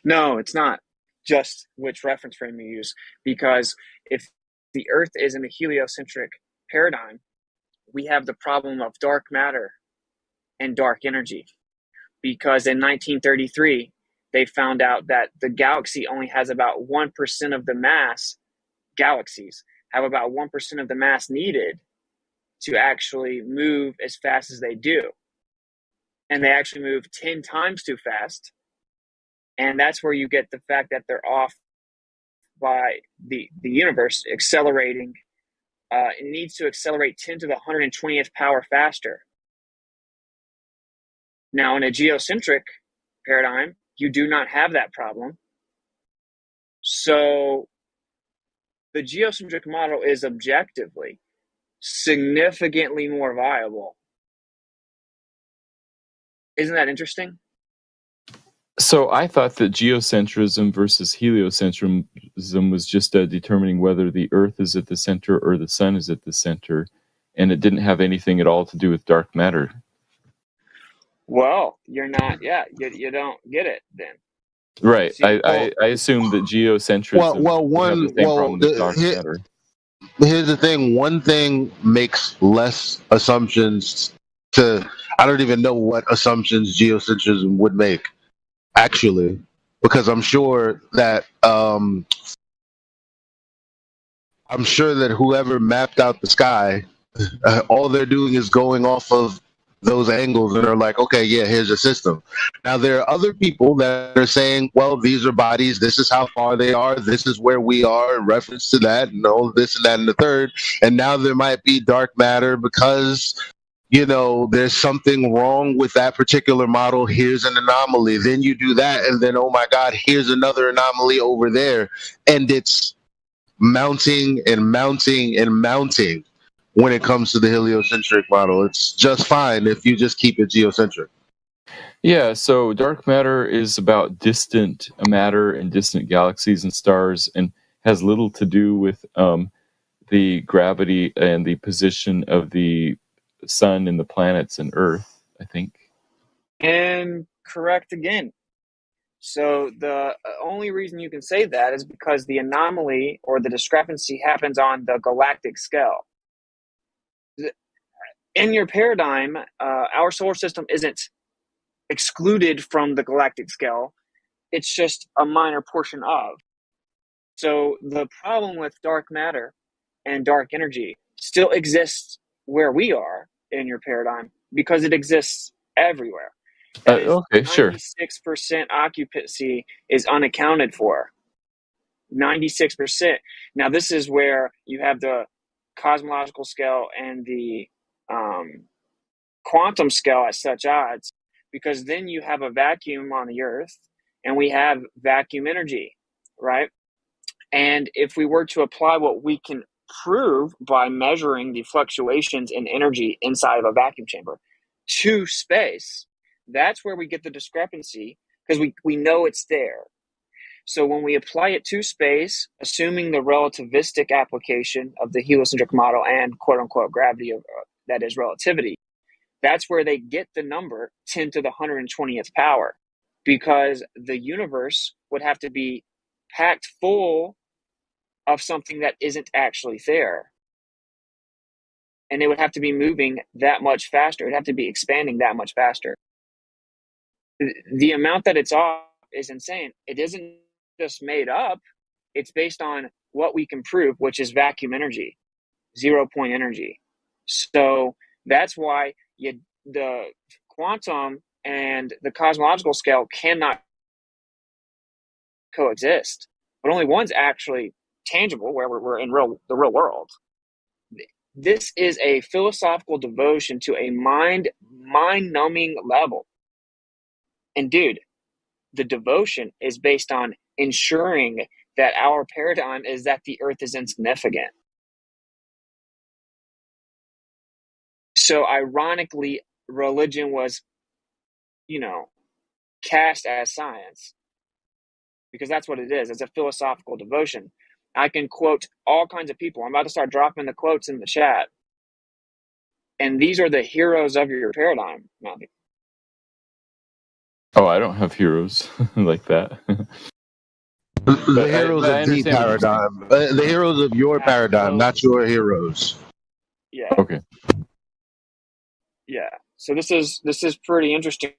No, it's not just which reference frame you use, because if the Earth is in a heliocentric paradigm, we have the problem of dark matter and dark energy. Because in 1933, they found out that the galaxy only has about 1% of the mass, galaxies have about 1% of the mass needed to actually move as fast as they do. And they actually move 10 times too fast. And that's where you get the fact that they're off by the universe accelerating. It needs to accelerate 10 to the 120th power faster. Now, in a geocentric paradigm, you do not have that problem. So the geocentric model is objectively significantly more viable. Isn't that interesting? So I thought that geocentrism versus heliocentrism was just determining whether the Earth is at the center or the sun is at the center, and it didn't have anything at all to do with dark matter. Well, you're not. Yeah, you don't get it then. Right. I assume that geocentrism would have the same problem with dark matter. Here's the thing. One thing makes less assumptions I don't even know what assumptions geocentrism would make, actually, because I'm sure that whoever mapped out the sky, all they're doing is going off of those angles, and they're like, okay, yeah, here's a system. Now, there are other people that are saying, well, these are bodies, this is how far they are, this is where we are in reference to that, and all this and that and the third. And now there might be dark matter because, there's something wrong with that particular model. Here's an anomaly. Then you do that, and then, oh my God, here's another anomaly over there. And it's mounting and mounting and mounting. When it comes to the heliocentric model, it's just fine if you just keep it geocentric. Yeah, so dark matter is about distant matter and distant galaxies and stars, and has little to do with the gravity and the position of the sun and the planets and Earth, I think. And correct again. So the only reason you can say that is because the anomaly or the discrepancy happens on the galactic scale. In your paradigm, our solar system isn't excluded from the galactic scale. It's just a minor portion of. So the problem with dark matter and dark energy still exists where we are in your paradigm because it exists everywhere. Okay, sure. 96% occupancy is unaccounted for. 96%. Now, this is where you have the cosmological scale and the quantum scale at such odds, because then you have a vacuum on the Earth and we have vacuum energy, right? And if we were to apply what we can prove by measuring the fluctuations in energy inside of a vacuum chamber to space, that's where we get the discrepancy, because we know it's there. So when we apply it to space, assuming the relativistic application of the heliocentric model and quote-unquote gravity, that is relativity, that's where they get the number 10 to the 120th power, because the universe would have to be packed full of something that isn't actually there. and it would have to be moving that much faster. It'd have to be expanding that much faster. The amount that it's off is insane. It isn't just made up. It's based on what we can prove, which is vacuum energy, 0-point energy. So that's why the quantum and the cosmological scale cannot coexist. But only one's actually tangible, where we're in the real world. This is a philosophical devotion to a mind-numbing level. And dude, the devotion is based on ensuring that our paradigm is that the earth is insignificant. So ironically, religion was, cast as science, because that's what it is. It's a philosophical devotion. I can quote all kinds of people. I'm about to start dropping the quotes in the chat. And these are the heroes of your paradigm, Matthew. Oh, I don't have heroes like that. The heroes of the paradigm. The heroes of your paradigm, not your heroes. Yeah. Okay. Yeah. So this is pretty interesting.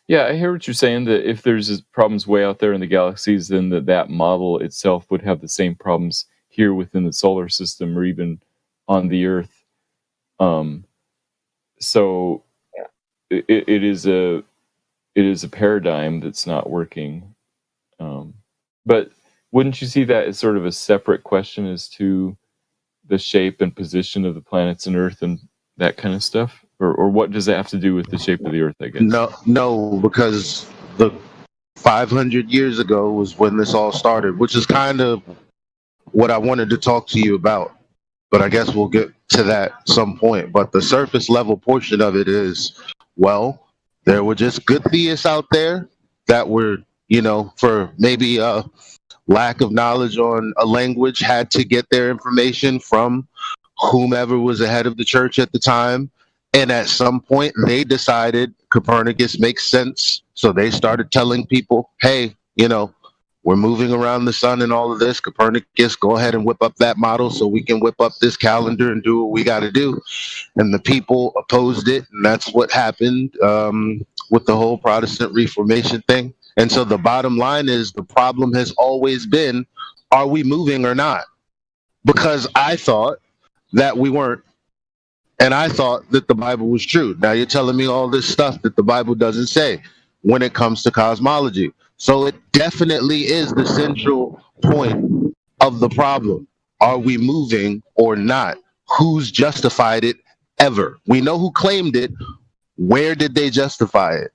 Yeah, I hear what you're saying, that if there's problems way out there in the galaxies, then that model itself would have the same problems here within the solar system or even on the Earth. So it is a paradigm that's not working. But wouldn't you see that as sort of a separate question as to the shape and position of the planets and Earth and that kind of stuff? Or what does that have to do with the shape of the Earth, I guess? No, because the 500 years ago was when this all started, which is kind of what I wanted to talk to you about. But I guess we'll get to that some point. But the surface level portion of it is, well, there were just good theists out there that were, for maybe a lack of knowledge on a language, had to get their information from whomever was ahead of the church at the time. And at some point, they decided Copernicus makes sense. So they started telling people, hey, we're moving around the sun and all of this. Copernicus, go ahead and whip up that model so we can whip up this calendar and do what we got to do. And the people opposed it. And that's what happened with the whole Protestant Reformation thing. And so the bottom line is, the problem has always been, are we moving or not? Because I thought that we weren't. And I thought that the Bible was true. Now you're telling me all this stuff that the Bible doesn't say when it comes to cosmology. So it definitely is the central point of the problem. Are we moving or not? Who's justified it ever? We know who claimed it. Where did they justify it?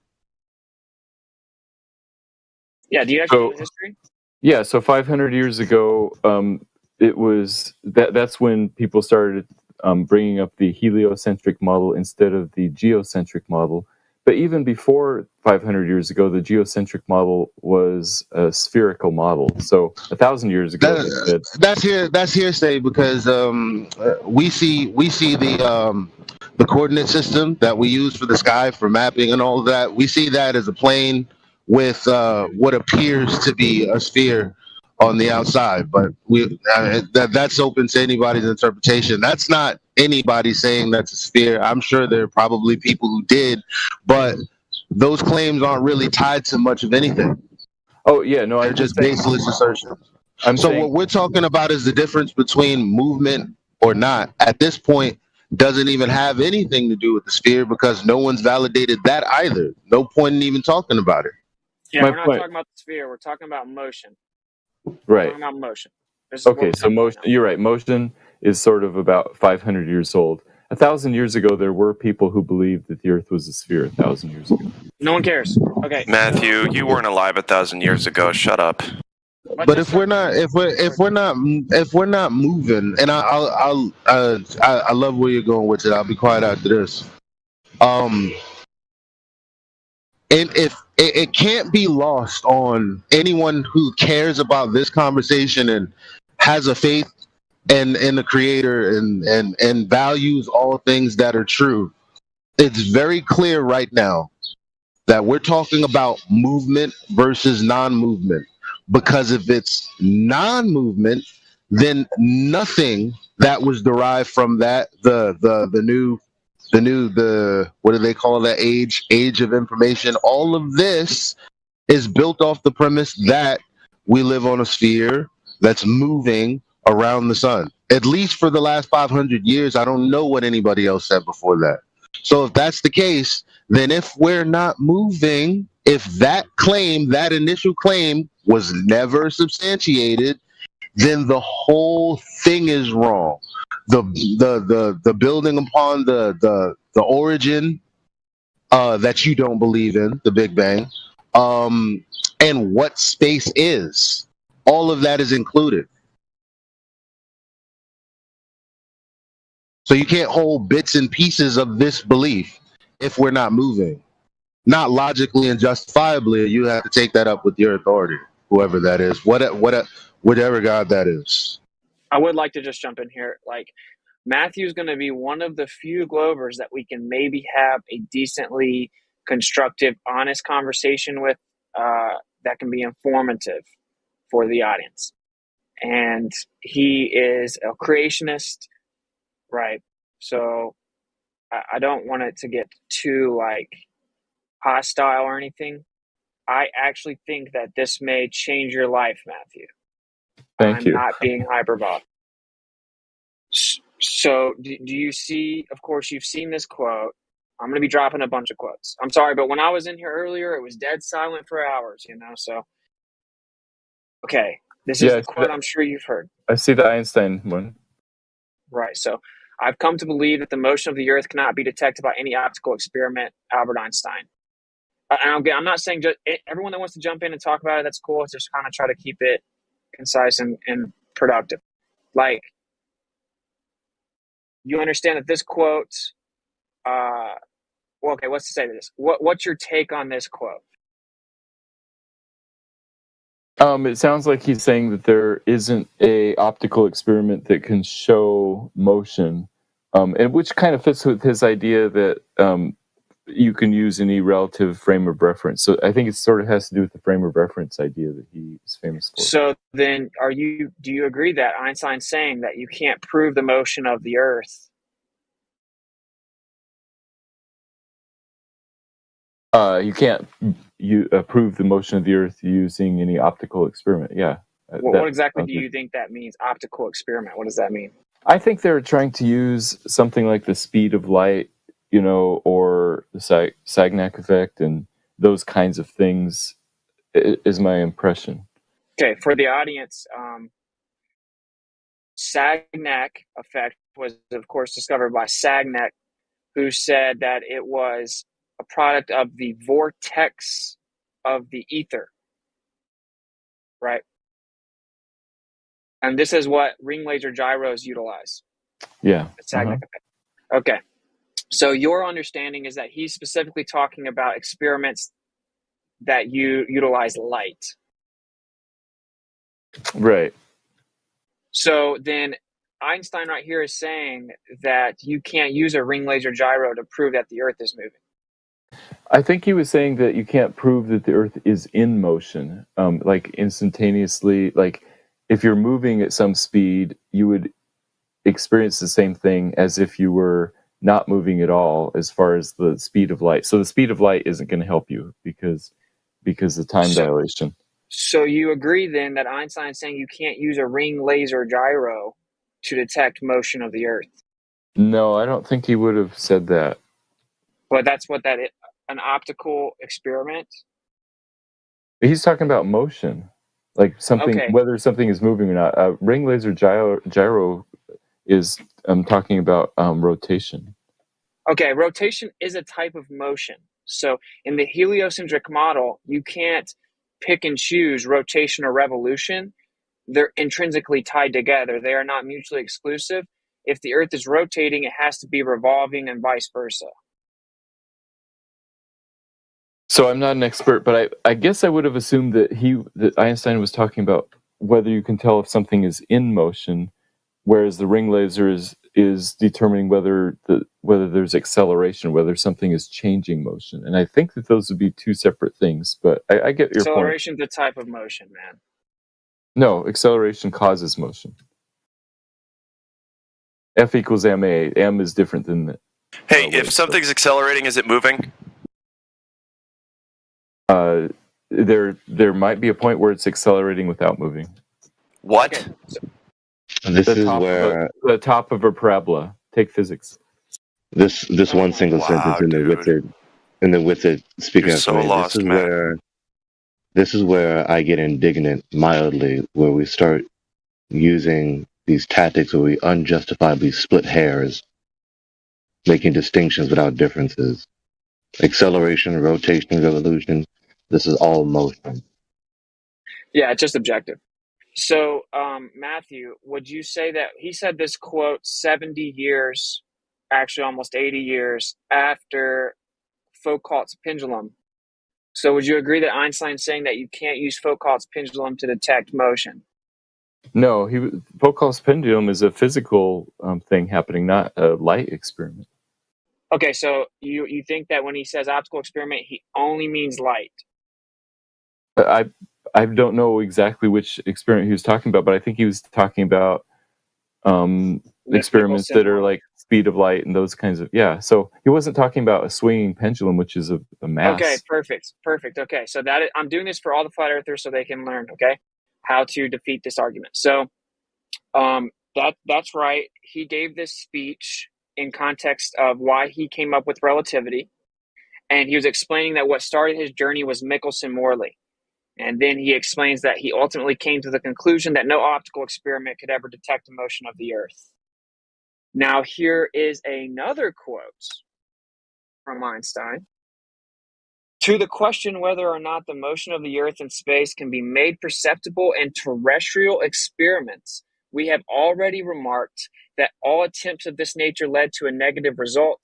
Yeah, do you actually know the history? Yeah, so 500 years ago, it was that's when people started bringing up the heliocentric model instead of the geocentric model. But even before 500 years ago, the geocentric model was a spherical model. So 1,000 years ago, that's hearsay, because we see the coordinate system that we use for the sky for mapping and all of that. We see that as a plane with what appears to be a sphere on the outside, but that's open to anybody's interpretation. That's not anybody saying that's a sphere. I'm sure there are probably people who did, but those claims aren't really tied to much of anything. Oh yeah, no, they're just baseless assertions. What we're talking about is the difference between movement or not. At this point, doesn't even have anything to do with the sphere, because no one's validated that either. No point in even talking about it. Yeah, we're not talking about the sphere. We're talking about motion. Right. We're talking about motion. Okay, so motion. You're right. Motion is sort of about 500 years old. 1,000 years ago, there were people who believed that the Earth was a sphere. 1,000 years ago. No one cares. Okay. Matthew, you weren't alive 1,000 years ago. Shut up. But if we're not moving, and I love where you're going with it. I'll be quiet after this. And if it can't be lost on anyone who cares about this conversation and has a faith in the Creator and values all things that are true, it's very clear right now that we're talking about movement versus non-movement. because if it's non-movement, then nothing that was derived from that the new what do they call that age of information, all of this is built off the premise that we live on a sphere that's moving around the sun. At least for the last 500 years. I don't know what anybody else said before that. So if that's the case, then if we're not moving, if that initial claim was never substantiated, then the whole thing is wrong. The building upon the origin that you don't believe in, the Big Bang, and what space is, all of that is included. So you can't hold bits and pieces of this belief if we're not moving. Not logically and justifiably, you have to take that up with your authority, whoever that is, whatever God that is. I would like to just jump in here. Like, Matthew's going to be one of the few Glovers that we can maybe have a decently constructive, honest conversation with that can be informative for the audience. And he is a creationist, right? So I don't want it to get too like hostile or anything. I actually think that this may change your life, Matthew. Thank you. I'm not being hyperbolic. So do you see, of course, you've seen this quote. I'm going to be dropping a bunch of quotes. I'm sorry, but when I was in here earlier, it was dead silent for hours, so. Okay, this is the quote I'm sure you've heard. I see the Einstein one. Right, so I've come to believe that the motion of the earth cannot be detected by any optical experiment, Albert Einstein. And I'm not saying just everyone that wants to jump in and talk about it, that's cool. It's just kind of try to keep it concise and productive. Like, you understand that this quote, well, okay, what's to say to this? What's your take on this quote? It sounds like he's saying that there isn't a optical experiment that can show motion, and which kind of fits with his idea that you can use any relative frame of reference. So I think it sort of has to do with the frame of reference idea that he is famous for. So then, do you agree that Einstein's saying that you can't prove the motion of the Earth? You can't prove the motion of the Earth using any optical experiment. Yeah. What exactly do you think that means? Optical experiment. What does that mean? I think they're trying to use something like the speed of light, or the Sagnac effect and those kinds of things is my impression. Okay, for the audience, Sagnac effect was, of course, discovered by Sagnac, who said that it was a product of the vortex of the ether, right? And this is what ring laser gyros utilize. Yeah. The Sagnac effect. Okay. So your understanding is that he's specifically talking about experiments that you utilize light. Right. So then Einstein right here is saying that you can't use a ring laser gyro to prove that the Earth is moving. I think he was saying that you can't prove that the Earth is in motion, like instantaneously. Like if you're moving at some speed, you would experience the same thing as if you were not moving at all as far as the speed of light. So the speed of light isn't going to help you because of time dilation. So you agree then that Einstein's saying you can't use a ring laser gyro to detect motion of the Earth? No, I don't think he would have said that. But that's what that is, an optical experiment? He's talking about motion, like something, whether something is moving or not. Ring laser gyro is talking about rotation. Okay, rotation is a type of motion. So in the heliocentric model, you can't pick and choose rotation or revolution. They're intrinsically tied together. They are not mutually exclusive. If the Earth is rotating, it has to be revolving and vice versa. So I'm not an expert, but I guess I would have assumed that Einstein was talking about whether you can tell if something is in motion, whereas the ring laser is determining whether there's acceleration, whether something is changing motion. And I think that those would be two separate things, but I get your point. Acceleration is a type of motion, man. No, acceleration causes motion. F equals ma. M is different than the. Hey, if something's accelerating, is it moving? There might be a point where it's accelerating without moving. What? Okay, so This is where the top of a parabola. Take physics. this one single sentence in the with it speaking You're after so me. lost, This is where I get indignant mildly, where we start using these tactics where we unjustifiably split hairs, making distinctions without differences. Acceleration, rotation, revolution. This is all motion. yeah, it's just objective. So, Matthew, would you say that he said this quote 70 years, actually almost 80 years after Foucault's pendulum? So would you agree that Einstein's saying that you can't use Foucault's pendulum to detect motion? No, Foucault's pendulum is a physical thing happening, not a light experiment. Okay, so you think that when he says optical experiment, he only means light? I don't know exactly which experiment he was talking about, but I think he was talking about experiments that are like speed of light and those kinds of, yeah. So he wasn't talking about a swinging pendulum, which is a mass. Okay, perfect. Okay, so I'm doing this for all the flat earthers so they can learn, okay, how to defeat this argument. So that's right. He gave this speech in context of why he came up with relativity, and he was explaining that what started his journey was Michelson-Morley. And then he explains that he ultimately came to the conclusion that no optical experiment could ever detect the motion of the Earth. Now, here is another quote from Einstein. To the question whether or not the motion of the Earth in space can be made perceptible in terrestrial experiments, we have already remarked that all attempts of this nature led to a negative result.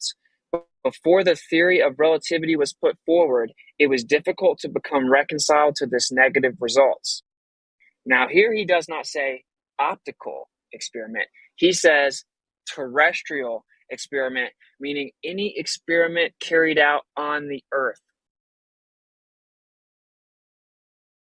Before the theory of relativity was put forward, it was difficult to become reconciled to this negative result. Now, here he does not say optical experiment. He says terrestrial experiment, meaning any experiment carried out on the Earth.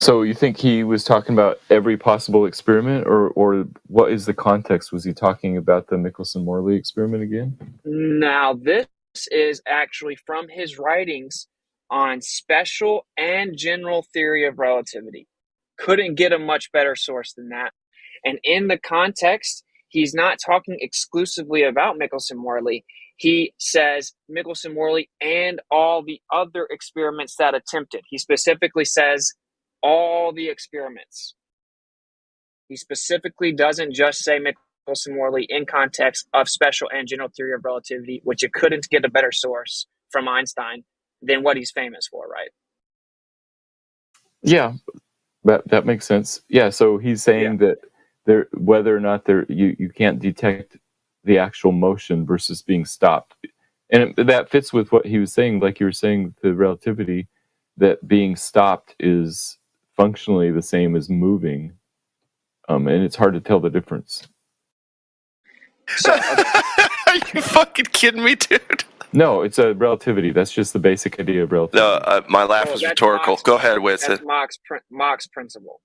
So you think he was talking about every possible experiment, or what is the context? Was he talking about the Michelson-Morley experiment again? Now, this is actually from his writings on special and general theory of relativity. Couldn't get a much better source than that. And in the context, he's not talking exclusively about Michelson-Morley. He says Michelson-Morley and all the other experiments that attempted. He specifically says all the experiments. He specifically doesn't just say Michelson-Morley in context of special and general theory of relativity, which you couldn't get a better source from Einstein than what he's famous for, right? Yeah, that makes sense. Yeah, so he's saying that whether or not you can't detect the actual motion versus being stopped, and that fits with what he was saying. Like you were saying, the relativity, that being stopped is functionally the same as moving, and it's hard to tell the difference. So, Are you fucking kidding me, dude? No, it's a relativity. That's just the basic idea of relativity. No, my laugh was rhetorical. Go ahead, Whitson. That's Mach's principle.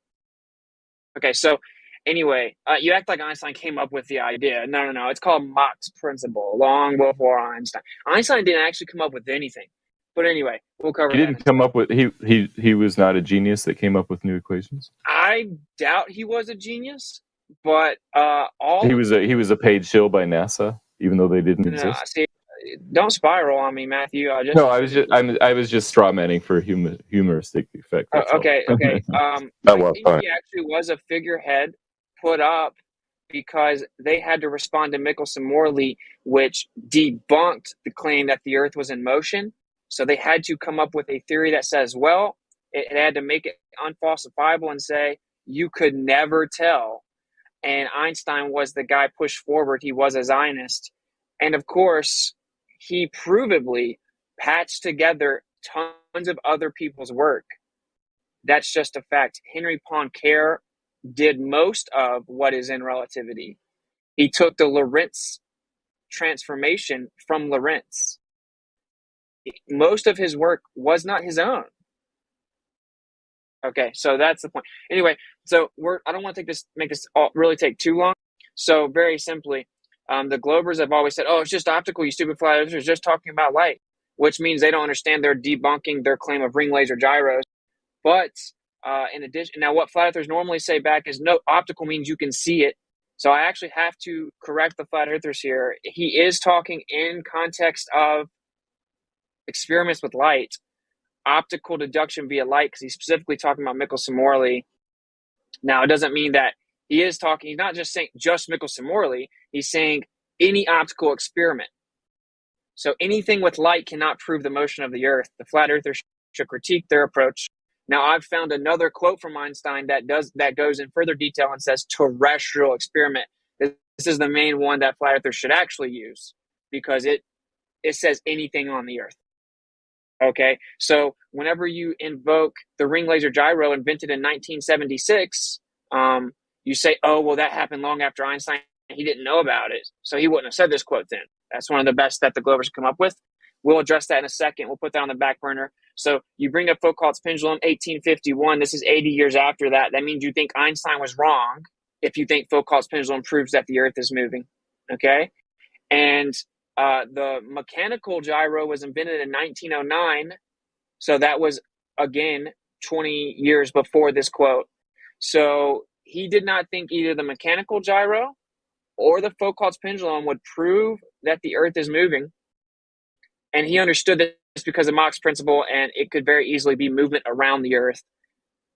Okay, so anyway, you act like Einstein came up with the idea. No. It's called Mach's principle, long before Einstein. Einstein didn't actually come up with anything. But anyway, we'll cover that. He didn't come up with, he was not a genius that came up with new equations? I doubt he was a genius, but He was a paid shill by NASA, even though they didn't exist. See, don't spiral on me, Matthew. I was just straw manning for humoristic effect. Okay. He actually was a figurehead put up because they had to respond to Michelson-Morley, which debunked the claim that the Earth was in motion. So they had to come up with a theory that says, well, it had to make it unfalsifiable and say you could never tell. And Einstein was the guy pushed forward. He was a Zionist. And of course, he provably patched together tons of other people's work. That's just a fact. Henry Poincare did most of what is in relativity. He took the Lorentz transformation from Lorentz. Most of his work was not his own. Okay, so that's the point. Anyway, so I don't want to make this really take too long. So very simply, the Globers have always said, "Oh, it's just optical, you stupid flat earthers, just talking about light," which means they don't understand. They're debunking their claim of ring laser gyros. But in addition, now what flat earthers normally say back is, no, optical means you can see it. So I actually have to correct the flat earthers here. He is talking in context of experiments with light, optical deduction via light, because he's specifically talking about Michelson-Morley. Now, it doesn't mean that he's not just saying just Michelson-Morley, he's saying any optical experiment. So anything with light cannot prove the motion of the Earth. The flat earthers should critique their approach. Now, I've found another quote from Einstein that goes in further detail and says terrestrial experiment. This is the main one that flat earthers should actually use, because it says anything on the Earth. Okay, so whenever you invoke the ring laser gyro invented in 1976, you say, oh, well, that happened long after Einstein. He didn't know about it, so he wouldn't have said this quote then. That's one of the best that the Globers come up with. We'll address that in a second. We'll put that on the back burner. So you bring up Foucault's pendulum, 1851. This is 80 years after that. That means you think Einstein was wrong if you think Foucault's pendulum proves that the Earth is moving, okay? And the mechanical gyro was invented in 1909. So that was, again, 20 years before this quote. So he did not think either the mechanical gyro or the Foucault's pendulum would prove that the Earth is moving. And he understood this because of Mach's principle, and it could very easily be movement around the Earth.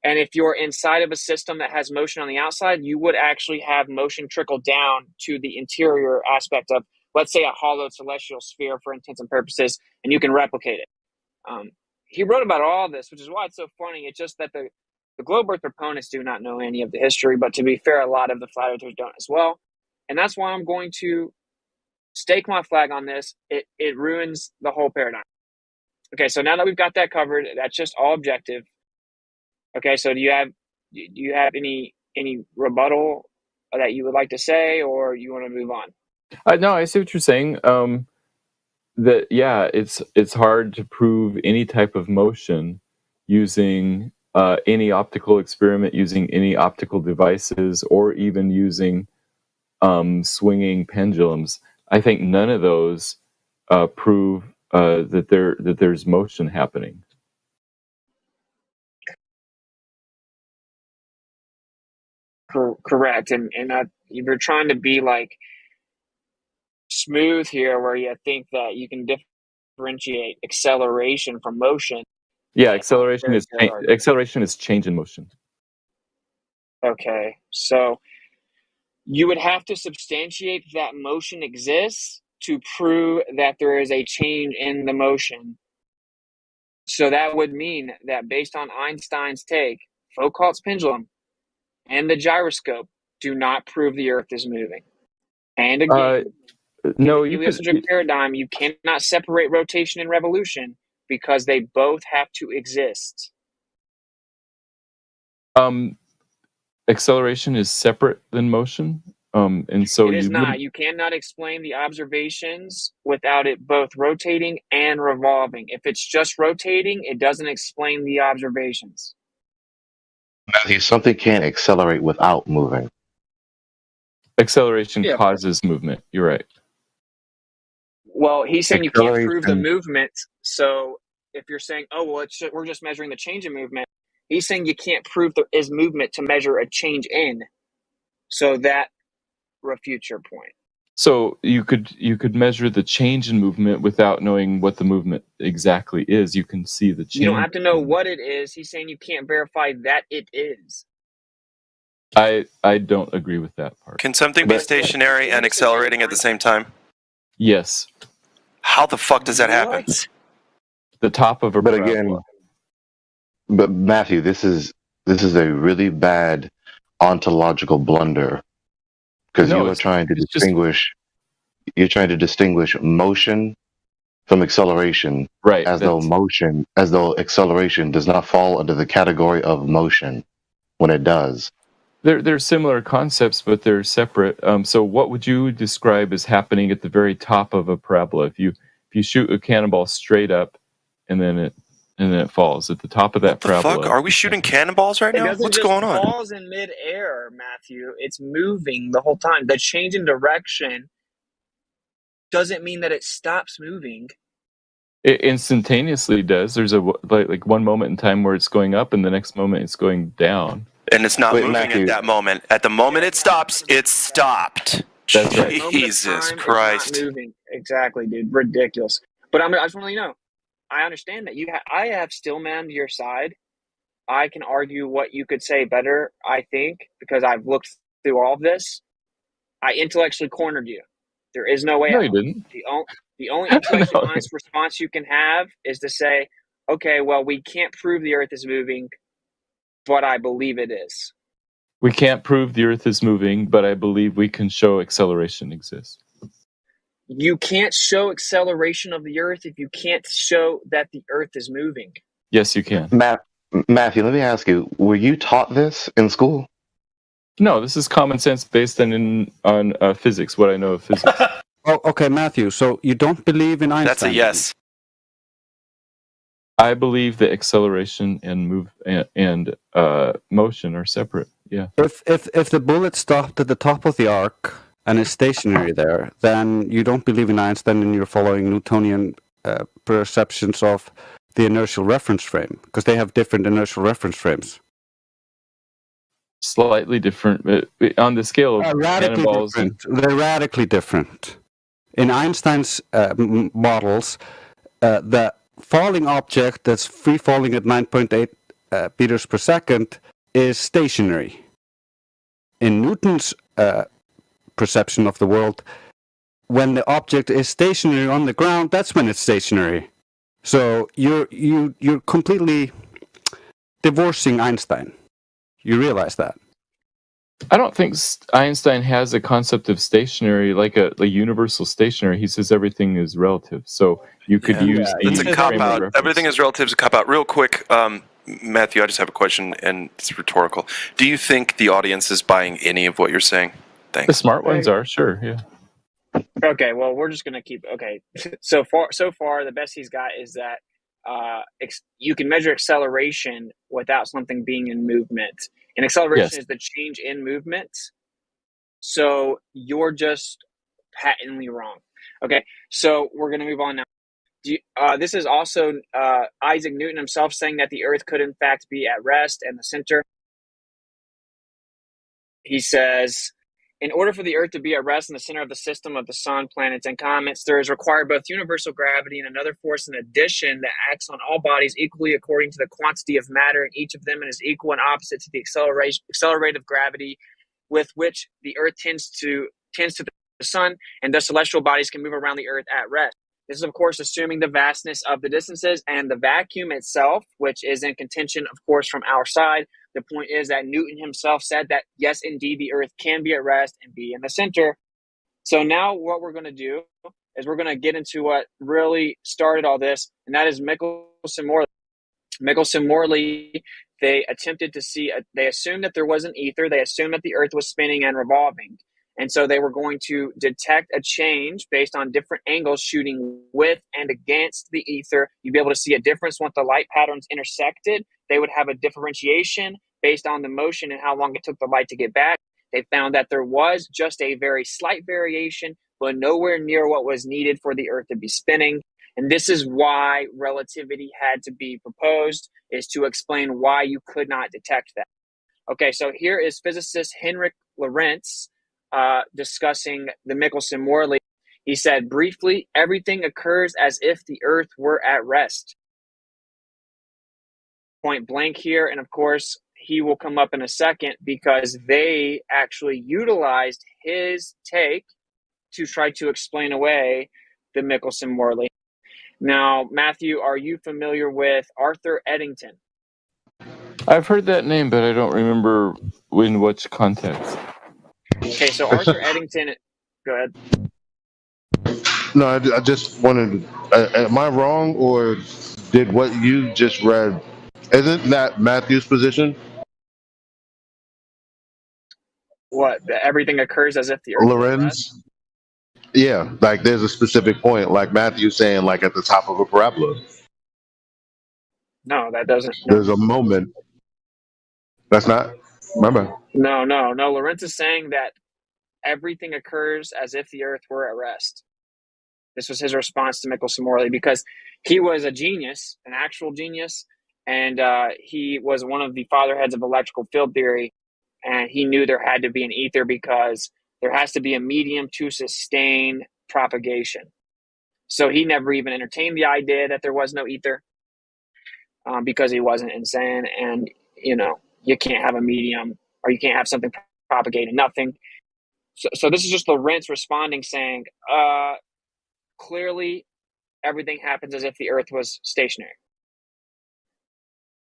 And if you're inside of a system that has motion on the outside, you would actually have motion trickle down to the interior aspect of, let's say, a hollow celestial sphere for intents and purposes, and you can replicate it. He wrote about all this, which is why it's so funny. It's just that the globe earth proponents do not know any of the history, but to be fair, a lot of the flat earthers don't as well. And that's why I'm going to stake my flag on this. It ruins the whole paradigm. Okay, so now that we've got that covered, that's just all objective. Okay, so do you have any rebuttal that you would like to say, or you want to move on? No, I see what you're saying. That it's hard to prove any type of motion using any optical experiment, using any optical devices, or even using swinging pendulums. I think none of those prove that there's motion happening. Correct, and you're trying to be like smooth here, where you think that you can differentiate acceleration from motion. Yeah, acceleration is change in motion. Okay, so you would have to substantiate that motion exists to prove that there is a change in the motion. So that would mean that based on Einstein's take, Foucault's pendulum and the gyroscope do not prove the Earth is moving. And again, no, in the heliocentric paradigm, you cannot separate rotation and revolution because they both have to exist. Acceleration is separate than motion, and so it is not. You cannot explain the observations without it both rotating and revolving. If it's just rotating, it doesn't explain the observations. Matthew, something can't accelerate without moving. Acceleration causes movement. You're right. Well, he's saying you can't prove the movement. So if you're saying, oh, well, we're just measuring the change in movement, he's saying you can't prove there is movement to measure a change in. So that refutes your point. So you could measure the change in movement without knowing what the movement exactly is. You can see the change. You don't have to know what it is. He's saying you can't verify that it is. I don't agree with that part. Can something be stationary and accelerating at the same time? Yes. How the fuck does that happen? The top of a But again, but Matthew, this is a really bad ontological blunder, because you are trying to distinguish. You're trying to distinguish motion from acceleration, right? As though acceleration does not fall under the category of motion, when it does. They're similar concepts, but they're separate. So what would you describe as happening at the very top of a parabola? If you shoot a cannonball straight up, and then and then it falls at the top of that What the fuck? parabola. Are we shooting cannonballs right It now? doesn't What's just going on? pause in midair, Matthew. It's moving the whole time. The change in direction doesn't mean that it stops moving. It instantaneously does. There's like one moment in time where it's going up, and the next moment it's going down. And it's not Wait, moving Matthew. at that moment. At the moment it stops, it's stopped. That's right. Moment of Jesus time, Christ. It's not moving. Exactly, dude. Ridiculous. But I just want to let you know, I understand that I have Stillman to your side. I can argue what you could say better, I think, because I've looked through all of this. I intellectually cornered you. There is no way No, out. you didn't. The only intellectually No. honest response you can have is to say, okay, well, we can't prove the Earth is moving, but I believe it is. We can't prove the Earth is moving, but I believe we can show acceleration exists. You can't show acceleration of the Earth if you can't show that the Earth is moving. Yes, you can. Matthew, let me ask you: were you taught this in school? No, this is common sense based on physics. What I know of physics. Oh, okay, Matthew. So you don't believe in Einstein? That's a yes. I believe that acceleration and motion are separate. Yeah. If the bullet stopped at the top of the arc and is stationary there, then you don't believe in Einstein and you're following Newtonian perceptions of the inertial reference frame, because they have different inertial reference frames. Slightly different, but on the scale of radically cannonballs. different. They're radically different. In Einstein's models, the falling object that's free falling at 9.8 meters per second is stationary. In Newton's perception of the world, when the object is stationary on the ground, that's when it's stationary. So you're completely divorcing Einstein. You realize that? I don't think Einstein has a concept of stationary, like a universal stationary. He says everything is relative. So you could use the It's a cop frame of out. reference. Everything is relative is a cop out. Real quick, Matthew, I just have a question, and it's rhetorical. Do you think the audience is buying any of what you're saying? Thanks. The smart ones are, sure, yeah. Okay, well, we're just gonna keep. Okay, so far, the best he's got is that you can measure acceleration without something being in movement, and acceleration is the change in movement. So you're just patently wrong. Okay, so we're gonna move on now. This is also Isaac Newton himself saying that the Earth could in fact be at rest and the center. He says, in order for the Earth to be at rest in the center of the system of the sun, planets, and comets, there is required both universal gravity and another force in addition that acts on all bodies equally according to the quantity of matter in each of them and is equal and opposite to the accelerative gravity with which the Earth tends to the sun, and thus celestial bodies can move around the Earth at rest. This is, of course, assuming the vastness of the distances and the vacuum itself, which is in contention, of course, from our side. The point is that Newton himself said that, yes, indeed, the Earth can be at rest and be in the center. So now what we're going to do is we're going to get into what really started all this, and that is Michelson-Morley. Michelson-Morley, they attempted to see, they assumed that there was an ether. They assumed that the Earth was spinning and revolving. And so they were going to detect a change based on different angles shooting with and against the ether. You'd be able to see a difference once the light patterns intersected. They would have a differentiation based on the motion and how long it took the light to get back. They found that there was just a very slight variation, but nowhere near what was needed for the Earth to be spinning. And this is why relativity had to be proposed, is to explain why you could not detect that. Okay, so here is physicist Henrik Lorentz discussing the Michelson-Morley. He said, briefly, everything occurs as if the Earth were at rest. Point blank here, and of course, he will come up in a second because they actually utilized his take to try to explain away the Michelson-Morley. Now, Matthew, are you familiar with Arthur Eddington? I've heard that name, but I don't remember in which context. Okay, so Arthur Eddington, go ahead. No, I just wanted to, am I wrong, or did what you just read, isn't that Matthew's position? What, that everything occurs as if the Earth is at rest? Yeah, like there's a specific point, like Matthew saying, like at the top of a parabola. No, that doesn't. No, There's a moment. That's not. Remember. no. Lorentz is saying that everything occurs as if the Earth were at rest. This was his response to Michelson Morley, because he was a genius, an actual genius, and he was one of the fatherheads of electrical field theory, and he knew there had to be an ether because there has to be a medium to sustain propagation. So he never even entertained the idea that there was no ether, because he wasn't insane, and you can't have a medium, or you can't have something propagating nothing. So this is just Lorentz responding, saying, clearly everything happens as if the Earth was stationary.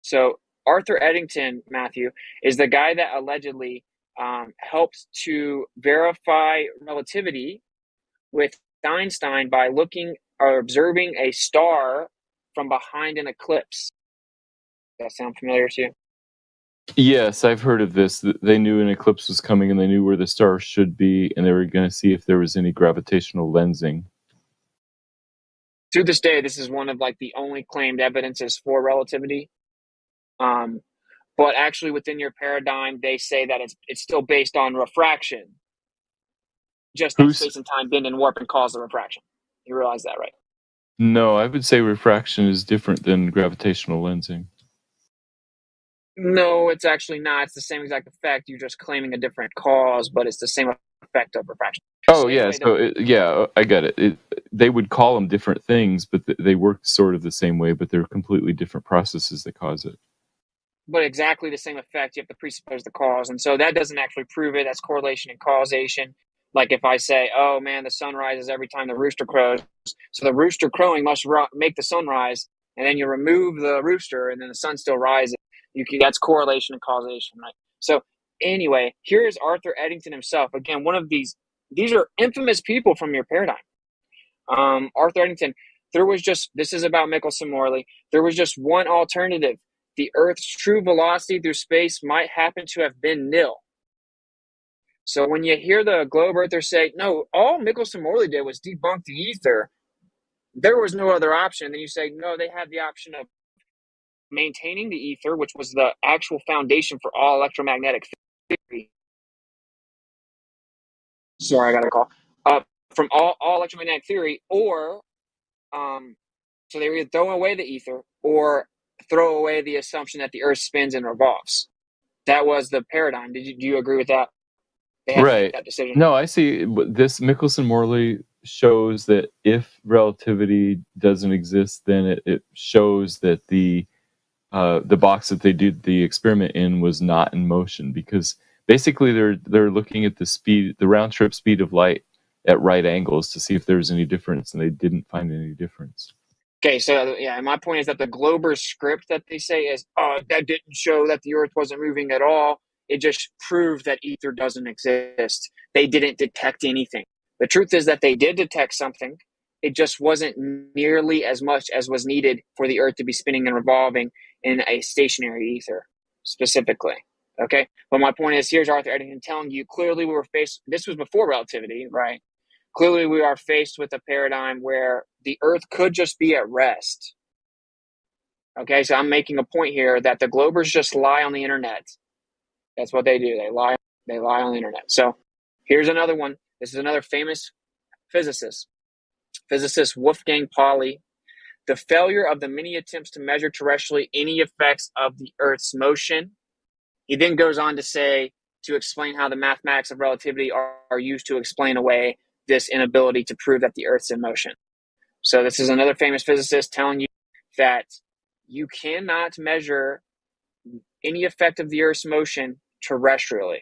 So Arthur Eddington, Matthew, is the guy that allegedly helped to verify relativity with Einstein by looking or observing a star from behind an eclipse. Does that sound familiar to you? Yes, I've heard of this. They knew an eclipse was coming, and they knew where the star should be, and they were going to see if there was any gravitational lensing. To this day, this is one of the only claimed evidences for relativity. But actually, within your paradigm, they say that it's still based on refraction. Just that space and time bend and warp and cause the refraction. You realize that, right? No, I would say refraction is different than gravitational lensing. No, it's actually not. It's the same exact effect. You're just claiming a different cause, but it's the same effect of refraction. Oh, yeah. So, I get it. They would call them different things, but they work sort of the same way, but they're completely different processes that cause it. But exactly the same effect. You have to presuppose the cause. And so that doesn't actually prove it. That's correlation and causation. Like if I say, oh, man, the sun rises every time the rooster crows, so the rooster crowing must make the sun rise, and then you remove the rooster, and then the sun still rises. That's correlation and causation, right? So anyway, here is Arthur Eddington himself. Again, one of these are infamous people from your paradigm. Arthur Eddington, this is about Michelson Morley. There was just one alternative. The Earth's true velocity through space might happen to have been nil. So when you hear the globe earthers say, no, all Michelson Morley did was debunk the ether, there was no other option. Then you say, no, they had the option of maintaining the ether, which was the actual foundation for all electromagnetic theory. Sorry, I got a call. From all electromagnetic theory, or so they were either throwing away the ether or throw away the assumption that the Earth spins and revolves. That was the paradigm. Do you agree with that? They had to make that decision. No, I see. This Michelson Morley shows that if relativity doesn't exist, then it shows that the box that they did the experiment in was not in motion, because basically they're looking at the round trip speed of light at right angles to see if there was any difference, and they didn't find any difference. Okay, so yeah, my point is that the Glober script that they say is, that didn't show that the Earth wasn't moving at all. It just proved that ether doesn't exist. They didn't detect anything. The truth is that they did detect something. It just wasn't nearly as much as was needed for the Earth to be spinning and revolving in a stationary ether, specifically. Okay? But my point is, here's Arthur Eddington telling you, clearly we were this was before relativity, right? Clearly we are faced with a paradigm where the Earth could just be at rest. Okay, so I'm making a point here that the Globers just lie on the internet. That's what they do. They lie on the internet. So here's another one. This is another famous physicist Wolfgang Pauli. The failure of the many attempts to measure terrestrially any effects of the Earth's motion. He then goes on to say, to explain how the mathematics of relativity are used to explain away this inability to prove that the Earth's in motion. So this is another famous physicist telling you that you cannot measure any effect of the Earth's motion terrestrially.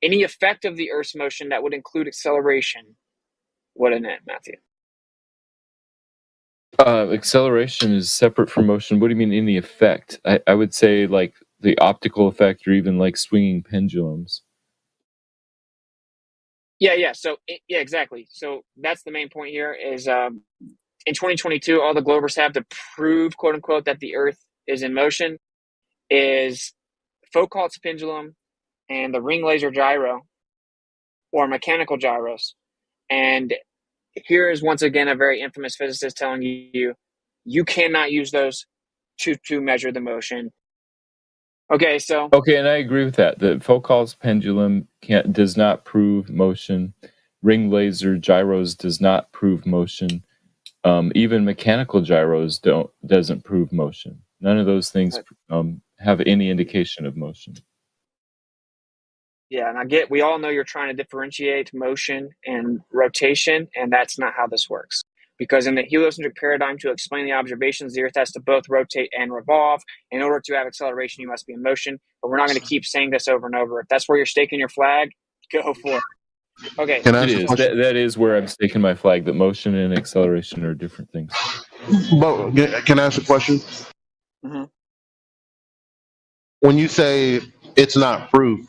Any effect of the Earth's motion that would include acceleration. What in it, Matthew? Acceleration is separate from motion. What do you mean any effect? I would say like the optical effect, or even like swinging pendulums. Yeah. So yeah, exactly. So that's the main point here is in 2022, all the Globers have to prove, quote unquote, that the Earth is in motion is Foucault's pendulum and the ring laser gyro, or mechanical gyros. And here is once again a very infamous physicist telling you, you cannot use those to measure the motion. Okay, so Okay, and I agree with that. The Foucault's pendulum does not prove motion. Ring laser gyros does not prove motion. Even mechanical gyros doesn't prove motion. None of those things have any indication of motion. yeah, and we all know you're trying to differentiate motion and rotation, and that's not how this works. Because in the heliocentric paradigm, to explain the observations, the Earth has to both rotate and revolve. In order to have acceleration, you must be in motion. But we're not going to keep saying this over and over. If that's where you're staking your flag, go for it. Okay. That is where I'm staking my flag, that motion and acceleration are different things. But can I ask a question? Mm-hmm. When you say it's not proof,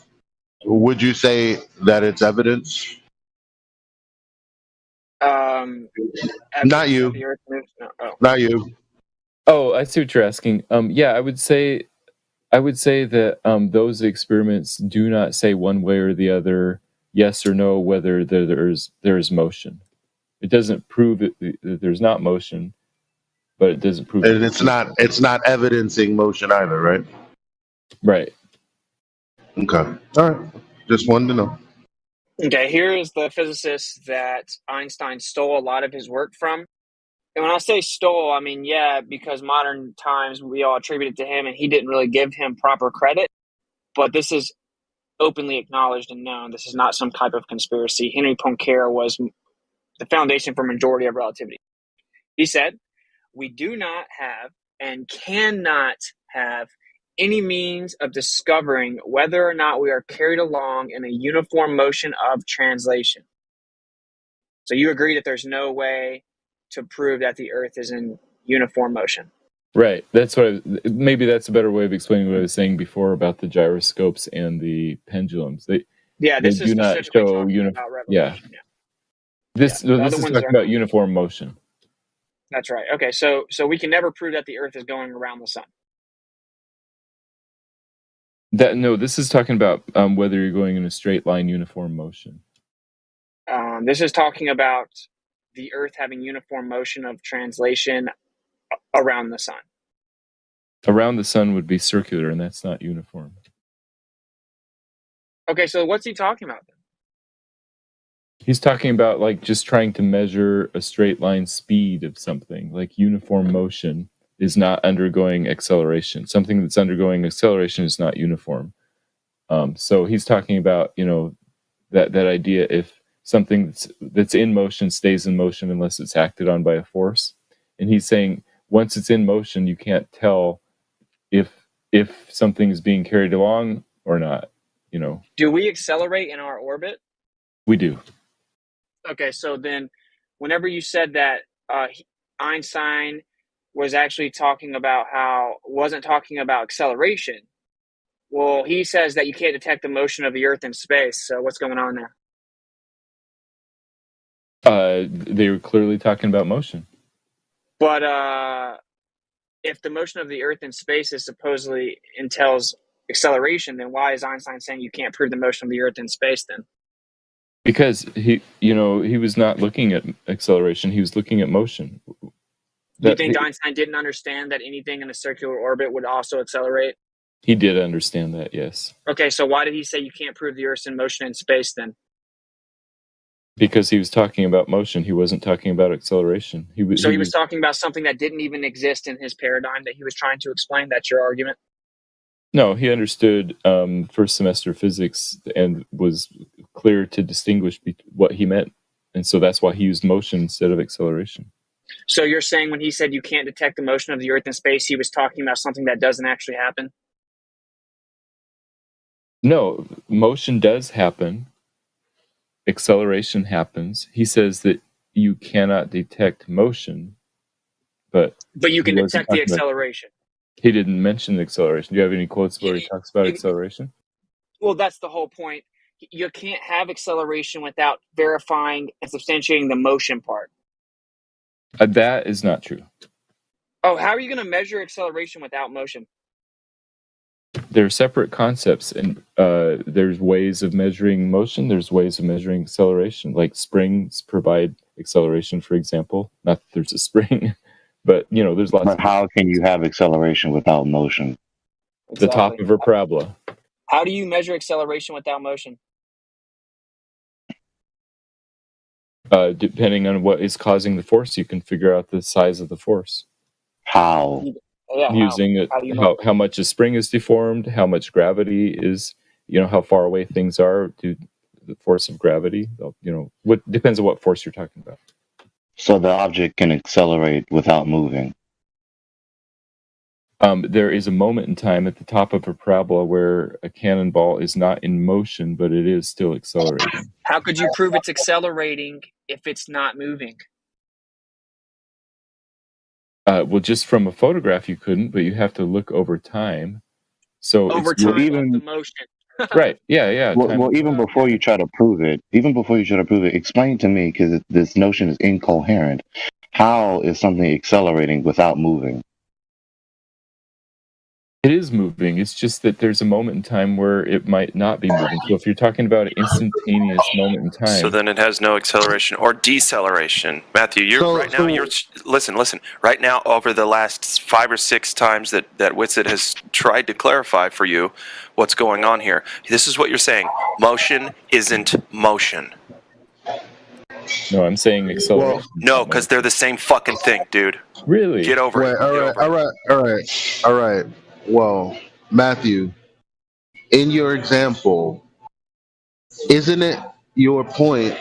would you say that it's evidence? Not you. Not you. Oh, I see what you're asking. Yeah, I would say that those experiments do not say one way or the other, yes or no, whether there is motion. It doesn't prove that there's not motion, but it doesn't prove. And it's not evidencing motion either, right? Right. Okay. All right. Just wanted to know. Okay, here is the physicist that Einstein stole a lot of his work from. And when I say stole, I mean, yeah, because modern times we all attribute it to him and he didn't really give him proper credit. But this is openly acknowledged and known. This is not some type of conspiracy. Henry Poincaré was the foundation for majority of relativity. He said, we do not have and cannot have any means of discovering whether or not we are carried along in a uniform motion of translation. So you agree that there's no way to prove that the Earth is in uniform motion. Right. That's maybe that's a better way of explaining what I was saying before about the gyroscopes and the pendulums. This do not show uniform. Yeah. This is talking about uniform motion. That's right. Okay, so we can never prove that the Earth is going around the sun. This is talking about whether you're going in a straight line uniform motion. This is talking about the Earth having uniform motion of translation around the sun. Around the sun would be circular, and that's not uniform. Okay, so what's he talking about then? He's talking about like just trying to measure a straight line speed of something. Like uniform motion is not undergoing acceleration. Something that's undergoing acceleration is not uniform. So he's talking about, that idea, if something that's in motion stays in motion unless it's acted on by a force. And he's saying once it's in motion, you can't tell if something is being carried along or not. Do we accelerate in our orbit? We do. Okay, so then whenever you said that Einstein was actually wasn't talking about acceleration, well, he says that you can't detect the motion of the Earth in space. So what's going on there? They were clearly talking about motion. But if the motion of the Earth in space is supposedly entails acceleration, then why is Einstein saying you can't prove the motion of the Earth in space then? Because he was not looking at acceleration; he was looking at motion. Do you think Einstein didn't understand that anything in a circular orbit would also accelerate? He did understand that, yes. Okay, so why did he say you can't prove the Earth's in motion in space then? Because he was talking about motion. He wasn't talking about acceleration. He was talking about something that didn't even exist in his paradigm that he was trying to explain. That's your argument? No, he understood first semester physics and was clear to distinguish what he meant. And so that's why he used motion instead of acceleration. So you're saying when he said you can't detect the motion of the Earth in space, he was talking about something that doesn't actually happen? No, motion does happen. Acceleration happens. He says that you cannot detect motion, but you can detect the acceleration. He didn't mention the acceleration. Do you have any quotes where he talks about acceleration? Well, that's the whole point. You can't have acceleration without verifying and substantiating the motion part. That is not true. Oh, how are you going to measure acceleration without motion? They're separate concepts, and there's ways of measuring motion. There's ways of measuring acceleration, like springs provide acceleration, for example. Not that there's a spring, But there's lots. But how can you have acceleration without motion? The top of a parabola. How do you measure acceleration without motion? Depending on what is causing the force, you can figure out the size of the force. How? Yeah, Using how much a spring is deformed, how much gravity is, how far away things are to the force of gravity. What depends on what force you're talking about. So the object can accelerate without moving. There is a moment in time at the top of a parabola where a cannonball is not in motion, but it is still accelerating. How could you prove it's accelerating if it's not moving? Well, just from a photograph you couldn't, but you have to look over time. So Over it's time of the motion. right. Yeah. Well, even before you try to prove it, explain to me, because this notion is incoherent. How is something accelerating without moving? It is moving. It's just that there's a moment in time where it might not be moving. So if you're talking about an instantaneous moment in time, So then it has no acceleration or deceleration. Matthew, listen. Right now, over the last 5 or 6 times that Witsit has tried to clarify for you what's going on here, this is what you're saying. Motion isn't motion. no, I'm saying acceleration. No, because they're the same fucking thing, dude. Really? Get over it. All right. Well, Matthew, in your example, isn't it your point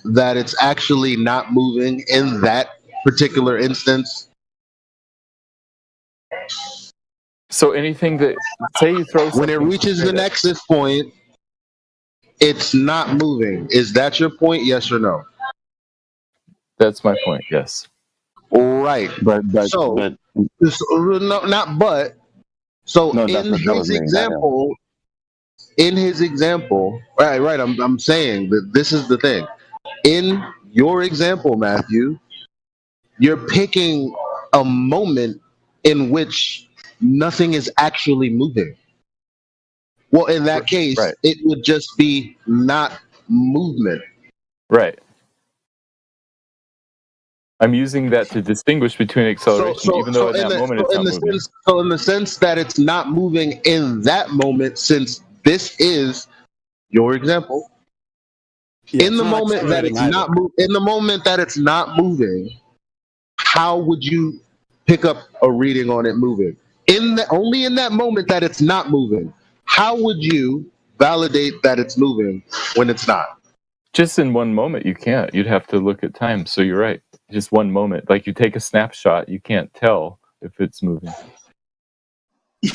that it's actually not moving in that particular instance? So anything that, say you throw when it reaches the nexus point, it's not moving. Is that your point? Yes or no? That's my point. Yes. Right. But no, not but. So No, that's in what that was his example, right. I'm saying that this is the thing. In your example, Matthew, you're picking a moment in which nothing is actually moving. Well, in that case, it would just be not movement. Right. I'm using that to distinguish between acceleration, even though in that moment it's not moving. So in the sense that it's not moving in that moment, since this is your example, in the moment that it's not moving, how would you pick up a reading on it moving? Only in that moment that it's not moving, how would you validate that it's moving when it's not? Just in one moment, you can't. You'd have to look at time. So you're right. Just one moment. Like you take a snapshot, you can't tell if it's moving.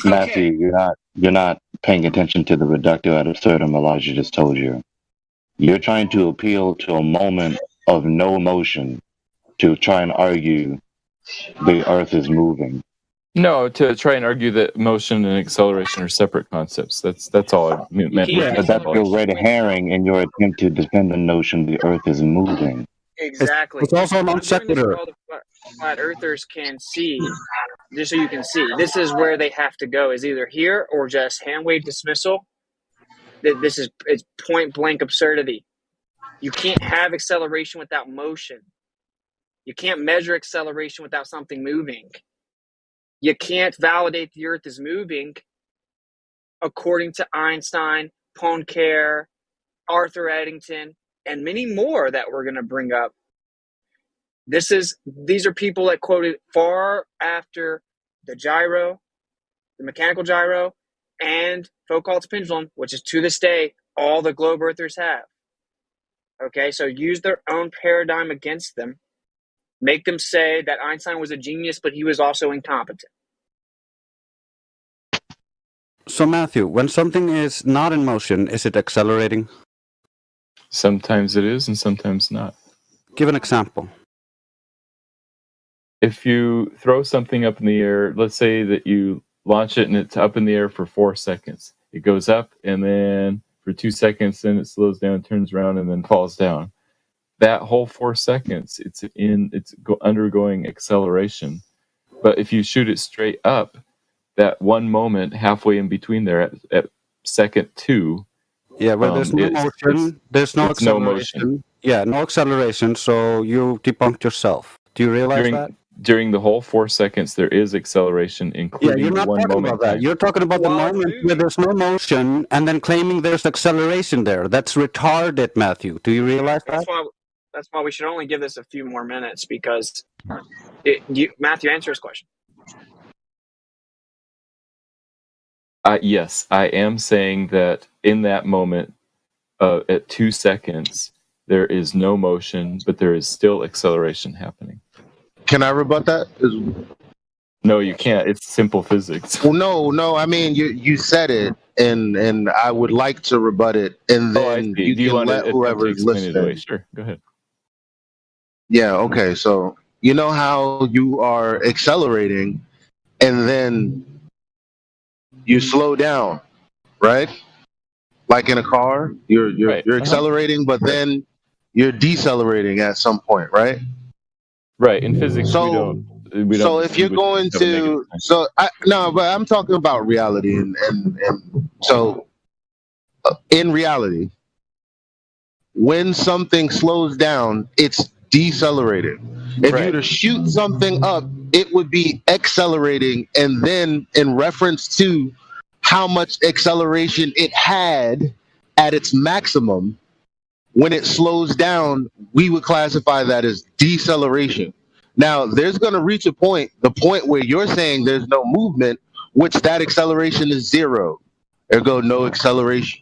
Matthew, you're not paying attention to the reductio ad absurdum Elijah just told you. You're trying to appeal to a moment of no motion to try and argue the Earth is moving. No, to try and argue that motion and acceleration are separate concepts. That's all I meant. But that's your red herring in your attempt to defend the notion the Earth is moving. Exactly. It's also a non sequitur. All the flat earthers can see, just so you can see, this is where they have to go, is either here or just hand wave dismissal. It's point blank absurdity. You can't have acceleration without motion. You can't measure acceleration without something moving. You can't validate the Earth is moving according to Einstein, Poincare, Arthur Eddington, and many more that we're going to bring up. These are people that quoted far after the gyro, the mechanical gyro, and Foucault's pendulum, which is to this day all the globe earthers have. Okay, so use their own paradigm against them. Make them say that Einstein was a genius, but he was also incompetent. So Matthew, when something is not in motion, is it accelerating? Sometimes it is and sometimes not. Give an example. If you throw something up in the air, let's say that you launch it and it's up in the air for 4 seconds. It goes up and then for 2 seconds, then it slows down, turns around, and then falls down. That whole 4 seconds, it's undergoing acceleration. But if you shoot it straight up, that one moment halfway in between there at second 2, there's no motion. There's no acceleration. Yeah, no acceleration. So you debunked yourself. Do you realize that? during the whole 4 seconds, there is acceleration, Yeah, including you're the not one talking moment. about that. time. You're talking about the moment where there's no motion and then claiming there's acceleration there. That's retarded, Matthew. Do you realize that? That's why we should only give this a few more minutes because Matthew, answer his question. Yes, I am saying that in that moment, at 2 seconds, there is no motion, but there is still acceleration happening. Can I rebut that? No, you can't. It's simple physics. Well, no. I mean, you said it, and I would like to rebut it, and then you can let whoever's listening. Sure, go ahead. Yeah. Okay. So you know how you are accelerating, and then you slow down, right? Like in a car, you're accelerating, but then you're decelerating at some point, right? Right. In physics, we don't. So if you're going to, but I'm talking about reality, and so in reality, when something slows down, it's decelerating. If you were to shoot something up, it would be accelerating, and then in reference to how much acceleration it had at its maximum, when it slows down, we would classify that as deceleration. Now, there's going to reach a point, the point where you're saying there's no movement, which that acceleration is zero. Ergo, no acceleration.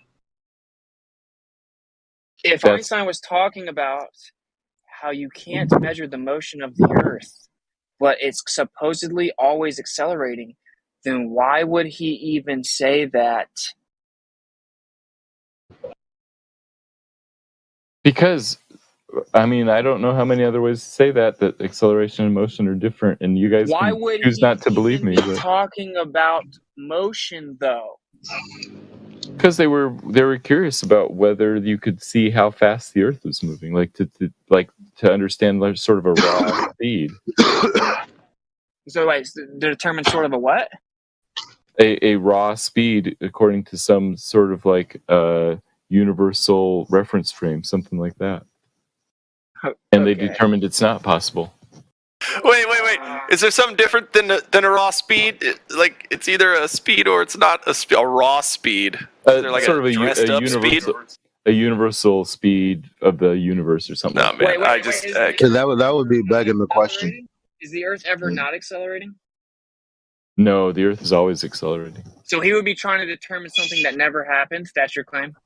If Einstein was talking about how you can't measure the motion of the Earth, but it's supposedly always accelerating, then why would he even say that? Because, I mean, I don't know how many other ways to say that acceleration and motion are different, and you guys Why can would choose he not to believe me. be talking about motion, though? Because they were curious about whether you could see how fast the Earth was moving, like to understand like sort of a raw speed. So, like, to determine sort of a what? A raw speed according to some sort of like universal reference frame, something like that. And they determined it's not possible. Wait. Is there something different than a raw speed? Like it's either a speed or it's not a raw speed. Is there like sort of a universal, a universal speed of the universe or something. No, man. That would be begging the question. Is the Earth ever not accelerating? No, the Earth is always accelerating. So he would be trying to determine something that never happened. That's your claim?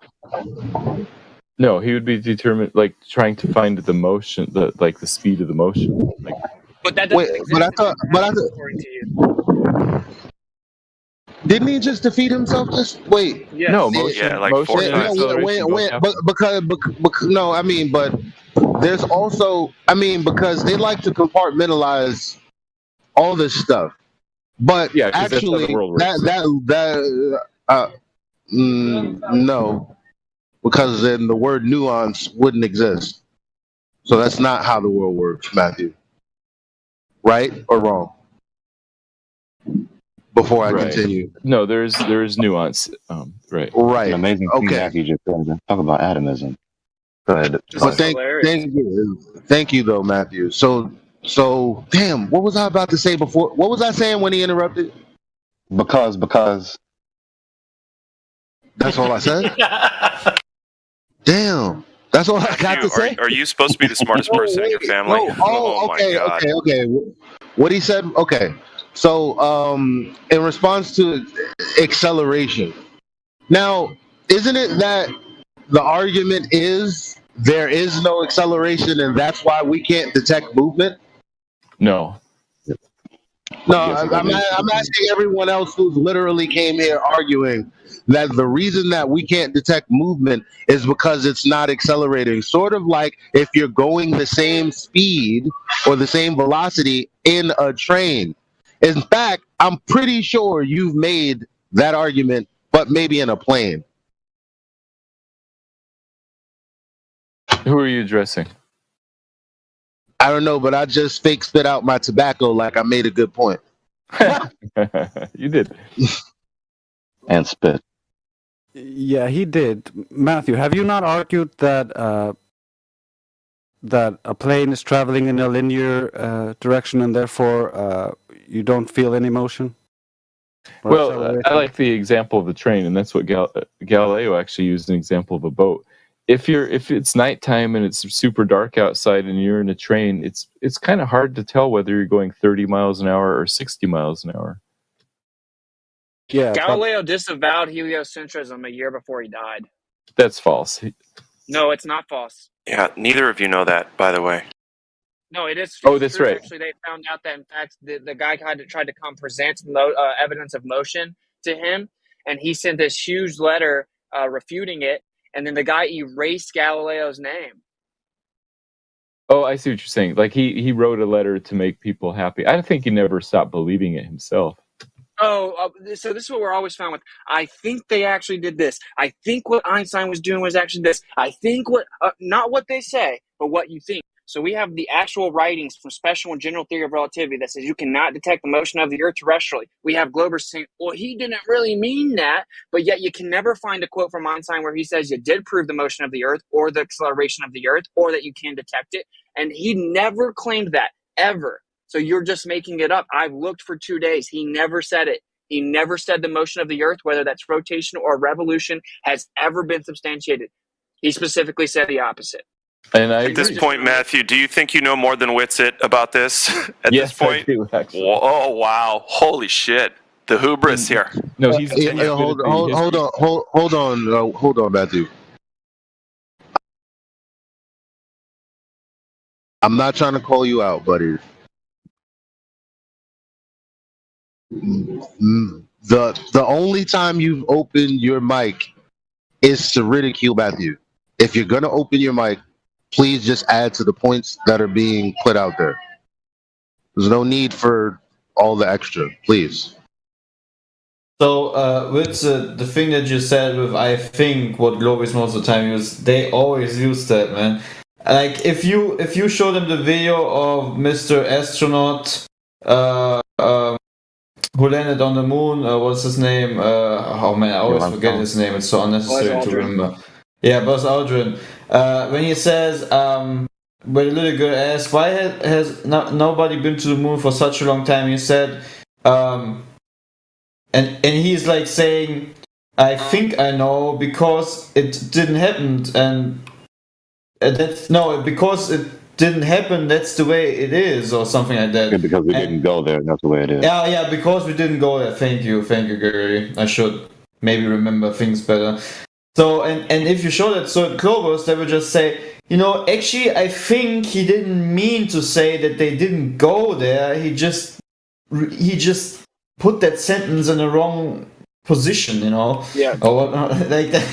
No, he would be trying to find the motion, the speed of the motion. But that doesn't exist. But I thought, according to you. Didn't he just defeat himself? Just wait. Yes. No, motion. Yeah, like motion 4 and times. acceleration but there's also, because they like to compartmentalize all this stuff. But yeah, that's how actually, the world works. No, because then the word nuance wouldn't exist. So that's not how the world works, Matthew. Right or wrong? Before I continue. No, there is nuance. Right. Right. An amazing thing Matthew just said. Talk about atomism. Go ahead. But thank you though, Matthew. So damn, what was I about to say before? What was I saying when he interrupted? Because that's all I said. Damn, that's all I got to say. Are you supposed to be the smartest person in your family? Okay. What he said. Okay, so in response to acceleration, now isn't it that the argument is there is no acceleration and that's why we can't detect movement? No. No, I'm asking everyone else who's literally came here arguing that the reason that we can't detect movement is because it's not accelerating. Sort of like if you're going the same speed or the same velocity in a train. In fact, I'm pretty sure you've made that argument, but maybe in a plane. Who are you addressing? I don't know, but I just fake spit out my tobacco like I made a good point. You did. And spit. Yeah, he did. Matthew, have you not argued that that a plane is traveling in a linear direction and therefore you don't feel any motion? Or Well, acceleration? I like the example of the train, and that's what Galileo actually used an example of a boat. If it's nighttime and it's super dark outside and you're in a train, it's kind of hard to tell whether you're going 30 miles an hour or 60 miles an hour. Yeah, Galileo disavowed heliocentrism a year before he died. That's false. No, it's not false. Yeah, neither of you know that, by the way. No, it is. Oh, that's true. right. Actually, they found out that in fact the guy tried to come present evidence of motion to him, and he sent this huge letter refuting it, and then the guy erased Galileo's name. Oh, I see what you're saying. Like he wrote a letter to make people happy. I think he never stopped believing it himself. Oh, so this is what we're always found with. I think they actually did this. I think what Einstein was doing was actually this. I think what, not what they say, but what you think. So we have the actual writings from special and general theory of relativity that says you cannot detect the motion of the Earth terrestrially. We have Glober saying, well, he didn't really mean that, but yet you can never find a quote from Einstein where he says you did prove the motion of the Earth or the acceleration of the Earth or that you can detect it. And he never claimed that, ever. So you're just making it up. I've looked for 2 days. He never said it. He never said the motion of the Earth, whether that's rotation or revolution, has ever been substantiated. He specifically said the opposite. And at this point, Matthew, do you think you know more than Whitsitt about this? At yes, this point, I do, actually. Oh wow! Holy shit! The hubris here. No, he's hold on, Matthew. I'm not trying to call you out, buddy. The only time you've opened your mic is to ridicule Matthew. If you're gonna open your mic, please just add to the points that are being put out there. There's no need for all the extra, please. So with the thing that you said with I think what Globis most of the time use, they always use that, man. Like if you show them the video of Mr. Astronaut who landed on the moon, what's his name? Oh man, I always forget his name. It's so unnecessary to remember. Yeah, Buzz Aldrin. When he says, when the little girl asks, why has nobody been to the moon for such a long time? He said, and he's like saying, I think I know because it didn't happen, and because it didn't happen, that's the way it is, or something like that. Yeah, because we didn't go there, that's the way it is. Yeah, because we didn't go there. Thank you, Gary. I should maybe remember things better. So, and if you show that certain Globers, they would just say, actually, I think he didn't mean to say that they didn't go there. He just put that sentence in the wrong position, Yeah. Or like that.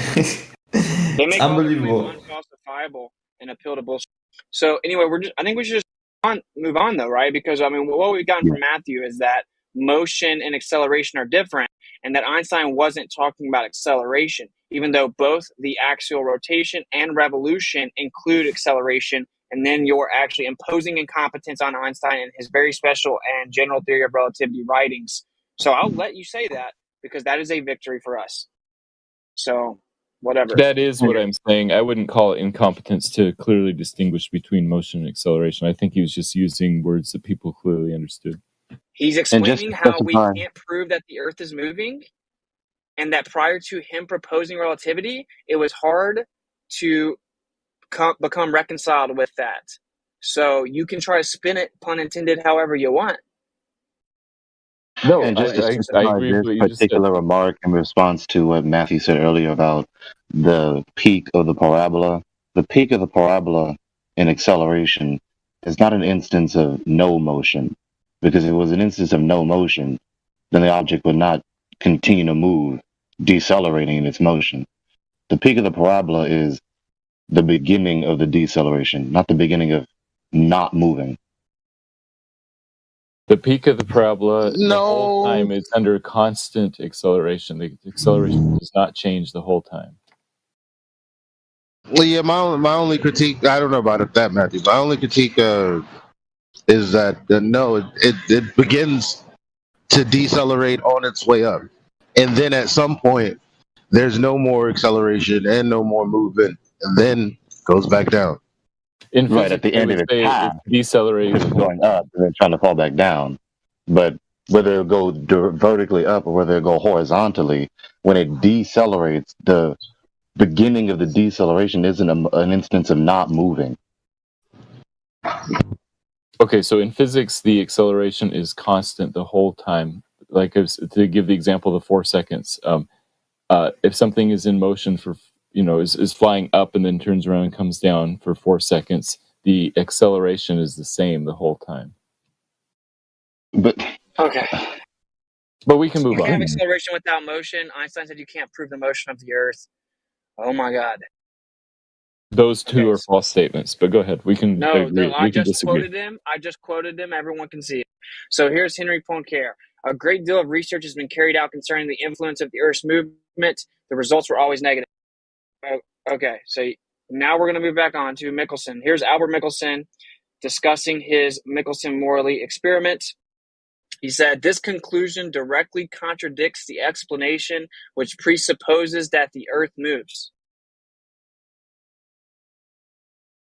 They make unbelievable. Unfalsifiable and appeal to bullshit. So anyway, I think we should just move on though, right? Because what we've gotten from Matthew is that motion and acceleration are different, and that Einstein wasn't talking about acceleration, even though both the axial rotation and revolution include acceleration. And then you're actually imposing incompetence on Einstein and his very special and general theory of relativity writings. So I'll let you say that because that is a victory for us. So whatever. That is what I'm saying. I wouldn't call it incompetence to clearly distinguish between motion and acceleration. I think he was just using words that people clearly understood. He's explaining how we can't prove that the Earth is moving, and that prior to him proposing relativity, it was hard to become reconciled with that. So you can try to spin it, pun intended, however you want. No, and just to I agree with what this you just particular remark in response to what Matthew said earlier about the peak of the parabola. The peak of the parabola in acceleration is not an instance of no motion, because if it was an instance of no motion, then the object would not continue to move, decelerating in its motion. The peak of the parabola is the beginning of the deceleration, not the beginning of not moving. The peak of the parabola the whole time is under constant acceleration. The acceleration does not change the whole time. Well, yeah, my only critique, I don't know about that, Matthew. My only critique is that it begins to decelerate on its way up, and then at some point there's no more acceleration and no more movement, and then goes back down. In Right at physics, the we end of would its say path, it's decelerating it's the whole going up and then trying to fall back down. But whether it go vertically up or whether it go horizontally, when it decelerates, the beginning of the deceleration isn't an instance of not moving. Okay, so in physics, the acceleration is constant the whole time. Like to give the example of the 4 seconds, if something is in motion for, is flying up and then turns around and comes down for 4 seconds, the acceleration is the same the whole time. But Okay. But we can move You can't have on. acceleration without motion. Einstein said you can't prove the motion of the Earth. Oh my God. Those two are false statements, but go ahead. We can No, agree. I We can just disagree. quoted him. I just quoted him. Everyone can see it. So here's Henry Poincaré. A great deal of research has been carried out concerning the influence of the Earth's movement. The results were always negative. Okay, so now we're going to move back on to Michelson. Here's Albert Michelson discussing his Michelson-Morley experiment. He said, this conclusion directly contradicts the explanation which presupposes that the Earth moves.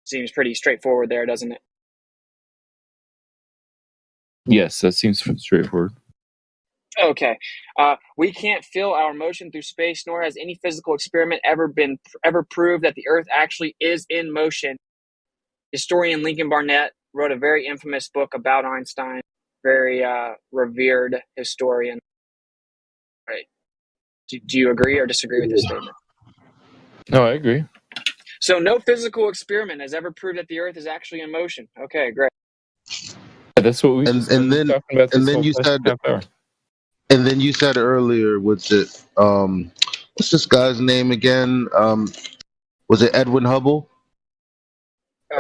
Seems pretty straightforward there, doesn't it? Yes, that seems straightforward. Okay. We can't feel our motion through space, nor has any physical experiment ever proved that the Earth actually is in motion. Historian Lincoln Barnett wrote a very infamous book about Einstein, very revered historian. Right. Do you agree or disagree with this statement? No, I agree. So no physical experiment has ever proved that the Earth is actually in motion. Okay, great. That's what we and then talking about. And then you said, and then you said earlier, what's this guy's name again? Was it Edwin Hubble?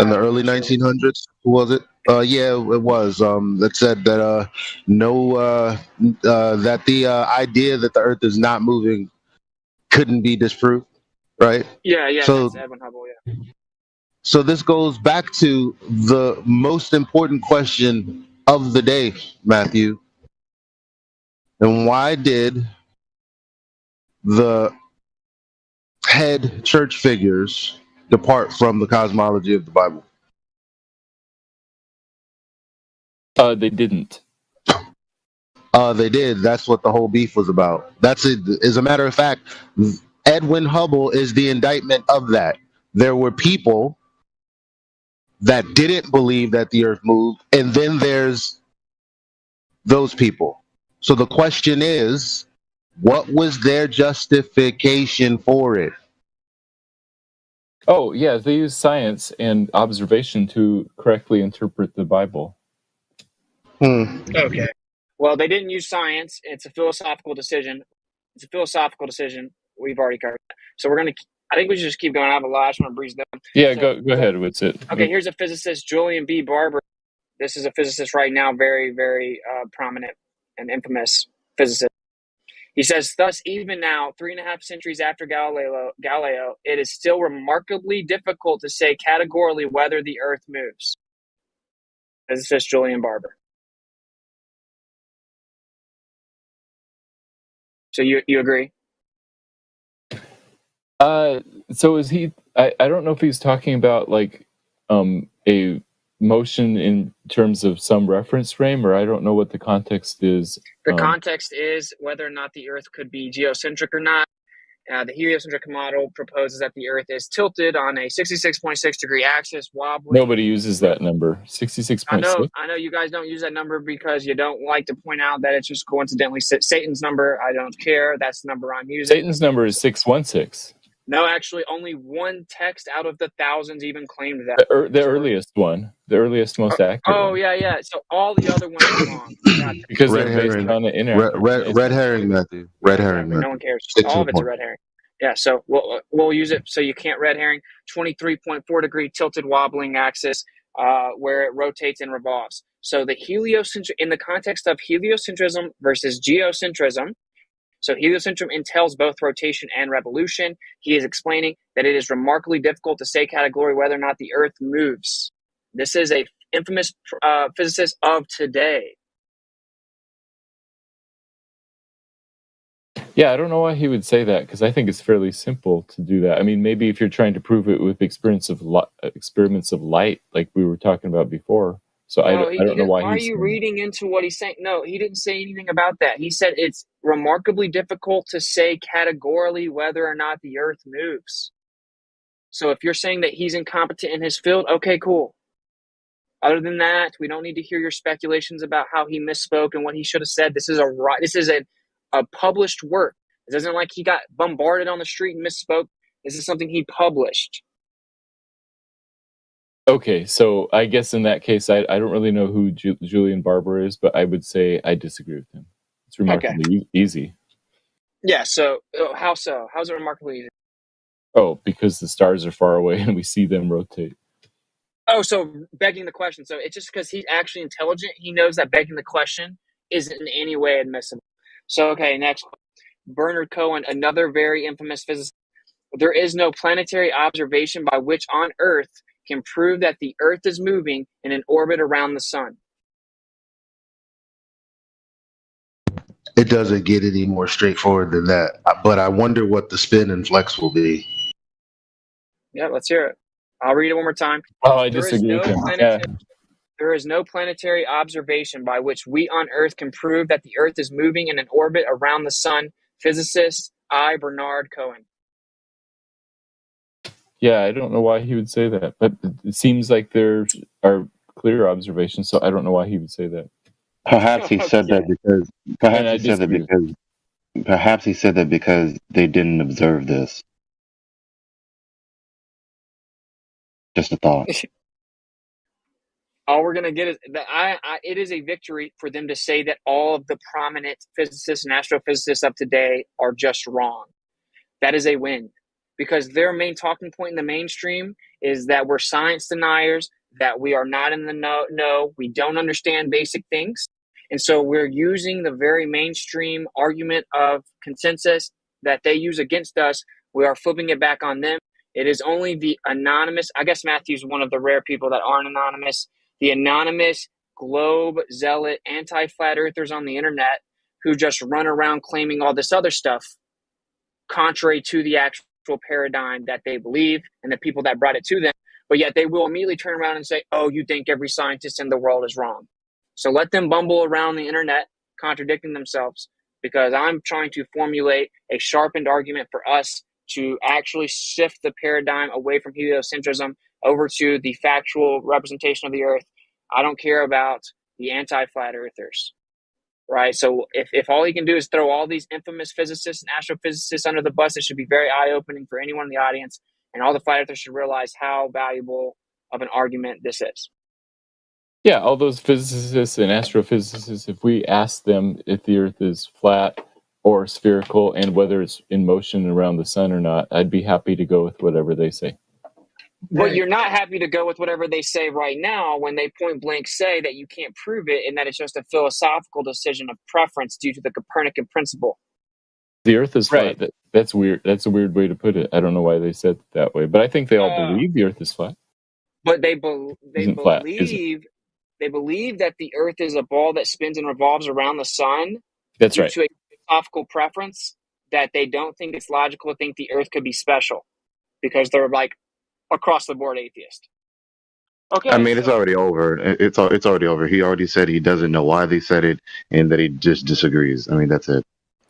In the early 1900s, who was it? Yeah, it was. That said that that the idea that the Earth is not moving couldn't be disproved, right? Yeah, So, that's Edwin Hubble. Yeah. so this goes back to the most important question of the day, Matthew. And why did the head church figures depart from the cosmology of the Bible? They didn't. They did. That's what the whole beef was about. That's it. As a matter of fact, Edwin Hubble is the indictment of that. There were people that didn't believe that the Earth moved, and then there's those people. So the question is, what was their justification for it? Oh, yeah, they use science and observation to correctly interpret the Bible. Okay. Well, they didn't use science. It's a philosophical decision. We've already covered that. So I think we should just keep going. I have a lot. I just want to breeze down. Yeah, go ahead. What's it? Okay, here's a physicist, Julian B. Barber. This is a physicist right now, very, very prominent and infamous physicist. He says, thus, even now, 3.5 centuries after Galileo, it is still remarkably difficult to say categorically whether the Earth moves. Physicist Julian Barber. So you agree? So is he? I don't know if he's talking about like a motion in terms of some reference frame, or I don't know what the context is. The context is whether or not the Earth could be geocentric or not. The heliocentric model proposes that the Earth is tilted on a 66.6 degree axis, wobbling. Nobody uses that number, 66.6. I know you guys don't use that number because you don't like to point out that it's just coincidentally Satan's number. I don't care. That's the number I'm using. Satan's number is 616. No, actually, only one text out of the thousands even claimed that. The earliest one, the earliest, most accurate. Oh, one. yeah. So all the other ones are wrong. Gotcha. Because they're based on the internet. Red herring, Matthew. Red herring. No one cares. All of it's a red herring. Yeah, so we'll use it so you can't red herring. 23.4 degree tilted wobbling axis where it rotates and revolves. So the in the context of heliocentrism versus geocentrism, so heliocentrism entails both rotation and revolution. He is explaining that it is remarkably difficult to say categorically whether or not the Earth moves. This is a infamous physicist of today. Yeah, I don't know why he would say that, because I think it's fairly simple to do that. I mean, maybe if you're trying to prove it with experiments of light, like we were talking about before. So I don't know why Why are he's you saying reading into what he's saying? No, he didn't say anything about that. He said it's remarkably difficult to say categorically whether or not the Earth moves. So if you're saying that he's incompetent in his field, okay, cool. Other than that, we don't need to hear your speculations about how he misspoke and what he should have said. This is a published work. It isn't like he got bombarded on the street and misspoke. This is something he published. Okay, so I guess in that case, I don't really know who Julian Barber is, but I would say I disagree with him. It's remarkably easy. Yeah, so how so? How's it remarkably easy? Oh, because the stars are far away and we see them rotate. Oh, so begging the question. So it's just because he's actually intelligent, he knows that begging the question isn't in any way admissible. So, okay, next. Bernard Cohen, another very infamous physicist. There is no planetary observation by which on Earth can prove that the Earth is moving in an orbit around the sun. It doesn't get any more straightforward than that. But I wonder what the spin and flex will be. Yeah, let's hear it. I'll read it one more time. Oh, I disagree with him. There is no planetary observation by which we on Earth can prove that the Earth is moving in an orbit around the sun. Physicist I. Bernard Cohen. Yeah, I don't know why he would say that, but it seems like there are clear observations, so I don't know why he would say that. Perhaps he said that because they didn't observe this. Just a thought. All we're going to get is that it is a victory for them to say that all of the prominent physicists and astrophysicists of today are just wrong. That is a win, because their main talking point in the mainstream is that we're science deniers, that we are not in the know, we don't understand basic things. And so we're using the very mainstream argument of consensus that they use against us. We are flipping it back on them. It is only the anonymous, I guess Matthew's one of the rare people that aren't anonymous, the anonymous globe zealot anti-flat earthers on the internet who just run around claiming all this other stuff contrary to the actual paradigm that they believe and the people that brought it to them. But yet they will immediately turn around and say, oh, you think every scientist in the world is wrong. So let them bumble around the internet contradicting themselves, because I'm trying to formulate a sharpened argument for us to actually shift the paradigm away from heliocentrism over to the factual representation of the Earth. I don't care about the anti-flat earthers, right? So if all he can do is throw all these infamous physicists and astrophysicists under the bus, it should be very eye-opening for anyone in the audience, and all the flat earthers should realize how valuable of an argument this is. Yeah, all those physicists and astrophysicists, if we ask them if the Earth is flat or spherical and whether it's in motion around the sun or not, I'd be happy to go with whatever they say. But you're not happy to go with whatever they say right now when they point blank say that you can't prove it and that it's just a philosophical decision of preference due to the Copernican principle. The Earth is flat. That's weird. That's a weird way to put it. I don't know why they said it that way, but I think they all believe the Earth is flat. But they believe that the Earth is a ball that spins and revolves around the sun. That's right. Due to a philosophical preference that they don't think it's logical to think the Earth could be special because they're like across the board atheist. Okay. I mean, it's already over. It's already over. He already said he doesn't know why they said it and that he just disagrees. I mean, that's it.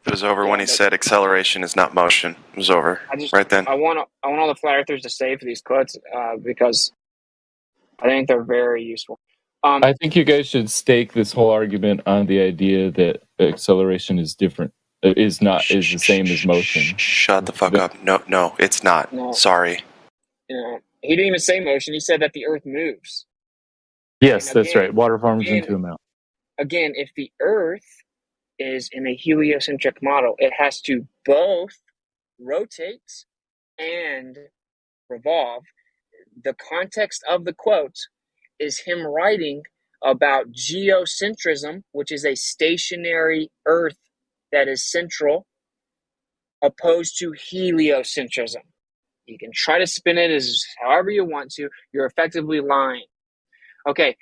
It was over when he said acceleration is not motion. It was over right then. I want all the flat earthers to save these quotes because I think they're very useful. I think you guys should stake this whole argument on the idea that acceleration is different, is the same as motion. Shut the fuck up. No, it's not. No. Sorry. Yeah. He didn't even say motion. He said that the Earth moves. Yes, that's right. Water forms into a mountain. Again, if the Earth is in a heliocentric model, it has to both rotate and revolve. The context of the quote is him writing about geocentrism, which is a stationary Earth that is central, opposed to heliocentrism. You can try to spin it as however you want to. You're effectively lying. Okay.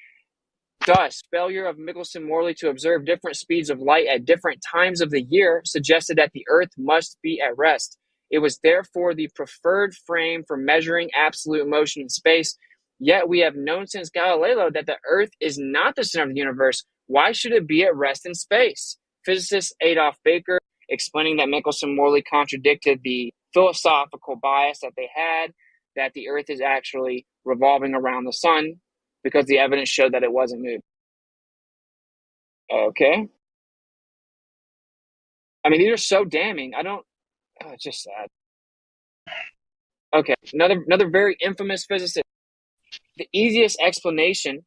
Thus, failure of Michelson-Morley to observe different speeds of light at different times of the year suggested that the Earth must be at rest. It was therefore the preferred frame for measuring absolute motion in space. Yet we have known since Galileo that the Earth is not the center of the universe. Why should it be at rest in space? Physicist Adolf Baker, explaining that Michelson-Morley contradicted the philosophical bias that they had, that the Earth is actually revolving around the sun, because the evidence showed that it wasn't moving. Okay. I mean, these are so damning. It's just sad. Okay, another very infamous physicist. The easiest explanation,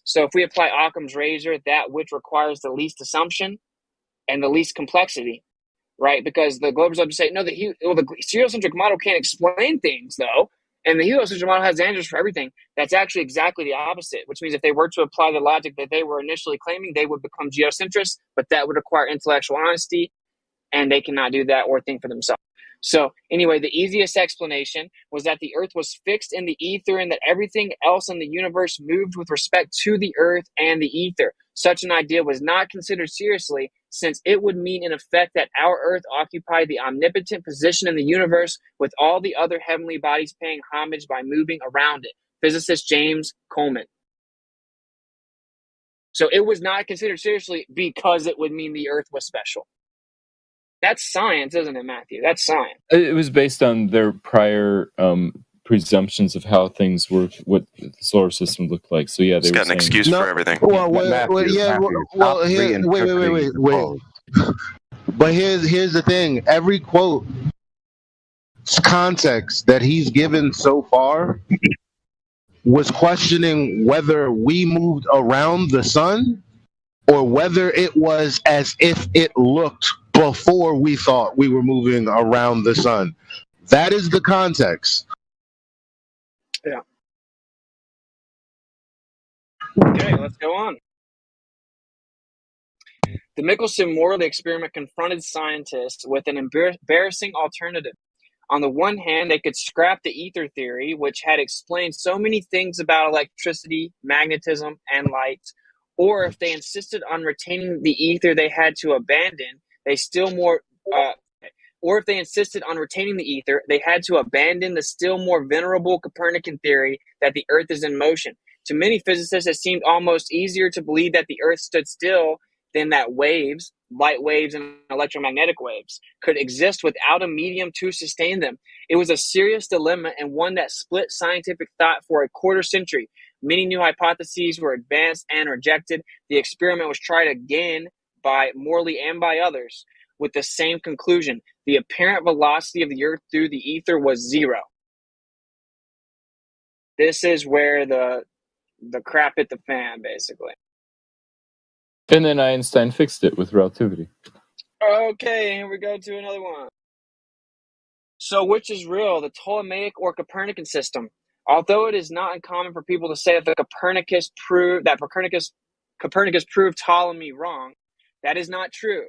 so if we apply Occam's razor, that which requires the least assumption and the least complexity, right? Because the Globers love to say, no, the heliocentric model can't explain things, though. And the heliocentric model has answers for everything. That's actually exactly the opposite, which means if they were to apply the logic that they were initially claiming, they would become geocentrists, but that would require intellectual honesty, and they cannot do that or think for themselves. So anyway, the easiest explanation was that the Earth was fixed in the ether and that everything else in the universe moved with respect to the Earth and the ether. Such an idea was not considered seriously, since it would mean in effect that our Earth occupied the omnipotent position in the universe, with all the other heavenly bodies paying homage by moving around it. Physicist James Coleman. So it was not considered seriously because it would mean the Earth was special. That's science, isn't it, Matthew? That's science. It was based on their prior presumptions of how things work, what the solar system looked like. So yeah, they got an excuse for everything. Well, wait. But here's the thing. Every quote context that he's given so far was questioning whether we moved around the sun or whether it was as if it looked before we thought we were moving around the sun. That is the context. Yeah. Okay, let's go on. The Michelson-Morley experiment confronted scientists with an embarrassing alternative. On the one hand, they could scrap the ether theory, which had explained so many things about electricity, magnetism, and light. Or if they insisted on retaining the ether, they had to abandon the still more venerable Copernican theory that the Earth is in motion. To many physicists, it seemed almost easier to believe that the Earth stood still than that waves, light waves and electromagnetic waves, could exist without a medium to sustain them. It was a serious dilemma and one that split scientific thought for a quarter century. Many new hypotheses were advanced and rejected. The experiment was tried again by Morley and by others with the same conclusion. The apparent velocity of the Earth through the ether was zero. This is where the crap hit the fan, basically. And then Einstein fixed it with relativity. Okay, here we go to another one. So which is real, the Ptolemaic or Copernican system? Although it is not uncommon for people to say that Copernicus proved Ptolemy wrong, that is not true.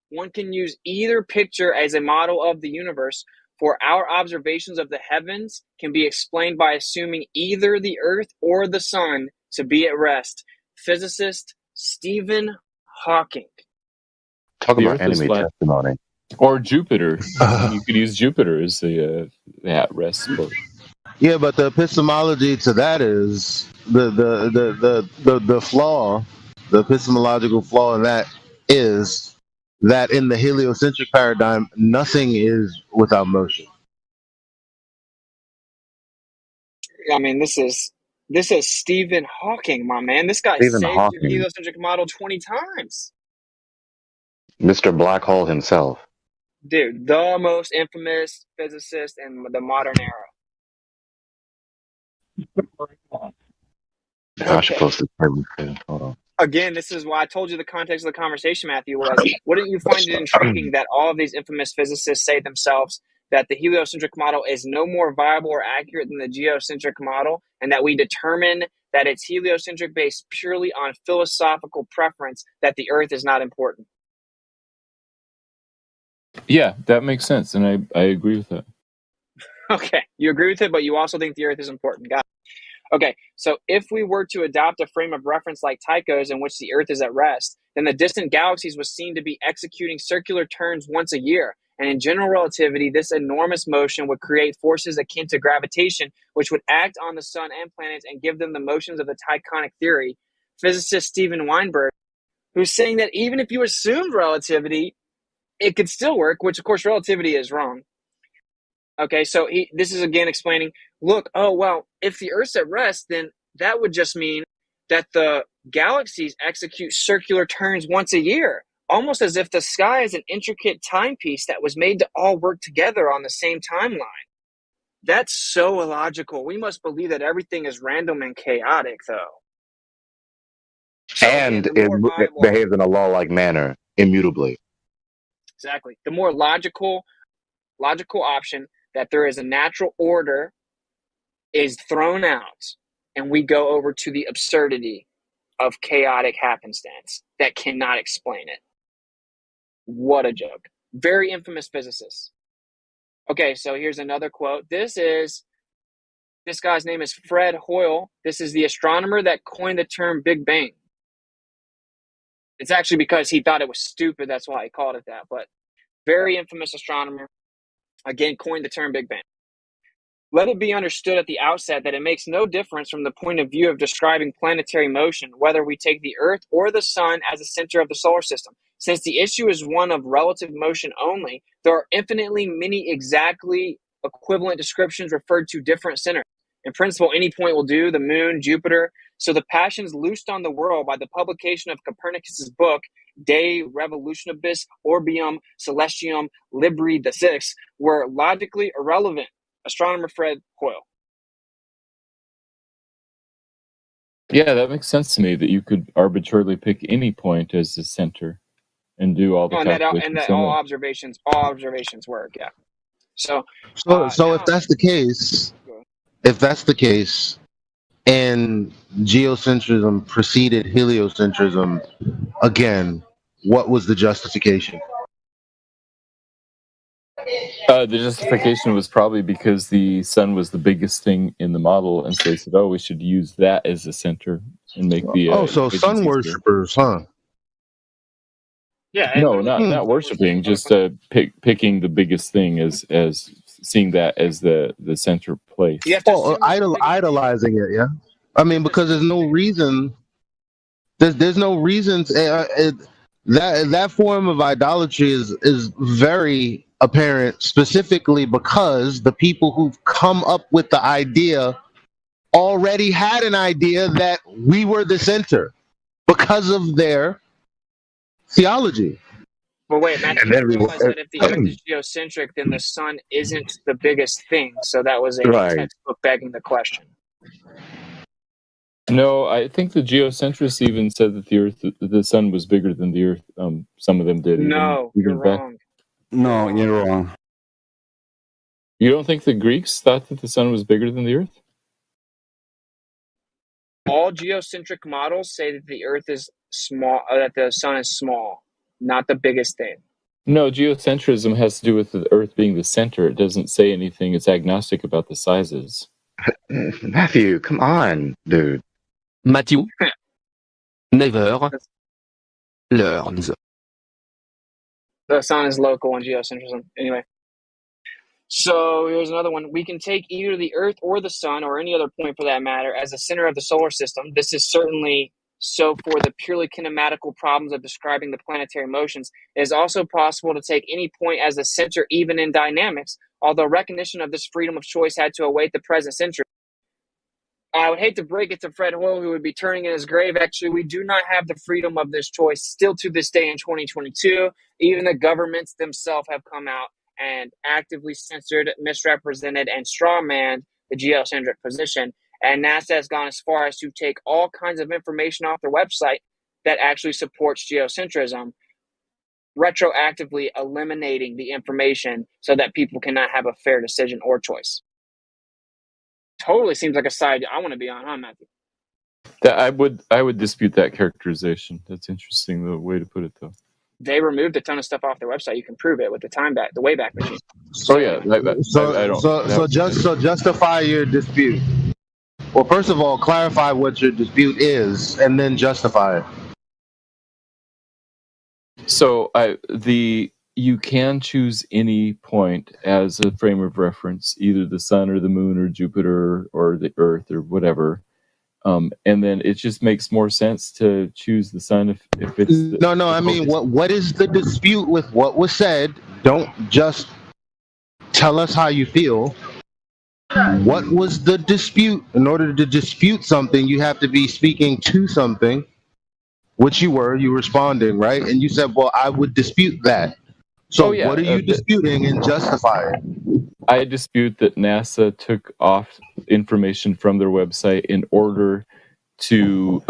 One can use either picture as a model of the universe, for our observations of the heavens can be explained by assuming either the Earth or the sun to be at rest. Physicist Stephen Hawking. Talk about enemy testimony. Or Jupiter. You could use Jupiter as the at rest spot. Yeah, but the epistemology to that is the flaw, the epistemological flaw in that is that in the heliocentric paradigm, nothing is without motion. I mean, this is Stephen Hawking, my man. This guy Stephen saved Hawking. the heliocentric model 20 times. Mr. Black Hole himself. Dude, the most infamous physicist in the modern era. I should post this too. Hold on. Again, this is why I told you the context of the conversation, Matthew, was wouldn't you find it intriguing that all of these infamous physicists say themselves that the heliocentric model is no more viable or accurate than the geocentric model, and that we determine that it's heliocentric based purely on philosophical preference, that the Earth is not important? Yeah, that makes sense, and I agree with that. Okay, you agree with it, but you also think the Earth is important. Got it. Okay, so if we were to adopt a frame of reference like Tycho's in which the Earth is at rest, then the distant galaxies was seen to be executing circular turns once a year. And in general relativity, this enormous motion would create forces akin to gravitation, which would act on the sun and planets and give them the motions of the Tychonic theory. Physicist Steven Weinberg, who's saying that even if you assumed relativity, it could still work, which of course relativity is wrong. Okay, so this is again explaining, look, if the Earth's at rest, then that would just mean that the galaxies execute circular turns once a year, almost as if the sky is an intricate timepiece that was made to all work together on the same timeline. That's so illogical. We must believe that everything is random and chaotic, though. So and it behaves in a law-like manner, immutably. Exactly. The more logical option, that there is a natural order, is thrown out, and we go over to the absurdity of chaotic happenstance that cannot explain it. What a joke. Very infamous physicist. Okay, so here's another quote. This guy's name is Fred Hoyle. This is the astronomer that coined the term Big Bang. It's actually because he thought it was stupid, that's why he called it that, but very infamous astronomer. Again, coined the term Big Bang. Let it be understood at the outset that it makes no difference from the point of view of describing planetary motion, whether we take the Earth or the Sun as the center of the solar system. Since the issue is one of relative motion only, there are infinitely many exactly equivalent descriptions referred to different centers. In principle, any point will do, the moon, Jupiter. So the passions loosed on the world by the publication of Copernicus's book, De Revolutionibus Orbium Celestium Libri VI, were logically irrelevant. Astronomer Fred Hoyle. Yeah, that makes sense to me that you could arbitrarily pick any point as the center and do all the calculations. And that all observations work. Yeah. So if that's the case, and geocentrism preceded heliocentrism, again, what was the justification? The justification was probably because the sun was the biggest thing in the model, and so they said, we should use that as the center and make the... so sun worshippers, huh? Yeah. No, not worshiping, just picking the biggest thing as seeing that as the center place. Idolizing it, yeah? I mean, because there's no reason... There's no reasons... that form of idolatry is very apparent, specifically because the people who've come up with the idea already had an idea that we were the center because of their theology. But wait, Matt, you realize that if the Earth is geocentric, then the sun isn't the biggest thing. So that was a textbook begging the question. No, I think the geocentrists even said that the sun was bigger than the Earth. Some of them did. No, you're wrong. No, you're wrong. You don't think the Greeks thought that the sun was bigger than the Earth? All geocentric models say that the Earth is small, that the sun is small, not the biggest thing. No, geocentrism has to do with the Earth being the center. It doesn't say anything. It's agnostic about the sizes. Matthew, come on, dude. Matthew, never learns. The sun is local in geocentrism. Anyway. So here's another one. We can take either the Earth or the sun, or any other point for that matter, as the center of the solar system. This is certainly so for the purely kinematical problems of describing the planetary motions. It is also possible to take any point as the center even in dynamics, although recognition of this freedom of choice had to await the present century. I would hate to break it to Fred Hoyle, who would be turning in his grave. Actually, we do not have the freedom of this choice still to this day in 2022. Even the governments themselves have come out and actively censored, misrepresented, and strawmanned the geocentric position. And NASA has gone as far as to take all kinds of information off their website that actually supports geocentrism, retroactively eliminating the information so that people cannot have a fair decision or choice. Totally seems like a side I want to be on, huh, Matthew? I would dispute that characterization. That's interesting, the way to put it, though. They removed a ton of stuff off their website. You can prove it with the Wayback Machine. So yeah, So justify your dispute. Well, first of all, clarify what your dispute is, and then justify it. So you can choose any point as a frame of reference, either the sun or the moon or Jupiter or the Earth or whatever. And then it just makes more sense to choose the sun if it's no. I mean, what is the dispute with what was said? Don't just tell us how you feel. What was the dispute? In order to dispute something, you have to be speaking to something, which you were. You responding, right? And you said, "Well, I would dispute that." So, what are you disputing and justify it? I dispute that NASA took off information from their website in order to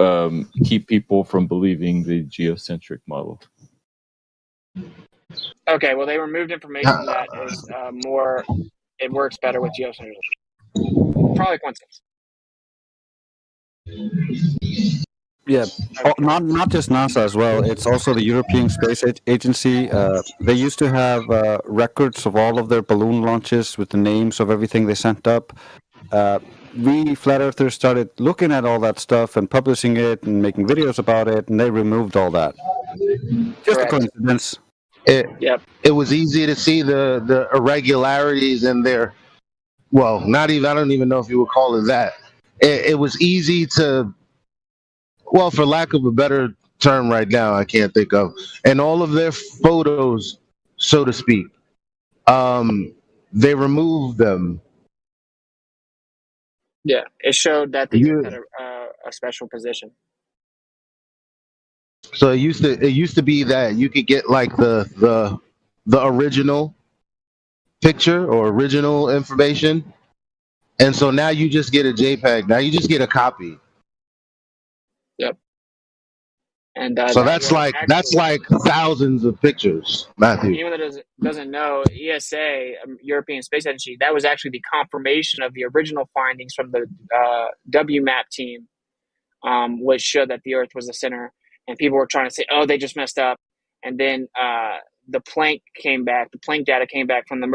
keep people from believing the geocentric model. Okay, well, they removed information that is more. It works better with geocentrism. Probably coincidence. Yeah, not just NASA as well. It's also the European Space Agency. They used to have records of all of their balloon launches with the names of everything they sent up. We flat earthers started looking at all that stuff and publishing it and making videos about it, and they removed all that. Just a coincidence. It was easy to see the irregularities in there. Well, not even. I don't even know if you would call it that. It was easy to. Well, for lack of a better term right now, I can't think of. And all of their photos, so to speak, they removed them. Yeah, it showed that they had a special position. So it used to be that you could get like the original picture or original information, and so now you just get a JPEG. Now you just get a copy. Yep. And so that's like thousands of pictures, Matthew. Anyone that doesn't know, ESA, European Space Agency, that was actually the confirmation of the original findings from the WMAP team, which showed that the Earth was the center. And people were trying to say, "Oh, they just messed up." And then the Planck came back. The Planck data came back from the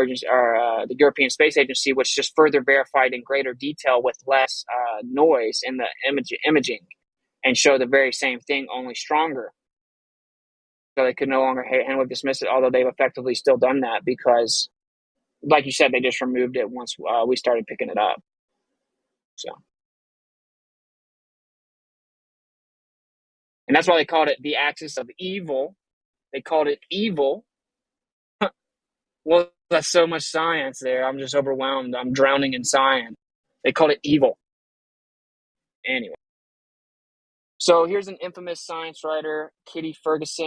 European Space Agency, which just further verified in greater detail with less noise in the imaging. And show the very same thing, only stronger. So they could no longer handle dismiss it, although they've effectively still done that because, like you said, they just removed it once we started picking it up. So, and that's why they called it the axis of evil. They called it evil. Well, that's so much science there. I'm just overwhelmed. I'm drowning in science. They called it evil. Anyway. So here's an infamous science writer, Kitty Ferguson.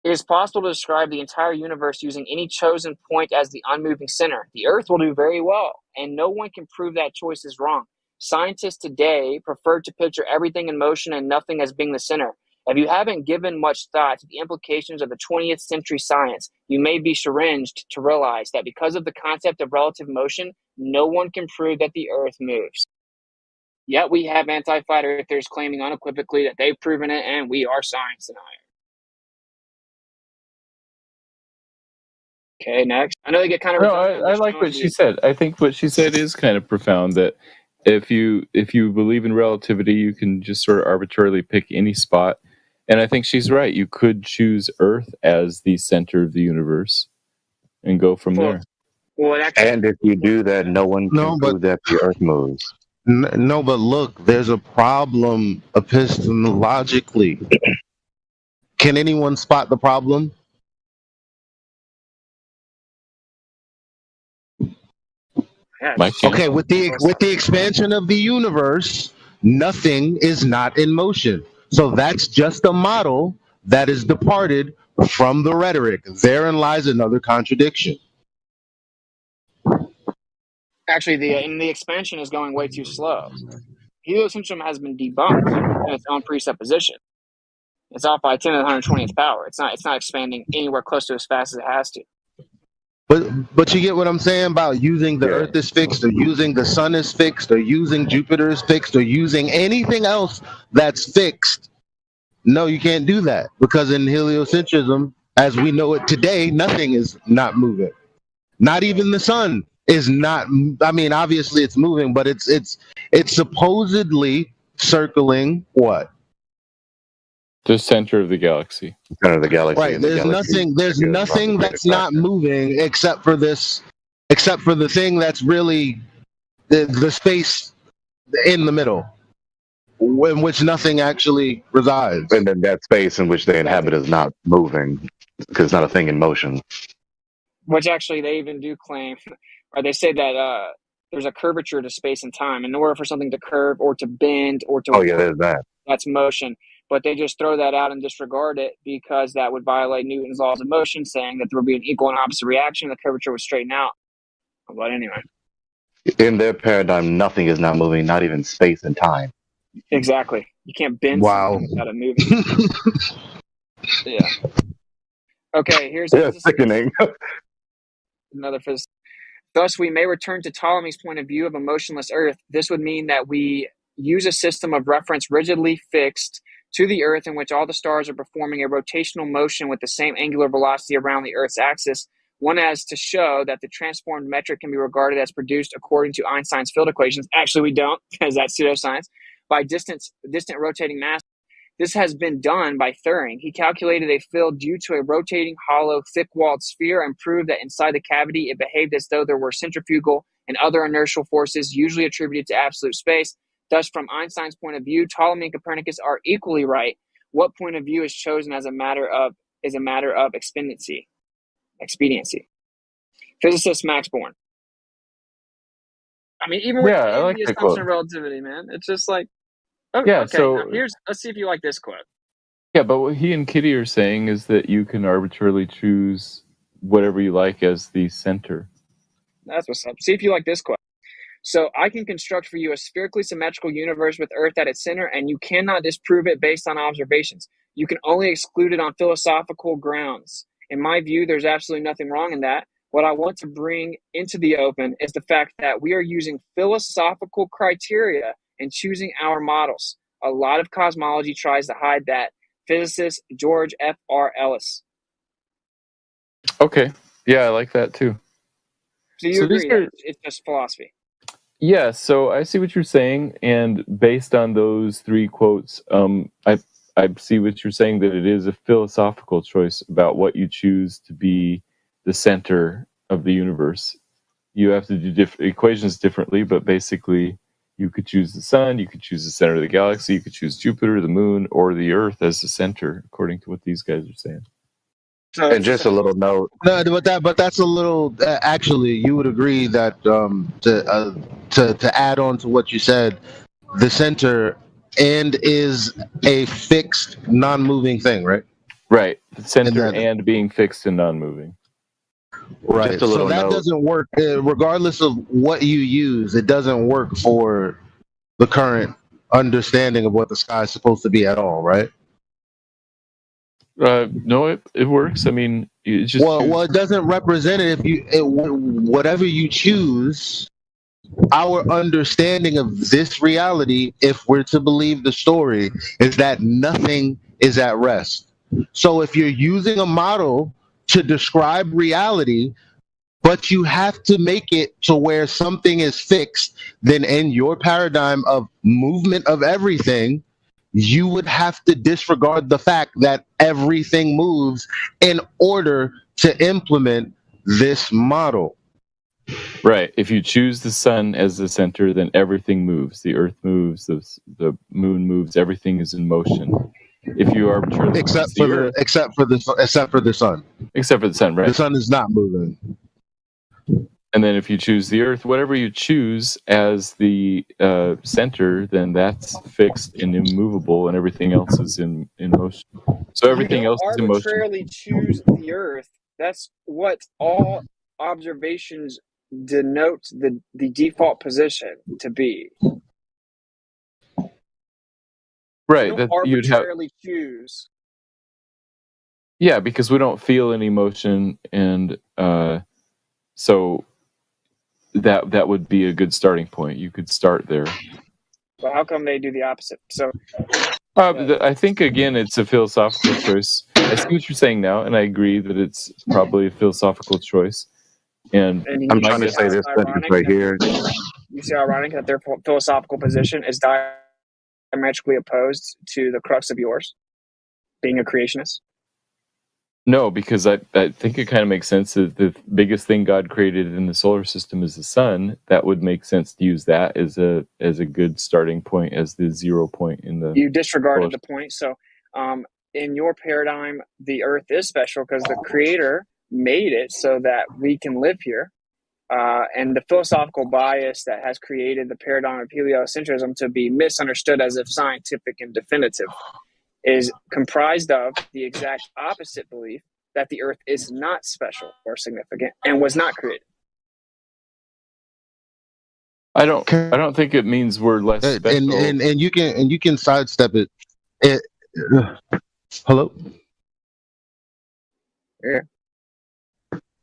It is possible to describe the entire universe using any chosen point as the unmoving center. The Earth will do very well, and no one can prove that choice is wrong. Scientists today prefer to picture everything in motion and nothing as being the center. If you haven't given much thought to the implications of the 20th century science, you may be chagrined to realize that because of the concept of relative motion, no one can prove that the Earth moves. Yet we have anti-flat earthers claiming unequivocally that they've proven it, and we are science deniers. Okay, next. I know they get kind of. No, I like what she said. I think what she said is kind of profound. That if you believe in relativity, you can just sort of arbitrarily pick any spot. And I think she's right. You could choose Earth as the center of the universe and go from there. Well, and if you do that, no one can prove that the Earth moves. No, but look, there's a problem epistemologically. Can anyone spot the problem? Okay, with the expansion of the universe, nothing is not in motion. So that's just a model that is departed from the rhetoric. Therein lies another contradiction. Actually, the expansion is going way too slow. Heliocentrism has been debunked in its own presupposition. It's off by 10 to the 120th power. It's not expanding anywhere close to as fast as it has to. But you get what I'm saying about using the Earth is fixed, or using the Sun is fixed, or using Jupiter is fixed, or using anything else that's fixed. No, you can't do that, because in heliocentrism, as we know it today, nothing is not moving. Not even the sun is not. I mean, obviously it's moving, but it's It's supposedly circling what? The center of the galaxy. Center of the galaxy. Right. and the There's galaxy nothing. There's is nothing roughly that's not moving except for this. Except for the thing that's really the space in the middle, in which nothing actually resides. And then that space in which they inhabit is not moving because it's not a thing in motion. Which actually they even do claim, or they say that there's a curvature to space and time. In order for something to curve or to bend or to There's that. that's motion. But they just throw that out and disregard it because that would violate Newton's laws of motion, saying that there would be an equal and opposite reaction. The curvature would straighten out. But anyway. In their paradigm, nothing is not moving, not even space and time. Exactly. You can't bend something without it moving. Yeah. Okay, here's sickening. another physics. Thus, we may return to Ptolemy's point of view of a motionless Earth. This would mean that we use a system of reference rigidly fixed to the Earth in which all the stars are performing a rotational motion with the same angular velocity around the Earth's axis. One as to show that the transformed metric can be regarded as produced according to Einstein's field equations. Actually, we don't, because that's pseudoscience. By distant rotating mass. This has been done by Thuring. He calculated a field due to a rotating, hollow, thick-walled sphere and proved that inside the cavity it behaved as though there were centrifugal and other inertial forces usually attributed to absolute space. Thus, from Einstein's point of view, Ptolemy and Copernicus are equally right. What point of view is chosen as a matter of expediency. Physicist Max Born. I mean, even with I like the that assumption quote. of relativity, man, it's just like, So now let's see if you like this quote. Yeah, but what he and Kitty are saying is that you can arbitrarily choose whatever you like as the center. That's what's up. See if you like this quote. So I can construct for you a spherically symmetrical universe with Earth at its center, and you cannot disprove it based on observations. You can only exclude it on philosophical grounds. In my view, there's absolutely nothing wrong in that. What I want to bring into the open is the fact that we are using philosophical criteria in choosing our models. A lot of cosmology tries to hide that. Physicist George F.R. Ellis. Okay. Yeah, I like that too. So you agree that it's just philosophy? Yeah, so I see what you're saying, and based on those three quotes, I see what you're saying, that it is a philosophical choice about what you choose to be the center of the universe. You have to do equations differently, but basically you could choose the sun, you could choose the center of the galaxy, you could choose Jupiter, the moon, or the Earth as the center, according to what these guys are saying. And just a little note. No, but that's a little. Actually, you would agree that to add on to what you said, the center and is a fixed, non-moving thing, right? Right. The center and being fixed and non-moving. Right. So that doesn't work. Regardless of what you use, it doesn't work for the current understanding of what the sky is supposed to be at all, right? No, it works. I mean, it's just well, it doesn't represent it. Whatever you choose, our understanding of this reality, if we're to believe the story, is that nothing is at rest. So if you're using a model to describe reality, but you have to make it to where something is fixed, then in your paradigm of movement of everything, you would have to disregard the fact that everything moves in order to implement this model. Right. If you choose the sun as the center, then everything moves. The Earth moves, the moon moves, everything is in motion. If you arbitrarily except for the sun. Except for the sun, right? The sun is not moving. And then if you choose the Earth, whatever you choose as the center, then that's fixed and immovable, and everything else is in motion. So everything else is in motion. Arbitrarily choose the Earth. That's what all observations denote the default position to be. Right. You That don't you'd have. arbitrarily choose. Yeah, because we don't feel any motion, and so that would be a good starting point. You could start there. But how come they do the opposite? So I think, again, it's a philosophical choice. I see what you're saying now, and I agree that it's probably a philosophical choice. And I'm trying to say this sentence right here. You see how ironic that their philosophical position is diametrically opposed to the crux of yours, being a creationist? No, because I think it kind of makes sense that the biggest thing God created in the solar system is the sun. That would make sense to use that as a good starting point, as the 0 point in the. You disregarded the point. So, in your paradigm, the Earth is special because the Creator made it so that we can live here. And the philosophical bias that has created the paradigm of heliocentrism to be misunderstood as if scientific and definitive is comprised of the exact opposite belief that the Earth is not special or significant and was not created. I don't think it means we're less special. And you can sidestep it. Hello? Yeah.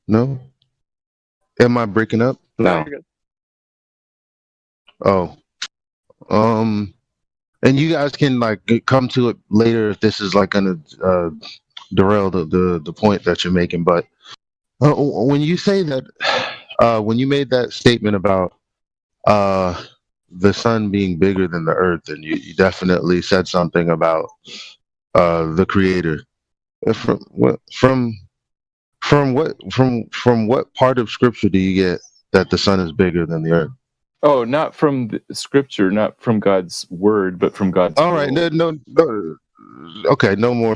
No? Am I breaking up? No. Oh. And you guys can like come to it later if this is like gonna derail the point that you're making. But when you say that, when you made that statement about the sun being bigger than the earth, and you definitely said something about the creator. From what part of scripture do you get that the sun is bigger than the earth? Oh, not from the scripture, not from God's word, but from God's. All right, no. Okay, no more.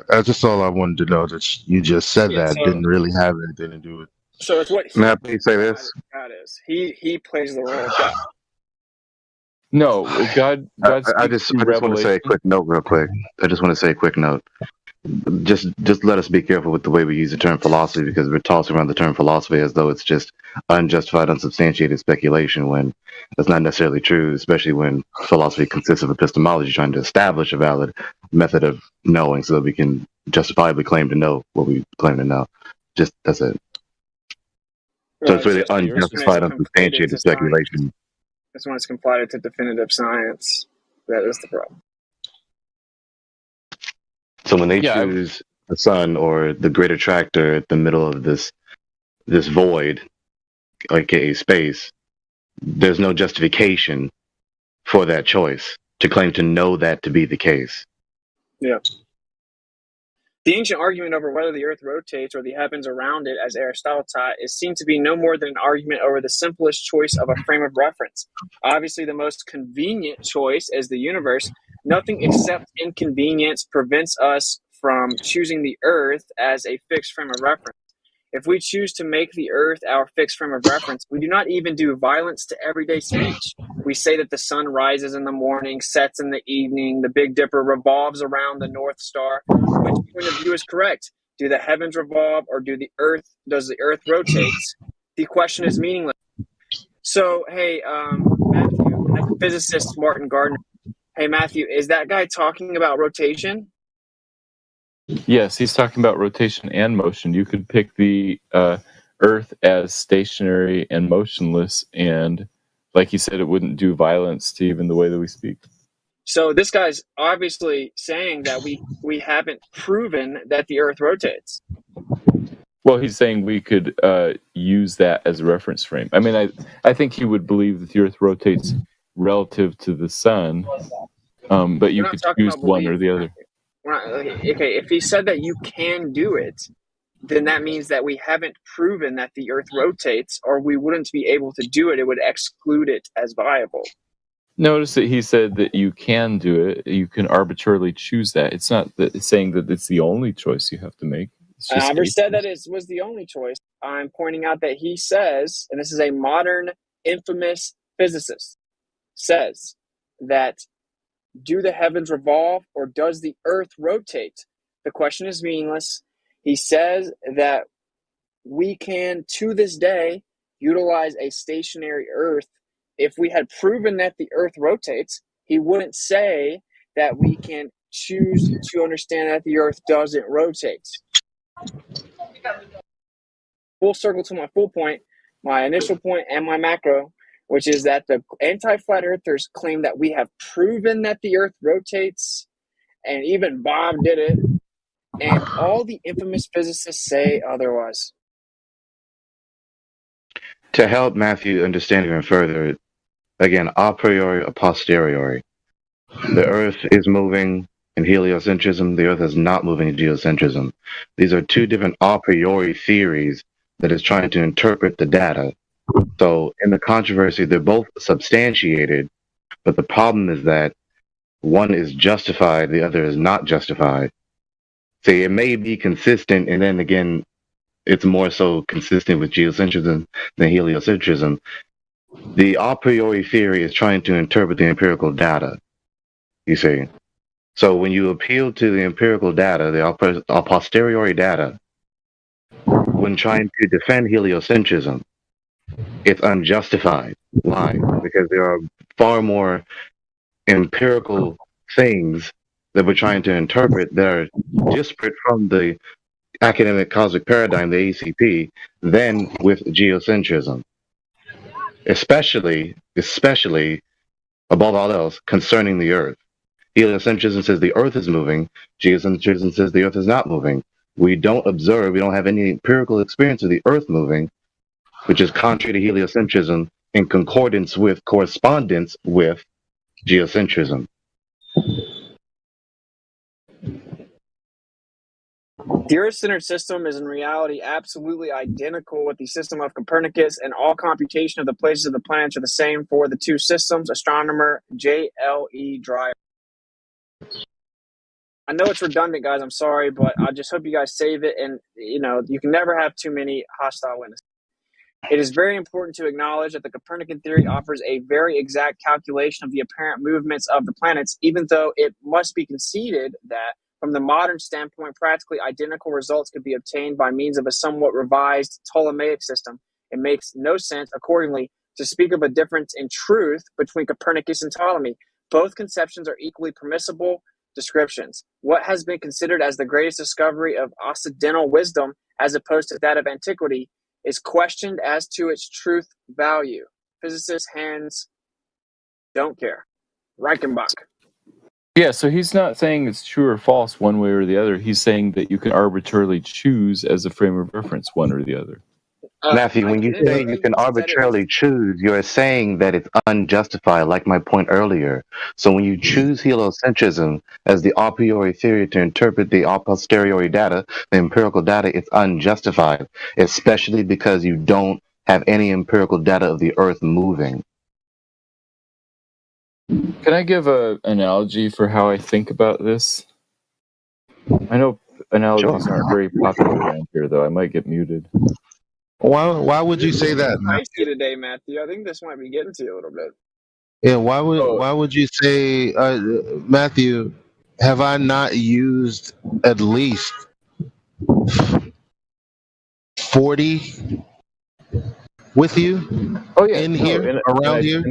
That's just all I wanted to know. That you just said that didn't really have anything to do with. So it's what. May I please say this? God is. He plays the role of God. No, God. I just want to say a quick note, real quick. I just want to say a quick note. Just let us be careful with the way we use the term philosophy, because we're tossing around the term philosophy as though it's just unjustified, unsubstantiated speculation, when that's not necessarily true, especially when philosophy consists of epistemology trying to establish a valid method of knowing so that we can justifiably claim to know what we claim to know. Just that's it. So it's really unjustified, unsubstantiated speculation. That's when it's conflated to definitive science. That is the problem. So when they choose the sun or the great attractor at the middle of this void, aka space, there's no justification for that choice to claim to know that to be the case. Yeah. The ancient argument over whether the earth rotates or the heavens around it, as Aristotle taught, is seen to be no more than an argument over the simplest choice of a frame of reference. Obviously, the most convenient choice is the universe. Nothing except inconvenience prevents us from choosing the earth as a fixed frame of reference. If we choose to make the earth our fixed frame of reference, we do not even do violence to everyday speech. We say that the sun rises in the morning, sets in the evening, the Big Dipper revolves around the North Star. Which point of view is correct? Do the heavens revolve, or does the earth rotate? The question is meaningless. So, hey, Matthew, physicist Martin Gardner. Hey, Matthew, is that guy talking about rotation? Yes, he's talking about rotation and motion. You could pick the Earth as stationary and motionless, and like you said, it wouldn't do violence to even the way that we speak. So this guy's obviously saying that we haven't proven that the Earth rotates. Well, he's saying we could use that as a reference frame. I mean, I think he would believe that the Earth rotates relative to the sun, but you could choose one or the other. Okay, if he said that you can do it, then that means that we haven't proven that the Earth rotates, or we wouldn't be able to do it. It would exclude it as viable. Notice that he said that you can do it. You can arbitrarily choose that. It's not saying that it's the only choice you have to make. I never said that it was the only choice. I'm pointing out that he says, and this is a modern, infamous physicist, says that do the heavens revolve or does the earth rotate? The question is meaningless. He says that we can, to this day, utilize a stationary earth. If we had proven that the earth rotates, he wouldn't say that we can choose to understand that the earth doesn't rotate. Full circle to my full point, my initial point, and my macro, which is that the anti-flat earthers claim that we have proven that the earth rotates, and even Bob did it, and all the infamous physicists say otherwise. To help Matthew understand even further, again, a priori, a posteriori. The Earth is moving in heliocentrism. The Earth is not moving in geocentrism. These are two different a priori theories that is trying to interpret the data. So in the controversy, they're both substantiated, but the problem is that one is justified, the other is not justified. See, it may be consistent, and then again, it's more so consistent with geocentrism than heliocentrism. The a priori theory is trying to interpret the empirical data, you see. So when you appeal to the empirical data, the a posteriori data, when trying to defend heliocentrism, it's unjustified. Why? Because there are far more empirical things that we're trying to interpret that are disparate from the academic cosmic paradigm, the ACP, than with geocentrism. Especially, above all else, concerning the Earth. Heliocentrism says the Earth is moving. Geocentrism says the Earth is not moving. We don't observe, we don't have any empirical experience of the Earth moving, which is contrary to heliocentrism in concordance with, correspondence with geocentrism. The Earth-centered system is in reality absolutely identical with the system of Copernicus, and all computation of the places of the planets are the same for the two systems. Astronomer J.L.E. Dreyer. I know it's redundant, guys. I'm sorry, but I just hope you guys save it. And, you know, you can never have too many hostile witnesses. It is very important to acknowledge that the Copernican theory offers a very exact calculation of the apparent movements of the planets, even though it must be conceded that, from the modern standpoint, practically identical results could be obtained by means of a somewhat revised Ptolemaic system. It makes no sense, accordingly, to speak of a difference in truth between Copernicus and Ptolemy. Both conceptions are equally permissible descriptions. What has been considered as the greatest discovery of Occidental wisdom, as opposed to that of antiquity, is questioned as to its truth value. Physicists' hands don't care. Reichenbach. Yeah, so he's not saying it's true or false one way or the other. He's saying that you can arbitrarily choose as a frame of reference one or the other. Matthew, when you say you can arbitrarily choose, you're saying that it's unjustified, like my point earlier. So when you choose heliocentrism as the a priori theory to interpret the a posteriori data, the empirical data, it's unjustified, especially because you don't have any empirical data of the Earth moving. Can I give an analogy for how I think about this? I know analogies aren't very popular around here, though. I might get muted. Why would you say that, Feisty today, Matthew. I think this might be getting to you a little bit. Yeah, why would you say, Matthew? Have I not used at least 40 with you? Oh yeah, in here, around here.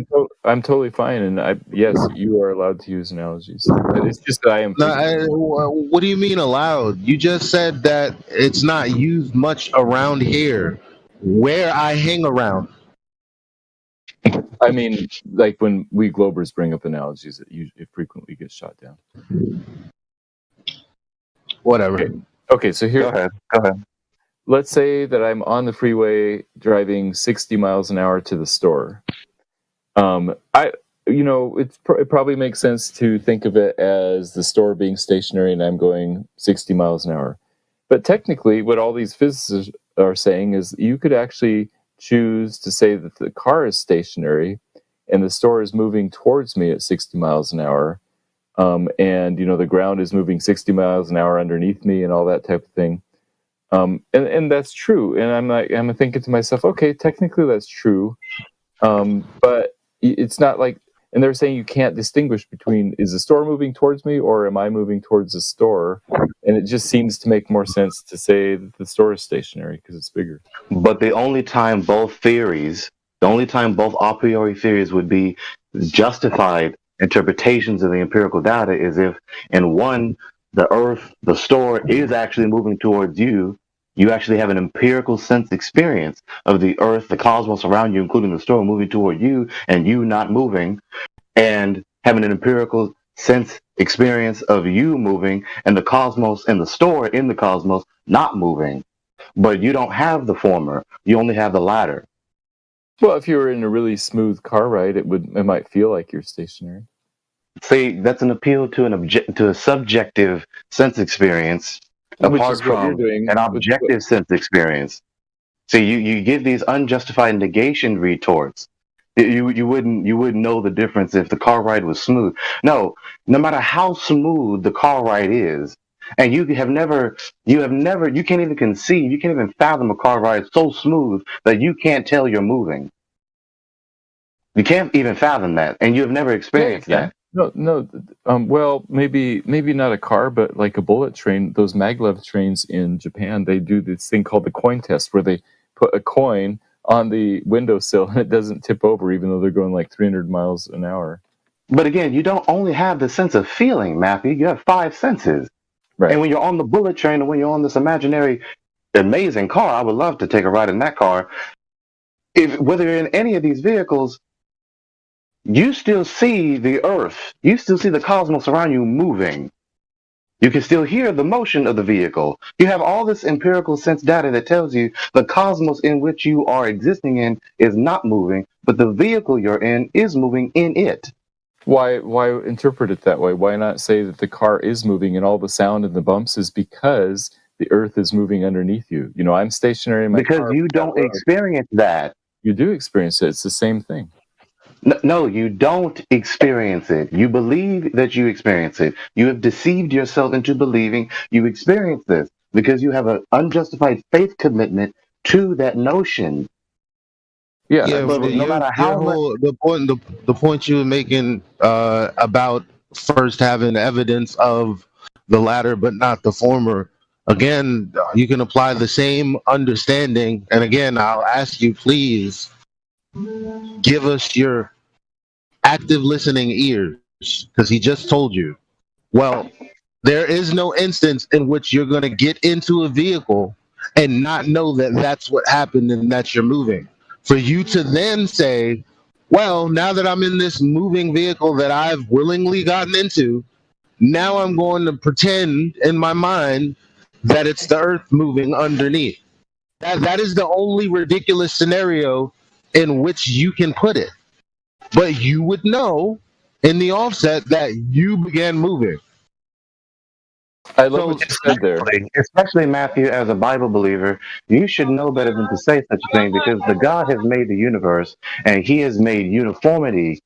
I'm totally fine, and yes, you are allowed to use analogies. It's just that I am. What do you mean allowed? You just said that it's not used much around here, where I hang around. I mean, like when we Globers bring up analogies, it frequently gets shot down. Whatever. Okay, so here. Go ahead. Let's say that I'm on the freeway driving 60 miles an hour to the store. It probably makes sense to think of it as the store being stationary and I'm going 60 miles an hour. But technically, what all these physicists are saying is you could actually choose to say that the car is stationary and the store is moving towards me at 60 miles an hour. And the ground is moving 60 miles an hour underneath me and all that type of thing. And that's true. And I'm thinking to myself, okay, technically that's true. But it's not like, and they're saying you can't distinguish between, is the store moving towards me or am I moving towards the store? And it just seems to make more sense to say that the store is stationary because it's bigger. But the only time both a priori theories would be justified interpretations of the empirical data is if in one, the Earth, the store is actually moving towards you. You actually have an empirical sense experience of the Earth, the cosmos around you, including the store moving toward you and you not moving, and having an empirical sense experience of you moving and the cosmos and the store in the cosmos not moving. But you don't have the former. You only have the latter. Well, if you were in a really smooth car ride, it might feel like you're stationary. See, that's an appeal to a subjective sense experience, Which apart is what you're from doing. an objective sense experience. See, you give these unjustified negation retorts. You wouldn't know the difference if the car ride was smooth. No matter how smooth the car ride is, and you can't even conceive, you can't even fathom a car ride so smooth that you can't tell you're moving. You can't even fathom that, and you have never experienced that. No. Well, maybe not a car, but like a bullet train. Those maglev trains in Japan, they do this thing called the coin test, where they put a coin on the windowsill and it doesn't tip over, even though they're going like 300 miles an hour. But again, you don't only have the sense of feeling, Matthew. You have 5 senses. Right. And when you're on the bullet train, or when you're on this imaginary, amazing car, I would love to take a ride in that car. Whether you're in any of these vehicles, you still see the earth. You still see the cosmos around you moving. You can still hear the motion of the vehicle. You have all this empirical sense data that tells you the cosmos in which you are existing in is not moving, but the vehicle you're in is moving in it. Why interpret it that way? Why not say that the car is moving and all the sound and the bumps is because the earth is moving underneath you? You know, I'm stationary in my car. Because you don't experience that. You do experience it. It's the same thing. No, you don't experience it. You believe that you experience it. You have deceived yourself into believing you experience this because you have an unjustified faith commitment to that notion. Yeah, but no matter how much, the point you were making about first having evidence of the latter but not the former. Again, you can apply the same understanding, and again, I'll ask you, please give us your active listening ears, because he just told you. Well, there is no instance in which you're going to get into a vehicle and not know that that's what happened and that you're moving. For you to then say, well, now that I'm in this moving vehicle that I've willingly gotten into, now I'm going to pretend in my mind that it's the earth moving underneath. That is the only ridiculous scenario in which you can put it. But you would know in the offset that you began moving. I love what you said there. Especially, Matthew, as a Bible believer, you should know better than to say such a thing, because the God has made the universe, and he has made uniformity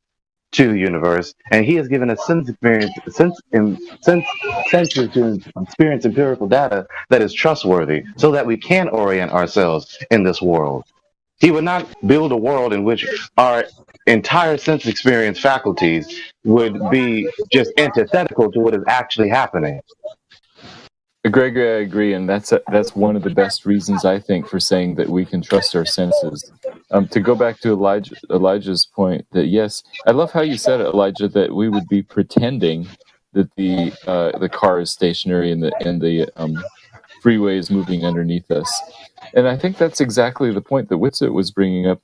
to the universe, and he has given us senses to experience empirical data that is trustworthy, so that we can orient ourselves in this world. He would not build a world in which our entire sense experience faculties would be just antithetical to what is actually happening. Gregory, I agree, and that's one of the best reasons, I think, for saying that we can trust our senses. To go back to Elijah's point, that yes, I love how you said it, Elijah, that we would be pretending that the car is stationary and the freeway is moving underneath us. And I think that's exactly the point that Whitsitt was bringing up.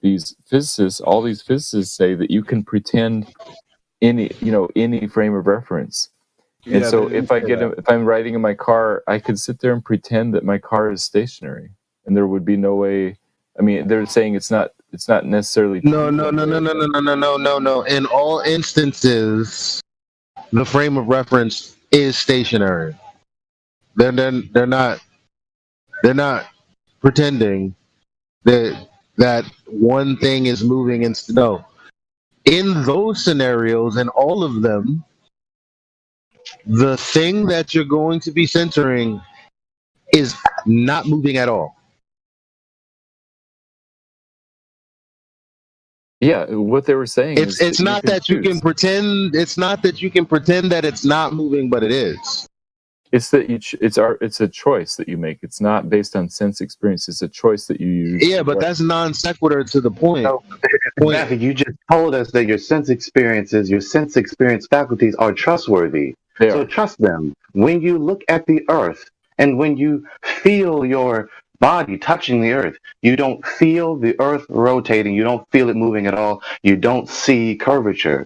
All these physicists say that you can pretend any frame of reference. And Yeah, so they if do if I'm riding in my car, I could sit there and pretend that my car is stationary, and there would be no way. I mean, they're saying it's not necessarily. No. In all instances, the frame of reference is stationary. They're not pretending that one thing is moving. No, in those scenarios, in all of them, the thing that you're going to be centering is not moving at all. Yeah, what they were saying is It's not that you can pretend. It's not that you can pretend that it's not moving, but it is. It's that it's a choice that you make. It's not based on sense experience. It's a choice that you use. Yeah, but that's non sequitur to the point. Matthew, you just told us that your sense experience faculties are trustworthy. So trust them. When you look at the earth and when you feel your body touching the earth, you don't feel the earth rotating. You don't feel it moving at all. You don't see curvature.